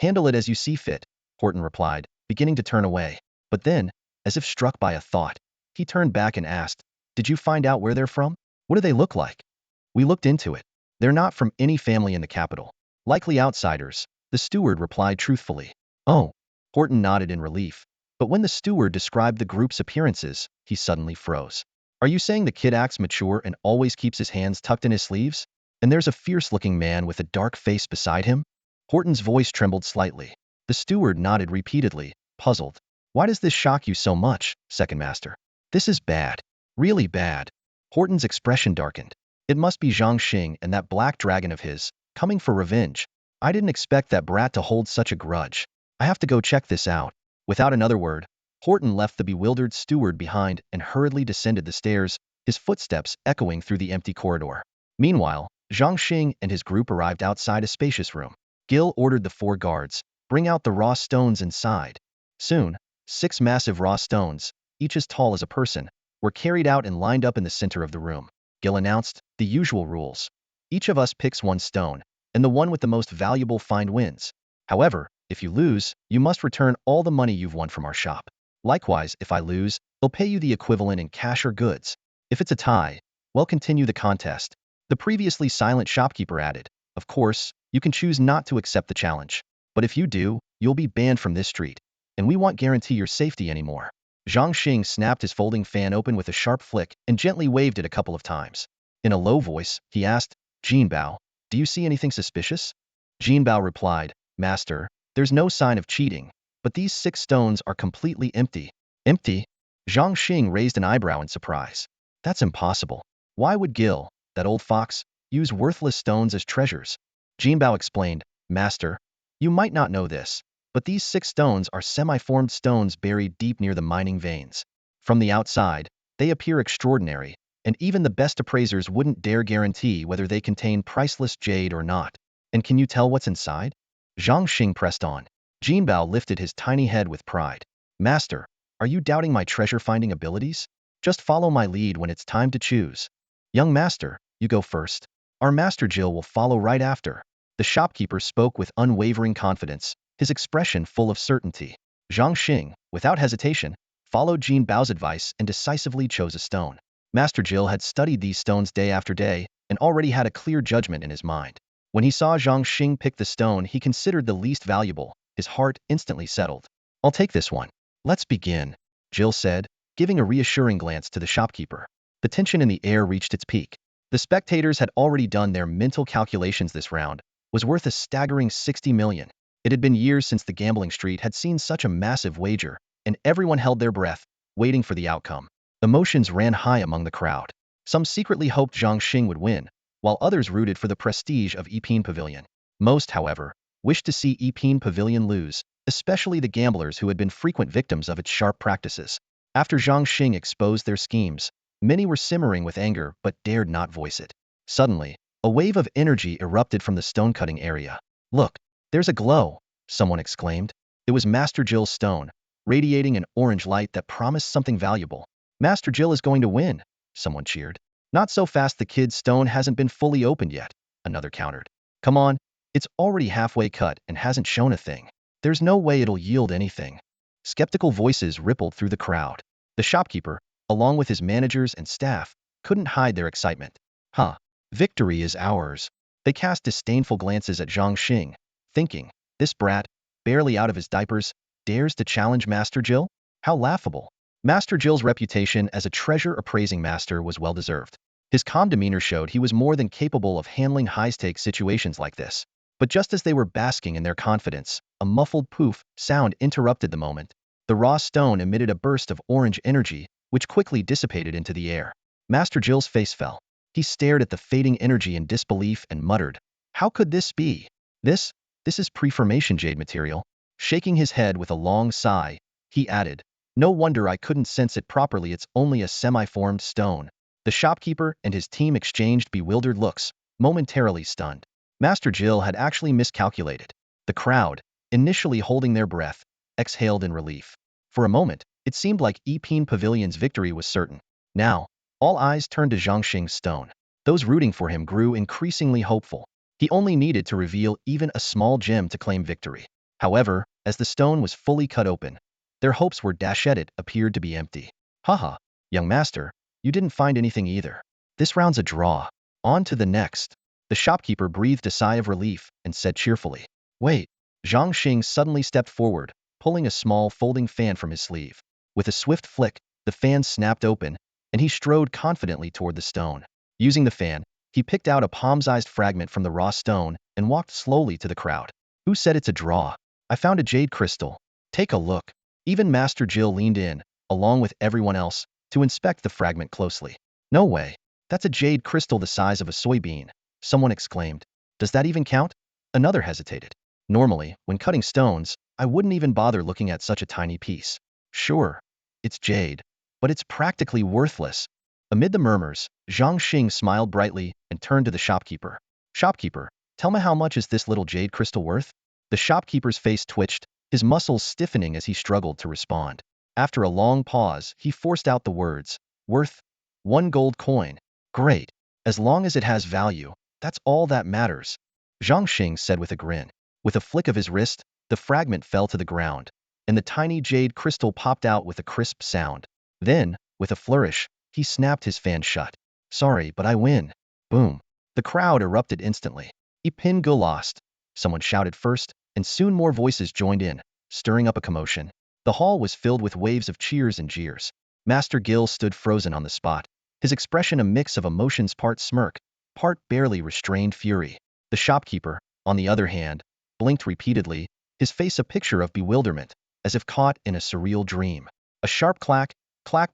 Handle it as you see fit, Horton replied, beginning to turn away. But then, as if struck by a thought, he turned back and asked, Did you find out where they're from? What do they look like? We looked into it. They're not from any family in the capital. Likely outsiders, the steward replied truthfully. Oh, Horton nodded in relief. But when the steward described the group's appearances, he suddenly froze. Are you saying the kid acts mature and always keeps his hands tucked in his sleeves? And there's a fierce-looking man with a dark face beside him? Horton's voice trembled slightly. The steward nodded repeatedly, puzzled. Why does this shock you so much, Second Master? This is bad. Really bad. Horton's expression darkened. It must be Zhang Xing and that black dragon of his, coming for revenge. I didn't expect that brat to hold such a grudge. I have to go check this out. Without another word, Horton left the bewildered steward behind and hurriedly descended the stairs, his footsteps echoing through the empty corridor. Meanwhile, Zhang Xing and his group arrived outside a spacious room. Gil ordered the 4 guards, bring out the raw stones inside. Soon, 6 massive raw stones, each as tall as a person, were carried out and lined up in the center of the room. Gil announced, the usual rules. Each of us picks 1 stone, and the one with the most valuable find wins. However, if you lose, you must return all the money you've won from our shop. Likewise, if I lose, they'll pay you the equivalent in cash or goods. If it's a tie, we'll continue the contest. The previously silent shopkeeper added, of course, you can choose not to accept the challenge. But if you do, you'll be banned from this street. And we won't guarantee your safety anymore. Zhang Xing snapped his folding fan open with a sharp flick and gently waved it a couple of times. In a low voice, he asked, Jinbao, do you see anything suspicious? Jinbao replied, Master, there's no sign of cheating, but these 6 stones are completely empty. Empty? Zhang Xing raised an eyebrow in surprise. That's impossible. Why would Gil, that old fox, use worthless stones as treasures? Jinbao explained, Master, you might not know this, but these 6 stones are semi-formed stones buried deep near the mining veins. From the outside, they appear extraordinary, and even the best appraisers wouldn't dare guarantee whether they contain priceless jade or not. And can you tell what's inside? Zhang Xing pressed on. Jinbao lifted his tiny head with pride. Master, are you doubting my treasure-finding abilities? Just follow my lead when it's time to choose. Young Master, you go first. Our Master Jill will follow right after. The shopkeeper spoke with unwavering confidence, his expression full of certainty. Zhang Xing, without hesitation, followed Jinbao's advice and decisively chose a stone. Master Jill had studied these stones day after day and already had a clear judgment in his mind. When he saw Zhang Xing pick the stone he considered the least valuable, his heart instantly settled. I'll take this one. Let's begin, Jill said, giving a reassuring glance to the shopkeeper. The tension in the air reached its peak. The spectators had already done their mental calculations. This round was worth a staggering 60 million. It had been years since the gambling street had seen such a massive wager, and everyone held their breath, waiting for the outcome. Emotions ran high among the crowd. Some secretly hoped Zhang Xing would win, while others rooted for the prestige of Epine Pavilion. Most, however, wished to see Epine Pavilion lose, especially the gamblers who had been frequent victims of its sharp practices. After Zhang Xing exposed their schemes, many were simmering with anger but dared not voice it. Suddenly, a wave of energy erupted from the stone-cutting area. Look, there's a glow, someone exclaimed. It was Master Jill's stone, radiating an orange light that promised something valuable. Master Jill is going to win, someone cheered. Not so fast, the kid's stone hasn't been fully opened yet, another countered. Come on, it's already halfway cut and hasn't shown a thing. There's no way it'll yield anything. Skeptical voices rippled through the crowd. The shopkeeper, along with his managers and staff, couldn't hide their excitement. Victory is ours. They cast disdainful glances at Zhang Xing, thinking, this brat, barely out of his diapers, dares to challenge Master Jill? How laughable. Master Jill's reputation as a treasure-appraising master was well-deserved. His calm demeanor showed he was more than capable of handling high-stakes situations like this. But just as they were basking in their confidence, a muffled poof sound interrupted the moment. The raw stone emitted a burst of orange energy, which quickly dissipated into the air. Master Jill's face fell. He stared at the fading energy in disbelief and muttered, "How could this be? This is preformation jade material." Shaking his head with a long sigh, he added, "No wonder I couldn't sense it properly, it's only a semi-formed stone." The shopkeeper and his team exchanged bewildered looks, momentarily stunned. Master Jill had actually miscalculated. The crowd, initially holding their breath, exhaled in relief. For a moment, it seemed like Yipin Pavilion's victory was certain. Now, all eyes turned to Zhangxing's stone. Those rooting for him grew increasingly hopeful. He only needed to reveal even a small gem to claim victory. However, as the stone was fully cut open, their hopes were dashed. It appeared to be empty. "Haha, young master, you didn't find anything either. This round's a draw. On to the next." The shopkeeper breathed a sigh of relief and said cheerfully, "Wait." Zhang Xing suddenly stepped forward, pulling a small folding fan from his sleeve. With a swift flick, the fan snapped open, and he strode confidently toward the stone. Using the fan, he picked out a palm-sized fragment from the raw stone and walked slowly to the crowd. "Who said it's a draw? I found a jade crystal. Take a look." Even Master Jill leaned in, along with everyone else, to inspect the fragment closely. "No way. That's a jade crystal the size of a soybean," someone exclaimed. "Does that even count?" Another hesitated. "Normally, when cutting stones, I wouldn't even bother looking at such a tiny piece." "Sure, it's jade, but it's practically worthless." Amid the murmurs, Zhang Xing smiled brightly and turned to the shopkeeper. "Shopkeeper, tell me, how much is this little jade crystal worth?" The shopkeeper's face twitched, his muscles stiffening as he struggled to respond. After a long pause, he forced out the words, "Worth 1 gold coin. Great. As long as it has value, that's all that matters," Zhang Xing said with a grin. With a flick of his wrist, the fragment fell to the ground, and the tiny jade crystal popped out with a crisp sound. Then, with a flourish, he snapped his fan shut. "Sorry, but I win." Boom. The crowd erupted instantly. "Ipin Go lost," someone shouted first, and soon more voices joined in, stirring up a commotion. The hall was filled with waves of cheers and jeers. Master Gil stood frozen on the spot, his expression a mix of emotions, part smirk, part barely restrained fury. The shopkeeper, on the other hand, blinked repeatedly, his face a picture of bewilderment, as if caught in a surreal dream. A sharp clack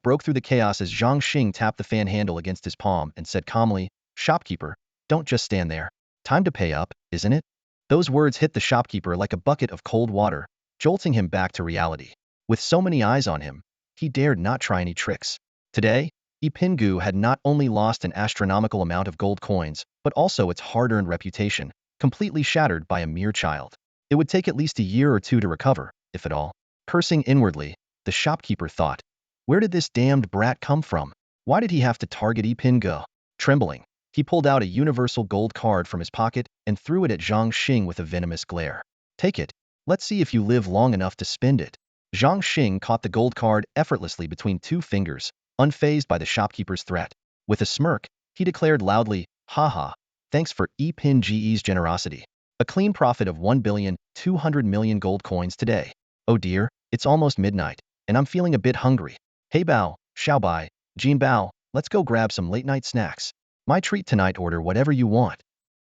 broke through the chaos as Zhang Xing tapped the fan handle against his palm and said calmly, "Shopkeeper, don't just stand there. Time to pay up, isn't it?" Those words hit the shopkeeper like a bucket of cold water, jolting him back to reality. With so many eyes on him, he dared not try any tricks. Today, Ipingu had not only lost an astronomical amount of gold coins, but also its hard-earned reputation, completely shattered by a mere child. It would take at least a year or two to recover, if at all. Cursing inwardly, the shopkeeper thought, where did this damned brat come from? Why did he have to target Ipingu? Trembling, he pulled out a universal gold card from his pocket and threw it at Zhang Xing with a venomous glare. "Take it. Let's see if you live long enough to spend it." Zhang Xing caught the gold card effortlessly between two fingers, unfazed by the shopkeeper's threat. With a smirk, he declared loudly, "Haha, thanks for Ipinge's generosity. A clean profit of 1,200,000,000 gold coins today. Oh dear, it's almost midnight, and I'm feeling a bit hungry. Heybao, Xiaobai, Jinbao, let's go grab some late-night snacks. My treat tonight, order whatever you want."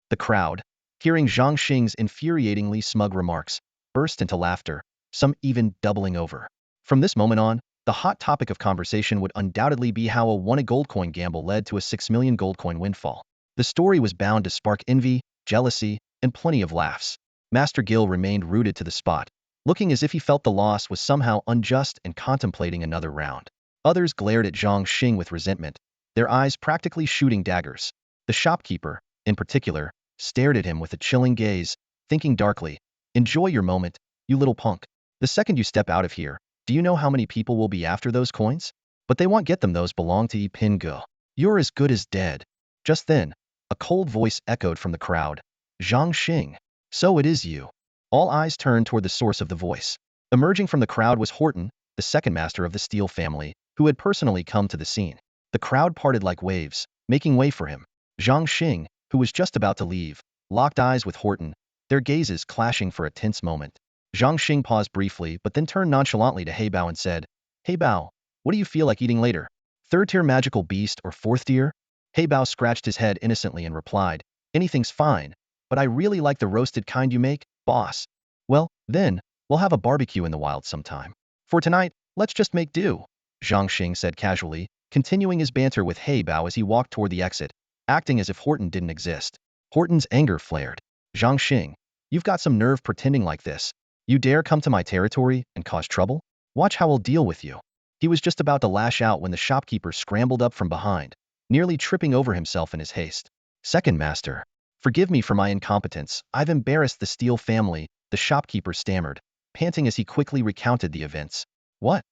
The crowd, hearing Zhang Xing's infuriatingly smug remarks, burst into laughter, some even doubling over. From this moment on, the hot topic of conversation would undoubtedly be how a 1 gold coin gamble led to a 6 million gold coin windfall. The story was bound to spark envy, jealousy, and plenty of laughs. Master Gil remained rooted to the spot, looking as if he felt the loss was somehow unjust and contemplating another round. Others glared at Zhang Xing with resentment, their eyes practically shooting daggers. The shopkeeper, in particular, stared at him with a chilling gaze, thinking darkly, "Enjoy your moment, you little punk. The second you step out of here, do you know how many people will be after those coins? But they won't get them, those belong to Ipingu. You're as good as dead." Just then, a cold voice echoed from the crowd. "Zhang Xing. So it is you." All eyes turned toward the source of the voice. Emerging from the crowd was Horton, the second master of the Steel family, who had personally come to the scene. The crowd parted like waves, making way for him. Zhang Xing, who was just about to leave, locked eyes with Horton, their gazes clashing for a tense moment. Zhang Xing paused briefly but then turned nonchalantly to Heybao and said, Heybao, what do you feel like eating later? Third tier magical beast or fourth tier? Heybao scratched his head innocently and replied, anything's fine, but I really like the roasted kind you make, boss. Well, then, we'll have a barbecue in the wild sometime. For tonight, let's just make do, Zhang Xing said casually, continuing his banter with Heybao as he walked toward the exit, acting as if Horton didn't exist. Horton's anger flared. Zhang Xing, you've got some nerve pretending like this. You dare come to my territory and cause trouble? Watch how I'll deal with you. He was just about to lash out when the shopkeeper scrambled up from behind, nearly tripping over himself in his haste. Second master, forgive me for my incompetence. I've embarrassed the Steele family, the shopkeeper stammered, panting as he quickly recounted the events. What?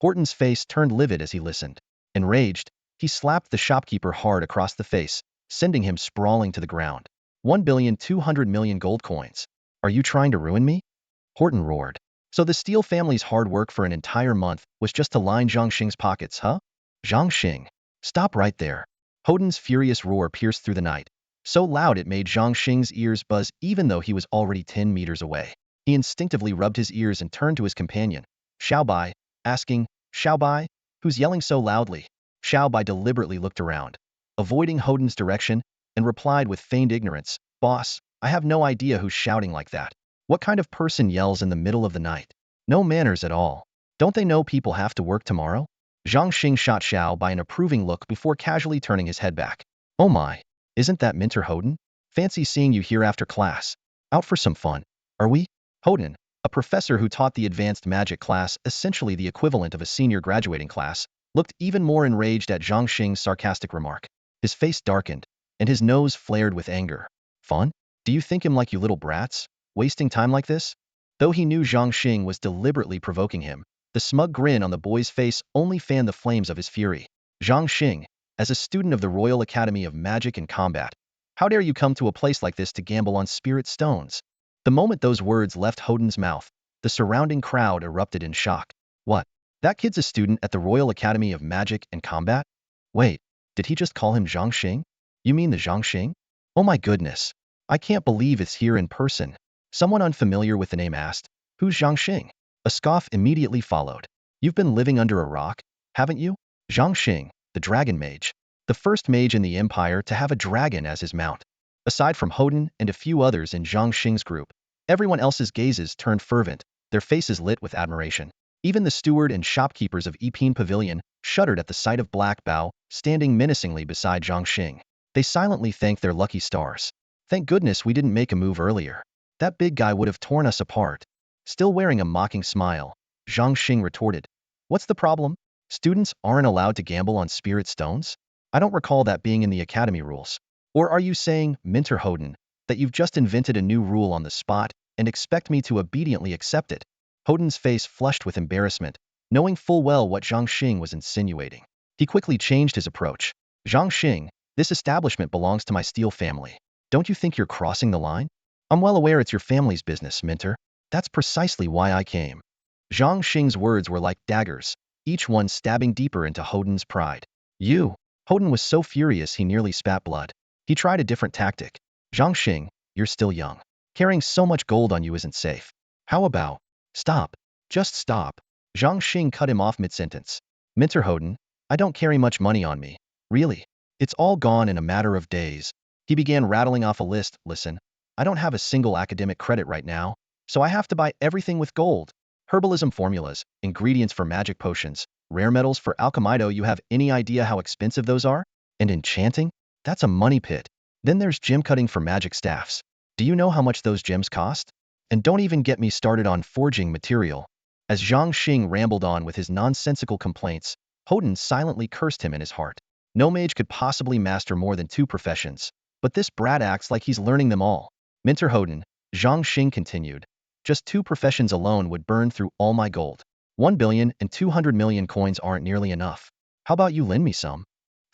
Horton's face turned livid as he listened. Enraged, he slapped the shopkeeper hard across the face, sending him sprawling to the ground. 1,200,000,000 gold coins. Are you trying to ruin me? Horton roared. So the Steele family's hard work for an entire month was just to line Zhang Xing's pockets, huh? Zhang Xing, stop right there. Horton's furious roar pierced through the night, so loud it made Zhang Xing's ears buzz even though he was already 10 meters away. He instinctively rubbed his ears and turned to his companion, Xiaobai, asking, Xiaobai, who's yelling so loudly? Xiaobai deliberately looked around, avoiding Horton's direction, and replied with feigned ignorance, Boss, I have no idea who's shouting like that. What kind of person yells in the middle of the night? No manners at all. Don't they know people have to work tomorrow? Zhang Xing shot Xiaobai an approving look before casually turning his head back. Oh my, isn't that Minter Horton? Fancy seeing you here after class. Out for some fun, are we? Horton, a professor who taught the advanced magic class, essentially the equivalent of a senior graduating class, looked even more enraged at Zhang Xing's sarcastic remark. His face darkened, and his nose flared with anger. Fun? Do you think him like you little brats? Wasting time like this? Though he knew Zhang Xing was deliberately provoking him, the smug grin on the boy's face only fanned the flames of his fury. Zhang Xing, as a student of the Royal Academy of Magic and Combat, how dare you come to a place like this to gamble on spirit stones? The moment those words left Horton's mouth, the surrounding crowd erupted in shock. What? That kid's a student at the Royal Academy of Magic and Combat? Wait, did he just call him Zhang Xing? You mean the Zhang Xing? Oh my goodness. I can't believe it's here in person. Someone unfamiliar with the name asked, Who's Zhang Xing? A scoff immediately followed. You've been living under a rock, haven't you? Zhang Xing, the dragon mage. The first mage in the Empire to have a dragon as his mount. Aside from Horton and a few others in Zhang Xing's group, everyone else's gazes turned fervent, their faces lit with admiration. Even the steward and shopkeepers of Epine Pavilion shuddered at the sight of Black Bao standing menacingly beside Zhang Xing. They silently thanked their lucky stars. Thank goodness we didn't make a move earlier. That big guy would have torn us apart. Still wearing a mocking smile, Zhang Xing retorted. What's the problem? Students aren't allowed to gamble on spirit stones? I don't recall that being in the academy rules. Or are you saying, Minter Horton, that you've just invented a new rule on the spot and expect me to obediently accept it? Horton's face flushed with embarrassment, knowing full well what Zhang Xing was insinuating. He quickly changed his approach. Zhang Xing, this establishment belongs to my Steele family. Don't you think you're crossing the line? I'm well aware it's your family's business, Minter. That's precisely why I came. Zhang Xing's words were like daggers, each one stabbing deeper into Horton's pride. You. Horton was so furious he nearly spat blood. He tried a different tactic. Zhang Xing, you're still young. Carrying so much gold on you isn't safe. How about? Stop. Just stop. Zhang Xing cut him off mid-sentence. Minter Horton, I don't carry much money on me. Really. It's all gone in a matter of days. He began rattling off a list. Listen, I don't have a single academic credit right now, so I have to buy everything with gold. Herbalism formulas, ingredients for magic potions, rare metals for alchemido. You have any idea how expensive those are? And enchanting? That's a money pit. Then there's gem cutting for magic staffs. Do you know how much those gems cost? And don't even get me started on forging material. As Zhang Xing rambled on with his nonsensical complaints, Horton silently cursed him in his heart. No mage could possibly master more than 2 professions, but this brat acts like he's learning them all. Minter Horton, Zhang Xing continued, just 2 professions alone would burn through all my gold. 1,200,000,000 coins aren't nearly enough. How about you lend me some?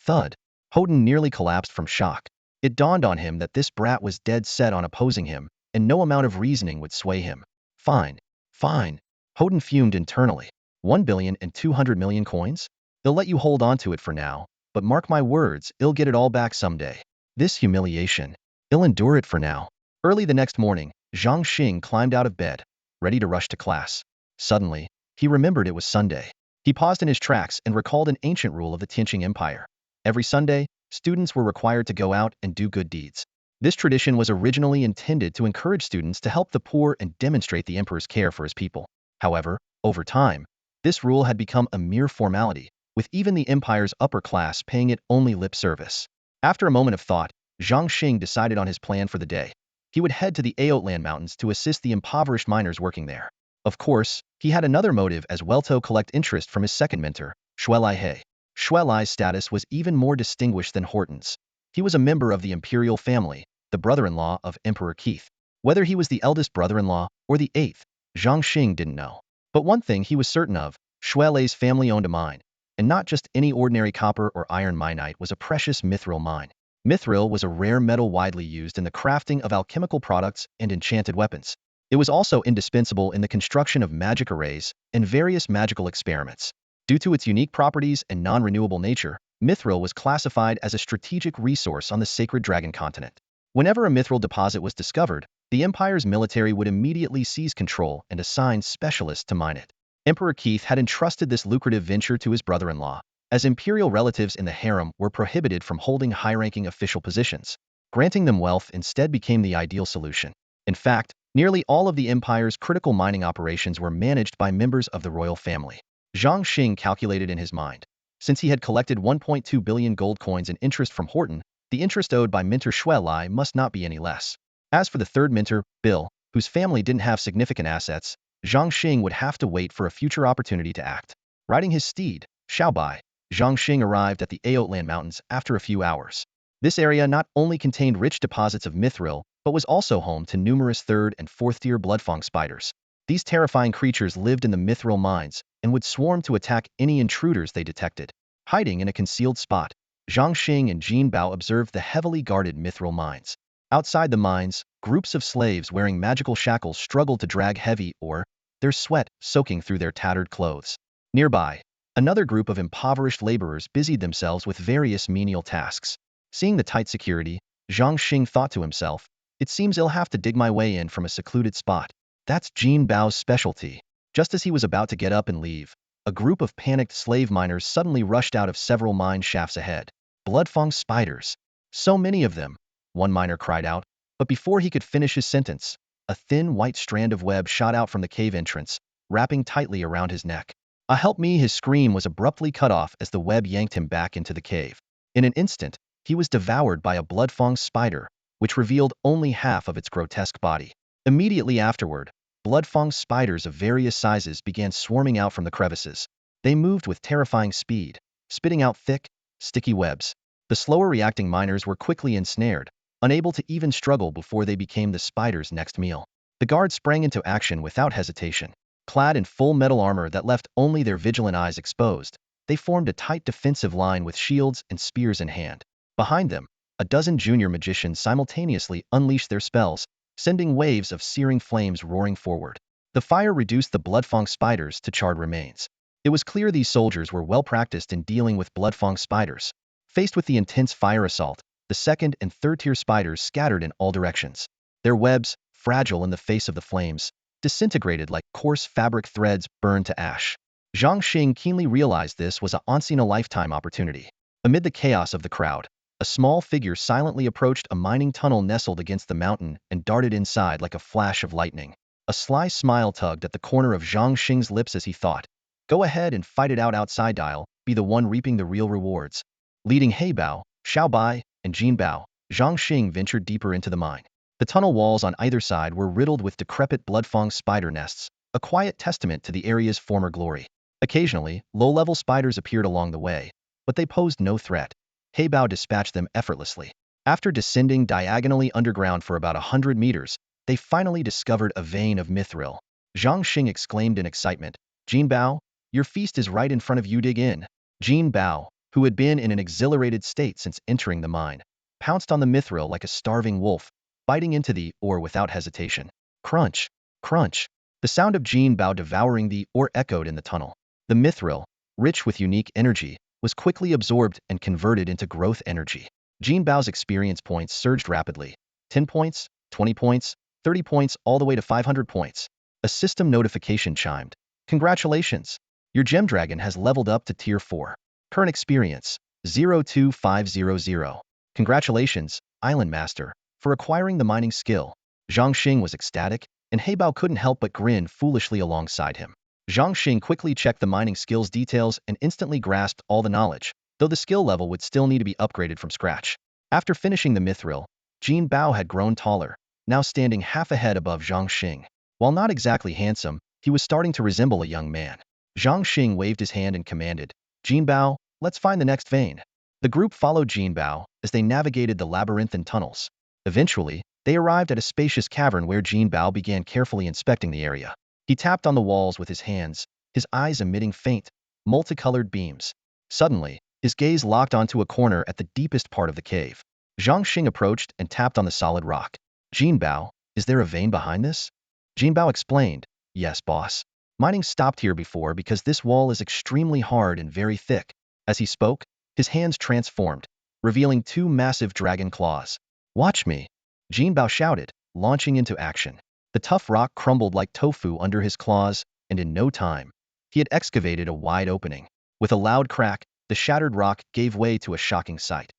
Thud. Horton nearly collapsed from shock. It dawned on him that this brat was dead set on opposing him, and no amount of reasoning would sway him. Fine. Fine. Horton fumed internally. 1,200,000,000 coins? They'll let you hold on to it for now, but mark my words, I'll get it all back someday. This humiliation. I'll endure it for now. Early the next morning, Zhang Xing climbed out of bed, ready to rush to class. Suddenly, he remembered it was Sunday. He paused in his tracks and recalled an ancient rule of the Tianqing Empire. Every Sunday, students were required to go out and do good deeds. This tradition was originally intended to encourage students to help the poor and demonstrate the emperor's care for his people. However, over time, this rule had become a mere formality, with even the empire's upper class paying it only lip service. After a moment of thought, Zhang Xing decided on his plan for the day. He would head to the Aotlan Mountains to assist the impoverished miners working there. Of course, he had another motive as well to collect interest from his second mentor, Xuelai He. Xuelai's status was even more distinguished than Horton's. He was a member of the imperial family, the brother-in-law of Emperor Keith. Whether he was the eldest brother-in-law or the eighth, Zhang Xing didn't know. But one thing he was certain of, Xuelai's family owned a mine, and not just any ordinary copper or iron minite was a precious Mithril mine. Mithril was a rare metal widely used in the crafting of alchemical products and enchanted weapons. It was also indispensable in the construction of magic arrays and various magical experiments. Due to its unique properties and non-renewable nature, Mithril was classified as a strategic resource on the Sacred Dragon continent. Whenever a Mithril deposit was discovered, the Empire's military would immediately seize control and assign specialists to mine it. Emperor Keith had entrusted this lucrative venture to his brother-in-law, as imperial relatives in the harem were prohibited from holding high-ranking official positions. Granting them wealth instead became the ideal solution. In fact, nearly all of the Empire's critical mining operations were managed by members of the royal family. Zhang Xing calculated in his mind. Since he had collected 1.2 billion gold coins in interest from Horton, the interest owed by mentor Xuelai must not be any less. As for the third mentor, Bill, whose family didn't have significant assets, Zhang Xing would have to wait for a future opportunity to act. Riding his steed, Xiaobai, Zhang Xing arrived at the Aotlan Mountains after a few hours. This area not only contained rich deposits of Mithril, but was also home to numerous third and fourth-tier bloodfang spiders. These terrifying creatures lived in the Mithril mines and would swarm to attack any intruders they detected. Hiding in a concealed spot, Zhang Xing and Jin Bao observed the heavily guarded Mithril mines. Outside the mines, groups of slaves wearing magical shackles struggled to drag heavy ore, their sweat soaking through their tattered clothes. Nearby, another group of impoverished laborers busied themselves with various menial tasks. Seeing the tight security, Zhang Xing thought to himself, it seems I'll have to dig my way in from a secluded spot. That's Jin Bao's specialty. Just as he was about to get up and leave, a group of panicked slave miners suddenly rushed out of several mine shafts ahead. Bloodfang spiders. So many of them, one miner cried out, but before he could finish his sentence, a thin white strand of web shot out from the cave entrance, wrapping tightly around his neck. Help me! His scream was abruptly cut off as the web yanked him back into the cave. In an instant, he was devoured by a bloodfang spider, which revealed only half of its grotesque body. Immediately afterward, bloodfang spiders of various sizes began swarming out from the crevices. They moved with terrifying speed, spitting out thick, sticky webs. The slower reacting miners were quickly ensnared, unable to even struggle before they became the spider's next meal. The guards sprang into action without hesitation. Clad in full metal armor that left only their vigilant eyes exposed, they formed a tight defensive line with shields and spears in hand. Behind them, a dozen junior magicians simultaneously unleashed their spells, sending waves of searing flames roaring forward. The fire reduced the bloodfang spiders to charred remains. It was clear these soldiers were well practiced in dealing with bloodfang spiders. Faced with the intense fire assault, the second and third-tier spiders scattered in all directions. Their webs, fragile in the face of the flames, disintegrated like coarse fabric threads burned to ash. Zhang Xing keenly realized this was a once-in-a-lifetime opportunity. Amid the chaos of the crowd, a small figure silently approached a mining tunnel nestled against the mountain and darted inside like a flash of lightning. A sly smile tugged at the corner of Zhang Xing's lips as he thought, go ahead and fight it out outside. I'll be the one reaping the real rewards. Leading Heybao, Xiaobai, and Jin Bao, Zhang Xing ventured deeper into the mine. The tunnel walls on either side were riddled with decrepit bloodfang spider nests, a quiet testament to the area's former glory. Occasionally, low-level spiders appeared along the way, but they posed no threat. Heybao dispatched them effortlessly. After descending diagonally underground for about 100 meters, they finally discovered a vein of Mithril. Zhang Xing exclaimed in excitement, Jin Bao, your feast is right in front of you. Dig in. Jin Bao, who had been in an exhilarated state since entering the mine, pounced on the Mithril like a starving wolf, biting into the ore without hesitation. Crunch, crunch. The sound of Jin Bao devouring the ore echoed in the tunnel. The Mithril, rich with unique energy, was quickly absorbed and converted into growth energy. Jin Bao's experience points surged rapidly. 10 points, 20 points, 30 points, all the way to 500 points. A system notification chimed. Congratulations! Your gem dragon has leveled up to Tier 4. Current experience, 02500. Congratulations, Island Master, for acquiring the mining skill. Zhang Xing was ecstatic, and Heybao couldn't help but grin foolishly alongside him. Zhang Xing quickly checked the mining skill's details and instantly grasped all the knowledge, though the skill level would still need to be upgraded from scratch. After finishing the Mithril, Jin Bao had grown taller, now standing half a head above Zhang Xing. While not exactly handsome, he was starting to resemble a young man. Zhang Xing waved his hand and commanded, Jin Bao, let's find the next vein. The group followed Jin Bao as they navigated the labyrinthine tunnels. Eventually, they arrived at a spacious cavern where Jin Bao began carefully inspecting the area. He tapped on the walls with his hands, his eyes emitting faint, multicolored beams. Suddenly, his gaze locked onto a corner at the deepest part of the cave. Zhang Xing approached and tapped on the solid rock. Jin Bao, is there a vein behind this? Jin Bao explained, yes, boss. Mining stopped here before because this wall is extremely hard and very thick. As he spoke, his hands transformed, revealing two massive dragon claws. Watch me, Jin Bao shouted, launching into action. The tough rock crumbled like tofu under his claws, and in no time, he had excavated a wide opening. With a loud crack, the shattered rock gave way to a shocking sight.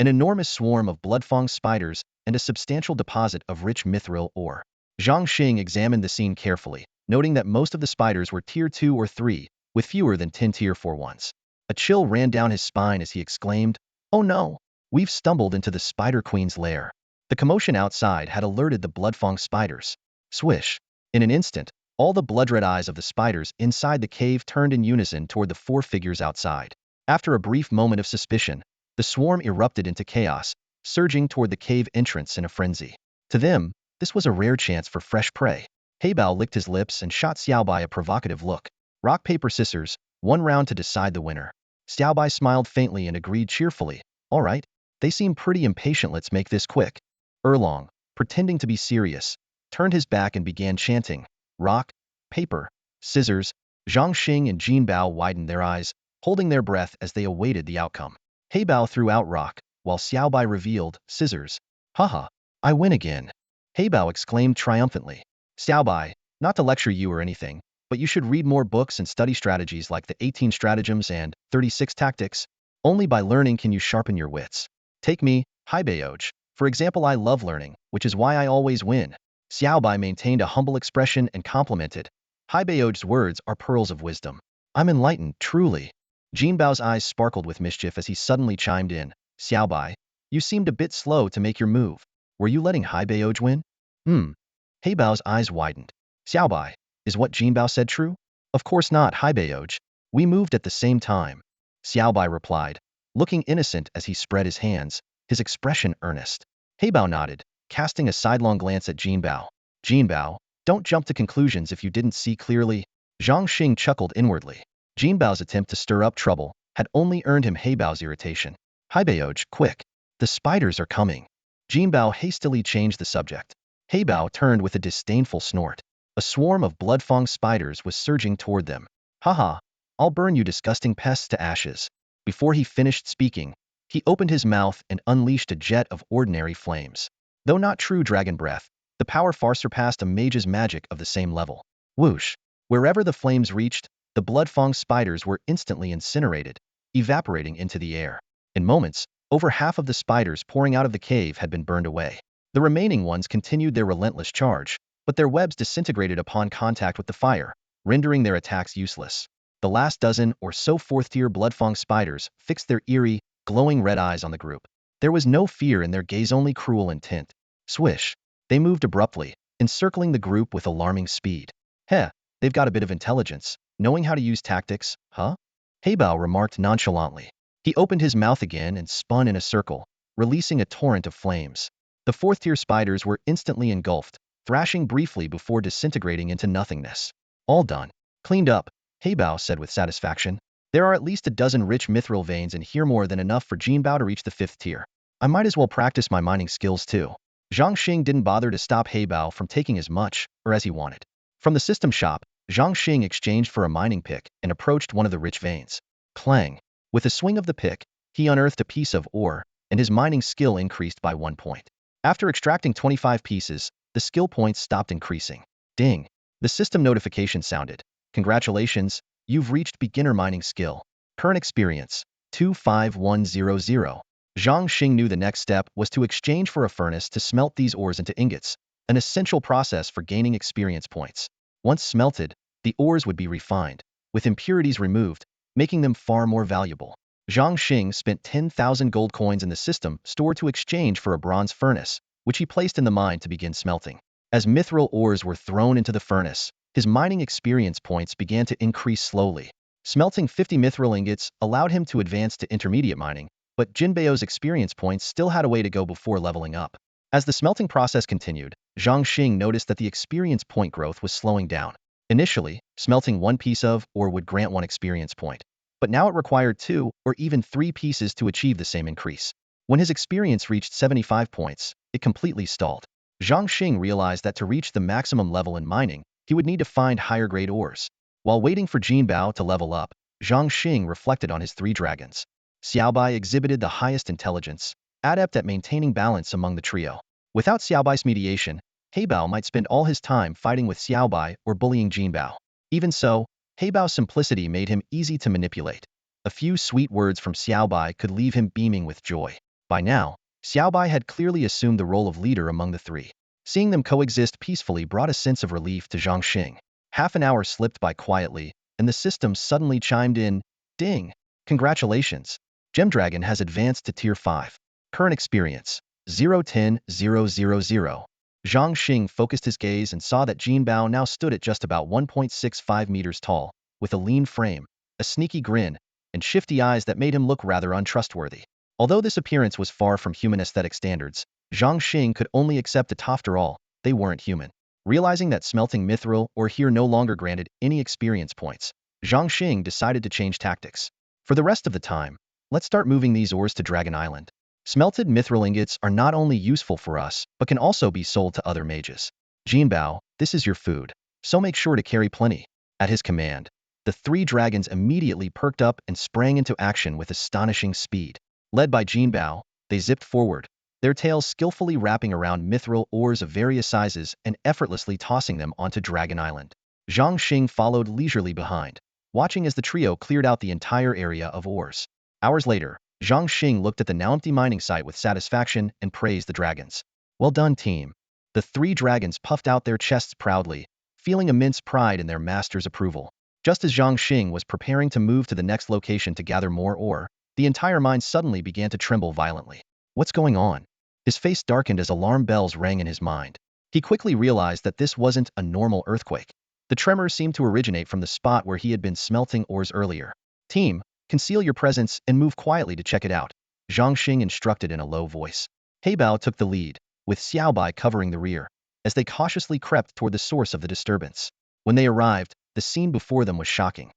An enormous swarm of bloodfang spiders and a substantial deposit of rich mithril ore. Zhang Xing examined the scene carefully, noting that most of the spiders were Tier 2 or 3, with fewer than 10 Tier 4 ones. A chill ran down his spine as he exclaimed, oh no, we've stumbled into the Spider Queen's lair. The commotion outside had alerted the bloodfang spiders. Swish! In an instant, all the blood-red eyes of the spiders inside the cave turned in unison toward the four figures outside. After a brief moment of suspicion, the swarm erupted into chaos, surging toward the cave entrance in a frenzy. To them, this was a rare chance for fresh prey. Heybao licked his lips and shot Xiaobai a provocative look. Rock, paper, scissors, one round to decide the winner. Xiaobai smiled faintly and agreed cheerfully. All right, they seem pretty impatient, let's make this quick. Erlong, pretending to be serious, turned his back and began chanting. Rock, paper, scissors. Zhang Xing and Jin Bao widened their eyes, holding their breath as they awaited the outcome. Heybao threw out rock, while Xiaobai revealed scissors. Haha, I win again. Heybao exclaimed triumphantly. Xiaobai, not to lecture you or anything, but you should read more books and study strategies like the 18 stratagems and 36 tactics. Only by learning can you sharpen your wits. Take me, heybao. For example, I love learning, which is why I always win. Xiaobai maintained a humble expression and complimented. Heibao's words are pearls of wisdom. I'm enlightened, truly. Jin Bao's eyes sparkled with mischief as he suddenly chimed in. Xiaobai, you seemed a bit slow to make your move. Were you letting Heybao win? Heibao's eyes widened. Xiaobai, is what Jin Bao said true? Of course not, Heybao. We moved at the same time. Xiaobai replied, looking innocent as he spread his hands, his expression earnest. Heybao nodded, casting a sidelong glance at Jin Bao. Jin Bao, don't jump to conclusions if you didn't see clearly. Zhang Xing chuckled inwardly. Jin Bao's attempt to stir up trouble had only earned him Heibao's irritation. Heybao, quick. The spiders are coming. Jin Bao hastily changed the subject. Heybao turned with a disdainful snort. A swarm of bloodfang spiders was surging toward them. Haha, I'll burn you disgusting pests to ashes. Before he finished speaking, he opened his mouth and unleashed a jet of ordinary flames. Though not true dragon breath, the power far surpassed a mage's magic of the same level. Whoosh! Wherever the flames reached, the bloodfang spiders were instantly incinerated, evaporating into the air. In moments, over half of the spiders pouring out of the cave had been burned away. The remaining ones continued their relentless charge, but their webs disintegrated upon contact with the fire, rendering their attacks useless. The last dozen or so fourth-tier bloodfang spiders fixed their eerie, glowing red eyes on the group. There was no fear in their gaze, only cruel intent. Swish! They moved abruptly, encircling the group with alarming speed. Heh, they've got a bit of intelligence, knowing how to use tactics, huh? Heybao remarked nonchalantly. He opened his mouth again and spun in a circle, releasing a torrent of flames. The fourth-tier spiders were instantly engulfed, thrashing briefly before disintegrating into nothingness. All done. Cleaned up, Heybao said with satisfaction. There are at least a dozen rich mithril veins in here, more than enough for Jin Bao to reach the 5th tier. I might as well practice my mining skills too. Zhang Xing didn't bother to stop Heybao from taking as much, or as he wanted. From the system shop, Zhang Xing exchanged for a mining pick and approached one of the rich veins. Clang! With a swing of the pick, he unearthed a piece of ore, and his mining skill increased by 1 point. After extracting 25 pieces, the skill points stopped increasing. Ding! The system notification sounded. Congratulations, you've reached beginner mining skill. Current experience, 25100. Zhang Xing knew the next step was to exchange for a furnace to smelt these ores into ingots, an essential process for gaining experience points. Once smelted, the ores would be refined, with impurities removed, making them far more valuable. Zhang Xing spent 10,000 gold coins in the system stored to exchange for a bronze furnace, which he placed in the mine to begin smelting. As mithril ores were thrown into the furnace, his mining experience points began to increase slowly. Smelting 50 mithril ingots allowed him to advance to intermediate mining, but Jinbeo's experience points still had a way to go before leveling up. As the smelting process continued, Zhang Xing noticed that the experience point growth was slowing down. Initially, smelting one piece of ore would grant one experience point, but now it required 2 or even 3 pieces to achieve the same increase. When his experience reached 75 points, it completely stalled. Zhang Xing realized that to reach the maximum level in mining, he would need to find higher grade ores. While waiting for Jinbao to level up, Zhang Xing reflected on his 3 dragons. Xiaobai exhibited the highest intelligence, adept at maintaining balance among the trio. Without Xiaobai's mediation, Heybao might spend all his time fighting with Xiaobai or bullying Jinbao. Even so, Heibao's simplicity made him easy to manipulate. A few sweet words from Xiaobai could leave him beaming with joy. By now, Xiaobai had clearly assumed the role of leader among the 3. Seeing them coexist peacefully brought a sense of relief to Zhang Xing. Half an hour slipped by quietly, and the system suddenly chimed in, "Ding! Congratulations! Gemdragon has advanced to Tier 5. Current experience, 010,000. Zhang Xing focused his gaze and saw that Jinbao now stood at just about 1.65 meters tall, with a lean frame, a sneaky grin, and shifty eyes that made him look rather untrustworthy. Although this appearance was far from human aesthetic standards, Zhang Xing could only accept it. After all, they weren't human. Realizing that smelting mithril or here no longer granted any experience points, Zhang Xing decided to change tactics. For the rest of the time, let's start moving these ores to Dragon Island. Smelted mithril ingots are not only useful for us, but can also be sold to other mages. Jinbao, this is your food, so make sure to carry plenty. At his command, the 3 dragons immediately perked up and sprang into action with astonishing speed. Led by Jinbao, they zipped forward, their tails skillfully wrapping around mithril ores of various sizes and effortlessly tossing them onto Dragon Island. Zhang Xing followed leisurely behind, watching as the trio cleared out the entire area of ores. Hours later, Zhang Xing looked at the now empty mining site with satisfaction and praised the dragons. Well done, team. The 3 dragons puffed out their chests proudly, feeling immense pride in their master's approval. Just as Zhang Xing was preparing to move to the next location to gather more ore, the entire mine suddenly began to tremble violently. What's going on? His face darkened as alarm bells rang in his mind. He quickly realized that this wasn't a normal earthquake. The tremors seemed to originate from the spot where he had been smelting ores earlier. Team, conceal your presence and move quietly to check it out, Zhang Xing instructed in a low voice. Heybao took the lead, with Xiaobai covering the rear, as they cautiously crept toward the source of the disturbance. When they arrived, the scene before them was shocking.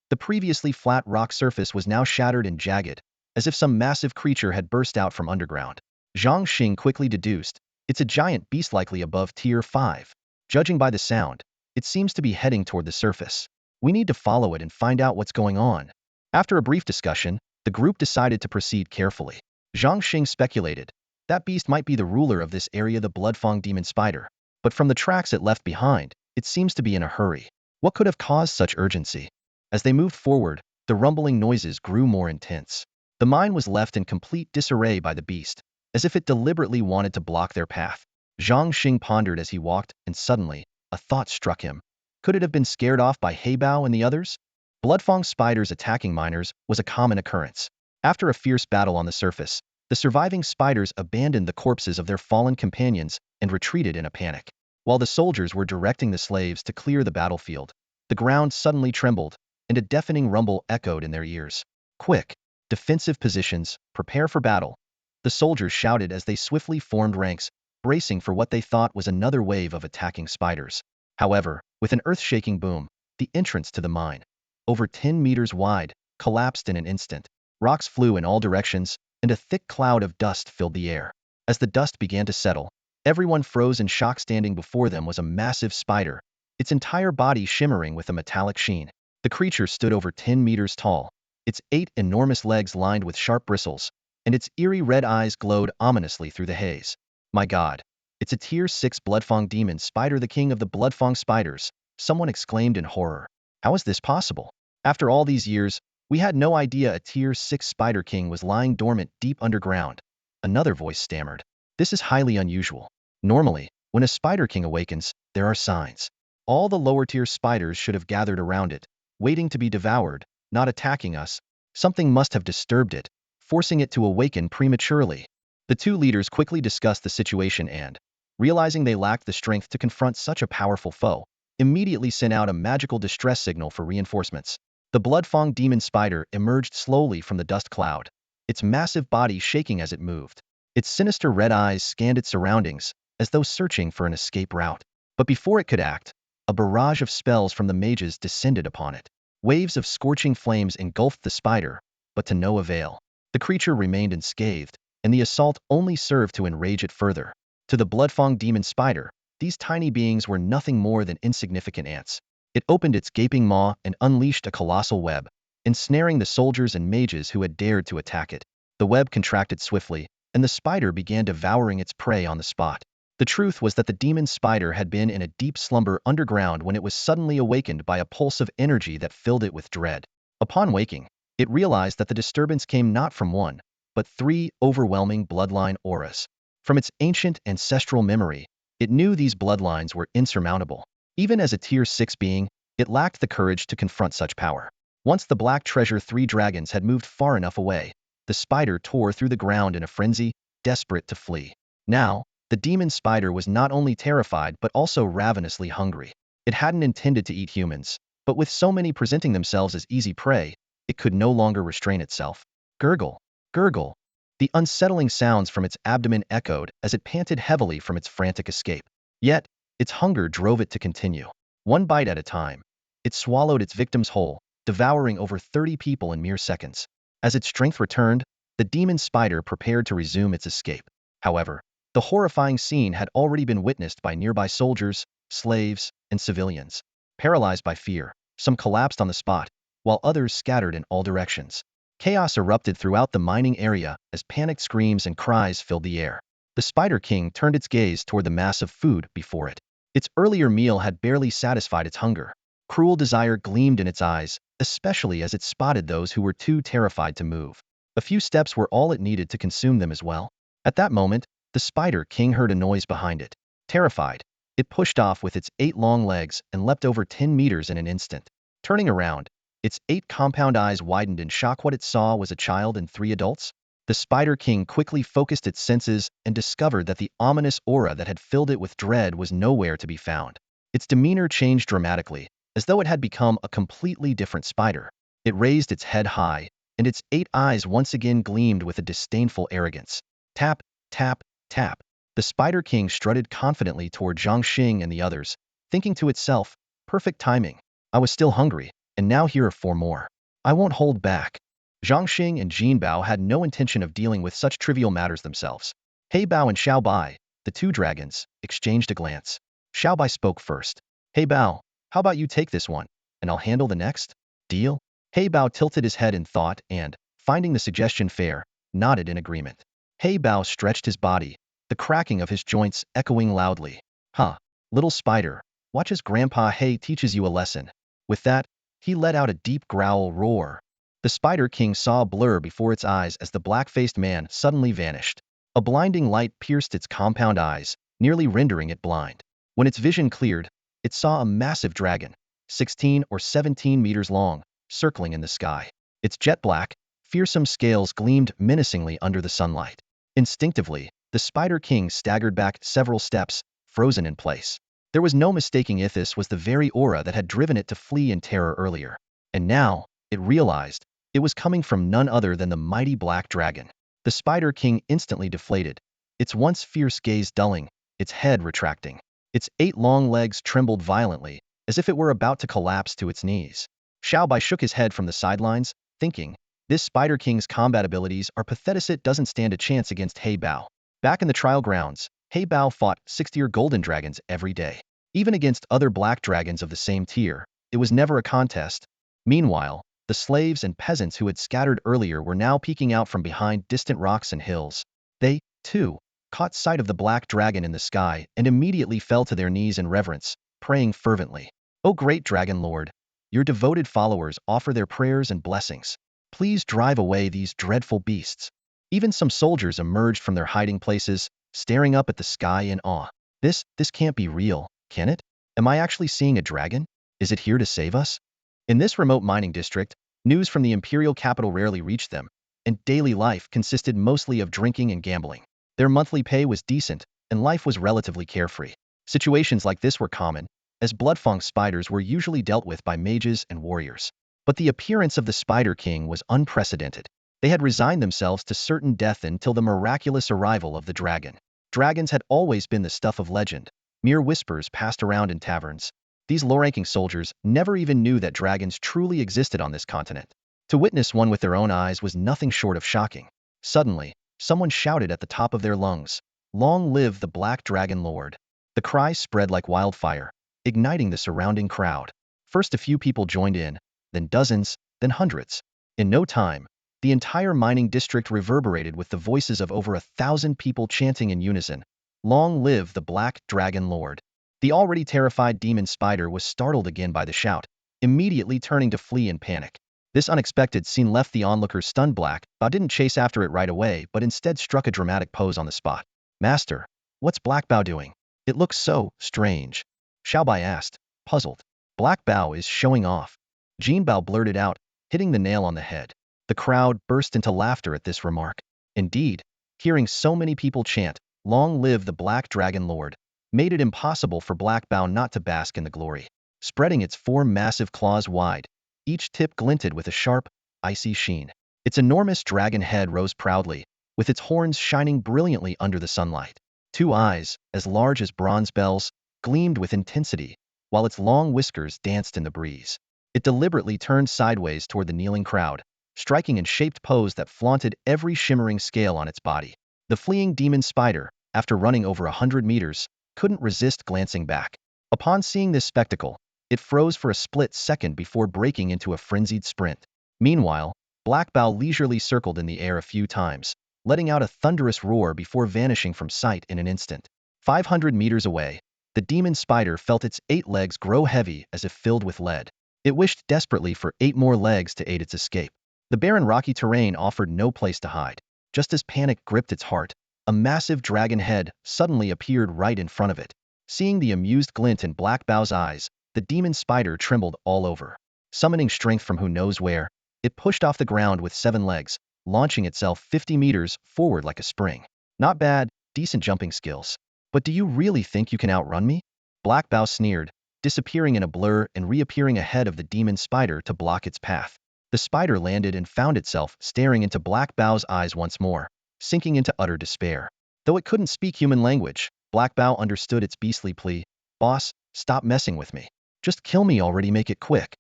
The previously flat rock surface was now shattered and jagged, as if some massive creature had burst out from underground. Zhang Xing quickly deduced, it's a giant beast likely above Tier 5. Judging by the sound, it seems to be heading toward the surface. We need to follow it and find out what's going on. After a brief discussion, the group decided to proceed carefully. Zhang Xing speculated, that beast might be the ruler of this area, the Bloodfang demon spider. But from the tracks it left behind, it seems to be in a hurry. What could have caused such urgency? As they moved forward, the rumbling noises grew more intense. The mine was left in complete disarray by the beast, as if it deliberately wanted to block their path. Zhang Xing pondered as he walked, and suddenly, a thought struck him. Could it have been scared off by Heybao and the others? Bloodfang spiders attacking miners was a common occurrence. After a fierce battle on the surface, the surviving spiders abandoned the corpses of their fallen companions and retreated in a panic. While the soldiers were directing the slaves to clear the battlefield, the ground suddenly trembled, and a deafening rumble echoed in their ears. Quick! Defensive positions, prepare for battle, the soldiers shouted as they swiftly formed ranks, bracing for what they thought was another wave of attacking spiders. However, with an earth-shaking boom, the entrance to the mine, over 10 meters wide, collapsed in an instant. Rocks flew in all directions, and a thick cloud of dust filled the air. As the dust began to settle, everyone froze in shock. Standing before them was a massive spider, its entire body shimmering with a metallic sheen. The creature stood over 10 meters tall, its 8 enormous legs lined with sharp bristles, and its eerie red eyes glowed ominously through the haze. My god, it's a Tier 6 Bloodfang demon spider, the king of the Bloodfang spiders, someone exclaimed in horror. How is this possible? After all these years, we had no idea a Tier 6 Spider King was lying dormant deep underground. Another voice stammered. This is highly unusual. Normally, when a Spider King awakens, there are signs. All the lower-tier spiders should have gathered around it, waiting to be devoured, not attacking us. Something must have disturbed it, forcing it to awaken prematurely. The two leaders quickly discussed the situation and, realizing they lacked the strength to confront such a powerful foe, immediately sent out a magical distress signal for reinforcements. The blood-fanged demon spider emerged slowly from the dust cloud, its massive body shaking as it moved. Its sinister red eyes scanned its surroundings, as though searching for an escape route. But before it could act, a barrage of spells from the mages descended upon it. Waves of scorching flames engulfed the spider, but to no avail. The creature remained unscathed, and the assault only served to enrage it further. To the blood-fanged demon spider, these tiny beings were nothing more than insignificant ants. It opened its gaping maw and unleashed a colossal web, ensnaring the soldiers and mages who had dared to attack it. The web contracted swiftly, and the spider began devouring its prey on the spot. The truth was that the demon spider had been in a deep slumber underground when it was suddenly awakened by a pulse of energy that filled it with dread. Upon waking, it realized that the disturbance came not from one, but three overwhelming bloodline auras. From its ancient ancestral memory, it knew these bloodlines were insurmountable. Even as a Tier 6 being, it lacked the courage to confront such power. Once the Black Treasure 3 dragons had moved far enough away, the spider tore through the ground in a frenzy, desperate to flee. Now, the demon spider was not only terrified but also ravenously hungry. It hadn't intended to eat humans, but with so many presenting themselves as easy prey, it could no longer restrain itself. Gurgle, gurgle. The unsettling sounds from its abdomen echoed as it panted heavily from its frantic escape. Yet, its hunger drove it to continue. One bite at a time, it swallowed its victims whole, devouring over 30 people in mere seconds. As its strength returned, the demon spider prepared to resume its escape. However, the horrifying scene had already been witnessed by nearby soldiers, slaves, and civilians. Paralyzed by fear, some collapsed on the spot, while others scattered in all directions. Chaos erupted throughout the mining area as panicked screams and cries filled the air. The Spider King turned its gaze toward the mass of food before it. Its earlier meal had barely satisfied its hunger. Cruel desire gleamed in its eyes, especially as it spotted those who were too terrified to move. A few steps were all it needed to consume them as well. At that moment, the Spider King heard a noise behind it. Terrified, it pushed off with its 8 long legs and leapt over 10 meters in an instant. Turning around, its 8 compound eyes widened in shock. What it saw was a child and 3 adults. The Spider King quickly focused its senses and discovered that the ominous aura that had filled it with dread was nowhere to be found. Its demeanor changed dramatically, as though it had become a completely different spider. It raised its head high, and its 8 eyes once again gleamed with a disdainful arrogance. Tap, tap, tap. The Spider King strutted confidently toward Zhangxing and the others, thinking to itself, perfect timing. I was still hungry, and now here are 4 more. I won't hold back. Zhangxing and Jinbao had no intention of dealing with such trivial matters themselves. Heybao and Xiaobai, the 2 dragons, exchanged a glance. Xiaobai spoke first. Heybao, how about you take this one, and I'll handle the next? Deal? Heybao tilted his head in thought and, finding the suggestion fair, nodded in agreement. Heybao stretched his body, the cracking of his joints echoing loudly. Huh, little spider, watch as Grandpa Hay teaches you a lesson. With that, he let out a deep growl roar. The Spider King saw a blur before its eyes as the black-faced man suddenly vanished. A blinding light pierced its compound eyes, nearly rendering it blind. When its vision cleared, it saw a massive dragon, 16 or 17 meters long, circling in the sky. Its jet-black, fearsome scales gleamed menacingly under the sunlight. Instinctively, the Spider King staggered back several steps, frozen in place. There was no mistaking if this was the very aura that had driven it to flee in terror earlier. And now, it realized, it was coming from none other than the mighty black dragon. The Spider King instantly deflated, its once fierce gaze dulling, its head retracting. Its 8 long legs trembled violently, as if it were about to collapse to its knees. Xiaobai shook his head from the sidelines, thinking, this Spider King's combat abilities are pathetic. It doesn't stand a chance against Heybao. Back in the trial grounds, Heybao fought 60 golden dragons every day. Even against other black dragons of the same tier, it was never a contest. Meanwhile, the slaves and peasants who had scattered earlier were now peeking out from behind distant rocks and hills. They, too, caught sight of the black dragon in the sky and immediately fell to their knees in reverence, praying fervently. "O great Dragon Lord, your devoted followers offer their prayers and blessings. Please drive away these dreadful beasts." Even some soldiers emerged from their hiding places, staring up at the sky in awe. This can't be real, can it? Am I actually seeing a dragon? Is it here to save us? In this remote mining district, news from the imperial capital rarely reached them, and daily life consisted mostly of drinking and gambling. Their monthly pay was decent, and life was relatively carefree. Situations like this were common, as bloodfang spiders were usually dealt with by mages and warriors. But the appearance of the Spider King was unprecedented. They had resigned themselves to certain death until the miraculous arrival of the dragon. Dragons had always been the stuff of legend, mere whispers passed around in taverns. These low-ranking soldiers never even knew that dragons truly existed on this continent. To witness one with their own eyes was nothing short of shocking. Suddenly, someone shouted at the top of their lungs, "Long live the Black Dragon Lord!" The cry spread like wildfire, igniting the surrounding crowd. First a few people joined in, then dozens, then hundreds. In no time, the entire mining district reverberated with the voices of over 1,000 people chanting in unison, "Long live the Black Dragon Lord!" The already terrified demon spider was startled again by the shout, immediately turning to flee in panic. This unexpected scene left the onlookers stunned. Black Bao didn't chase after it right away, but instead struck a dramatic pose on the spot. "Master, what's Black Bao doing? It looks so strange," Xiaobai asked, puzzled. "Black Bao is showing off," Jin Bao blurted out, hitting the nail on the head. The crowd burst into laughter at this remark. Indeed, hearing so many people chant, "Long live the Black Dragon Lord," made it impossible for Black Bao not to bask in the glory. Spreading its four massive claws wide, each tip glinted with a sharp, icy sheen. Its enormous dragon head rose proudly, with its horns shining brilliantly under the sunlight. Two eyes, as large as bronze bells, gleamed with intensity, while its long whiskers danced in the breeze. It deliberately turned sideways toward the kneeling crowd, striking in shaped pose that flaunted every shimmering scale on its body. The fleeing demon spider, after running over 100 meters, couldn't resist glancing back. Upon seeing this spectacle, it froze for a split second before breaking into a frenzied sprint. Meanwhile, Black Bao leisurely circled in the air a few times, letting out a thunderous roar before vanishing from sight in an instant. 500 meters away, the demon spider felt its 8 legs grow heavy as if filled with lead. It wished desperately for 8 more legs to aid its escape. The barren rocky terrain offered no place to hide. Just as panic gripped its heart, a massive dragon head suddenly appeared right in front of it. Seeing the amused glint in Black Bao's eyes, the demon spider trembled all over. Summoning strength from who knows where, it pushed off the ground with 7 legs, launching itself 50 meters forward like a spring. "Not bad, decent jumping skills. But do you really think you can outrun me?" Black Bao sneered, disappearing in a blur and reappearing ahead of the demon spider to block its path. The spider landed and found itself staring into Black Bao's eyes once more, sinking into utter despair. Though it couldn't speak human language, Black Bao understood its beastly plea. "Boss, stop messing with me. Just kill me already, make it quick."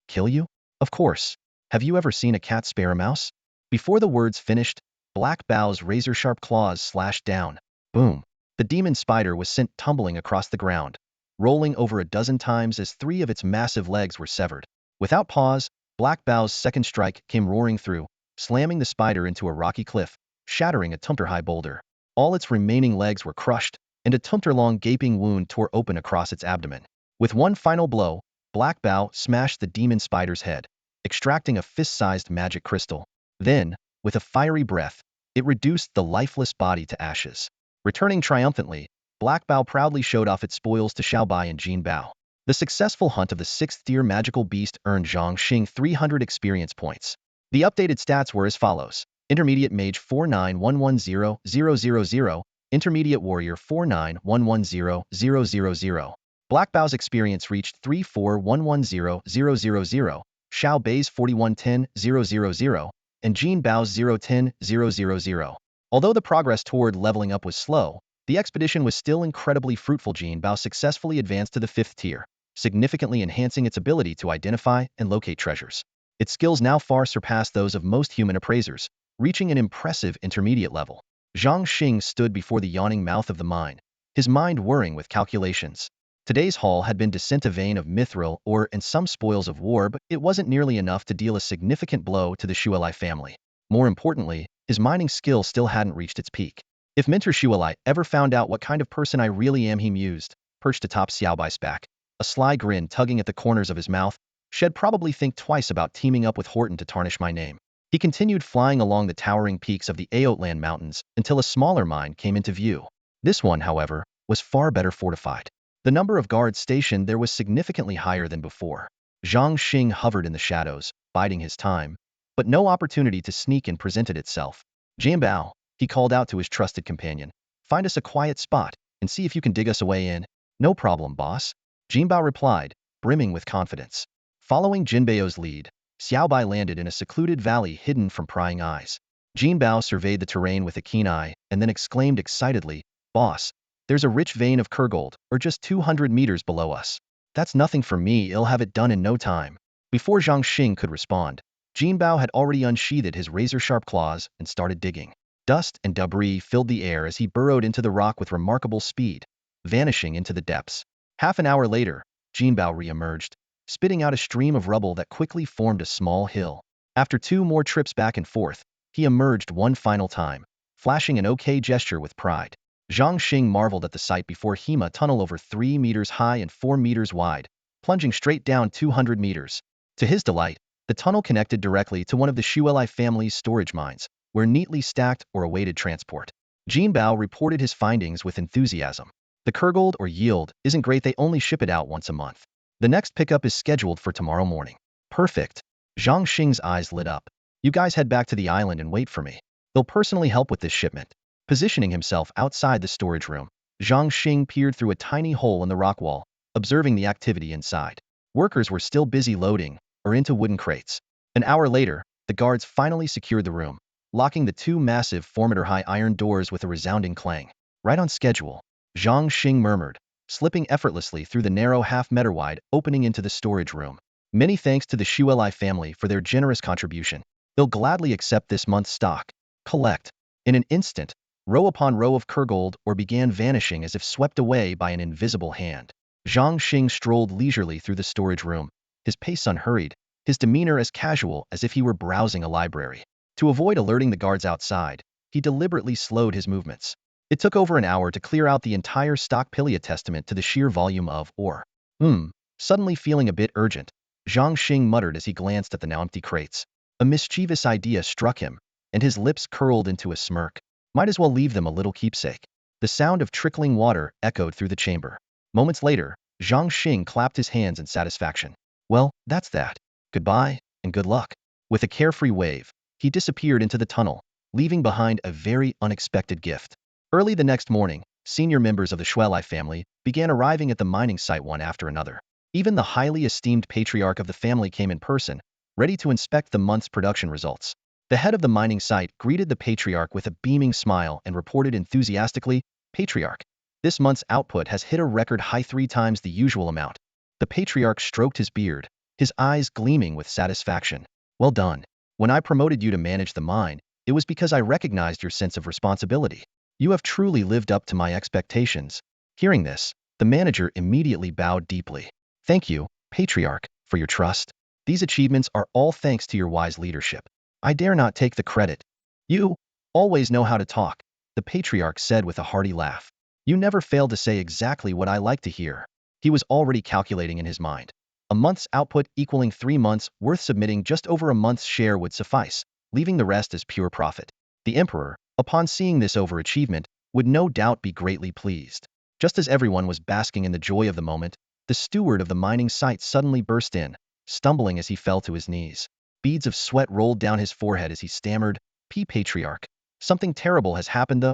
"Kill you? Of course. Have you ever seen a cat spare a mouse?" Before the words finished, Black Bao's razor-sharp claws slashed down. Boom. The demon spider was sent tumbling across the ground, rolling over a dozen times as 3 of its massive legs were severed. Without pause, Black Bao's second strike came roaring through, slamming the spider into a rocky cliff, shattering a tumter-high boulder. All its remaining legs were crushed, and a tumter-long gaping wound tore open across its abdomen. With one final blow, Black Bao smashed the demon spider's head, extracting a fist-sized magic crystal. Then, with a fiery breath, it reduced the lifeless body to ashes. Returning triumphantly, Black Bao proudly showed off its spoils to Xiaobai and Jin Bao. The successful hunt of the 6th-tier magical beast earned Zhang Xing 300 experience points. The updated stats were as follows: Intermediate Mage 49110000, Intermediate Warrior 49110000. Black Bao's experience reached 3411000, Xiao Bai's 4110000, and Jin Bao's 010000. Although the progress toward leveling up was slow, the expedition was still incredibly fruitful. Jin Bao successfully advanced to the 5th tier, significantly enhancing its ability to identify and locate treasures. Its skills now far surpassed those of most human appraisers, reaching an impressive intermediate level. Zhang Xing stood before the yawning mouth of the mine, his mind whirring with calculations. Today's haul had been descent a vein of Mithril ore and some spoils of war, but it wasn't nearly enough to deal a significant blow to the Shuelai family. More importantly, his mining skill still hadn't reached its peak. "If Mentor Shuelai ever found out what kind of person I really am," he mused, perched atop Xiaobai's back, a sly grin tugging at the corners of his mouth. "Shed probably think twice about teaming up with Horton to tarnish my name." He continued flying along the towering peaks of the Aotland Mountains until a smaller mine came into view. This one, however, was far better fortified. The number of guards stationed there was significantly higher than before. Zhang Xing hovered in the shadows, biding his time, but no opportunity to sneak in presented itself. "Jianbao," he called out to his trusted companion, "find us a quiet spot and see if you can dig us a way in." "No problem, boss," Jianbao replied, brimming with confidence. Following Jinbao's lead, Xiaobai landed in a secluded valley hidden from prying eyes. Jinbao surveyed the terrain with a keen eye and then exclaimed excitedly, "Boss, there's a rich vein of Kurgold, or just 200 meters below us." "That's nothing for me, I'll have it done in no time." Before Zhang Xing could respond, Jinbao had already unsheathed his razor-sharp claws and started digging. Dust and debris filled the air as he burrowed into the rock with remarkable speed, vanishing into the depths. Half an hour later, Jinbao re-emerged, spitting out a stream of rubble that quickly formed a small hill. After 2 more trips back and forth, he emerged one final time, flashing an okay gesture with pride. Zhang Xing marveled at the sight before him, a tunnel over 3 meters high and 4 meters wide, plunging straight down 200 meters. To his delight, the tunnel connected directly to one of the Shueli family's storage mines, where neatly stacked or awaited transport. Jinbao reported his findings with enthusiasm. "The Kurgold or yield isn't great, they only ship it out once a month. The next pickup is scheduled for tomorrow morning." "Perfect." Zhang Xing's eyes lit up. "You guys head back to the island and wait for me. They'll personally help with this shipment." Positioning himself outside the storage room, Zhang Xing peered through a tiny hole in the rock wall, observing the activity inside. Workers were still busy loading or into wooden crates. An hour later, the guards finally secured the room, locking the 2 massive 4-meter-high iron doors with a resounding clang. "Right on schedule," Zhang Xing murmured, slipping effortlessly through the narrow half-meter-wide opening into the storage room. "Many thanks to the Shueli family for their generous contribution. They'll gladly accept this month's stock." Collect. In an instant, row upon row of Kurgold ore began vanishing as if swept away by an invisible hand. Zhang Xing strolled leisurely through the storage room, his pace unhurried, his demeanor as casual as if he were browsing a library. To avoid alerting the guards outside, he deliberately slowed his movements. It took over an hour to clear out the entire stock Pilia testament to the sheer volume of ore. Suddenly feeling a bit urgent, Zhang Xing muttered as he glanced at the now empty crates. A mischievous idea struck him, and his lips curled into a smirk. Might as well leave them a little keepsake. The sound of trickling water echoed through the chamber. Moments later, Zhang Xing clapped his hands in satisfaction. "Well, that's that. Goodbye, and good luck." With a carefree wave, he disappeared into the tunnel, leaving behind a very unexpected gift. Early the next morning, senior members of the Shueli family began arriving at the mining site one after another. Even the highly esteemed patriarch of the family came in person, ready to inspect the month's production results. The head of the mining site greeted the patriarch with a beaming smile and reported enthusiastically, "Patriarch, this month's output has hit a record high 3 times the usual amount." The patriarch stroked his beard, his eyes gleaming with satisfaction. "Well done. When I promoted you to manage the mine, it was because I recognized your sense of responsibility. You have truly lived up to my expectations." Hearing this, the manager immediately bowed deeply. "Thank you, Patriarch, for your trust. These achievements are all thanks to your wise leadership. I dare not take the credit." "You always know how to talk," the patriarch said with a hearty laugh. "You never fail to say exactly what I like to hear." He was already calculating in his mind. A month's output equaling 3 months worth submitting just over a month's share would suffice, leaving the rest as pure profit. The emperor, upon seeing this overachievement, would no doubt be greatly pleased. Just as everyone was basking in the joy of the moment, the steward of the mining site suddenly burst in, stumbling as he fell to his knees. Beads of sweat rolled down his forehead as he stammered, Patriarch, something terrible has happened,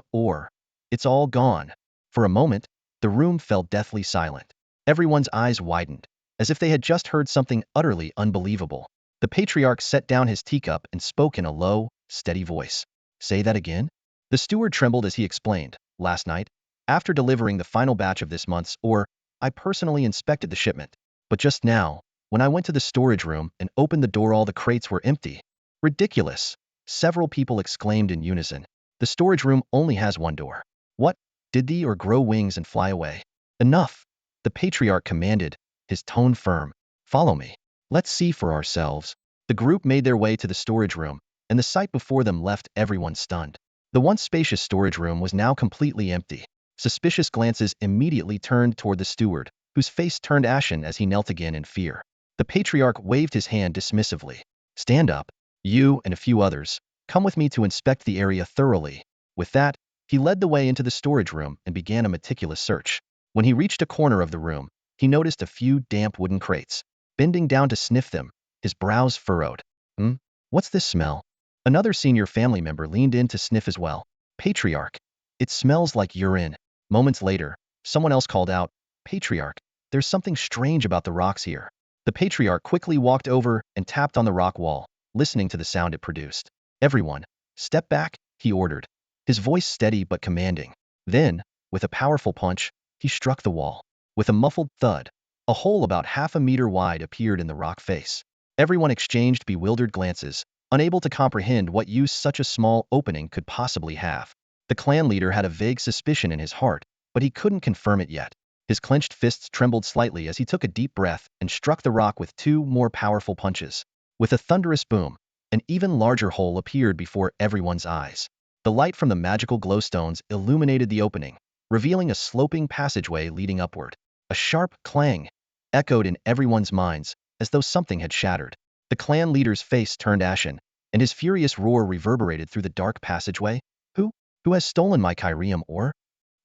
it's all gone." For a moment, the room fell deathly silent. Everyone's eyes widened, as if they had just heard something utterly unbelievable. The patriarch set down his teacup and spoke in a low, steady voice. "Say that again?" The steward trembled as he explained. "Last night, after delivering the final batch of this month's ore, I personally inspected the shipment. But just now, when I went to the storage room and opened the door, all the crates were empty." "Ridiculous!" several people exclaimed in unison. "The storage room only has 1 door. What? Did the ore grow wings and fly away?" "Enough!" the patriarch commanded, his tone firm. "Follow me. Let's see for ourselves." The group made their way to the storage room, and the sight before them left everyone stunned. The once spacious storage room was now completely empty. Suspicious glances immediately turned toward the steward, whose face turned ashen as he knelt again in fear. The patriarch waved his hand dismissively. Stand up. You and a few others. Come with me to inspect the area thoroughly. With that, he led the way into the storage room and began a meticulous search. When he reached a corner of the room, he noticed a few damp wooden crates. Bending down to sniff them, his brows furrowed. What's this smell? Another senior family member leaned in to sniff as well. Patriarch. It smells like urine. Moments later, someone else called out, Patriarch, there's something strange about the rocks here. The patriarch quickly walked over and tapped on the rock wall, listening to the sound it produced. Everyone, step back, he ordered, his voice steady but commanding. Then, with a powerful punch, he struck the wall. With a muffled thud, a hole about half a meter wide appeared in the rock face. Everyone exchanged bewildered glances, unable to comprehend what use such a small opening could possibly have. The clan leader had a vague suspicion in his heart, but he couldn't confirm it yet. His clenched fists trembled slightly as he took a deep breath and struck the rock with two more powerful punches. With a thunderous boom, an even larger hole appeared before everyone's eyes. The light from the magical glowstones illuminated the opening, revealing a sloping passageway leading upward. A sharp clang echoed in everyone's minds, as though something had shattered. The clan leader's face turned ashen, and his furious roar reverberated through the dark passageway. Who has stolen my Kyrium ore?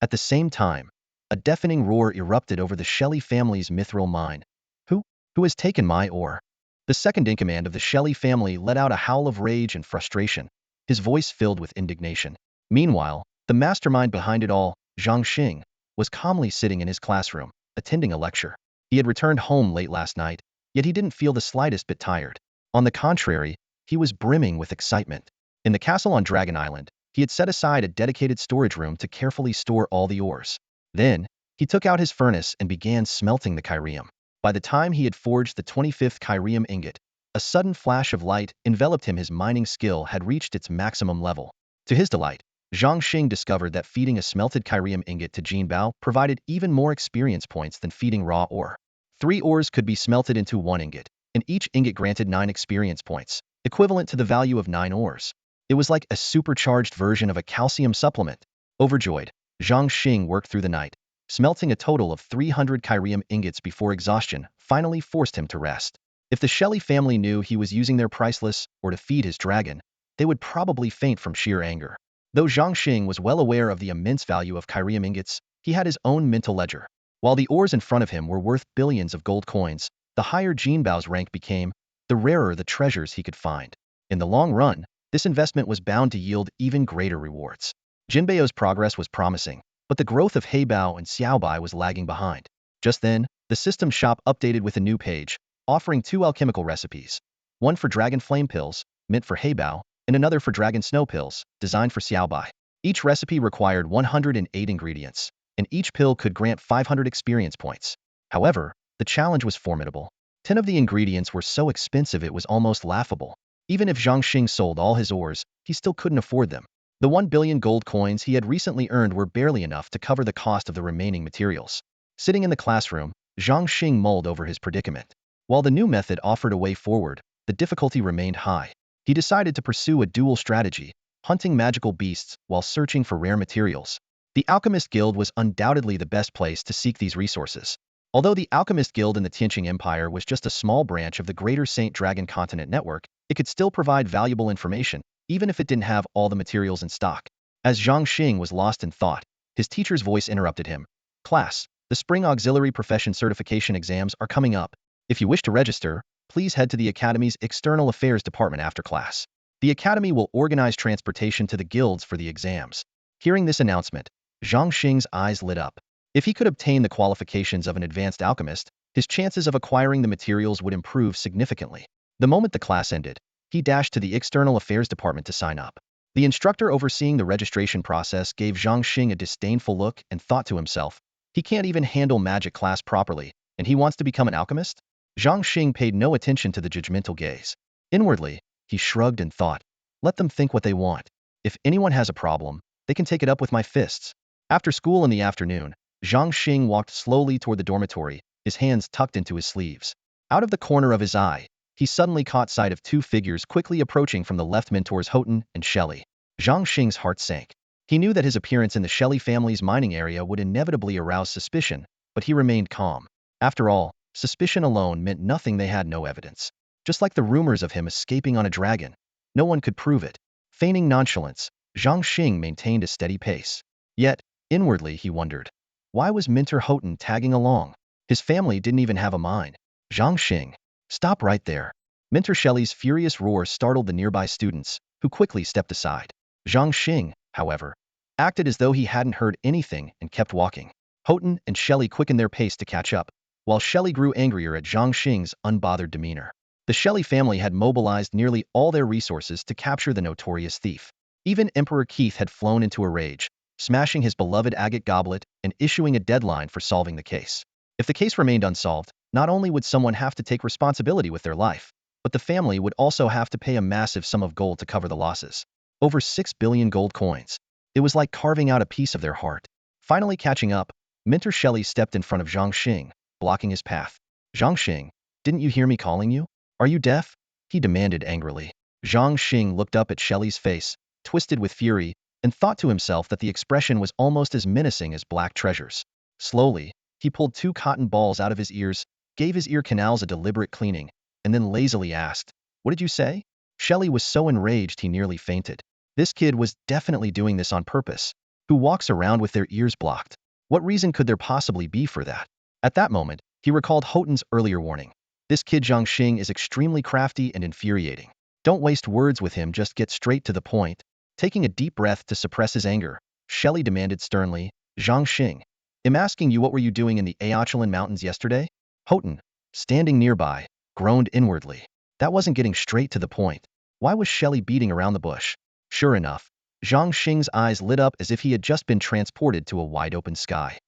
At the same time, a deafening roar erupted over the Shelley family's Mithril mine. Who has taken my ore? The second-in-command of the Shelley family let out a howl of rage and frustration, his voice filled with indignation. Meanwhile, the mastermind behind it all, Zhang Xing, was calmly sitting in his classroom, attending a lecture. He had returned home late last night, yet he didn't feel the slightest bit tired. On the contrary, he was brimming with excitement. In the castle on Dragon Island, he had set aside a dedicated storage room to carefully store all the ores. Then, he took out his furnace and began smelting the Kyrium. By the time he had forged the 25th Kyrium ingot, a sudden flash of light enveloped him. His mining skill had reached its maximum level. To his delight, Zhang Xing discovered that feeding a smelted Kyrium ingot to Jinbao provided even more experience points than feeding raw ore. 3 ores could be smelted into 1 ingot, and each ingot granted 9 experience points, equivalent to the value of 9 ores. It was like a supercharged version of a calcium supplement. Overjoyed, Zhang Xing worked through the night, smelting a total of 300 Kyrium ingots before exhaustion finally forced him to rest. If the Shelley family knew he was using their priceless ore to feed his dragon, they would probably faint from sheer anger. Though Zhang Xing was well aware of the immense value of Kyrium ingots, he had his own mental ledger. While the ores in front of him were worth billions of gold coins, the higher Jinbao's rank became, the rarer the treasures he could find. In the long run, this investment was bound to yield even greater rewards. Jinbao's progress was promising, but the growth of heybao and xiaobai was lagging behind. Just then, the system shop updated with a new page, offering 2 alchemical recipes, one for dragon flame pills, meant for heybao, and another for dragon snow pills, designed for xiaobai. Each recipe required 108 ingredients, and each pill could grant 500 experience points. However, the challenge was formidable. 10 of the ingredients were so expensive it was almost laughable. Even if Zhang Xing sold all his ores, he still couldn't afford them. The 1 billion gold coins he had recently earned were barely enough to cover the cost of the remaining materials. Sitting in the classroom, Zhang Xing mulled over his predicament. While the new method offered a way forward, the difficulty remained high. He decided to pursue a dual strategy, hunting magical beasts while searching for rare materials. The Alchemist Guild was undoubtedly the best place to seek these resources. Although the Alchemist Guild in the Tianqing Empire was just a small branch of the greater Saint Dragon Continent network, it could still provide valuable information, even if it didn't have all the materials in stock. As Zhang Xing was lost in thought, his teacher's voice interrupted him. Class, the Spring Auxiliary Profession Certification exams are coming up. If you wish to register, please head to the Academy's External Affairs Department after class. The Academy will organize transportation to the guilds for the exams. Hearing this announcement, Zhang Xing's eyes lit up. If he could obtain the qualifications of an advanced alchemist, his chances of acquiring the materials would improve significantly. The moment the class ended, he dashed to the External Affairs Department to sign up. The instructor overseeing the registration process gave Zhang Xing a disdainful look and thought to himself, he can't even handle magic class properly, and he wants to become an alchemist? Zhang Xing paid no attention to the judgmental gaze. Inwardly, he shrugged and thought, let them think what they want. If anyone has a problem, they can take it up with my fists. After school in the afternoon, Zhang Xing walked slowly toward the dormitory, his hands tucked into his sleeves. Out of the corner of his eye, he suddenly caught sight of 2 figures quickly approaching from the left, mentors Houghton and Shelley. Zhang Xing's heart sank. He knew that his appearance in the Shelley family's mining area would inevitably arouse suspicion, but he remained calm. After all, suspicion alone meant nothing. They had no evidence. Just like the rumors of him escaping on a dragon, no one could prove it. Feigning nonchalance, Zhang Xing maintained a steady pace. Yet, inwardly he wondered, why was Minter Houghton tagging along? His family didn't even have a mine. Zhang Xing, stop right there. Minter Shelley's furious roar startled the nearby students, who quickly stepped aside. Zhang Xing, however, acted as though he hadn't heard anything and kept walking. Houghton and Shelley quickened their pace to catch up, while Shelley grew angrier at Zhang Xing's unbothered demeanor. The Shelley family had mobilized nearly all their resources to capture the notorious thief. Even Emperor Keith had flown into a rage, smashing his beloved agate goblet and issuing a deadline for solving the case. If the case remained unsolved, not only would someone have to take responsibility with their life, but the family would also have to pay a massive sum of gold to cover the losses. Over 6 billion gold coins. It was like carving out a piece of their heart. Finally catching up, Minter Shelley stepped in front of Zhang Xing, blocking his path. Zhang Xing, didn't you hear me calling you? Are you deaf? He demanded angrily. Zhang Xing looked up at Shelley's face, twisted with fury, and thought to himself that the expression was almost as menacing as black treasures. Slowly, he pulled 2 cotton balls out of his ears, gave his ear canals a deliberate cleaning, and then lazily asked, "What did you say?" Shelley was so enraged he nearly fainted. This kid was definitely doing this on purpose. Who walks around with their ears blocked? What reason could there possibly be for that? At that moment, he recalled Houghton's earlier warning. This kid Zhang Xing is extremely crafty and infuriating. Don't waste words with him, just get straight to the point. Taking a deep breath to suppress his anger, Shelley demanded sternly, "Zhang Xing, I'm asking you, what were you doing in the Hatchling Mountains yesterday?" Houghton, standing nearby, groaned inwardly. That wasn't getting straight to the point. Why was Shelley beating around the bush? Sure enough, Zhang Xing's eyes lit up as if he had just been transported to a wide-open sky.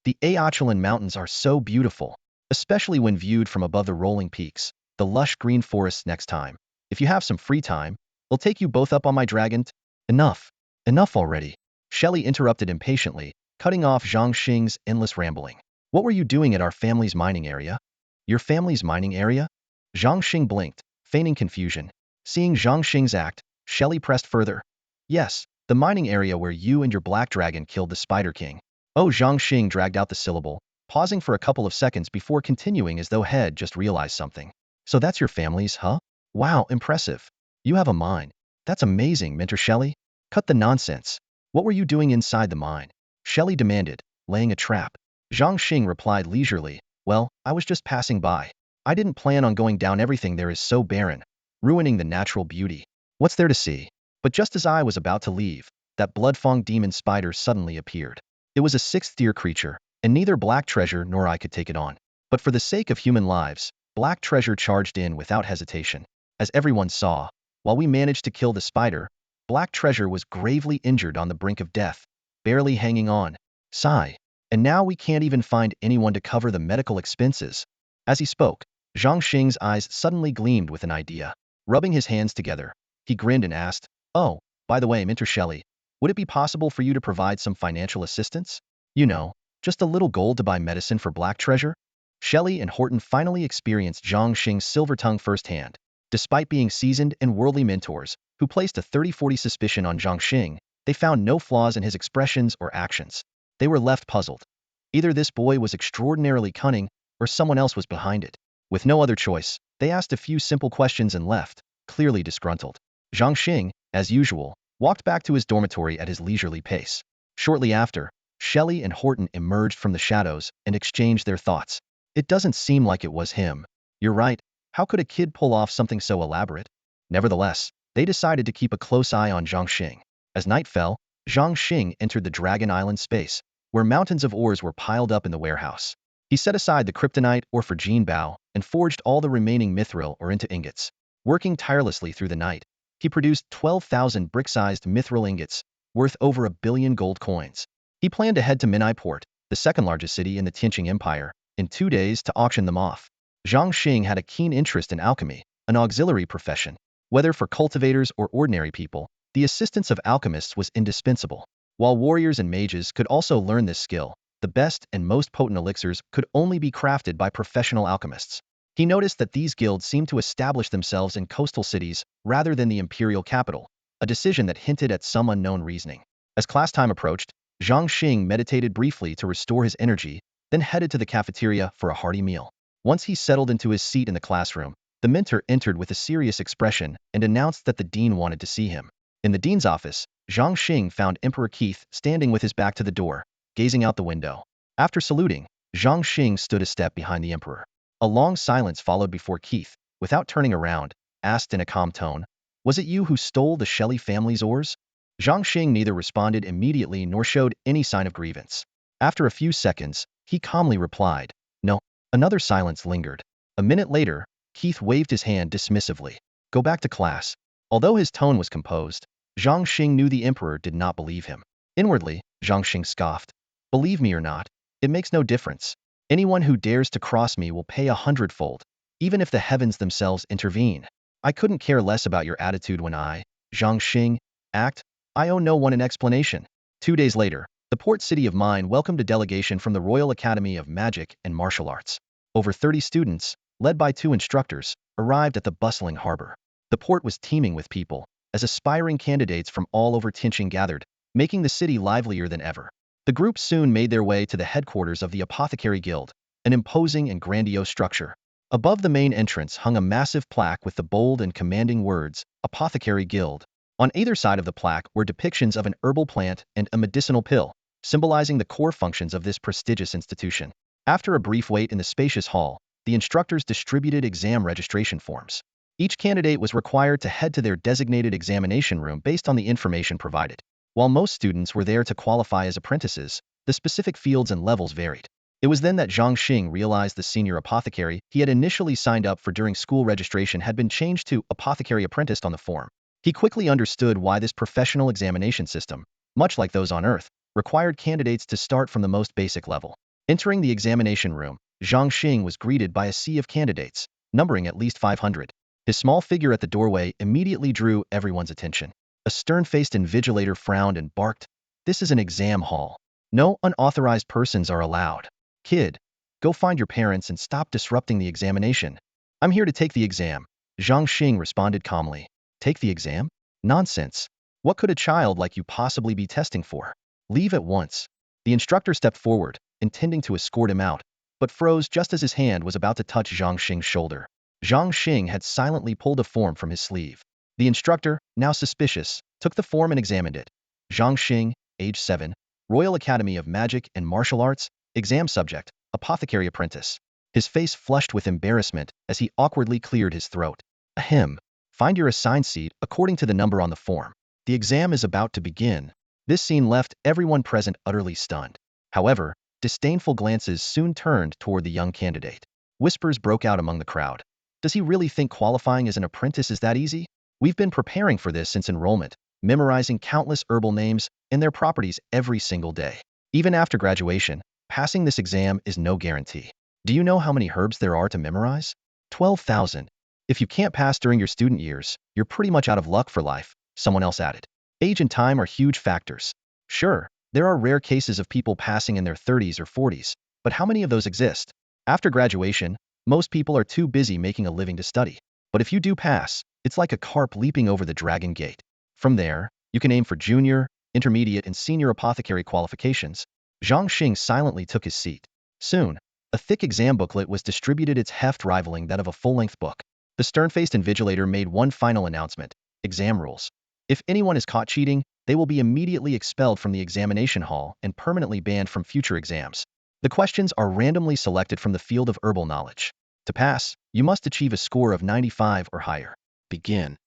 The Hatchling Mountains are so beautiful, especially when viewed from above the rolling peaks, the lush green forests. Next time, if you have some free time, I'll take you both up on my dragon. Enough. Enough already. Shelley interrupted impatiently, cutting off Zhang Xing's endless rambling. What were you doing at our family's mining area? Your family's mining area? Zhang Xing blinked, feigning confusion. Seeing Zhang Xing's act, Shelley pressed further. Yes, the mining area where you and your black dragon killed the Spider King. Oh, Zhang Xing dragged out the syllable, pausing for a couple of seconds before continuing as though he'd just realized something. So that's your family's, huh? Wow, impressive. You have a mine. That's amazing, Minter Shelley. Cut the nonsense. What were you doing inside the mine? Shelley demanded, laying a trap. Zhang Xing replied leisurely, well, I was just passing by. I didn't plan on going down. Everything there is so barren, ruining the natural beauty. What's there to see? But just as I was about to leave, that blood-fong demon spider suddenly appeared. It was a 6th-tier creature, and neither Black Treasure nor I could take it on. But for the sake of human lives, Black Treasure charged in without hesitation. As everyone saw, while we managed to kill the spider, Black Treasure was gravely injured on the brink of death, barely hanging on. Sigh. And now we can't even find anyone to cover the medical expenses. As he spoke, Zhang Xing's eyes suddenly gleamed with an idea. Rubbing his hands together, he grinned and asked, "Oh, by the way, Minter Shelley, would it be possible for you to provide some financial assistance? You know, just a little gold to buy medicine for Black Treasure?" Shelley and Houghton finally experienced Zhang Xing's silver tongue firsthand. Despite being seasoned and worldly mentors, who placed a 30-40 suspicion on Zhang Xing, they found no flaws in his expressions or actions. They were left puzzled. Either this boy was extraordinarily cunning, or someone else was behind it. With no other choice, they asked a few simple questions and left, clearly disgruntled. Zhang Xing, as usual, walked back to his dormitory at his leisurely pace. Shortly after, Shelley and Houghton emerged from the shadows and exchanged their thoughts. It doesn't seem like it was him. You're right, how could a kid pull off something so elaborate? Nevertheless, they decided to keep a close eye on Zhang Xing. As night fell, Zhang Xing entered the Dragon Island space, where mountains of ores were piled up in the warehouse. He set aside the kryptonite ore for heybao and forged all the remaining mithril ore into ingots. Working tirelessly through the night, he produced 12,000 brick-sized mithril ingots, worth over 1 billion gold coins. He planned to head to Minai Port, the second-largest city in the Tianqing Empire, in 2 days to auction them off. Zhang Xing had a keen interest in alchemy, an auxiliary profession. Whether for cultivators or ordinary people, the assistance of alchemists was indispensable. While warriors and mages could also learn this skill, the best and most potent elixirs could only be crafted by professional alchemists. He noticed that these guilds seemed to establish themselves in coastal cities rather than the imperial capital, a decision that hinted at some unknown reasoning. As class time approached, Zhang Xing meditated briefly to restore his energy, then headed to the cafeteria for a hearty meal. Once he settled into his seat in the classroom, the mentor entered with a serious expression and announced that the dean wanted to see him. In the dean's office, Zhang Xing found Emperor Keith standing with his back to the door, gazing out the window. After saluting, Zhang Xing stood a step behind the emperor. A long silence followed before Keith, without turning around, asked in a calm tone, "Was it you who stole the Shelley family's ores?" Zhang Xing neither responded immediately nor showed any sign of grievance. After a few seconds, he calmly replied, "No." Another silence lingered. A minute later, Keith waved his hand dismissively. "Go back to class." Although his tone was composed, Zhang Xing knew the emperor did not believe him. Inwardly, Zhang Xing scoffed. "Believe me or not, it makes no difference. Anyone who dares to cross me will pay 100-fold, even if the heavens themselves intervene. I couldn't care less about your attitude when I, Zhang Xing, act. I owe no one an explanation." 2 days later, the port city of Mine welcomed a delegation from the Royal Academy of Magic and Martial Arts. Over 30 students, led by 2 instructors, arrived at the bustling harbor. The port was teeming with people, as aspiring candidates from all over Tianqing gathered, making the city livelier than ever. The group soon made their way to the headquarters of the Apothecary Guild, an imposing and grandiose structure. Above the main entrance hung a massive plaque with the bold and commanding words, "Apothecary Guild." On either side of the plaque were depictions of an herbal plant and a medicinal pill, symbolizing the core functions of this prestigious institution. After a brief wait in the spacious hall, the instructors distributed exam registration forms. Each candidate was required to head to their designated examination room based on the information provided. While most students were there to qualify as apprentices, the specific fields and levels varied. It was then that Zhang Xing realized the senior apothecary he had initially signed up for during school registration had been changed to apothecary apprentice on the form. He quickly understood why this professional examination system, much like those on Earth, required candidates to start from the most basic level. Entering the examination room, Zhang Xing was greeted by a sea of candidates, numbering at least 500. His small figure at the doorway immediately drew everyone's attention. A stern-faced invigilator frowned and barked, "This is an exam hall. No unauthorized persons are allowed. Kid, go find your parents and stop disrupting the examination." "I'm here to take the exam," Zhang Xing responded calmly. "Take the exam? Nonsense. What could a child like you possibly be testing for? Leave at once." The instructor stepped forward, intending to escort him out, but froze just as his hand was about to touch Zhang Xing's shoulder. Zhang Xing had silently pulled a form from his sleeve. The instructor, now suspicious, took the form and examined it. Zhang Xing, age 7, Royal Academy of Magic and Martial Arts, exam subject, apothecary apprentice. His face flushed with embarrassment as he awkwardly cleared his throat. "Ahem. Find your assigned seat according to the number on the form. The exam is about to begin." This scene left everyone present utterly stunned. However, disdainful glances soon turned toward the young candidate. Whispers broke out among the crowd. "Does he really think qualifying as an apprentice is that easy? We've been preparing for this since enrollment, memorizing countless herbal names and their properties every single day. Even after graduation, passing this exam is no guarantee. Do you know how many herbs there are to memorize? 12,000. If you can't pass during your student years, you're pretty much out of luck for life," someone else added. Age and time are huge factors. Sure, there are rare cases of people passing in their 30s or 40s, but how many of those exist? After graduation, most people are too busy making a living to study. But if you do pass, it's like a carp leaping over the dragon gate. From there, you can aim for junior, intermediate, and senior apothecary qualifications. Zhang Xing silently took his seat. Soon, a thick exam booklet was distributed, its heft rivaling that of a full-length book. The stern-faced invigilator made one final announcement: exam rules. If anyone is caught cheating, they will be immediately expelled from the examination hall and permanently banned from future exams. The questions are randomly selected from the field of herbal knowledge. To pass, you must achieve a score of 95 or higher. Begin.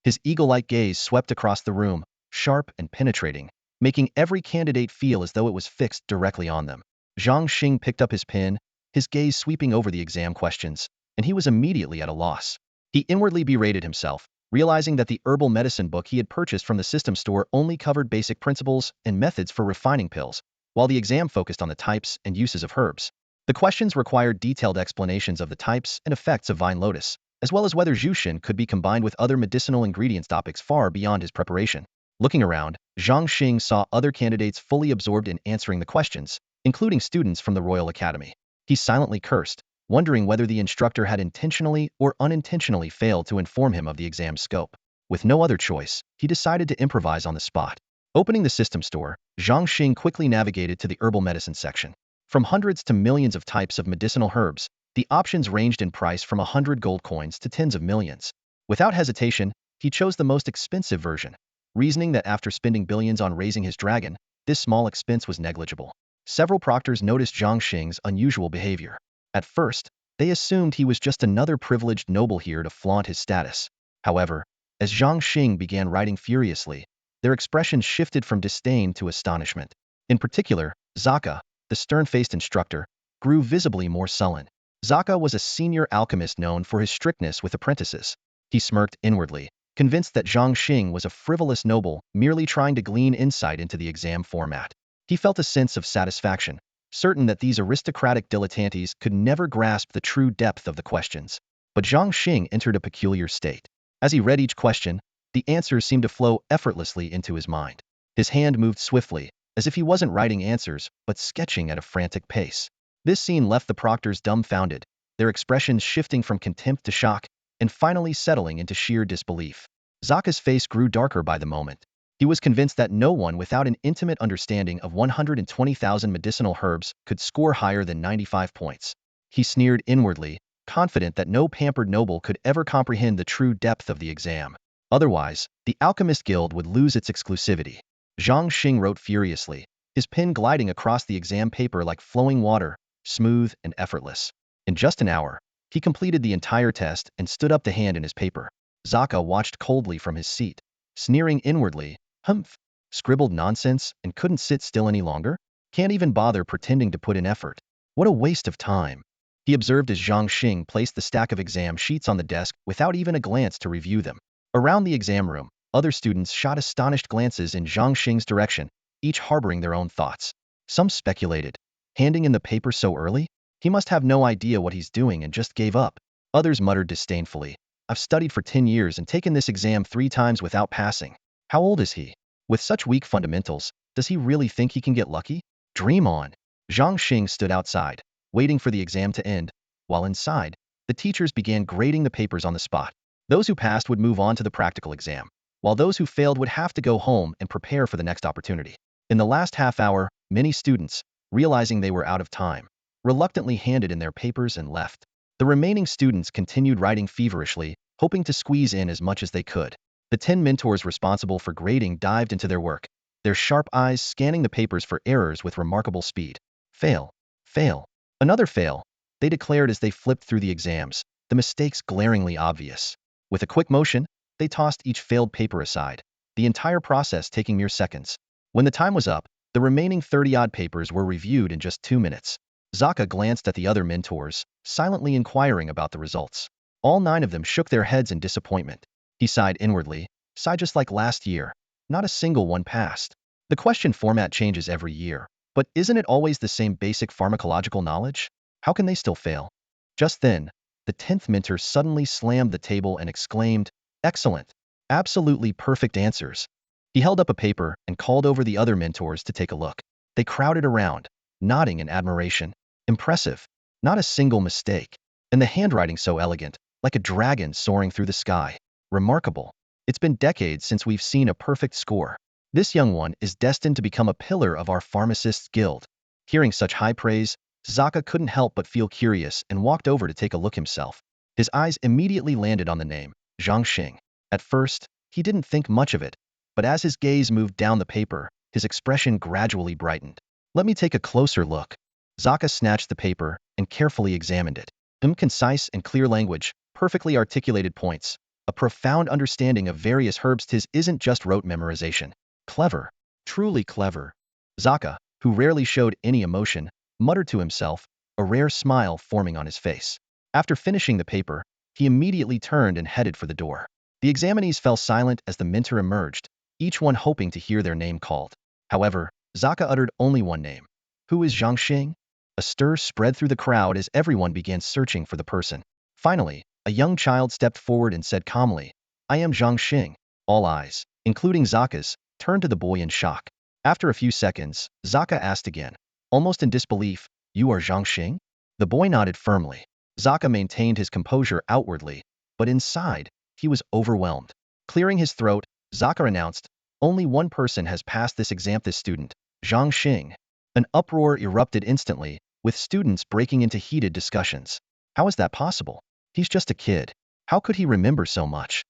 His eagle-like gaze swept across the room, sharp and penetrating, making every candidate feel as though it was fixed directly on them. Zhang Xing picked up his pen, his gaze sweeping over the exam questions, and he was immediately at a loss. He inwardly berated himself, realizing that the herbal medicine book he had purchased from the system store only covered basic principles and methods for refining pills, while the exam focused on the types and uses of herbs. The questions required detailed explanations of the types and effects of vine lotus, as well as whether Jushin could be combined with other medicinal ingredients, topics far beyond his preparation. Looking around, Zhang Xing saw other candidates fully absorbed in answering the questions, including students from the Royal Academy. He silently cursed, wondering whether the instructor had intentionally or unintentionally failed to inform him of the exam's scope. With no other choice, he decided to improvise on the spot. Opening the system store, Zhang Xing quickly navigated to the herbal medicine section. From hundreds to millions of types of medicinal herbs, the options ranged in price from 100 gold coins to tens of millions. Without hesitation, he chose the most expensive version, reasoning that after spending billions on raising his dragon, this small expense was negligible. Several proctors noticed Zhang Xing's unusual behavior. At first, they assumed he was just another privileged noble here to flaunt his status. However, as Zhang Xing began writing furiously, their expressions shifted from disdain to astonishment. In particular, Zaka, the stern-faced instructor, grew visibly more sullen. Zaka was a senior alchemist known for his strictness with apprentices. He smirked inwardly, convinced that Zhang Xing was a frivolous noble merely trying to glean insight into the exam format. He felt a sense of satisfaction, certain that these aristocratic dilettantes could never grasp the true depth of the questions. But Zhang Xing entered a peculiar state. As he read each question, the answers seemed to flow effortlessly into his mind. His hand moved swiftly, as if he wasn't writing answers, but sketching at a frantic pace. This scene left the proctors dumbfounded, their expressions shifting from contempt to shock, and finally settling into sheer disbelief. Zaka's face grew darker by the moment. He was convinced that no one without an intimate understanding of 120,000 medicinal herbs could score higher than 95 points. He sneered inwardly, confident that no pampered noble could ever comprehend the true depth of the exam. Otherwise, the Alchemist Guild would lose its exclusivity. Zhang Xing wrote furiously, his pen gliding across the exam paper like flowing water, smooth and effortless. In just an hour, he completed the entire test and stood up to hand in his paper. Zaka watched coldly from his seat, sneering inwardly, humph, scribbled nonsense and couldn't sit still any longer? Can't even bother pretending to put in effort. What a waste of time. He observed as Zhang Xing placed the stack of exam sheets on the desk without even a glance to review them. Around the exam room, other students shot astonished glances in Zhang Xing's direction, each harboring their own thoughts. Some speculated, handing in the paper so early? He must have no idea what he's doing and just gave up. Others muttered disdainfully, I've studied for 10 years and taken this exam 3 times without passing. How old is he? With such weak fundamentals, does he really think he can get lucky? Dream on. Zhang Xing stood outside, waiting for the exam to end, while inside, the teachers began grading the papers on the spot. Those who passed would move on to the practical exam, while those who failed would have to go home and prepare for the next opportunity. In the last half hour, many students, realizing they were out of time, reluctantly handed in their papers and left. The remaining students continued writing feverishly, hoping to squeeze in as much as they could. The 10 mentors responsible for grading dived into their work, their sharp eyes scanning the papers for errors with remarkable speed. Fail. Fail. Another fail, they declared as they flipped through the exams, the mistakes glaringly obvious. With a quick motion, they tossed each failed paper aside, the entire process taking mere seconds. When the time was up, the remaining 30-odd papers were reviewed in just 2 minutes. Zaka glanced at the other mentors, silently inquiring about the results. All 9 of them shook their heads in disappointment. He sighed inwardly, sighed just like last year. Not a single one passed. The question format changes every year, but isn't it always the same basic pharmacological knowledge? How can they still fail? Just then, the 10th mentor suddenly slammed the table and exclaimed, Excellent! Absolutely perfect answers. He held up a paper and called over the other mentors to take a look. They crowded around, nodding in admiration. Impressive. Not a single mistake. And the handwriting so elegant, like a dragon soaring through the sky. Remarkable. It's been decades since we've seen a perfect score. This young one is destined to become a pillar of our pharmacists' guild. Hearing such high praise, Zaka couldn't help but feel curious and walked over to take a look himself. His eyes immediately landed on the name, Zhang Xing. At first, he didn't think much of it, but as his gaze moved down the paper, his expression gradually brightened. Let me take a closer look. Zaka snatched the paper and carefully examined it. Concise and clear language, perfectly articulated points, a profound understanding of various herbs. Tis isn't just rote memorization. Clever. Truly clever. Zaka, who rarely showed any emotion, muttered to himself, a rare smile forming on his face. After finishing the paper, he immediately turned and headed for the door. The examinees fell silent as the mentor emerged, each one hoping to hear their name called. However, Zaka uttered only one name. Who is Zhang Xing? A stir spread through the crowd as everyone began searching for the person. Finally, a young child stepped forward and said calmly, I am Zhang Xing. All eyes, including Zaka's, turned to the boy in shock. After a few seconds, Zaka asked again, almost in disbelief, You are Zhang Xing? The boy nodded firmly. Zaka maintained his composure outwardly, but inside, he was overwhelmed. Clearing his throat, Zaka announced, Only one person has passed this exam, this student, Zhang Xing. An uproar erupted instantly, with students breaking into heated discussions. How is that possible? He's just a kid. How could he remember so much?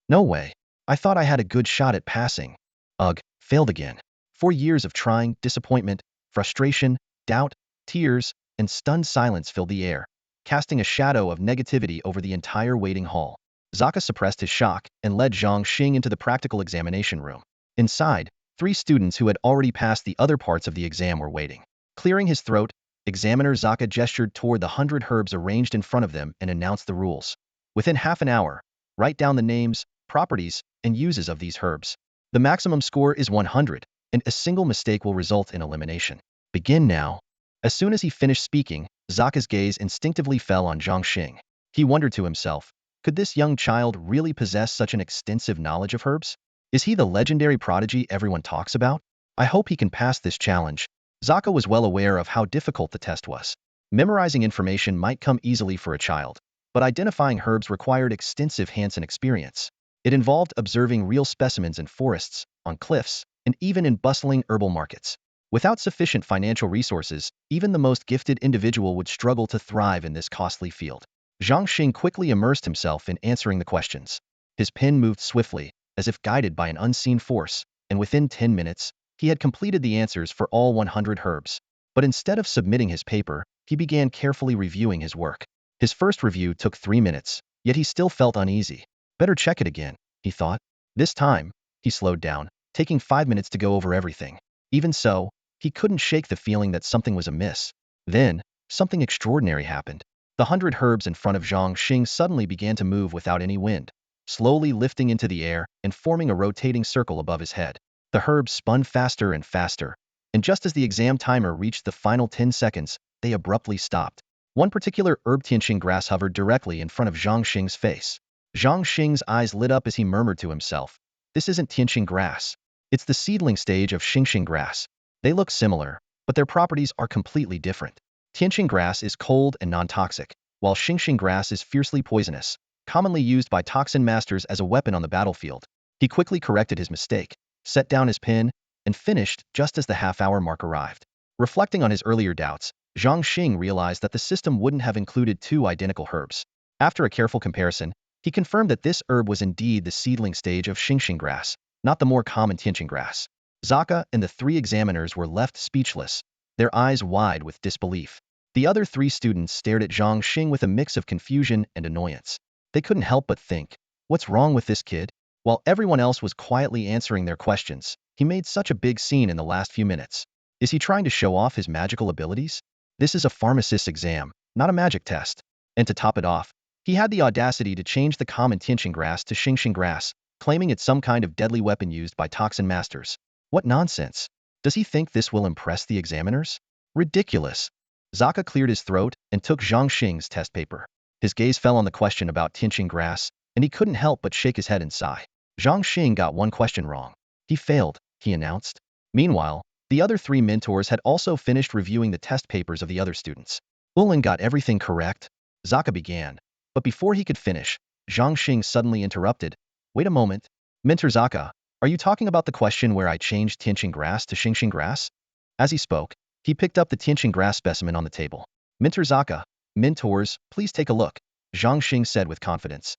No way. I thought I had a good shot at passing. Ugh, failed again. 4 years of trying, disappointment, frustration, doubt, tears, and stunned silence filled the air, casting a shadow of negativity over the entire waiting hall. Zaka suppressed his shock and led Zhang Xing into the practical examination room. Inside, 3 students who had already passed the other parts of the exam were waiting. Clearing his throat, Examiner Zaka gestured toward the 100 herbs arranged in front of them and announced the rules. Within half an hour, write down the names, properties, and uses of these herbs. The maximum score is 100, and a single mistake will result in elimination. Begin now. As soon as he finished speaking, Zaka's gaze instinctively fell on Zhang Xing. He wondered to himself, could this young child really possess such an extensive knowledge of herbs? Is he the legendary prodigy everyone talks about? I hope he can pass this challenge. Zaka was well aware of how difficult the test was. Memorizing information might come easily for a child, but identifying herbs required extensive hands-on experience. It involved observing real specimens in forests, on cliffs, and even in bustling herbal markets. Without sufficient financial resources, even the most gifted individual would struggle to thrive in this costly field. Zhang Xing quickly immersed himself in answering the questions. His pen moved swiftly, as if guided by an unseen force, and within 10 minutes, he had completed the answers for all 100 herbs. But instead of submitting his paper, he began carefully reviewing his work. His first review took 3 minutes, yet he still felt uneasy. Better check it again, he thought. This time, he slowed down, taking 5 minutes to go over everything. Even so, he couldn't shake the feeling that something was amiss. Then, something extraordinary happened. The 100 herbs in front of Zhang Xing suddenly began to move without any wind, slowly lifting into the air and forming a rotating circle above his head. The herbs spun faster and faster, and just as the exam timer reached the final 10 seconds, they abruptly stopped. One particular herb tianqing grass hovered directly in front of Zhang Xing's face. Zhang Xing's eyes lit up as he murmured to himself, "This isn't tianqing grass. It's the seedling stage of xingxing grass. They look similar, but their properties are completely different. Tianqing grass is cold and non-toxic, while xingxing grass is fiercely poisonous, commonly used by toxin masters as a weapon on the battlefield." He quickly corrected his mistake, set down his pen, and finished just as the half-hour mark arrived. Reflecting on his earlier doubts, Zhang Xing realized that the system wouldn't have included 2 identical herbs. After a careful comparison, he confirmed that this herb was indeed the seedling stage of xingxing grass, not the more common tianqing grass. Zaka and the 3 examiners were left speechless, their eyes wide with disbelief. The other 3 students stared at Zhang Xing with a mix of confusion and annoyance. They couldn't help but think, what's wrong with this kid? While everyone else was quietly answering their questions, he made such a big scene in the last few minutes. Is he trying to show off his magical abilities? This is a pharmacist's exam, not a magic test. And to top it off, he had the audacity to change the common tianqing grass to xingxing grass, claiming it's some kind of deadly weapon used by toxin masters. What nonsense! Does he think this will impress the examiners? Ridiculous! Zaka cleared his throat and took Zhang Xing's test paper. His gaze fell on the question about tianqing grass, and he couldn't help but shake his head and sigh. Zhang Xing got one question wrong. He failed, he announced. Meanwhile, the other 3 mentors had also finished reviewing the test papers of the other students. Ulan got everything correct? Zaka began. But before he could finish, Zhang Xing suddenly interrupted. Wait a moment. Mentor Zaka, are you talking about the question where I changed tianqing grass to xingxing grass? As he spoke, he picked up the tianqing grass specimen on the table. Mentor Zaka, mentors, please take a look, Zhang Xing said with confidence.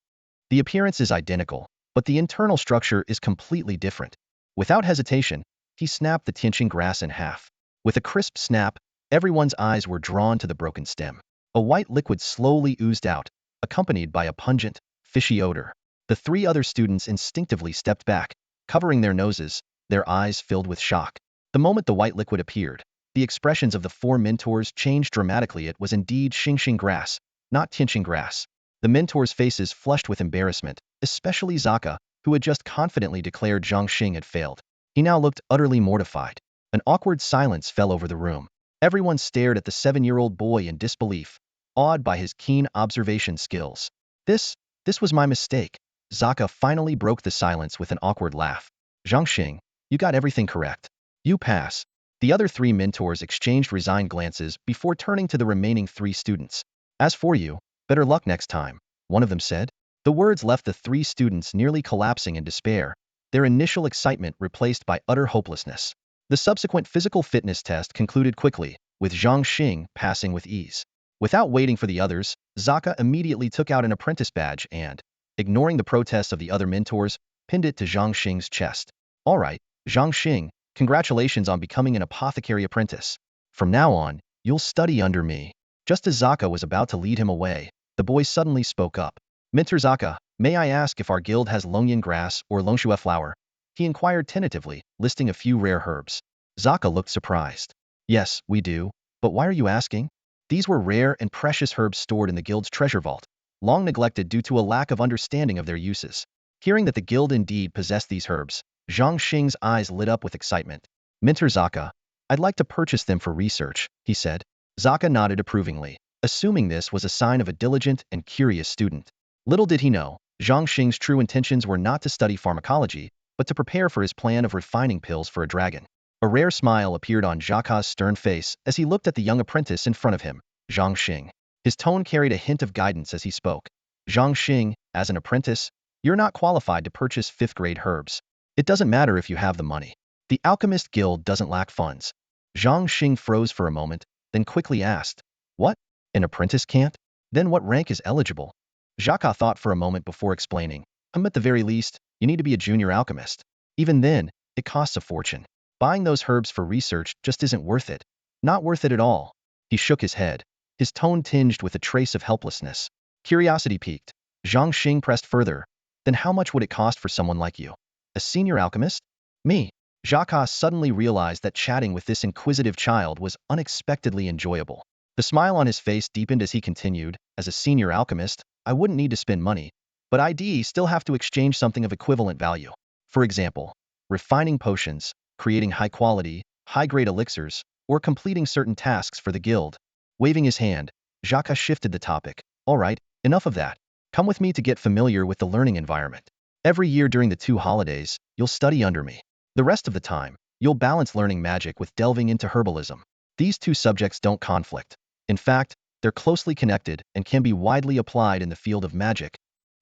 The appearance is identical, but the internal structure is completely different. Without hesitation, he snapped the tianqing grass in half. With a crisp snap, everyone's eyes were drawn to the broken stem. A white liquid slowly oozed out, accompanied by a pungent, fishy odor. The 3 other students instinctively stepped back, covering their noses, their eyes filled with shock. The moment the white liquid appeared, the expressions of the 4 mentors changed dramatically. It was indeed xingxing grass, not tianqing grass. The mentors' faces flushed with embarrassment, especially Zaka, who had just confidently declared Zhang Xing had failed. He now looked utterly mortified. An awkward silence fell over the room. Everyone stared at the 7-year-old boy in disbelief, awed by his keen observation skills. This was my mistake. Zaka finally broke the silence with an awkward laugh. Zhang Xing, you got everything correct. You pass. The other 3 mentors exchanged resigned glances before turning to the remaining 3 students. As for you, better luck next time, one of them said. The words left the 3 students nearly collapsing in despair, their initial excitement replaced by utter hopelessness. The subsequent physical fitness test concluded quickly, with Zhang Xing passing with ease. Without waiting for the others, Zaka immediately took out an apprentice badge and, ignoring the protests of the other mentors, pinned it to Zhang Xing's chest. All right, Zhang Xing, congratulations on becoming an apothecary apprentice. From now on, you'll study under me. Just as Zaka was about to lead him away, the boy suddenly spoke up. Mentor Zaka, may I ask if our guild has Longyan grass or Longshua flower? He inquired tentatively, listing a few rare herbs. Zaka looked surprised. Yes, we do, but why are you asking? These were rare and precious herbs stored in the guild's treasure vault, long neglected due to a lack of understanding of their uses. Hearing that the guild indeed possessed these herbs, Zhang Xing's eyes lit up with excitement. Mentor Zaka, I'd like to purchase them for research, he said. Zaka nodded approvingly, assuming this was a sign of a diligent and curious student. Little did he know, Zhang Xing's true intentions were not to study pharmacology, but to prepare for his plan of refining pills for a dragon. A rare smile appeared on Zaka's stern face as he looked at the young apprentice in front of him, Zhang Xing. His tone carried a hint of guidance as he spoke. Zhang Xing, as an apprentice, you're not qualified to purchase 5th-grade herbs. It doesn't matter if you have the money. The Alchemist Guild doesn't lack funds. Zhang Xing froze for a moment, then quickly asked, what? An apprentice can't? Then what rank is eligible? Zaka thought for a moment before explaining, at the very least, you need to be a junior alchemist. Even then, it costs a fortune. Buying those herbs for research just isn't worth it. Not worth it at all. He shook his head, his tone tinged with a trace of helplessness. Curiosity piqued. Zhang Xing pressed further. Then how much would it cost for someone like you? A senior alchemist? Me. Jacques suddenly realized that chatting with this inquisitive child was unexpectedly enjoyable. The smile on his face deepened as he continued, as a senior alchemist, I wouldn't need to spend money, but I'd still have to exchange something of equivalent value. For example, refining potions, creating high-quality, high-grade elixirs, or completing certain tasks for the guild. Waving his hand, Jacques shifted the topic. All right, enough of that. Come with me to get familiar with the learning environment. Every year during the 2 holidays, you'll study under me. The rest of the time, you'll balance learning magic with delving into herbalism. These 2 subjects don't conflict. In fact, they're closely connected and can be widely applied in the field of magic.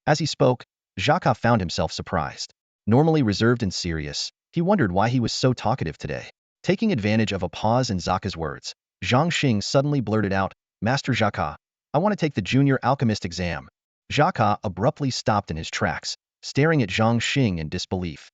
As he spoke, Jacques found himself surprised. Normally reserved and serious, he wondered why he was so talkative today. Taking advantage of a pause in Zaka's words, Zhang Xing suddenly blurted out, Master Jacques, I want to take the junior alchemist exam. Jacques abruptly stopped in his tracks, staring at Zhang Xing in disbelief.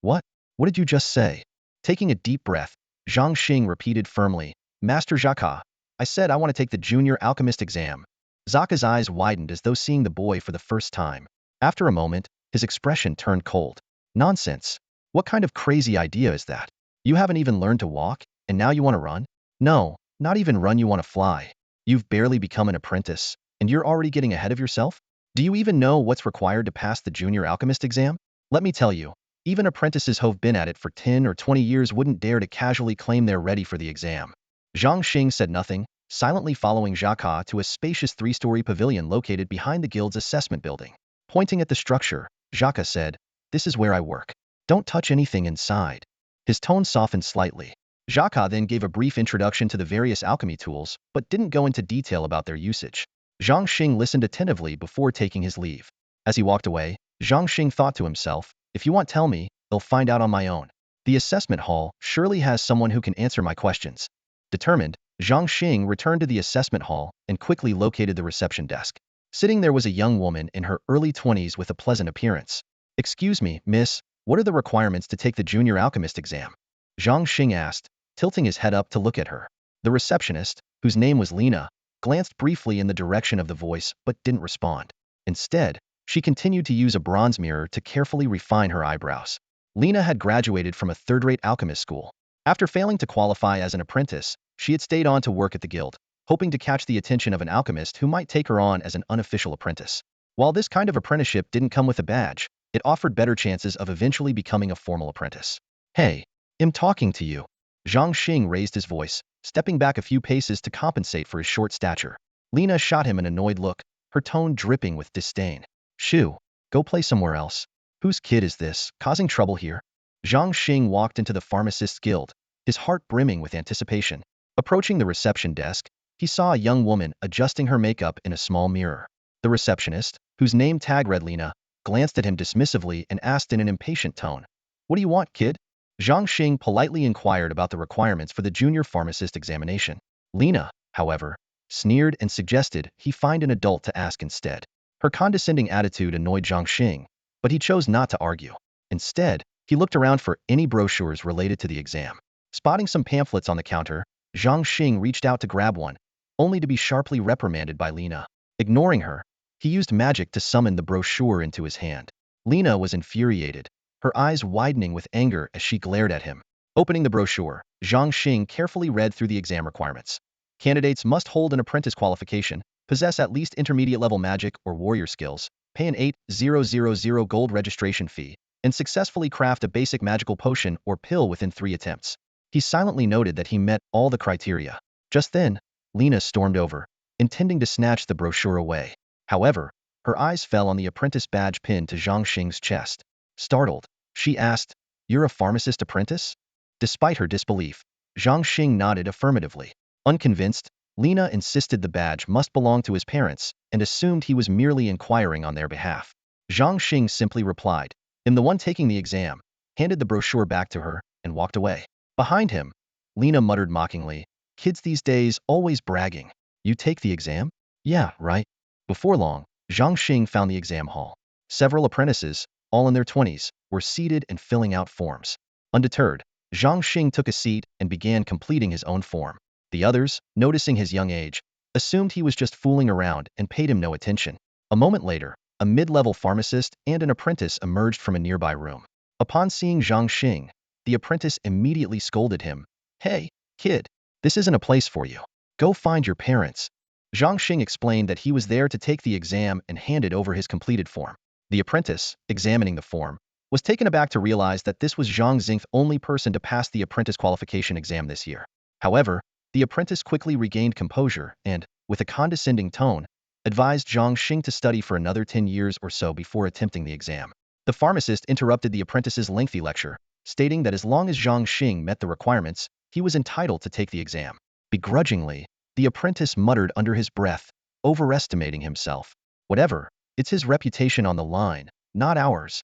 What? What did you just say? Taking a deep breath, Zhang Xing repeated firmly, Master Jacques, I said I want to take the junior alchemist exam. Zaka's eyes widened as though seeing the boy for the first time. After a moment, his expression turned cold. Nonsense. What kind of crazy idea is that? You haven't even learned to walk, and now you want to run? No, not even run, you want to fly. You've barely become an apprentice, and you're already getting ahead of yourself? Do you even know what's required to pass the junior alchemist exam? Let me tell you, even apprentices who've been at it for 10 or 20 years wouldn't dare to casually claim they're ready for the exam. Zhang Xing said nothing, silently following Jacques to a spacious 3-story pavilion located behind the guild's assessment building. Pointing at the structure, Jacques said, This is where I work. Don't touch anything inside. His tone softened slightly. Jacques then gave a brief introduction to the various alchemy tools, but didn't go into detail about their usage. Zhang Xing listened attentively before taking his leave. As he walked away, Zhang Xing thought to himself, if you won't tell me, I'll find out on my own. The assessment hall surely has someone who can answer my questions. Determined, Zhang Xing returned to the assessment hall and quickly located the reception desk. Sitting there was a young woman in her early 20s with a pleasant appearance. Excuse me, miss, what are the requirements to take the junior alchemist exam? Zhang Xing asked, tilting his head up to look at her. The receptionist, whose name was Lena, glanced briefly in the direction of the voice but didn't respond. Instead, she continued to use a bronze mirror to carefully refine her eyebrows. Lena had graduated from a 3rd-rate alchemist school. After failing to qualify as an apprentice, she had stayed on to work at the guild, hoping to catch the attention of an alchemist who might take her on as an unofficial apprentice. While this kind of apprenticeship didn't come with a badge, it offered better chances of eventually becoming a formal apprentice. Hey, I'm talking to you. Zhang Xing raised his voice, stepping back a few paces to compensate for his short stature. Lena shot him an annoyed look, her tone dripping with disdain. Shoo, go play somewhere else. Whose kid is this, causing trouble here? Zhang Xing walked into the pharmacist's guild, his heart brimming with anticipation. Approaching the reception desk, he saw a young woman adjusting her makeup in a small mirror. The receptionist, whose name tag read Lena, glanced at him dismissively and asked in an impatient tone, What do you want, kid? Zhang Xing politely inquired about the requirements for the junior pharmacist examination. Lena, however, sneered and suggested he find an adult to ask instead. Her condescending attitude annoyed Zhang Xing, but he chose not to argue. Instead, he looked around for any brochures related to the exam. Spotting some pamphlets on the counter, Zhang Xing reached out to grab one, only to be sharply reprimanded by Lena. Ignoring her, he used magic to summon the brochure into his hand. Lena was infuriated, her eyes widening with anger as she glared at him. Opening the brochure, Zhang Xing carefully read through the exam requirements. Candidates must hold an apprentice qualification, possess at least intermediate-level magic or warrior skills, pay an 8,000 gold registration fee, and successfully craft a basic magical potion or pill within 3 attempts. He silently noted that he met all the criteria. Just then, Lena stormed over, intending to snatch the brochure away. However, her eyes fell on the apprentice badge pinned to Zhang Xing's chest. Startled, she asked, "You're a pharmacist apprentice?" Despite her disbelief, Zhang Xing nodded affirmatively. Unconvinced, Lena insisted the badge must belong to his parents and assumed he was merely inquiring on their behalf. Zhang Xing simply replied, "I'm the one taking the exam," handed the brochure back to her, and walked away. Behind him, Lena muttered mockingly, "Kids these days always bragging. You take the exam?" "Yeah, right." Before long, Zhang Xing found the exam hall. Several apprentices, all in their 20s, were seated and filling out forms. Undeterred, Zhang Xing took a seat and began completing his own form. The others, noticing his young age, assumed he was just fooling around and paid him no attention. A moment later, a mid-level pharmacist and an apprentice emerged from a nearby room. Upon seeing Zhang Xing, the apprentice immediately scolded him. "Hey, kid, this isn't a place for you. Go find your parents." Zhang Xing explained that he was there to take the exam and handed over his completed form. The apprentice, examining the form, was taken aback to realize that this was Zhang Xing's only person to pass the apprentice qualification exam this year. However, the apprentice quickly regained composure and, with a condescending tone, advised Zhang Xing to study for another 10 years or so before attempting the exam. The pharmacist interrupted the apprentice's lengthy lecture, stating that as long as Zhang Xing met the requirements, he was entitled to take the exam. Begrudgingly, the apprentice muttered under his breath, overestimating himself. "Whatever, it's his reputation on the line, not ours."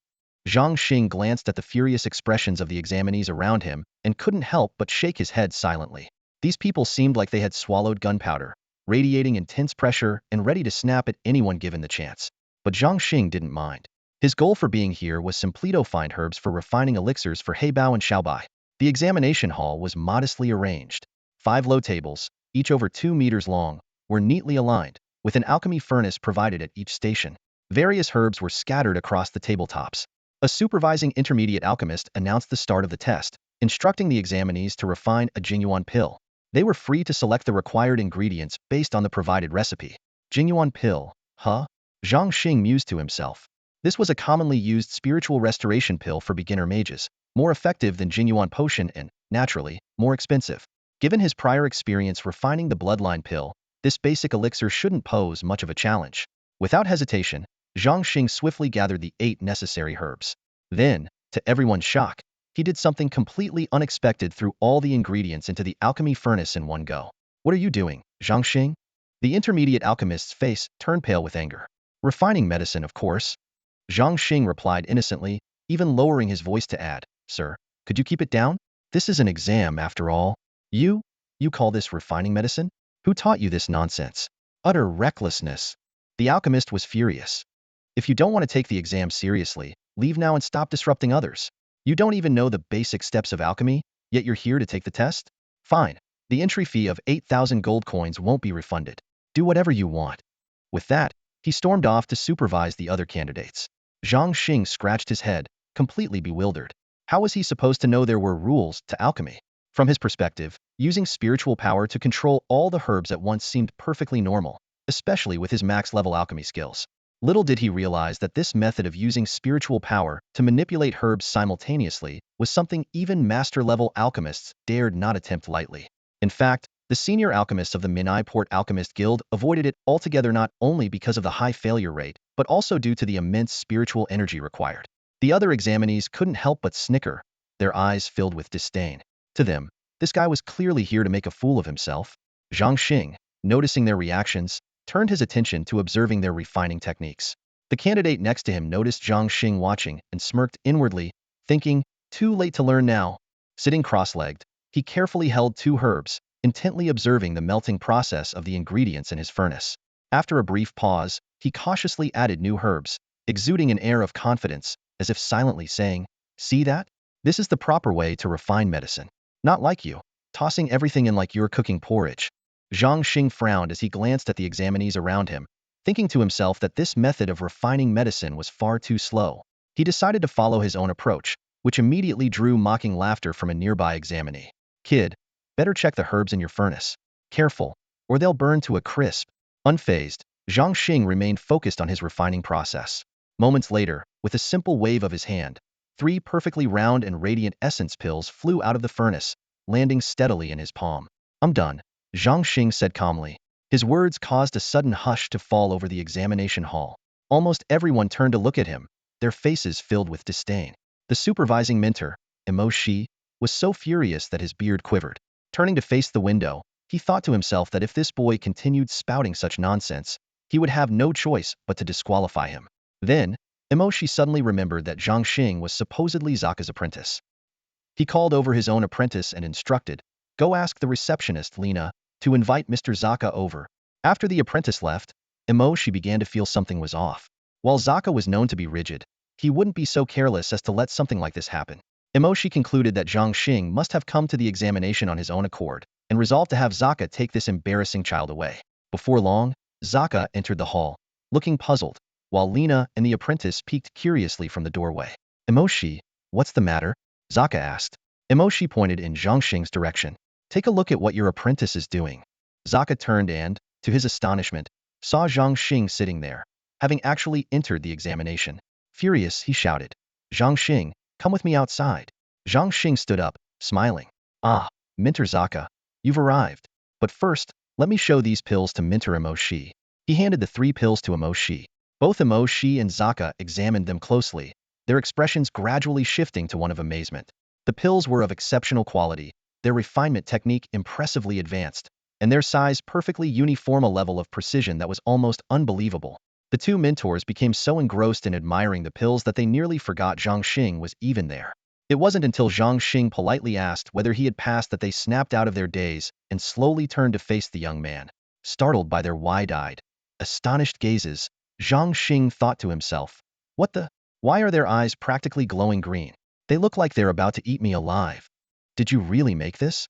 Zhang Xing glanced at the furious expressions of the examinees around him and couldn't help but shake his head silently. These people seemed like they had swallowed gunpowder, radiating intense pressure and ready to snap at anyone given the chance. But Zhang Xing didn't mind. His goal for being here was simply to find herbs for refining elixirs for heybao and shaobai. The examination hall was modestly arranged. 5 low tables, each over 2 meters long, were neatly aligned, with an alchemy furnace provided at each station. Various herbs were scattered across the tabletops. A supervising intermediate alchemist announced the start of the test, instructing the examinees to refine a genuine pill. They were free to select the required ingredients based on the provided recipe. Genuine pill, huh? Zhang Xing mused to himself. This was a commonly used spiritual restoration pill for beginner mages, more effective than genuine potion and, naturally, more expensive. Given his prior experience refining the bloodline pill, this basic elixir shouldn't pose much of a challenge. Without hesitation, Zhang Xing swiftly gathered the 8 necessary herbs. Then, to everyone's shock, he did something completely unexpected, threw all the ingredients into the alchemy furnace in one go. "What are you doing, Zhang Xing?" The intermediate alchemist's face turned pale with anger. "Refining medicine, of course." Zhang Xing replied innocently, even lowering his voice to add, "Sir, could you keep it down? This is an exam after all." You call this refining medicine? Who taught you this nonsense?" Utter recklessness. The alchemist was furious. "If you don't want to take the exam seriously, leave now and stop disrupting others. You don't even know the basic steps of alchemy, yet you're here to take the test? Fine. The entry fee of 8,000 gold coins won't be refunded. Do whatever you want." With that, he stormed off to supervise the other candidates. Zhang Xing scratched his head, completely bewildered. How was he supposed to know there were rules to alchemy? From his perspective, using spiritual power to control all the herbs at once seemed perfectly normal, especially with his max-level alchemy skills. Little did he realize that this method of using spiritual power to manipulate herbs simultaneously was something even master-level alchemists dared not attempt lightly. In fact, the senior alchemists of the Minai Port Alchemist Guild avoided it altogether, not only because of the high failure rate, but also due to the immense spiritual energy required. The other examinees couldn't help but snicker, their eyes filled with disdain. To them, this guy was clearly here to make a fool of himself. Zhang Xing, noticing their reactions, turned his attention to observing their refining techniques. The candidate next to him noticed Zhang Xing watching and smirked inwardly, thinking, Too late to learn now. Sitting cross-legged, he carefully held 2 herbs, intently observing the melting process of the ingredients in his furnace. After a brief pause, he cautiously added new herbs, exuding an air of confidence, as if silently saying, "See that? This is the proper way to refine medicine. Not like you, tossing everything in like you're cooking porridge." Zhang Xing frowned as he glanced at the examinees around him, thinking to himself that this method of refining medicine was far too slow. He decided to follow his own approach, which immediately drew mocking laughter from a nearby examinee. "Kid, better check the herbs in your furnace. Careful, or they'll burn to a crisp." Unfazed, Zhang Xing remained focused on his refining process. Moments later, with a simple wave of his hand, 3 perfectly round and radiant essence pills flew out of the furnace, landing steadily in his palm. "I'm done," Zhang Xing said calmly. His words caused a sudden hush to fall over the examination hall. Almost everyone turned to look at him, their faces filled with disdain. The supervising mentor, Emo Shi, was so furious that his beard quivered. Turning to face the window, he thought to himself that if this boy continued spouting such nonsense, he would have no choice but to disqualify him. Then, Emo Shi suddenly remembered that Zhang Xing was supposedly Zaka's apprentice. He called over his own apprentice and instructed, "Go ask the receptionist, Lena, to invite Mr. Zaka over." After the apprentice left, Emo Shi began to feel something was off. While Zaka was known to be rigid, he wouldn't be so careless as to let something like this happen. Emoshi concluded that Zhang Xing must have come to the examination on his own accord, and resolved to have Zaka take this embarrassing child away. Before long, Zaka entered the hall, looking puzzled, while Lena and the apprentice peeked curiously from the doorway. "Emoshi, what's the matter?" Zaka asked. Emoshi pointed in Zhang Xing's direction. "Take a look at what your apprentice is doing." Zaka turned and, to his astonishment, saw Zhang Xing sitting there, having actually entered the examination. Furious, he shouted, "Zhang Xing, come with me outside." Zhang Xing stood up, smiling. "Ah, Mentor Zaka, you've arrived. But first, let me show these pills to Mentor Emo Shi." He handed the 3 pills to Emo Shi. Both Emo Shi and Zaka examined them closely, their expressions gradually shifting to one of amazement. The pills were of exceptional quality, their refinement technique impressively advanced, and their size perfectly uniform, a level of precision that was almost unbelievable. The 2 mentors became so engrossed in admiring the pills that they nearly forgot Zhang Xing was even there. It wasn't until Zhang Xing politely asked whether he had passed that they snapped out of their daze and slowly turned to face the young man. Startled by their wide-eyed, astonished gazes, Zhang Xing thought to himself, "What the? Why are their eyes practically glowing green? They look like they're about to eat me alive. Did you really make this?"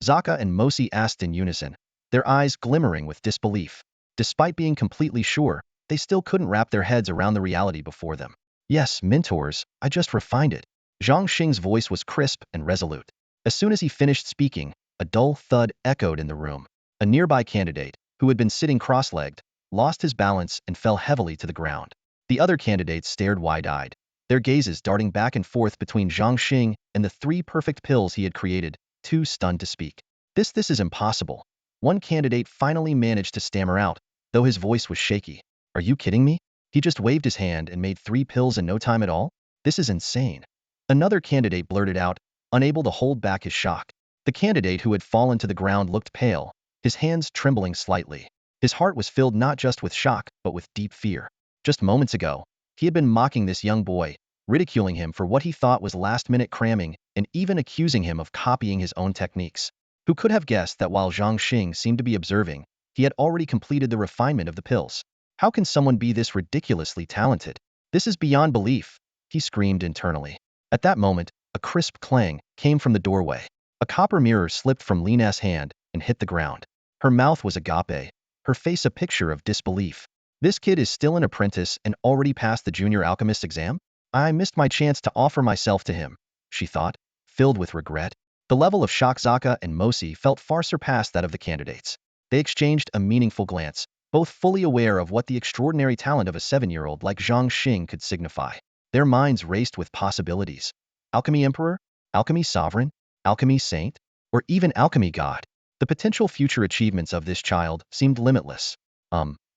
Zaka and Mosi asked in unison, their eyes glimmering with disbelief. Despite being completely sure, they still couldn't wrap their heads around the reality before them. "Yes, mentors, I just refined it." Zhang Xing's voice was crisp and resolute. As soon as he finished speaking, a dull thud echoed in the room. A nearby candidate, who had been sitting cross-legged, lost his balance and fell heavily to the ground. The other candidates stared wide-eyed, their gazes darting back and forth between Zhang Xing and the 3 perfect pills he had created, too stunned to speak. This is impossible." One candidate finally managed to stammer out, though his voice was shaky. "Are you kidding me? He just waved his hand and made 3 pills in no time at all? This is insane." Another candidate blurted out, unable to hold back his shock. The candidate who had fallen to the ground looked pale, his hands trembling slightly. His heart was filled not just with shock, but with deep fear. Just moments ago, he had been mocking this young boy, ridiculing him for what he thought was last-minute cramming, and even accusing him of copying his own techniques. Who could have guessed that while Zhang Xing seemed to be observing, he had already completed the refinement of the pills? How can someone be this ridiculously talented? This is beyond belief, he screamed internally. At that moment, a crisp clang came from the doorway. A copper mirror slipped from Lena's hand and hit the ground. Her mouth was agape, her face a picture of disbelief. This kid is still an apprentice and already passed the junior alchemist exam? I missed my chance to offer myself to him, she thought, filled with regret. The level of shock Zaka and Mosi felt far surpassed that of the candidates. They exchanged a meaningful glance, both fully aware of what the extraordinary talent of a 7-year-old like Zhang Xing could signify. Their minds raced with possibilities. Alchemy Emperor? Alchemy Sovereign? Alchemy Saint? Or even Alchemy God? The potential future achievements of this child seemed limitless.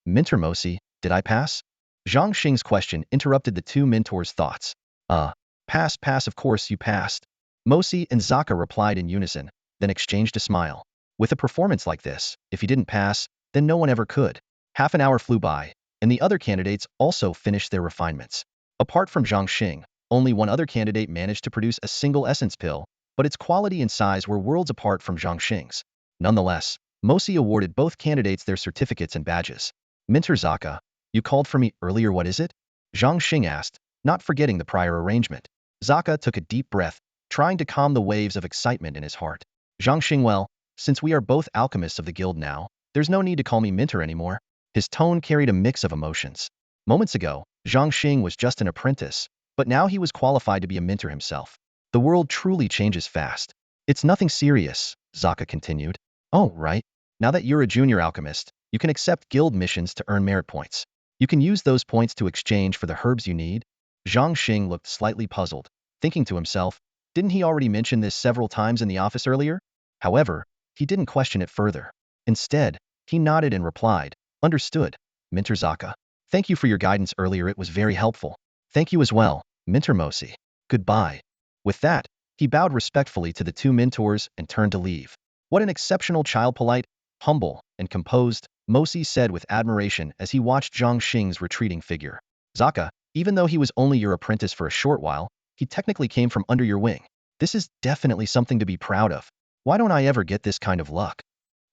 Mentor Mosi, did I pass?" Zhang Xing's question interrupted the 2 mentors' thoughts. Pass, of course you passed." Mosi and Zaka replied in unison, then exchanged a smile. With a performance like this, if he didn't pass, then no one ever could. Half an hour flew by, and the other candidates also finished their refinements. Apart from Zhang Xing, Only one other candidate managed to produce a single essence pill, but its quality and size were worlds apart from Zhang Xing's. Nonetheless, Mosi awarded both candidates their certificates and badges. Minter Zaka, you called for me earlier, what is it? Zhang Xing asked, not forgetting the prior arrangement. Zaka took a deep breath, trying to calm the waves of excitement in his heart. Zhang Xing, well, since we are both alchemists of the guild now, there's no need to call me Minter anymore. His tone carried a mix of emotions. Moments ago, Zhang Xing was just an apprentice, but now he was qualified to be a Minter himself. The world truly changes fast. It's nothing serious, Zaka continued. Oh, right. Now that you're a junior alchemist, you can accept guild missions to earn merit points. You can use those points to exchange for the herbs you need. Zhang Xing looked slightly puzzled, thinking to himself, didn't he already mention this several times in the office earlier? However, he didn't question it further. Instead, he nodded and replied, understood, Minter Zaka. Thank you for your guidance earlier, it was very helpful. Thank you as well, Minter Mosi. Goodbye. With that, he bowed respectfully to the two mentors and turned to leave. What an exceptional child, polite, humble, and composed, Mosi said with admiration as he watched Zhang Xing's retreating figure. Zaka, even though he was only your apprentice for a short while, he technically came from under your wing. This is definitely something to be proud of. Why don't I ever get this kind of luck?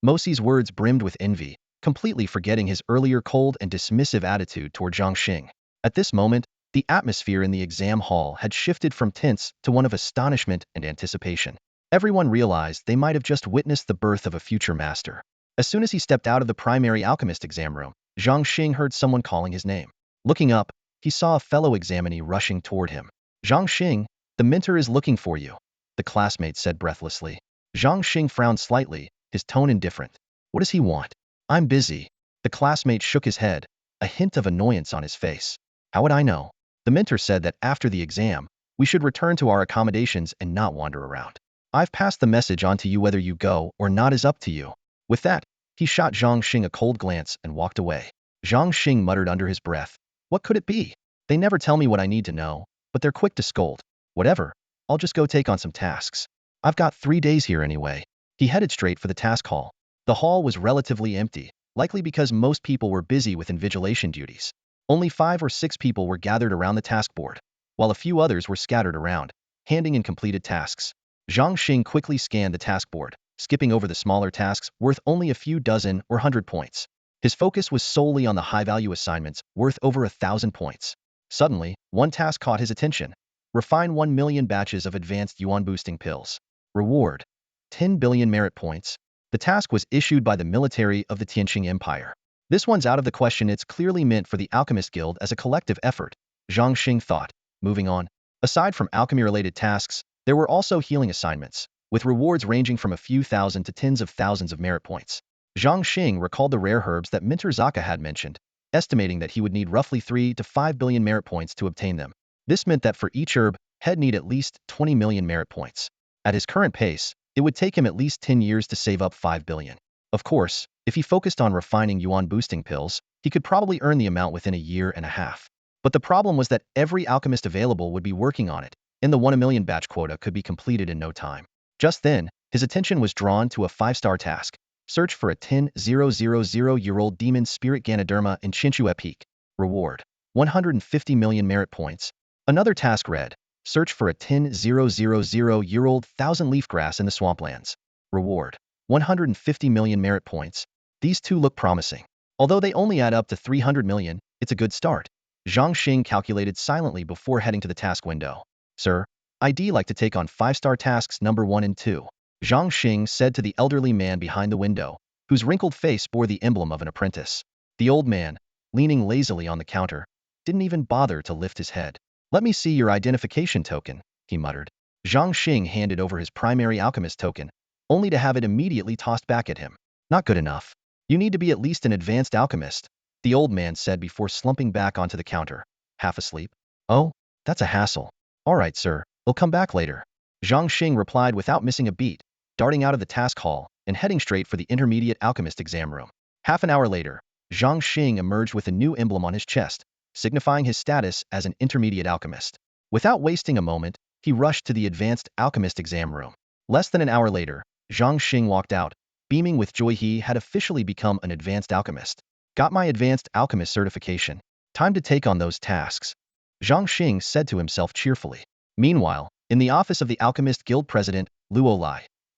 Mosi's words brimmed with envy, completely forgetting his earlier cold and dismissive attitude toward Zhang Xing. At this moment, the atmosphere in the exam hall had shifted from tense to one of astonishment and anticipation. Everyone realized they might have just witnessed the birth of a future master. As soon as he stepped out of the primary alchemist exam room, Zhang Xing heard someone calling his name. Looking up, he saw a fellow examinee rushing toward him. Zhang Xing, the mentor is looking for you, the classmate said breathlessly. Zhang Xing frowned slightly, his tone indifferent. What does he want? I'm busy. The classmate shook his head, a hint of annoyance on his face. How would I know? The mentor said that after the exam, we should return to our accommodations and not wander around. I've passed the message on to you, whether you go or not is up to you. With that, he shot Zhang Xing a cold glance and walked away. Zhang Xing muttered under his breath. What could it be? They never tell me what I need to know, but they're quick to scold. Whatever, I'll just go take on some tasks. I've got 3 days here anyway. He headed straight for the task hall. The hall was relatively empty, likely because most people were busy with invigilation duties. Only 5 or 6 people were gathered around the task board, while a few others were scattered around, handing in completed tasks. Zhang Xing quickly scanned the task board, skipping over the smaller tasks worth only a few dozen or 100 points. His focus was solely on the high-value assignments worth over 1,000 points. Suddenly, one task caught his attention. Refine 1 million batches of advanced yuan-boosting pills. Reward: 10 billion merit points. The task was issued by the military of the Tianqing Empire. This one's out of the question, it's clearly meant for the Alchemist Guild as a collective effort, Zhang Xing thought. Moving on. Aside from alchemy-related tasks, there were also healing assignments, with rewards ranging from a few thousand to tens of thousands of merit points. Zhang Xing recalled the rare herbs that Minter Zaka had mentioned, estimating that he would need roughly 3 to 5 billion merit points to obtain them. This meant that for each herb, he'd need at least 20 million merit points. At his current pace, it would take him at least 10 years to save up 5 billion. Of course, if he focused on refining yuan-boosting pills, he could probably earn the amount within a year and a half. But the problem was that every alchemist available would be working on it, and the 1 million batch quota could be completed in no time. Just then, his attention was drawn to a 5-star task. Search for a 10,000-year-old demon spirit Ganoderma in Chinchue Peak. Reward: 150 million merit points. Another task read, search for a 10,000-year-old thousand-leaf grass in the swamplands. Reward: 150 million merit points. These two look promising. Although they only add up to 300 million, it's a good start. Zhang Xing calculated silently before heading to the task window. Sir, I'd like to take on 5-star tasks number 1 and 2. Zhang Xing said to the elderly man behind the window, whose wrinkled face bore the emblem of an apprentice. The old man, leaning lazily on the counter, didn't even bother to lift his head. Let me see your identification token, he muttered. Zhang Xing handed over his primary alchemist token, only to have it immediately tossed back at him. Not good enough. You need to be at least an advanced alchemist, the old man said before slumping back onto the counter, half asleep. Oh, that's a hassle. All right, sir, we'll come back later. Zhang Xing replied without missing a beat, darting out of the task hall and heading straight for the intermediate alchemist exam room. Half an hour later, Zhang Xing emerged with a new emblem on his chest, signifying his status as an intermediate alchemist. Without wasting a moment, he rushed to the advanced alchemist exam room. Less than an hour later, Zhang Xing walked out, beaming with joy. He had officially become an advanced alchemist. Got my advanced alchemist certification. Time to take on those tasks. Zhang Xing said to himself cheerfully. Meanwhile, in the office of the Alchemist Guild President, Leu,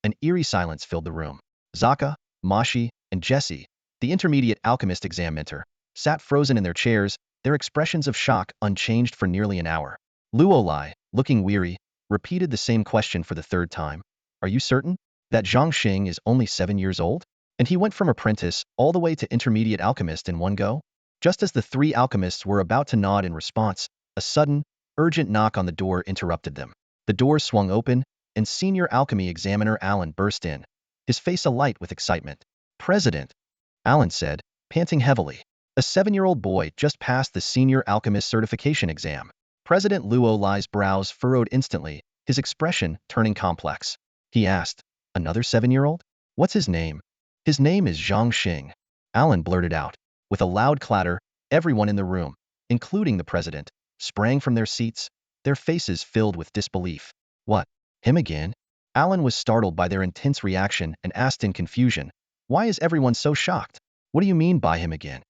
an eerie silence filled the room. Zaka, Mashi, and Jesse, the intermediate alchemist exam mentor, sat frozen in their chairs, their expressions of shock unchanged for nearly an hour. Leu, looking weary, repeated the same question for the third time. Are you certain that Zhang Xing is only 7 years old? And he went from apprentice all the way to intermediate alchemist in one go? Just as the three alchemists were about to nod in response, a sudden, urgent knock on the door interrupted them. The door swung open, and senior alchemy examiner Alan burst in, his face alight with excitement. President, Alan said, panting heavily. A 7-year-old boy just passed the senior alchemist certification exam. President Leu's brows furrowed instantly, his expression turning complex. He asked, another 7-year-old? What's his name? His name is Zhang Xing, Alan blurted out. With a loud clatter, everyone in the room, including the president, sprang from their seats, their faces filled with disbelief. What? Him again? Alan was startled by their intense reaction and asked in confusion, why is everyone so shocked? What do you mean by him again?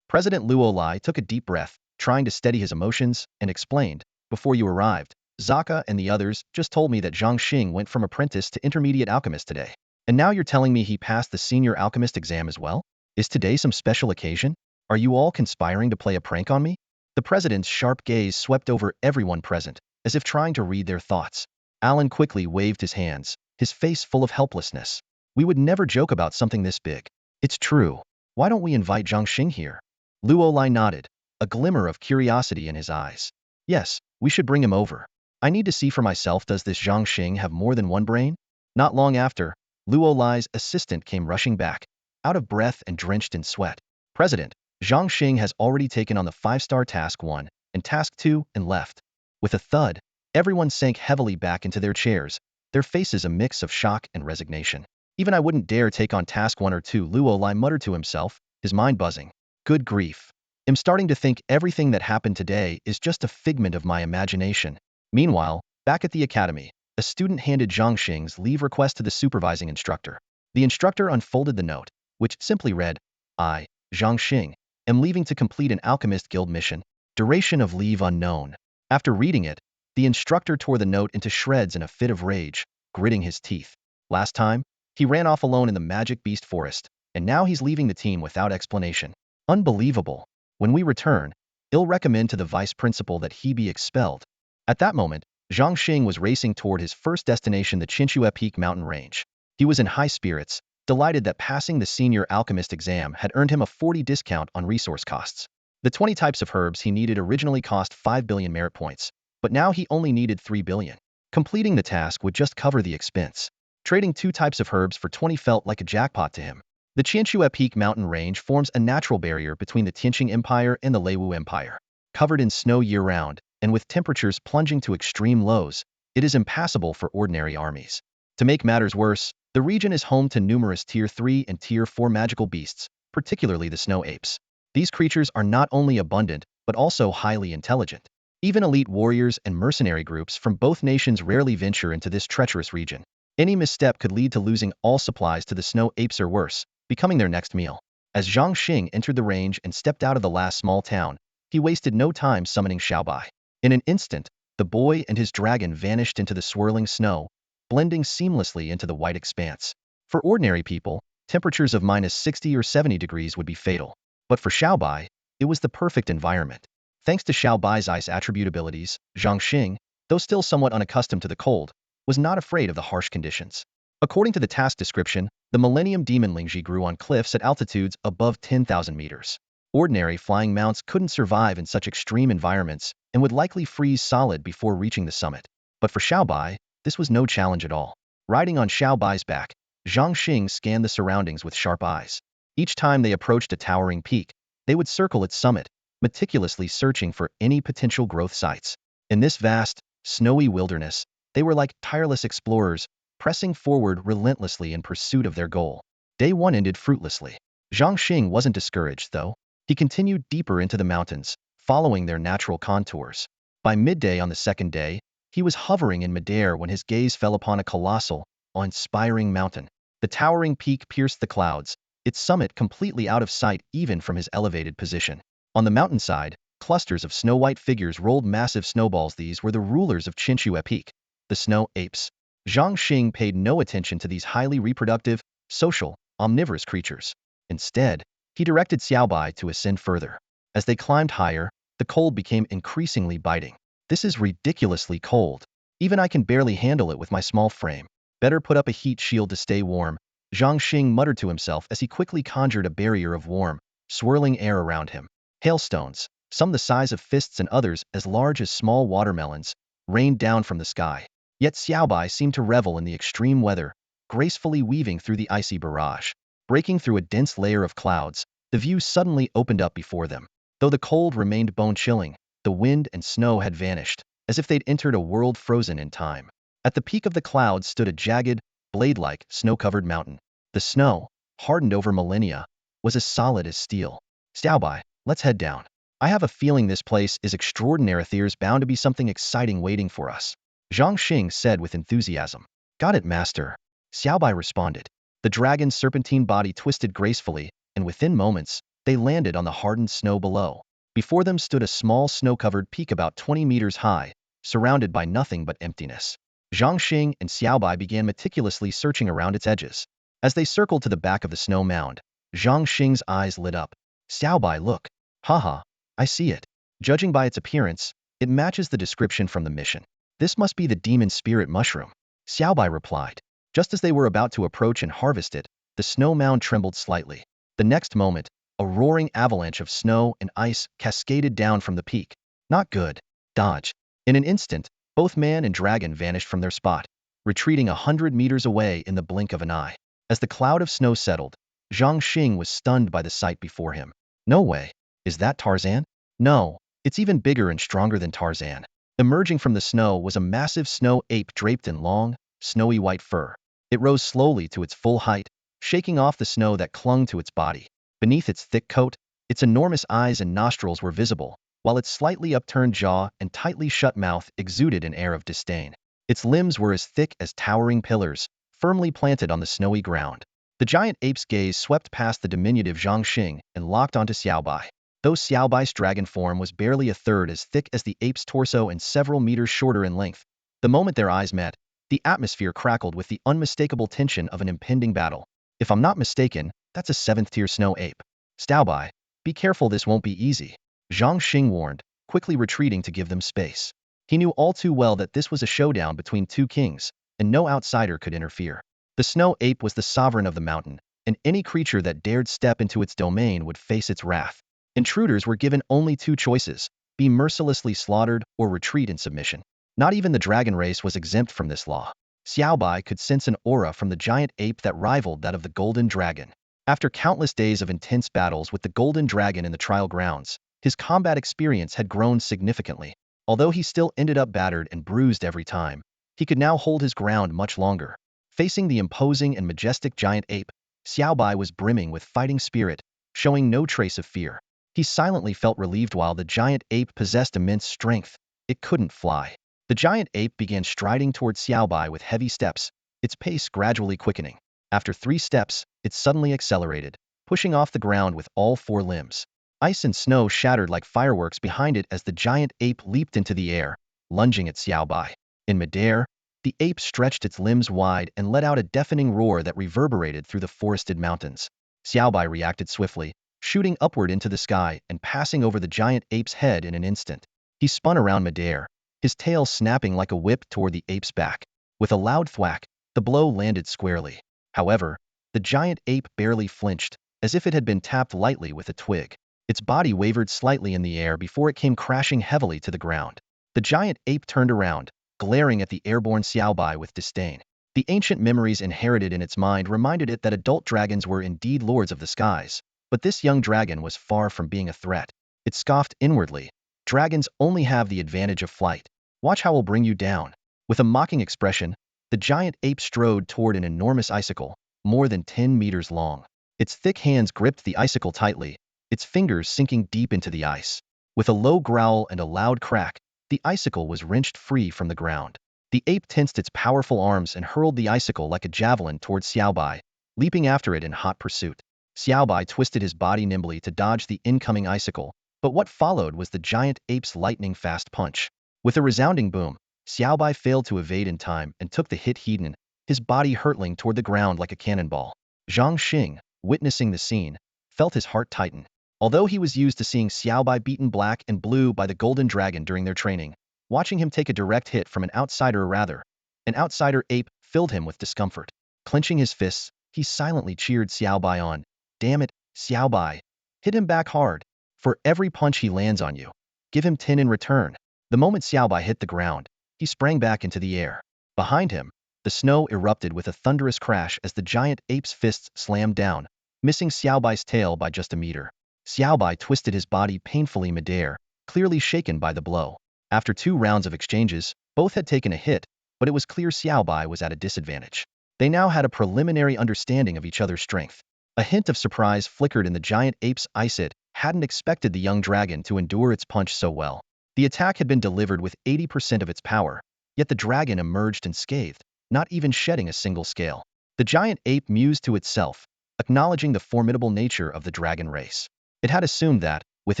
President Leu took a deep breath, trying to steady his emotions, and explained, before you arrived, Zaka and the others just told me that Zhang Xing went from apprentice to intermediate alchemist today. And now you're telling me he passed the senior alchemist exam as well? Is today some special occasion? Are you all conspiring to play a prank on me? The president's sharp gaze swept over everyone present, as if trying to read their thoughts. Alan quickly waved his hands, his face full of helplessness. We would never joke about something this big. It's true. Why don't we invite Zhang Xing here? Leu nodded, a glimmer of curiosity in his eyes. Yes, we should bring him over. I need to see for myself, does this Zhang Xing have more than one brain? Not long after, Leu's assistant came rushing back, out of breath and drenched in sweat. President, Zhang Xing has already taken on the 5-star Task 1 and Task 2 and left. With a thud, everyone sank heavily back into their chairs, their faces a mix of shock and resignation. Even I wouldn't dare take on Task 1 or 2, Leu muttered to himself, his mind buzzing. Good grief. I'm starting to think everything that happened today is just a figment of my imagination. Meanwhile, back at the academy, a student handed Zhang Xing's leave request to the supervising instructor. The instructor unfolded the note, which simply read, I, Zhang Xing, am leaving to complete an Alchemist Guild mission. Duration of leave unknown. After reading it, the instructor tore the note into shreds in a fit of rage, gritting his teeth. Last time, he ran off alone in the Magic Beast Forest, and now he's leaving the team without explanation. Unbelievable. When we return, I'll recommend to the vice principal that he be expelled. At that moment, Zhang Xing was racing toward his first destination, the Qinshue Peak mountain range. He was in high spirits, delighted that passing the senior alchemist exam had earned him a 40% discount on resource costs. The 20 types of herbs he needed originally cost 5 billion merit points, but now he only needed 3 billion. Completing the task would just cover the expense. Trading 2 types of herbs for 20 felt like a jackpot to him. The Qinshue Peak mountain range forms a natural barrier between the Tianqing Empire and the Leu Empire. Covered in snow year-round, and with temperatures plunging to extreme lows, it is impassable for ordinary armies. To make matters worse, the region is home to numerous Tier 3 and Tier 4 magical beasts, particularly the snow apes. These creatures are not only abundant, but also highly intelligent. Even elite warriors and mercenary groups from both nations rarely venture into this treacherous region. Any misstep could lead to losing all supplies to the snow apes or worse, becoming their next meal. As Zhang Xing entered the range and stepped out of the last small town, he wasted no time summoning Xiaobai. In an instant, the boy and his dragon vanished into the swirling snow, blending seamlessly into the white expanse. For ordinary people, temperatures of -60 or 70 degrees would be fatal. But for Xiaobai, it was the perfect environment. Thanks to Xiaobai's ice attribute abilities, Zhang Xing, though still somewhat unaccustomed to the cold, was not afraid of the harsh conditions. According to the task description, the Millennium Demon Lingji grew on cliffs at altitudes above 10,000 meters. Ordinary flying mounts couldn't survive in such extreme environments and would likely freeze solid before reaching the summit. But for Xiaobai, this was no challenge at all. Riding on Xiaobai's back, Zhang Xing scanned the surroundings with sharp eyes. Each time they approached a towering peak, they would circle its summit, meticulously searching for any potential growth sites. In this vast, snowy wilderness, they were like tireless explorers, pressing forward relentlessly in pursuit of their goal. Day 1 ended fruitlessly. Zhang Xing wasn't discouraged, though. He continued deeper into the mountains, following their natural contours. By midday on the second day, he was hovering in midair when his gaze fell upon a colossal, awe-inspiring mountain. The towering peak pierced the clouds, its summit completely out of sight even from his elevated position. On the mountainside, clusters of snow-white figures rolled massive snowballs. These were the rulers of Qinshu Epic, the snow apes. Zhang Xing paid no attention to these highly reproductive, social, omnivorous creatures. Instead, he directed Xiaobai to ascend further. As they climbed higher, the cold became increasingly biting. This is ridiculously cold. Even I can barely handle it with my small frame. Better put up a heat shield to stay warm, Zhang Xing muttered to himself as he quickly conjured a barrier of warm, swirling air around him. Hailstones, some the size of fists and others as large as small watermelons, rained down from the sky. Yet Xiaobai seemed to revel in the extreme weather, gracefully weaving through the icy barrage. Breaking through a dense layer of clouds, the view suddenly opened up before them. Though the cold remained bone-chilling, the wind and snow had vanished, as if they'd entered a world frozen in time. At the peak of the clouds stood a jagged, blade-like, snow-covered mountain. The snow, hardened over millennia, was as solid as steel. Xiaobai, let's head down. I have a feeling this place is extraordinary. There's bound to be something exciting waiting for us, Zhang Xing said with enthusiasm. Got it, master, Xiaobai responded. The dragon's serpentine body twisted gracefully, and within moments, they landed on the hardened snow below. Before them stood a small snow-covered peak about 20 meters high, surrounded by nothing but emptiness. Zhang Xing and Xiaobai began meticulously searching around its edges. As they circled to the back of the snow mound, Zhang Xing's eyes lit up. Xiaobai, look. Haha, I see it. Judging by its appearance, it matches the description from the mission. This must be the demon spirit mushroom, Xiaobai replied. Just as they were about to approach and harvest it, the snow mound trembled slightly. The next moment, a roaring avalanche of snow and ice cascaded down from the peak. Not good. Dodge. In an instant, both man and dragon vanished from their spot, retreating 100 meters away in the blink of an eye. As the cloud of snow settled, Zhang Xing was stunned by the sight before him. No way. Is that Tarzan? No, it's even bigger and stronger than Tarzan. Emerging from the snow was a massive snow ape draped in long, snowy white fur. It rose slowly to its full height, shaking off the snow that clung to its body. Beneath its thick coat, its enormous eyes and nostrils were visible, while its slightly upturned jaw and tightly shut mouth exuded an air of disdain. Its limbs were as thick as towering pillars, firmly planted on the snowy ground. The giant ape's gaze swept past the diminutive Zhang Xing and locked onto Xiaobai. Though Xiaobai's dragon form was barely a third as thick as the ape's torso and several meters shorter in length, the moment their eyes met, the atmosphere crackled with the unmistakable tension of an impending battle. If I'm not mistaken, that's a 7th-tier snow ape. Xiaobai, be careful, this won't be easy, Zhang Xing warned, quickly retreating to give them space. He knew all too well that this was a showdown between two kings, and no outsider could interfere. The snow ape was the sovereign of the mountain, and any creature that dared step into its domain would face its wrath. Intruders were given only two choices: be mercilessly slaughtered or retreat in submission. Not even the dragon race was exempt from this law. Xiaobai could sense an aura from the giant ape that rivaled that of the golden dragon. After countless days of intense battles with the golden dragon in the trial grounds, his combat experience had grown significantly. Although he still ended up battered and bruised every time, he could now hold his ground much longer. Facing the imposing and majestic giant ape, Xiaobai was brimming with fighting spirit, showing no trace of fear. He silently felt relieved. While the giant ape possessed immense strength, it couldn't fly. The giant ape began striding towards Xiaobai with heavy steps, its pace gradually quickening. After 3 steps, it suddenly accelerated, pushing off the ground with all 4 limbs. Ice and snow shattered like fireworks behind it as the giant ape leaped into the air, lunging at Xiaobai. In midair, the ape stretched its limbs wide and let out a deafening roar that reverberated through the forested mountains. Xiaobai reacted swiftly, shooting upward into the sky and passing over the giant ape's head in an instant. He spun around midair, his tail snapping like a whip toward the ape's back. With a loud thwack, the blow landed squarely. However, the giant ape barely flinched, as if it had been tapped lightly with a twig. Its body wavered slightly in the air before it came crashing heavily to the ground. The giant ape turned around, glaring at the airborne Xiaobai with disdain. The ancient memories inherited in its mind reminded it that adult dragons were indeed lords of the skies, but this young dragon was far from being a threat. It scoffed inwardly. Dragons only have the advantage of flight. Watch how I'll bring you down. With a mocking expression, the giant ape strode toward an enormous icicle, more than 10 meters long. Its thick hands gripped the icicle tightly, its fingers sinking deep into the ice. With a low growl and a loud crack, the icicle was wrenched free from the ground. The ape tensed its powerful arms and hurled the icicle like a javelin towards Xiaobai, leaping after it in hot pursuit. Xiaobai twisted his body nimbly to dodge the incoming icicle, But what followed was the giant ape's lightning-fast punch. With a resounding boom, Xiaobai failed to evade in time and took the hit head, his body hurtling toward the ground like a cannonball. Zhang Xing, witnessing the scene, felt his heart tighten. Although he was used to seeing Xiaobai beaten black and blue by the Golden Dragon during their training, watching him take a direct hit from an outsider ape filled him with discomfort. Clenching his fists, he silently cheered Xiaobai on. Damn it, Xiaobai. Hit him back hard. For every punch he lands on you, give him 10 in return. The moment Xiaobai hit the ground, he sprang back into the air. Behind him, the snow erupted with a thunderous crash as the giant ape's fists slammed down, missing Xiaobai's tail by just a meter. Xiaobai twisted his body painfully midair, clearly shaken by the blow. After 2 rounds of exchanges, both had taken a hit, but it was clear Xiaobai was at a disadvantage. They now had a preliminary understanding of each other's strength. A hint of surprise flickered in the giant ape's eyes. It hadn't expected the young dragon to endure its punch so well. The attack had been delivered with 80% of its power, yet the dragon emerged unscathed, not even shedding a single scale. The giant ape mused to itself, acknowledging the formidable nature of the dragon race. It had assumed that, with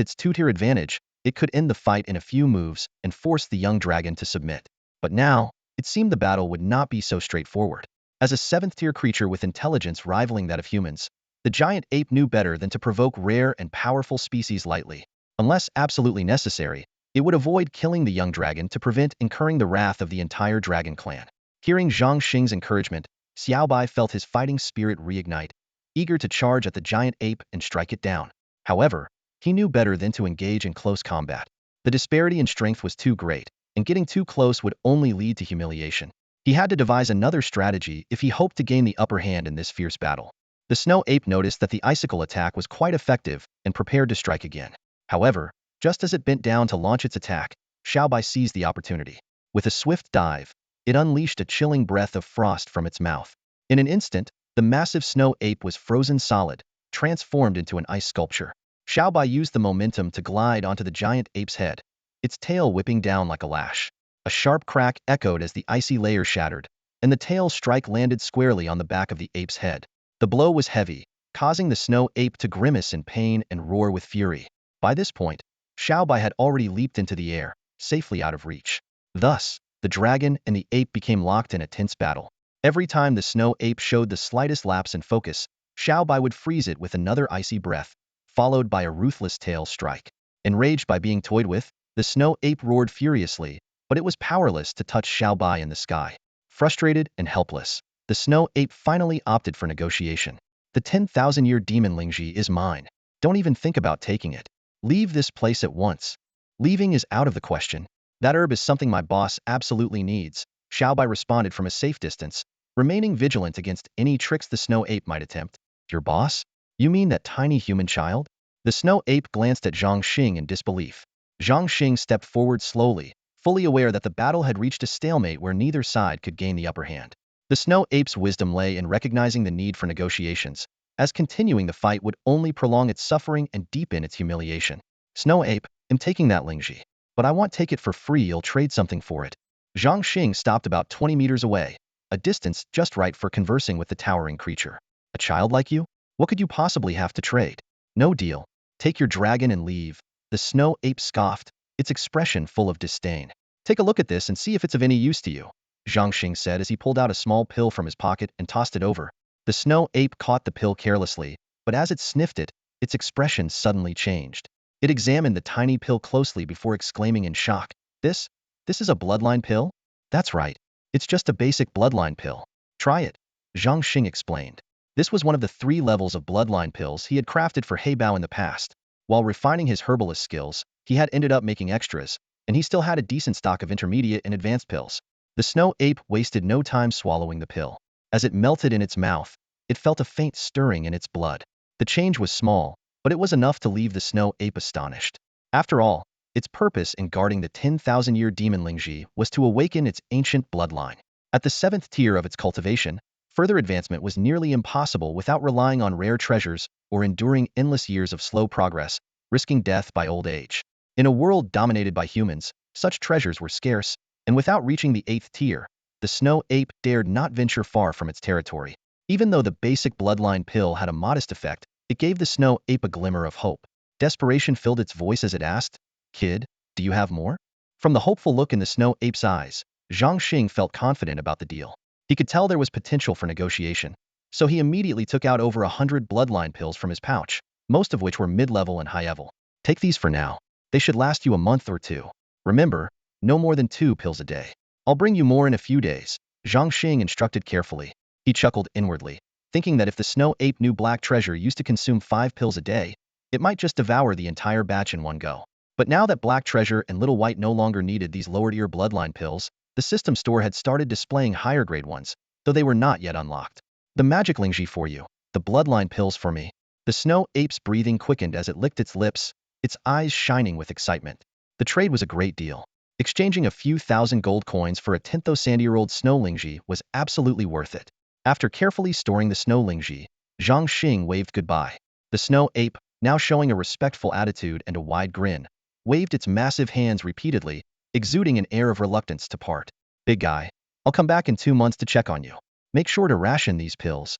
its 2-tier advantage, it could end the fight in a few moves and force the young dragon to submit. But now, it seemed the battle would not be so straightforward. As a 7th-tier creature with intelligence rivaling that of humans, the giant ape knew better than to provoke rare and powerful species lightly. Unless absolutely necessary, it would avoid killing the young dragon to prevent incurring the wrath of the entire dragon clan. Hearing Zhang Xing's encouragement, Xiaobai felt his fighting spirit reignite, eager to charge at the giant ape and strike it down. However, he knew better than to engage in close combat. The disparity in strength was too great, and getting too close would only lead to humiliation. He had to devise another strategy if he hoped to gain the upper hand in this fierce battle. The snow ape noticed that the icicle attack was quite effective and prepared to strike again. However, just as it bent down to launch its attack, Xiaobai seized the opportunity. With a swift dive, it unleashed a chilling breath of frost from its mouth. In an instant, the massive snow ape was frozen solid, transformed into an ice sculpture. Xiaobai used the momentum to glide onto the giant ape's head, its tail whipping down like a lash. A sharp crack echoed as the icy layer shattered, and the tail strike landed squarely on the back of the ape's head. The blow was heavy, causing the snow ape to grimace in pain and roar with fury. By this point, Xiaobai had already leaped into the air, safely out of reach. Thus, the dragon and the ape became locked in a tense battle. Every time the snow ape showed the slightest lapse in focus, Xiaobai would freeze it with another icy breath, followed by a ruthless tail strike. Enraged by being toyed with, the snow ape roared furiously, but it was powerless to touch Xiaobai in the sky. Frustrated and helpless, the snow ape finally opted for negotiation. The 10,000-year demon Lingji is mine. Don't even think about taking it. Leave this place at once. Leaving is out of the question. That herb is something my boss absolutely needs, Xiaobai responded from a safe distance, remaining vigilant against any tricks the snow ape might attempt. Your boss? You mean that tiny human child? The snow ape glanced at Zhang Xing in disbelief. Zhang Xing stepped forward slowly, fully aware that the battle had reached a stalemate where neither side could gain the upper hand. The snow ape's wisdom lay in recognizing the need for negotiations, as continuing the fight would only prolong its suffering and deepen its humiliation. Snow ape, I'm taking that Lingji. But I won't take it for free, you'll trade something for it. Zhang Xing stopped about 20 meters away, a distance just right for conversing with the towering creature. A child like you? What could you possibly have to trade? No deal. Take your dragon and leave. The snow ape scoffed, its expression full of disdain. Take a look at this and see if it's of any use to you, Zhang Xing said as he pulled out a small pill from his pocket and tossed it over. The snow ape caught the pill carelessly, but as it sniffed it, its expression suddenly changed. It examined the tiny pill closely before exclaiming in shock, This is a bloodline pill? That's right. It's just a basic bloodline pill. Try it, Zhang Xing explained. This was one of the 3 levels of bloodline pills he had crafted for heybao in the past. While refining his herbalist skills, he had ended up making extras, and he still had a decent stock of intermediate and advanced pills. The snow ape wasted no time swallowing the pill. As it melted in its mouth, it felt a faint stirring in its blood. The change was small, but it was enough to leave the snow ape astonished. After all, its purpose in guarding the 10,000-year demon Lingji was to awaken its ancient bloodline. At the 7th tier of its cultivation, further advancement was nearly impossible without relying on rare treasures or enduring endless years of slow progress, risking death by old age. In a world dominated by humans, such treasures were scarce, and without reaching the 8th tier, the snow ape dared not venture far from its territory. Even though the basic bloodline pill had a modest effect, it gave the snow ape a glimmer of hope. Desperation filled its voice as it asked, "Kid, do you have more?" From the hopeful look in the snow ape's eyes, Zhang Xing felt confident about the deal. He could tell there was potential for negotiation, so he immediately took out over 100 bloodline pills from his pouch, most of which were mid-level and high-level. "Take these for now. They should last you a month or two. Remember, no more than 2 pills a day. I'll bring you more in a few days," Zhang Xing instructed carefully. He chuckled inwardly, thinking that if the snow ape knew Black Treasure used to consume 5 pills a day, it might just devour the entire batch in one go. But now that Black Treasure and Little White no longer needed these lower-tier bloodline pills, the system store had started displaying higher-grade ones, though they were not yet unlocked. "The magic Lingji for you, the bloodline pills for me." The snow ape's breathing quickened as it licked its lips, its eyes shining with excitement. The trade was a great deal. Exchanging a few thousand gold coins for a 10,000-year-old snow Lingji was absolutely worth it. After carefully storing the snow Lingji, Zhang Xing waved goodbye. The snow ape, now showing a respectful attitude and a wide grin, waved its massive hands repeatedly, exuding an air of reluctance to part. "Big guy, I'll come back in 2 months to check on you. Make sure to ration these pills,"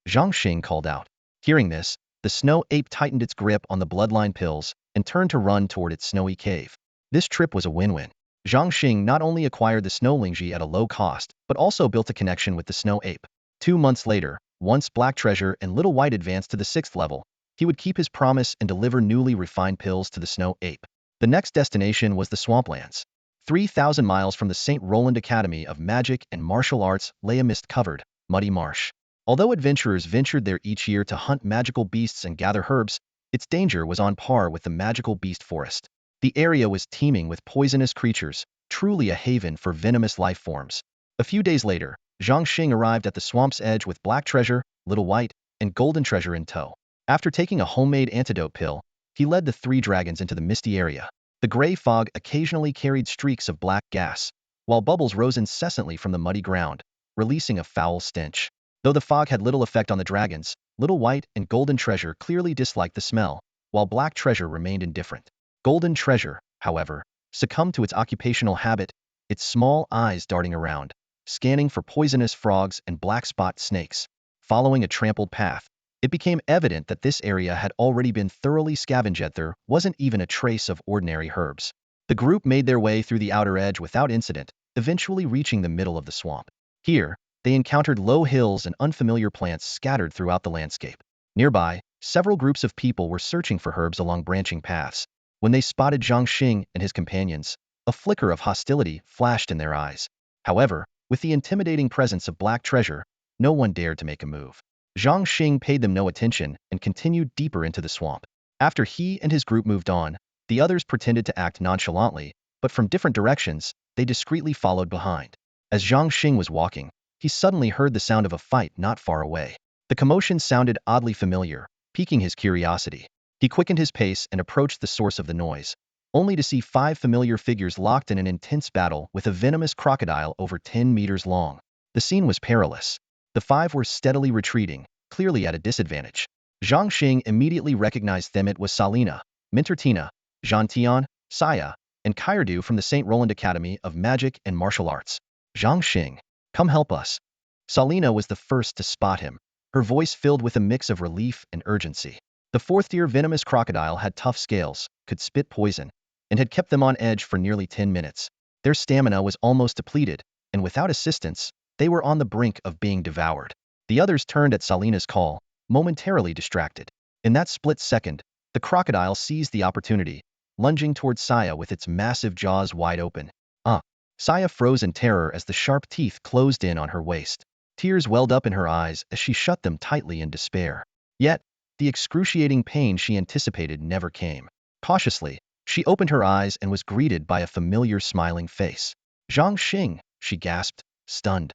Zhang Xing called out. Hearing this, the snow ape tightened its grip on the bloodline pills and turned to run toward its snowy cave. This trip was a win-win. Zhang Xing not only acquired the snow Lingji at a low cost, but also built a connection with the snow ape. 2 months later, once Black Treasure and Little White advanced to the 6th level, he would keep his promise and deliver newly refined pills to the snow ape. The next destination was the swamplands. 3,000 miles from the St. Roland Academy of Magic and Martial Arts lay a mist-covered, muddy marsh. Although adventurers ventured there each year to hunt magical beasts and gather herbs, its danger was on par with the magical beast forest. The area was teeming with poisonous creatures, truly a haven for venomous life forms. A few days later, Zhang Xing arrived at the swamp's edge with Black Treasure, Little White, and Golden Treasure in tow. After taking a homemade antidote pill, he led the 3 dragons into the misty area. The gray fog occasionally carried streaks of black gas, while bubbles rose incessantly from the muddy ground, releasing a foul stench. Though the fog had little effect on the dragons, Little White and Golden Treasure clearly disliked the smell, while Black Treasure remained indifferent. Golden Treasure, however, succumbed to its occupational habit, its small eyes darting around, scanning for poisonous frogs and black spot snakes. Following a trampled path, it became evident that this area had already been thoroughly scavenged. There wasn't even a trace of ordinary herbs. The group made their way through the outer edge without incident, eventually reaching the middle of the swamp. Here, they encountered low hills and unfamiliar plants scattered throughout the landscape. Nearby, several groups of people were searching for herbs along branching paths. When they spotted Zhang Xing and his companions, a flicker of hostility flashed in their eyes. However, with the intimidating presence of Black Treasure, no one dared to make a move. Zhang Xing paid them no attention and continued deeper into the swamp. After he and his group moved on, the others pretended to act nonchalantly, but from different directions, they discreetly followed behind. As Zhang Xing was walking, he suddenly heard the sound of a fight not far away. The commotion sounded oddly familiar, piquing his curiosity. He quickened his pace and approached the source of the noise, only to see 5 familiar figures locked in an intense battle with a venomous crocodile over 10 meters long. The scene was perilous. The 5 were steadily retreating, clearly at a disadvantage. Zhang Xing immediately recognized them. It was Salina, Mintertina, Zhantian, Saya, and Kairdu from the St. Roland Academy of Magic and Martial Arts. "Zhang Xing, come help us." Salina was the first to spot him, her voice filled with a mix of relief and urgency. The 4th-tier venomous crocodile had tough scales, could spit poison, and had kept them on edge for nearly 10 minutes. Their stamina was almost depleted, and without assistance, they were on the brink of being devoured. The others turned at Salina's call, momentarily distracted. In that split second, the crocodile seized the opportunity, lunging towards Saya with its massive jaws wide open. Saya froze in terror as the sharp teeth closed in on her waist. Tears welled up in her eyes as she shut them tightly in despair. Yet, the excruciating pain she anticipated never came. Cautiously, she opened her eyes and was greeted by a familiar smiling face. "Zhang Xing," she gasped, stunned,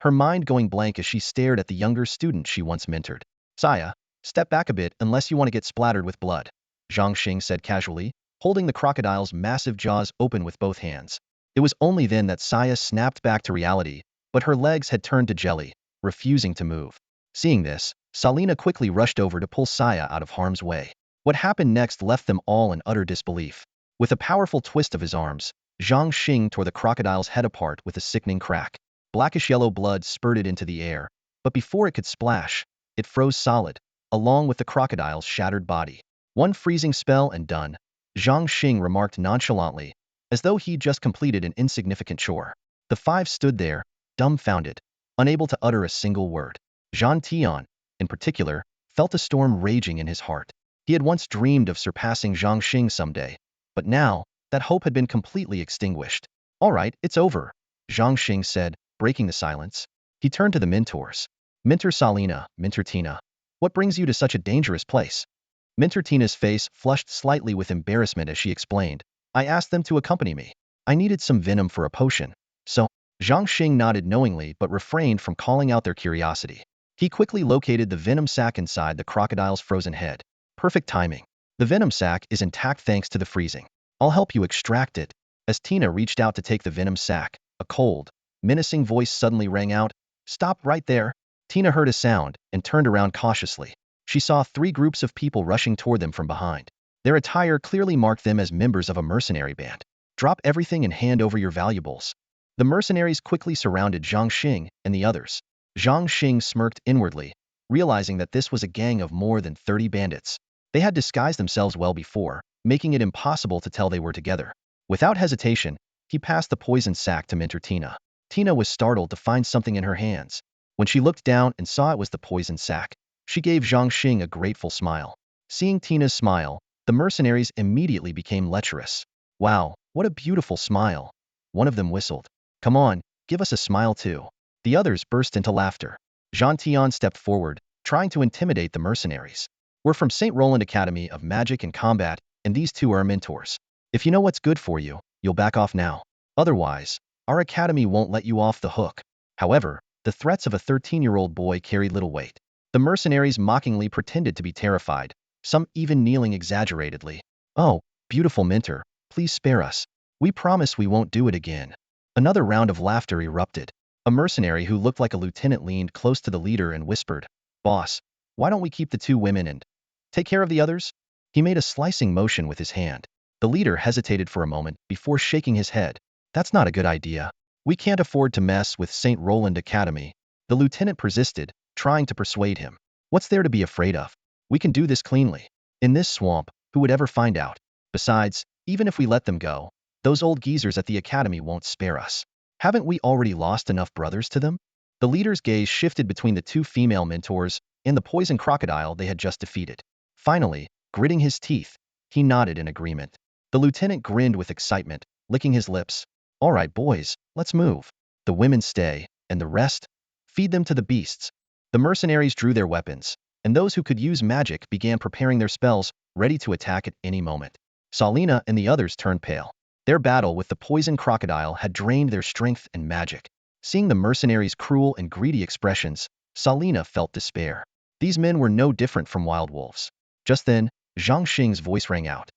her mind going blank as she stared at the younger student she once mentored. "Saya, step back a bit unless you want to get splattered with blood," Zhang Xing said casually, holding the crocodile's massive jaws open with both hands. It was only then that Saya snapped back to reality, but her legs had turned to jelly, refusing to move. Seeing this, Salina quickly rushed over to pull Saya out of harm's way. What happened next left them all in utter disbelief. With a powerful twist of his arms, Zhang Xing tore the crocodile's head apart with a sickening crack. Blackish-yellow blood spurted into the air, but before it could splash, it froze solid, along with the crocodile's shattered body. One freezing spell and done, Zhang Xing remarked nonchalantly, as though he'd just completed an insignificant chore. The five stood there, dumbfounded, unable to utter a single word. Zhang Tian, in particular, felt a storm raging in his heart. He had once dreamed of surpassing Zhang Xing someday, but now, that hope had been completely extinguished. All right, it's over, Zhang Xing said, breaking the silence. He turned to the mentors. Minter Salina, Minter Tina. What brings you to such a dangerous place? Minter Tina's face flushed slightly with embarrassment as she explained. I asked them to accompany me. I needed some venom for a potion. So, Zhang Xing nodded knowingly but refrained from calling out their curiosity. He quickly located the venom sac inside the crocodile's frozen head. Perfect timing. The venom sac is intact thanks to the freezing. I'll help you extract it. As Tina reached out to take the venom sac, a cold, menacing voice suddenly rang out. Stop right there. Tina heard a sound and turned around cautiously. She saw three groups of people rushing toward them from behind. Their attire clearly marked them as members of a mercenary band. Drop everything and hand over your valuables. The mercenaries quickly surrounded Zhang Xing and the others. Zhang Xing smirked inwardly, realizing that this was a gang of more than 30 bandits. They had disguised themselves well before, making it impossible to tell they were together. Without hesitation, he passed the poison sac to Minter Tina. Tina was startled to find something in her hands. When she looked down and saw it was the poison sac, she gave Zhang Xing a grateful smile. Seeing Tina's smile, the mercenaries immediately became lecherous. Wow, what a beautiful smile. One of them whistled. Come on, give us a smile too. The others burst into laughter. Zhang Tian stepped forward, trying to intimidate the mercenaries. We're from St. Roland Academy of Magic and Combat, and these two are our mentors. If you know what's good for you, you'll back off now. Otherwise, our academy won't let you off the hook. However, the threats of a 13-year-old boy carried little weight. The mercenaries mockingly pretended to be terrified, some even kneeling exaggeratedly. Oh, beautiful Minter, please spare us. We promise we won't do it again. Another round of laughter erupted. A mercenary who looked like a lieutenant leaned close to the leader and whispered, Boss, why don't we keep the two women and take care of the others? He made a slicing motion with his hand. The leader hesitated for a moment before shaking his head. That's not a good idea. We can't afford to mess with St. Roland Academy. The lieutenant persisted, trying to persuade him. What's there to be afraid of? We can do this cleanly. In this swamp, who would ever find out? Besides, even if we let them go, those old geezers at the academy won't spare us. Haven't we already lost enough brothers to them? The leader's gaze shifted between the two female mentors and the poison crocodile they had just defeated. Finally, gritting his teeth, he nodded in agreement. The lieutenant grinned with excitement, licking his lips. All right, boys, let's move. The women stay, and the rest? Feed them to the beasts. The mercenaries drew their weapons, and those who could use magic began preparing their spells, ready to attack at any moment. Salina and the others turned pale. Their battle with the poison crocodile had drained their strength and magic. Seeing the mercenaries' cruel and greedy expressions, Salina felt despair. These men were no different from wild wolves. Just then, Zhang Xing's voice rang out.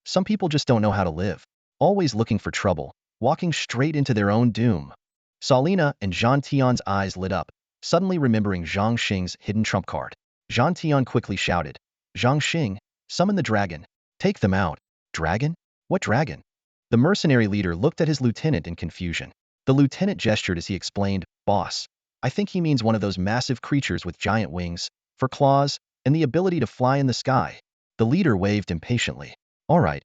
Some people just don't know how to live. Always looking for trouble, walking straight into their own doom. Salina and Zhang Tian's eyes lit up, suddenly remembering Zhang Xing's hidden trump card. Zhang Tian quickly shouted, Zhang Xing, summon the dragon. Take them out. Dragon? What dragon? The mercenary leader looked at his lieutenant in confusion. The lieutenant gestured as he explained, Boss, I think he means one of those massive creatures with giant wings, for claws, and the ability to fly in the sky. The leader waved impatiently. All right.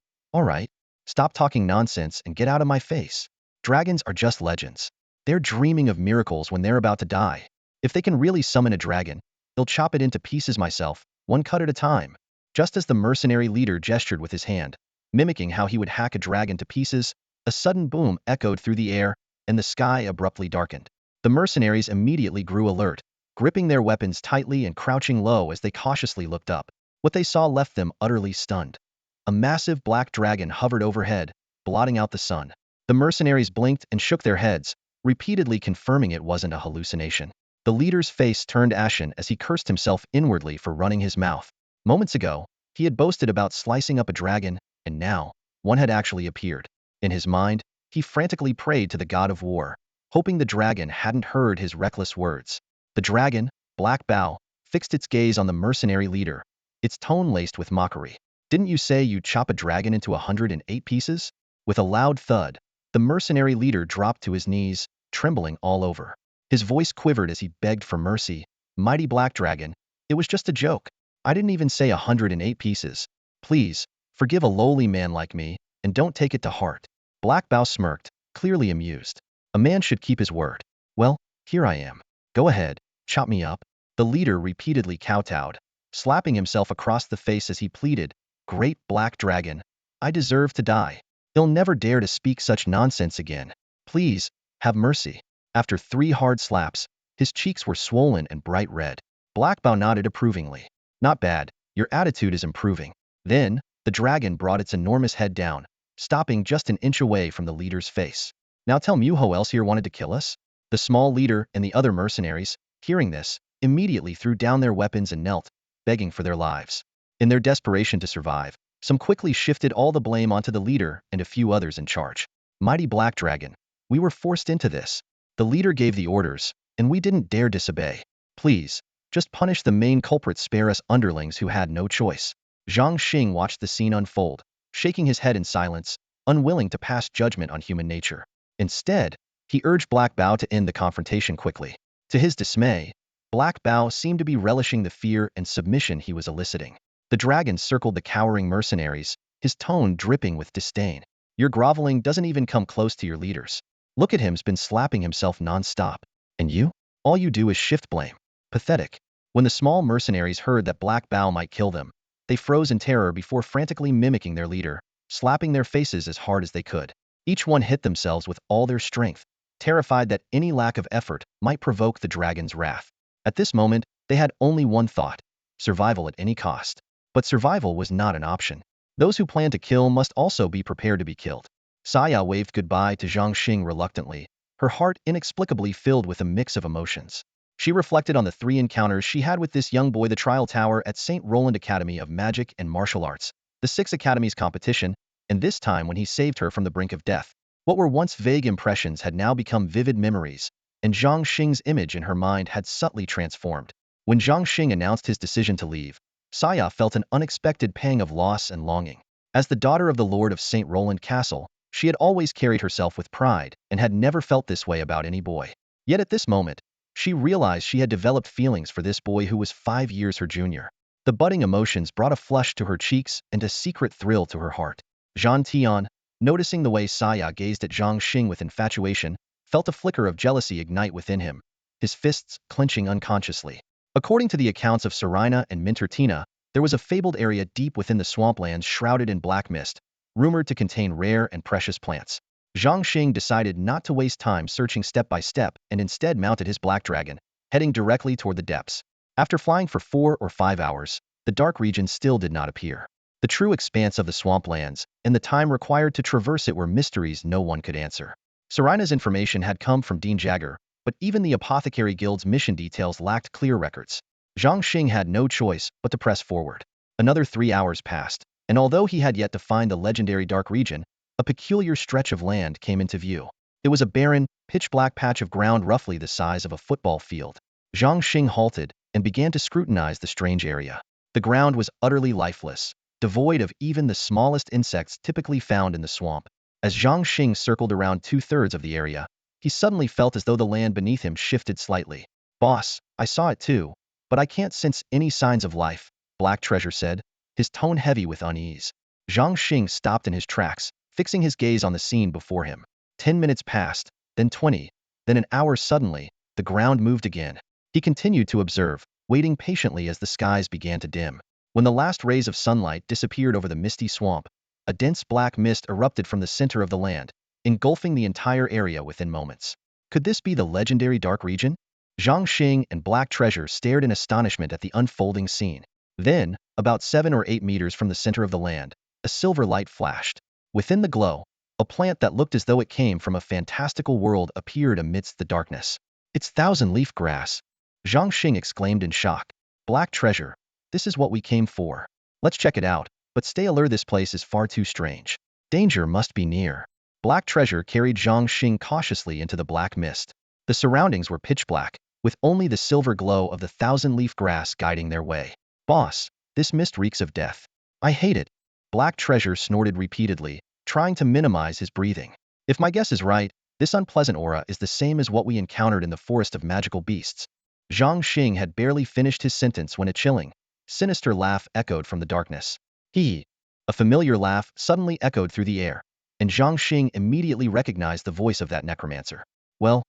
Stop talking nonsense and get out of my face. Dragons are just legends. They're dreaming of miracles when they're about to die. If they can really summon a dragon, they'll chop it into pieces myself, one cut at a time. Just as the mercenary leader gestured with his hand, mimicking how he would hack a dragon to pieces, a sudden boom echoed through the air, and the sky abruptly darkened. The mercenaries immediately grew alert, gripping their weapons tightly and crouching low as they cautiously looked up. What they saw left them utterly stunned. A massive black dragon hovered overhead, blotting out the sun. The mercenaries blinked and shook their heads, repeatedly confirming it wasn't a hallucination. The leader's face turned ashen as he cursed himself inwardly for running his mouth. Moments ago, he had boasted about slicing up a dragon, and now, one had actually appeared. In his mind, he frantically prayed to the god of war, hoping the dragon hadn't heard his reckless words. The dragon, Black Bao, fixed its gaze on the mercenary leader, its tone laced with mockery. Didn't you say you'd chop a dragon into 108 pieces? With a loud thud, the mercenary leader dropped to his knees, trembling all over. His voice quivered as he begged for mercy. Mighty Black Dragon, it was just a joke. I didn't even say 108 pieces. Please, forgive a lowly man like me, and don't take it to heart. Black Bao smirked, clearly amused. A man should keep his word. Well, here I am. Go ahead, chop me up. The leader repeatedly kowtowed, slapping himself across the face as he pleaded, Great Black Dragon, I deserve to die. He'll never dare to speak such nonsense again. Please, have mercy. After 3 hard slaps, his cheeks were swollen and bright red. Black Bao nodded approvingly. Not bad, your attitude is improving. Then, the dragon brought its enormous head down, stopping just an inch away from the leader's face. Now tell me who else here wanted to kill us? The small leader and the other mercenaries, hearing this, immediately threw down their weapons and knelt, begging for their lives. In their desperation to survive, some quickly shifted all the blame onto the leader and a few others in charge. Mighty Black Dragon, we were forced into this. The leader gave the orders, and we didn't dare disobey. Please, just punish the main culprit, spare us underlings who had no choice. Zhang Xing watched the scene unfold, shaking his head in silence, unwilling to pass judgment on human nature. Instead, he urged Black Bao to end the confrontation quickly. To his dismay, Black Bao seemed to be relishing the fear and submission he was eliciting. The dragon circled the cowering mercenaries, his tone dripping with disdain. Your groveling doesn't even come close to your leaders. Look at him, he's been slapping himself non-stop. And you? All you do is shift blame. Pathetic. When the small mercenaries heard that Black Bao might kill them, they froze in terror before frantically mimicking their leader, slapping their faces as hard as they could. Each one hit themselves with all their strength, terrified that any lack of effort might provoke the dragon's wrath. At this moment, they had only one thought: survival at any cost. But survival was not an option. Those who plan to kill must also be prepared to be killed. Saya waved goodbye to Zhang Xing reluctantly, her heart inexplicably filled with a mix of emotions. She reflected on the 3 encounters she had with this young boy: the trial tower at St. Roland Academy of Magic and Martial Arts, the 6 Academies competition, and this time when he saved her from the brink of death. What were once vague impressions had now become vivid memories, and Zhang Xing's image in her mind had subtly transformed. When Zhang Xing announced his decision to leave, Saya felt an unexpected pang of loss and longing. As the daughter of the Lord of St. Roland Castle, she had always carried herself with pride and had never felt this way about any boy. Yet at this moment, she realized she had developed feelings for this boy who was 5 years her junior. The budding emotions brought a flush to her cheeks and a secret thrill to her heart. Zhan Tian, noticing the way Saya gazed at Zhang Xing with infatuation, felt a flicker of jealousy ignite within him, his fists clenching unconsciously. According to the accounts of Serena and Mintertina, there was a fabled area deep within the swamplands shrouded in black mist, rumored to contain rare and precious plants. Zhang Xing decided not to waste time searching step by step and instead mounted his black dragon, heading directly toward the depths. After flying for 4 or 5 hours, the dark region still did not appear. The true expanse of the swamplands and the time required to traverse it were mysteries no one could answer. Serena's information had come from Dean Jagger, but even the Apothecary Guild's mission details lacked clear records. Zhang Xing had no choice but to press forward. Another 3 hours passed, and although he had yet to find the legendary dark region, a peculiar stretch of land came into view. It was a barren, pitch-black patch of ground roughly the size of a football field. Zhang Xing halted and began to scrutinize the strange area. The ground was utterly lifeless, devoid of even the smallest insects typically found in the swamp. As Zhang Xing circled around 2/3 of the area, he suddenly felt as though the land beneath him shifted slightly. Boss, I saw it too, but I can't sense any signs of life, Black Treasure said, his tone heavy with unease. Zhang Xing stopped in his tracks, fixing his gaze on the scene before him. 10 minutes passed, then 20, then an hour. Suddenly, the ground moved again. He continued to observe, waiting patiently as the skies began to dim. When the last rays of sunlight disappeared over the misty swamp, a dense black mist erupted from the center of the land, engulfing the entire area within moments. Could this be the legendary dark region? Zhang Xing and Black Treasure stared in astonishment at the unfolding scene. Then, about 7 or 8 meters from the center of the land, a silver light flashed. Within the glow, a plant that looked as though it came from a fantastical world appeared amidst the darkness. It's thousand-leaf grass, Zhang Xing exclaimed in shock. Black Treasure, this is what we came for. Let's check it out, but stay alert, this place is far too strange. Danger must be near. Black Treasure carried Zhang Xing cautiously into the black mist. The surroundings were pitch black, with only the silver glow of the thousand-leaf grass guiding their way. Boss, this mist reeks of death. I hate it. Black Treasure snorted repeatedly, trying to minimize his breathing. If my guess is right, this unpleasant aura is the same as what we encountered in the forest of magical beasts. Zhang Xing had barely finished his sentence when a chilling, Sinister laugh echoed from the darkness. Hee. A familiar laugh suddenly echoed through the air, and Zhang Xing immediately recognized the voice of that necromancer. Well,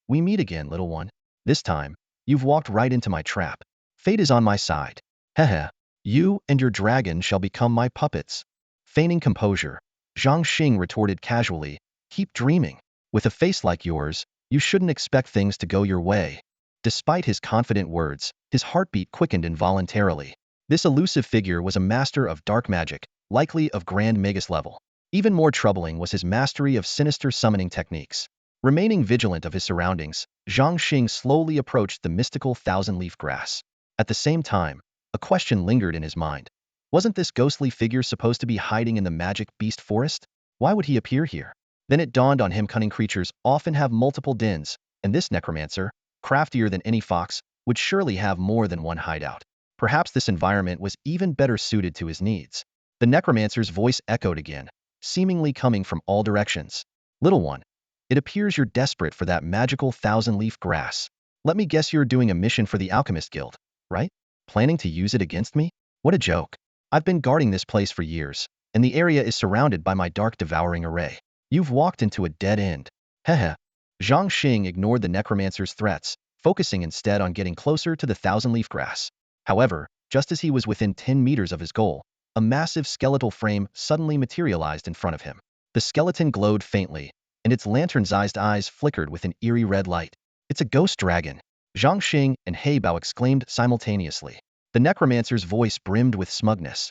we meet again, little one. This time, you've walked right into my trap. Fate is on my side. Heh. You and your dragon shall become my puppets. Feigning composure, Zhang Xing retorted casually, keep dreaming. With a face like yours, you shouldn't expect things to go your way. Despite his confident words, his heartbeat quickened involuntarily. This elusive figure was a master of dark magic, likely of Grand Magus level. Even more troubling was his mastery of sinister summoning techniques. Remaining vigilant of his surroundings, Zhang Xing slowly approached the mystical thousand-leaf grass. At the same time, a question lingered in his mind. Wasn't this ghostly figure supposed to be hiding in the magic beast forest? Why would he appear here? Then it dawned on him cunning creatures often have multiple dens, and this necromancer, craftier than any fox, would surely have more than one hideout. Perhaps this environment was even better suited to his needs. The necromancer's voice echoed again, seemingly coming from all directions. Little one, it appears you're desperate for that magical thousand-leaf grass. Let me guess you're doing a mission for the Alchemist Guild, right? Planning to use it against me? What a joke. I've been guarding this place for years, and the area is surrounded by my dark devouring array. You've walked into a dead end. Heh. Zhang Xing ignored the necromancer's threats, focusing instead on getting closer to the thousand-leaf grass. However, just as he was within 10 meters of his goal, a massive skeletal frame suddenly materialized in front of him. The skeleton glowed faintly, and its lantern-sized eyes flickered with an eerie red light. It's a ghost dragon. Zhang Xing and Heybao exclaimed simultaneously. The necromancer's voice brimmed with smugness.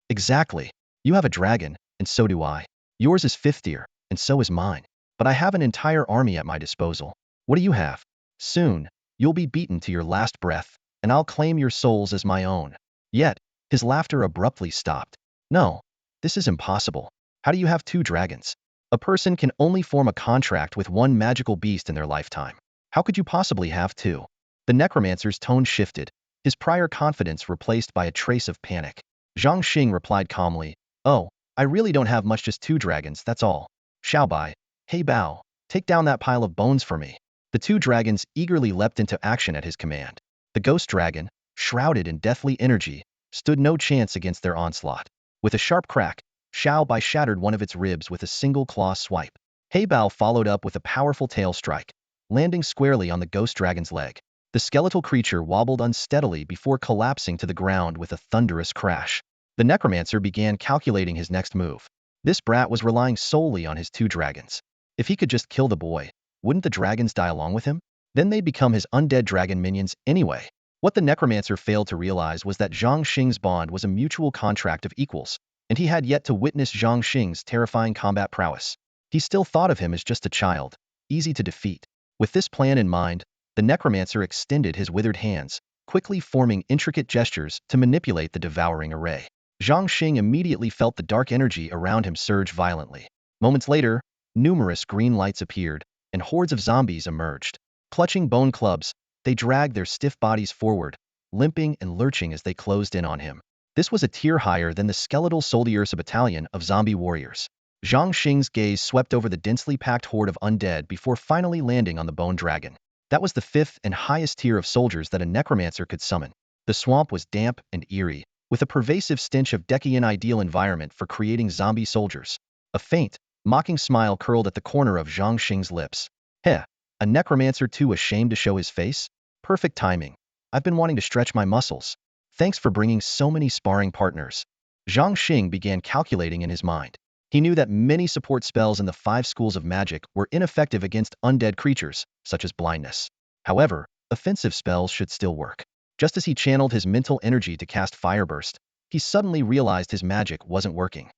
Exactly. You have a dragon, and so do I. Yours is 5th tier, and so is mine. But I have an entire army at my disposal. What do you have? Soon, you'll be beaten to your last breath, and I'll claim your souls as my own. Yet, his laughter abruptly stopped. No, this is impossible. How do you have 2 dragons? A person can only form a contract with one magical beast in their lifetime. How could you possibly have 2? The necromancer's tone shifted, his prior confidence replaced by a trace of panic. Zhang Xing replied calmly, Oh, I really don't have much, just 2 dragons, that's all. Xiaobai, Heybao, take down that pile of bones for me. The 2 dragons eagerly leapt into action at his command. The ghost dragon, shrouded in deathly energy, stood no chance against their onslaught. With a sharp crack, Xiaobai shattered one of its ribs with a single claw swipe. Heybao followed up with a powerful tail strike, landing squarely on the ghost dragon's leg. The skeletal creature wobbled unsteadily before collapsing to the ground with a thunderous crash. The necromancer began calculating his next move. This brat was relying solely on his 2 dragons. If he could just kill the boy, wouldn't the dragons die along with him? Then they'd become his undead dragon minions anyway. What the necromancer failed to realize was that Zhang Xing's bond was a mutual contract of equals, and he had yet to witness Zhang Xing's terrifying combat prowess. He still thought of him as just a child, easy to defeat. With this plan in mind, the necromancer extended his withered hands, quickly forming intricate gestures to manipulate the devouring array. Zhang Xing immediately felt the dark energy around him surge violently. Moments later, numerous green lights appeared, and hordes of zombies emerged. Clutching bone clubs, they dragged their stiff bodies forward, limping and lurching as they closed in on him. This was a tier higher than the skeletal soldiers, a battalion of zombie warriors. Zhang Xing's gaze swept over the densely packed horde of undead before finally landing on the bone dragon. That was the 5th and highest tier of soldiers that a necromancer could summon. The swamp was damp and eerie, with a pervasive stench of decay, an ideal environment for creating zombie soldiers. A faint, mocking smile curled at the corner of Zhang Xing's lips. Heh, a necromancer too ashamed to show his face? Perfect timing. I've been wanting to stretch my muscles. Thanks for bringing so many sparring partners. Zhang Xing began calculating in his mind. He knew that many support spells in the 5 schools of magic were ineffective against undead creatures, such as blindness. However, offensive spells should still work. Just as he channeled his mental energy to cast Fireburst, he suddenly realized his magic wasn't working.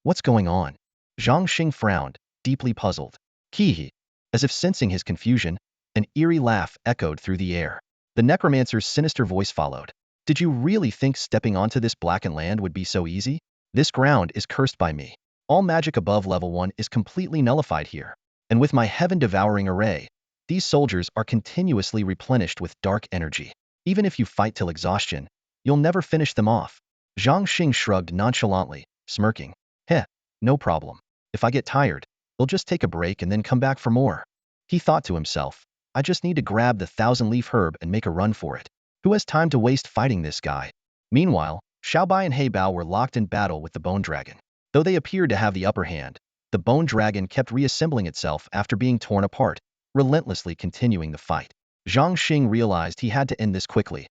What's going on? Zhang Xing frowned, deeply puzzled. Kihi. As if sensing his confusion, an eerie laugh echoed through the air. The necromancer's sinister voice followed. Did you really think stepping onto this blackened land would be so easy? This ground is cursed by me. All magic above level 1 is completely nullified here. And with my heaven-devouring array, these soldiers are continuously replenished with dark energy. Even if you fight till exhaustion, you'll never finish them off. Zhang Xing shrugged nonchalantly, smirking. Heh, no problem. If I get tired, we'll just take a break and then come back for more. He thought to himself, I just need to grab the thousand-leaf herb and make a run for it. Who has time to waste fighting this guy? Meanwhile, Xiaobai and Heybao were locked in battle with the bone dragon. Though they appeared to have the upper hand, the bone dragon kept reassembling itself after being torn apart, relentlessly continuing the fight. Zhang Xing realized he had to end this quickly.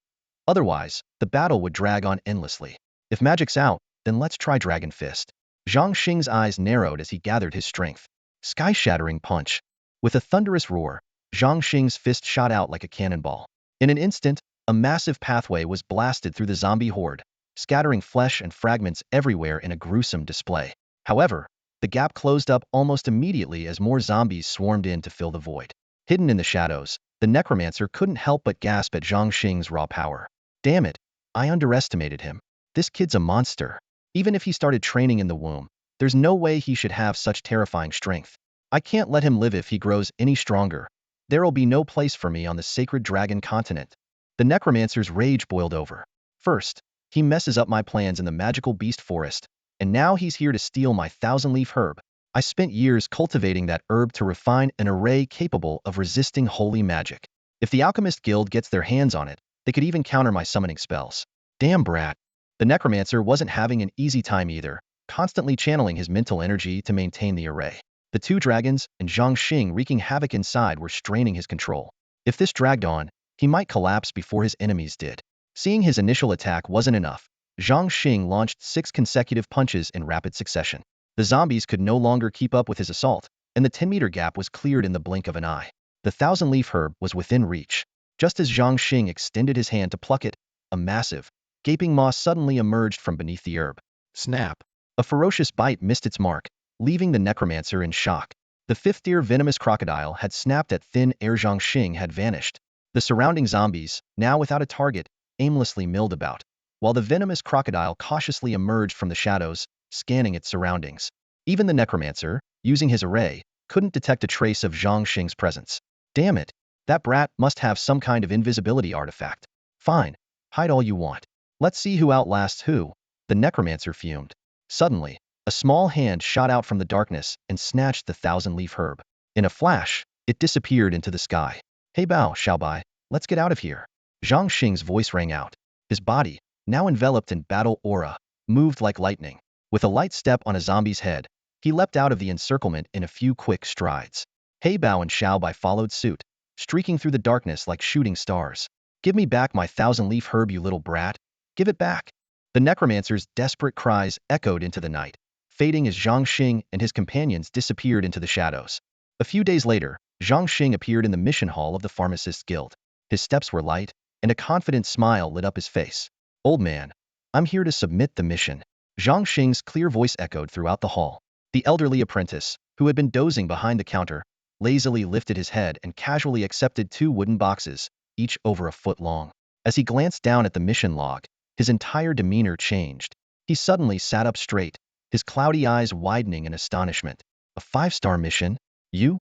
Otherwise, the battle would drag on endlessly. If magic's out, then let's try Dragon Fist. Zhang Xing's eyes narrowed as he gathered his strength. Sky-shattering punch. With a thunderous roar, Zhang Xing's fist shot out like a cannonball. In an instant, a massive pathway was blasted through the zombie horde, scattering flesh and fragments everywhere in a gruesome display. However, the gap closed up almost immediately as more zombies swarmed in to fill the void. Hidden in the shadows, the necromancer couldn't help but gasp at Zhang Xing's raw power. Damn it, I underestimated him. This kid's a monster. Even if he started training in the womb, there's no way he should have such terrifying strength. I can't let him live if he grows any stronger. There'll be no place for me on the sacred dragon continent. The necromancer's rage boiled over. First, he messes up my plans in the magical beast forest, and now he's here to steal my thousand-leaf herb. I spent years cultivating that herb to refine an array capable of resisting holy magic. If the Alchemist Guild gets their hands on it, they could even counter my summoning spells. Damn brat. The necromancer wasn't having an easy time either, constantly channeling his mental energy to maintain the array. The two dragons and Zhang Xing wreaking havoc inside were straining his control. If this dragged on, he might collapse before his enemies did. Seeing his initial attack wasn't enough, Zhang Xing launched 6 consecutive punches in rapid succession. The zombies could no longer keep up with his assault, and the 10-meter gap was cleared in the blink of an eye. The thousand-leaf herb was within reach. Just as Zhang Xing extended his hand to pluck it, a massive, gaping maw suddenly emerged from beneath the herb. Snap! A ferocious bite missed its mark, leaving the necromancer in shock. The fifth-tier venomous crocodile had snapped at thin air. Zhang Xing had vanished. The surrounding zombies, now without a target, aimlessly milled about, while the venomous crocodile cautiously emerged from the shadows, scanning its surroundings. Even the necromancer, using his array, couldn't detect a trace of Zhang Xing's presence. Damn it! That brat must have some kind of invisibility artifact. Fine, hide all you want. Let's see who outlasts who, the necromancer fumed. Suddenly, a small hand shot out from the darkness and snatched the thousand-leaf herb. In a flash, it disappeared into the sky. Heybao, Xiaobai, let's get out of here. Zhang Xing's voice rang out. His body, now enveloped in battle aura, moved like lightning. With a light step on a zombie's head, he leapt out of the encirclement in a few quick strides. Heybao and Xiaobai followed suit, streaking through the darkness like shooting stars. Give me back my thousand-leaf herb, you little brat. Give it back. The necromancer's desperate cries echoed into the night, fading as Zhang Xing and his companions disappeared into the shadows. A few days later, Zhang Xing appeared in the mission hall of the Pharmacists Guild. His steps were light, and a confident smile lit up his face. Old man, I'm here to submit the mission. Zhang Xing's clear voice echoed throughout the hall. The elderly apprentice, who had been dozing behind the counter, lazily lifted his head and casually accepted 2 wooden boxes, each over a foot long. As he glanced down at the mission log, his entire demeanor changed. He suddenly sat up straight, his cloudy eyes widening in astonishment. A 5-star mission? You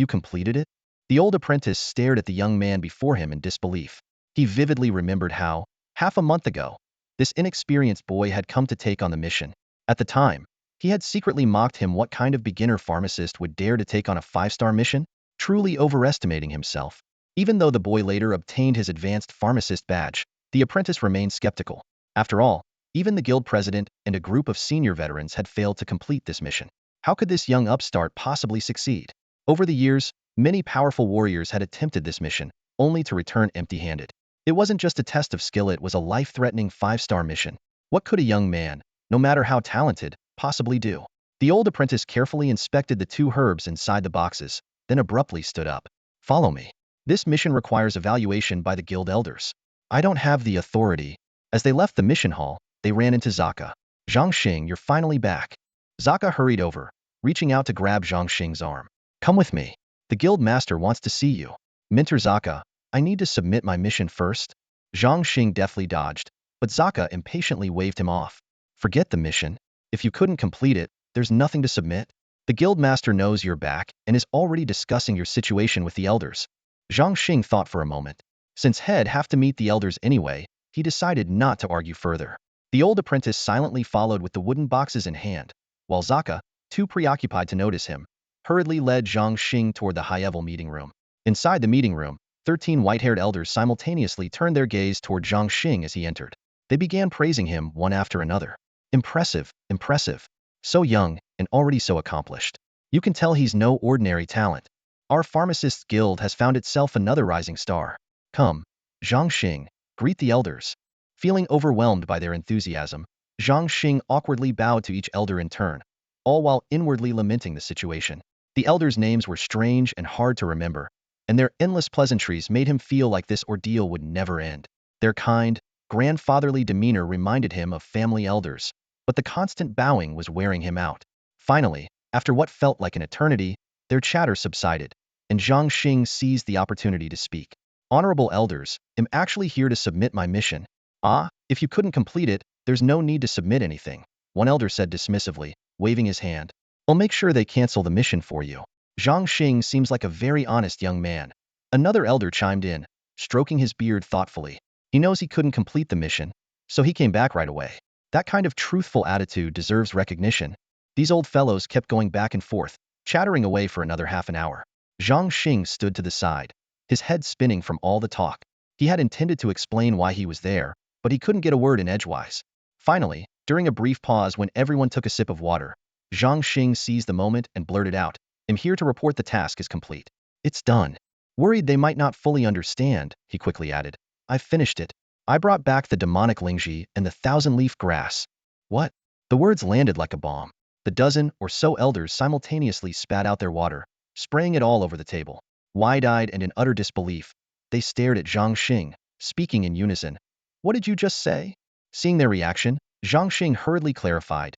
completed it? The old apprentice stared at the young man before him in disbelief. He vividly remembered how, half a month ago, this inexperienced boy had come to take on the mission. At the time, he had secretly mocked him. What kind of beginner pharmacist would dare to take on a 5-star mission? Truly overestimating himself. Even though the boy later obtained his advanced pharmacist badge, the apprentice remained skeptical. After all, even the guild president and a group of senior veterans had failed to complete this mission. How could this young upstart possibly succeed? Over the years, many powerful warriors had attempted this mission, only to return empty-handed. It wasn't just a test of skill, it was a life-threatening 5-star mission. What could a young man, no matter how talented, possibly do? The old apprentice carefully inspected the 2 herbs inside the boxes, then abruptly stood up. Follow me. This mission requires evaluation by the guild elders. I don't have the authority. As they left the mission hall, they ran into Zaka. Zhang Xing, you're finally back. Zaka hurried over, reaching out to grab Zhang Xing's arm. Come with me. The guild master wants to see you. Mentor Zaka, I need to submit my mission first. Zhang Xing deftly dodged, but Zaka impatiently waved him off. Forget the mission. If you couldn't complete it, there's nothing to submit. The guild master knows you're back and is already discussing your situation with the elders. Zhang Xing thought for a moment. Since He'd have to meet the elders anyway, he decided not to argue further. The old apprentice silently followed with the wooden boxes in hand, while Zaka, too preoccupied to notice him, hurriedly led Zhang Xing toward the high-level meeting room. Inside the meeting room, 13 white-haired elders simultaneously turned their gaze toward Zhang Xing as he entered. They began praising him one after another. Impressive, impressive. So young, and already so accomplished. You can tell he's no ordinary talent. Our pharmacists guild has found itself another rising star. Come, Zhang Xing, greet the elders. Feeling overwhelmed by their enthusiasm, Zhang Xing awkwardly bowed to each elder in turn, all while inwardly lamenting the situation. The elders' names were strange and hard to remember, and their endless pleasantries made him feel like this ordeal would never end. Their kind, grandfatherly demeanor reminded him of family elders, but the constant bowing was wearing him out. Finally, after what felt like an eternity, their chatter subsided, and Zhang Xing seized the opportunity to speak. Honorable elders, I'm actually here to submit my mission. Ah, if you couldn't complete it, there's no need to submit anything, one elder said dismissively, waving his hand. I'll make sure they cancel the mission for you. Zhang Xing seems like a very honest young man. Another elder chimed in, stroking his beard thoughtfully. He knows he couldn't complete the mission, so he came back right away. That kind of truthful attitude deserves recognition. These old fellows kept going back and forth, chattering away for another half an hour. Zhang Xing stood to the side, his head spinning from all the talk. He had intended to explain why he was there, but he couldn't get a word in edgewise. Finally, during a brief pause when everyone took a sip of water, Zhang Xing seized the moment and blurted out, I'm here to report the task is complete. It's done. Worried they might not fully understand, he quickly added, I've finished it. I brought back the demonic Lingji and the thousand-leaf grass. What? The words landed like a bomb. The dozen or so elders simultaneously spat out their water, spraying it all over the table. Wide-eyed and in utter disbelief, they stared at Zhang Xing, speaking in unison. What did you just say? Seeing their reaction, Zhang Xing hurriedly clarified,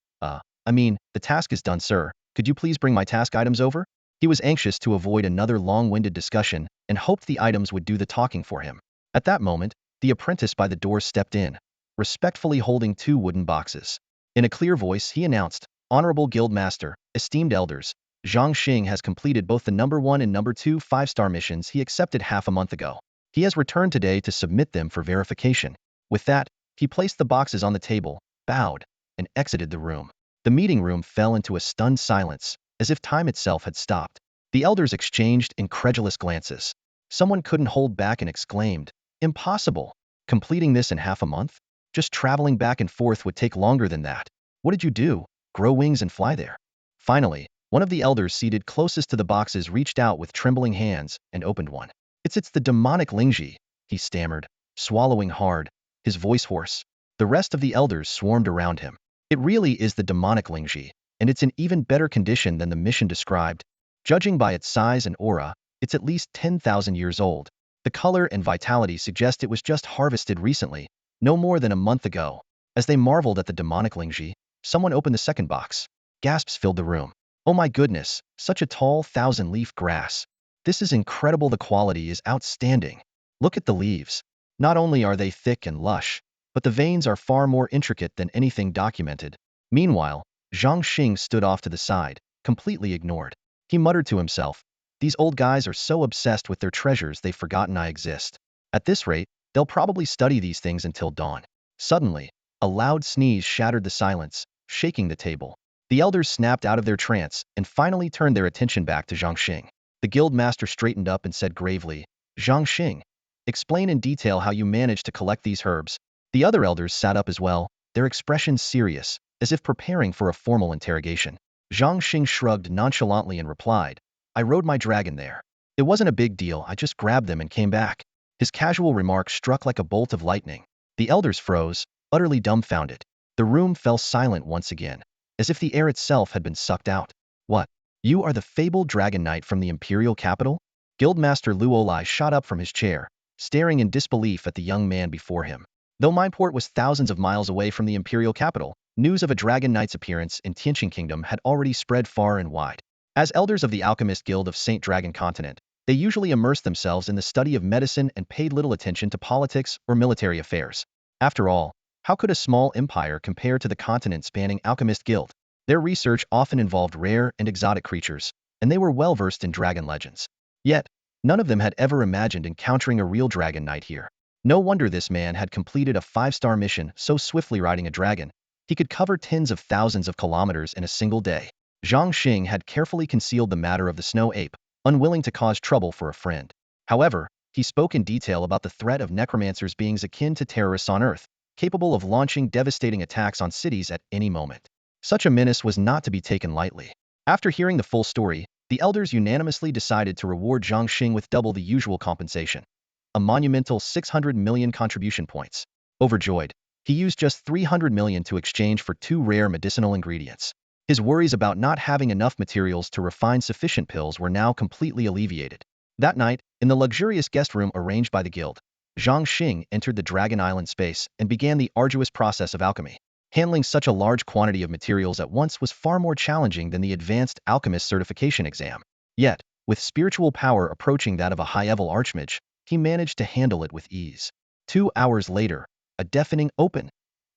the task is done, sir. Could you please bring my task items over? He was anxious to avoid another long-winded discussion and hoped the items would do the talking for him. At that moment, the apprentice by the door stepped in, respectfully holding 2 wooden boxes. In a clear voice, he announced, Honorable Guildmaster, esteemed elders, Zhang Xing has completed both the number 1 and number 2 5-star missions he accepted half a month ago. He has returned today to submit them for verification. With that, he placed the boxes on the table, bowed, and exited the room. The meeting room fell into a stunned silence, as if time itself had stopped. The elders exchanged incredulous glances. Someone couldn't hold back and exclaimed, Impossible! Completing this in half a month? Just traveling back and forth would take longer than that. What did you do? Grow wings and fly there? Finally, one of the elders seated closest to the boxes reached out with trembling hands and opened one. It's the demonic Lingji, he stammered, swallowing hard, his voice hoarse. The rest of the elders swarmed around him. It really is the demonic Lingji, and it's in even better condition than the mission described. Judging by its size and aura, it's at least 10,000 years old. The color and vitality suggest it was just harvested recently, no more than a month ago. As they marveled at the demonic Lingji, someone opened the second box. Gasps filled the room. Oh my goodness, such a tall 1,000-leaf grass. This is incredible. The quality is outstanding. Look at the leaves. Not only are they thick and lush, but the veins are far more intricate than anything documented. Meanwhile, Zhang Xing stood off to the side, completely ignored. He muttered to himself, These old guys are so obsessed with their treasures they've forgotten I exist. At this rate, they'll probably study these things until dawn. Suddenly, a loud sneeze shattered the silence, shaking the table. The elders snapped out of their trance and finally turned their attention back to Zhang Xing. The guildmaster straightened up and said gravely, Zhang Xing, explain in detail how you managed to collect these herbs. The other elders sat up as well, their expressions serious, as if preparing for a formal interrogation. Zhang Xing shrugged nonchalantly and replied, I rode my dragon there. It wasn't a big deal, I just grabbed them and came back. His casual remark struck like a bolt of lightning. The elders froze, utterly dumbfounded. The room fell silent once again, as if the air itself had been sucked out. What? You are the fabled Dragon Knight from the Imperial capital? Guildmaster Leu shot up from his chair, staring in disbelief at the young man before him. Though Mineport was thousands of miles away from the Imperial capital, news of a Dragon Knight's appearance in Tianqing Kingdom had already spread far and wide. As elders of the Alchemist Guild of St. Dragon Continent, they usually immersed themselves in the study of medicine and paid little attention to politics or military affairs. After all, how could a small empire compare to the continent-spanning Alchemist Guild? Their research often involved rare and exotic creatures, and they were well-versed in dragon legends. Yet, none of them had ever imagined encountering a real Dragon Knight here. No wonder this man had completed a 5-star mission so swiftly riding a dragon. He could cover tens of thousands of kilometers in a single day. Zhang Xing had carefully concealed the matter of the snow ape, unwilling to cause trouble for a friend. However, he spoke in detail about the threat of necromancers beings akin to terrorists on Earth. capable of launching devastating attacks on cities at any moment. Such a menace was not to be taken lightly. After hearing the full story, the elders unanimously decided to reward Zhang Xing with double the usual compensation, a monumental 600 million contribution points. Overjoyed, he used just 300 million to exchange for 2 rare medicinal ingredients. His worries about not having enough materials to refine sufficient pills were now completely alleviated. That night, in the luxurious guest room arranged by the guild, Zhang Xing entered the Dragon Island space and began the arduous process of alchemy. Handling such a large quantity of materials at once was far more challenging than the advanced alchemist certification exam. Yet, with spiritual power approaching that of a high-level archmage, he managed to handle it with ease. 2 hours later, a deafening open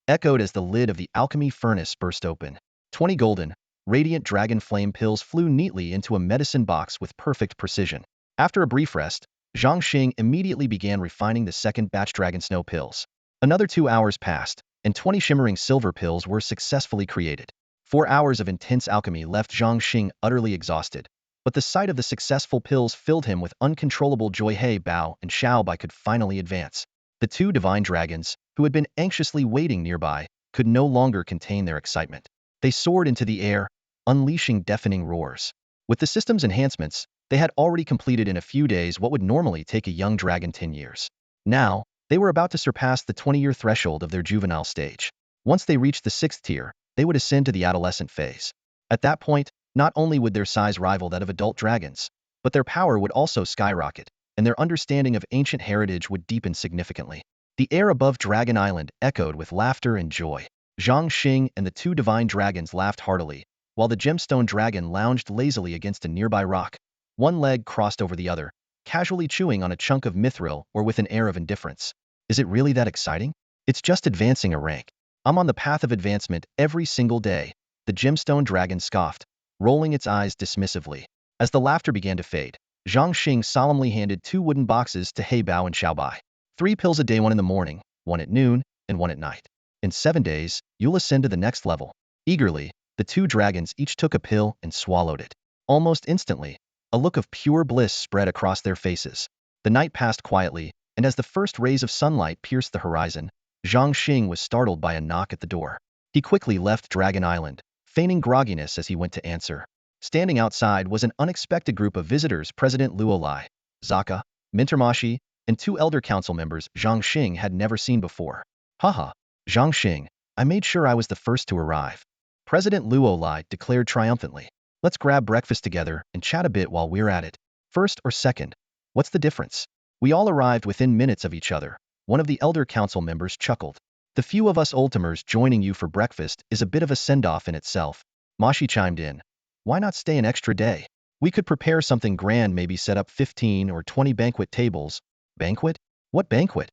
echoed as the lid of the alchemy furnace burst open. 20 golden, radiant dragon flame pills flew neatly into a medicine box with perfect precision. After a brief rest, Zhang Xing immediately began refining the second batch dragon snow pills. Another 2 hours passed, and 20 shimmering silver pills were successfully created. 4 hours of intense alchemy left Zhang Xing utterly exhausted, but the sight of the successful pills filled him with uncontrollable joy. Heybao and Bai could finally advance. The 2 divine dragons, who had been anxiously waiting nearby, could no longer contain their excitement. They soared into the air, unleashing deafening roars. With the system's enhancements, they had already completed in a few days what would normally take a young dragon 10 years. Now, they were about to surpass the 20-year threshold of their juvenile stage. Once they reached the 6th tier, they would ascend to the adolescent phase. At that point, not only would their size rival that of adult dragons, but their power would also skyrocket, and their understanding of ancient heritage would deepen significantly. The air above Dragon Island echoed with laughter and joy. Zhang Xing and the 2 divine dragons laughed heartily, while the gemstone dragon lounged lazily against a nearby rock, one leg crossed over the other, casually chewing on a chunk of mithril or with an air of indifference. Is it really that exciting? It's just advancing a rank. I'm on the path of advancement every single day, the gemstone dragon scoffed, rolling its eyes dismissively. As the laughter began to fade, Zhang Xing solemnly handed 2 wooden boxes to Heybao and Bai. 3 pills a day, 1 in the morning, 1 at noon, and 1 at night. In 7 days, you'll ascend to the next level. Eagerly, the 2 dragons each took a pill and swallowed it. Almost instantly, a look of pure bliss spread across their faces. The night passed quietly, and as the first rays of sunlight pierced the horizon, Zhang Xing was startled by a knock at the door. He quickly left Dragon Island, feigning grogginess as he went to answer. Standing outside was an unexpected group of visitors: President Leu Empire, Zaka, Mintermashi, and 2 elder council members Zhang Xing had never seen before. Haha, Zhang Xing, I made sure I was the first to arrive. President Leu Empire declared triumphantly. Let's grab breakfast together and chat a bit while we're at it. First or second, what's the difference? We all arrived within minutes of each other. One of the elder council members chuckled. The few of us oldtimers joining you for breakfast is a bit of a send-off in itself. Mashi chimed in. Why not stay an extra day? We could prepare something grand, maybe set up 15 or 20 banquet tables. Banquet? What banquet?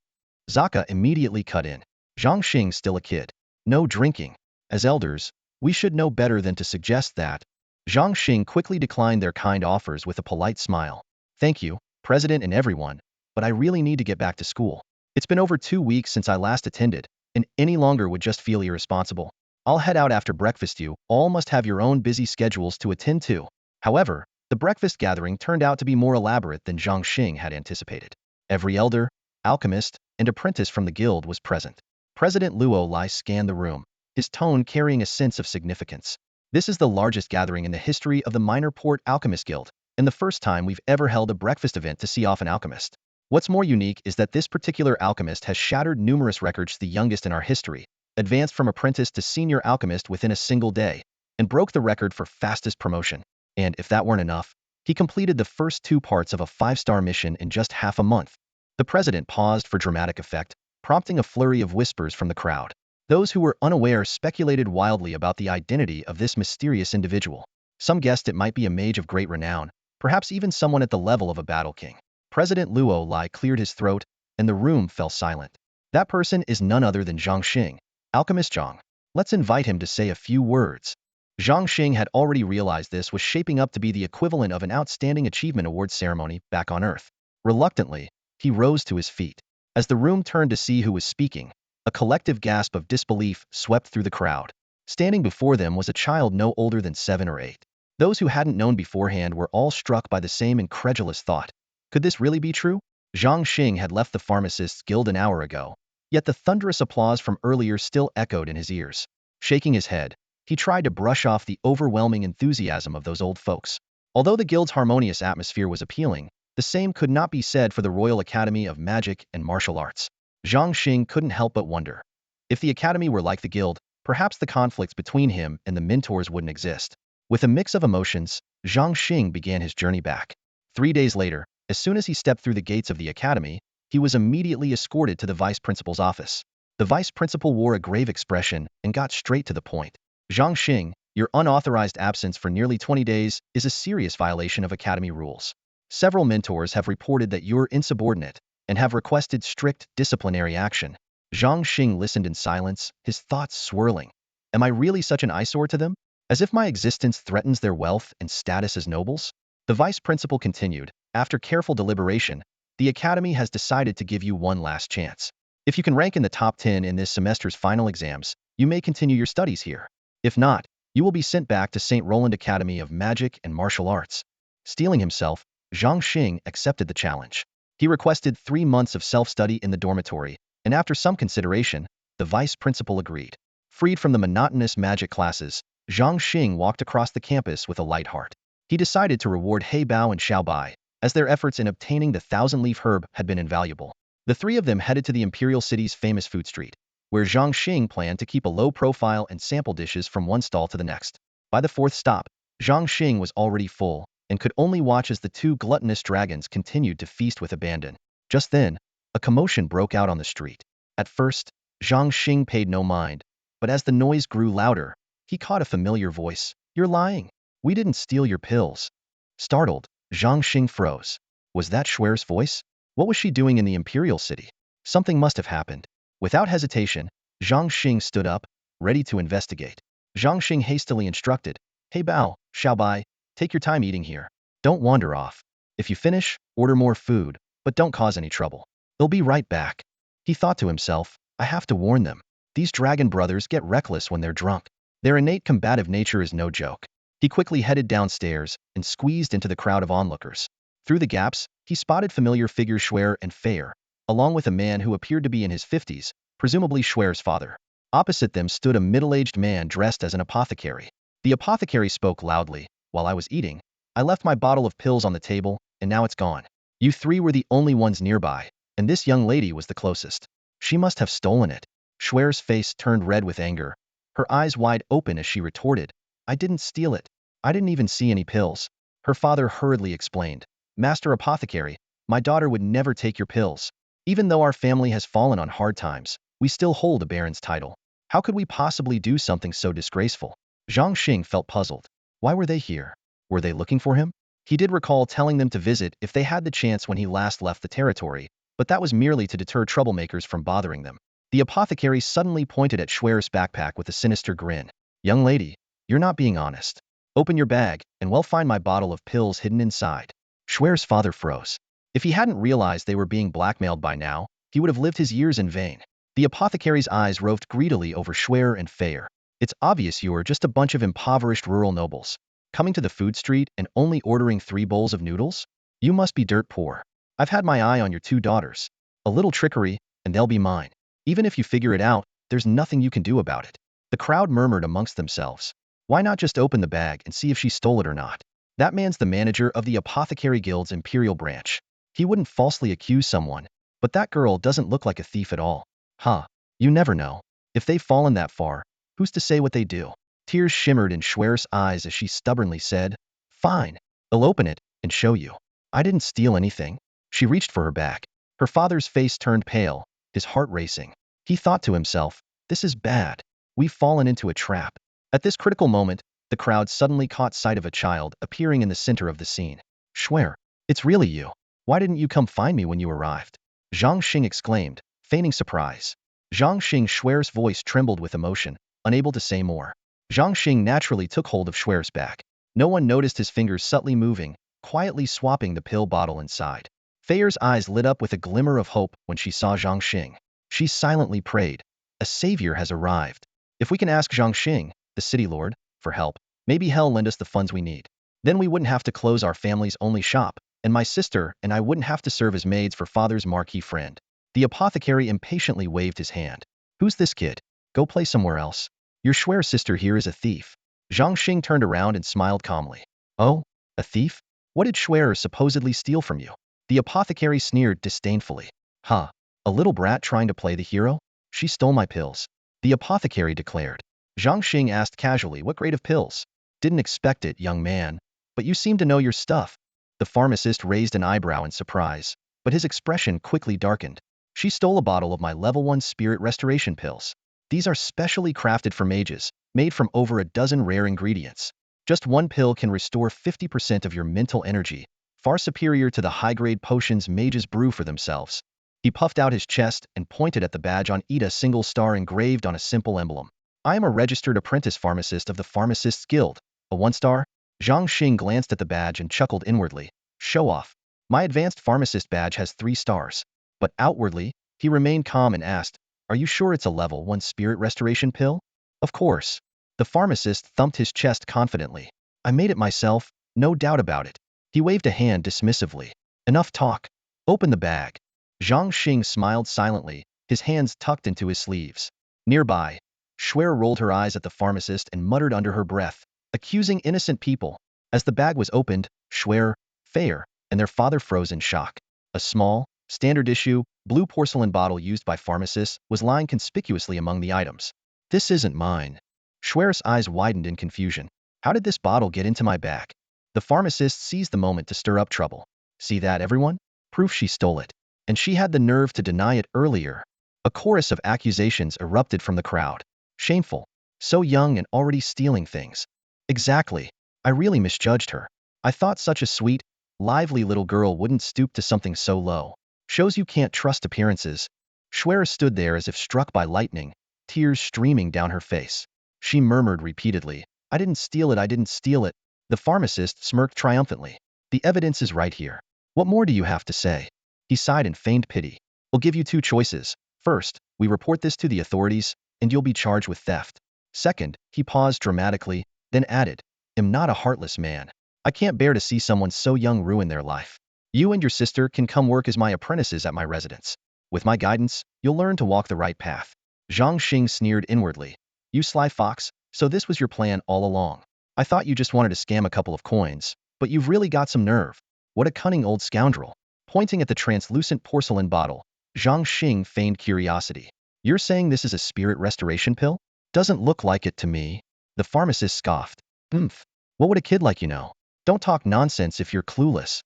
Zaka immediately cut in. Zhang Xing still a kid. No drinking. As elders, we should know better than to suggest that. Zhang Xing quickly declined their kind offers with a polite smile. Thank you, President and everyone, but I really need to get back to school. It's been over 2 weeks since I last attended, and any longer would just feel irresponsible. I'll head out after breakfast. You all must have your own busy schedules to attend to. However, the breakfast gathering turned out to be more elaborate than Zhang Xing had anticipated. Every elder, alchemist, and apprentice from the guild was present. President Leu Empire scanned the room, his tone carrying a sense of significance. This is the largest gathering in the history of the Minor Port Alchemist Guild, and the first time we've ever held a breakfast event to see off an alchemist. What's more unique is that this particular alchemist has shattered numerous records, the youngest in our history, advanced from apprentice to senior alchemist within a single day, and broke the record for fastest promotion. And if that weren't enough, he completed the first 2 parts of a 5-star mission in just half a month. The president paused for dramatic effect, prompting a flurry of whispers from the crowd. Those who were unaware speculated wildly about the identity of this mysterious individual. Some guessed it might be a mage of great renown, perhaps even someone at the level of a battle king. President Leu Empire cleared his throat, and the room fell silent. That person is none other than Zhang Xing, Alchemist Zhang. Let's invite him to say a few words. Zhang Xing had already realized this was shaping up to be the equivalent of an Outstanding Achievement Award ceremony back on Earth. Reluctantly, he rose to his feet. As the room turned to see who was speaking, a collective gasp of disbelief swept through the crowd. Standing before them was a child no older than 7 or 8. Those who hadn't known beforehand were all struck by the same incredulous thought. Could this really be true? Zhang Xing had left the Pharmacists Guild an hour ago, Yet the thunderous applause from earlier still echoed in his ears. Shaking his head, he tried to brush off the overwhelming enthusiasm of those old folks. Although the guild's harmonious atmosphere was appealing, the same could not be said for the Royal Academy of Magic and Martial Arts. Zhang Xing couldn't help but wonder. If the academy were like the guild, perhaps the conflicts between him and the mentors wouldn't exist. With a mix of emotions, Zhang Xing began his journey back. 3 days later, as soon as he stepped through the gates of the academy, he was immediately escorted to the vice principal's office. The vice principal wore a grave expression and got straight to the point. Zhang Xing, your unauthorized absence for nearly 20 days is a serious violation of academy rules. Several mentors have reported that you're insubordinate and have requested strict disciplinary action. Zhang Xing listened in silence, his thoughts swirling. Am I really such an eyesore to them? As if my existence threatens their wealth and status as nobles? The vice principal continued, after careful deliberation, the academy has decided to give you one last chance. If you can rank in the top 10 in this semester's final exams, you may continue your studies here. If not, you will be sent back to St. Roland Academy of Magic and Martial Arts. Steeling himself, Zhang Xing accepted the challenge. He requested 3 months of self-study in the dormitory, and after some consideration, the vice principal agreed. Freed from the monotonous magic classes, Zhang Xing walked across the campus with a light heart. He decided to reward Heybao and Xiaobai, as their efforts in obtaining the thousand-leaf herb had been invaluable. The three of them headed to the Imperial City's famous food street, where Zhang Xing planned to keep a low profile and sample dishes from one stall to the next. By the 4th stop, Zhang Xing was already full, and could only watch as the 2 gluttonous dragons continued to feast with abandon. Just then, a commotion broke out on the street. At first, Zhang Xing paid no mind, but as the noise grew louder, he caught a familiar voice. You're lying. We didn't steal your pills. Startled, Zhang Xing froze. Was that Xuer's voice? What was she doing in the Imperial City? Something must have happened. Without hesitation, Zhang Xing stood up, ready to investigate. Zhang Xing hastily instructed, Hey Bao, Xiaobai, take your time eating here. Don't wander off. If you finish, order more food, but don't cause any trouble. They'll be right back. He thought to himself, I have to warn them. These dragon brothers get reckless when they're drunk. Their innate combative nature is no joke. He quickly headed downstairs and squeezed into the crowd of onlookers. Through the gaps, he spotted familiar figures Xuer and Fair, along with a man who appeared to be in his 50s, presumably Xuer's father. Opposite them stood a middle-aged man dressed as an apothecary. The apothecary spoke loudly. While I was eating, I left my bottle of pills on the table, and now it's gone. You 3 were the only ones nearby, and this young lady was the closest. She must have stolen it. Xuer's face turned red with anger, her eyes wide open as she retorted, I didn't steal it. I didn't even see any pills. Her father hurriedly explained, Master Apothecary, my daughter would never take your pills. Even though our family has fallen on hard times, we still hold a baron's title. How could we possibly do something so disgraceful? Zhang Xing felt puzzled. Why were they here? Were they looking for him? He did recall telling them to visit if they had the chance when he last left the territory, but that was merely to deter troublemakers from bothering them. The apothecary suddenly pointed at Xuer's backpack with a sinister grin. Young lady, you're not being honest. Open your bag, and we'll find my bottle of pills hidden inside. Xuer's father froze. If he hadn't realized they were being blackmailed by now, he would have lived his years in vain. The apothecary's eyes roved greedily over Xuer and Fair. It's obvious you are just a bunch of impoverished rural nobles. Coming to the food street and only ordering 3 bowls of noodles? You must be dirt poor. I've had my eye on your 2 daughters. A little trickery, and they'll be mine. Even if you figure it out, there's nothing you can do about it. The crowd murmured amongst themselves. Why not just open the bag and see if she stole it or not? That man's the manager of the Apothecary Guild's Imperial branch. He wouldn't falsely accuse someone, but that girl doesn't look like a thief at all. Huh, you never know. If they've fallen that far, who's to say what they do? Tears shimmered in Xuer's eyes as she stubbornly said, Fine, I'll open it and show you. I didn't steal anything. She reached for her bag. Her father's face turned pale, his heart racing. He thought to himself, this is bad. We've fallen into a trap. At this critical moment, the crowd suddenly caught sight of a child appearing in the center of the scene. Xuer, it's really you. Why didn't you come find me when you arrived? Zhang Xing exclaimed, feigning surprise. Zhang Xing Xuer's voice trembled with emotion, unable to say more. Zhang Xing naturally took hold of Xuer's back. No one noticed his fingers subtly moving, quietly swapping the pill bottle inside. Fair's eyes lit up with a glimmer of hope when she saw Zhang Xing. She silently prayed, a savior has arrived. If we can ask Zhang Xing, the city lord, for help, maybe he'll lend us the funds we need. Then we wouldn't have to close our family's only shop, and my sister and I wouldn't have to serve as maids for father's marquee friend. The apothecary impatiently waved his hand. Who's this kid? Go play somewhere else. Your Schwer sister here is a thief. Zhang Xing turned around and smiled calmly. Oh, a thief? What did Schwer supposedly steal from you? The apothecary sneered disdainfully. Huh, a little brat trying to play the hero? She stole my pills. The apothecary declared. Zhang Xing asked casually, what grade of pills? Didn't expect it, young man. But you seem to know your stuff. The pharmacist raised an eyebrow in surprise, but his expression quickly darkened. She stole a bottle of my level 1 spirit restoration pills. These are specially crafted for mages, made from over a dozen rare ingredients. Just one pill can restore 50% of your mental energy, far superior to the high-grade potions mages brew for themselves. He puffed out his chest and pointed at the badge on it, a single star engraved on a simple emblem. I am a registered apprentice pharmacist of the Pharmacists Guild. A 1-star? Zhang Xing glanced at the badge and chuckled inwardly. Show off. My advanced pharmacist badge has 3 stars. But outwardly, he remained calm and asked, are you sure it's a level 1 spirit restoration pill? Of course. The pharmacist thumped his chest confidently. I made it myself, no doubt about it. He waved a hand dismissively. Enough talk. Open the bag. Zhang Xing smiled silently, his hands tucked into his sleeves. Nearby, Schwer rolled her eyes at the pharmacist and muttered under her breath, accusing innocent people. As the bag was opened, Schwer, Fair, and their father froze in shock. A small, standard-issue, blue porcelain bottle used by pharmacists was lying conspicuously among the items. This isn't mine. Schwer's eyes widened in confusion. How did this bottle get into my bag? The pharmacist seized the moment to stir up trouble. See that, everyone? Proof she stole it. And she had the nerve to deny it earlier. A chorus of accusations erupted from the crowd. Shameful. So young and already stealing things. Exactly. I really misjudged her. I thought such a sweet, lively little girl wouldn't stoop to something so low. Shows you can't trust appearances. Schwer stood there as if struck by lightning, tears streaming down her face. She murmured repeatedly, I didn't steal it, I didn't steal it. The pharmacist smirked triumphantly. The evidence is right here. What more do you have to say? He sighed in feigned pity. We'll give you 2 choices. First, we report this to the authorities, and you'll be charged with theft. Second, he paused dramatically, then added, I'm not a heartless man. I can't bear to see someone so young ruin their life. You and your sister can come work as my apprentices at my residence. With my guidance, you'll learn to walk the right path. Zhang Xing sneered inwardly. You sly fox, so this was your plan all along. I thought you just wanted to scam a couple of coins, but you've really got some nerve. What a cunning old scoundrel. Pointing at the translucent porcelain bottle, Zhang Xing feigned curiosity. You're saying this is a spirit restoration pill? Doesn't look like it to me. The pharmacist scoffed. What would a kid like you know? Don't talk nonsense if you're clueless.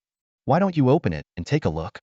Why don't you open it and take a look?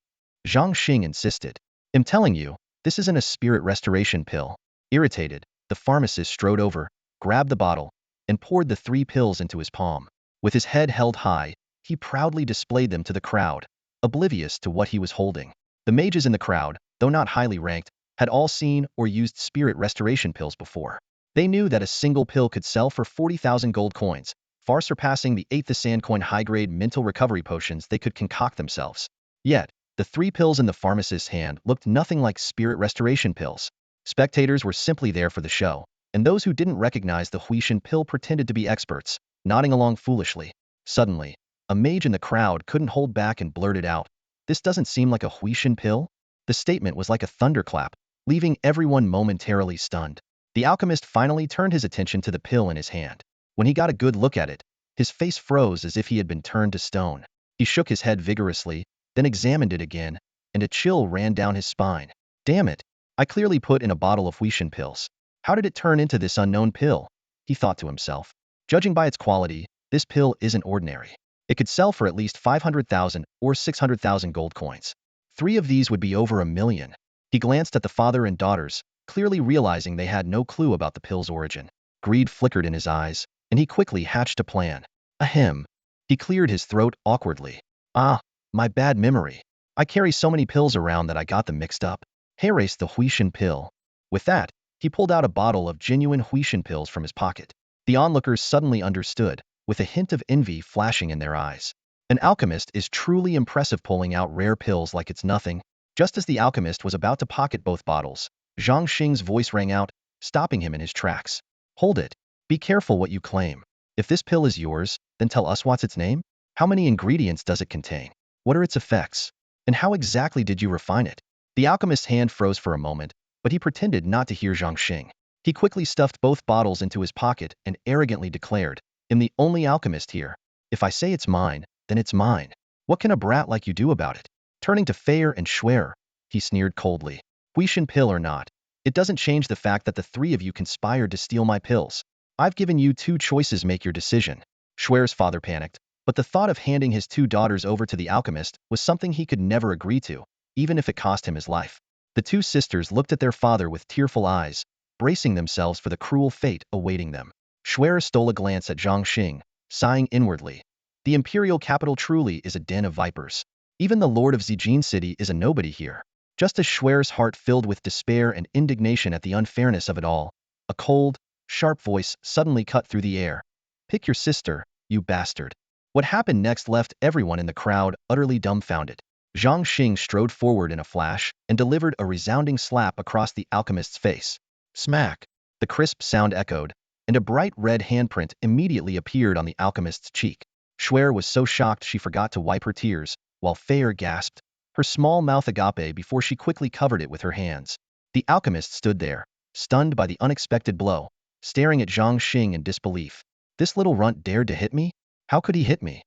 Zhang Xing insisted. I'm telling you, this isn't a spirit restoration pill. Irritated, the pharmacist strode over, grabbed the bottle, and poured the 3 pills into his palm. With his head held high, he proudly displayed them to the crowd, oblivious to what he was holding. The mages in the crowd, though not highly ranked, had all seen or used spirit restoration pills before. They knew that a single pill could sell for 40,000 gold coins, far surpassing the 8th sand coin high-grade mental recovery potions they could concoct themselves. Yet, the 3 pills in the pharmacist's hand looked nothing like spirit restoration pills. Spectators were simply there for the show, and those who didn't recognize the Huishan pill pretended to be experts, nodding along foolishly. Suddenly, a mage in the crowd couldn't hold back and blurted out, this doesn't seem like a Huishan pill? The statement was like a thunderclap, leaving everyone momentarily stunned. The alchemist finally turned his attention to the pill in his hand. When he got a good look at it, his face froze as if he had been turned to stone. He shook his head vigorously, then examined it again, and a chill ran down his spine. Damn it! I clearly put in a bottle of Huishan pills. How did it turn into this unknown pill? He thought to himself. Judging by its quality, this pill isn't ordinary. It could sell for at least 500,000 or 600,000 gold coins. 3 of these would be over 1 million. He glanced at the father and daughters, clearly realizing they had no clue about the pill's origin. Greed flickered in his eyes, and he quickly hatched a plan. Ahem. He cleared his throat awkwardly. Ah, my bad memory. I carry so many pills around that I got them mixed up. Erase the Huishan pill. With that, he pulled out a bottle of genuine Huishan pills from his pocket. The onlookers suddenly understood, with a hint of envy flashing in their eyes. An alchemist is truly impressive, pulling out rare pills like it's nothing. Just as the alchemist was about to pocket both bottles, Zhang Xing's voice rang out, stopping him in his tracks. Hold it. Be careful what you claim. If this pill is yours, then tell us what's its name? How many ingredients does it contain? What are its effects? And how exactly did you refine it? The alchemist's hand froze for a moment, but he pretended not to hear Zhang Xing. He quickly stuffed both bottles into his pocket and arrogantly declared, "I'm the only alchemist here. If I say it's mine, then it's mine. What can a brat like you do about it?" Turning to Fayer and Schwerer, he sneered coldly. "Huishan pill or not, it doesn't change the fact that the three of you conspired to steal my pills. I've given you two choices, make your decision." Schwerer's father panicked, but the thought of handing his two daughters over to the alchemist was something he could never agree to, even if it cost him his life. The two sisters looked at their father with tearful eyes, bracing themselves for the cruel fate awaiting them. Schwerer stole a glance at Zhang Xing, sighing inwardly. The imperial capital truly is a den of vipers. Even the lord of Zijin City is a nobody here. Just as Schwerer's heart filled with despair and indignation at the unfairness of it all, a cold, sharp voice suddenly cut through the air. "Pick your sister, you bastard." What happened next left everyone in the crowd utterly dumbfounded. Zhang Xing strode forward in a flash and delivered a resounding slap across the alchemist's face. Smack! The crisp sound echoed, and a bright red handprint immediately appeared on the alchemist's cheek. Schwerer was so shocked she forgot to wipe her tears, while Fayer gasped, her small mouth agape before she quickly covered it with her hands. The alchemist stood there, stunned by the unexpected blow, staring at Zhang Xing in disbelief. This little runt dared to hit me? How could he hit me?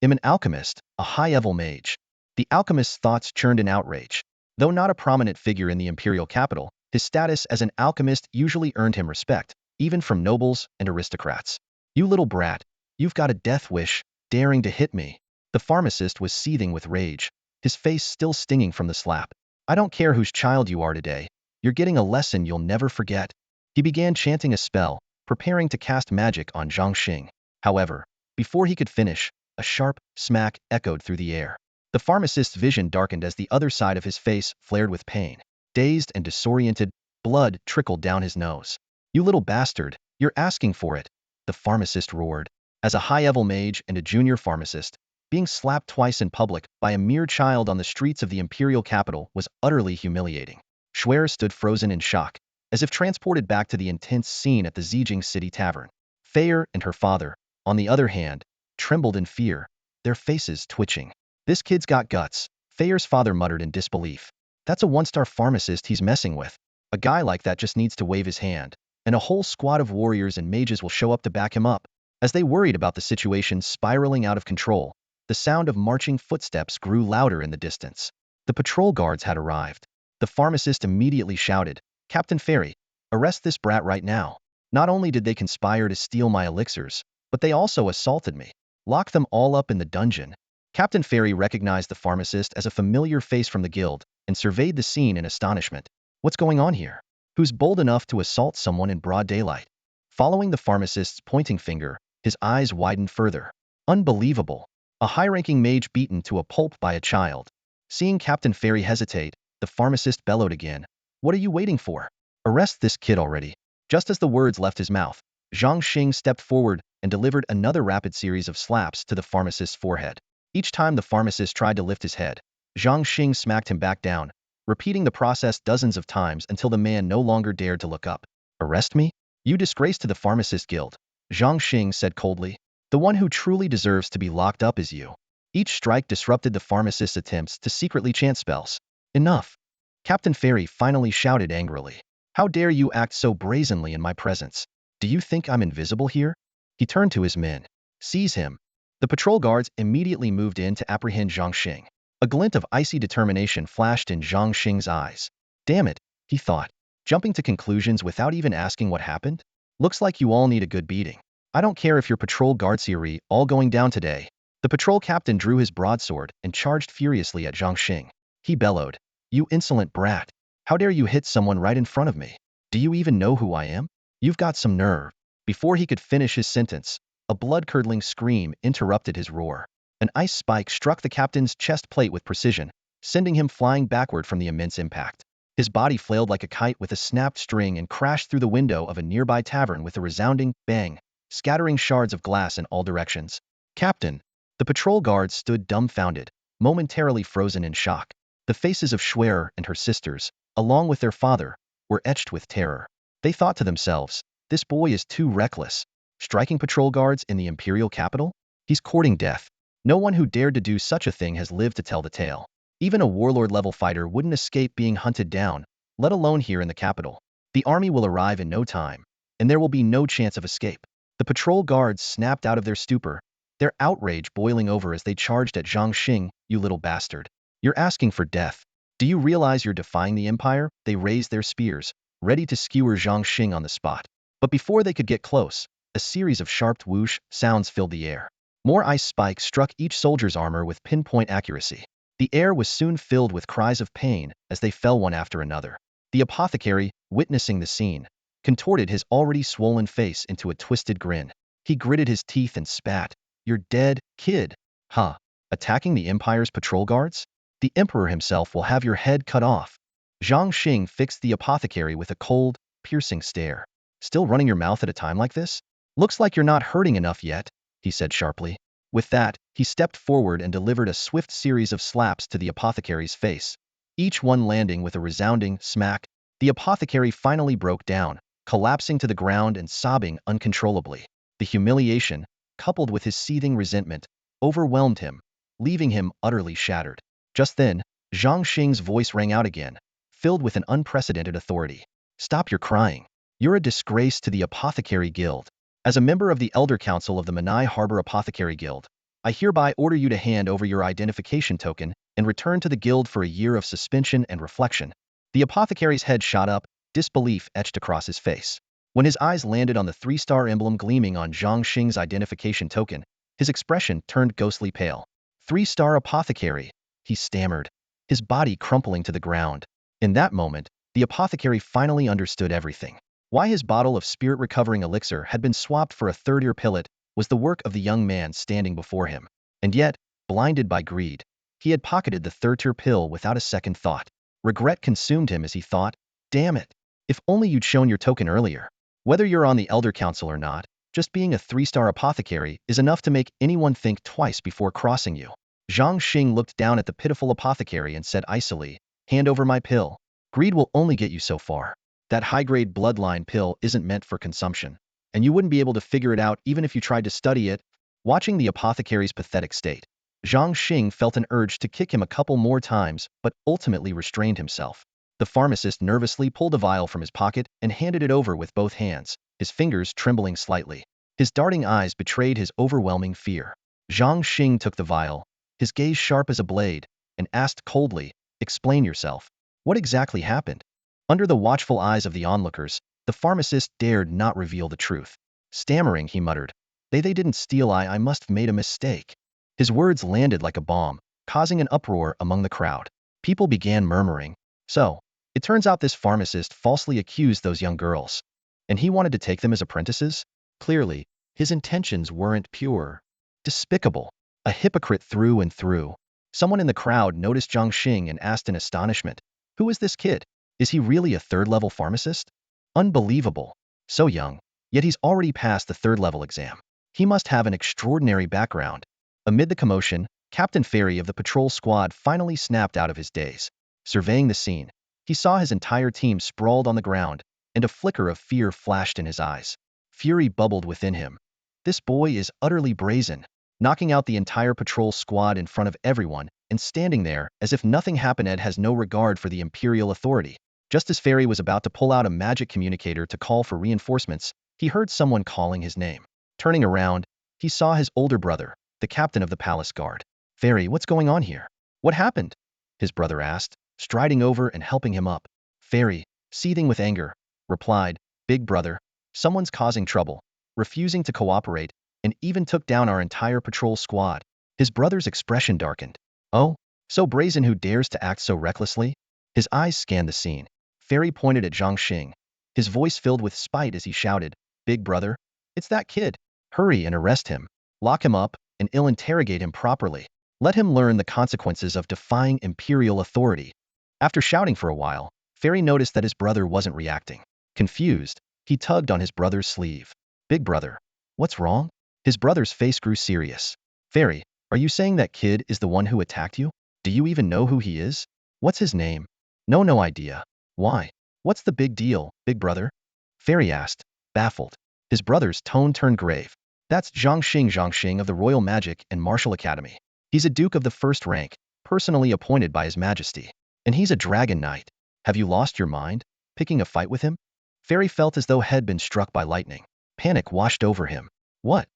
I'm an alchemist, a high-level mage. The alchemist's thoughts churned in outrage. Though not a prominent figure in the imperial capital, his status as an alchemist usually earned him respect, even from nobles and aristocrats. "You little brat, you've got a death wish, daring to hit me." The pharmacist was seething with rage, his face still stinging from the slap. "I don't care whose child you are today, you're getting a lesson you'll never forget." He began chanting a spell, preparing to cast magic on Zhang Xing. However, before he could finish, a sharp smack echoed through the air. The pharmacist's vision darkened as the other side of his face flared with pain. Dazed and disoriented, blood trickled down his nose. "You little bastard, you're asking for it," the pharmacist roared. As a high-level mage and a junior pharmacist, being slapped twice in public by a mere child on the streets of the imperial capital was utterly humiliating. Schwerer stood frozen in shock, as if transported back to the intense scene at the Zijing City Tavern. Fayer and her father, on the other hand, trembled in fear, their faces twitching. "This kid's got guts," Fayer's father muttered in disbelief. "That's a one-star pharmacist he's messing with. A guy like that just needs to wave his hand, and a whole squad of warriors and mages will show up to back him up." As they worried about the situation spiraling out of control, the sound of marching footsteps grew louder in the distance. The patrol guards had arrived. The pharmacist immediately shouted, "Captain Ferry, arrest this brat right now. Not only did they conspire to steal my elixirs, but they also assaulted me. Lock them all up in the dungeon." Captain Ferry recognized the pharmacist as a familiar face from the guild and surveyed the scene in astonishment. "What's going on here? Who's bold enough to assault someone in broad daylight?" Following the pharmacist's pointing finger, his eyes widened further. "Unbelievable. A high-ranking mage beaten to a pulp by a child." Seeing Captain Ferry hesitate, the pharmacist bellowed again. "What are you waiting for? Arrest this kid already." Just as the words left his mouth, Zhang Xing stepped forward and delivered another rapid series of slaps to the pharmacist's forehead. Each time the pharmacist tried to lift his head, Zhang Xing smacked him back down, repeating the process dozens of times until the man no longer dared to look up. "Arrest me? You disgrace to the pharmacist guild," Zhang Xing said coldly. "The one who truly deserves to be locked up is you." Each strike disrupted the pharmacist's attempts to secretly chant spells. "Enough!" Captain Ferry finally shouted angrily. "How dare you act so brazenly in my presence? Do you think I'm invisible here?" He turned to his men. "Seize him." The patrol guards immediately moved in to apprehend Zhang Xing. A glint of icy determination flashed in Zhang Xing's eyes. "Damn it," he thought, jumping to conclusions without even asking what happened. "Looks like you all need a good beating. I don't care if your patrol guards are all going down today." The patrol captain drew his broadsword and charged furiously at Zhang Xing. He bellowed, "You insolent brat! How dare you hit someone right in front of me? Do you even know who I am? You've got some nerve." Before he could finish his sentence, a blood-curdling scream interrupted his roar. An ice spike struck the captain's chest plate with precision, sending him flying backward from the immense impact. His body flailed like a kite with a snapped string and crashed through the window of a nearby tavern with a resounding bang, scattering shards of glass in all directions. "Captain!" The patrol guards stood dumbfounded, momentarily frozen in shock. The faces of Schwerer and her sisters, along with their father, were etched with terror. They thought to themselves, "This boy is too reckless. Striking patrol guards in the imperial capital? He's courting death. No one who dared to do such a thing has lived to tell the tale." Even a warlord-level fighter wouldn't escape being hunted down, let alone here in the capital. The army will arrive in no time, and there will be no chance of escape. The patrol guards snapped out of their stupor, their outrage boiling over as they charged at Zhang Xing. You little bastard. You're asking for death. Do you realize you're defying the Empire? They raised their spears, ready to skewer Zhang Xing on the spot. But before they could get close, a series of sharp whoosh sounds filled the air. More ice spikes struck each soldier's armor with pinpoint accuracy. The air was soon filled with cries of pain as they fell one after another. The apothecary, witnessing the scene, contorted his already swollen face into a twisted grin. He gritted his teeth and spat. You're dead, kid. Huh. Attacking the Empire's patrol guards? The Emperor himself will have your head cut off. Zhang Xing fixed the apothecary with a cold, piercing stare. Still running your mouth at a time like this? Looks like you're not hurting enough yet, he said sharply. With that, he stepped forward and delivered a swift series of slaps to the apothecary's face, each one landing with a resounding smack. The apothecary finally broke down, collapsing to the ground and sobbing uncontrollably. The humiliation, coupled with his seething resentment, overwhelmed him, leaving him utterly shattered. Just then, Zhang Xing's voice rang out again, filled with an unprecedented authority. Stop your crying. You're a disgrace to the Apothecary Guild. As a member of the Elder Council of the Manai Harbor Apothecary Guild, I hereby order you to hand over your identification token and return to the guild for a year of suspension and reflection. The apothecary's head shot up, disbelief etched across his face. When his eyes landed on the 3-star emblem gleaming on Zhang Xing's identification token, his expression turned ghostly pale. 3-star apothecary, he stammered, his body crumpling to the ground. In that moment, the apothecary finally understood everything. Why his bottle of spirit-recovering elixir had been swapped for a third-ear pillet was the work of the young man standing before him. And yet, blinded by greed, he had pocketed the third-tier pill without a second thought. Regret consumed him as he thought, damn it, if only you'd shown your token earlier. Whether you're on the Elder Council or not, just being a 3-star apothecary is enough to make anyone think twice before crossing you. Zhang Xing looked down at the pitiful apothecary and said icily, hand over my pill. Greed will only get you so far. That high-grade bloodline pill isn't meant for consumption, and you wouldn't be able to figure it out even if you tried to study it. Watching the apothecary's pathetic state, Zhang Xing felt an urge to kick him a couple more times, but ultimately restrained himself. The pharmacist nervously pulled a vial from his pocket and handed it over with both hands, his fingers trembling slightly. His darting eyes betrayed his overwhelming fear. Zhang Xing took the vial, his gaze sharp as a blade, and asked coldly, explain yourself. What exactly happened? Under the watchful eyes of the onlookers, the pharmacist dared not reveal the truth. Stammering, he muttered, They didn't steal, I must have made a mistake. His words landed like a bomb, causing an uproar among the crowd. People began murmuring. So, it turns out this pharmacist falsely accused those young girls. And he wanted to take them as apprentices? Clearly, his intentions weren't pure. Despicable. A hypocrite through and through. Someone in the crowd noticed Zhang Xing and asked in astonishment, who is this kid? Is he really a third-level pharmacist? Unbelievable. So young, yet he's already passed the third-level exam. He must have an extraordinary background. Amid the commotion, Captain Ferry of the patrol squad finally snapped out of his daze. Surveying the scene, he saw his entire team sprawled on the ground, and a flicker of fear flashed in his eyes. Fury bubbled within him. This boy is utterly brazen, knocking out the entire patrol squad in front of everyone and standing there as if nothing happened. Ed has no regard for the imperial authority. Just as Ferry was about to pull out a magic communicator to call for reinforcements, he heard someone calling his name. Turning around, he saw his older brother, the captain of the palace guard. Ferry, what's going on here? What happened? His brother asked, striding over and helping him up. Ferry, seething with anger, replied, Big brother, someone's causing trouble, refusing to cooperate, and even took down our entire patrol squad. His brother's expression darkened. Oh, so brazen, who dares to act so recklessly? His eyes scanned the scene. Ferry pointed at Zhang Xing, his voice filled with spite as he shouted, Big brother, it's that kid. Hurry and arrest him. Lock him up, and interrogate him properly. Let him learn the consequences of defying imperial authority. After shouting for a while, Ferry noticed that his brother wasn't reacting. Confused, he tugged on his brother's sleeve. Big brother, what's wrong? His brother's face grew serious. Ferry, are you saying that kid is the one who attacked you? Do you even know who he is? What's his name? No idea. Why? What's the big deal, big brother? Ferry asked, baffled. His brother's tone turned grave. That's Zhang Xing of the Royal Magic and Martial Academy. He's a duke of the first rank, personally appointed by His Majesty. And he's a dragon knight. Have you lost your mind, picking a fight with him? Fairy felt as though he'd been struck by lightning. Panic washed over him. What?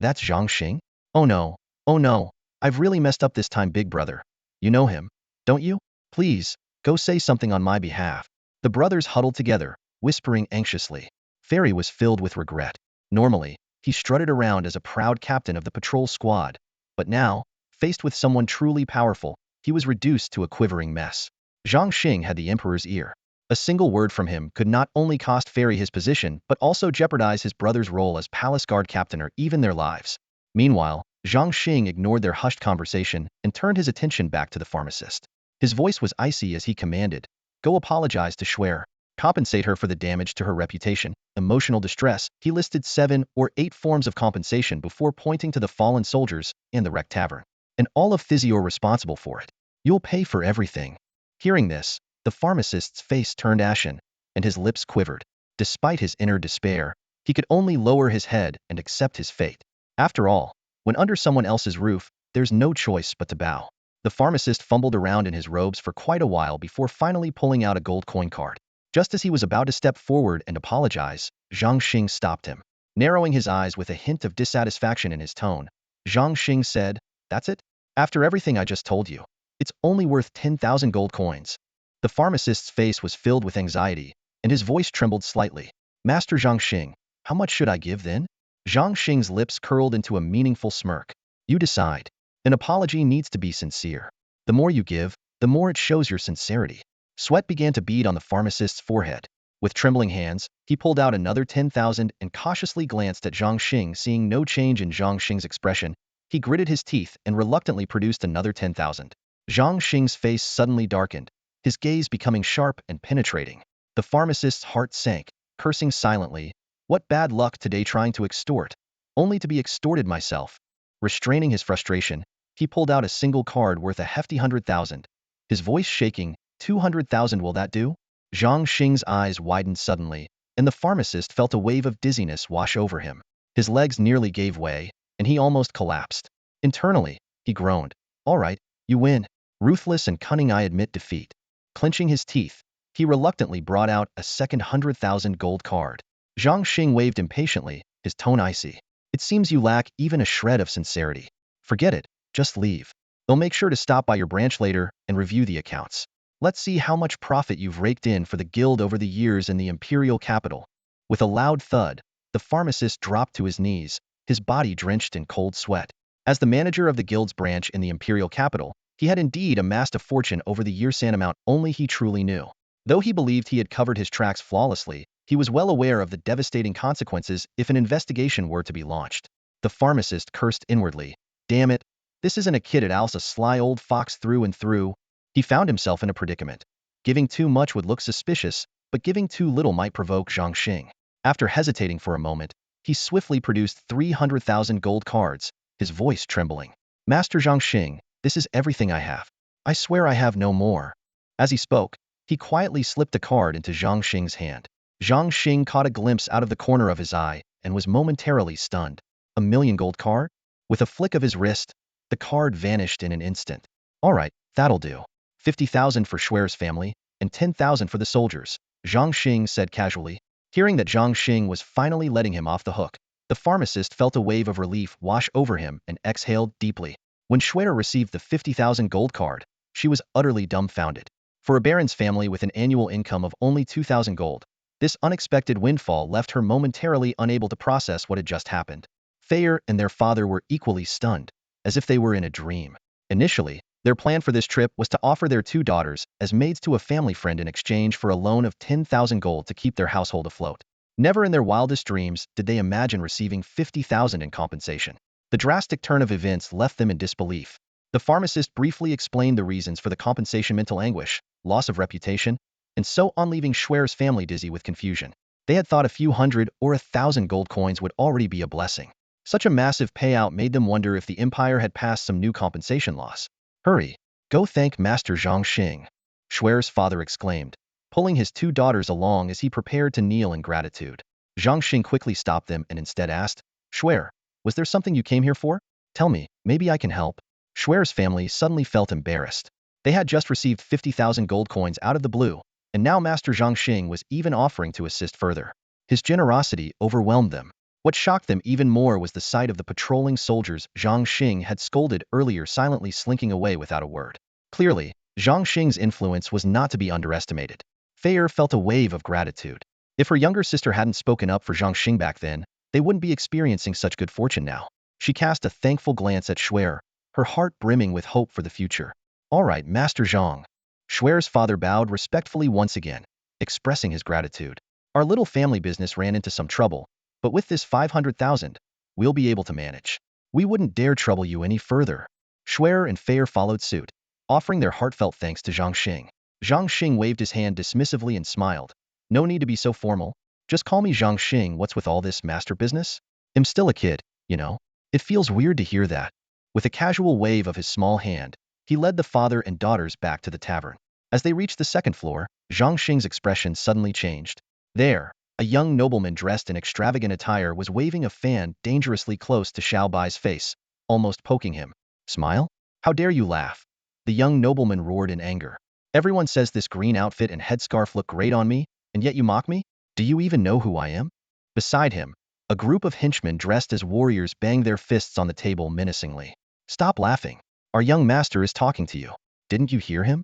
That's Zhang Xing? Oh no, oh no, I've really messed up this time, big brother. You know him, don't you? Please, go say something on my behalf. The brothers huddled together, whispering anxiously. Fairy was filled with regret. Normally, he strutted around as a proud captain of the patrol squad, but now, faced with someone truly powerful, he was reduced to a quivering mess. Zhang Xing had the Emperor's ear. A single word from him could not only cost Fairy his position but also jeopardize his brother's role as palace guard captain or even their lives. Meanwhile, Zhang Xing ignored their hushed conversation and turned his attention back to the pharmacist. His voice was icy as he commanded, "Go apologize to Schwer. Compensate her for the damage to her reputation, emotional distress." He listed 7 or 8 forms of compensation before pointing to the fallen soldiers and the wrecked tavern. "And all of Physio responsible for it. You'll pay for everything." Hearing this, the pharmacist's face turned ashen, and his lips quivered. Despite his inner despair, he could only lower his head and accept his fate. After all, when under someone else's roof, there's no choice but to bow. The pharmacist fumbled around in his robes for quite a while before finally pulling out a gold coin card. Just as he was about to step forward and apologize, Zhang Xing stopped him. Narrowing his eyes with a hint of dissatisfaction in his tone, Zhang Xing said, "That's it? After everything I just told you? It's only worth 10,000 gold coins." The pharmacist's face was filled with anxiety, and his voice trembled slightly. "Master Zhang Xing, how much should I give then?" Zhang Xing's lips curled into a meaningful smirk. "You decide. An apology needs to be sincere. The more you give, the more it shows your sincerity." Sweat began to bead on the pharmacist's forehead. With trembling hands, he pulled out another 10,000 and cautiously glanced at Zhang Xing. Seeing no change in Zhang Xing's expression, he gritted his teeth and reluctantly produced another 10,000. Zhang Xing's face suddenly darkened, his gaze becoming sharp and penetrating. The pharmacist's heart sank, cursing silently. "What bad luck today trying to extort, only to be extorted myself." Restraining his frustration, he pulled out a single card worth a hefty 100,000. His voice shaking, 200,000, will that do?" Zhang Xing's eyes widened suddenly, and the pharmacist felt a wave of dizziness wash over him. His legs nearly gave way, and he almost collapsed. Internally, he groaned. "All right, you win. Ruthless and cunning, I admit defeat." Clenching his teeth, he reluctantly brought out a second 100,000 gold card. Zhang Xing waved impatiently, his tone icy. "It seems you lack even a shred of sincerity. Forget it, just leave. They'll make sure to stop by your branch later and review the accounts. Let's see how much profit you've raked in for the guild over the years in the imperial capital." With a loud thud, the pharmacist dropped to his knees, his body drenched in cold sweat. As the manager of the guild's branch in the imperial capital, he had indeed amassed a fortune over the years, an amount only he truly knew. Though he believed he had covered his tracks flawlessly, he was well aware of the devastating consequences if an investigation were to be launched. The pharmacist cursed inwardly. Damn it, this isn't a kid at Al's, a sly old fox through and through. He found himself in a predicament. Giving too much would look suspicious, but giving too little might provoke Zhang Xing. After hesitating for a moment, he swiftly produced 300,000 gold cards, his voice trembling. "Master Zhang Xing, this is everything I have. I swear I have no more." As he spoke, he quietly slipped a card into Zhang Xing's hand. Zhang Xing caught a glimpse out of the corner of his eye and was momentarily stunned. 1,000,000 gold card? With a flick of his wrist, the card vanished in an instant. "All right, that'll do. 50,000 for Schwer's family, and 10,000 for the soldiers," Zhang Xing said casually. Hearing that Zhang Xing was finally letting him off the hook, the pharmacist felt a wave of relief wash over him and exhaled deeply. When Schwer received the 50,000 gold card, she was utterly dumbfounded. For a baron's family with an annual income of only 2,000 gold, this unexpected windfall left her momentarily unable to process what had just happened. Thayer and their father were equally stunned, as if they were in a dream. Initially, their plan for this trip was to offer their 2 daughters as maids to a family friend in exchange for a loan of 10,000 gold to keep their household afloat. Never in their wildest dreams did they imagine receiving 50,000 in compensation. The drastic turn of events left them in disbelief. The pharmacist briefly explained the reasons for the compensation: mental anguish, loss of reputation, and so on, leaving Schwer's family dizzy with confusion. They had thought a few hundred or 1,000 gold coins would already be a blessing. Such a massive payout made them wonder if the Empire had passed some new compensation laws. "Hurry, go thank Master Zhang Xing," Schwer's father exclaimed, pulling his 2 daughters along as he prepared to kneel in gratitude. Zhang Xing quickly stopped them and instead asked, "Schwer, was there something you came here for? Tell me, maybe I can help." Schwer's family suddenly felt embarrassed. They had just received 50,000 gold coins out of the blue, and now Master Zhang Xing was even offering to assist further. His generosity overwhelmed them. What shocked them even more was the sight of the patrolling soldiers Zhang Xing had scolded earlier silently slinking away without a word. Clearly, Zhang Xing's influence was not to be underestimated. Feier felt a wave of gratitude. If her younger sister hadn't spoken up for Zhang Xing back then, they wouldn't be experiencing such good fortune now. She cast a thankful glance at Schwer, her heart brimming with hope for the future. All right, Master Zhang. Schwer's father bowed respectfully once again, expressing his gratitude. Our little family business ran into some trouble, but with this 500,000, we'll be able to manage. We wouldn't dare trouble you any further. Schwer and Feier followed suit, offering their heartfelt thanks to Zhang Xing. Zhang Xing waved his hand dismissively and smiled. No need to be so formal. Just call me Zhang Xing. What's with all this master business? I'm still a kid, you know. It feels weird to hear that. With a casual wave of his small hand, he led the father and daughters back to the tavern. As they reached the second floor, Zhang Xing's expression suddenly changed. There, a young nobleman dressed in extravagant attire was waving a fan dangerously close to Xiao Bai's face, almost poking him. Smile? How dare you laugh? The young nobleman roared in anger. Everyone says this green outfit and headscarf look great on me, and yet you mock me? Do you even know who I am? Beside him, a group of henchmen dressed as warriors banged their fists on the table menacingly. Stop laughing. Our young master is talking to you. Didn't you hear him?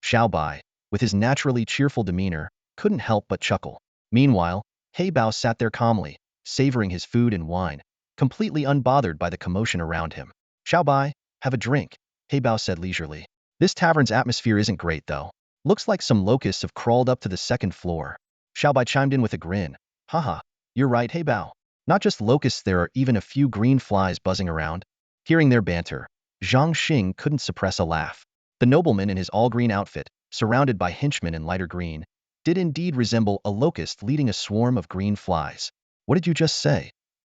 Xiao Bai, with his naturally cheerful demeanor, couldn't help but chuckle. Meanwhile, Heybao sat there calmly, savoring his food and wine, completely unbothered by the commotion around him. Xiao Bai, have a drink, Heybao said leisurely. This tavern's atmosphere isn't great though. Looks like some locusts have crawled up to the second floor. Xiao Bai chimed in with a grin. Haha, you're right, Heybao. Not just locusts, there are even a few green flies buzzing around. Hearing their banter, Zhang Xing couldn't suppress a laugh. The nobleman in his all-green outfit, surrounded by henchmen in lighter green, did indeed resemble a locust leading a swarm of green flies. What did you just say?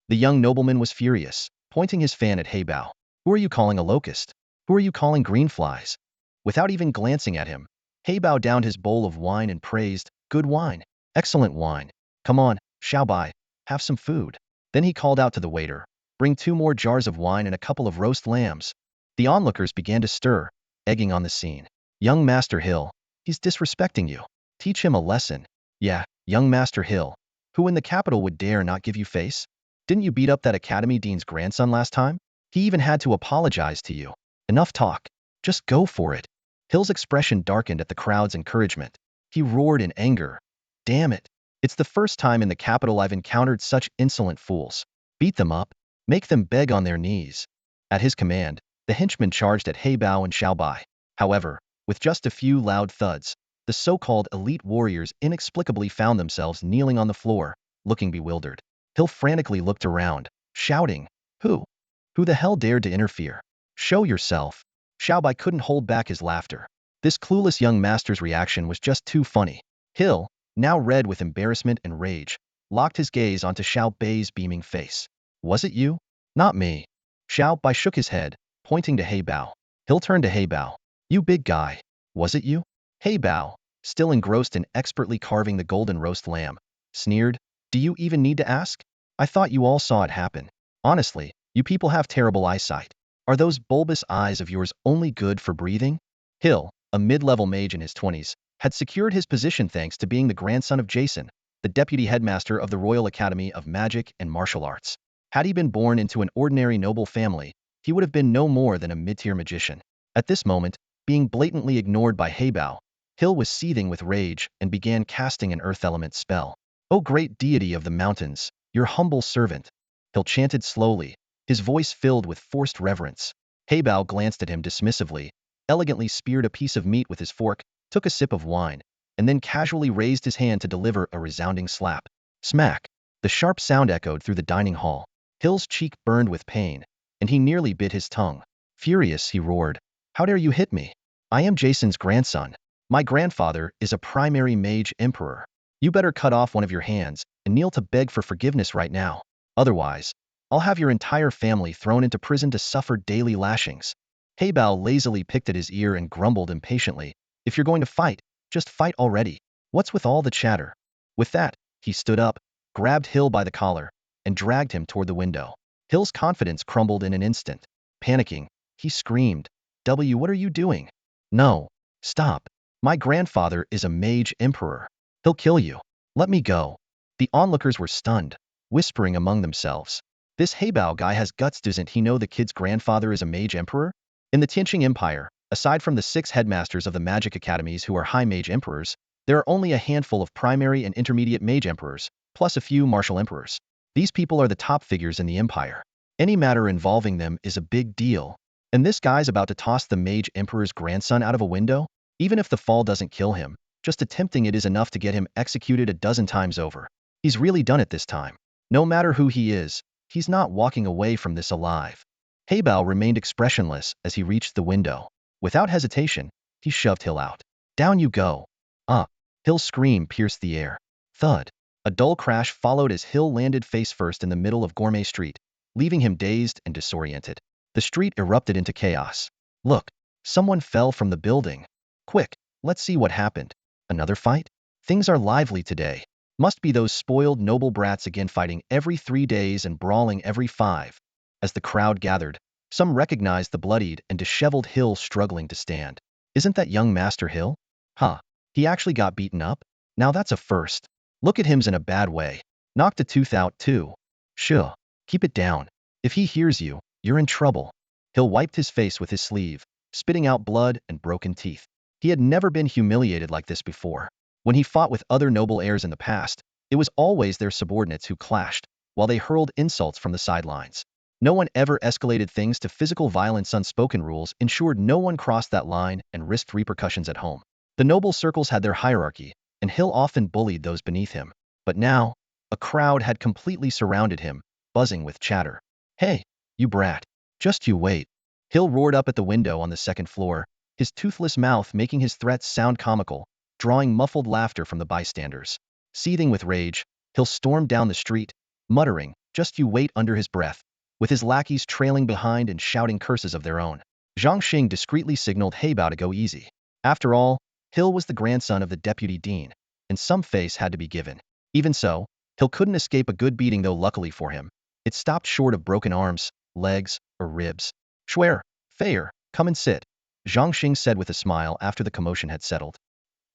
The young nobleman was furious, pointing his fan at Heybao. Who are you calling a locust? Who are you calling green flies? Without even glancing at him, Heybao downed his bowl of wine and praised, good wine. Excellent wine. Come on, Xiao Bai, have some food. Then he called out to the waiter, bring 2 more jars of wine and a couple of roast lambs. The onlookers began to stir, egging on the scene. Young Master Hill, he's disrespecting you. Teach him a lesson. Yeah, young Master Hill. Who in the capital would dare not give you face? Didn't you beat up that academy dean's grandson last time? He even had to apologize to you. Enough talk. Just go for it. Hill's expression darkened at the crowd's encouragement. He roared in anger. Damn it. It's the first time in the capital I've encountered such insolent fools. Beat them up. Make them beg on their knees. At his command, the henchmen charged at Heybao and Xiao Bai. However, with just a few loud thuds, the so-called elite warriors inexplicably found themselves kneeling on the floor, looking bewildered. Hill frantically looked around, shouting, Who? Who the hell dared to interfere? Show yourself. Xiao Bai couldn't hold back his laughter. This clueless young master's reaction was just too funny. Hill, now red with embarrassment and rage, locked his gaze onto Xiao Bai's beaming face. Was it you? Not me. Xiao Bai shook his head, pointing to Heybao. Hill turned to Heybao. You big guy. Was it you? Heybao, still engrossed in expertly carving the golden roast lamb, sneered. Do you even need to ask? I thought you all saw it happen. Honestly, you people have terrible eyesight. Are those bulbous eyes of yours only good for breathing? Hill, a mid-level mage in his 20s, had secured his position thanks to being the grandson of Jason, the deputy headmaster of the Royal Academy of Magic and Martial Arts. Had he been born into an ordinary noble family, he would have been no more than a mid-tier magician. At this moment, being blatantly ignored by Heybao, Hill was seething with rage and began casting an earth element spell. O great deity of the mountains, your humble servant. Hill chanted slowly, his voice filled with forced reverence. Heybao glanced at him dismissively, elegantly speared a piece of meat with his fork, took a sip of wine, and then casually raised his hand to deliver a resounding slap. Smack! The sharp sound echoed through the dining hall. Hill's cheek burned with pain, and he nearly bit his tongue. Furious, he roared. How dare you hit me? I am Jason's grandson. My grandfather is a primary mage emperor. You better cut off one of your hands and kneel to beg for forgiveness right now. Otherwise, I'll have your entire family thrown into prison to suffer daily lashings. Heybao lazily picked at his ear and grumbled impatiently. If you're going to fight, just fight already. What's with all the chatter? With that, he stood up, grabbed Hill by the collar, and dragged him toward the window. Hill's confidence crumbled in an instant. Panicking, He screamed. What are you doing? No. Stop. My grandfather is a mage emperor. He'll kill you. Let me go. The onlookers were stunned, whispering among themselves. This heybao guy has guts, doesn't he know the kid's grandfather is a mage emperor? In the Tianqing Empire, aside from the 6 headmasters of the magic academies who are high mage emperors, there are only a handful of primary and intermediate mage emperors, plus a few martial emperors. These people are the top figures in the empire. Any matter involving them is a big deal. And this guy's about to toss the mage emperor's grandson out of a window? Even if the fall doesn't kill him, just attempting it is enough to get him executed a dozen times over. He's really done it this time. No matter who he is, he's not walking away from this alive. Heybao remained expressionless as he reached the window. Without hesitation, he shoved Hill out. Down you go. Hill's scream pierced the air. Thud. A dull crash followed as Hill landed face first in the middle of Gourmet Street, leaving him dazed and disoriented. The street erupted into chaos. Look, someone fell from the building. Quick, let's see what happened. Another fight? Things are lively today. Must be those spoiled noble brats again, fighting every 3 days and brawling every 5. As the crowd gathered, some recognized the bloodied and disheveled Hill struggling to stand. Isn't that young Master Hill? He actually got beaten up? Now that's a first. Look at him's in a bad way. Knocked a tooth out too. Sure. Keep it down. If he hears you, you're in trouble. Hill wiped his face with his sleeve, spitting out blood and broken teeth. He had never been humiliated like this before. When he fought with other noble heirs in the past, it was always their subordinates who clashed, while they hurled insults from the sidelines. No one ever escalated things to physical violence. Unspoken rules ensured no one crossed that line and risked repercussions at home. The noble circles had their hierarchy, and Hill often bullied those beneath him. But now, a crowd had completely surrounded him, buzzing with chatter. Hey, you brat. Just you wait. Hill roared up at the window on the 2nd floor, his toothless mouth making his threats sound comical, drawing muffled laughter from the bystanders. Seething with rage, Hill stormed down the street, muttering, just you wait, under his breath, with his lackeys trailing behind and shouting curses of their own. Zhang Xing discreetly signaled Heybao to go easy. After all, Hill was the grandson of the deputy dean, and some face had to be given. Even so, Hill couldn't escape a good beating, though luckily for him, it stopped short of broken arms, legs, or ribs. Schwer, Fair, come and sit, Zhang Xing said with a smile after the commotion had settled.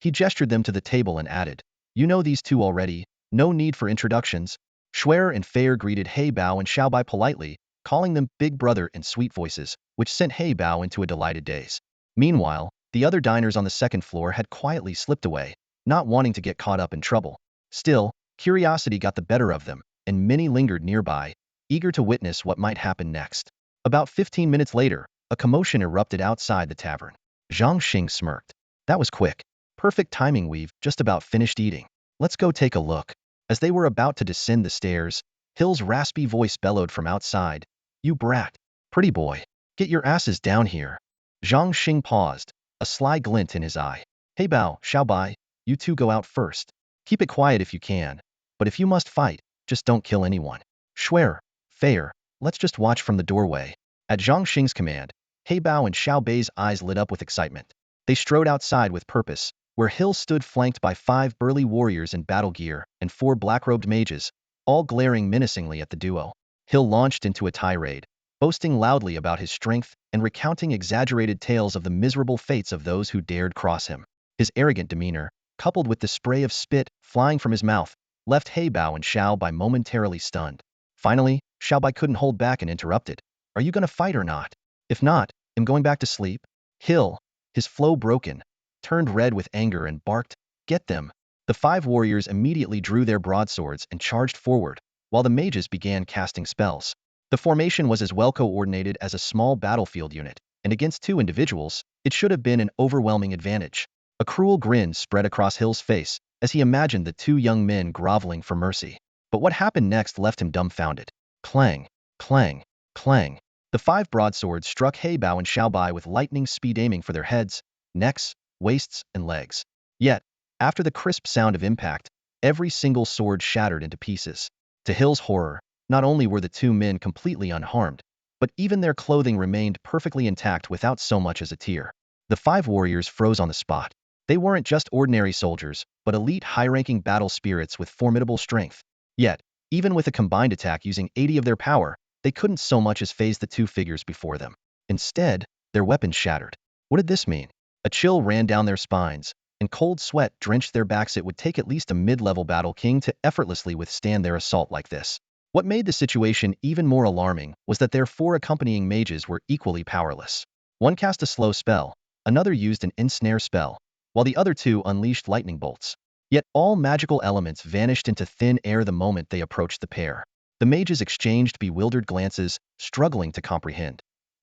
He gestured them to the table and added, you know these two already, no need for introductions. Schwer and Fair greeted Heybao and Xiaobai politely, calling them big brother in sweet voices, which sent Heybao into a delighted daze. Meanwhile, the other diners on the 2nd floor had quietly slipped away, not wanting to get caught up in trouble. Still, curiosity got the better of them, and many lingered nearby, eager to witness what might happen next. About 15 minutes later, a commotion erupted outside the tavern. Zhang Xing smirked. That was quick. Perfect timing, we've just about finished eating. Let's go take a look. As they were about to descend the stairs, Hill's raspy voice bellowed from outside. You brat. Pretty boy. Get your asses down here. Zhang Xing paused, a sly glint in his eye. Heybao, Xiaobai, you two go out first. Keep it quiet if you can, but if you must fight, just don't kill anyone. Schwer, Fair, let's just watch from the doorway. At Zhang Xing's command, Heybao and Xiaobai's eyes lit up with excitement. They strode outside with purpose, where Hill stood flanked by 5 burly warriors in battle gear and 4 black-robed mages, all glaring menacingly at the duo. Hill launched into a tirade, boasting loudly about his strength and recounting exaggerated tales of the miserable fates of those who dared cross him. His arrogant demeanor, coupled with the spray of spit flying from his mouth, left Heybao and Xiaobai momentarily stunned. Finally, Xiaobai couldn't hold back and interrupted. Are you gonna fight or not? If not, I'm going back to sleep. Hill, his flow broken, turned red with anger and barked, get them. The 5 warriors immediately drew their broadswords and charged forward, while the mages began casting spells. The formation was as well coordinated as a small battlefield unit, and against 2 individuals, it should have been an overwhelming advantage. A cruel grin spread across Hill's face as he imagined the 2 young men groveling for mercy. But what happened next left him dumbfounded. Clang, clang, clang. The 5 broadswords struck Heybao and Xiaobai with lightning speed, aiming for their heads, necks, waists, and legs. Yet, after the crisp sound of impact, every single sword shattered into pieces. To Hill's horror, not only were the 2 men completely unharmed, but even their clothing remained perfectly intact without so much as a tear. The 5 warriors froze on the spot. They weren't just ordinary soldiers, but elite high-ranking battle spirits with formidable strength. Yet, even with a combined attack using 80 of their power, they couldn't so much as phase the 2 figures before them. Instead, their weapons shattered. What did this mean? A chill ran down their spines, and cold sweat drenched their backs. It would take at least a mid-level battle king to effortlessly withstand their assault like this. What made the situation even more alarming was that their 4 accompanying mages were equally powerless. One cast a slow spell, another used an ensnare spell, while the other 2 unleashed lightning bolts. Yet all magical elements vanished into thin air the moment they approached the pair. The mages exchanged bewildered glances, struggling to comprehend.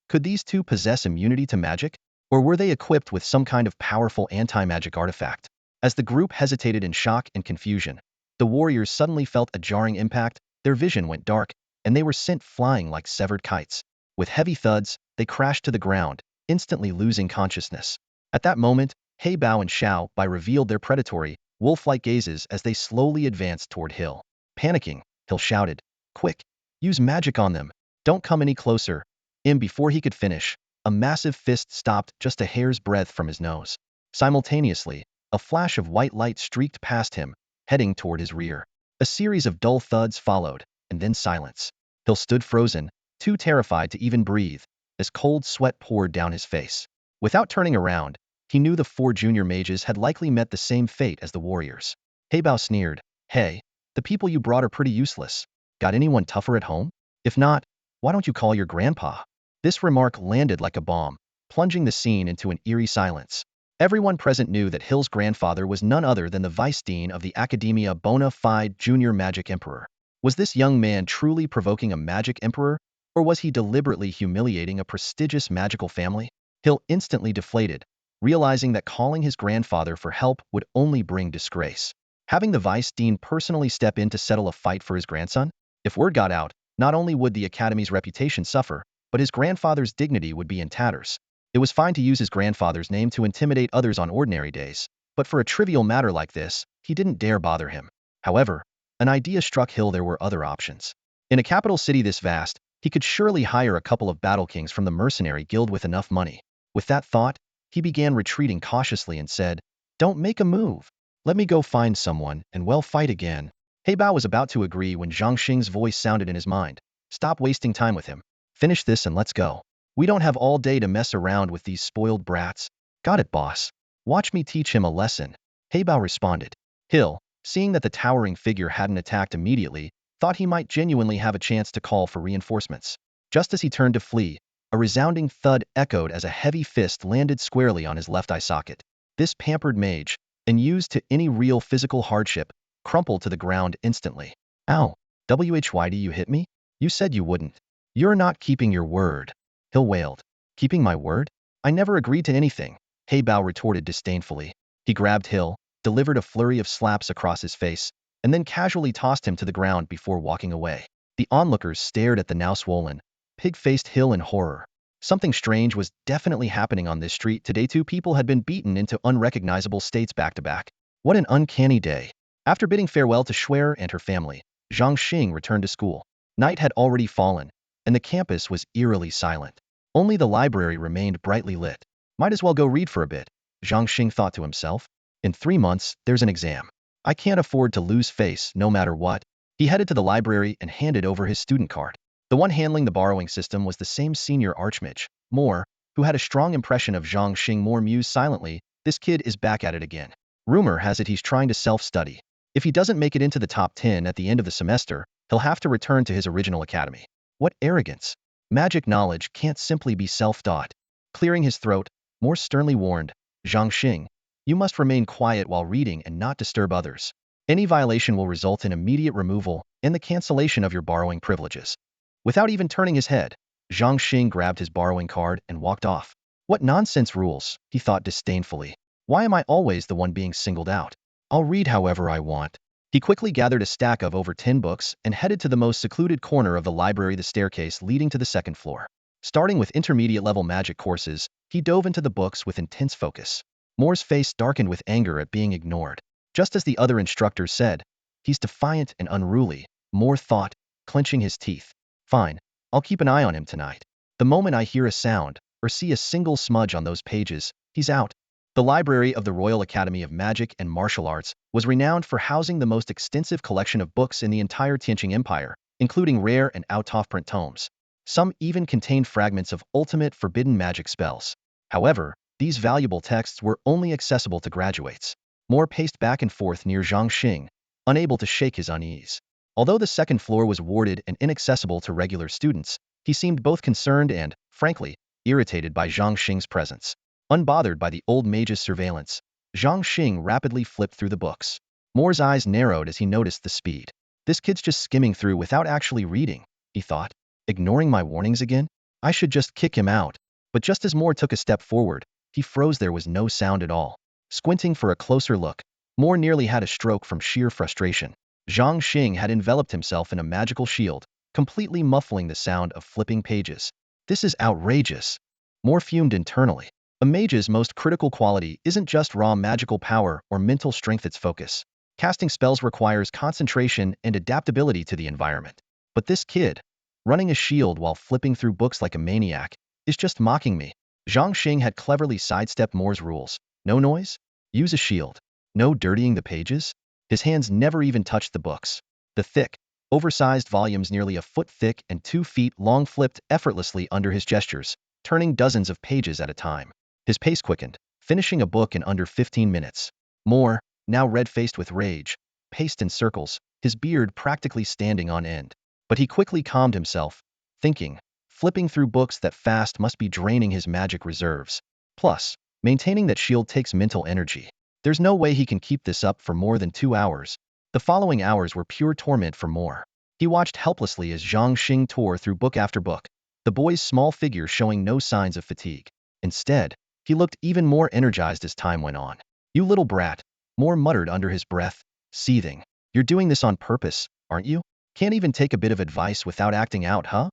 Could these 2 possess immunity to magic? Or were they equipped with some kind of powerful anti-magic artifact? As the group hesitated in shock and confusion, the warriors suddenly felt a jarring impact. Their vision went dark, and they were sent flying like severed kites. With heavy thuds, they crashed to the ground, instantly losing consciousness. At that moment, Heybao and Xiao Bai revealed their predatory, wolf-like gazes as they slowly advanced toward Hill. Panicking, Hill shouted, "Quick! Use magic on them! Don't come any closer!" Before he could finish, a massive fist stopped just a hair's breadth from his nose. Simultaneously, a flash of white light streaked past him, heading toward his rear. A series of dull thuds followed, and then silence. Hill stood frozen, too terrified to even breathe, as cold sweat poured down his face. Without turning around, he knew the 4 junior mages had likely met the same fate as the warriors. Heybao sneered, "Hey, the people you brought are pretty useless. Got anyone tougher at home? If not, why don't you call your grandpa?" This remark landed like a bomb, plunging the scene into an eerie silence. Everyone present knew that Hill's grandfather was none other than the vice dean of the Academia bona fide Junior Magic Emperor. Was this young man truly provoking a magic emperor, or was he deliberately humiliating a prestigious magical family? Hill instantly deflated, realizing that calling his grandfather for help would only bring disgrace. Having the vice dean personally step in to settle a fight for his grandson? If word got out, not only would the academy's reputation suffer, but his grandfather's dignity would be in tatters. It was fine to use his grandfather's name to intimidate others on ordinary days, but for a trivial matter like this, he didn't dare bother him. However, an idea struck Hill. There were other options. In a capital city this vast, he could surely hire a couple of battle kings from the mercenary guild with enough money. With that thought, he began retreating cautiously and said, "Don't make a move. Let me go find someone, and we'll fight again." Heybao was about to agree when Zhang Xing's voice sounded in his mind. "Stop wasting time with him. Finish this and let's go. We don't have all day to mess around with these spoiled brats." "Got it, boss. Watch me teach him a lesson," Heybao responded. Hill, seeing that the towering figure hadn't attacked immediately, thought he might genuinely have a chance to call for reinforcements. Just as he turned to flee, a resounding thud echoed as a heavy fist landed squarely on his left eye socket. This pampered mage, unused to any real physical hardship, crumpled to the ground instantly. "Ow. Why do you hit me? You said you wouldn't." "You're not keeping your word," Hill wailed. "Keeping my word? I never agreed to anything," Heybao retorted disdainfully. He grabbed Hill, delivered a flurry of slaps across his face, and then casually tossed him to the ground before walking away. The onlookers stared at the now swollen, pig-faced Hill in horror. Something strange was definitely happening on this street today. 2 people had been beaten into unrecognizable states back-to-back. What an uncanny day. After bidding farewell to Schwer and her family, Zhang Xing returned to school. Night had already fallen, and the campus was eerily silent. Only the library remained brightly lit. Might as well go read for a bit, Zhang Xing thought to himself. In 3 months, there's an exam. I can't afford to lose face no matter what. He headed to the library and handed over his student card. The one handling the borrowing system was the same senior archmage, Moore, who had a strong impression of Zhang Xing. Moore mused silently, "This kid is back at it again. Rumor has it he's trying to self-study. If he doesn't make it into the top 10 at the end of the semester, he'll have to return to his original academy. What arrogance! Magic knowledge can't simply be self-taught." Clearing his throat, Moore sternly warned, "Zhang Xing, you must remain quiet while reading and not disturb others. Any violation will result in immediate removal and the cancellation of your borrowing privileges." Without even turning his head, Zhang Xing grabbed his borrowing card and walked off. What nonsense rules, he thought disdainfully. Why am I always the one being singled out? I'll read however I want. He quickly gathered a stack of over 10 books and headed to the most secluded corner of the library, the staircase leading to the second floor. Starting with intermediate-level magic courses, he dove into the books with intense focus. Moore's face darkened with anger at being ignored. Just as the other instructors said, "He's defiant and unruly," Moore thought, clenching his teeth. "Fine, I'll keep an eye on him tonight. The moment I hear a sound, or see a single smudge on those pages, he's out." The library of the Royal Academy of Magic and Martial Arts was renowned for housing the most extensive collection of books in the entire Tianqing Empire, including rare and out-of-print tomes. Some even contained fragments of ultimate forbidden magic spells. However, these valuable texts were only accessible to graduates. Moore paced back and forth near Zhang Xing, unable to shake his unease. Although the second floor was warded and inaccessible to regular students, he seemed both concerned and, frankly, irritated by Zhang Xing's presence. Unbothered by the old mage's surveillance, Zhang Xing rapidly flipped through the books. Moore's eyes narrowed as he noticed the speed. This kid's just skimming through without actually reading, he thought. Ignoring my warnings again? I should just kick him out. But just as Moore took a step forward, he froze. There was no sound at all. Squinting for a closer look, Moore nearly had a stroke from sheer frustration. Zhang Xing had enveloped himself in a magical shield, completely muffling the sound of flipping pages. This is outrageous. Moore fumed internally. A mage's most critical quality isn't just raw magical power or mental strength, it's focus. Casting spells requires concentration and adaptability to the environment. But this kid, running a shield while flipping through books like a maniac, is just mocking me. Zhang Xing had cleverly sidestepped Moore's rules. No noise? Use a shield. No dirtying the pages? His hands never even touched the books. The thick, oversized volumes nearly a foot thick and 2 feet long flipped effortlessly under his gestures, turning dozens of pages at a time. His pace quickened, finishing a book in under 15 minutes. Moore, now red-faced with rage, paced in circles, his beard practically standing on end. But he quickly calmed himself, thinking, flipping through books that fast must be draining his magic reserves. Plus, maintaining that shield takes mental energy. There's no way he can keep this up for more than 2 hours. The following hours were pure torment for Moore. He watched helplessly as Zhang Xing tore through book after book, the boy's small figure showing no signs of fatigue. Instead, he looked even more energized as time went on. You little brat, Moore muttered under his breath, seething. You're doing this on purpose, aren't you? Can't even take a bit of advice without acting out, huh?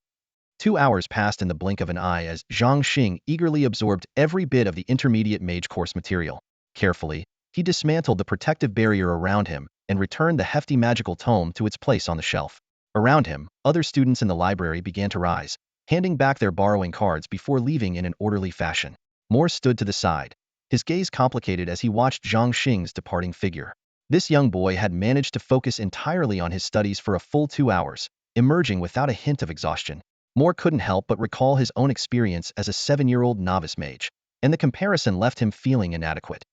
2 hours passed in the blink of an eye as Zhang Xing eagerly absorbed every bit of the intermediate mage course material. Carefully, he dismantled the protective barrier around him and returned the hefty magical tome to its place on the shelf. Around him, other students in the library began to rise, handing back their borrowing cards before leaving in an orderly fashion. Moore stood to the side, his gaze complicated as he watched Zhang Xing's departing figure. This young boy had managed to focus entirely on his studies for a full 2 hours, emerging without a hint of exhaustion. Moore couldn't help but recall his own experience as a 7-year-old novice mage, and the comparison left him feeling inadequate.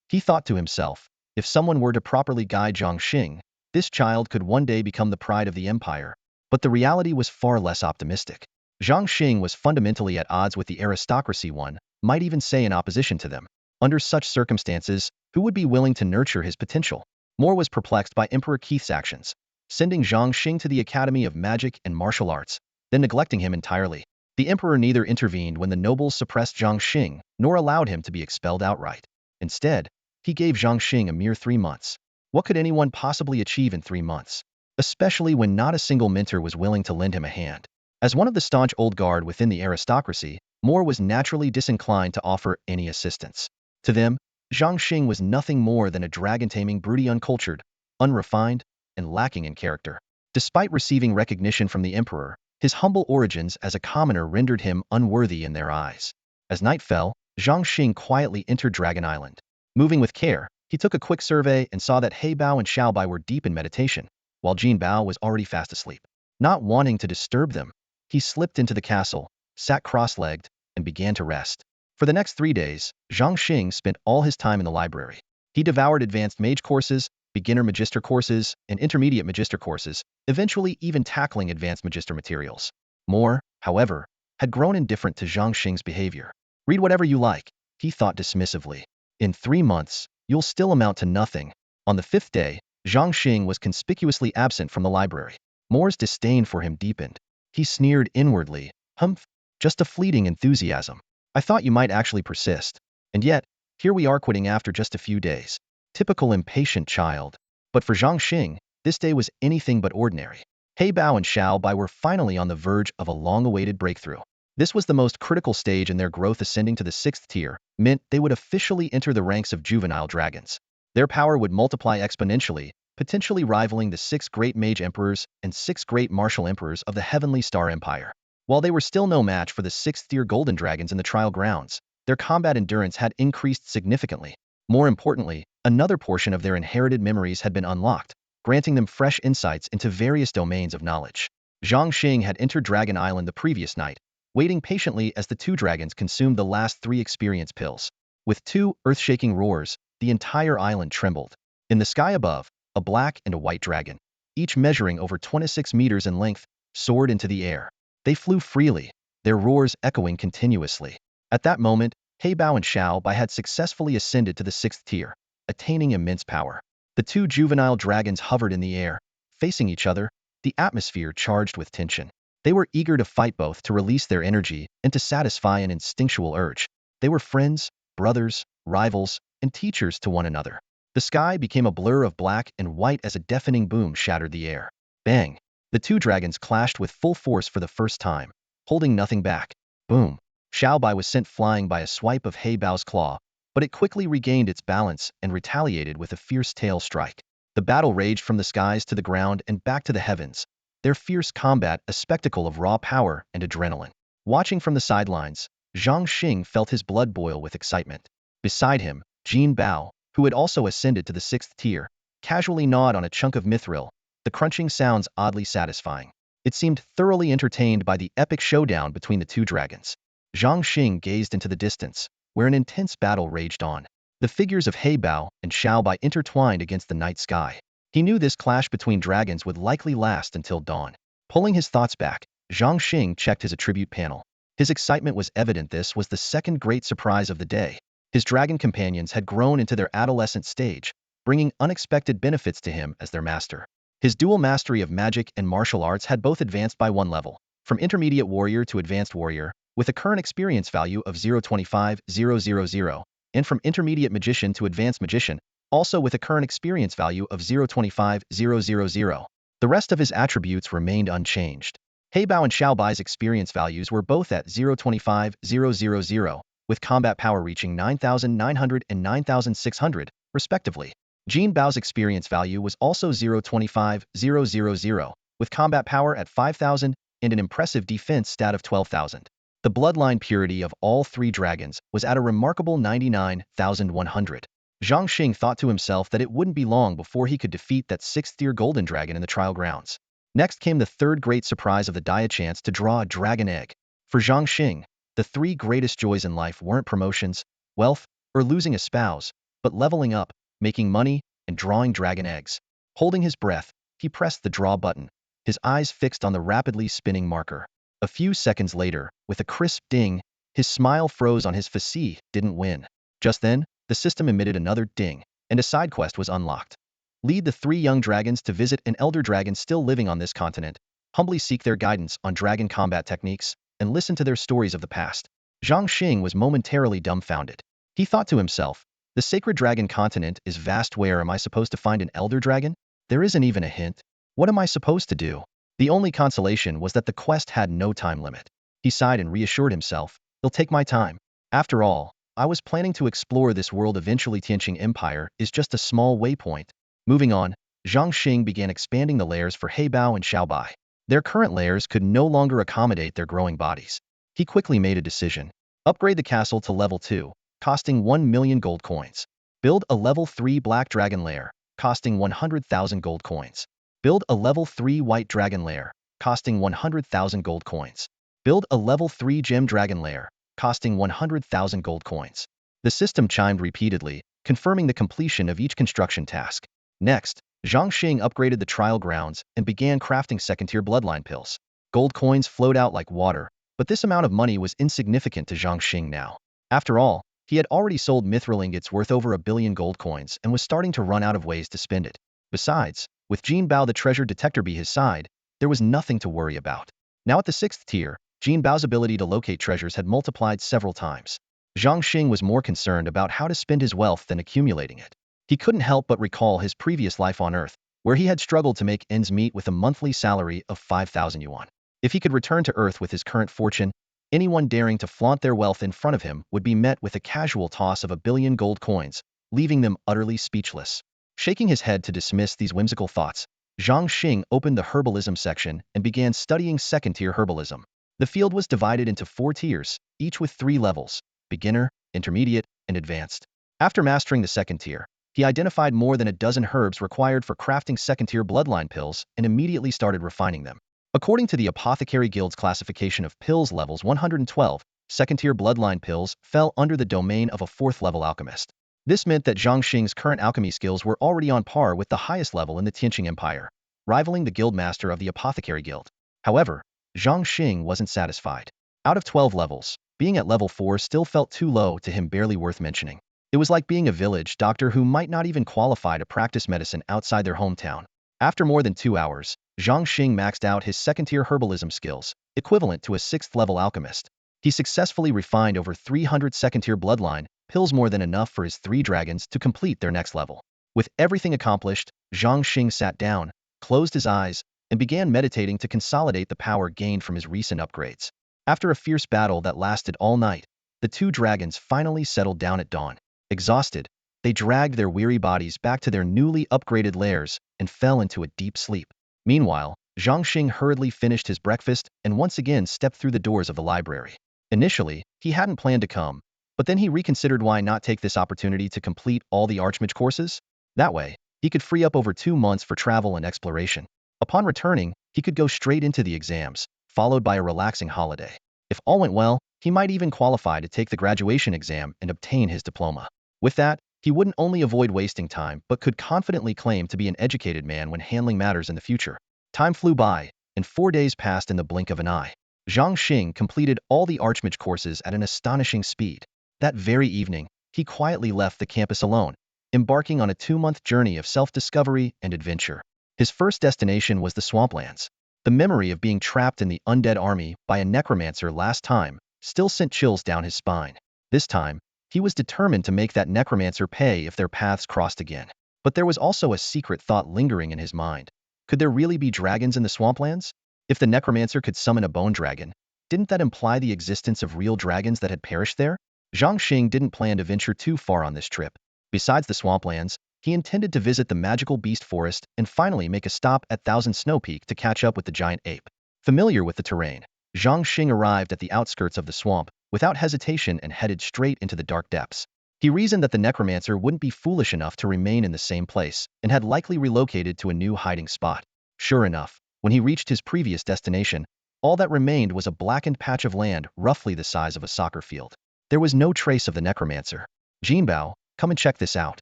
He thought to himself, if someone were to properly guide Zhang Xing, this child could one day become the pride of the empire. But the reality was far less optimistic. Zhang Xing was fundamentally at odds with the aristocracy, one might even say in opposition to them. Under such circumstances, who would be willing to nurture his potential? Moore was perplexed by Emperor Keith's actions, sending Zhang Xing to the Academy of Magic and Martial Arts, then neglecting him entirely. The Emperor neither intervened when the nobles suppressed Zhang Xing, nor allowed him to be expelled outright. Instead, he gave Zhang Xing a mere 3 months. What could anyone possibly achieve in 3 months? Especially when not a single mentor was willing to lend him a hand. As one of the staunch old guard within the aristocracy, Moore was naturally disinclined to offer any assistance. To them, Zhang Xing was nothing more than a dragon-taming broody, uncultured, unrefined, and lacking in character. Despite receiving recognition from the Emperor, his humble origins as a commoner rendered him unworthy in their eyes. As night fell, Zhang Xing quietly entered Dragon Island. Moving with care, he took a quick survey and saw that Heybao and Xiaobai were deep in meditation, while Jinbao was already fast asleep. Not wanting to disturb them, he slipped into the castle, sat cross-legged, and began to rest. For the next 3 days, Zhang Xing spent all his time in the library. He devoured advanced mage courses, beginner magister courses, and intermediate magister courses, eventually even tackling advanced magister materials. Moore, however, had grown indifferent to Zhang Xing's behavior. Read whatever you like, he thought dismissively. In 3 months, you'll still amount to nothing. On the 5th day, Zhang Xing was conspicuously absent from the library. Moore's disdain for him deepened. He sneered inwardly. Humph, just a fleeting enthusiasm. I thought you might actually persist. And yet, here we are quitting after just a few days. Typical impatient child. But for Zhang Xing, this day was anything but ordinary. Heybao and Xiaobai were finally on the verge of a long-awaited breakthrough. This was the most critical stage in their growth. Ascending to the 6th tier meant they would officially enter the ranks of juvenile dragons. Their power would multiply exponentially, potentially rivaling the 6 great mage emperors and 6 great martial emperors of the Heavenly Star Empire. While they were still no match for the 6th tier golden dragons in the trial grounds, their combat endurance had increased significantly. More importantly, another portion of their inherited memories had been unlocked, granting them fresh insights into various domains of knowledge. Zhang Xing had entered Dragon Island the previous night, waiting patiently as the two dragons consumed the last 3 experience pills. With 2 earth-shaking roars, the entire island trembled. In the sky above, a black and a white dragon, each measuring over 26 meters in length, soared into the air. They flew freely, their roars echoing continuously. At that moment, Heybao and Xiaobai had successfully ascended to the 6th tier, attaining immense power. The 2 juvenile dragons hovered in the air, facing each other, the atmosphere charged with tension. They were eager to fight, both to release their energy and to satisfy an instinctual urge. They were friends, brothers, rivals, and teachers to one another. The sky became a blur of black and white as a deafening boom shattered the air. Bang! The 2 dragons clashed with full force for the first time, holding nothing back. Boom! Xiaobai was sent flying by a swipe of Heibao's claw, but it quickly regained its balance and retaliated with a fierce tail strike. The battle raged from the skies to the ground and back to the heavens, their fierce combat a spectacle of raw power and adrenaline. Watching from the sidelines, Zhang Xing felt his blood boil with excitement. Beside him, Jin Bao, who had also ascended to the 6th tier, casually gnawed on a chunk of mithril, the crunching sounds oddly satisfying. It seemed thoroughly entertained by the epic showdown between the 2 dragons. Zhang Xing gazed into the distance, where an intense battle raged on. The figures of Heybao and Xiaobai intertwined against the night sky. He knew this clash between dragons would likely last until dawn. Pulling his thoughts back, Zhang Xing checked his attribute panel. His excitement was evident. This was the second great surprise of the day. His dragon companions had grown into their adolescent stage, bringing unexpected benefits to him as their master. His dual mastery of magic and martial arts had both advanced by 1 level, from intermediate warrior to advanced warrior, with a current experience value of 0.25,000, and from intermediate magician to advanced magician, also with a current experience value of 0.25,000. The rest of his attributes remained unchanged. Heybao and Xiaobai's experience values were both at 0.25,000, with combat power reaching 9,900 and 9,600, respectively. Jin Bao's experience value was also 0.25,000, with combat power at 5,000 and an impressive defense stat of 12,000. The bloodline purity of all 3 dragons was at a remarkable 99,100. Zhang Xing thought to himself that it wouldn't be long before he could defeat that 6th-tier golden dragon in the trial grounds. Next came the third great surprise of the day, a chance to draw a dragon egg. For Zhang Xing, the 3 greatest joys in life weren't promotions, wealth, or losing a spouse, but leveling up, making money, and drawing dragon eggs. Holding his breath, he pressed the draw button, his eyes fixed on the rapidly spinning marker. A few seconds later, with a crisp ding, his smile froze on his face. Didn't win. Just then, the system emitted another ding, and a side quest was unlocked. Lead the 3 young dragons to visit an elder dragon still living on this continent, humbly seek their guidance on dragon combat techniques, and listen to their stories of the past. Zhang Xing was momentarily dumbfounded. He thought to himself, the sacred dragon continent is vast. Where am I supposed to find an elder dragon? There isn't even a hint. What am I supposed to do? The only consolation was that the quest had no time limit. He sighed and reassured himself, it'll take my time. After all, I was planning to explore this world eventually. Tianqing Empire is just a small waypoint. Moving on, Zhang Xing began expanding the lairs for Heybao and Xiaobai. Their current lairs could no longer accommodate their growing bodies. He quickly made a decision. Upgrade the castle to level 2, costing 1 million gold coins. Build a level 3 black dragon lair, costing 100,000 gold coins. Build a level 3 white dragon lair, costing 100,000 gold coins. Build a level 3 gem dragon lair, costing 100,000 gold coins. The system chimed repeatedly, confirming the completion of each construction task. Next, Zhang Xing upgraded the trial grounds and began crafting 2nd-tier bloodline pills. Gold coins flowed out like water, but this amount of money was insignificant to Zhang Xing now. After all, he had already sold mithril ingots worth over 1 billion gold coins and was starting to run out of ways to spend it. Besides, with Jin Bao the treasure detector by his side, there was nothing to worry about. Now at the 6th tier, Jin Bao's ability to locate treasures had multiplied several times. Zhang Xing was more concerned about how to spend his wealth than accumulating it. He couldn't help but recall his previous life on Earth, where he had struggled to make ends meet with a monthly salary of 5,000 yuan. If he could return to Earth with his current fortune, anyone daring to flaunt their wealth in front of him would be met with a casual toss of 1 billion gold coins, leaving them utterly speechless. Shaking his head to dismiss these whimsical thoughts, Zhang Xing opened the herbalism section and began studying 2nd-tier herbalism. The field was divided into 4 tiers, each with 3 levels: beginner, intermediate, and advanced. After mastering the 2nd tier, he identified more than a dozen herbs required for crafting 2nd-tier bloodline pills and immediately started refining them. According to the Apothecary Guild's classification of pills levels 112, second-tier bloodline pills fell under the domain of a 4th-level alchemist. This meant that Zhang Xing's current alchemy skills were already on par with the highest level in the Tianqing Empire, rivaling the guildmaster of the Apothecary Guild. However, Zhang Xing wasn't satisfied. Out of 12 levels, being at level 4 still felt too low to him, barely worth mentioning. It was like being a village doctor who might not even qualify to practice medicine outside their hometown. After more than 2 hours, Zhang Xing maxed out his second-tier herbalism skills, equivalent to a 6th-level alchemist. He successfully refined over 300 second-tier bloodline pills, more than enough for his 3 dragons to complete their next level. With everything accomplished, Zhang Xing sat down, closed his eyes, and began meditating to consolidate the power gained from his recent upgrades. After a fierce battle that lasted all night, the 2 dragons finally settled down at dawn. Exhausted, they dragged their weary bodies back to their newly upgraded lairs and fell into a deep sleep. Meanwhile, Zhang Xing hurriedly finished his breakfast and once again stepped through the doors of the library. Initially, he hadn't planned to come, but then he reconsidered why not take this opportunity to complete all the Archmage courses? That way, he could free up over 2 months for travel and exploration. Upon returning, he could go straight into the exams, followed by a relaxing holiday. If all went well, he might even qualify to take the graduation exam and obtain his diploma. With that, he wouldn't only avoid wasting time but could confidently claim to be an educated man when handling matters in the future. Time flew by, and 4 days passed in the blink of an eye. Zhang Xing completed all the Archmage courses at an astonishing speed. That very evening, he quietly left the campus alone, embarking on a 2-month journey of self-discovery and adventure. His first destination was the swamplands. The memory of being trapped in the undead army by a necromancer last time still sent chills down his spine. This time, he was determined to make that necromancer pay if their paths crossed again. But there was also a secret thought lingering in his mind. Could there really be dragons in the swamplands? If the necromancer could summon a bone dragon, didn't that imply the existence of real dragons that had perished there? Zhang Xing didn't plan to venture too far on this trip. Besides the swamplands, he intended to visit the magical beast forest and finally make a stop at Thousand Snow Peak to catch up with the giant ape. Familiar with the terrain, Zhang Xing arrived at the outskirts of the swamp without hesitation and headed straight into the dark depths. He reasoned that the necromancer wouldn't be foolish enough to remain in the same place and had likely relocated to a new hiding spot. Sure enough, when he reached his previous destination, all that remained was a blackened patch of land roughly the size of a soccer field. There was no trace of the necromancer. Jinbao, come and check this out.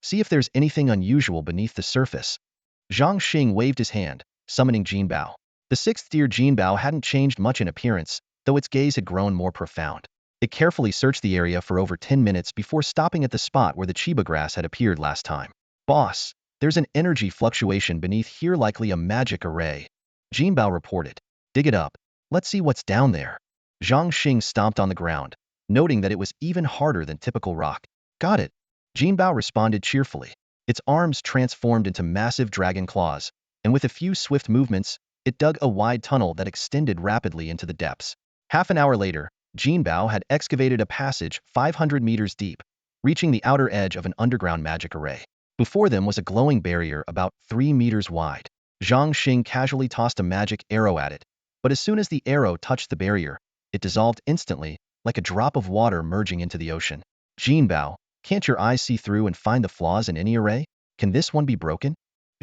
See if there's anything unusual beneath the surface. Zhang Xing waved his hand, summoning Jinbao. The 6th-tier Jinbao hadn't changed much in appearance, though its gaze had grown more profound. It carefully searched the area for over 10 minutes before stopping at the spot where the chiba grass had appeared last time. Boss, there's an energy fluctuation beneath here, likely a magic array. Jinbao reported. Dig it up. Let's see what's down there. Zhang Xing stomped on the ground, noting that it was even harder than typical rock. Got it. Jinbao responded cheerfully. Its arms transformed into massive dragon claws, and with a few swift movements, it dug a wide tunnel that extended rapidly into the depths. Half an hour later, Jinbao had excavated a passage 500 meters deep, reaching the outer edge of an underground magic array. Before them was a glowing barrier about 3 meters wide. Zhang Xing casually tossed a magic arrow at it, but as soon as the arrow touched the barrier, it dissolved instantly, like a drop of water merging into the ocean. Jinbao, can't your eyes see through and find the flaws in any array? Can this one be broken?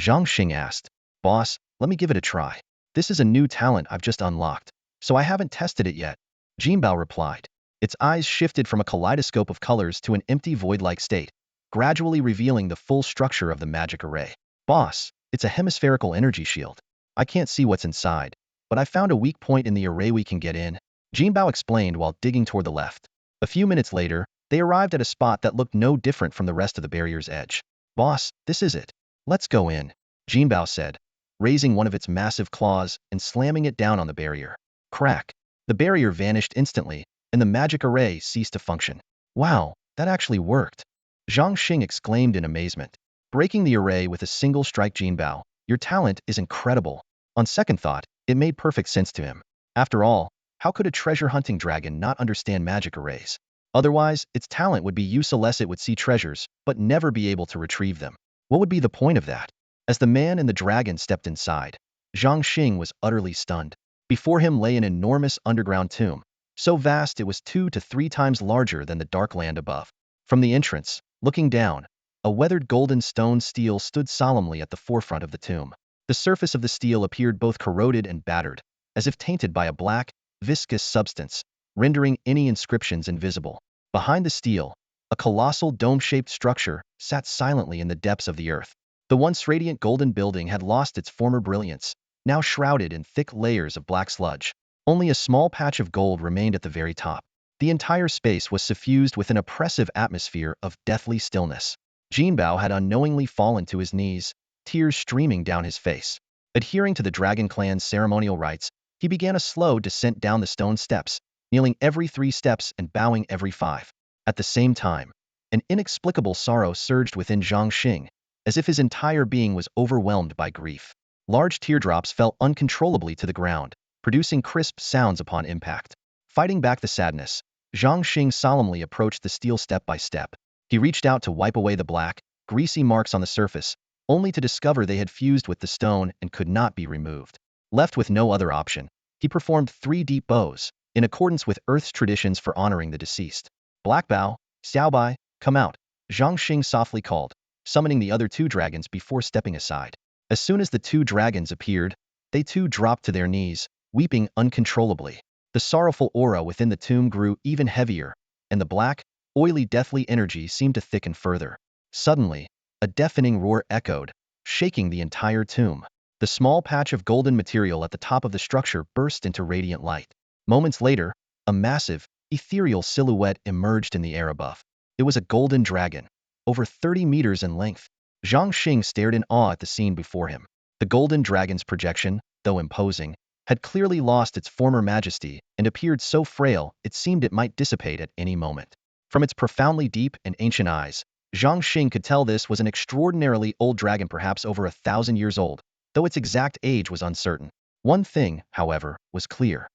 Zhang Xing asked. Boss, let me give it a try. This is a new talent I've just unlocked, so I haven't tested it yet. Jinbao replied. Its eyes shifted from a kaleidoscope of colors to an empty void-like state, gradually revealing the full structure of the magic array. Boss, it's a hemispherical energy shield. I can't see what's inside, but I found a weak point in the array we can get in, Jinbao explained while digging toward the left. A few minutes later, they arrived at a spot that looked no different from the rest of the barrier's edge. Boss, this is it. Let's go in, Jinbao said, raising one of its massive claws and slamming it down on the barrier. Crack. The barrier vanished instantly, and the magic array ceased to function. Wow, that actually worked. Zhang Xing exclaimed in amazement. Breaking the array with a single strike, Jinbao, your talent is incredible. On second thought, it made perfect sense to him. After all, how could a treasure-hunting dragon not understand magic arrays? Otherwise, its talent would be useless unless it would see treasures, but never be able to retrieve them. What would be the point of that? As the man and the dragon stepped inside, Zhang Xing was utterly stunned. Before him lay an enormous underground tomb, so vast it was 2 to 3 times larger than the dark land above. From the entrance, looking down, a weathered golden stone stele stood solemnly at the forefront of the tomb. The surface of the steel appeared both corroded and battered, as if tainted by a black, viscous substance, rendering any inscriptions invisible. Behind the steel, a colossal dome-shaped structure sat silently in the depths of the earth. The once radiant golden building had lost its former brilliance, now shrouded in thick layers of black sludge. Only a small patch of gold remained at the very top. The entire space was suffused with an oppressive atmosphere of deathly stillness. Jinbao had unknowingly fallen to his knees, tears streaming down his face. Adhering to the Dragon Clan's ceremonial rites, he began a slow descent down the stone steps, kneeling every 3 steps and bowing every 5. At the same time, an inexplicable sorrow surged within Zhang Xing, as if his entire being was overwhelmed by grief. Large teardrops fell uncontrollably to the ground, producing crisp sounds upon impact. Fighting back the sadness, Zhang Xing solemnly approached the steel step by step. He reached out to wipe away the black, greasy marks on the surface, only to discover they had fused with the stone and could not be removed. Left with no other option, he performed 3 deep bows, in accordance with Earth's traditions for honoring the deceased. Black Bao, Xiaobai, come out, Zhang Xing softly called, summoning the other 2 dragons before stepping aside. As soon as the 2 dragons appeared, they too dropped to their knees, weeping uncontrollably. The sorrowful aura within the tomb grew even heavier, and the black, oily deathly energy seemed to thicken further. Suddenly, a deafening roar echoed, shaking the entire tomb. The small patch of golden material at the top of the structure burst into radiant light. Moments later, a massive, ethereal silhouette emerged in the air above. It was a golden dragon, over 30 meters in length. Zhang Xing stared in awe at the scene before him. The golden dragon's projection, though imposing, had clearly lost its former majesty and appeared so frail it seemed it might dissipate at any moment. From its profoundly deep and ancient eyes, Zhang Xing could tell this was an extraordinarily old dragon, perhaps over 1,000 years old, though its exact age was uncertain. One thing, however, was clear.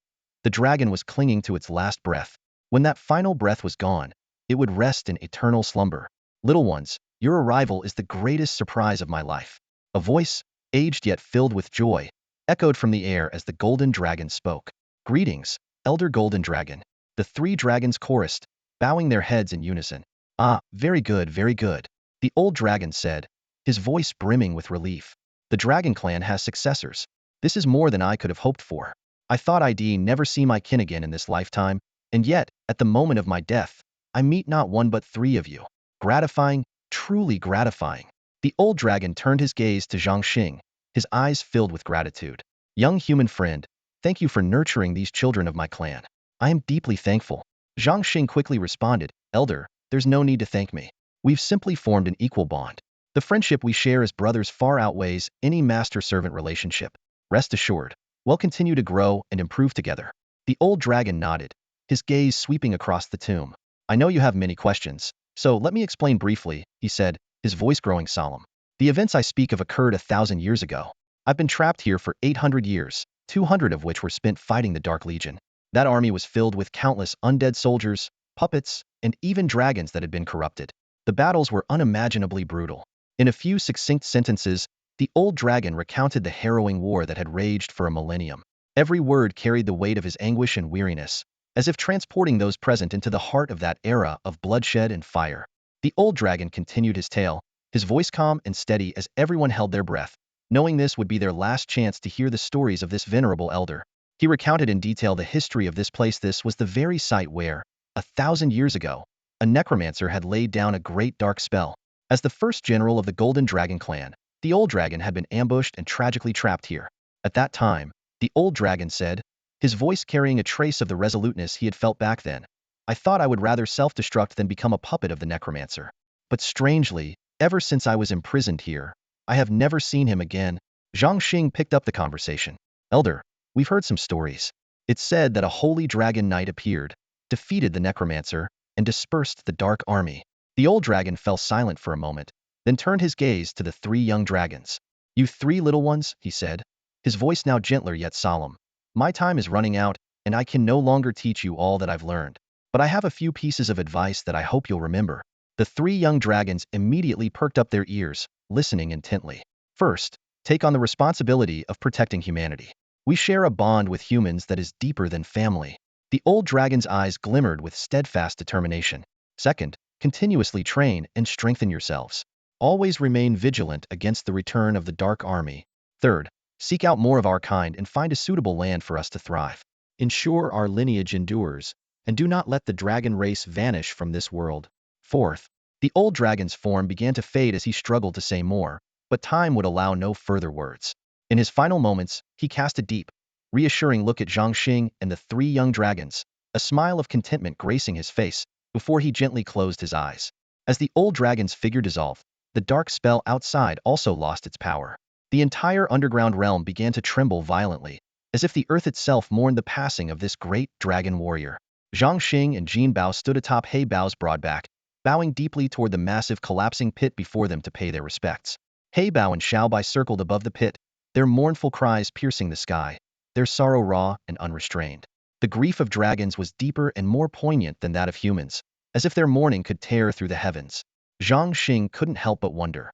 The dragon was clinging to its last breath. When that final breath was gone, it would rest in eternal slumber. Little ones, your arrival is the greatest surprise of my life. A voice, aged yet filled with joy, echoed from the air as the golden dragon spoke. Greetings, Elder Golden Dragon. The 3 dragons chorused, bowing their heads in unison. Ah, very good, very good, the old dragon said, his voice brimming with relief. The Dragon Clan has successors. This is more than I could have hoped for. I thought I'd never see my kin again in this lifetime, and yet, at the moment of my death, I meet not 1 but 3 of you. Gratifying, truly gratifying. The old dragon turned his gaze to Zhang Xing, his eyes filled with gratitude. Young human friend, thank you for nurturing these children of my clan. I am deeply thankful. Zhang Xing quickly responded, Elder, there's no need to thank me. We've simply formed an equal bond. The friendship we share as brothers far outweighs any master-servant relationship. Rest assured, we'll continue to grow and improve together. The old dragon nodded, his gaze sweeping across the tomb. I know you have many questions, so let me explain briefly, he said, his voice growing solemn. The events I speak of occurred 1,000 years ago. I've been trapped here for 800 years, 200 of which were spent fighting the Dark Legion. That army was filled with countless undead soldiers, puppets, and even dragons that had been corrupted. The battles were unimaginably brutal. In a few succinct sentences, the old dragon recounted the harrowing war that had raged for a millennium. Every word carried the weight of his anguish and weariness, as if transporting those present into the heart of that era of bloodshed and fire. The old dragon continued his tale, his voice calm and steady as everyone held their breath, knowing this would be their last chance to hear the stories of this venerable elder. He recounted in detail the history of this place. This was the very site where, 1,000 years ago, a necromancer had laid down a great dark spell. As the first general of the Golden Dragon clan, the old dragon had been ambushed and tragically trapped here. At that time, the old dragon said, his voice carrying a trace of the resoluteness he had felt back then, I thought I would rather self-destruct than become a puppet of the necromancer. But strangely, ever since I was imprisoned here, I have never seen him again. Zhang Xing picked up the conversation. Elder, we've heard some stories. It's said that a holy dragon knight appeared, defeated the necromancer, and dispersed the dark army. The old dragon fell silent for a moment, then turned his gaze to the 3 young dragons. You 3 little ones, he said, his voice now gentler yet solemn. My time is running out, and I can no longer teach you all that I've learned. But I have a few pieces of advice that I hope you'll remember. The 3 young dragons immediately perked up their ears, listening intently. First, take on the responsibility of protecting humanity. We share a bond with humans that is deeper than family. The old dragon's eyes glimmered with steadfast determination. Second, continuously train and strengthen yourselves. Always remain vigilant against the return of the Dark Army, Third, seek out more of our kind and find a suitable land for us to thrive. Ensure our lineage endures, and do not let the dragon race vanish from this world. Fourth, the old dragon's form began to fade as he struggled to say more, but time would allow no further words. In his final moments, he cast a deep, reassuring look at Zhang Xing and the three young dragons, a smile of contentment gracing his face, before he gently closed his eyes. As the old dragon's figure dissolved, the dark spell outside also lost its power. The entire underground realm began to tremble violently, as if the earth itself mourned the passing of this great dragon warrior. Zhang Xing and Jin Bao stood atop Heybao's broad back, bowing deeply toward the massive collapsing pit before them to pay their respects. Heybao and Xiaobai circled above the pit, their mournful cries piercing the sky, their sorrow raw and unrestrained. The grief of dragons was deeper and more poignant than that of humans, as if their mourning could tear through the heavens. Zhang Xing couldn't help but wonder.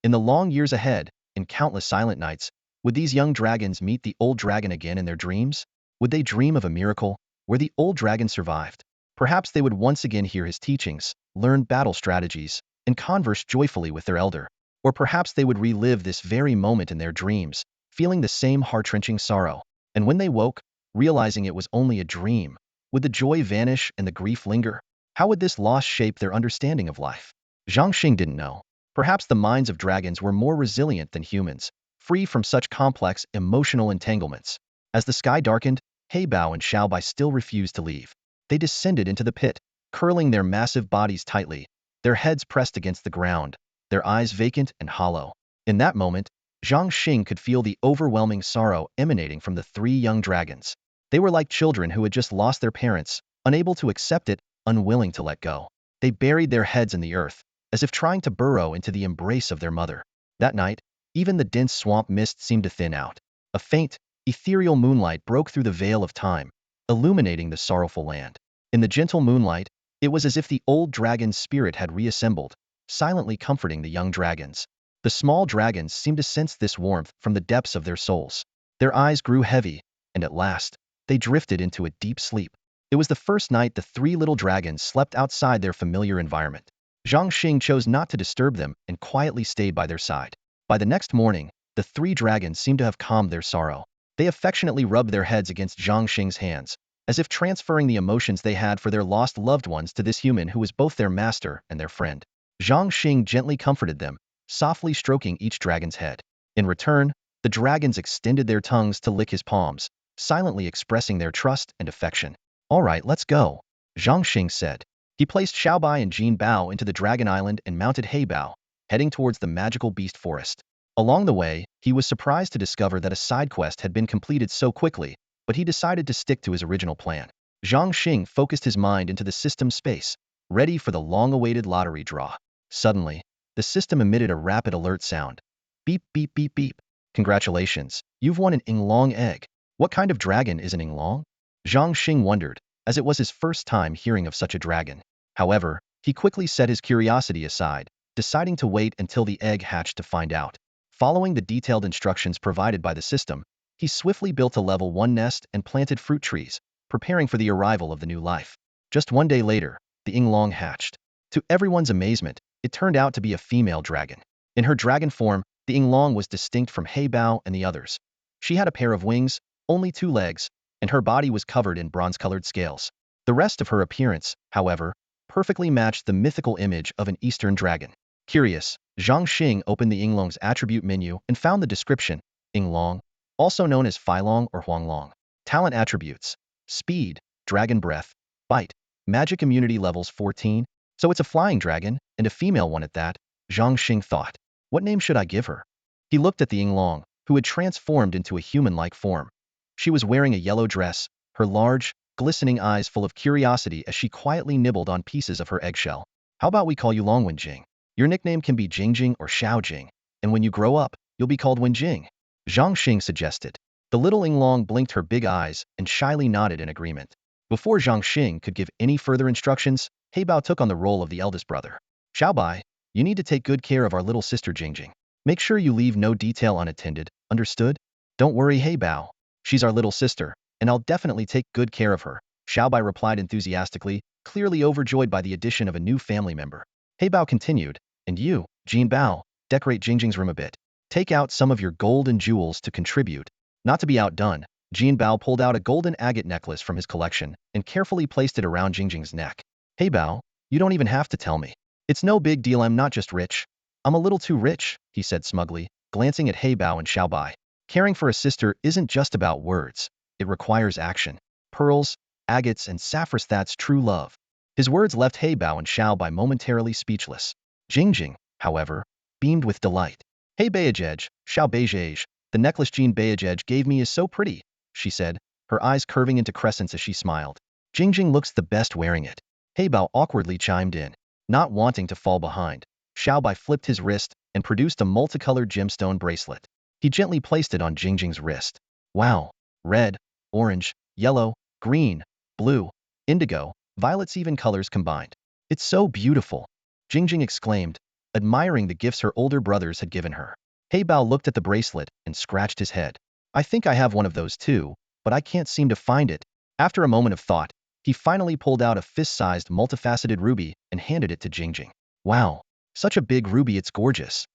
In the long years ahead, in countless silent nights, would these young dragons meet the old dragon again in their dreams? Would they dream of a miracle, where the old dragon survived? Perhaps they would once again hear his teachings, learn battle strategies, and converse joyfully with their elder. Or perhaps they would relive this very moment in their dreams, feeling the same heart-wrenching sorrow. And when they woke, realizing it was only a dream, would the joy vanish and the grief linger? How would this loss shape their understanding of life? Zhang Xing didn't know. Perhaps the minds of dragons were more resilient than humans, free from such complex emotional entanglements. As the sky darkened, Heybao and Xiaobai still refused to leave. They descended into the pit, curling their massive bodies tightly, their heads pressed against the ground, their eyes vacant and hollow. In that moment, Zhang Xing could feel the overwhelming sorrow emanating from the three young dragons. They were like children who had just lost their parents, unable to accept it, unwilling to let go. They buried their heads in the earth, as if trying to burrow into the embrace of their mother. That night, even the dense swamp mist seemed to thin out. A faint, ethereal moonlight broke through the veil of time, illuminating the sorrowful land. In the gentle moonlight, it was as if the old dragon's spirit had reassembled, silently comforting the young dragons. The small dragons seemed to sense this warmth from the depths of their souls. Their eyes grew heavy, and at last, they drifted into a deep sleep. It was the first night the three little dragons slept outside their familiar environment. Zhang Xing chose not to disturb them and quietly stayed by their side. By the next morning, the three dragons seemed to have calmed their sorrow. They affectionately rubbed their heads against Zhang Xing's hands, as if transferring the emotions they had for their lost loved ones to this human who was both their master and their friend. Zhang Xing gently comforted them, softly stroking each dragon's head. In return, the dragons extended their tongues to lick his palms, silently expressing their trust and affection. "All right, let's go," Zhang Xing said. He placed Xiaobai and Jin Bao into the Dragon Island and mounted Heybao, heading towards the magical beast forest. Along the way, he was surprised to discover that a side quest had been completed so quickly, but he decided to stick to his original plan. Zhang Xing focused his mind into the system space, ready for the long-awaited lottery draw. Suddenly, the system emitted a rapid alert sound. Beep, beep, beep, beep. Congratulations, you've won an Inlong egg. What kind of dragon is an Inlong? Zhang Xing wondered, as it was his first time hearing of such a dragon. However, he quickly set his curiosity aside, deciding to wait until the egg hatched to find out. Following the detailed instructions provided by the system, he swiftly built a level 1 nest and planted fruit trees, preparing for the arrival of the new life. Just one day later, the Inlong hatched. To everyone's amazement, it turned out to be a female dragon. In her dragon form, the Inlong was distinct from Heybao and the others. She had a pair of wings, only 2 legs, and her body was covered in bronze-colored scales. The rest of her appearance, however, perfectly matched the mythical image of an Eastern dragon. Curious, Zhang Xing opened the Inlong's attribute menu and found the description: Inlong, also known as Filong or Huanglong. Talent attributes: speed, dragon breath, bite, magic immunity levels 14. So it's a flying dragon, and a female one at that, Zhang Xing thought. What name should I give her? He looked at the Inlong, who had transformed into a human-like form. She was wearing a yellow dress, her large, glistening eyes full of curiosity as she quietly nibbled on pieces of her eggshell. How about we call you Long Wenjing? Your nickname can be Jingjing or Xiaojing, and when you grow up, you'll be called Wenjing, Zhang Xing suggested. The little Inlong blinked her big eyes and shyly nodded in agreement. Before Zhang Xing could give any further instructions, Heybao took on the role of the eldest brother. Xiaobai, you need to take good care of our little sister Jingjing. Make sure you leave no detail unattended, understood? Don't worry, Heybao. She's our little sister, and I'll definitely take good care of her, Xiaobai replied enthusiastically, clearly overjoyed by the addition of a new family member. Heybao continued, and you, Jin Bao, decorate Jingjing's room a bit. Take out some of your gold and jewels to contribute. Not to be outdone, Bao pulled out a golden agate necklace from his collection and carefully placed it around Jingjing's neck. Hey Bao, you don't even have to tell me. It's no big deal, I'm not just rich. I'm a little too rich, he said smugly, glancing at Heybao and Xiaobai. Caring for a sister isn't just about words. It requires action. Pearls, agates, and saffras, that's true love. His words left Heybao and Xiaobai momentarily speechless. Jingjing, however, beamed with delight. Hey Bayajej, Xiao Beijej, the necklace Jean Bayajej gave me is so pretty, she said, her eyes curving into crescents as she smiled. Jingjing looks the best wearing it. Heybao awkwardly chimed in. Not wanting to fall behind, Xiaobai flipped his wrist and produced a multicolored gemstone bracelet. He gently placed it on Jingjing's wrist. Wow! Red, orange, yellow, green, blue, indigo, violets, even colors combined. It's so beautiful, Jingjing exclaimed, admiring the gifts her older brothers had given her. Heybao looked at the bracelet and scratched his head. I think I have one of those too, but I can't seem to find it. After a moment of thought, he finally pulled out a fist-sized multifaceted ruby and handed it to Jingjing. Wow! Such a big ruby, it's gorgeous,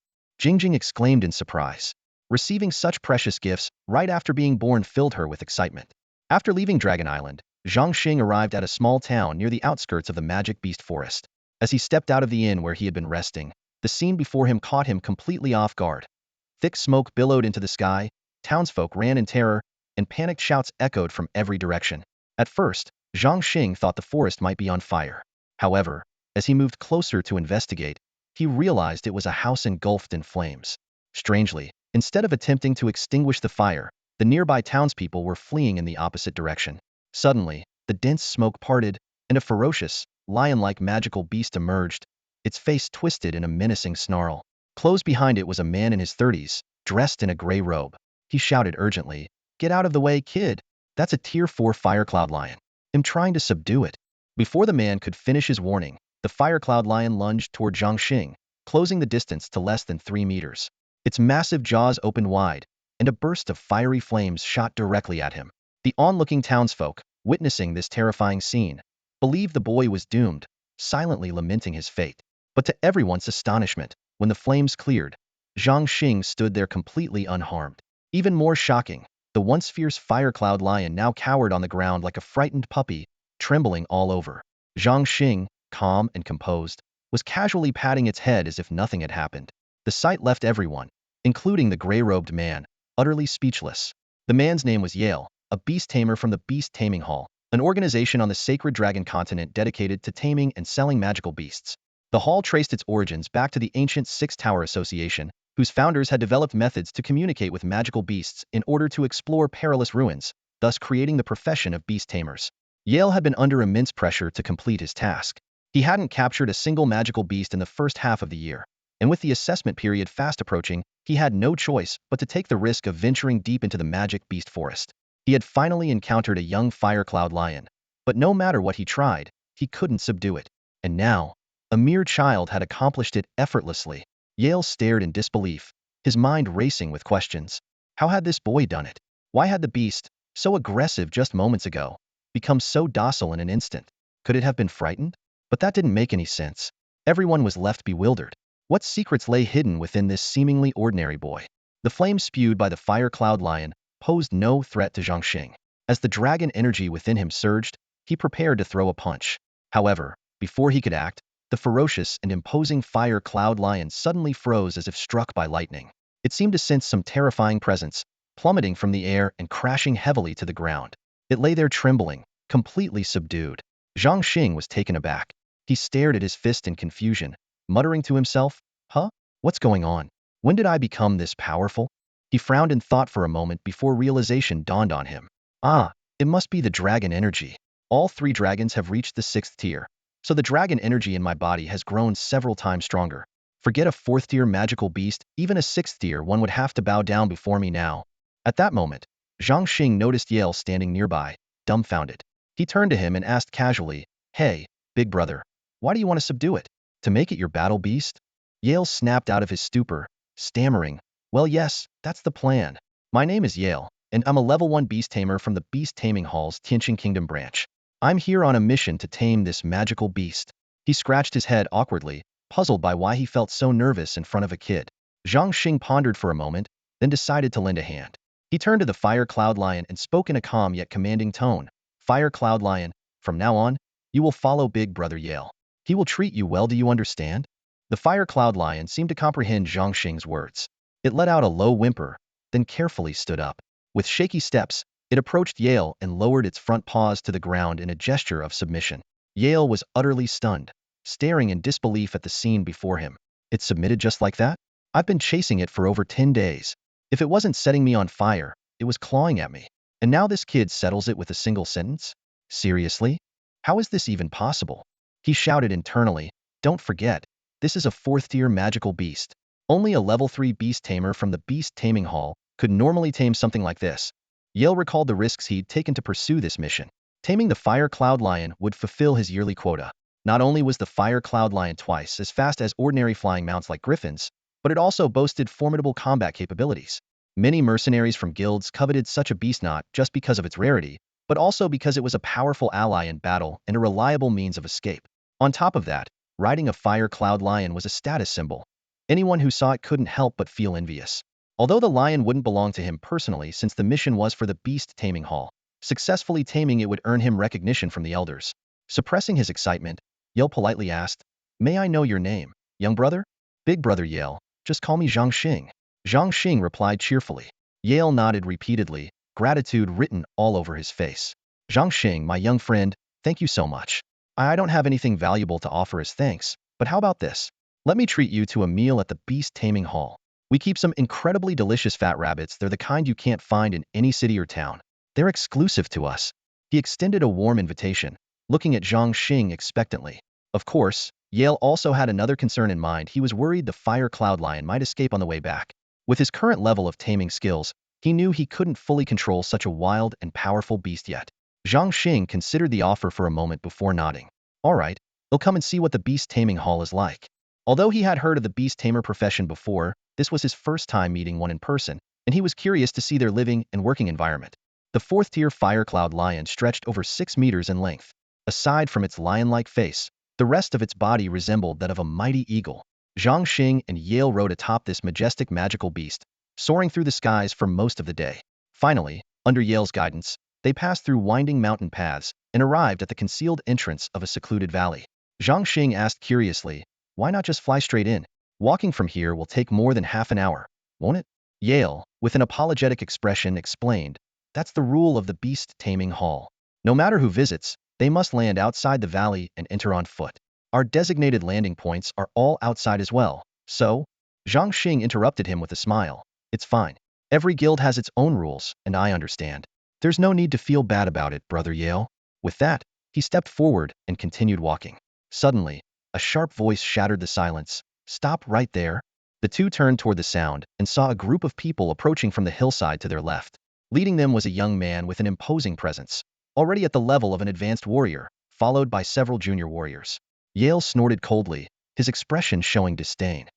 Jingjing exclaimed in surprise. Receiving such precious gifts right after being born filled her with excitement. After leaving Dragon Island, Zhang Xing arrived at a small town near the outskirts of the magic beast forest. As he stepped out of the inn where he had been resting, the scene before him caught him completely off guard. Thick smoke billowed into the sky, townsfolk ran in terror, and panicked shouts echoed from every direction. At first, Zhang Xing thought the forest might be on fire. However, as he moved closer to investigate, he realized it was a house engulfed in flames. Strangely, instead of attempting to extinguish the fire, the nearby townspeople were fleeing in the opposite direction. Suddenly, the dense smoke parted, and a ferocious, lion-like magical beast emerged, its face twisted in a menacing snarl. Close behind it was a man in his 30s, dressed in a gray robe. He shouted urgently, "Get out of the way, kid! That's a Tier 4 Firecloud Lion. I'm trying to subdue it." Before the man could finish his warning, the Firecloud Lion lunged toward Zhang Xing, closing the distance to less than 3 meters. Its massive jaws opened wide, and a burst of fiery flames shot directly at him. The onlooking townsfolk, witnessing this terrifying scene, believed the boy was doomed, silently lamenting his fate. But to everyone's astonishment, when the flames cleared, Zhang Xing stood there completely unharmed. Even more shocking, the once fierce Firecloud Lion now cowered on the ground like a frightened puppy, trembling all over. Zhang Xing, calm and composed, was casually patting its head as if nothing had happened. The sight left everyone, including the gray-robed man, utterly speechless. The man's name was Yale, a beast tamer from the Beast Taming Hall, an organization on the Sacred Dragon continent dedicated to taming and selling magical beasts. The hall traced its origins back to the ancient Six Tower Association, whose founders had developed methods to communicate with magical beasts in order to explore perilous ruins, thus creating the profession of beast tamers. Yale had been under immense pressure to complete his task. He hadn't captured a single magical beast in the first half of the year, and with the assessment period fast approaching, he had no choice but to take the risk of venturing deep into the magic beast forest. He had finally encountered a young Firecloud Lion, but no matter what he tried, he couldn't subdue it. And now, a mere child had accomplished it effortlessly. Yale stared in disbelief, his mind racing with questions. How had this boy done it? Why had the beast, so aggressive just moments ago, become so docile in an instant? Could it have been frightened? But that didn't make any sense. Everyone was left bewildered. What secrets lay hidden within this seemingly ordinary boy? The flames spewed by the Firecloud Lion posed no threat to Zhang Xing. As the dragon energy within him surged, he prepared to throw a punch. However, before he could act, the ferocious and imposing Firecloud Lion suddenly froze as if struck by lightning. It seemed to sense some terrifying presence, plummeting from the air and crashing heavily to the ground. It lay there trembling, completely subdued. Zhang Xing was taken aback. He stared at his fist in confusion, muttering to himself, "Huh? What's going on? When did I become this powerful?" He frowned in thought for a moment before realization dawned on him. Ah, it must be the dragon energy. All 3 dragons have reached the 6th tier, so the dragon energy in my body has grown several times stronger. Forget a 4th tier magical beast, even a 6th tier one would have to bow down before me now. At that moment, Zhang Xing noticed Yale standing nearby, dumbfounded. He turned to him and asked casually, "Hey, big brother, why do you want to subdue it? To make it your battle beast?" Yale snapped out of his stupor, stammering, "Well, yes, that's the plan. My name is Yale, and I'm a level 1 beast tamer from the Beast Taming Hall's Tianqing Kingdom branch. I'm here on a mission to tame this magical beast." He scratched his head awkwardly, puzzled by why he felt so nervous in front of a kid. Zhang Xing pondered for a moment, then decided to lend a hand. He turned to the Fire Cloud Lion and spoke in a calm yet commanding tone. Fire Cloud Lion, from now on, you will follow Big Brother Yale. He will treat you well, do you understand? The Fire Cloud Lion seemed to comprehend Zhang Xing's words. It let out a low whimper, then carefully stood up. With shaky steps, it approached Yale and lowered its front paws to the ground in a gesture of submission. Yale was utterly stunned, staring in disbelief at the scene before him. It submitted just like that? I've been chasing it for over 10 days. If it wasn't setting me on fire, it was clawing at me. And now this kid settles it with a single sentence? Seriously? How is this even possible? He shouted internally, don't forget, this is a 4th-tier magical beast. Only a level 3 beast tamer from the Beast Taming Hall could normally tame something like this. Yale recalled the risks he'd taken to pursue this mission. Taming the Fire Cloud Lion would fulfill his yearly quota. Not only was the Fire Cloud Lion twice as fast as ordinary flying mounts like griffins, but it also boasted formidable combat capabilities. Many mercenaries from guilds coveted such a beast not just because of its rarity, but also because it was a powerful ally in battle and a reliable means of escape. On top of that, riding a Fire Cloud Lion was a status symbol. Anyone who saw it couldn't help but feel envious. Although the lion wouldn't belong to him personally since the mission was for the Beast Taming Hall, successfully taming it would earn him recognition from the elders. Suppressing his excitement, Yale politely asked, "May I know your name, young brother?" "Big Brother Yale, just call me Zhang Xing." Zhang Xing replied cheerfully. Yale nodded repeatedly, gratitude written all over his face. "Zhang Xing, my young friend, thank you so much. I don't have anything valuable to offer as thanks, but how about this? Let me treat you to a meal at the Beast Taming Hall. We keep some incredibly delicious fat rabbits. They're the kind you can't find in any city or town. They're exclusive to us." He extended a warm invitation, looking at Zhang Xing expectantly. Of course, Yale also had another concern in mind. He was worried the Fire Cloud Lion might escape on the way back. With his current level of taming skills, he knew he couldn't fully control such a wild and powerful beast yet. Zhang Xing considered the offer for a moment before nodding. All right, he'll come and see what the Beast Taming Hall is like. Although he had heard of the beast tamer profession before, this was his first time meeting one in person, and he was curious to see their living and working environment. The 4th-tier Fire Cloud Lion stretched over 6 meters in length. Aside from its lion-like face, the rest of its body resembled that of a mighty eagle. Zhang Xing and Yale rode atop this majestic magical beast, soaring through the skies for most of the day. Finally, under Yale's guidance, they passed through winding mountain paths and arrived at the concealed entrance of a secluded valley. Zhang Xing asked curiously, "Why not just fly straight in? Walking from here will take more than half an hour, won't it?" Yale, with an apologetic expression, explained, "That's the rule of the Beast Taming Hall. No matter who visits, they must land outside the valley and enter on foot. Our designated landing points are all outside as well, so—" Zhang Xing interrupted him with a smile. "It's fine. Every guild has its own rules, and I understand. There's no need to feel bad about it, Brother Yale." With that, he stepped forward and continued walking. Suddenly, a sharp voice shattered the silence. "Stop right there." The two turned toward the sound and saw a group of people approaching from the hillside to their left. Leading them was a young man with an imposing presence, already at the level of an advanced warrior, followed by several junior warriors. Yale snorted coldly, his expression showing disdain.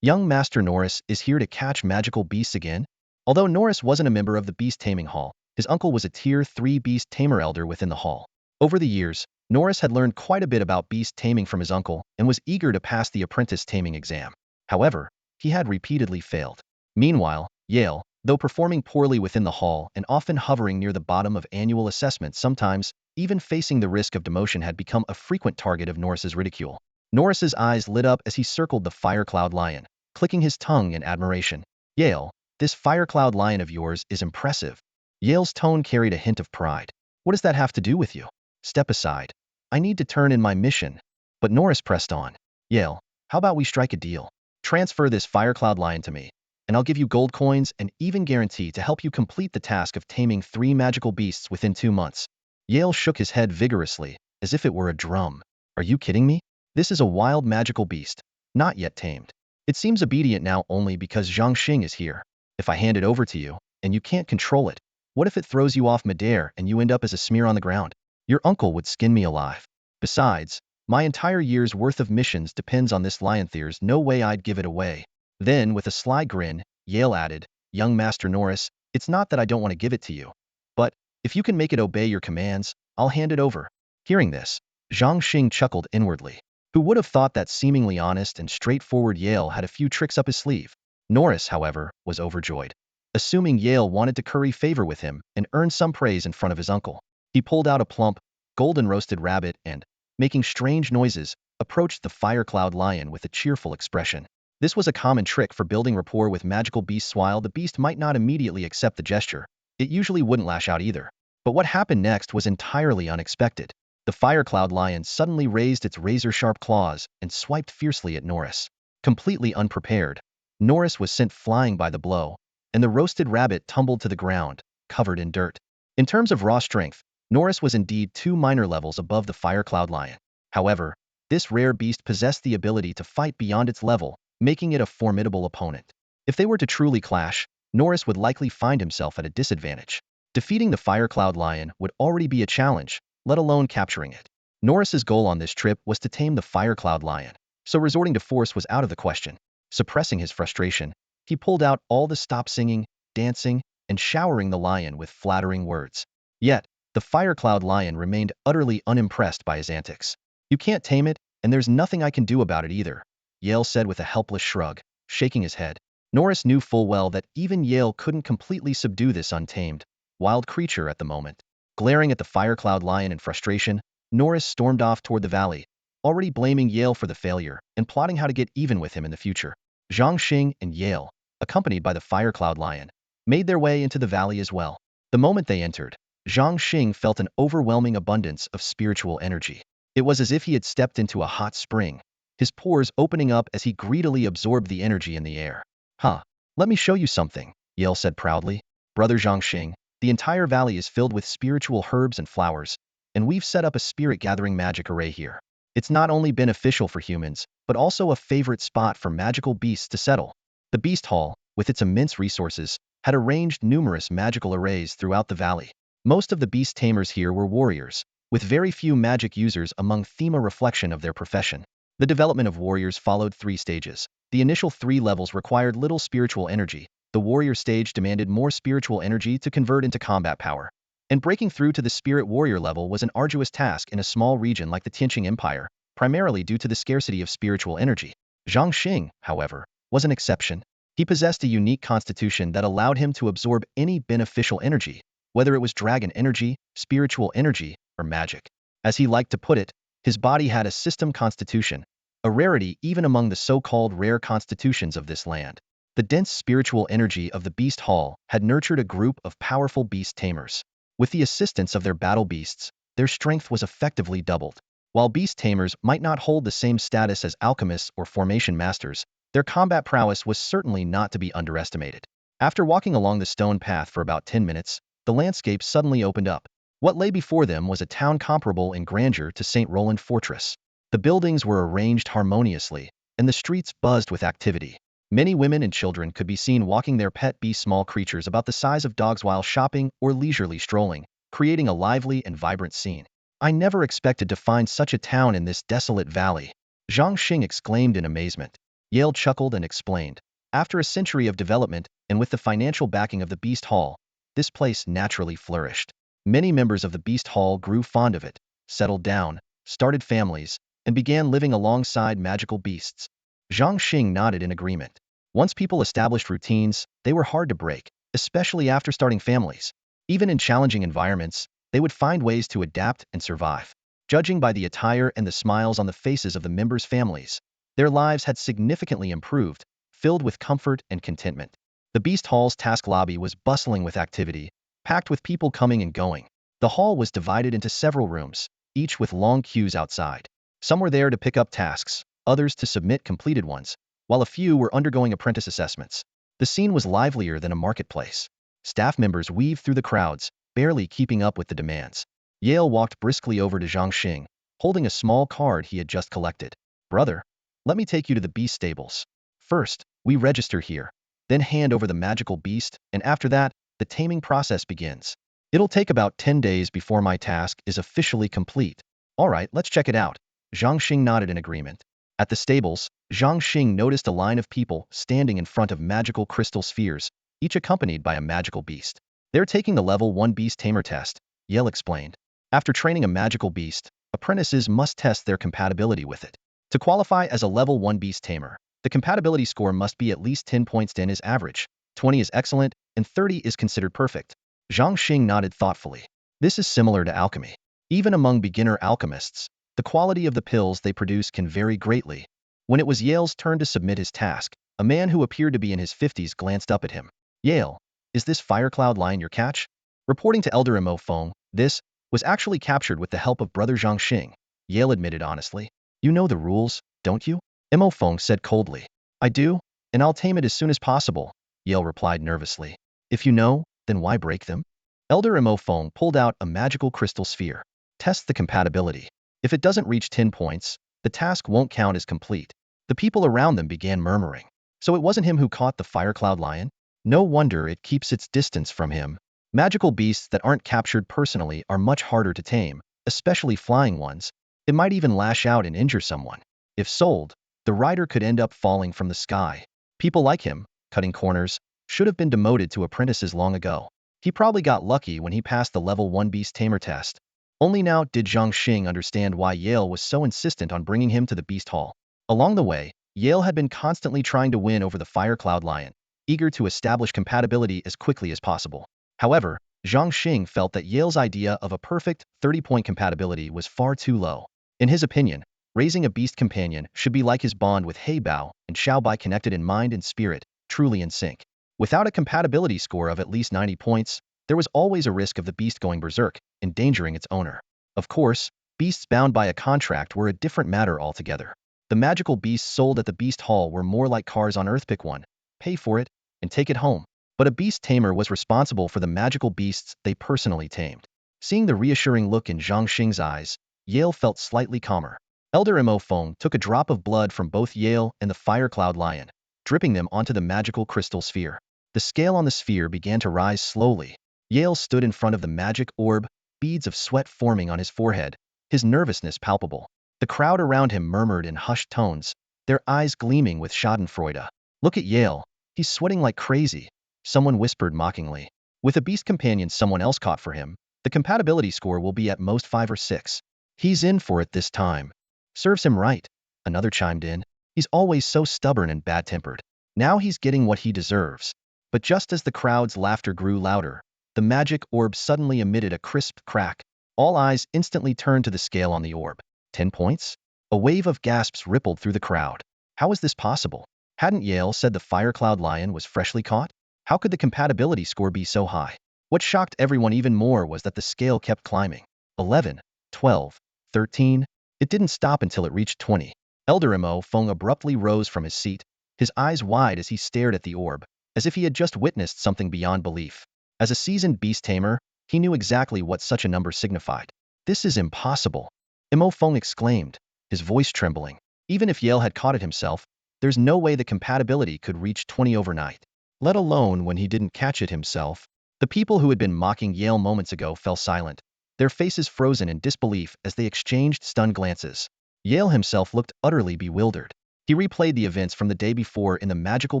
Young Master Norris is here to catch magical beasts again?" Although Norris wasn't a member of the Beast Taming Hall, his uncle was a Tier 3 beast tamer elder within the hall. Over the years, Norris had learned quite a bit about beast taming from his uncle and was eager to pass the apprentice taming exam. However, he had repeatedly failed. Meanwhile, Yale, though performing poorly within the hall and often hovering near the bottom of annual assessments, sometimes even facing the risk of demotion, had become a frequent target of Norris's ridicule. Norris's eyes lit up as he circled the Fire Cloud Lion, clicking his tongue in admiration. "Yale, this Fire Cloud Lion of yours is impressive." Yale's tone carried a hint of pride. "What does that have to do with you? Step aside. I need to turn in my mission." But Norris pressed on. "Yale, how about we strike a deal? Transfer this Fire Cloud Lion to me, and I'll give you gold coins and even guarantee to help you complete the task of taming 3 magical beasts within 2 months. Yale shook his head vigorously, as if it were a drum. "Are you kidding me? This is a wild magical beast, not yet tamed. It seems obedient now only because Zhang Xing is here. If I hand it over to you, and you can't control it, what if it throws you off midair and you end up as a smear on the ground? Your uncle would skin me alive. Besides, my entire year's worth of missions depends on this lion. There's no way I'd give it away." Then, with a sly grin, Yale added, "Young Master Norris, it's not that I don't want to give it to you, but if you can make it obey your commands, I'll hand it over." Hearing this, Zhang Xing chuckled inwardly. Who would have thought that seemingly honest and straightforward Yale had a few tricks up his sleeve? Norris, however, was overjoyed. Assuming Yale wanted to curry favor with him and earn some praise in front of his uncle, he pulled out a plump, golden roasted rabbit and, making strange noises, approached the Firecloud Lion with a cheerful expression. This was a common trick for building rapport with magical beasts. While the beast might not immediately accept the gesture, it usually wouldn't lash out either. But what happened next was entirely unexpected. The Firecloud Lion suddenly raised its razor-sharp claws and swiped fiercely at Norris. Completely unprepared, Norris was sent flying by the blow, and the roasted rabbit tumbled to the ground, covered in dirt. In terms of raw strength, Norris was indeed 2 minor levels above the Firecloud Lion. However, this rare beast possessed the ability to fight beyond its level, making it a formidable opponent. If they were to truly clash, Norris would likely find himself at a disadvantage. Defeating the Firecloud Lion would already be a challenge, let alone capturing it. Norris's goal on this trip was to tame the Firecloud Lion, so resorting to force was out of the question. Suppressing his frustration, he pulled out all the stop singing, dancing, and showering the lion with flattering words. Yet, the Firecloud Lion remained utterly unimpressed by his antics. "You can't tame it, and there's nothing I can do about it either," Yale said with a helpless shrug, shaking his head. Norris knew full well that even Yale couldn't completely subdue this untamed, wild creature at the moment. Glaring at the Firecloud Lion in frustration, Norris stormed off toward the valley, already blaming Yale for the failure and plotting how to get even with him in the future. Zhang Xing and Yale, accompanied by the Firecloud Lion, made their way into the valley as well. The moment they entered, Zhang Xing felt an overwhelming abundance of spiritual energy. It was as if he had stepped into a hot spring, his pores opening up as he greedily absorbed the energy in the air. "Huh, let me show you something," Yale said proudly. "Brother Zhang Xing, the entire valley is filled with spiritual herbs and flowers, and we've set up a spirit-gathering magic array here. It's not only beneficial for humans, but also a favorite spot for magical beasts to settle." The Beast Hall, with its immense resources, had arranged numerous magical arrays throughout the valley. Most of the beast tamers here were warriors, with very few magic users among them, a reflection of their profession. The development of warriors followed 3 stages. The initial 3 levels required little spiritual energy. The warrior stage demanded more spiritual energy to convert into combat power. And breaking through to the spirit warrior level was an arduous task in a small region like the Tianqing Empire, primarily due to the scarcity of spiritual energy. Zhang Xing, however, was an exception. He possessed a unique constitution that allowed him to absorb any beneficial energy, whether it was dragon energy, spiritual energy, or magic. As he liked to put it, his body had a system constitution, a rarity even among the so-called rare constitutions of this land. The dense spiritual energy of the Beast Hall had nurtured a group of powerful beast tamers. With the assistance of their battle beasts, their strength was effectively doubled. While beast tamers might not hold the same status as alchemists or formation masters, their combat prowess was certainly not to be underestimated. After walking along the stone path for about 10 minutes, the landscape suddenly opened up. What lay before them was a town comparable in grandeur to St. Roland Fortress. The buildings were arranged harmoniously, and the streets buzzed with activity. Many women and children could be seen walking their pet beast, small creatures about the size of dogs, while shopping or leisurely strolling, creating a lively and vibrant scene. "I never expected to find such a town in this desolate valley," Zhang Xing exclaimed in amazement. Yale chuckled and explained. "After a century of development, and with the financial backing of the Beast Hall, this place naturally flourished. Many members of the Beast Hall grew fond of it, settled down, started families, and began living alongside magical beasts." Zhang Xing nodded in agreement. Once people established routines, they were hard to break, especially after starting families. Even in challenging environments, they would find ways to adapt and survive. Judging by the attire and the smiles on the faces of the members' families, their lives had significantly improved, filled with comfort and contentment. The Beast Hall's task lobby was bustling with activity, packed with people coming and going. The hall was divided into several rooms, each with long queues outside. Some were there to pick up tasks, others to submit completed ones, while a few were undergoing apprentice assessments. The scene was livelier than a marketplace. Staff members weaved through the crowds, barely keeping up with the demands. Yale walked briskly over to Zhang Xing, holding a small card he had just collected. "Brother, let me take you to the beast stables. First, we register here, then hand over the magical beast, and after that, the taming process begins. It'll take about 10 days before my task is officially complete." "All right, let's check it out." Zhang Xing nodded in agreement. At the stables, Zhang Xing noticed a line of people standing in front of magical crystal spheres, each accompanied by a magical beast. "They're taking the level 1 beast tamer test," Yale explained. "After training a magical beast, apprentices must test their compatibility with it. To qualify as a level 1 beast tamer, the compatibility score must be at least 10 points. 10 is average, 20 is excellent, and 30 is considered perfect. Zhang Xing nodded thoughtfully. This is similar to alchemy. Even among beginner alchemists, the quality of the pills they produce can vary greatly. When it was Yale's turn to submit his task, a man who appeared to be in his 50s glanced up at him. Yale, is this Firecloud line your catch? Reporting to Elder Mo Feng, this was actually captured with the help of Brother Zhang Xing, Yale admitted honestly. You know the rules, don't you? Mo Feng said coldly. I do, and I'll tame it as soon as possible, Yale replied nervously. If you know, then why break them? Elder Mo Feng pulled out a magical crystal sphere. Test the compatibility. If it doesn't reach 10 points, the task won't count as complete. The people around them began murmuring. So it wasn't him who caught the Firecloud lion? No wonder it keeps its distance from him. Magical beasts that aren't captured personally are much harder to tame, especially flying ones. It might even lash out and injure someone. If sold, the rider could end up falling from the sky. People like him, cutting corners, should have been demoted to apprentices long ago. He probably got lucky when he passed the level 1 beast tamer test. Only now did Zhang Xing understand why Yale was so insistent on bringing him to the beast hall. Along the way, Yale had been constantly trying to win over the Firecloud lion, eager to establish compatibility as quickly as possible. However, Zhang Xing felt that Yale's idea of a perfect 30-point compatibility was far too low. In his opinion, raising a beast companion should be like his bond with Heybao and Xiaobai, connected in mind and spirit, truly in sync. Without a compatibility score of at least 90 points, there was always a risk of the beast going berserk, endangering its owner. Of course, beasts bound by a contract were a different matter altogether. The magical beasts sold at the beast hall were more like cars on Earth. Pick one, pay for it, and take it home. But a beast tamer was responsible for the magical beasts they personally tamed. Seeing the reassuring look in Zhang Xing's eyes, Yale felt slightly calmer. Elder Mo Feng took a drop of blood from both Yale and the Firecloud lion, dripping them onto the magical crystal sphere. The scale on the sphere began to rise slowly. Yale stood in front of the magic orb, beads of sweat forming on his forehead, his nervousness palpable. The crowd around him murmured in hushed tones, their eyes gleaming with schadenfreude. Look at Yale, he's sweating like crazy, someone whispered mockingly. With a beast companion someone else caught for him, the compatibility score will be at most 5 or 6. He's in for it this time. Serves him right, another chimed in. He's always so stubborn and bad-tempered. Now he's getting what he deserves. But just as the crowd's laughter grew louder, the magic orb suddenly emitted a crisp crack. All eyes instantly turned to the scale on the orb. 10 points? A wave of gasps rippled through the crowd. How is this possible? Hadn't Yale said the Firecloud lion was freshly caught? How could the compatibility score be so high? What shocked everyone even more was that the scale kept climbing. 11, 12, 13. It didn't stop until it reached 20. Elder Mo Feng abruptly rose from his seat, his eyes wide as he stared at the orb, as if he had just witnessed something beyond belief. As a seasoned beast tamer, he knew exactly what such a number signified. This is impossible, Mo Feng exclaimed, his voice trembling. Even if Yale had caught it himself, there's no way the compatibility could reach 20 overnight. Let alone when he didn't catch it himself. The people who had been mocking Yale moments ago fell silent, their faces frozen in disbelief as they exchanged stunned glances. Yale himself looked utterly bewildered. He replayed the events from the day before in the magical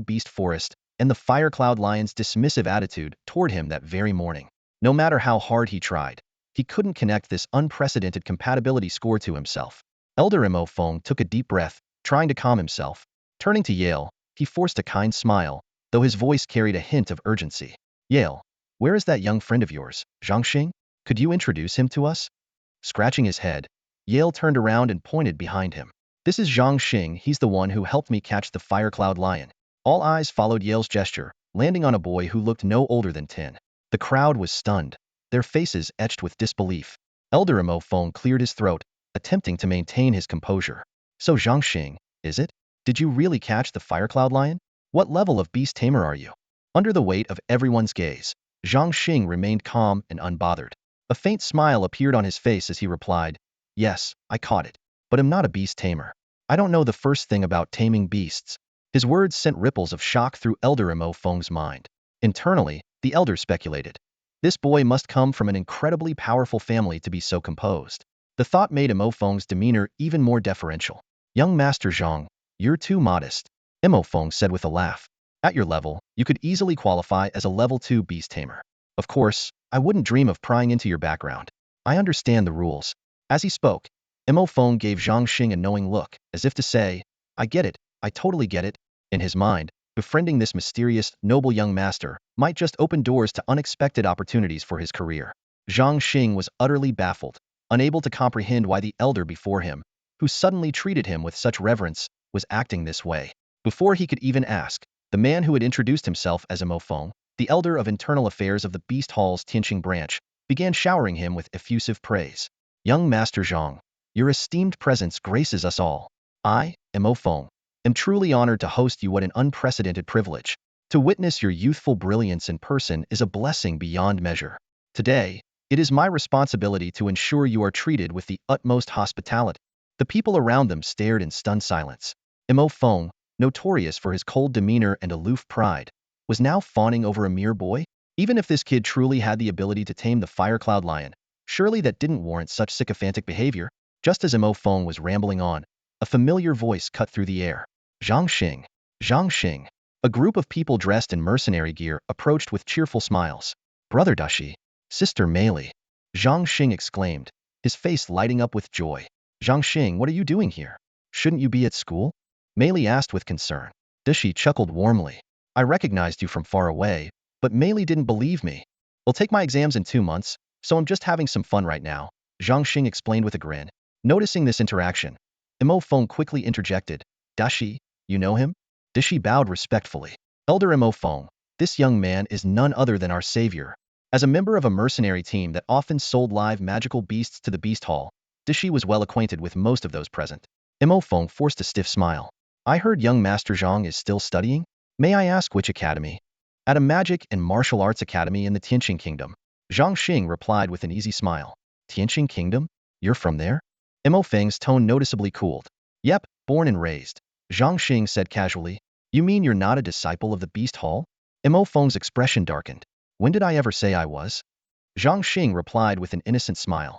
beast forest and the Firecloud lion's dismissive attitude toward him that very morning. No matter how hard he tried, he couldn't connect this unprecedented compatibility score to himself. Elder Mo Feng took a deep breath, trying to calm himself. Turning to Yale, he forced a kind smile, though his voice carried a hint of urgency. Yale, where is that young friend of yours, Zhang Xing? Could you introduce him to us? Scratching his head, Yale turned around and pointed behind him. This is Zhang Xing, he's the one who helped me catch the Firecloud lion. All eyes followed Yale's gesture, landing on a boy who looked no older than 10. The crowd was stunned, their faces etched with disbelief. Elder Mo Feng cleared his throat, attempting to maintain his composure. So Zhang Xing, is it? Did you really catch the Firecloud lion? What level of beast tamer are you? Under the weight of everyone's gaze, Zhang Xing remained calm and unbothered. A faint smile appeared on his face as he replied, yes, I caught it, but I'm not a beast tamer. I don't know the first thing about taming beasts. His words sent ripples of shock through Elder Mo Feng's mind. Internally, the elder speculated. This boy must come from an incredibly powerful family to be so composed. The thought made Mo Feng's demeanor even more deferential. Young Master Zhang, you're too modest, Mo Feng said with a laugh. At your level, you could easily qualify as a level 2 beast tamer. Of course, I wouldn't dream of prying into your background. I understand the rules. As he spoke, Mo Feng gave Zhang Xing a knowing look, as if to say, I get it, I totally get it. In his mind, befriending this mysterious, noble young master might just open doors to unexpected opportunities for his career. Zhang Xing was utterly baffled, unable to comprehend why the elder before him, who suddenly treated him with such reverence, was acting this way. Before he could even ask, the man who had introduced himself as Mo Feng, the elder of internal affairs of the Beast Hall's Tianqing branch, began showering him with effusive praise. Young Master Zhang, your esteemed presence graces us all. I, Mo Feng, am truly honored to host you. What an unprecedented privilege. To witness your youthful brilliance in person is a blessing beyond measure. Today, it is my responsibility to ensure you are treated with the utmost hospitality. The people around them stared in stunned silence. Mo Feng, notorious for his cold demeanor and aloof pride, was now fawning over a mere boy? Even if this kid truly had the ability to tame the Firecloud Lion, surely that didn't warrant such sycophantic behavior. Just as Mo Feng was rambling on, a familiar voice cut through the air. Zhang Xing. Zhang Xing. A group of people dressed in mercenary gear approached with cheerful smiles. Brother Dashi. Sister Meili. Zhang Xing exclaimed, his face lighting up with joy. Zhang Xing, what are you doing here? Shouldn't you be at school? Meili asked with concern. Dashi chuckled warmly. I recognized you from far away, but Meili didn't believe me. I'll take my exams in 2 months, so I'm just having some fun right now, Zhang Xing explained with a grin. Noticing this interaction, Mo Feng quickly interjected, Dashi, you know him? Dashi bowed respectfully. Elder Mo Feng, this young man is none other than our savior. As a member of a mercenary team that often sold live magical beasts to the Beast Hall, Dashi was well acquainted with most of those present. Mo Feng forced a stiff smile. I heard young Master Zhang is still studying? May I ask which academy? At a magic and martial arts academy in the Tianqing Kingdom. Zhang Xing replied with an easy smile. Tianqing Kingdom? You're from there? Mo Feng's tone noticeably cooled. Yep, born and raised. Zhang Xing said casually. You mean you're not a disciple of the Beast Hall? Mo Feng's expression darkened. When did I ever say I was? Zhang Xing replied with an innocent smile.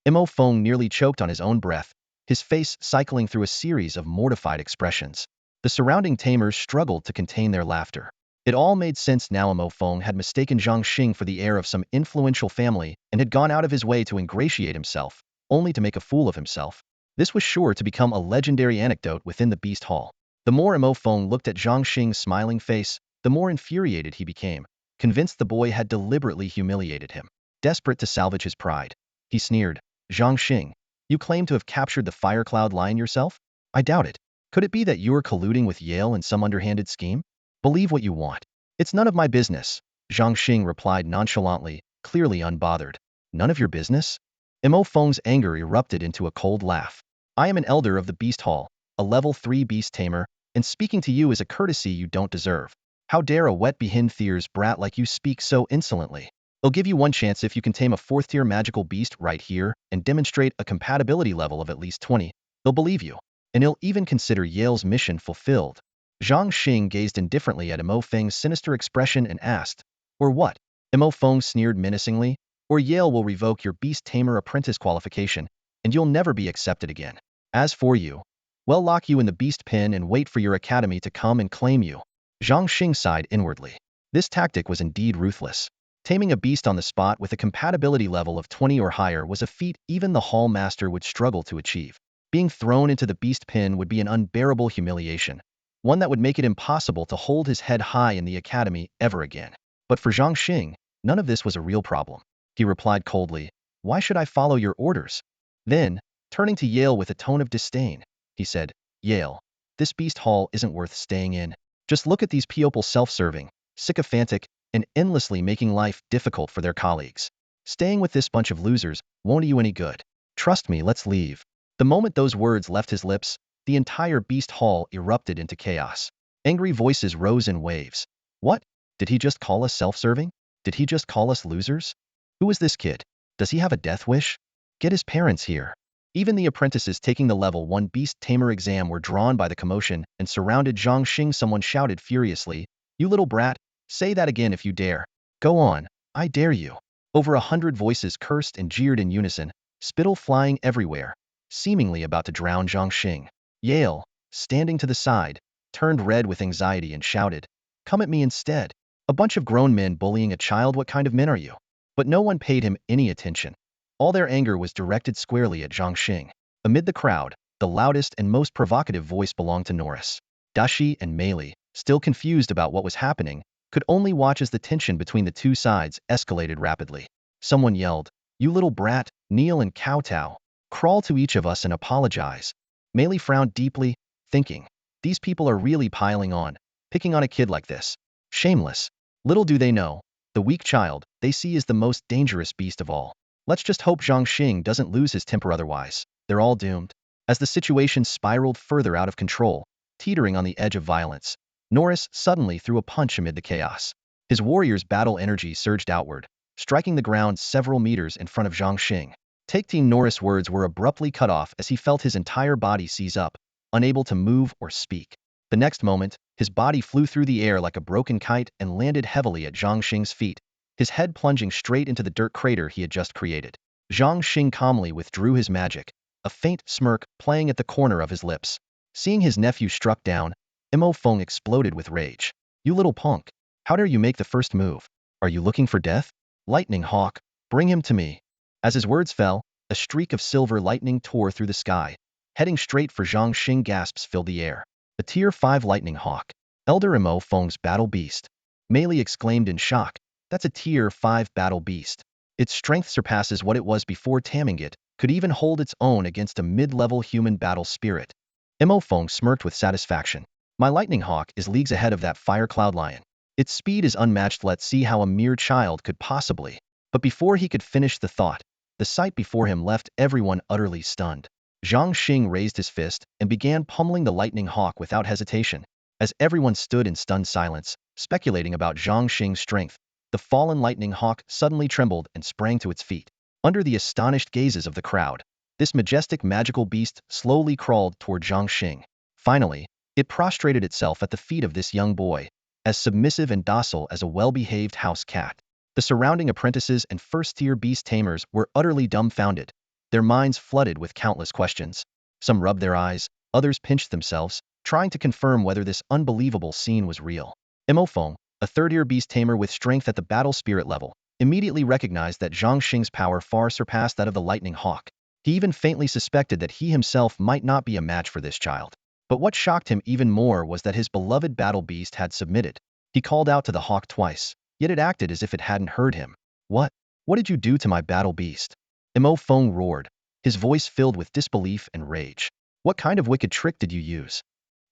Mo Feng nearly choked on his own breath, his face cycling through a series of mortified expressions. The surrounding tamers struggled to contain their laughter. It all made sense now. Mo Feng had mistaken Zhang Xing for the heir of some influential family and had gone out of his way to ingratiate himself, only to make a fool of himself. This was sure to become a legendary anecdote within the Beast Hall. The more Mo Feng looked at Zhang Xing's smiling face, the more infuriated he became, convinced the boy had deliberately humiliated him. Desperate to salvage his pride, he sneered, Zhang Xing, you claim to have captured the Firecloud Lion yourself? I doubt it. Could it be that you are colluding with Yale in some underhanded scheme? Believe what you want. It's none of my business, Zhang Xing replied nonchalantly, clearly unbothered. None of your business? Mo Feng's anger erupted into a cold laugh. I am an elder of the Beast Hall, a level 3 beast tamer, and speaking to you is a courtesy you don't deserve. How dare a wet-behind Thier's brat like you speak so insolently? I'll give you one chance. If you can tame a 4th-tier magical beast right here and demonstrate a compatibility level of at least 20, they'll believe you, and he'll even consider Yale's mission fulfilled. Zhang Xing gazed indifferently at Mo Feng's sinister expression and asked, or what? Mo Feng sneered menacingly, or Yale will revoke your beast tamer apprentice qualification, and you'll never be accepted again. As for you, we'll lock you in the beast pen and wait for your academy to come and claim you. Zhang Xing sighed inwardly. This tactic was indeed ruthless. Taming a beast on the spot with a compatibility level of 20 or higher was a feat even the Hall Master would struggle to achieve. Being thrown into the beast pen would be an unbearable humiliation, one that would make it impossible to hold his head high in the academy ever again. But for Zhang Xing, none of this was a real problem. He replied coldly, why should I follow your orders? Then, turning to Yale with a tone of disdain, he said, Yale, this beast hall isn't worth staying in. Just look at these people, self-serving, sycophantic, and endlessly making life difficult for their colleagues. Staying with this bunch of losers won't do you any good. Trust me, let's leave. The moment those words left his lips, the entire beast hall erupted into chaos. Angry voices rose in waves. What? Did he just call us self-serving? Did he just call us losers? Who is this kid? Does he have a death wish? Get his parents here. Even the apprentices taking the level 1 beast tamer exam were drawn by the commotion and surrounded Zhang Xing. Someone shouted furiously, you little brat, say that again if you dare. Go on, I dare you. Over 100 voices cursed and jeered in unison, spittle flying everywhere, seemingly about to drown Zhang Xing. Yale, standing to the side, turned red with anxiety and shouted, come at me instead. A bunch of grown men bullying a child, what kind of men are you? But no one paid him any attention. All their anger was directed squarely at Zhang Xing. Amid the crowd, the loudest and most provocative voice belonged to Norris. Dashi and Meili, still confused about what was happening, could only watch as the tension between the two sides escalated rapidly. Someone yelled, "You little brat, kneel and kowtow. Crawl to each of us and apologize." Meili frowned deeply, thinking, these people are really piling on, picking on a kid like this. Shameless. Little do they know, the weak child they see is the most dangerous beast of all. Let's just hope Zhang Xing doesn't lose his temper otherwise. They're all doomed. As the situation spiraled further out of control, teetering on the edge of violence, Norris suddenly threw a punch amid the chaos. His warrior's battle energy surged outward, striking the ground several meters in front of Zhang Xing. Take Team Norris' words were abruptly cut off as he felt his entire body seize up, unable to move or speak. The next moment, his body flew through the air like a broken kite and landed heavily at Zhang Xing's feet, his head plunging straight into the dirt crater he had just created. Zhang Xing calmly withdrew his magic, a faint smirk playing at the corner of his lips. Seeing his nephew struck down, Mo Feng exploded with rage. "You little punk! How dare you make the first move? Are you looking for death? Lightning Hawk, bring him to me." As his words fell, a streak of silver lightning tore through the sky, heading straight for Zhang Xing. Gasps filled the air. A Tier 5 Lightning Hawk. Elder Mo Feng's battle beast. Meili exclaimed in shock. That's a Tier 5 battle beast. Its strength surpasses what it was before taming it, could even hold its own against a mid-level human battle spirit. Mo Feng smirked with satisfaction. My Lightning Hawk is leagues ahead of that Fire Cloud Lion. Its speed is unmatched. Let's see how a mere child could possibly. But before he could finish the thought, the sight before him left everyone utterly stunned. Zhang Xing raised his fist and began pummeling the Lightning Hawk without hesitation. As everyone stood in stunned silence, speculating about Zhang Xing's strength, the fallen Lightning Hawk suddenly trembled and sprang to its feet. Under the astonished gazes of the crowd, this majestic magical beast slowly crawled toward Zhang Xing. Finally, it prostrated itself at the feet of this young boy, as submissive and docile as a well-behaved house cat. The surrounding apprentices and first-tier beast tamers were utterly dumbfounded, their minds flooded with countless questions. Some rubbed their eyes, others pinched themselves, trying to confirm whether this unbelievable scene was real. Mo Feng, a third-tier beast tamer with strength at the battle spirit level, immediately recognized that Zhang Xing's power far surpassed that of the Lightning Hawk. He even faintly suspected that he himself might not be a match for this child. But what shocked him even more was that his beloved battle beast had submitted. He called out to the hawk twice, yet it acted as if it hadn't heard him. What? What did you do to my battle beast?" Mo Feng roared, his voice filled with disbelief and rage. "What kind of wicked trick did you use?"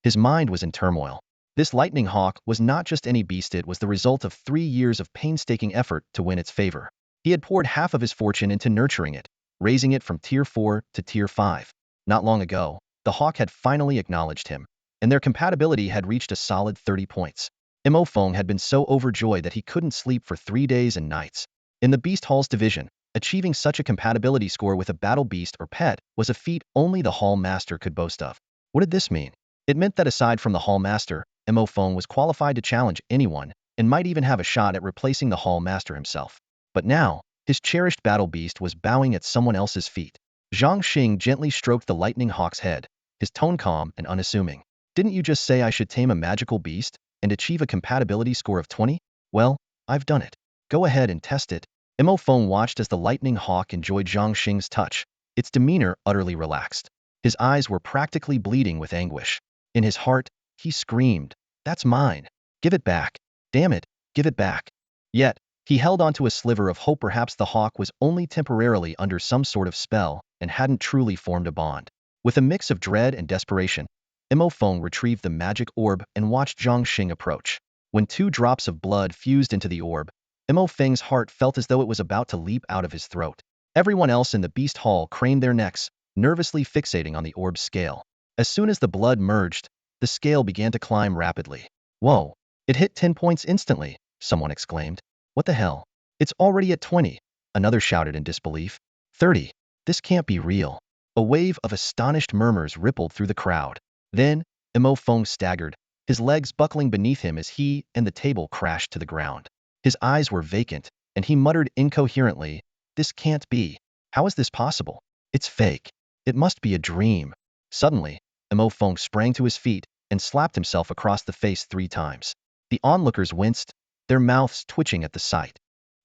His mind was in turmoil. This Lightning Hawk was not just any beast, it was the result of 3 years of painstaking effort to win its favor. He had poured half of his fortune into nurturing it, raising it from Tier 4 to Tier 5. Not long ago, the hawk had finally acknowledged him, and their compatibility had reached a solid 30 points. Mo Feng had been so overjoyed that he couldn't sleep for 3 days and nights. In the Beast Hall's division, achieving such a compatibility score with a battle beast or pet was a feat only the Hall Master could boast of. What did this mean? It meant that aside from the Hall Master, Mo Feng was qualified to challenge anyone, and might even have a shot at replacing the Hall Master himself. But now, his cherished battle beast was bowing at someone else's feet. Zhang Xing gently stroked the Lightning Hawk's head, his tone calm and unassuming. "Didn't you just say I should tame a magical beast and achieve a compatibility score of 20? Well, I've done it. Go ahead and test it." Mo Feng watched as the Lightning Hawk enjoyed Zhang Xing's touch, its demeanor utterly relaxed. His eyes were practically bleeding with anguish. In his heart, he screamed, "That's mine. Give it back. Damn it, give it back." Yet, he held onto a sliver of hope. Perhaps the hawk was only temporarily under some sort of spell and hadn't truly formed a bond. With a mix of dread and desperation, Mo Feng retrieved the magic orb and watched Zhang Xing approach. When 2 drops of blood fused into the orb, Mo Feng's heart felt as though it was about to leap out of his throat. Everyone else in the Beast Hall craned their necks, nervously fixating on the orb's scale. As soon as the blood merged, the scale began to climb rapidly. "Whoa, it hit 10 points instantly," someone exclaimed. "What the hell? It's already at 20, another shouted in disbelief. 30, this can't be real." A wave of astonished murmurs rippled through the crowd. Then, Mo Feng staggered, his legs buckling beneath him as he and the table crashed to the ground. His eyes were vacant, and he muttered incoherently, "This can't be. How is this possible? It's fake. It must be a dream." Suddenly, Mo Feng sprang to his feet and slapped himself across the face 3 times. The onlookers winced, their mouths twitching at the sight.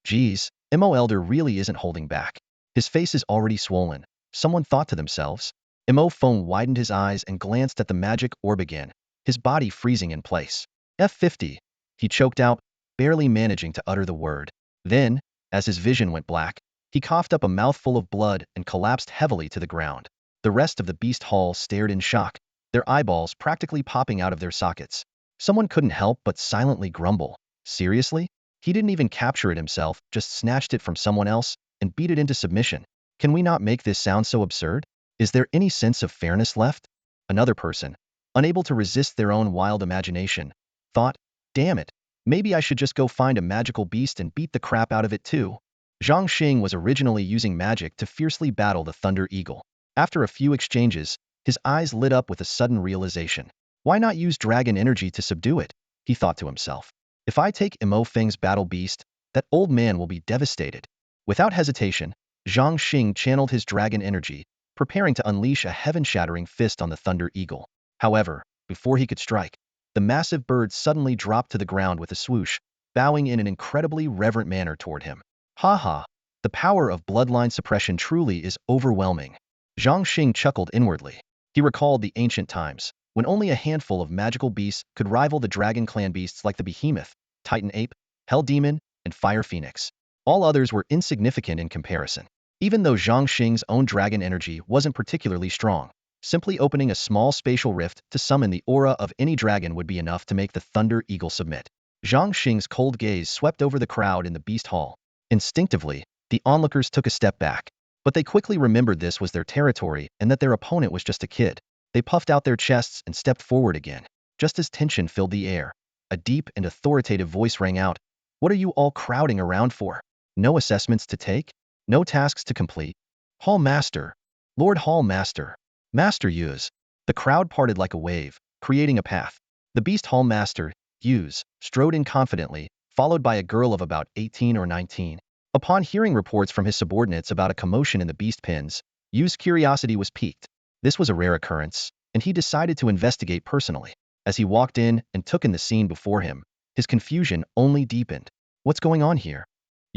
"Geez, Mo Elder really isn't holding back. His face is already swollen. Someone thought to themselves. Imo Feng widened his eyes and glanced at the magic orb again, his body freezing in place. F50. He choked out, barely managing to utter the word. Then, as his vision went black, he coughed up a mouthful of blood and collapsed heavily to the ground. The rest of the beast hall stared in shock, their eyeballs practically popping out of their sockets. Someone couldn't help but silently grumble. Seriously? He didn't even capture it himself, just snatched it from someone else and beat it into submission. Can we not make this sound so absurd? Is there any sense of fairness left? Another person, unable to resist their own wild imagination, thought, damn it, maybe I should just go find a magical beast and beat the crap out of it too. Zhang Xing was originally using magic to fiercely battle the Thunder Eagle. After a few exchanges, his eyes lit up with a sudden realization. Why not use dragon energy to subdue it? He thought to himself. If I take Imo Feng's battle beast, that old man will be devastated. Without hesitation, Zhang Xing channeled his dragon energy, preparing to unleash a heaven-shattering fist on the Thunder Eagle. However, before he could strike, the massive bird suddenly dropped to the ground with a swoosh, bowing in an incredibly reverent manner toward him. Ha ha, the power of bloodline suppression truly is overwhelming. Zhang Xing chuckled inwardly. He recalled the ancient times, when only a handful of magical beasts could rival the dragon clan beasts like the behemoth, titan ape, hell demon, and fire phoenix. All others were insignificant in comparison. Even though Zhang Xing's own dragon energy wasn't particularly strong, simply opening a small spatial rift to summon the aura of any dragon would be enough to make the Thunder Eagle submit. Zhang Xing's cold gaze swept over the crowd in the beast hall. Instinctively, the onlookers took a step back. But they quickly remembered this was their territory and that their opponent was just a kid. They puffed out their chests and stepped forward again. Just as tension filled the air, a deep and authoritative voice rang out. What are you all crowding around for? No assessments to take? No tasks to complete? Hall Master, Lord Hall Master, Master Yuz. The crowd parted like a wave, creating a path. The Beast Hall Master, Yuz, strode in confidently, followed by a girl of about 18 or 19. Upon hearing reports from his subordinates about a commotion in the beast pens, Yuz's curiosity was piqued. This was a rare occurrence, and he decided to investigate personally. As he walked in and took in the scene before him, his confusion only deepened. What's going on here?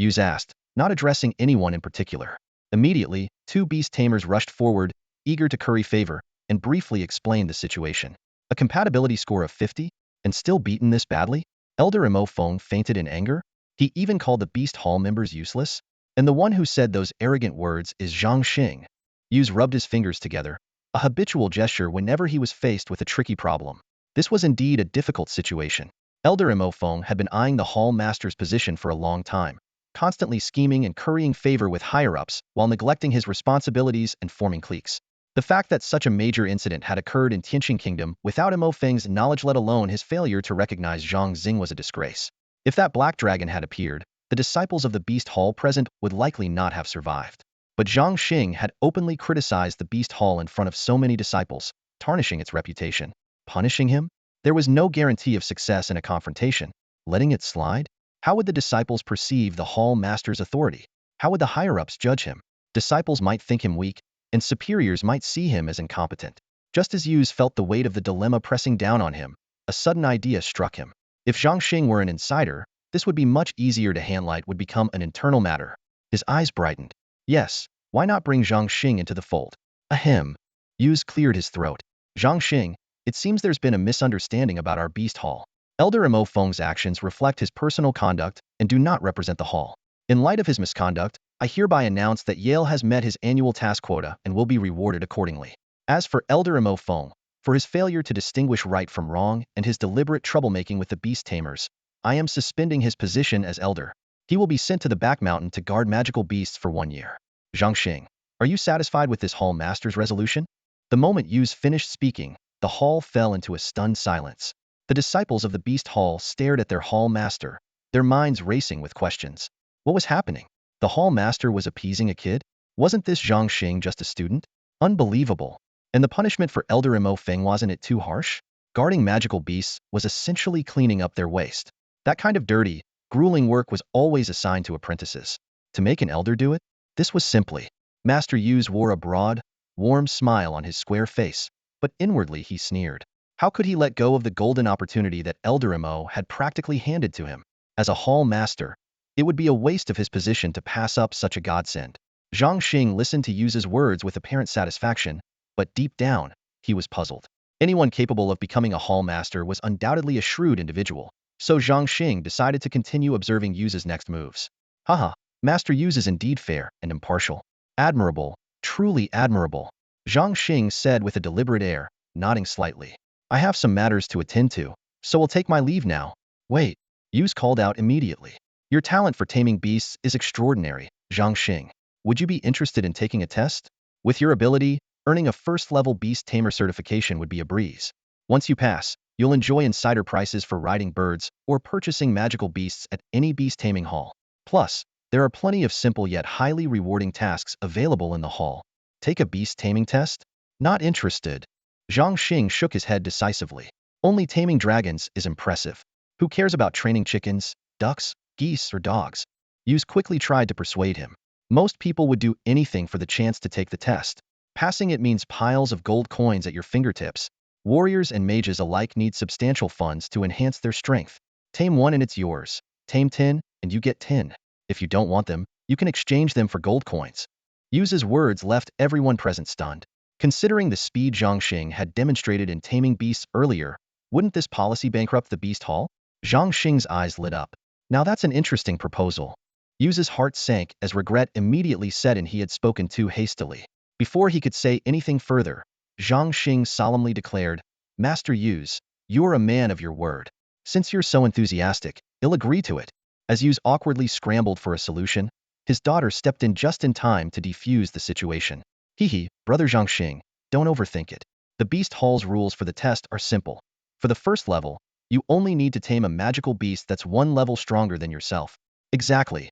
Yuz asked, not addressing anyone in particular. Immediately, two beast tamers rushed forward, eager to curry favor, and briefly explained the situation. A compatibility score of 50? And still beaten this badly? Elder Imo Feng fainted in anger? He even called the Beast Hall members useless? And the one who said those arrogant words is Zhang Xing. Yuz rubbed his fingers together, a habitual gesture whenever he was faced with a tricky problem. This was indeed a difficult situation. Elder Imo Feng had been eyeing the Hall Master's position for a long time, constantly scheming and currying favor with higher-ups while neglecting his responsibilities and forming cliques. The fact that such a major incident had occurred in Tianqing Kingdom without Imo Feng's knowledge, let alone his failure to recognize Zhang Xing, was a disgrace. If that black dragon had appeared, the disciples of the Beast Hall present would likely not have survived. But Zhang Xing had openly criticized the Beast Hall in front of so many disciples, tarnishing its reputation. Punishing him? There was no guarantee of success in a confrontation. Letting it slide? How would the disciples perceive the Hall Master's authority? How would the higher-ups judge him? Disciples might think him weak, and superiors might see him as incompetent. Just as Yuz felt the weight of the dilemma pressing down on him, a sudden idea struck him. If Zhang Xing were an insider, this would be much easier to handle. It would become an internal matter. His eyes brightened. Yes, why not bring Zhang Xing into the fold? Ahem. Yuz cleared his throat. Zhang Xing, it seems there's been a misunderstanding about our Beast Hall. Elder Imo Feng's actions reflect his personal conduct and do not represent the Hall. In light of his misconduct, I hereby announce that Yale has met his annual task quota and will be rewarded accordingly. As for Elder Imo Feng, for his failure to distinguish right from wrong and his deliberate troublemaking with the beast tamers, I am suspending his position as elder. He will be sent to the back mountain to guard magical beasts for 1 year. Zhang Xing, are you satisfied with this Hall Master's resolution? The moment Yuz finished speaking, the hall fell into a stunned silence. The disciples of the Beast Hall stared at their Hall Master, their minds racing with questions. What was happening? The Hall Master was appeasing a kid? Wasn't this Zhang Xing just a student? Unbelievable. And the punishment for Elder Imo Feng, wasn't it too harsh? Guarding magical beasts was essentially cleaning up their waste. That kind of dirty, grueling work was always assigned to apprentices. To make an elder do it? This was simply. Master Yuz wore a broad, warm smile on his square face, but inwardly he sneered. How could he let go of the golden opportunity that Elder Imo had practically handed to him? As a Hall Master, it would be a waste of his position to pass up such a godsend. Zhang Xing listened to Yu's words with apparent satisfaction, but deep down, he was puzzled. Anyone capable of becoming a hall master was undoubtedly a shrewd individual, so Zhang Xing decided to continue observing Yu's next moves. Haha, Master Yu is indeed fair and impartial. Admirable, truly admirable, Zhang Xing said with a deliberate air, nodding slightly. I have some matters to attend to, so will take my leave now. Wait, Yu's called out immediately. Your talent for taming beasts is extraordinary, Zhang Xing. Would you be interested in taking a test? With your ability, earning a first-level beast tamer certification would be a breeze. Once you pass, you'll enjoy insider prices for riding birds or purchasing magical beasts at any beast taming hall. Plus, there are plenty of simple yet highly rewarding tasks available in the hall. Take a beast taming test? Not interested. Zhang Xing shook his head decisively. Only taming dragons is impressive. Who cares about training chickens, ducks, geese, or dogs? Yus quickly tried to persuade him. Most people would do anything for the chance to take the test. Passing it means piles of gold coins at your fingertips. Warriors and mages alike need substantial funds to enhance their strength. Tame one and it's yours. Tame 10, and you get 10. If you don't want them, you can exchange them for gold coins. Yu's words left everyone present stunned. Considering the speed Zhang Xing had demonstrated in taming beasts earlier, wouldn't this policy bankrupt the beast hall? Zhang Xing's eyes lit up. Now that's an interesting proposal. Yu's heart sank as regret immediately set in he had spoken too hastily. Before he could say anything further, Zhang Xing solemnly declared, Master Yus, you're a man of your word. Since you're so enthusiastic, I'll agree to it. As Yus awkwardly scrambled for a solution, his daughter stepped in just in time to defuse the situation. Hehe, brother Zhang Xing, don't overthink it. The beast hall's rules for the test are simple. For the first level, you only need to tame a magical beast that's one level stronger than yourself. Exactly.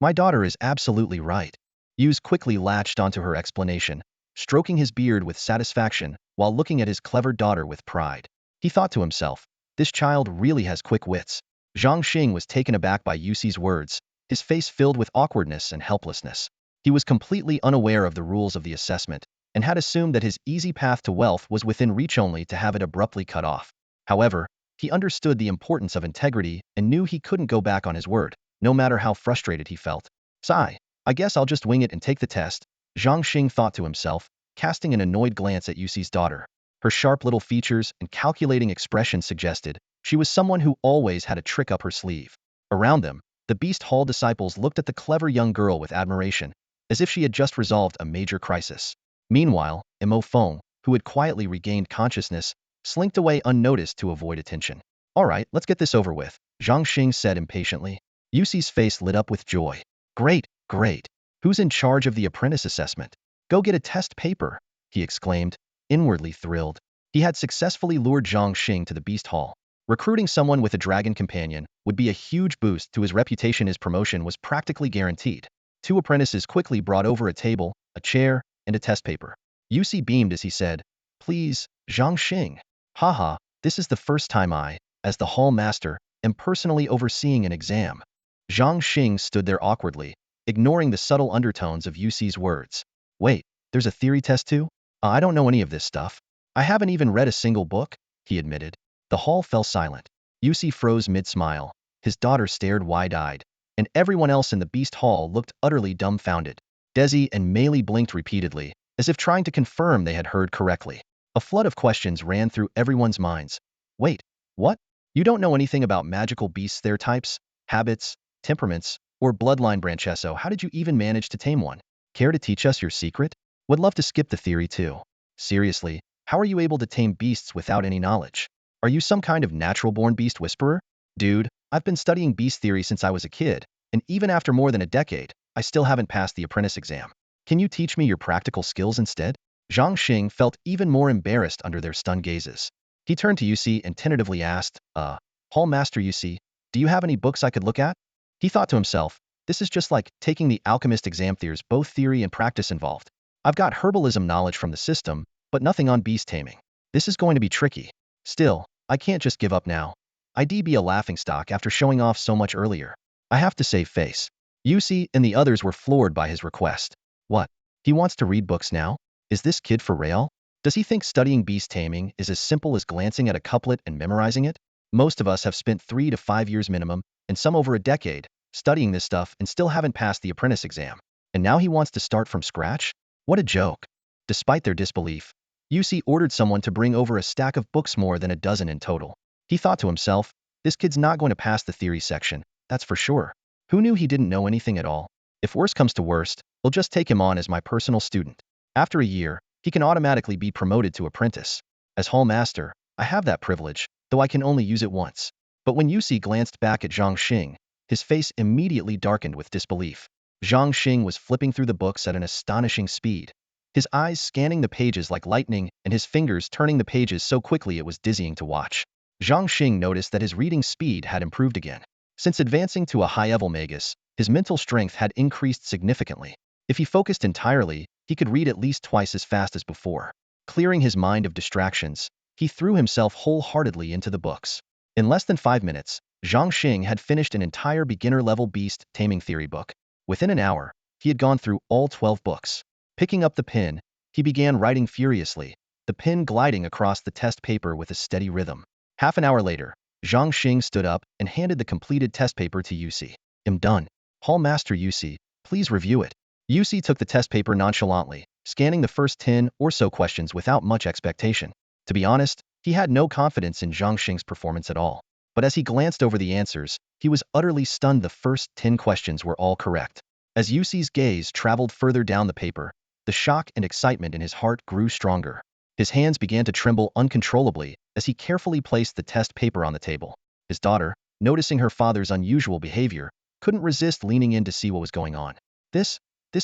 My daughter is absolutely right. Yus quickly latched onto her explanation, stroking his beard with satisfaction while looking at his clever daughter with pride. He thought to himself, this child really has quick wits. Zhang Xing was taken aback by Yu's words, his face filled with awkwardness and helplessness. He was completely unaware of the rules of the assessment and had assumed that his easy path to wealth was within reach only to have it abruptly cut off. However, he understood the importance of integrity and knew he couldn't go back on his word, no matter how frustrated he felt. Sigh, I guess I'll just wing it and take the test, Zhang Xing thought to himself, casting an annoyed glance at Yu's daughter. Her sharp little features and calculating expression suggested she was someone who always had a trick up her sleeve. Around them, the Beast Hall disciples looked at the clever young girl with admiration, as if she had just resolved a major crisis. Meanwhile, Imo Feng, who had quietly regained consciousness, slinked away unnoticed to avoid attention. All right, let's get this over with, Zhang Xing said impatiently. Yu's face lit up with joy. Great. Who's in charge of the apprentice assessment? Go get a test paper, he exclaimed, inwardly thrilled. He had successfully lured Zhang Xing to the Beast Hall. Recruiting someone with a dragon companion would be a huge boost to his reputation. His promotion was practically guaranteed. Two apprentices quickly brought over a table, a chair, and a test paper. Yus beamed as he said, Please, Zhang Xing. Haha, this is the first time I, as the hall master, am personally overseeing an exam. Zhang Xing stood there awkwardly, ignoring the subtle undertones of Yu's words. Wait, there's a theory test too? I don't know any of this stuff. I haven't even read a single book, he admitted. The hall fell silent. Yus froze mid-smile. His daughter stared wide-eyed, and everyone else in the Beast Hall looked utterly dumbfounded. Desi and Meili blinked repeatedly, as if trying to confirm they had heard correctly. A flood of questions ran through everyone's minds. Wait, what? You don't know anything about magical beasts, their types, habits, temperaments, or bloodline branches, so how did you even manage to tame one? Care to teach us your secret? Would love to skip the theory too. Seriously, how are you able to tame beasts without any knowledge? Are you some kind of natural-born beast whisperer? Dude, I've been studying beast theory since I was a kid, and even after more than a decade, I still haven't passed the apprentice exam. Can you teach me your practical skills instead? Zhang Xing felt even more embarrassed under their stunned gazes. He turned to Yus and tentatively asked, Hall Master Yus, do you have any books I could look at? He thought to himself, this is just like taking the Alchemist exam. There's both theory and practice involved. I've got herbalism knowledge from the system, but nothing on beast taming. This is going to be tricky. Still, I can't just give up now. I'd be a laughingstock after showing off so much earlier. I have to save face. Yus and the others were floored by his request. What? He wants to read books now? Is this kid for real? Does he think studying beast taming is as simple as glancing at a couplet and memorizing it? Most of us have spent 3 to 5 years minimum, and some over a decade, studying this stuff and still haven't passed the apprentice exam. And now he wants to start from scratch? What a joke. Despite their disbelief, UC ordered someone to bring over a stack of books, more than a dozen in total. He thought to himself, this kid's not going to pass the theory section, that's for sure. Who knew he didn't know anything at all? If worst comes to worst, we'll just take him on as my personal student. After a year, he can automatically be promoted to apprentice. As Hall Master, I have that privilege, though I can only use it once. But when Yusi glanced back at Zhang Xing, his face immediately darkened with disbelief. Zhang Xing was flipping through the books at an astonishing speed, his eyes scanning the pages like lightning and his fingers turning the pages so quickly it was dizzying to watch. Zhang Xing noticed that his reading speed had improved again. Since advancing to a high-level magus, his mental strength had increased significantly. If he focused entirely, he could read at least twice as fast as before. Clearing his mind of distractions, he threw himself wholeheartedly into the books. In less than 5 minutes, Zhang Xing had finished an entire beginner-level beast taming theory book. Within an hour, he had gone through all 12 books. Picking up the pen, he began writing furiously, the pen gliding across the test paper with a steady rhythm. Half an hour later, Zhang Xing stood up and handed the completed test paper to Yusi. I'm done. Hall Master Yusi, please review it. Yusi took the test paper nonchalantly, scanning the first 10 or so questions without much expectation. To be honest, he had no confidence in Zhang Xing's performance at all. But as he glanced over the answers, he was utterly stunned. The first 10 questions were all correct. As Yusi's gaze traveled further down the paper, the shock and excitement in his heart grew stronger. His hands began to tremble uncontrollably as he carefully placed the test paper on the table. His daughter, noticing her father's unusual behavior, couldn't resist leaning in to see what was going on. This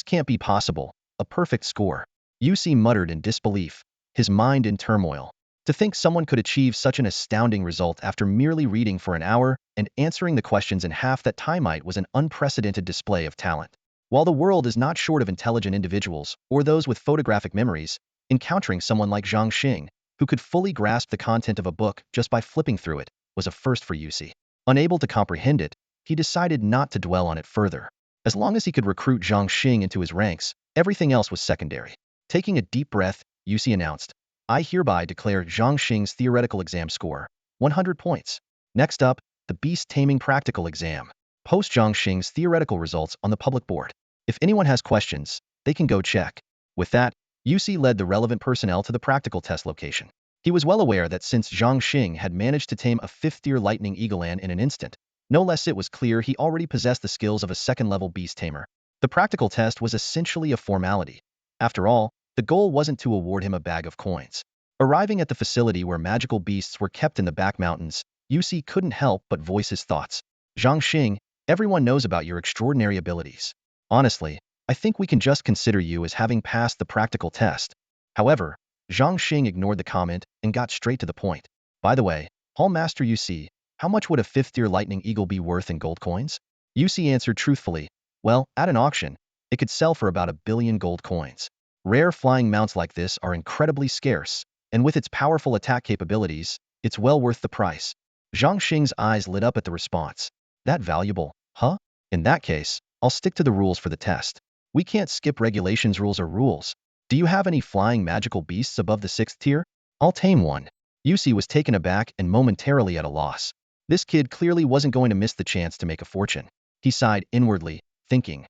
can't be possible. A perfect score. Yusi muttered in disbelief, his mind in turmoil. To think someone could achieve such an astounding result after merely reading for an hour and answering the questions in half that time was an unprecedented display of talent. While the world is not short of intelligent individuals or those with photographic memories, encountering someone like Zhang Xing, who could fully grasp the content of a book just by flipping through it, was a first for Yusi. Unable to comprehend it, he decided not to dwell on it further. As long as he could recruit Zhang Xing into his ranks, everything else was secondary. Taking a deep breath, Yusi announced, I hereby declare Zhang Xing's theoretical exam score 100 points. Next up, the beast taming practical exam. Post Zhang Xing's theoretical results on the public board. If anyone has questions, they can go check. With that, Yusi led the relevant personnel to the practical test location. He was well aware that since Zhang Xing had managed to tame a 5th-tier lightning eaglean in an instant, no less it was clear he already possessed the skills of a second-level beast tamer. The practical test was essentially a formality. After all, the goal wasn't to award him a bag of coins. Arriving at the facility where magical beasts were kept in the back mountains, Yusi couldn't help but voice his thoughts. Zhang Xing, everyone knows about your extraordinary abilities. Honestly, I think we can just consider you as having passed the practical test. However, Zhang Xing ignored the comment and got straight to the point. By the way, Hall Master Yusi, how much would a 5th-tier lightning eagle be worth in gold coins? Yusi answered truthfully, well, at an auction, it could sell for about 1 billion gold coins. Rare flying mounts like this are incredibly scarce, and with its powerful attack capabilities, it's well worth the price. Zhang Xing's eyes lit up at the response. That valuable, huh? In that case, I'll stick to the rules for the test. We can't skip regulations, rules are rules. Do you have any flying magical beasts above the 6th tier? I'll tame one. Yusi was taken aback and momentarily at a loss. This kid clearly wasn't going to miss the chance to make a fortune. He sighed inwardly, thinking,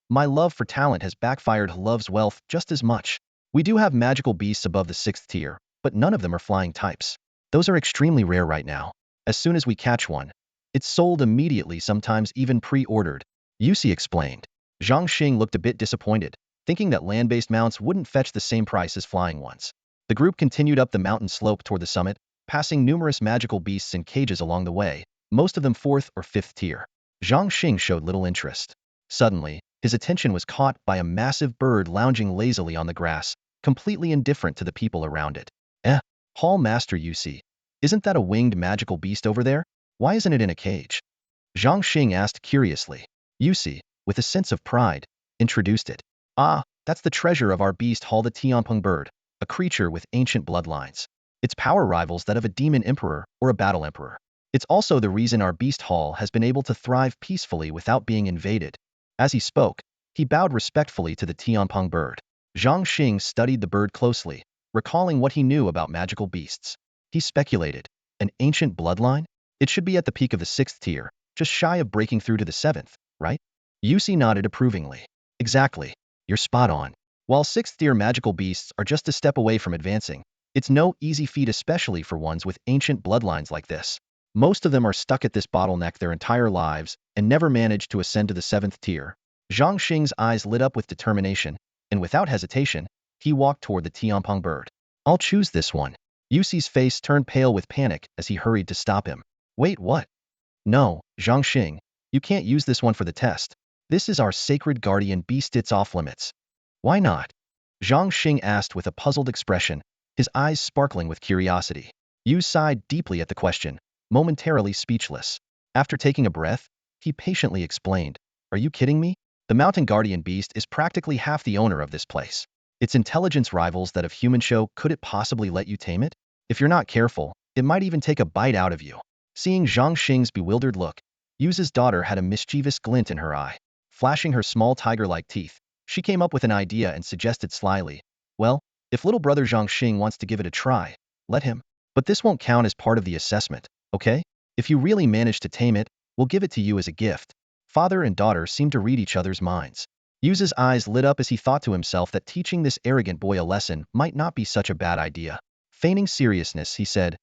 my love for talent has backfired. Love's wealth just as much. We do have magical beasts above the 6th tier, but none of them are flying types. Those are extremely rare right now. As soon as we catch one, it's sold immediately, sometimes even pre-ordered. Yusi explained. Zhang Xing looked a bit disappointed, thinking that land-based mounts wouldn't fetch the same price as flying ones. The group continued up the mountain slope toward the summit, passing numerous magical beasts in cages along the way, most of them 4th or 5th tier. Zhang Xing showed little interest. Suddenly, his attention was caught by a massive bird lounging lazily on the grass, completely indifferent to the people around it. Hall Master Yusi, isn't that a winged magical beast over there? Why isn't it in a cage? Zhang Xing asked curiously. Yusi, with a sense of pride, introduced it. That's the treasure of our beast hall, the Tianpeng bird, a creature with ancient bloodlines. Its power rivals that of a demon emperor or a battle emperor. It's also the reason our beast hall has been able to thrive peacefully without being invaded. As he spoke, he bowed respectfully to the Tianpeng bird. Zhang Xing studied the bird closely, recalling what he knew about magical beasts. He speculated, an ancient bloodline? It should be at the peak of the 6th tier, just shy of breaking through to the 7th, right? Yusi nodded approvingly. Exactly. You're spot on. While 6th-tier magical beasts are just a step away from advancing, it's no easy feat, especially for ones with ancient bloodlines like this. Most of them are stuck at this bottleneck their entire lives and never manage to ascend to the 7th tier. Zhang Xing's eyes lit up with determination, and without hesitation, he walked toward the Tianpeng bird. I'll choose this one. Yuxi's face turned pale with panic as he hurried to stop him. Wait, what? No, Zhang Xing, you can't use this one for the test. This is our sacred guardian beast, it's off limits. Why not? Zhang Xing asked with a puzzled expression, his eyes sparkling with curiosity. Yu sighed deeply at the question, momentarily speechless. After taking a breath, he patiently explained, Are you kidding me? The mountain guardian beast is practically half the owner of this place. Its intelligence rivals that of human show. Could it possibly let you tame it? If you're not careful, it might even take a bite out of you. Seeing Zhang Xing's bewildered look, Yu's daughter had a mischievous glint in her eye. Flashing her small tiger-like teeth, she came up with an idea and suggested slyly, Well, if little brother Zhang Xing wants to give it a try, let him. But this won't count as part of the assessment, okay? If you really manage to tame it, we'll give it to you as a gift. Father and daughter seemed to read each other's minds. Yu's eyes lit up as he thought to himself that teaching this arrogant boy a lesson might not be such a bad idea. Feigning seriousness, he said,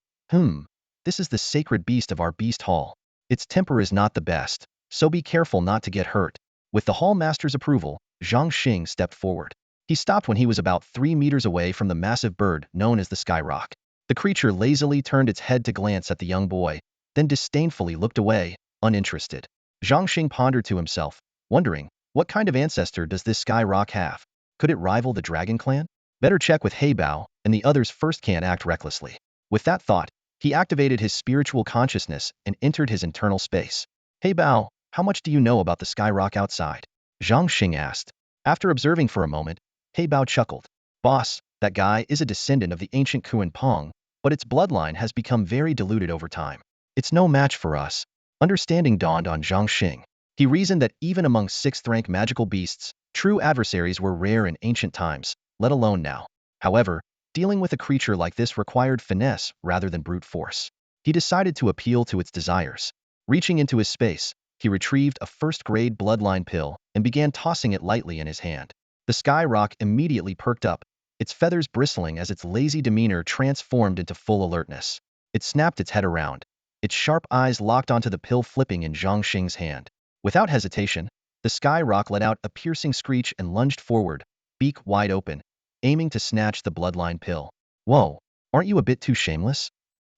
This is the sacred beast of our beast hall. Its temper is not the best, so be careful not to get hurt. With the hall master's approval, Zhang Xing stepped forward. He stopped when he was about 3 meters away from the massive bird known as the Skyrock. The creature lazily turned its head to glance at the young boy, then disdainfully looked away, uninterested. Zhang Xing pondered to himself, wondering, what kind of ancestor does this Skyrock have? Could it rival the Dragon Clan? Better check with Heybao and the others first, can't act recklessly. With that thought, he activated his spiritual consciousness and entered his internal space. Heybao, how much do you know about the Skyrock outside? Zhang Xing asked. After observing for a moment, Heybao chuckled. Boss, that guy is a descendant of the ancient Kuan Pong, but its bloodline has become very diluted over time. It's no match for us. Understanding dawned on Zhang Xing. He reasoned that even among 6th-rank magical beasts, true adversaries were rare in ancient times, let alone now. However, dealing with a creature like this required finesse rather than brute force. He decided to appeal to its desires. Reaching into his space, he retrieved a first-grade bloodline pill and began tossing it lightly in his hand. The Skyrock immediately perked up, its feathers bristling as its lazy demeanor transformed into full alertness. It snapped its head around. Its sharp eyes locked onto the pill flipping in Zhang Xing's hand. Without hesitation, the Skyrock let out a piercing screech and lunged forward, beak wide open, aiming to snatch the bloodline pill. Whoa, aren't you a bit too shameless?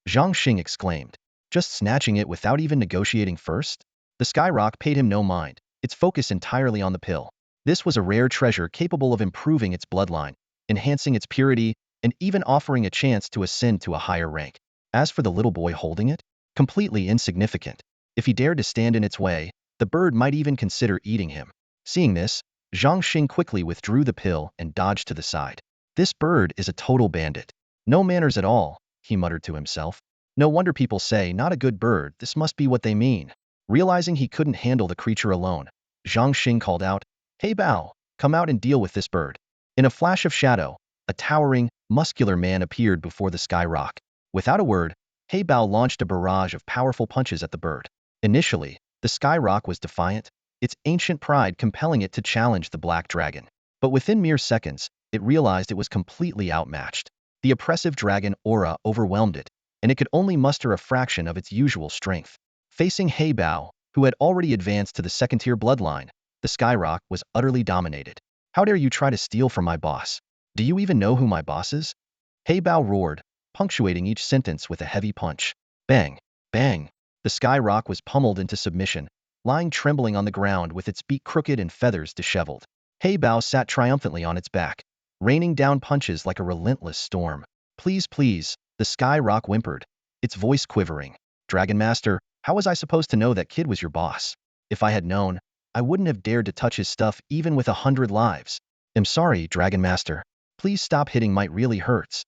Zhang Xing exclaimed. Just snatching it without even negotiating first? The Skyrock paid him no mind, its focus entirely on the pill. This was a rare treasure capable of improving its bloodline, enhancing its purity, and even offering a chance to ascend to a higher rank. As for the little boy holding it, completely insignificant. If he dared to stand in its way, the bird might even consider eating him. Seeing this, Zhang Xing quickly withdrew the pill and dodged to the side. This bird is a total bandit. No manners at all, he muttered to himself. No wonder people say not a good bird, this must be what they mean. Realizing he couldn't handle the creature alone, Zhang Xing called out, Heybao, come out and deal with this bird. In a flash of shadow, a towering, muscular man appeared before the Skyrock. Without a word, Heybao launched a barrage of powerful punches at the bird. Initially, the Skyrock was defiant, its ancient pride compelling it to challenge the Black Dragon. But within mere seconds, it realized it was completely outmatched. The oppressive dragon aura overwhelmed it, and it could only muster a fraction of its usual strength. Facing Heybao, who had already advanced to the 2nd-tier bloodline, the Skyrock was utterly dominated. How dare you try to steal from my boss? Do you even know who my boss is? Heybao roared, punctuating each sentence with a heavy punch. Bang! Bang! The Skyrock was pummeled into submission, lying trembling on the ground with its beak crooked and feathers disheveled. Heybao sat triumphantly on its back, raining down punches like a relentless storm. Please, please, the Skyrock whimpered, its voice quivering. Dragon Master, how was I supposed to know that kid was your boss? If I had known, I wouldn't have dared to touch his stuff even with 100 lives. I'm sorry, Dragon Master. Please stop hitting, might really hurts.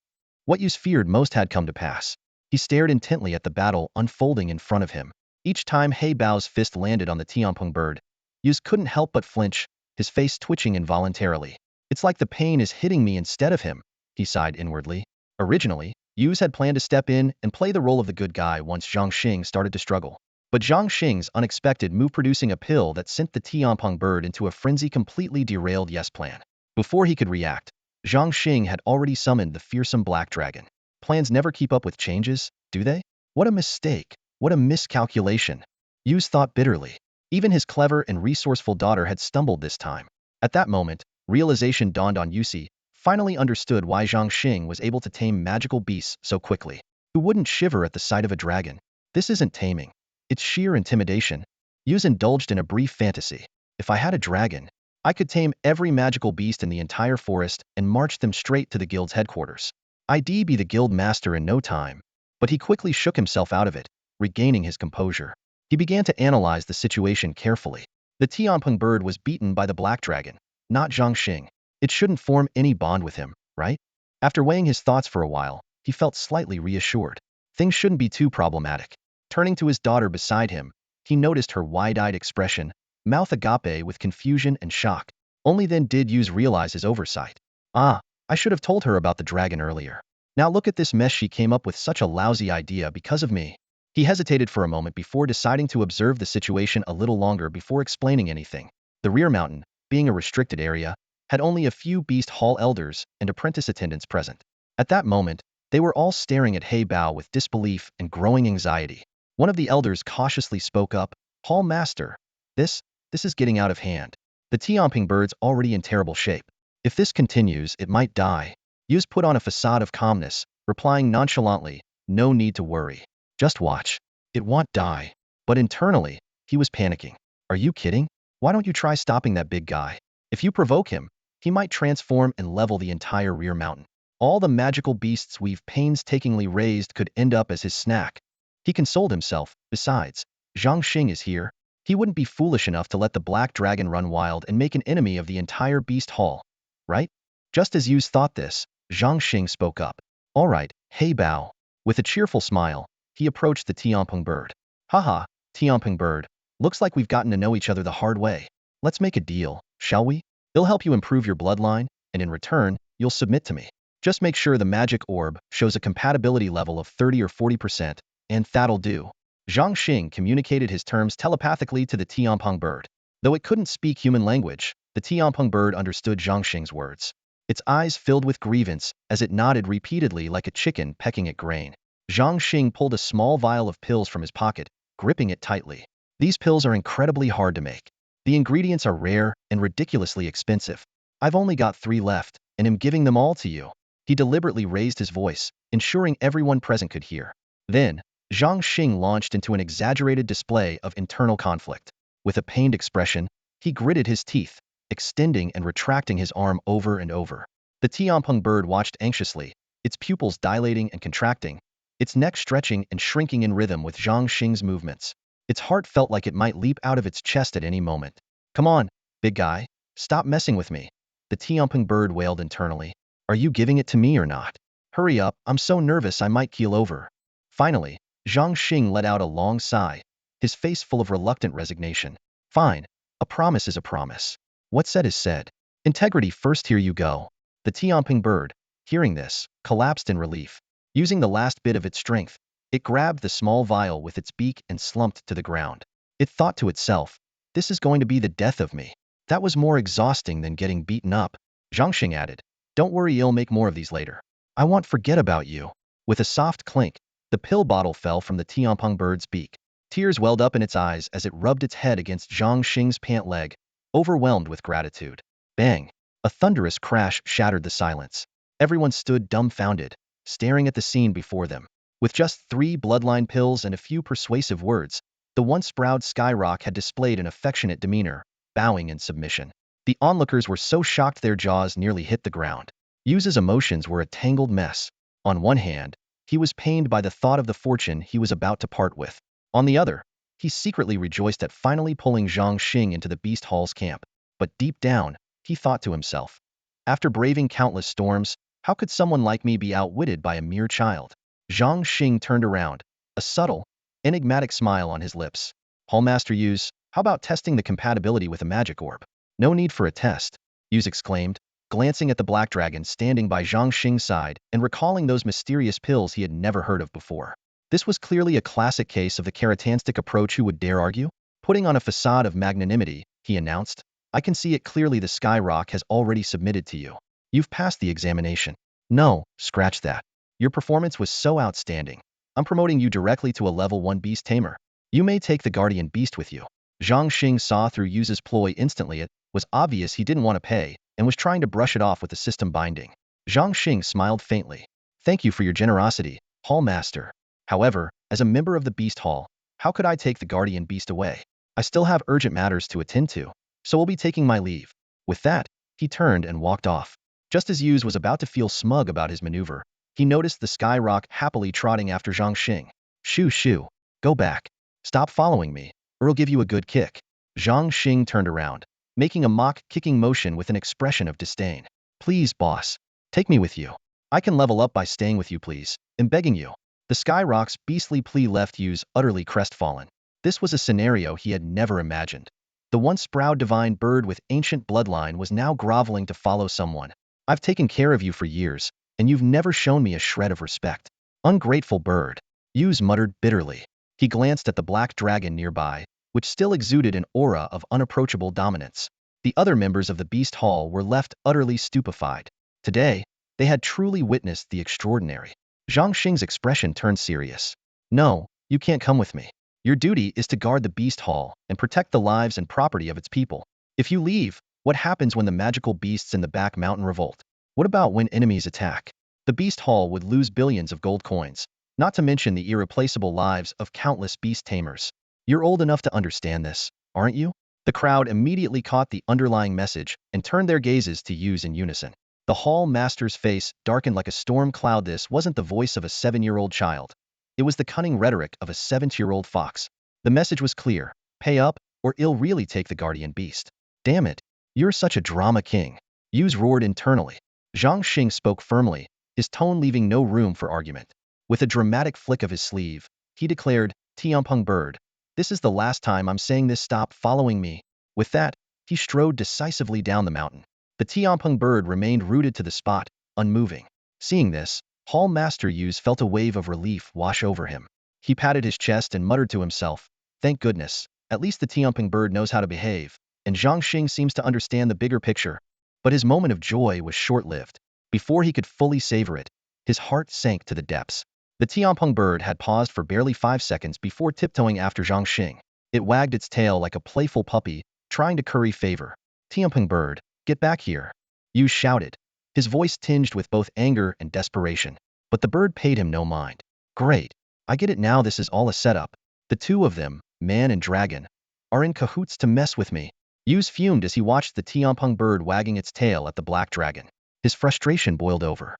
What Yus feared most had come to pass. He stared intently at the battle unfolding in front of him. Each time Heybao's fist landed on the Tianpeng bird, Yus couldn't help but flinch, his face twitching involuntarily. It's like the pain is hitting me instead of him, he sighed inwardly. Originally, Yus had planned to step in and play the role of the good guy once Zhang Xing started to struggle. But Zhang Xing's unexpected move producing a pill that sent the Tianpeng bird into a frenzy completely derailed Yes plan. Before he could react, Zhang Xing had already summoned the fearsome black dragon. Plans never keep up with changes, do they? What a mistake. What a miscalculation. Yus thought bitterly. Even his clever and resourceful daughter had stumbled this time. At that moment, realization dawned on Yusi, finally understood why Zhang Xing was able to tame magical beasts so quickly. Who wouldn't shiver at the sight of a dragon? This isn't taming. It's sheer intimidation. Yus indulged in a brief fantasy. If I had a dragon, I could tame every magical beast in the entire forest and march them straight to the guild's headquarters. I'd be the guild master in no time. But he quickly shook himself out of it, regaining his composure. He began to analyze the situation carefully. The Tianpeng bird was beaten by the black dragon, not Zhang Xing. It shouldn't form any bond with him, right? After weighing his thoughts for a while, he felt slightly reassured. Things shouldn't be too problematic. Turning to his daughter beside him, he noticed her wide-eyed expression, mouth agape with confusion and shock. Only then did Yus realize his oversight. Ah, I should have told her about the dragon earlier. Now look at this mess, she came up with such a lousy idea because of me. He hesitated for a moment before deciding to observe the situation a little longer before explaining anything. The rear mountain, being a restricted area, had only a few beast hall elders and apprentice attendants present. At that moment, they were all staring at heybao with disbelief and growing anxiety. One of the elders cautiously spoke up, Hall Master, this is getting out of hand. The Tianpeng bird's already in terrible shape. If this continues, it might die. Yus put on a facade of calmness, replying nonchalantly, no need to worry. Just watch. It won't die. But internally, he was panicking. Are you kidding? Why don't you try stopping that big guy? If you provoke him, he might transform and level the entire rear mountain. All the magical beasts we've painstakingly raised could end up as his snack. He consoled himself. Besides, Zhang Xing is here. He wouldn't be foolish enough to let the black dragon run wild and make an enemy of the entire beast hall, right? Just as Yus thought this, Zhang Xing spoke up. All right, heybao. With a cheerful smile, he approached the Tianpeng bird. Haha, Tianpeng bird. Looks like we've gotten to know each other the hard way. Let's make a deal, shall we? It'll help you improve your bloodline, and in return, you'll submit to me. Just make sure the magic orb shows a compatibility level of 30 or 40%, and that'll do. Zhang Xing communicated his terms telepathically to the Tianpeng bird. Though it couldn't speak human language, the Tianpeng bird understood Zhang Xing's words. Its eyes filled with grievance as it nodded repeatedly like a chicken pecking at grain. Zhang Xing pulled a small vial of pills from his pocket, gripping it tightly. These pills are incredibly hard to make. The ingredients are rare and ridiculously expensive. I've only got 3 left, and am giving them all to you. He deliberately raised his voice, ensuring everyone present could hear. Then, Zhang Xing launched into an exaggerated display of internal conflict. With a pained expression, he gritted his teeth, extending and retracting his arm over and over. The Tianpeng bird watched anxiously, its pupils dilating and contracting, its neck stretching and shrinking in rhythm with Zhang Xing's movements. Its heart felt like it might leap out of its chest at any moment. Come on, big guy, stop messing with me. The Tianpeng bird wailed internally. Are you giving it to me or not? Hurry up, I'm so nervous I might keel over. Finally, Zhang Xing let out a long sigh, his face full of reluctant resignation. Fine, a promise is a promise. What's said is said. Integrity first, here you go. The Tianpeng bird, hearing this, collapsed in relief. Using the last bit of its strength, it grabbed the small vial with its beak and slumped to the ground. It thought to itself, this is going to be the death of me. That was more exhausting than getting beaten up. Zhang Xing added, don't worry, I'll make more of these later. I won't forget about you. With a soft clink, the pill bottle fell from the Tianpeng bird's beak. Tears welled up in its eyes as it rubbed its head against Zhang Xing's pant leg, overwhelmed with gratitude. Bang! A thunderous crash shattered the silence. Everyone stood dumbfounded, staring at the scene before them. With just 3 bloodline pills and a few persuasive words, the once proud Skyrock had displayed an affectionate demeanor, bowing in submission. The onlookers were so shocked their jaws nearly hit the ground. Yus's emotions were a tangled mess. On one hand, he was pained by the thought of the fortune he was about to part with. On the other, he secretly rejoiced at finally pulling Zhang Xing into the Beast Hall's camp. But deep down, he thought to himself, after braving countless storms, how could someone like me be outwitted by a mere child? Zhang Xing turned around, a subtle, enigmatic smile on his lips. Hallmaster Yus, how about testing the compatibility with a magic orb? No need for a test, Yus exclaimed, glancing at the black dragon standing by Zhang Xing's side and recalling those mysterious pills he had never heard of before. This was clearly a classic case of the characteristic approach. Who would dare argue? Putting on a facade of magnanimity, he announced, I can see it clearly. The Skyrock has already submitted to you. You've passed the examination. No, scratch that. Your performance was so outstanding. I'm promoting you directly to a level 1 beast tamer. You may take the guardian beast with you. Zhang Xing saw through Yu's ploy instantly. It was obvious he didn't want to pay and was trying to brush it off with the system binding. Zhang Xing smiled faintly. Thank you for your generosity, Hall Master. However, as a member of the Beast Hall, how could I take the guardian beast away? I still have urgent matters to attend to, so will be taking my leave. With that, he turned and walked off. Just as Yu was about to feel smug about his maneuver, he noticed the Skyrock happily trotting after Zhang Xing. Shoo shoo. Go back. Stop following me, or I'll give you a good kick. Zhang Xing turned around, making a mock-kicking motion with an expression of disdain. Please, boss. Take me with you. I can level up by staying with you, please. I'm begging you. The Skyrock's beastly plea left Yu utterly crestfallen. This was a scenario he had never imagined. The once proud divine bird with ancient bloodline was now groveling to follow someone. I've taken care of you for years, and you've never shown me a shred of respect. Ungrateful bird. Yu muttered bitterly. He glanced at the black dragon nearby, which still exuded an aura of unapproachable dominance. The other members of the Beast Hall were left utterly stupefied. Today, they had truly witnessed the extraordinary. Zhang Xing's expression turned serious. No, you can't come with me. Your duty is to guard the Beast Hall and protect the lives and property of its people. If you leave, what happens when the magical beasts in the back mountain revolt? What about when enemies attack? The Beast Hall would lose billions of gold coins, not to mention the irreplaceable lives of countless beast tamers. You're old enough to understand this, aren't you? The crowd immediately caught the underlying message and turned their gazes to Yu's in unison. The Hall Master's face darkened like a storm cloud. This wasn't the voice of a 7-year-old child. It was the cunning rhetoric of a 70-year-old fox. The message was clear. Pay up, or I'll really take the guardian beast. Damn it. You're such a drama king. Yu roared internally. Zhang Xing spoke firmly, his tone leaving no room for argument. With a dramatic flick of his sleeve, he declared, Tianpeng bird, this is the last time I'm saying this. Stop following me. With that, he strode decisively down the mountain. The Tianpeng bird remained rooted to the spot, unmoving. Seeing this, Hall Master Yu felt a wave of relief wash over him. He patted his chest and muttered to himself, thank goodness, at least the Tianpeng bird knows how to behave, and Zhang Xing seems to understand the bigger picture. But his moment of joy was short-lived. Before he could fully savor it, his heart sank to the depths. The Tianpeng bird had paused for barely 5 seconds before tiptoeing after Zhang Xing. It wagged its tail like a playful puppy, trying to curry favor. Tianpeng bird, get back here. Yu shouted, his voice tinged with both anger and desperation. But the bird paid him no mind. Great. I get it now. This is all a setup. The two of them, man and dragon, are in cahoots to mess with me. Yu fumed as he watched the Tianpeng bird wagging its tail at the black dragon. His frustration boiled over.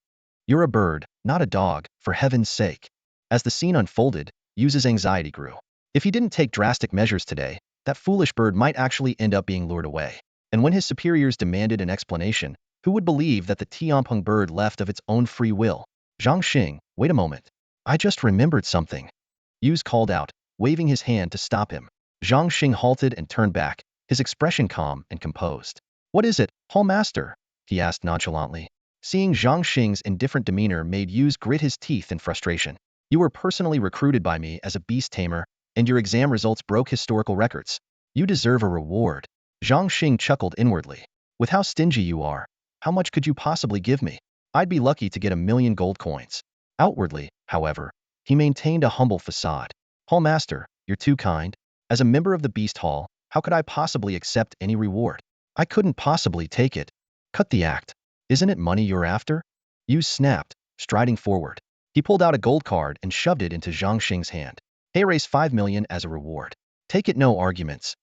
You're a bird, not a dog, for heaven's sake. As the scene unfolded, Yu's anxiety grew. If he didn't take drastic measures today, that foolish bird might actually end up being lured away. And when his superiors demanded an explanation, who would believe that the Tianpeng bird left of its own free will? Zhang Xing, wait a moment. I just remembered something. Yu called out, waving his hand to stop him. Zhang Xing halted and turned back, his expression calm and composed. What is it, Hall Master? He asked nonchalantly. Seeing Zhang Xing's indifferent demeanor made Yu grit his teeth in frustration. You were personally recruited by me as a beast tamer, and your exam results broke historical records. You deserve a reward. Zhang Xing chuckled inwardly. With how stingy you are, how much could you possibly give me? I'd be lucky to get 1,000,000 gold coins. Outwardly, however, he maintained a humble facade. Hall Master, you're too kind. As a member of the Beast Hall, how could I possibly accept any reward? I couldn't possibly take it. Cut the act. Isn't it money you're after? Yu snapped, striding forward. He pulled out a gold card and shoved it into Zhang Xing's hand. Hey, raise 5,000,000 as a reward. Take it, no arguments.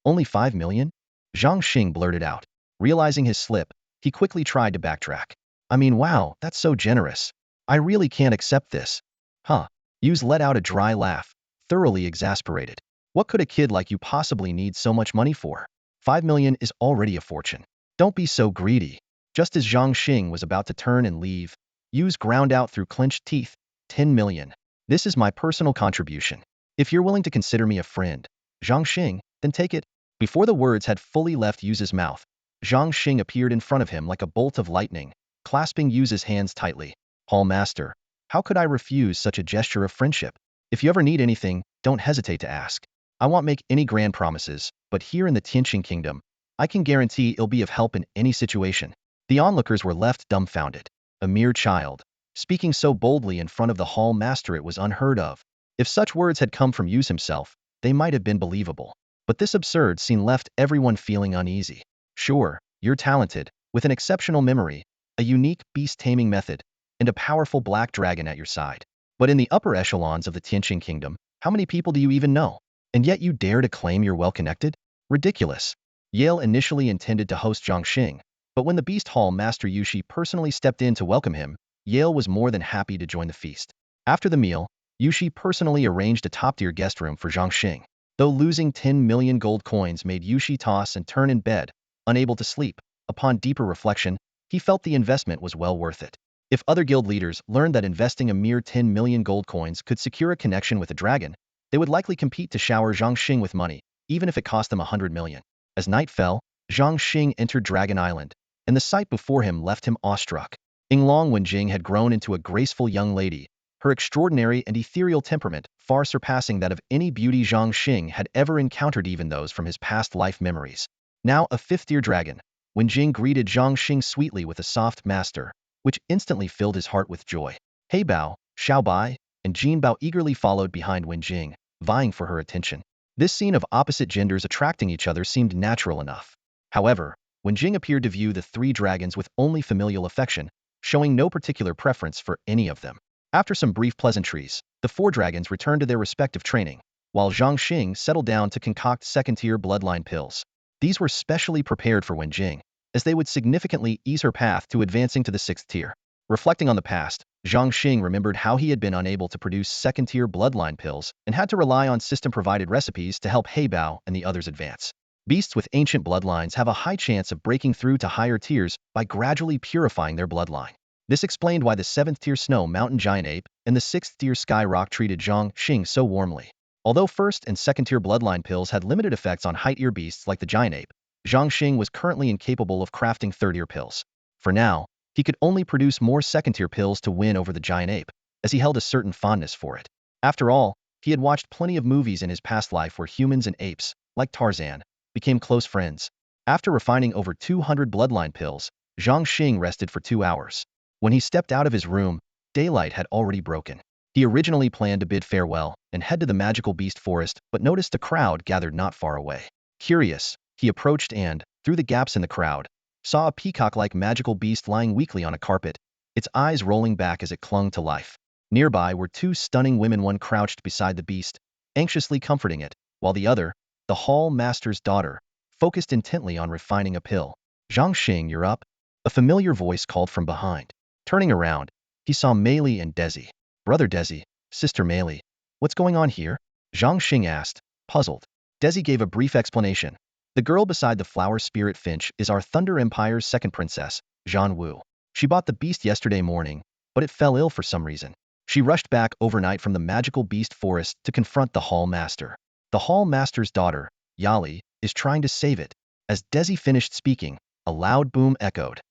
Only 5,000,000? Zhang Xing blurted out. Realizing his slip, he quickly tried to backtrack. I mean, wow, that's so generous. I really can't accept this. Huh. Yu let out a dry laugh, thoroughly exasperated. What could a kid like you possibly need so much money for? 5,000,000 is already a fortune. Don't be so greedy. Just as Zhang Xing was about to turn and leave, Yu ground out through clenched teeth, 10,000,000. This is my personal contribution. If you're willing to consider me a friend, Zhang Xing, then take it. Before the words had fully left Yu's mouth, Zhang Xing appeared in front of him like a bolt of lightning, clasping Yu's hands tightly. Hall Master, how could I refuse such a gesture of friendship? If you ever need anything, don't hesitate to ask. I won't make any grand promises, but here in the Tianqing Kingdom, I can guarantee it'll be of help in any situation. The onlookers were left dumbfounded. A mere child, speaking so boldly in front of the hall master, it was unheard of. If such words had come from Yu himself, they might have been believable. But this absurd scene left everyone feeling uneasy. Sure, you're talented, with an exceptional memory, a unique beast taming method, and a powerful black dragon at your side. But in the upper echelons of the Tianqing Kingdom, how many people do you even know? And yet you dare to claim you're well-connected? Ridiculous. Yale initially intended to host Zhangxing, but when the Beast Hall Master Yushi personally stepped in to welcome him, Yale was more than happy to join the feast. After the meal, Yushi personally arranged a top-tier guest room for Zhangxing. Though losing 10 million gold coins made Yushi toss and turn in bed, unable to sleep, upon deeper reflection, he felt the investment was well worth it. If other guild leaders learned that investing a mere 10 million gold coins could secure a connection with a dragon, they would likely compete to shower Zhangxing with money, even if it cost them 100 million. As night fell, Zhangxing entered Dragon Island, and the sight before him left him awestruck. Inlong Wenjing had grown into a graceful young lady, her extraordinary and ethereal temperament far surpassing that of any beauty Zhangxing had ever encountered, even those from his past life memories. Now a fifth-tier dragon, Wenjing greeted Zhangxing sweetly with a soft master, which instantly filled his heart with joy. Heybao, Xiaobai, and Jinbao eagerly followed behind Wenjing, vying for her attention. This scene of opposite genders attracting each other seemed natural enough. However, Wenjing appeared to view the three dragons with only familial affection, showing no particular preference for any of them. After some brief pleasantries, the four dragons returned to their respective training, while Zhangxing settled down to concoct second-tier bloodline pills. These were specially prepared for Wenjing, as they would significantly ease her path to advancing to the sixth tier. Reflecting on the past, Zhangxing remembered how he had been unable to produce second-tier bloodline pills and had to rely on system-provided recipes to help Heybao and the others advance. Beasts with ancient bloodlines have a high chance of breaking through to higher tiers by gradually purifying their bloodline. This explained why the 7th-tier Snow Mountain Giant Ape and the 6th-tier Sky Rock treated Zhangxing so warmly. Although 1st and 2nd-tier bloodline pills had limited effects on high-tier beasts like the Giant Ape, Zhangxing was currently incapable of crafting 3rd-tier pills. For now, he could only produce more 2nd-tier pills to win over the Giant Ape, as he held a certain fondness for it. After all, he had watched plenty of movies in his past life where humans and apes, like Tarzan, became close friends. After refining over 200 bloodline pills, Zhangxing rested for 2 hours. When he stepped out of his room, daylight had already broken. He originally planned to bid farewell and head to the magical beast forest, but noticed a crowd gathered not far away. Curious, he approached and, through the gaps in the crowd, saw a peacock-like magical beast lying weakly on a carpet, its eyes rolling back as it clung to life. Nearby were 2 stunning women, one crouched beside the beast, anxiously comforting it, while the other, the hall master's daughter, focused intently on refining a pill. "Zhangxing, you're up," a familiar voice called from behind. Turning around, he saw Meili and Desi. "Brother Desi, sister Meili, what's going on here?" Zhangxing asked, puzzled. Desi gave a brief explanation. "The girl beside the flower spirit finch is our Thunder Empire's second princess, Zhan Wu. She bought the beast yesterday morning, but it fell ill for some reason. She rushed back overnight from the magical beast forest to confront the hall master. The hall master's daughter, Yali, is trying to save it." As Desi finished speaking, a loud boom echoed.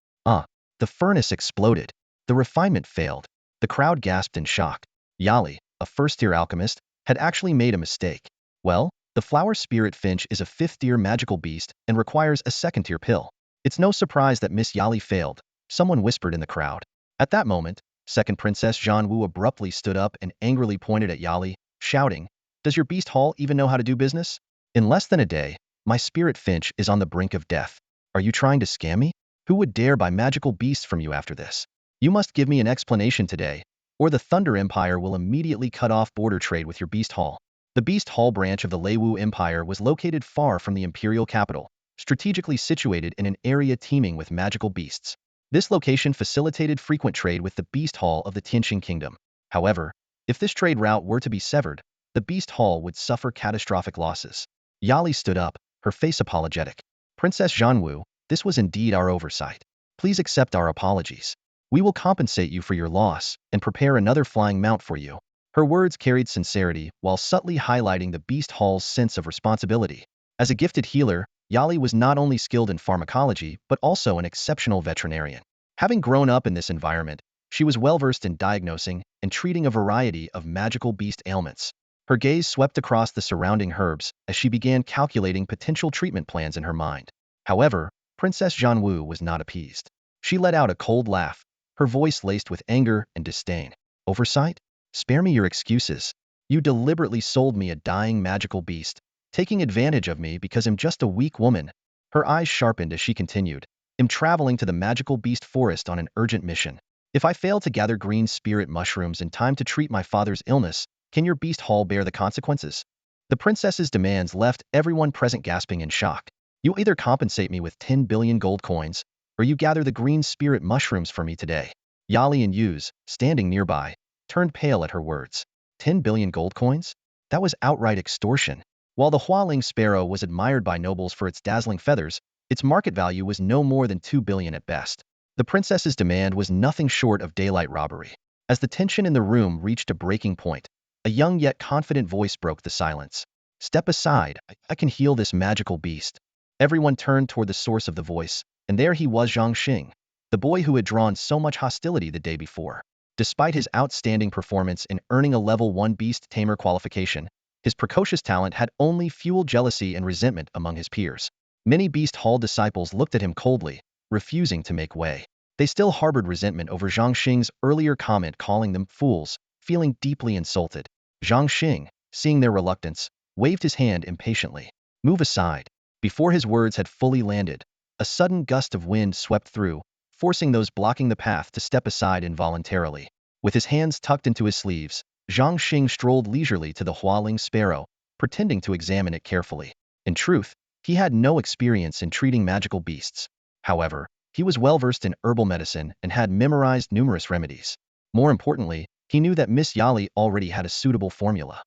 The furnace exploded. The refinement failed. The crowd gasped in shock. Yali, a 1st-tier alchemist, had actually made a mistake. Well, the flower spirit finch is a 5th-tier magical beast and requires a 2nd-tier pill. "It's no surprise that Miss Yali failed," someone whispered in the crowd. At that moment, second princess Zhan Wu abruptly stood up and angrily pointed at Yali, shouting, "Does your beast hall even know how to do business? In less than a day, my spirit finch is on the brink of death. Are you trying to scam me? Who would dare buy magical beasts from you after this? You must give me an explanation today, or the Thunder Empire will immediately cut off border trade with your beast hall." The beast hall branch of the Leu Empire was located far from the imperial capital, strategically situated in an area teeming with magical beasts. This location facilitated frequent trade with the beast hall of the Tianqing Kingdom. However, if this trade route were to be severed, the beast hall would suffer catastrophic losses. Yali stood up, her face apologetic. "Princess Zhanwu, this was indeed our oversight. Please accept our apologies. We will compensate you for your loss and prepare another flying mount for you." Her words carried sincerity while subtly highlighting the beast hall's sense of responsibility. As a gifted healer, Yali was not only skilled in pharmacology but also an exceptional veterinarian. Having grown up in this environment, She was well-versed in diagnosing and treating a variety of magical beast ailments. Her gaze swept across the surrounding herbs as she began calculating potential treatment plans in her mind. However, Princess Jianwu was not appeased. She let out a cold laugh, her voice laced with anger and disdain. Oversight? Spare me your excuses. You deliberately sold me a dying magical beast, taking advantage of me because I'm just a weak woman. Her eyes sharpened as she continued. I'm traveling to the magical beast forest on an urgent mission. If I fail to gather green spirit mushrooms in time to treat my father's illness, can your beast hall bear the consequences? The princess's demands left everyone present gasping in shock. You either compensate me with 10 billion gold coins, or you gather the green spirit mushrooms for me today. Yali and Yuz, standing nearby, turned pale at her words. 10 billion gold coins? That was outright extortion. While the Hualing sparrow was admired by nobles for its dazzling feathers, its market value was no more than 2 billion at best. The princess's demand was nothing short of daylight robbery. As the tension in the room reached a breaking point, a young yet confident voice broke the silence. Step aside, I can heal this magical beast. Everyone turned toward the source of the voice, and there he was, Zhang Xing, the boy who had drawn so much hostility the day before. Despite his outstanding performance in earning a level 1 beast tamer qualification, his precocious talent had only fueled jealousy and resentment among his peers. Many beast hall disciples looked at him coldly, refusing to make way. They still harbored resentment over Zhang Xing's earlier comment calling them fools, feeling deeply insulted. Zhang Xing, seeing their reluctance, waved his hand impatiently. Move aside. Before his words had fully landed, a sudden gust of wind swept through, forcing those blocking the path to step aside involuntarily. With his hands tucked into his sleeves, Zhang Xing strolled leisurely to the Hualing sparrow, pretending to examine it carefully. In truth, he had no experience in treating magical beasts. However, he was well-versed in herbal medicine and had memorized numerous remedies. More importantly, he knew that Miss Yali already had a suitable formula.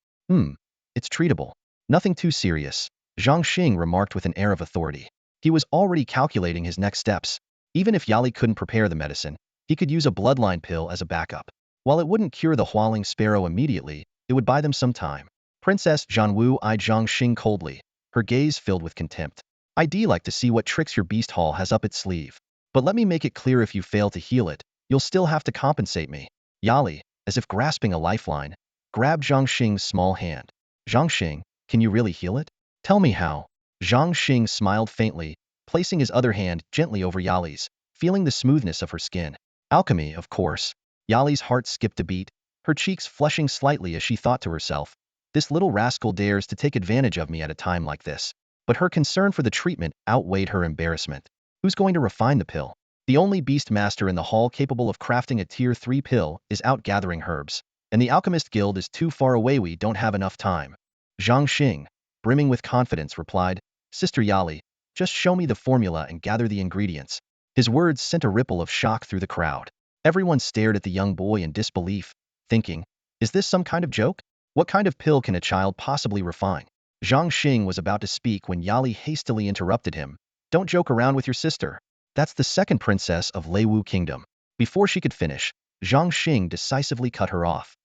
It's treatable. Nothing too serious, Zhang Xing remarked with an air of authority. He was already calculating his next steps. Even if Yali couldn't prepare the medicine, he could use a bloodline pill as a backup. While it wouldn't cure the Hualing sparrow immediately, it would buy them some time. Princess Jianwu eyed Zhang Xing coldly, her gaze filled with contempt. I'd like to see what tricks your beast hall has up its sleeve. But let me make it clear, if you fail to heal it, you'll still have to compensate me. Yali, as if grasping a lifeline, grabbed Zhang Xing's small hand. Zhang Xing, can you really heal it? Tell me how. Zhang Xing smiled faintly, placing his other hand gently over Yali's, feeling the smoothness of her skin. Alchemy, of course. Yali's heart skipped a beat, her cheeks flushing slightly as she thought to herself, this little rascal dares to take advantage of me at a time like this. But her concern for the treatment outweighed her embarrassment. Who's going to refine the pill? The only beast master in the hall capable of crafting a tier 3 pill is out gathering herbs, and the Alchemist Guild is too far away, we don't have enough time. Zhang Xing, brimming with confidence, replied, Sister Yali, just show me the formula and gather the ingredients. His words sent a ripple of shock through the crowd. Everyone stared at the young boy in disbelief, thinking, is this some kind of joke? What kind of pill can a child possibly refine? Zhang Xing was about to speak when Yali hastily interrupted him. Don't joke around with your sister. That's the second princess of Leu Kingdom. Before she could finish, Zhang Xing decisively cut her off.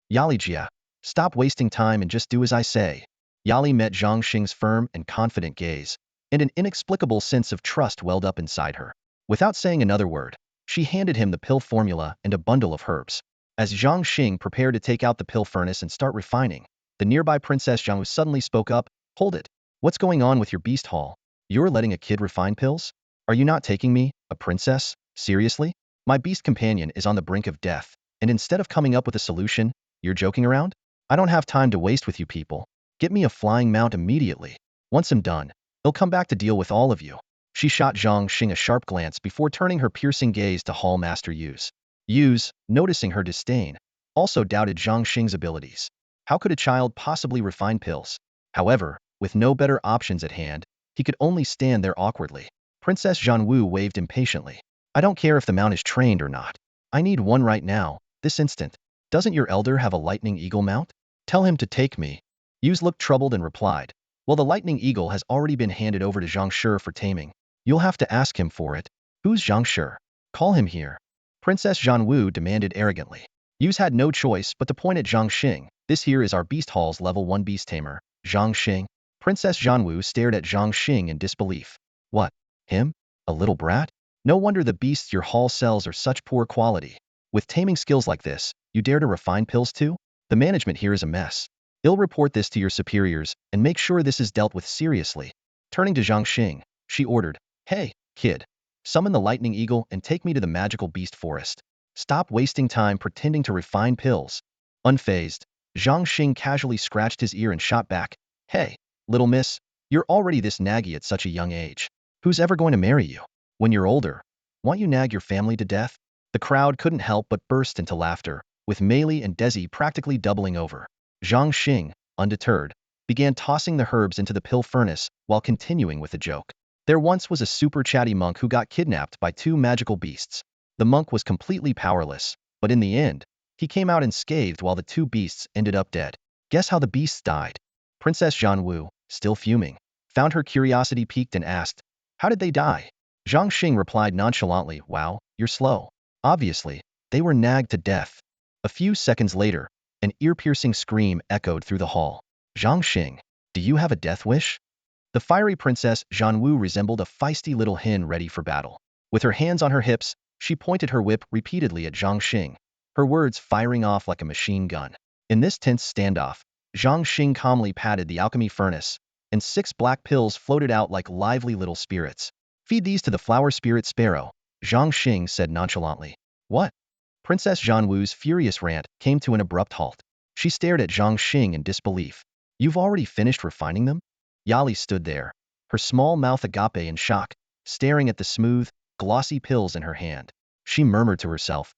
Yali Jia, stop wasting time and just do as I say. Yali met Zhang Xing's firm and confident gaze, and an inexplicable sense of trust welled up inside her. Without saying another word, she handed him the pill formula and a bundle of herbs. As Zhang Xing prepared to take out the pill furnace and start refining, the nearby Princess Jianwu suddenly spoke up. Hold it. What's going on with your beast hall? You're letting a kid refine pills? Are you not taking me, a princess, seriously? My beast companion is on the brink of death, and instead of coming up with a solution, you're joking around? I don't have time to waste with you people. Get me a flying mount immediately. Once I'm done, he'll come back to deal with all of you. She shot Zhang Xing a sharp glance before turning her piercing gaze to Hall Master Yuz. Yuz, noticing her disdain, also doubted Zhang Xing's abilities. How could a child possibly refine pills? However, with no better options at hand, he could only stand there awkwardly. Princess Jianwu waved impatiently. I don't care if the mount is trained or not. I need one right now, this instant. Doesn't your elder have a lightning eagle mount? Tell him to take me. Yuz looked troubled and replied, well, the lightning eagle has already been handed over to Zhang Shi for taming. You'll have to ask him for it. Who's Zhang Shi? Call him here. Princess Jianwu demanded arrogantly. Yuz had no choice but to point at Zhang Xing. This here is our beast hall's level 1 beast tamer, Zhang Xing. Princess Jianwu stared at Zhang Xing in disbelief. What? Him? A little brat? No wonder the beasts your hall sells are such poor quality. With taming skills like this, you dare to refine pills too? The management here is a mess. I'll report this to your superiors and make sure this is dealt with seriously. Turning to Zhang Xing, she ordered, "Hey, kid. Summon the lightning eagle and take me to the magical beast forest. Stop wasting time pretending to refine pills." Unfazed, Zhang Xing casually scratched his ear and shot back, "Hey, little miss, you're already this naggy at such a young age. Who's ever going to marry you? When you're older, won't you nag your family to death?" The crowd couldn't help but burst into laughter, with Meili and Desi practically doubling over. Zhang Xing, undeterred, began tossing the herbs into the pill furnace while continuing with the joke. There once was a super chatty monk who got kidnapped by two magical beasts. The monk was completely powerless, but in the end, he came out unscathed while the two beasts ended up dead. Guess how the beasts died? Princess Zhanwu, still fuming, found her curiosity piqued and asked, "How did they die?" Zhang Xing replied nonchalantly, "Wow, you're slow. Obviously, they were nagged to death." A few seconds later, an ear-piercing scream echoed through the hall. "Zhang Xing, do you have a death wish?" The fiery princess Zhanwu resembled a feisty little hen ready for battle. With her hands on her hips, she pointed her whip repeatedly at Zhang Xing, her words firing off like a machine gun. In this tense standoff, Zhang Xing calmly patted the alchemy furnace, and 6 black pills floated out like lively little spirits. "Feed these to the flower spirit sparrow," Zhang Xing said nonchalantly. "What?" Princess Zhanwu's furious rant came to an abrupt halt. She stared at Zhang Xing in disbelief. "You've already finished refining them?" Yali stood there, her small mouth agape in shock, staring at the smooth, glossy pills in her hand. She murmured to herself,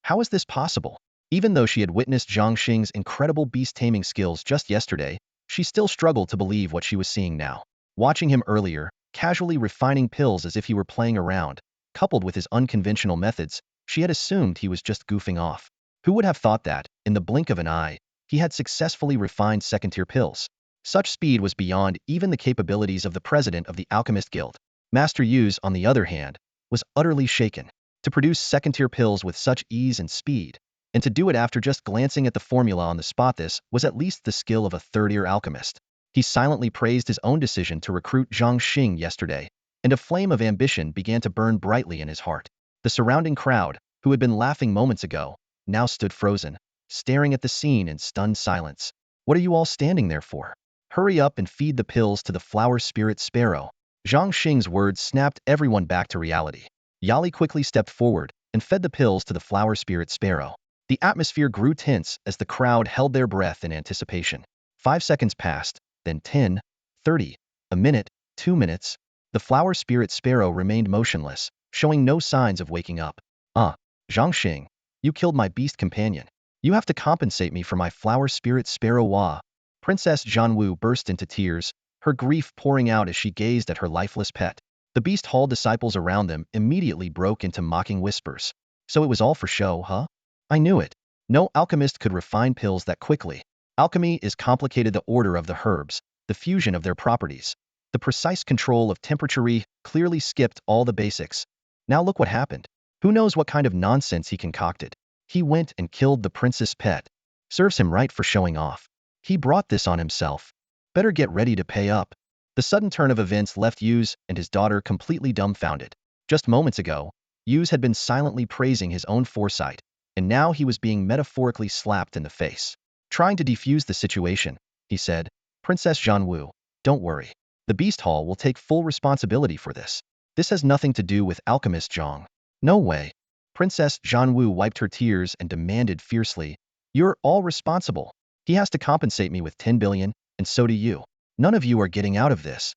how is this possible?" Even though she had witnessed Zhang Xing's incredible beast-taming skills just yesterday, she still struggled to believe what she was seeing now. Watching him earlier, casually refining pills as if he were playing around, coupled with his unconventional methods, she had assumed he was just goofing off. Who would have thought that, in the blink of an eye, he had successfully refined second-tier pills? Such speed was beyond even the capabilities of the president of the Alchemist Guild. Master Yuz, on the other hand, was utterly shaken. To produce second-tier pills with such ease and speed, and to do it after just glancing at the formula on the spot, this was at least the skill of a third-tier alchemist. He silently praised his own decision to recruit Zhang Xing yesterday, and a flame of ambition began to burn brightly in his heart. The surrounding crowd, who had been laughing moments ago, now stood frozen, staring at the scene in stunned silence. "What are you all standing there for? Hurry up and feed the pills to the flower spirit sparrow." Zhang Xing's words snapped everyone back to reality. Yali quickly stepped forward and fed the pills to the flower spirit sparrow. The atmosphere grew tense as the crowd held their breath in anticipation. 5 seconds passed, then 10, 30, a minute, 2 minutes. The flower spirit sparrow remained motionless, showing no signs of waking up. Zhang Xing, you killed my beast companion. You have to compensate me for my flower spirit sparrow wa." Princess Zhanwu burst into tears, her grief pouring out as she gazed at her lifeless pet. The beast hall disciples around them immediately broke into mocking whispers. "So it was all for show, huh? I knew it. No alchemist could refine pills that quickly. Alchemy is complicated. The order of the herbs, the fusion of their properties, the precise control of temperature clearly skipped all the basics. Now look what happened. Who knows what kind of nonsense he concocted? He went and killed the prince's pet. Serves him right for showing off. He brought this on himself. Better get ready to pay up." The sudden turn of events left Yuz and his daughter completely dumbfounded. Just moments ago, Yuz had been silently praising his own foresight, and now he was being metaphorically slapped in the face. Trying to defuse the situation, he said, "Princess Zhanwu, don't worry. The Beast Hall will take full responsibility for this. This has nothing to do with Alchemist Zhang." "No way." Princess Zhanwu wiped her tears and demanded fiercely, "You're all responsible. He has to compensate me with 10 billion, and so do you. None of you are getting out of this."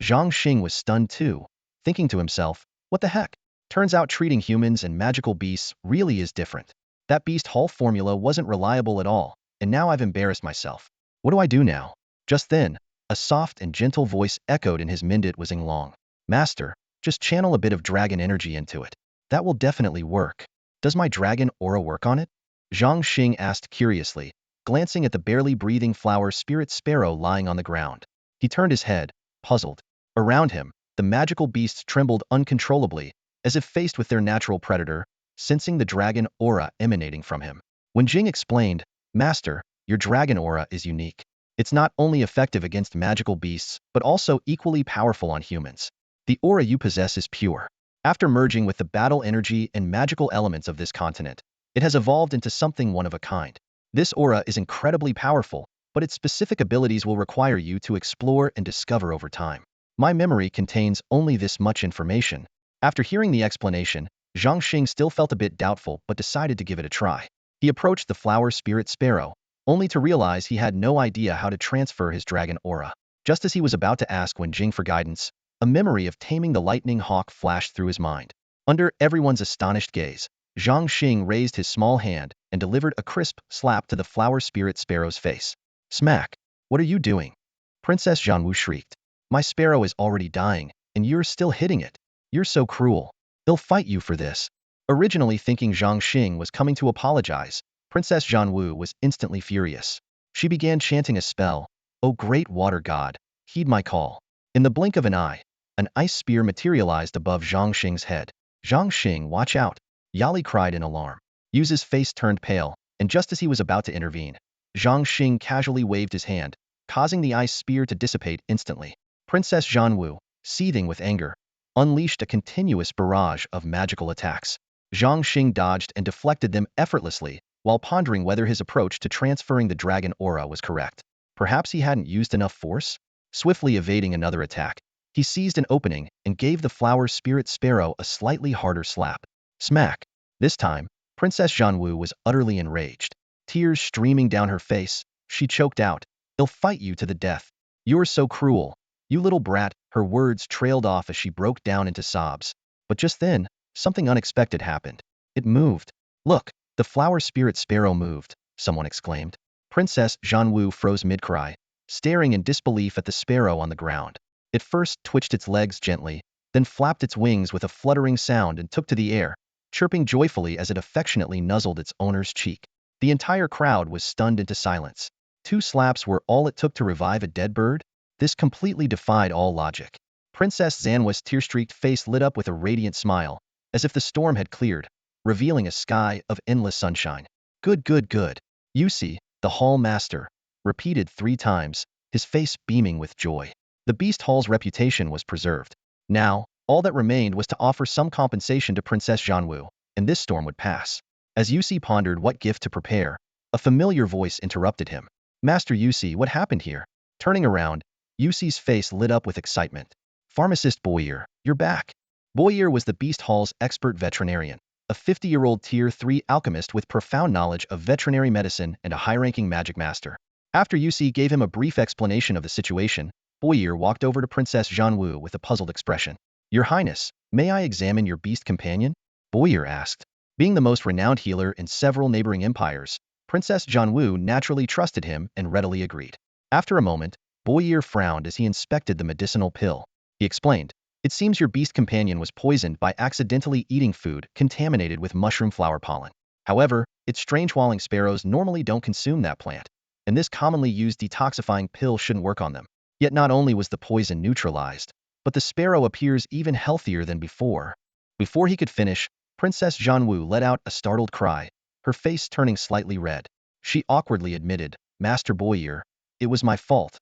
Zhang Xing was stunned too, thinking to himself, what the heck? Turns out treating humans and magical beasts really is different. That beast hall formula wasn't reliable at all, and now I've embarrassed myself. What do I do now? Just then, a soft and gentle voice echoed in his mind. It was Inlong. "Master, just channel a bit of dragon energy into it. That will definitely work." "Does my dragon aura work on it?" Zhang Xing asked curiously, glancing at the barely breathing flower spirit sparrow lying on the ground. He turned his head, puzzled. Around him, the magical beasts trembled uncontrollably, as if faced with their natural predator, sensing the dragon aura emanating from him. When Jing explained, "Master, your dragon aura is unique. It's not only effective against magical beasts, but also equally powerful on humans. The aura you possess is pure. After merging with the battle energy and magical elements of this continent, it has evolved into something one of a kind. This aura is incredibly powerful, but its specific abilities will require you to explore and discover over time. My memory contains only this much information. After hearing the explanation, Zhang Xing still felt a bit doubtful but decided to give it a try. He approached the flower spirit sparrow, only to realize he had no idea how to transfer his dragon aura. Just as he was about to ask Wen Jing for guidance, a memory of taming the lightning hawk flashed through his mind. Under everyone's astonished gaze, Zhang Xing raised his small hand and delivered a crisp slap to the flower spirit sparrow's face. Smack! What are you doing? Princess Zhanwu shrieked. My sparrow is already dying, and you're still hitting it. You're so cruel. They'll fight you for this. Originally thinking Zhang Xing was coming to apologize, Princess Zhanwu was instantly furious. She began chanting a spell. O great water god, heed my call. In the blink of an eye, an ice spear materialized above Zhang Xing's head. Zhang Xing, watch out! Yali cried in alarm. Yu's face turned pale, and just as he was about to intervene, Zhang Xing casually waved his hand, causing the ice spear to dissipate instantly. Princess Zhanwu, seething with anger, unleashed a continuous barrage of magical attacks. Zhang Xing dodged and deflected them effortlessly, while pondering whether his approach to transferring the dragon aura was correct. Perhaps he hadn't used enough force? Swiftly evading another attack, he seized an opening and gave the flower spirit sparrow a slightly harder slap. Smack! This time, Princess Zhanwu was utterly enraged. Tears streaming down her face, she choked out, "They'll fight you to the death. You're so cruel. You little brat." Her words trailed off as she broke down into sobs. But just then, something unexpected happened. It moved. Look, the flower spirit sparrow moved, someone exclaimed. Princess Zhanwu froze mid-cry, staring in disbelief at the sparrow on the ground. It first twitched its legs gently, then flapped its wings with a fluttering sound and took to the air, chirping joyfully as it affectionately nuzzled its owner's cheek. The entire crowd was stunned into silence. 2 slaps were all it took to revive a dead bird? This completely defied all logic. Princess Zanwa's tear-streaked face lit up with a radiant smile, as if the storm had cleared, revealing a sky of endless sunshine. Good, good, good. Yusi, the hall master, repeated 3 times, his face beaming with joy. The beast hall's reputation was preserved. Now, all that remained was to offer some compensation to Princess Zhanwu, and this storm would pass. As Yusi pondered what gift to prepare, a familiar voice interrupted him. Master Yusi, what happened here? Turning around, Yusi's face lit up with excitement. Pharmacist Boyer, you're back. Boyer was the beast hall's expert veterinarian, a 50-year-old Tier 3 alchemist with profound knowledge of veterinary medicine and a high-ranking magic master. After Yusi gave him a brief explanation of the situation, Boyer walked over to Princess Zhanwu with a puzzled expression. Your Highness, may I examine your beast companion? Boyer asked. Being the most renowned healer in several neighboring empires, Princess Zhanwu naturally trusted him and readily agreed. After a moment, Boyer frowned as he inspected the medicinal pill. He explained, it seems your beast companion was poisoned by accidentally eating food contaminated with mushroom flower pollen. However, its strange-walling sparrows normally don't consume that plant, and this commonly used detoxifying pill shouldn't work on them. Yet not only was the poison neutralized, but the sparrow appears even healthier than before. Before he could finish, Princess Zhanwu let out a startled cry, her face turning slightly red. She awkwardly admitted, Master Boyer, it was my fault.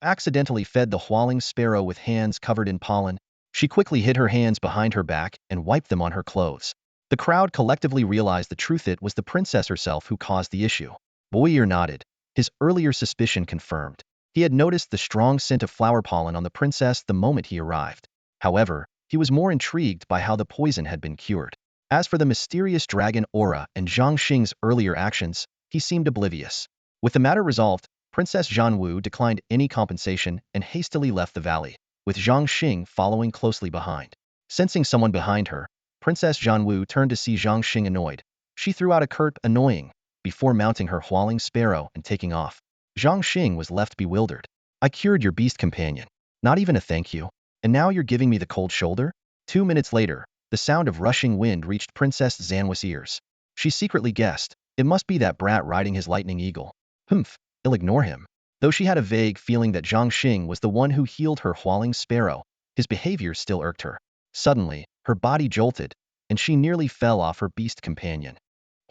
I accidentally fed the whirling sparrow with hands covered in pollen. She quickly hid her hands behind her back and wiped them on her clothes. The crowd collectively realized the truth. It was the princess herself who caused the issue. Boyer nodded, his earlier suspicion confirmed. He had noticed the strong scent of flower pollen on the princess the moment he arrived. However, he was more intrigued by how the poison had been cured. As for the mysterious dragon aura and Zhang Xing's earlier actions, he seemed oblivious. With the matter resolved, Princess Zhanwu declined any compensation and hastily left the valley, with Zhang Xing following closely behind. Sensing someone behind her, Princess Zhanwu turned to see Zhang Xing annoyed. She threw out a curt annoying before mounting her whirling sparrow and taking off. Zhang Xing was left bewildered. I cured your beast companion. Not even a thank you. And now you're giving me the cold shoulder? 2 minutes later, the sound of rushing wind reached Princess Zanwa's ears. She secretly guessed, it must be that brat riding his lightning eagle. Humph, I'll ignore him. Though she had a vague feeling that Zhang Xing was the one who healed her whirling sparrow, his behavior still irked her. Suddenly, her body jolted, and she nearly fell off her beast companion.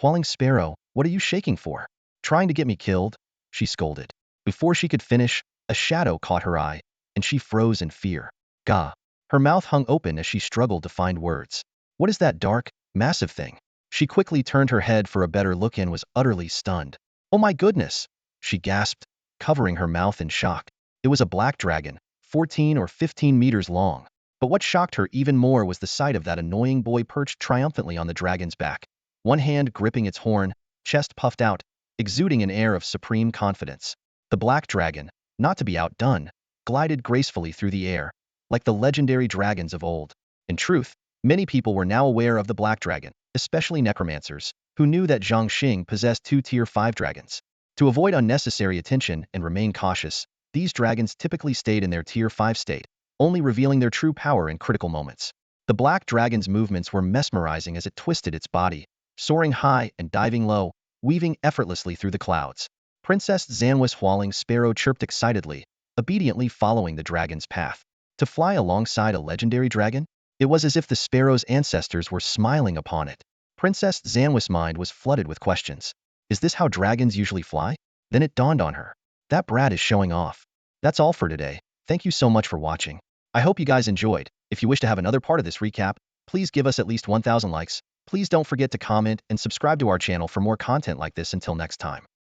Whirling sparrow, what are you shaking for? Trying to get me killed? She scolded. Before she could finish, a shadow caught her eye, and she froze in fear. Gah! Her mouth hung open as she struggled to find words. What is that dark, massive thing? She quickly turned her head for a better look and was utterly stunned. Oh my goodness! She gasped, covering her mouth in shock. It was a black dragon, 14 or 15 meters long. But what shocked her even more was the sight of that annoying boy perched triumphantly on the dragon's back, one hand gripping its horn, chest puffed out, exuding an air of supreme confidence. The black dragon, not to be outdone, glided gracefully through the air, like the legendary dragons of old. In truth, many people were now aware of the black dragon, especially necromancers, who knew that Zhang Xing possessed 2 Tier 5 dragons. To avoid unnecessary attention and remain cautious, these dragons typically stayed in their Tier 5 state, only revealing their true power in critical moments. The black dragon's movements were mesmerizing as it twisted its body, soaring high and diving low, weaving effortlessly through the clouds. Princess Zanwas Hualing Sparrow chirped excitedly, obediently following the dragon's path. To fly alongside a legendary dragon? It was as if the sparrow's ancestors were smiling upon it. Princess Zanwas' mind was flooded with questions. Is this how dragons usually fly? Then it dawned on her. That brat is showing off. That's all for today. Thank you so much for watching. I hope you guys enjoyed. If you wish to have another part of this recap, please give us at least 1,000 likes. Please don't forget to comment and subscribe to our channel for more content like this. Until next time.